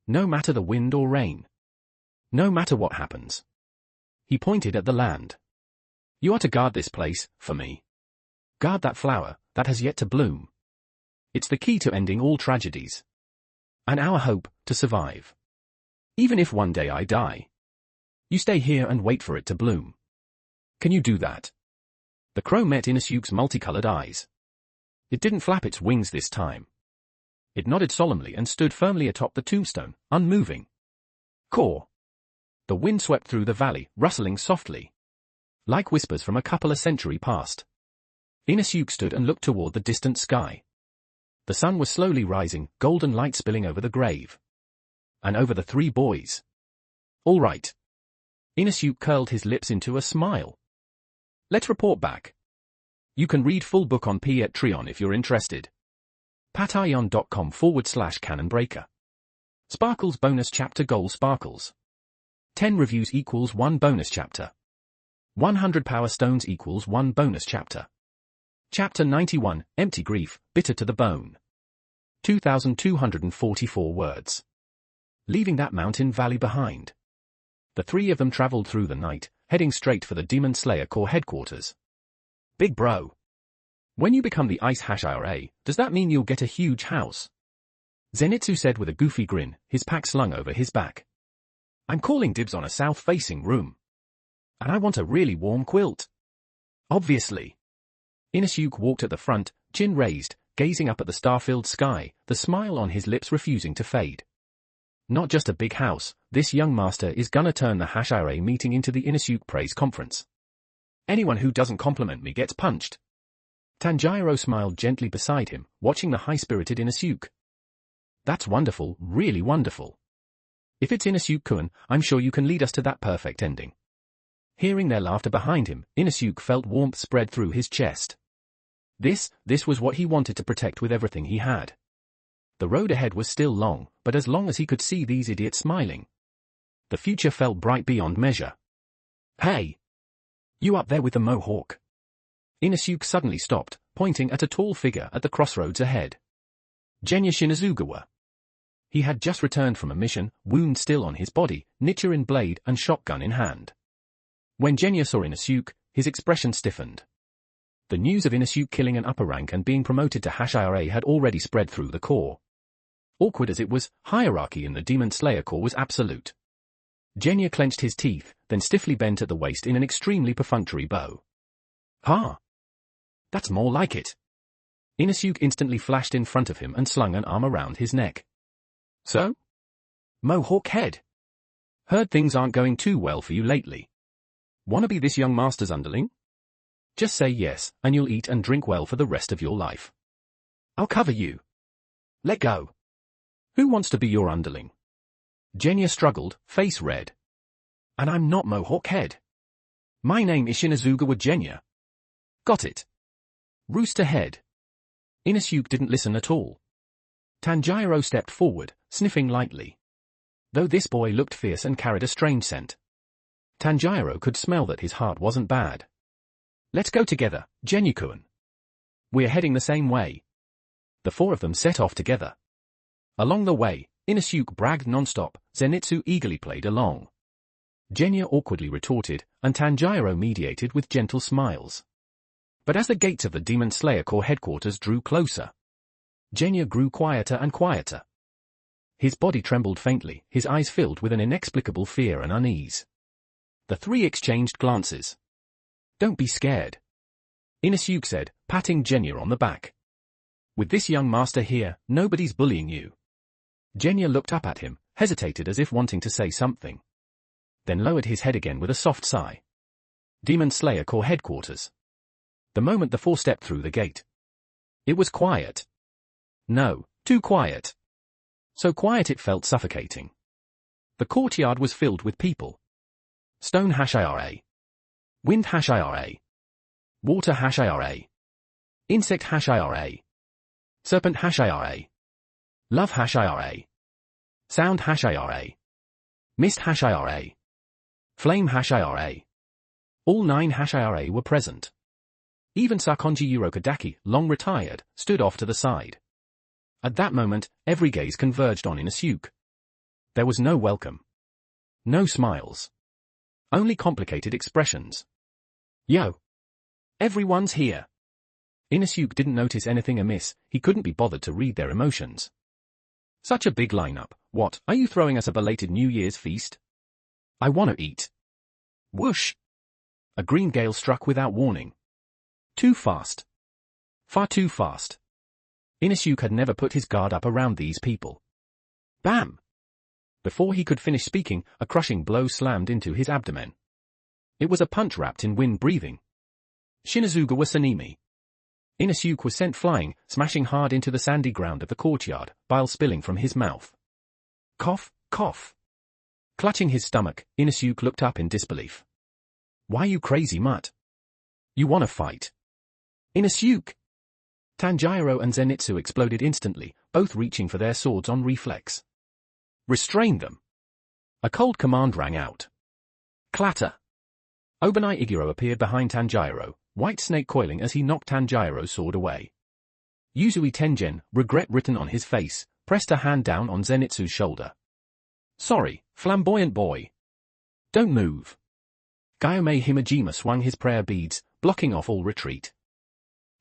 No matter the wind or rain. No matter what happens. He pointed at the land. You are to guard this place, for me. Guard that flower, that has yet to bloom. It's the key to ending all tragedies. And our hope, to survive. Even if one day I die. You stay here and wait for it to bloom. Can you do that? The crow met Inusuke's multicolored eyes. It didn't flap its wings this time. It nodded solemnly and stood firmly atop the tombstone, unmoving. Caw. The wind swept through the valley, rustling softly. Like whispers from a couple of centuries past. Inusuke stood and looked toward the distant sky. The sun was slowly rising, golden light spilling over the grave. And over the three boys. All right. Inusuke curled his lips into a smile. Let's report back. You can read full book on Patreon if you're interested. patreon.com/canonbreaker. Sparkles bonus chapter goal sparkles. 10 reviews equals 1 bonus chapter. 100 power stones equals 1 bonus chapter. Chapter 91, Empty Grief, Bitter to the Bone. 2,244 words. Leaving that mountain valley behind. The three of them traveled through the night, heading straight for the Demon Slayer Corps headquarters. Big bro. When you become the Ice Hashira, does that mean you'll get a huge house? Zenitsu said with a goofy grin, his pack slung over his back. I'm calling dibs on a south-facing room. And I want a really warm quilt. Obviously. Inusuke walked at the front, chin raised, gazing up at the star-filled sky, the smile on his lips refusing to fade. Not just a big house, this young master is gonna turn the Hashira meeting into the Inusuke Praise Conference. Anyone who doesn't compliment me gets punched. Tanjiro smiled gently beside him, watching the high-spirited Inosuke. That's wonderful, really wonderful. If it's Inosuke-kun, I'm sure you can lead us to that perfect ending. Hearing their laughter behind him, Inosuke felt warmth spread through his chest. This was what he wanted to protect with everything he had. The road ahead was still long, but as long as he could see these idiots smiling, the future felt bright beyond measure. Hey! You up there with the mohawk? Inosuke suddenly stopped, pointing at a tall figure at the crossroads ahead. Genya Shinazugawa. He had just returned from a mission, wound still on his body, Nichirin blade and shotgun in hand. When Genya saw Inosuke, his expression stiffened. The news of Inosuke killing an upper rank and being promoted to Hashira had already spread through the Corps. Awkward as it was, hierarchy in the Demon Slayer Corps was absolute. Genya clenched his teeth, then stiffly bent at the waist in an extremely perfunctory bow. Ha! That's more like it. Inosuke instantly flashed in front of him and slung an arm around his neck. So? Mohawk head. Heard things aren't going too well for you lately. Wanna be this young master's underling? Just say yes, and you'll eat and drink well for the rest of your life. I'll cover you. Let go. Who wants to be your underling? Genya struggled, face red. And I'm not Mohawk head. My name is Shinazugawa Genya. Got it. Rooster head. Inosuke didn't listen at all. Tanjiro stepped forward, sniffing lightly. Though this boy looked fierce and carried a strange scent, Tanjiro could smell that his heart wasn't bad. Let's go together, Genya-kun. We're heading the same way. The four of them set off together. Along the way, Inosuke bragged non-stop, Zenitsu eagerly played along. Genya awkwardly retorted, and Tanjiro mediated with gentle smiles. But as the gates of the Demon Slayer Corps headquarters drew closer, Genya grew quieter and quieter. His body trembled faintly, his eyes filled with an inexplicable fear and unease. The three exchanged glances. Don't be scared, Inosuke said, patting Genya on the back. With this young master here, nobody's bullying you. Genya looked up at him, hesitated as if wanting to say something, then lowered his head again with a soft sigh. Demon Slayer Corps headquarters. The moment the four stepped through the gate, it was quiet. No, too quiet. So quiet it felt suffocating. The courtyard was filled with people. Stone Hashira. Wind Hashira. Water Hashira. Insect Hashira. Serpent Hashira. Love Hashira. Sound Hashira. Mist Hashira. Flame Hashira. All 9 Hashira were present. Even Sakonji Urokadaki, long retired, stood off to the side. At that moment, every gaze converged on Inosuke. There was no welcome. No smiles. Only complicated expressions. Yo! Everyone's here. Inosuke didn't notice anything amiss, he couldn't be bothered to read their emotions. Such a big lineup, what, are you throwing us a belated New Year's feast? I wanna eat. Whoosh! A green gale struck without warning. Too fast. Far too fast. Inosuke had never put his guard up around these people. Bam! Before he could finish speaking, a crushing blow slammed into his abdomen. It was a punch wrapped in wind breathing. Shinazugawa Sanemi. Inosuke was sent flying, smashing hard into the sandy ground of the courtyard, bile spilling from his mouth. Cough, cough. Clutching his stomach, Inosuke looked up in disbelief. Why you crazy mutt? You wanna fight? Inosuke! Tanjiro and Zenitsu exploded instantly, both reaching for their swords on reflex. Restrain them! A cold command rang out. Clatter! Obanai Iguro appeared behind Tanjiro, white snake coiling as he knocked Tanjiro's sword away. Yuzui Tengen, regret written on his face, pressed a hand down on Zenitsu's shoulder. Sorry, flamboyant boy. Don't move. Gyomei Himejima swung his prayer beads, blocking off all retreat.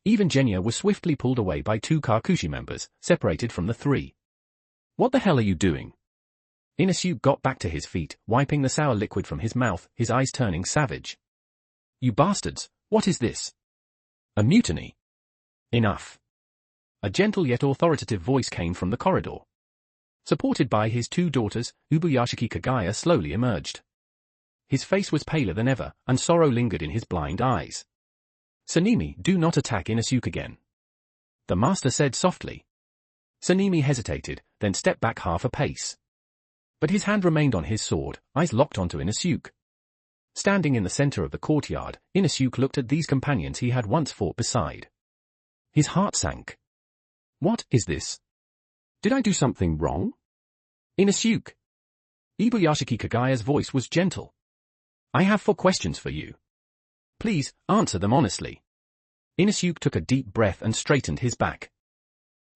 Even Genya was swiftly pulled away by 2 Kakushi members, separated from the 3. What the hell are you doing? Inosuke got back to his feet, wiping the sour liquid from his mouth, his eyes turning savage. You bastards, what is this? A mutiny. Enough. A gentle yet authoritative voice came from the corridor. Supported by his 2 daughters, Ubuyashiki Kagaya slowly emerged. His face was paler than ever, and sorrow lingered in his blind eyes. Sanemi, do not attack Inosuke again. The master said softly. Sanemi hesitated, then stepped back half a pace. But his hand remained on his sword, eyes locked onto Inosuke. Standing in the center of the courtyard, Inosuke looked at these companions he had once fought beside. His heart sank. What is this? Did I do something wrong? Inosuke. Ibuyashiki Kagaya's voice was gentle. I have 4 questions for you. Please, answer them honestly. Inosuke took a deep breath and straightened his back.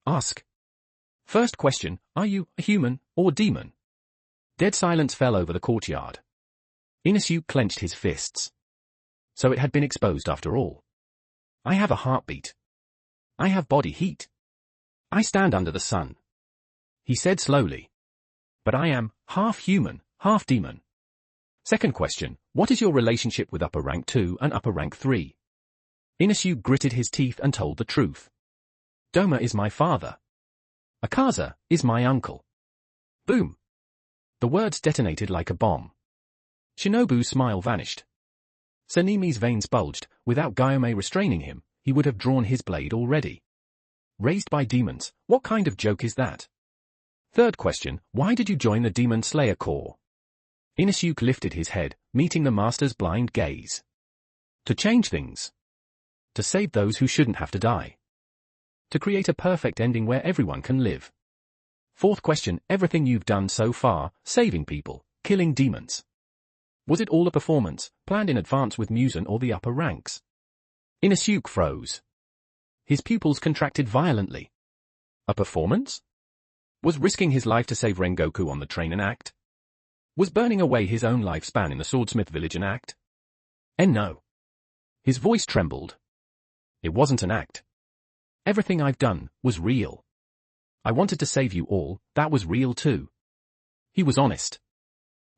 Ask. First question, are you a human or demon? Dead silence fell over the courtyard. Inosuke clenched his fists. So it had been exposed after all. I have a heartbeat. I have body heat. I stand under the sun. He said slowly. But I am half human, half demon. Second question, what is your relationship with upper rank 2 and upper rank 3? Inosuke gritted his teeth and told the truth. Doma is my father. Akaza is my uncle. Boom. The words detonated like a bomb. Shinobu's smile vanished. Sanemi's veins bulged. Without Gyome restraining him, he would have drawn his blade already. Raised by demons, what kind of joke is that? Third question, why did you join the Demon Slayer Corps? Inosuke lifted his head, meeting the master's blind gaze. To change things. To save those who shouldn't have to die. To create a perfect ending where everyone can live. Fourth question, everything you've done so far, saving people, killing demons. Was it all a performance, planned in advance with Muzan or the upper ranks? Inosuke froze. His pupils contracted violently. A performance? Was risking his life to save Rengoku on the train an act? Was burning away his own lifespan in the Swordsmith village an act? And no. His voice trembled. It wasn't an act. Everything I've done was real. I wanted to save you all, that was real too. He was honest.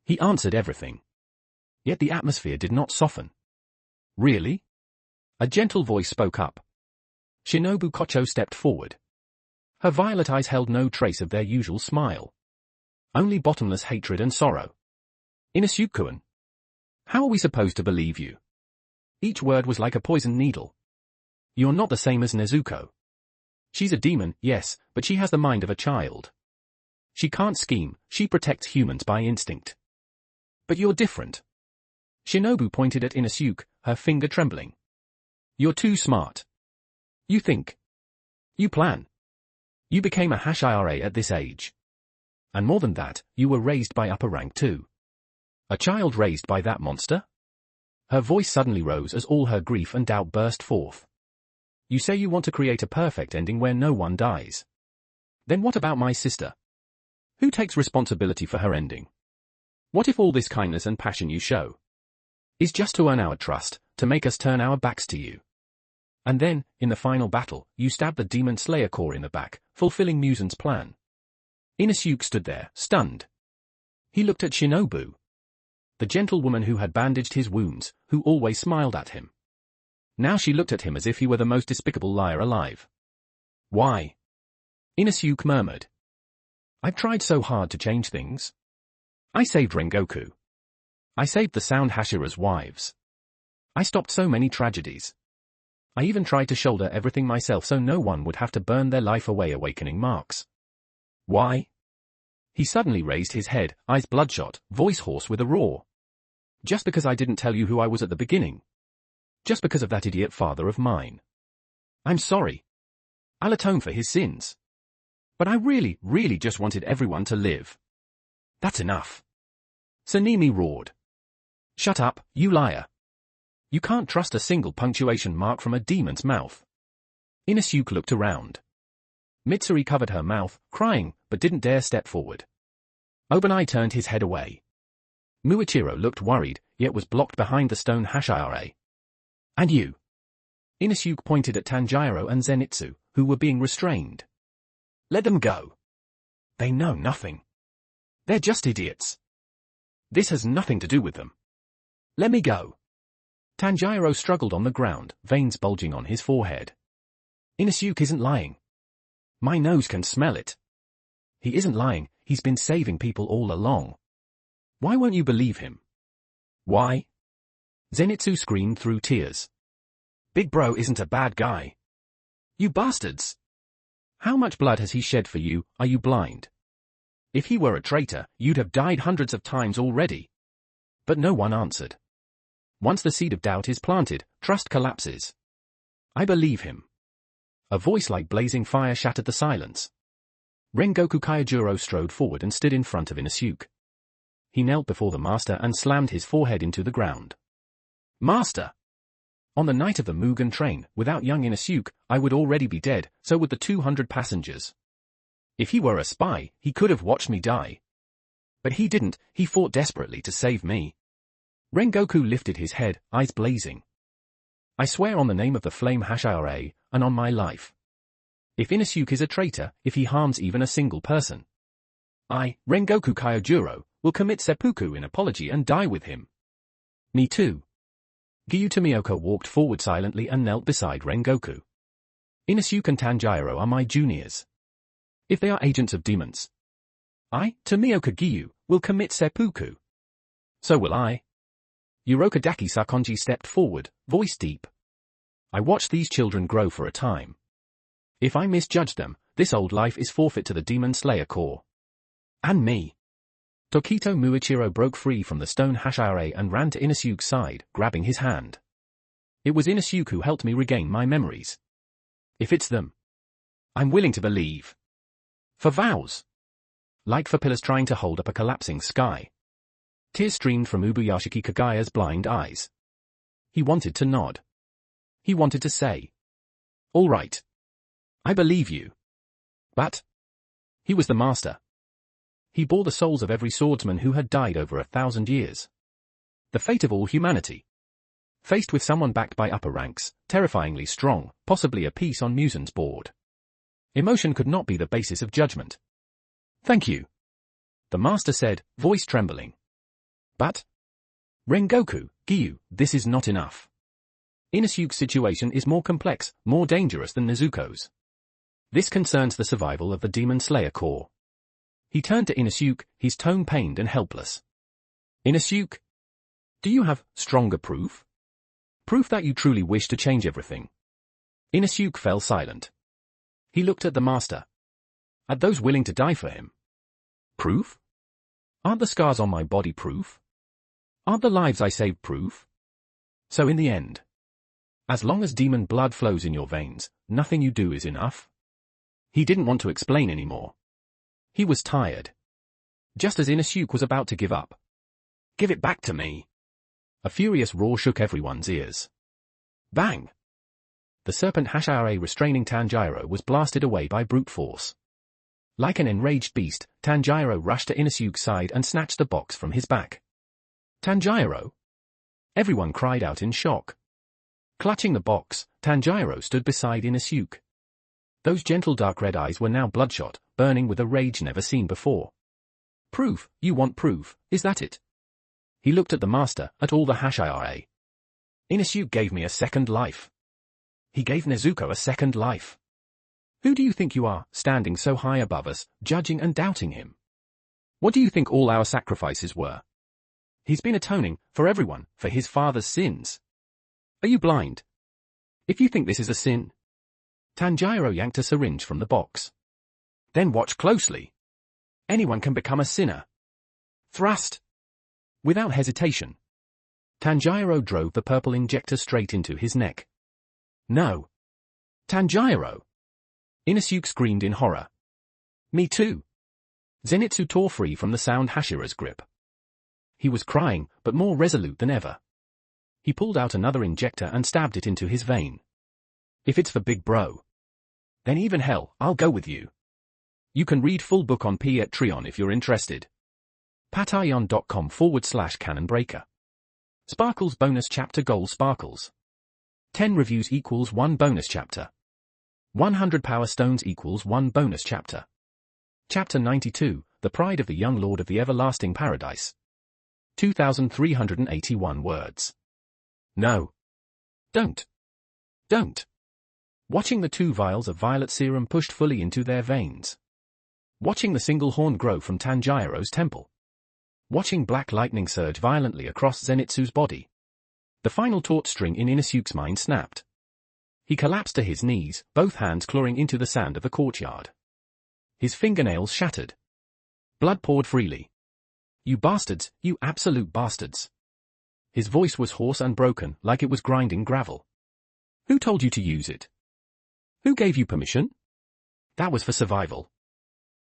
He answered everything. Yet the atmosphere did not soften. Really? A gentle voice spoke up. Shinobu Kocho stepped forward. Her violet eyes held no trace of their usual smile. Only bottomless hatred and sorrow. Inosuke-kun. How are we supposed to believe you? Each word was like a poisoned needle. You're not the same as Nezuko. She's a demon, yes, but she has the mind of a child. She can't scheme, she protects humans by instinct. But you're different. Shinobu pointed at Inosuke, her finger trembling. You're too smart. You think. You plan. You became a Hashira at this age. And more than that, you were raised by upper rank too. A child raised by that monster? Her voice suddenly rose as all her grief and doubt burst forth. You say you want to create a perfect ending where no one dies. Then what about my sister? Who takes responsibility for her ending? What if all this kindness and passion you show is just to earn our trust, to make us turn our backs to you? And then, in the final battle, you stab the Demon Slayer Corps in the back, fulfilling Muzan's plan. Inosuke stood there, stunned. He looked at Shinobu. The gentlewoman who had bandaged his wounds, who always smiled at him. Now she looked at him as if he were the most despicable liar alive. Why? Inosuke murmured. I've tried so hard to change things. I saved Rengoku. I saved the Sound Hashira's wives. I stopped so many tragedies. I even tried to shoulder everything myself so no one would have to burn their life away awakening marks. Why? He suddenly raised his head, eyes bloodshot, voice hoarse with a roar. Just because I didn't tell you who I was at the beginning. Just because of that idiot father of mine. I'm sorry. I'll atone for his sins. But I really, really just wanted everyone to live. That's enough. Sanemi roared. Shut up, you liar. You can't trust a single punctuation mark from a demon's mouth. Inosuke looked around. Mitsuri covered her mouth, crying, but didn't dare step forward. Obanai turned his head away. Muichiro looked worried, yet was blocked behind the stone Hashira. And you? Inosuke pointed at Tanjiro and Zenitsu, who were being restrained. Let them go. They know nothing. They're just idiots. This has nothing to do with them. Let me go. Tanjiro struggled on the ground, veins bulging on his forehead. Inosuke isn't lying. My nose can smell it. He isn't lying, he's been saving people all along. Why won't you believe him? Why? Zenitsu screamed through tears. Big Bro isn't a bad guy. You bastards! How much blood has he shed for you? Are you blind? If he were a traitor, you'd have died hundreds of times already. But no one answered. Once the seed of doubt is planted, trust collapses. I believe him. A voice like blazing fire shattered the silence. Rengoku Kyojuro strode forward and stood in front of Inosuke. He knelt before the master and slammed his forehead into the ground. Master! On the night of the Mugen train, without young Inosuke, I would already be dead, so would the 200 passengers. If he were a spy, he could have watched me die. But he didn't, he fought desperately to save me. Rengoku lifted his head, eyes blazing. I swear on the name of the Flame Hashira, and on my life. If Inosuke is a traitor, if he harms even a single person, I, Rengoku Kyojuro, will commit seppuku in apology and die with him. Me too. Giyu Tomioka walked forward silently and knelt beside Rengoku. Inosuke and Tanjiro are my juniors. If they are agents of demons, I, Tomioka Giyu, will commit seppuku. So will I. Urokodaki Sakonji stepped forward, voice deep. I watched these children grow for a time. If I misjudge them, this old life is forfeit to the Demon Slayer Corps. And me. Tokito Muichiro broke free from the stone Hashira and ran to Inosuke's side, grabbing his hand. It was Inosuke who helped me regain my memories. If it's them, I'm willing to believe. For vows. Like for pillars trying to hold up a collapsing sky. Tears streamed from Ubuyashiki Kagaya's blind eyes. He wanted to nod. He wanted to say, all right. I believe you. But he was the master. He bore the souls of every swordsman who had died over 1,000 years. The fate of all humanity. Faced with someone backed by upper ranks, terrifyingly strong, possibly a piece on Musen's board. Emotion could not be the basis of judgment. Thank you. The master said, voice trembling. But Rengoku, Giyu, this is not enough. Inosuke's situation is more complex, more dangerous than Nezuko's. This concerns the survival of the Demon Slayer Corps. He turned to Inosuke, his tone pained and helpless. Inosuke, do you have stronger proof? Proof that you truly wish to change everything? Inosuke fell silent. He looked at the master. At those willing to die for him. Proof? Aren't the scars on my body proof? Aren't the lives I saved proof? So in the end, as long as demon blood flows in your veins, nothing you do is enough? He didn't want to explain anymore. He was tired. Just as Inosuke was about to give up. Give it back to me. A furious roar shook everyone's ears. Bang! The serpent Hashira restraining Tanjiro was blasted away by brute force. Like an enraged beast, Tanjiro rushed to Inosuke's side and snatched the box from his back. Tanjiro? Everyone cried out in shock. Clutching the box, Tanjiro stood beside Inosuke. Those gentle dark red eyes were now bloodshot, burning with a rage never seen before. Proof, you want proof, is that it? He looked at the master, at all the Hashira. Inosuke gave me a second life. He gave Nezuko a second life. Who do you think you are, standing so high above us, judging and doubting him? What do you think all our sacrifices were? He's been atoning, for everyone, for his father's sins. Are you blind? If you think this is a sin... Tanjiro yanked a syringe from the box. Then watch closely. Anyone can become a sinner. Thrust. Without hesitation. Tanjiro drove the purple injector straight into his neck. No. Tanjiro! Inosuke screamed in horror. Me too. Zenitsu tore free from the sound Hashira's grip. He was crying, but more resolute than ever. He pulled out another injector and stabbed it into his vein. If it's for Big Bro, then even hell, I'll go with you. You can read full book on Patreon if you're interested. patreon.com/canonbreaker. Sparkles bonus chapter goal sparkles. 10 reviews equals 1 bonus chapter. 100 power stones equals 1 bonus chapter. Chapter 92, The Pride of the Young Lord of the Everlasting Paradise. 2,381 words. No. Don't. Don't. Watching the 2 vials of violet serum pushed fully into their veins. Watching the single horn grow from Tanjiro's temple. Watching black lightning surge violently across Zenitsu's body. The final taut string in Inosuke's mind snapped. He collapsed to his knees, both hands clawing into the sand of the courtyard. His fingernails shattered. Blood poured freely. "You bastards, you absolute bastards." His voice was hoarse and broken, like it was grinding gravel. "Who told you to use it? Who gave you permission? That was for survival.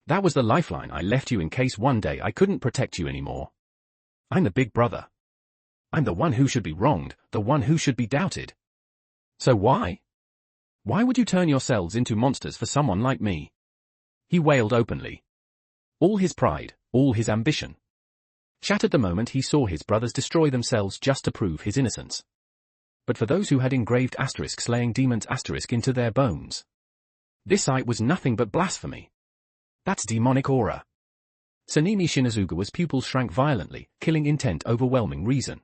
That was the lifeline I left you in case one day I couldn't protect you anymore. I'm the big brother. I'm the one who should be wronged, the one who should be doubted. So why? Why would you turn yourselves into monsters for someone like me?" He wailed openly. All his pride, all his ambition, shattered the moment he saw his brothers destroy themselves just to prove his innocence. But for those who had engraved * slaying demons * into their bones, this sight was nothing but blasphemy. That's demonic aura. Sanemi Shinazugawa's pupils shrank violently, killing intent overwhelming reason.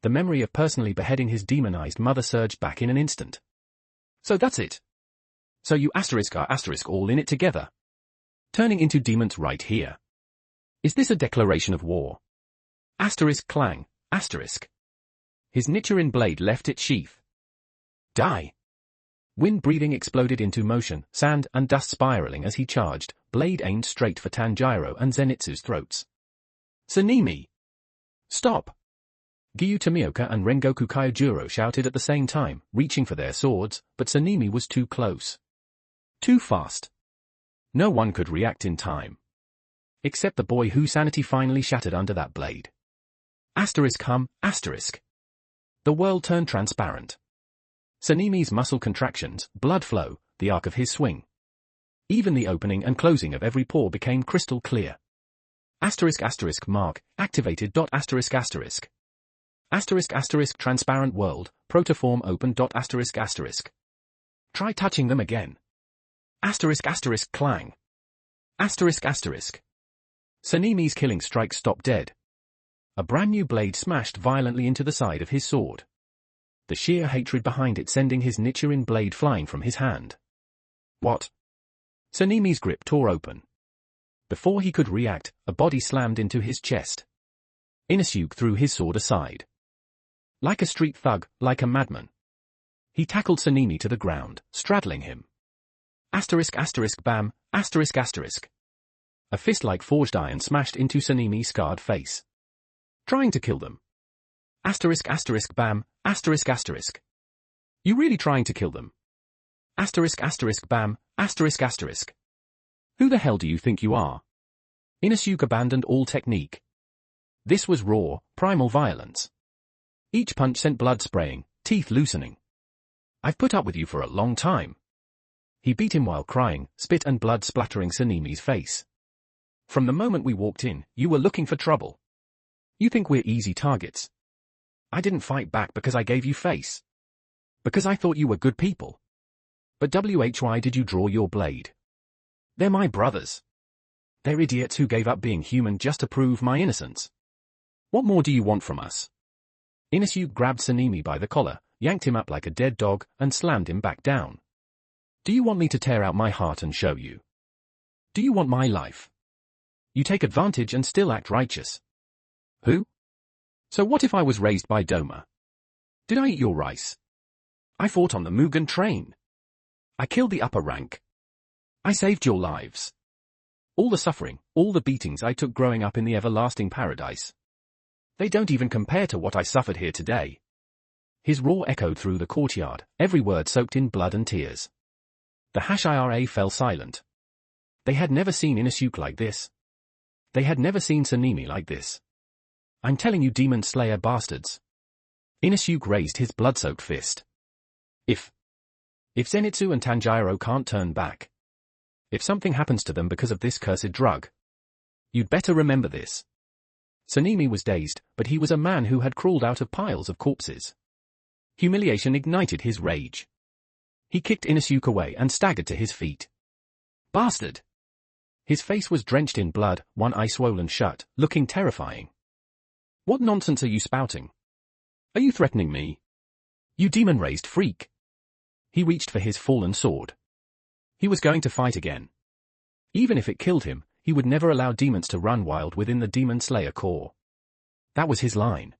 The memory of personally beheading his demonized mother surged back in an instant. So that's it. So you * all in it together. Turning into demons right here. Is this a declaration of war? Clang. His Nichirin blade left its sheath. Die. Wind breathing exploded into motion, sand and dust spiraling as he charged, blade aimed straight for Tanjiro and Zenitsu's throats. Sanemi! Stop! Gyu Tomioka and Rengoku Kyojuro shouted at the same time, reaching for their swords, but Sanemi was too close. Too fast. No one could react in time. Except the boy whose sanity finally shattered under that blade. The world turned transparent. Sanemi's muscle contractions, blood flow, the arc of his swing. Even the opening and closing of every pore became crystal clear. Mark, activated. Transparent world, protoform open. Try touching them again. Clang. Sanemi's killing strike stopped dead. A brand new blade smashed violently into the side of his sword. The sheer hatred behind it sending his Nichirin blade flying from his hand. What? Sanemi's grip tore open. Before he could react, a body slammed into his chest. Inosuke threw his sword aside. Like a street thug, like a madman. He tackled Sanemi to the ground, straddling him. Bam, A fist like forged iron smashed into Sanemi's scarred face. Trying to kill them. Bam, You really trying to kill them? Bam, Who the hell do you think you are? Inosuke abandoned all technique. This was raw, primal violence. Each punch sent blood spraying, teeth loosening. I've put up with you for a long time. He beat him while crying, spit and blood splattering Sanemi's face. From the moment we walked in, you were looking for trouble. You think we're easy targets. I didn't fight back because I gave you face. Because I thought you were good people. But why did you draw your blade? They're my brothers. They're idiots who gave up being human just to prove my innocence. What more do you want from us? Inosuke grabbed Sanemi by the collar, yanked him up like a dead dog, and slammed him back down. Do you want me to tear out my heart and show you? Do you want my life? You take advantage and still act righteous. Who? So what if I was raised by Doma? Did I eat your rice? I fought on the Mugen train. I killed the upper rank. I saved your lives. All the suffering, all the beatings I took growing up in the everlasting paradise. They don't even compare to what I suffered here today. His roar echoed through the courtyard, every word soaked in blood and tears. The Hashira fell silent. They had never seen Inosuke like this. They had never seen Sanemi like this. I'm telling you, demon slayer bastards. Inosuke raised his blood-soaked fist. If Zenitsu and Tanjiro can't turn back. If something happens to them because of this cursed drug. You'd better remember this. Sanemi was dazed, but he was a man who had crawled out of piles of corpses. Humiliation ignited his rage. He kicked Inosuke away and staggered to his feet. Bastard! His face was drenched in blood, one eye swollen shut, looking terrifying. What nonsense are you spouting? Are you threatening me? You demon-raised freak! He reached for his fallen sword. He was going to fight again. Even if it killed him, he would never allow demons to run wild within the Demon Slayer core. That was his line.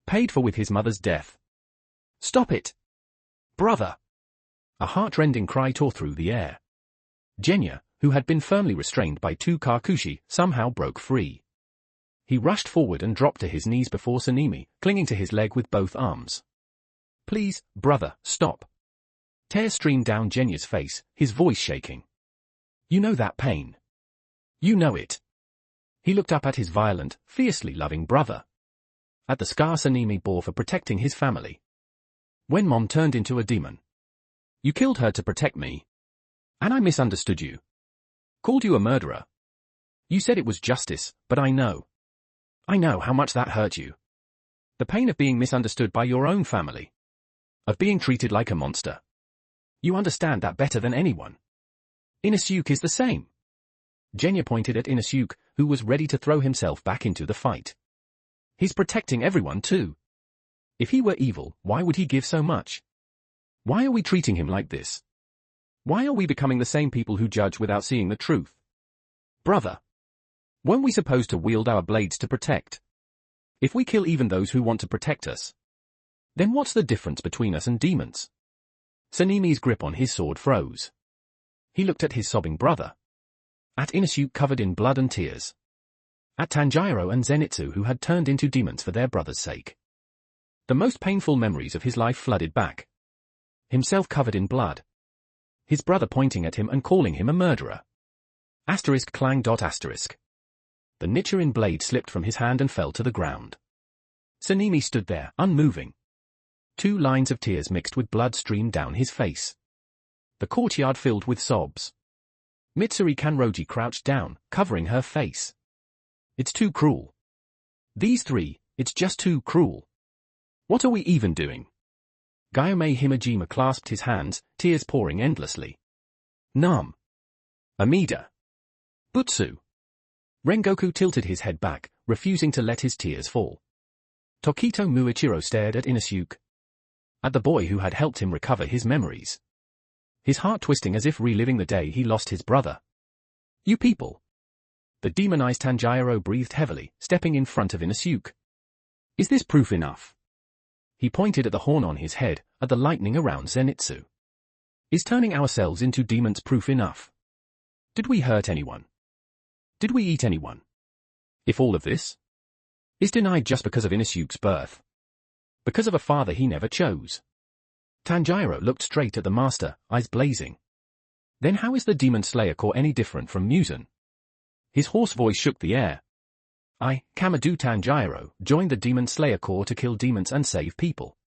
Paid for with his mother's death. Stop it! Brother! A heart-rending cry tore through the air. Genya, who had been firmly restrained by two Kakushi, somehow broke free. He rushed forward and dropped to his knees before Sanemi, clinging to his leg with both arms. "Please, brother, stop." Tears streamed down Genya's face, his voice shaking. "You know that pain. You know it." He looked up at his violent, fiercely loving brother. At the scar Sanemi bore for protecting his family. "When Mom turned into a demon, you killed her to protect me. And I misunderstood you. Called you a murderer. You said it was justice, but I know how much that hurt you. The pain of being misunderstood by your own family. Of being treated like a monster. You understand that better than anyone. Inosuke is the same." Genya pointed at Inosuke, who was ready to throw himself back into the fight. "He's protecting everyone too. If he were evil, why would he give so much? Why are we treating him like this? Why are we becoming the same people who judge without seeing the truth? Brother, weren't we supposed to wield our blades to protect? If we kill even those who want to protect us, then what's the difference between us and demons?" Sanemi's grip on his sword froze. He looked at his sobbing brother. At Inosuke covered in blood and tears. At Tanjiro and Zenitsu who had turned into demons for their brother's sake. The most painful memories of his life flooded back. Himself covered in blood. His brother pointing at him and calling him a murderer. Asterisk clang dot asterisk. The Nichirin blade slipped from his hand and fell to the ground. Sanemi stood there, unmoving. 2 lines of tears mixed with blood streamed down his face. The courtyard filled with sobs. Mitsuri Kanroji crouched down, covering her face. "It's too cruel. These 3, it's just too cruel. What are we even doing?" Gyomei Himejima clasped his hands, tears pouring endlessly. "Nam. Amida. Butsu." Rengoku tilted his head back, refusing to let his tears fall. Tokito Muichiro stared at Inosuke. At the boy who had helped him recover his memories. His heart twisting as if reliving the day he lost his brother. "You people." The demonized Tanjiro breathed heavily, stepping in front of Inosuke. "Is this proof enough?" He pointed at the horn on his head, at the lightning around Zenitsu. "Is turning ourselves into demons proof enough? Did we hurt anyone? Did we eat anyone? If all of this is denied just because of Inosuke's birth, because of a father he never chose." Tanjiro looked straight at the master, eyes blazing. "Then how is the Demon Slayer Corps any different from Muzan?" His hoarse voice shook the air. "I, Kamado Tanjiro, joined the Demon Slayer Corps to kill demons and save people.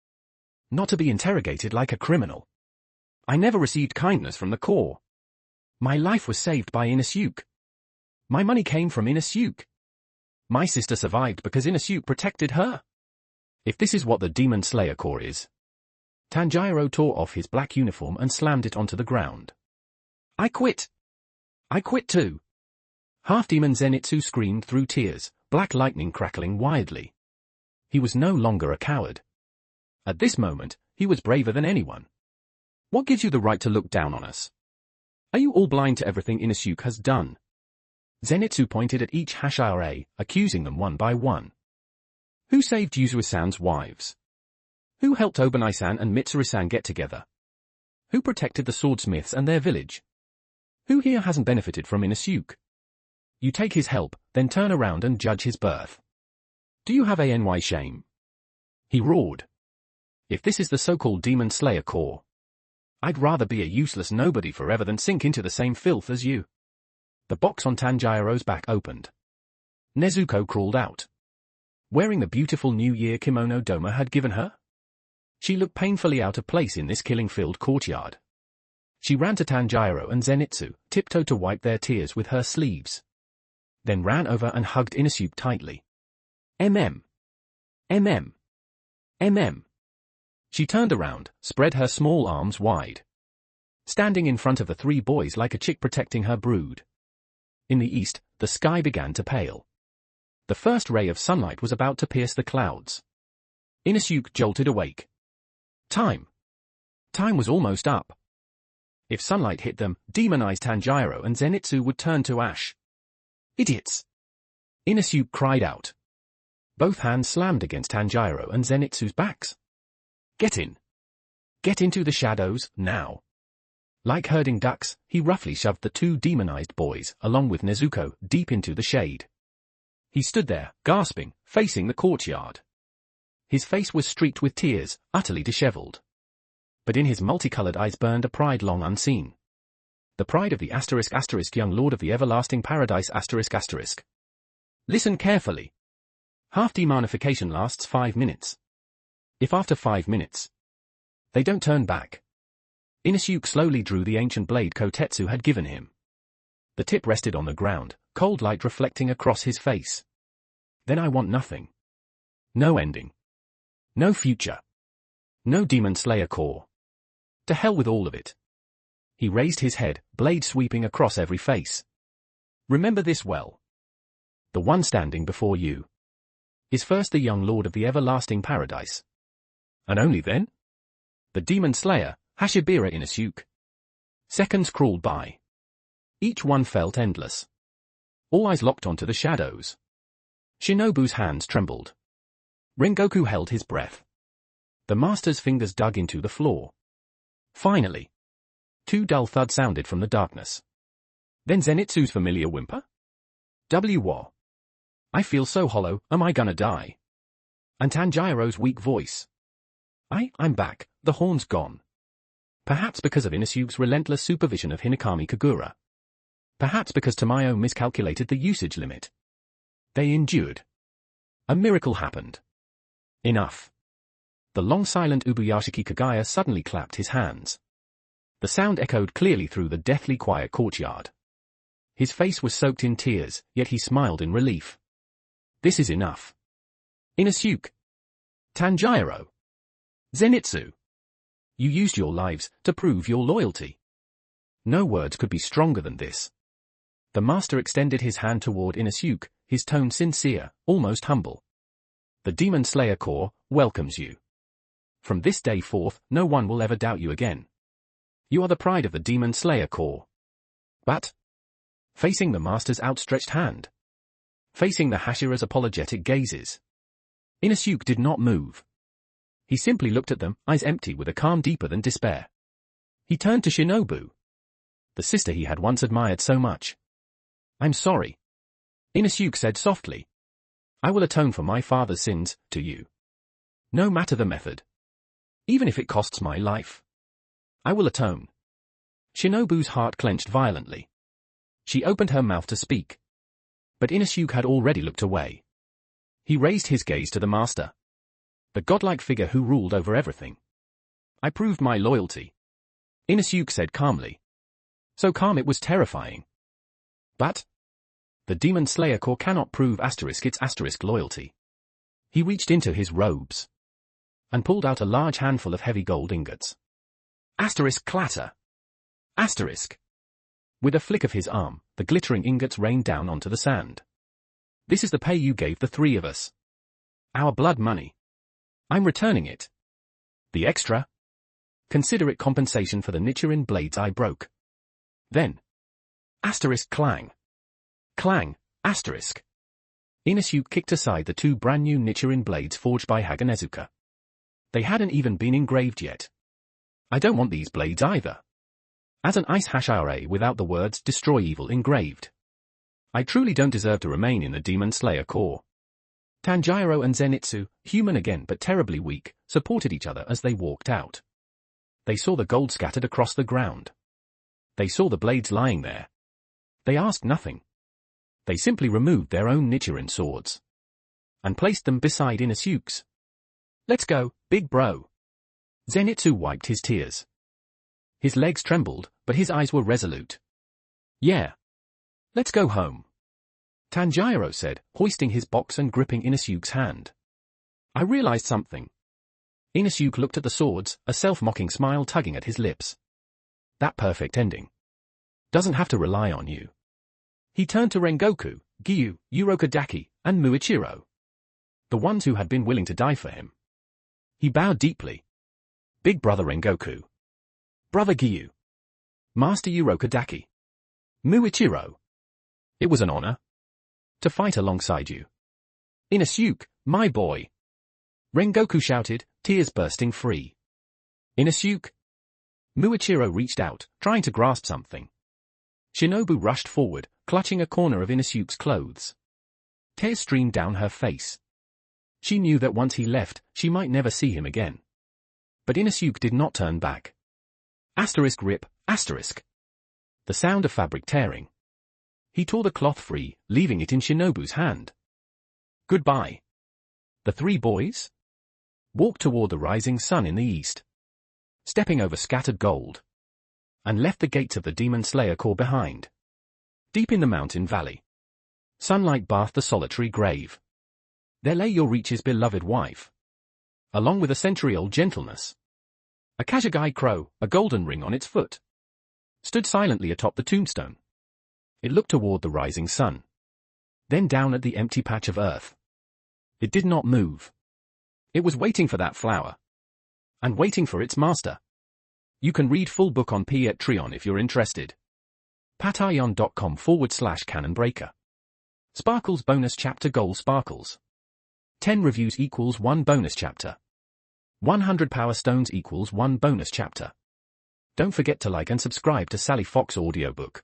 Not to be interrogated like a criminal. I never received kindness from the Corps. My life was saved by Inosuke. My money came from Inosuke. My sister survived because Inosuke protected her. If this is what the Demon Slayer Corps is." Tanjiro tore off his black uniform and slammed it onto the ground. "I quit. I quit too." Half-demon Zenitsu screamed through tears, black lightning crackling wildly. He was no longer a coward. At this moment, he was braver than anyone. "What gives you the right to look down on us? Are you all blind to everything Inosuke has done?" Zenitsu pointed at each Hashira, accusing them one by one. "Who saved Yuzuru-san's wives? Who helped Obanai-san and Mitsuri-san get together? Who protected the swordsmiths and their village? Who here hasn't benefited from Inosuke? You take his help, then turn around and judge his birth. Do you have any shame?" He roared. "If this is the so-called Demon Slayer Corps, I'd rather be a useless nobody forever than sink into the same filth as you." The box on Tanjiro's back opened. Nezuko crawled out. Wearing the beautiful New Year kimono Doma had given her. She looked painfully out of place in this killing-filled courtyard. She ran to Tanjiro and Zenitsu, tiptoed to wipe their tears with her sleeves. Then ran over and hugged Inosuke tightly. "Mm. Mm. She turned around, spread her small arms wide. Standing in front of the 3 boys like a chick protecting her brood. In the east, the sky began to pale. The first ray of sunlight was about to pierce the clouds. Inosuke jolted awake. Time was almost up. If sunlight hit them, demonized Tanjiro and Zenitsu would turn to ash. "Idiots!" Inosuke cried out. Both hands slammed against Tanjiro and Zenitsu's backs. "Get in! Get into the shadows, now!" Like herding ducks, he roughly shoved the two demonized boys, along with Nezuko, deep into the shade. He stood there, gasping, facing the courtyard. His face was streaked with tears, utterly disheveled. But in his multicolored eyes burned a pride long unseen. The pride of the *** young lord of the everlasting paradise ***. Listen carefully. Half-demonification lasts 5 minutes. If after 5 minutes they don't turn back. Inosuke slowly drew the ancient blade Kotetsu had given him. The tip rested on the ground, cold light reflecting across his face. Then I want nothing. No ending. No future. No Demon Slayer core. To hell with all of it. He raised his head, blade sweeping across every face. Remember this well. The one standing before you is first the young lord of the everlasting paradise. And only then? The Demon Slayer, Hashibira Inosuke. Seconds crawled by. Each one felt endless. All eyes locked onto the shadows. Shinobu's hands trembled. Rengoku held his breath. The master's fingers dug into the floor. Finally. 2 dull thuds sounded from the darkness. Then Zenitsu's familiar whimper? W-wa. I feel so hollow, am I gonna die? And Tanjiro's weak voice. I'm back, the horn's gone. Perhaps because of Inosuke's relentless supervision of Hinokami Kagura. Perhaps because Tamayo miscalculated the usage limit. They endured. A miracle happened. Enough. The long-silent Ubuyashiki Kagaya suddenly clapped his hands. The sound echoed clearly through the deathly quiet courtyard. His face was soaked in tears, yet he smiled in relief. This is enough. Inosuke. Tanjiro. Zenitsu. You used your lives to prove your loyalty. No words could be stronger than this. The master extended his hand toward Inosuke, his tone sincere, almost humble. The Demon Slayer Corps welcomes you. From this day forth, no one will ever doubt you again. You are the pride of the Demon Slayer Corps. But, facing the master's outstretched hand, facing the Hashira's apologetic gazes, Inosuke did not move. He simply looked at them, eyes empty with a calm deeper than despair. He turned to Shinobu, the sister he had once admired so much. I'm sorry. Inosuke said softly. I will atone for my father's sins, to you. No matter the method. Even if it costs my life. I will atone. Shinobu's heart clenched violently. She opened her mouth to speak. But Inosuke had already looked away. He raised his gaze to the master. The godlike figure who ruled over everything. I proved my loyalty. Inosuke said calmly. So calm it was terrifying. But the Demon Slayer Corps cannot prove its loyalty. He reached into his robes and pulled out a large handful of heavy gold ingots. Clatter. With a flick of his arm, the glittering ingots rained down onto the sand. This is the pay you gave the 3 of us. Our blood money. I'm returning it. The extra? Consider it compensation for the Nichiren blades I broke. Then. Clang. Clang. Inosuke kicked aside the 2 brand new Nichiren blades forged by Haganezuka. They hadn't even been engraved yet. I don't want these blades either. As an ice hashira without the words destroy evil engraved. I truly don't deserve to remain in the Demon Slayer Corps. Tanjiro and Zenitsu, human again but terribly weak, supported each other as they walked out. They saw the gold scattered across the ground. They saw the blades lying there. They asked nothing. They simply removed their own Nichiren swords and placed them beside Inosuke's. Let's go, big bro. Zenitsu wiped his tears. His legs trembled, but his eyes were resolute. Yeah. Let's go home. Tanjiro said, hoisting his box and gripping Inosuke's hand. I realized something. Inosuke looked at the swords, a self-mocking smile tugging at his lips. That perfect ending doesn't have to rely on you. He turned to Rengoku, Giyu, Urokodaki, and Muichiro. The ones who had been willing to die for him. He bowed deeply. Big brother Rengoku. Brother Giyu. Master Urokodaki. Muichiro. It was an honor to fight alongside you. Inosuke, my boy. Rengoku shouted, tears bursting free. Inosuke. Muichiro reached out, trying to grasp something. Shinobu rushed forward, clutching a corner of Inosuke's clothes. Tears streamed down her face. She knew that once he left, she might never see him again. But Inosuke did not turn back. Rip, The sound of fabric tearing. He tore the cloth free, leaving it in Shinobu's hand. Goodbye. The three boys walked toward the rising sun in the east, stepping over scattered gold, and left the gates of the Demon Slayer core behind. Deep in the mountain valley, sunlight bathed the solitary grave. There lay Yorichi's beloved wife, along with a century-old gentleness. A Kashagi crow, a golden ring on its foot, stood silently atop the tombstone. It looked toward the rising sun, then down at the empty patch of earth. It did not move. It was waiting for that flower, and waiting for its master. You can read full book on Patreon if you're interested. patreon.com/canonbreaker. Sparkles bonus chapter goal sparkles. 10 reviews equals 1 bonus chapter. 100 power stones equals 1 bonus chapter. Don't forget to like and subscribe to Sally Fox audiobook.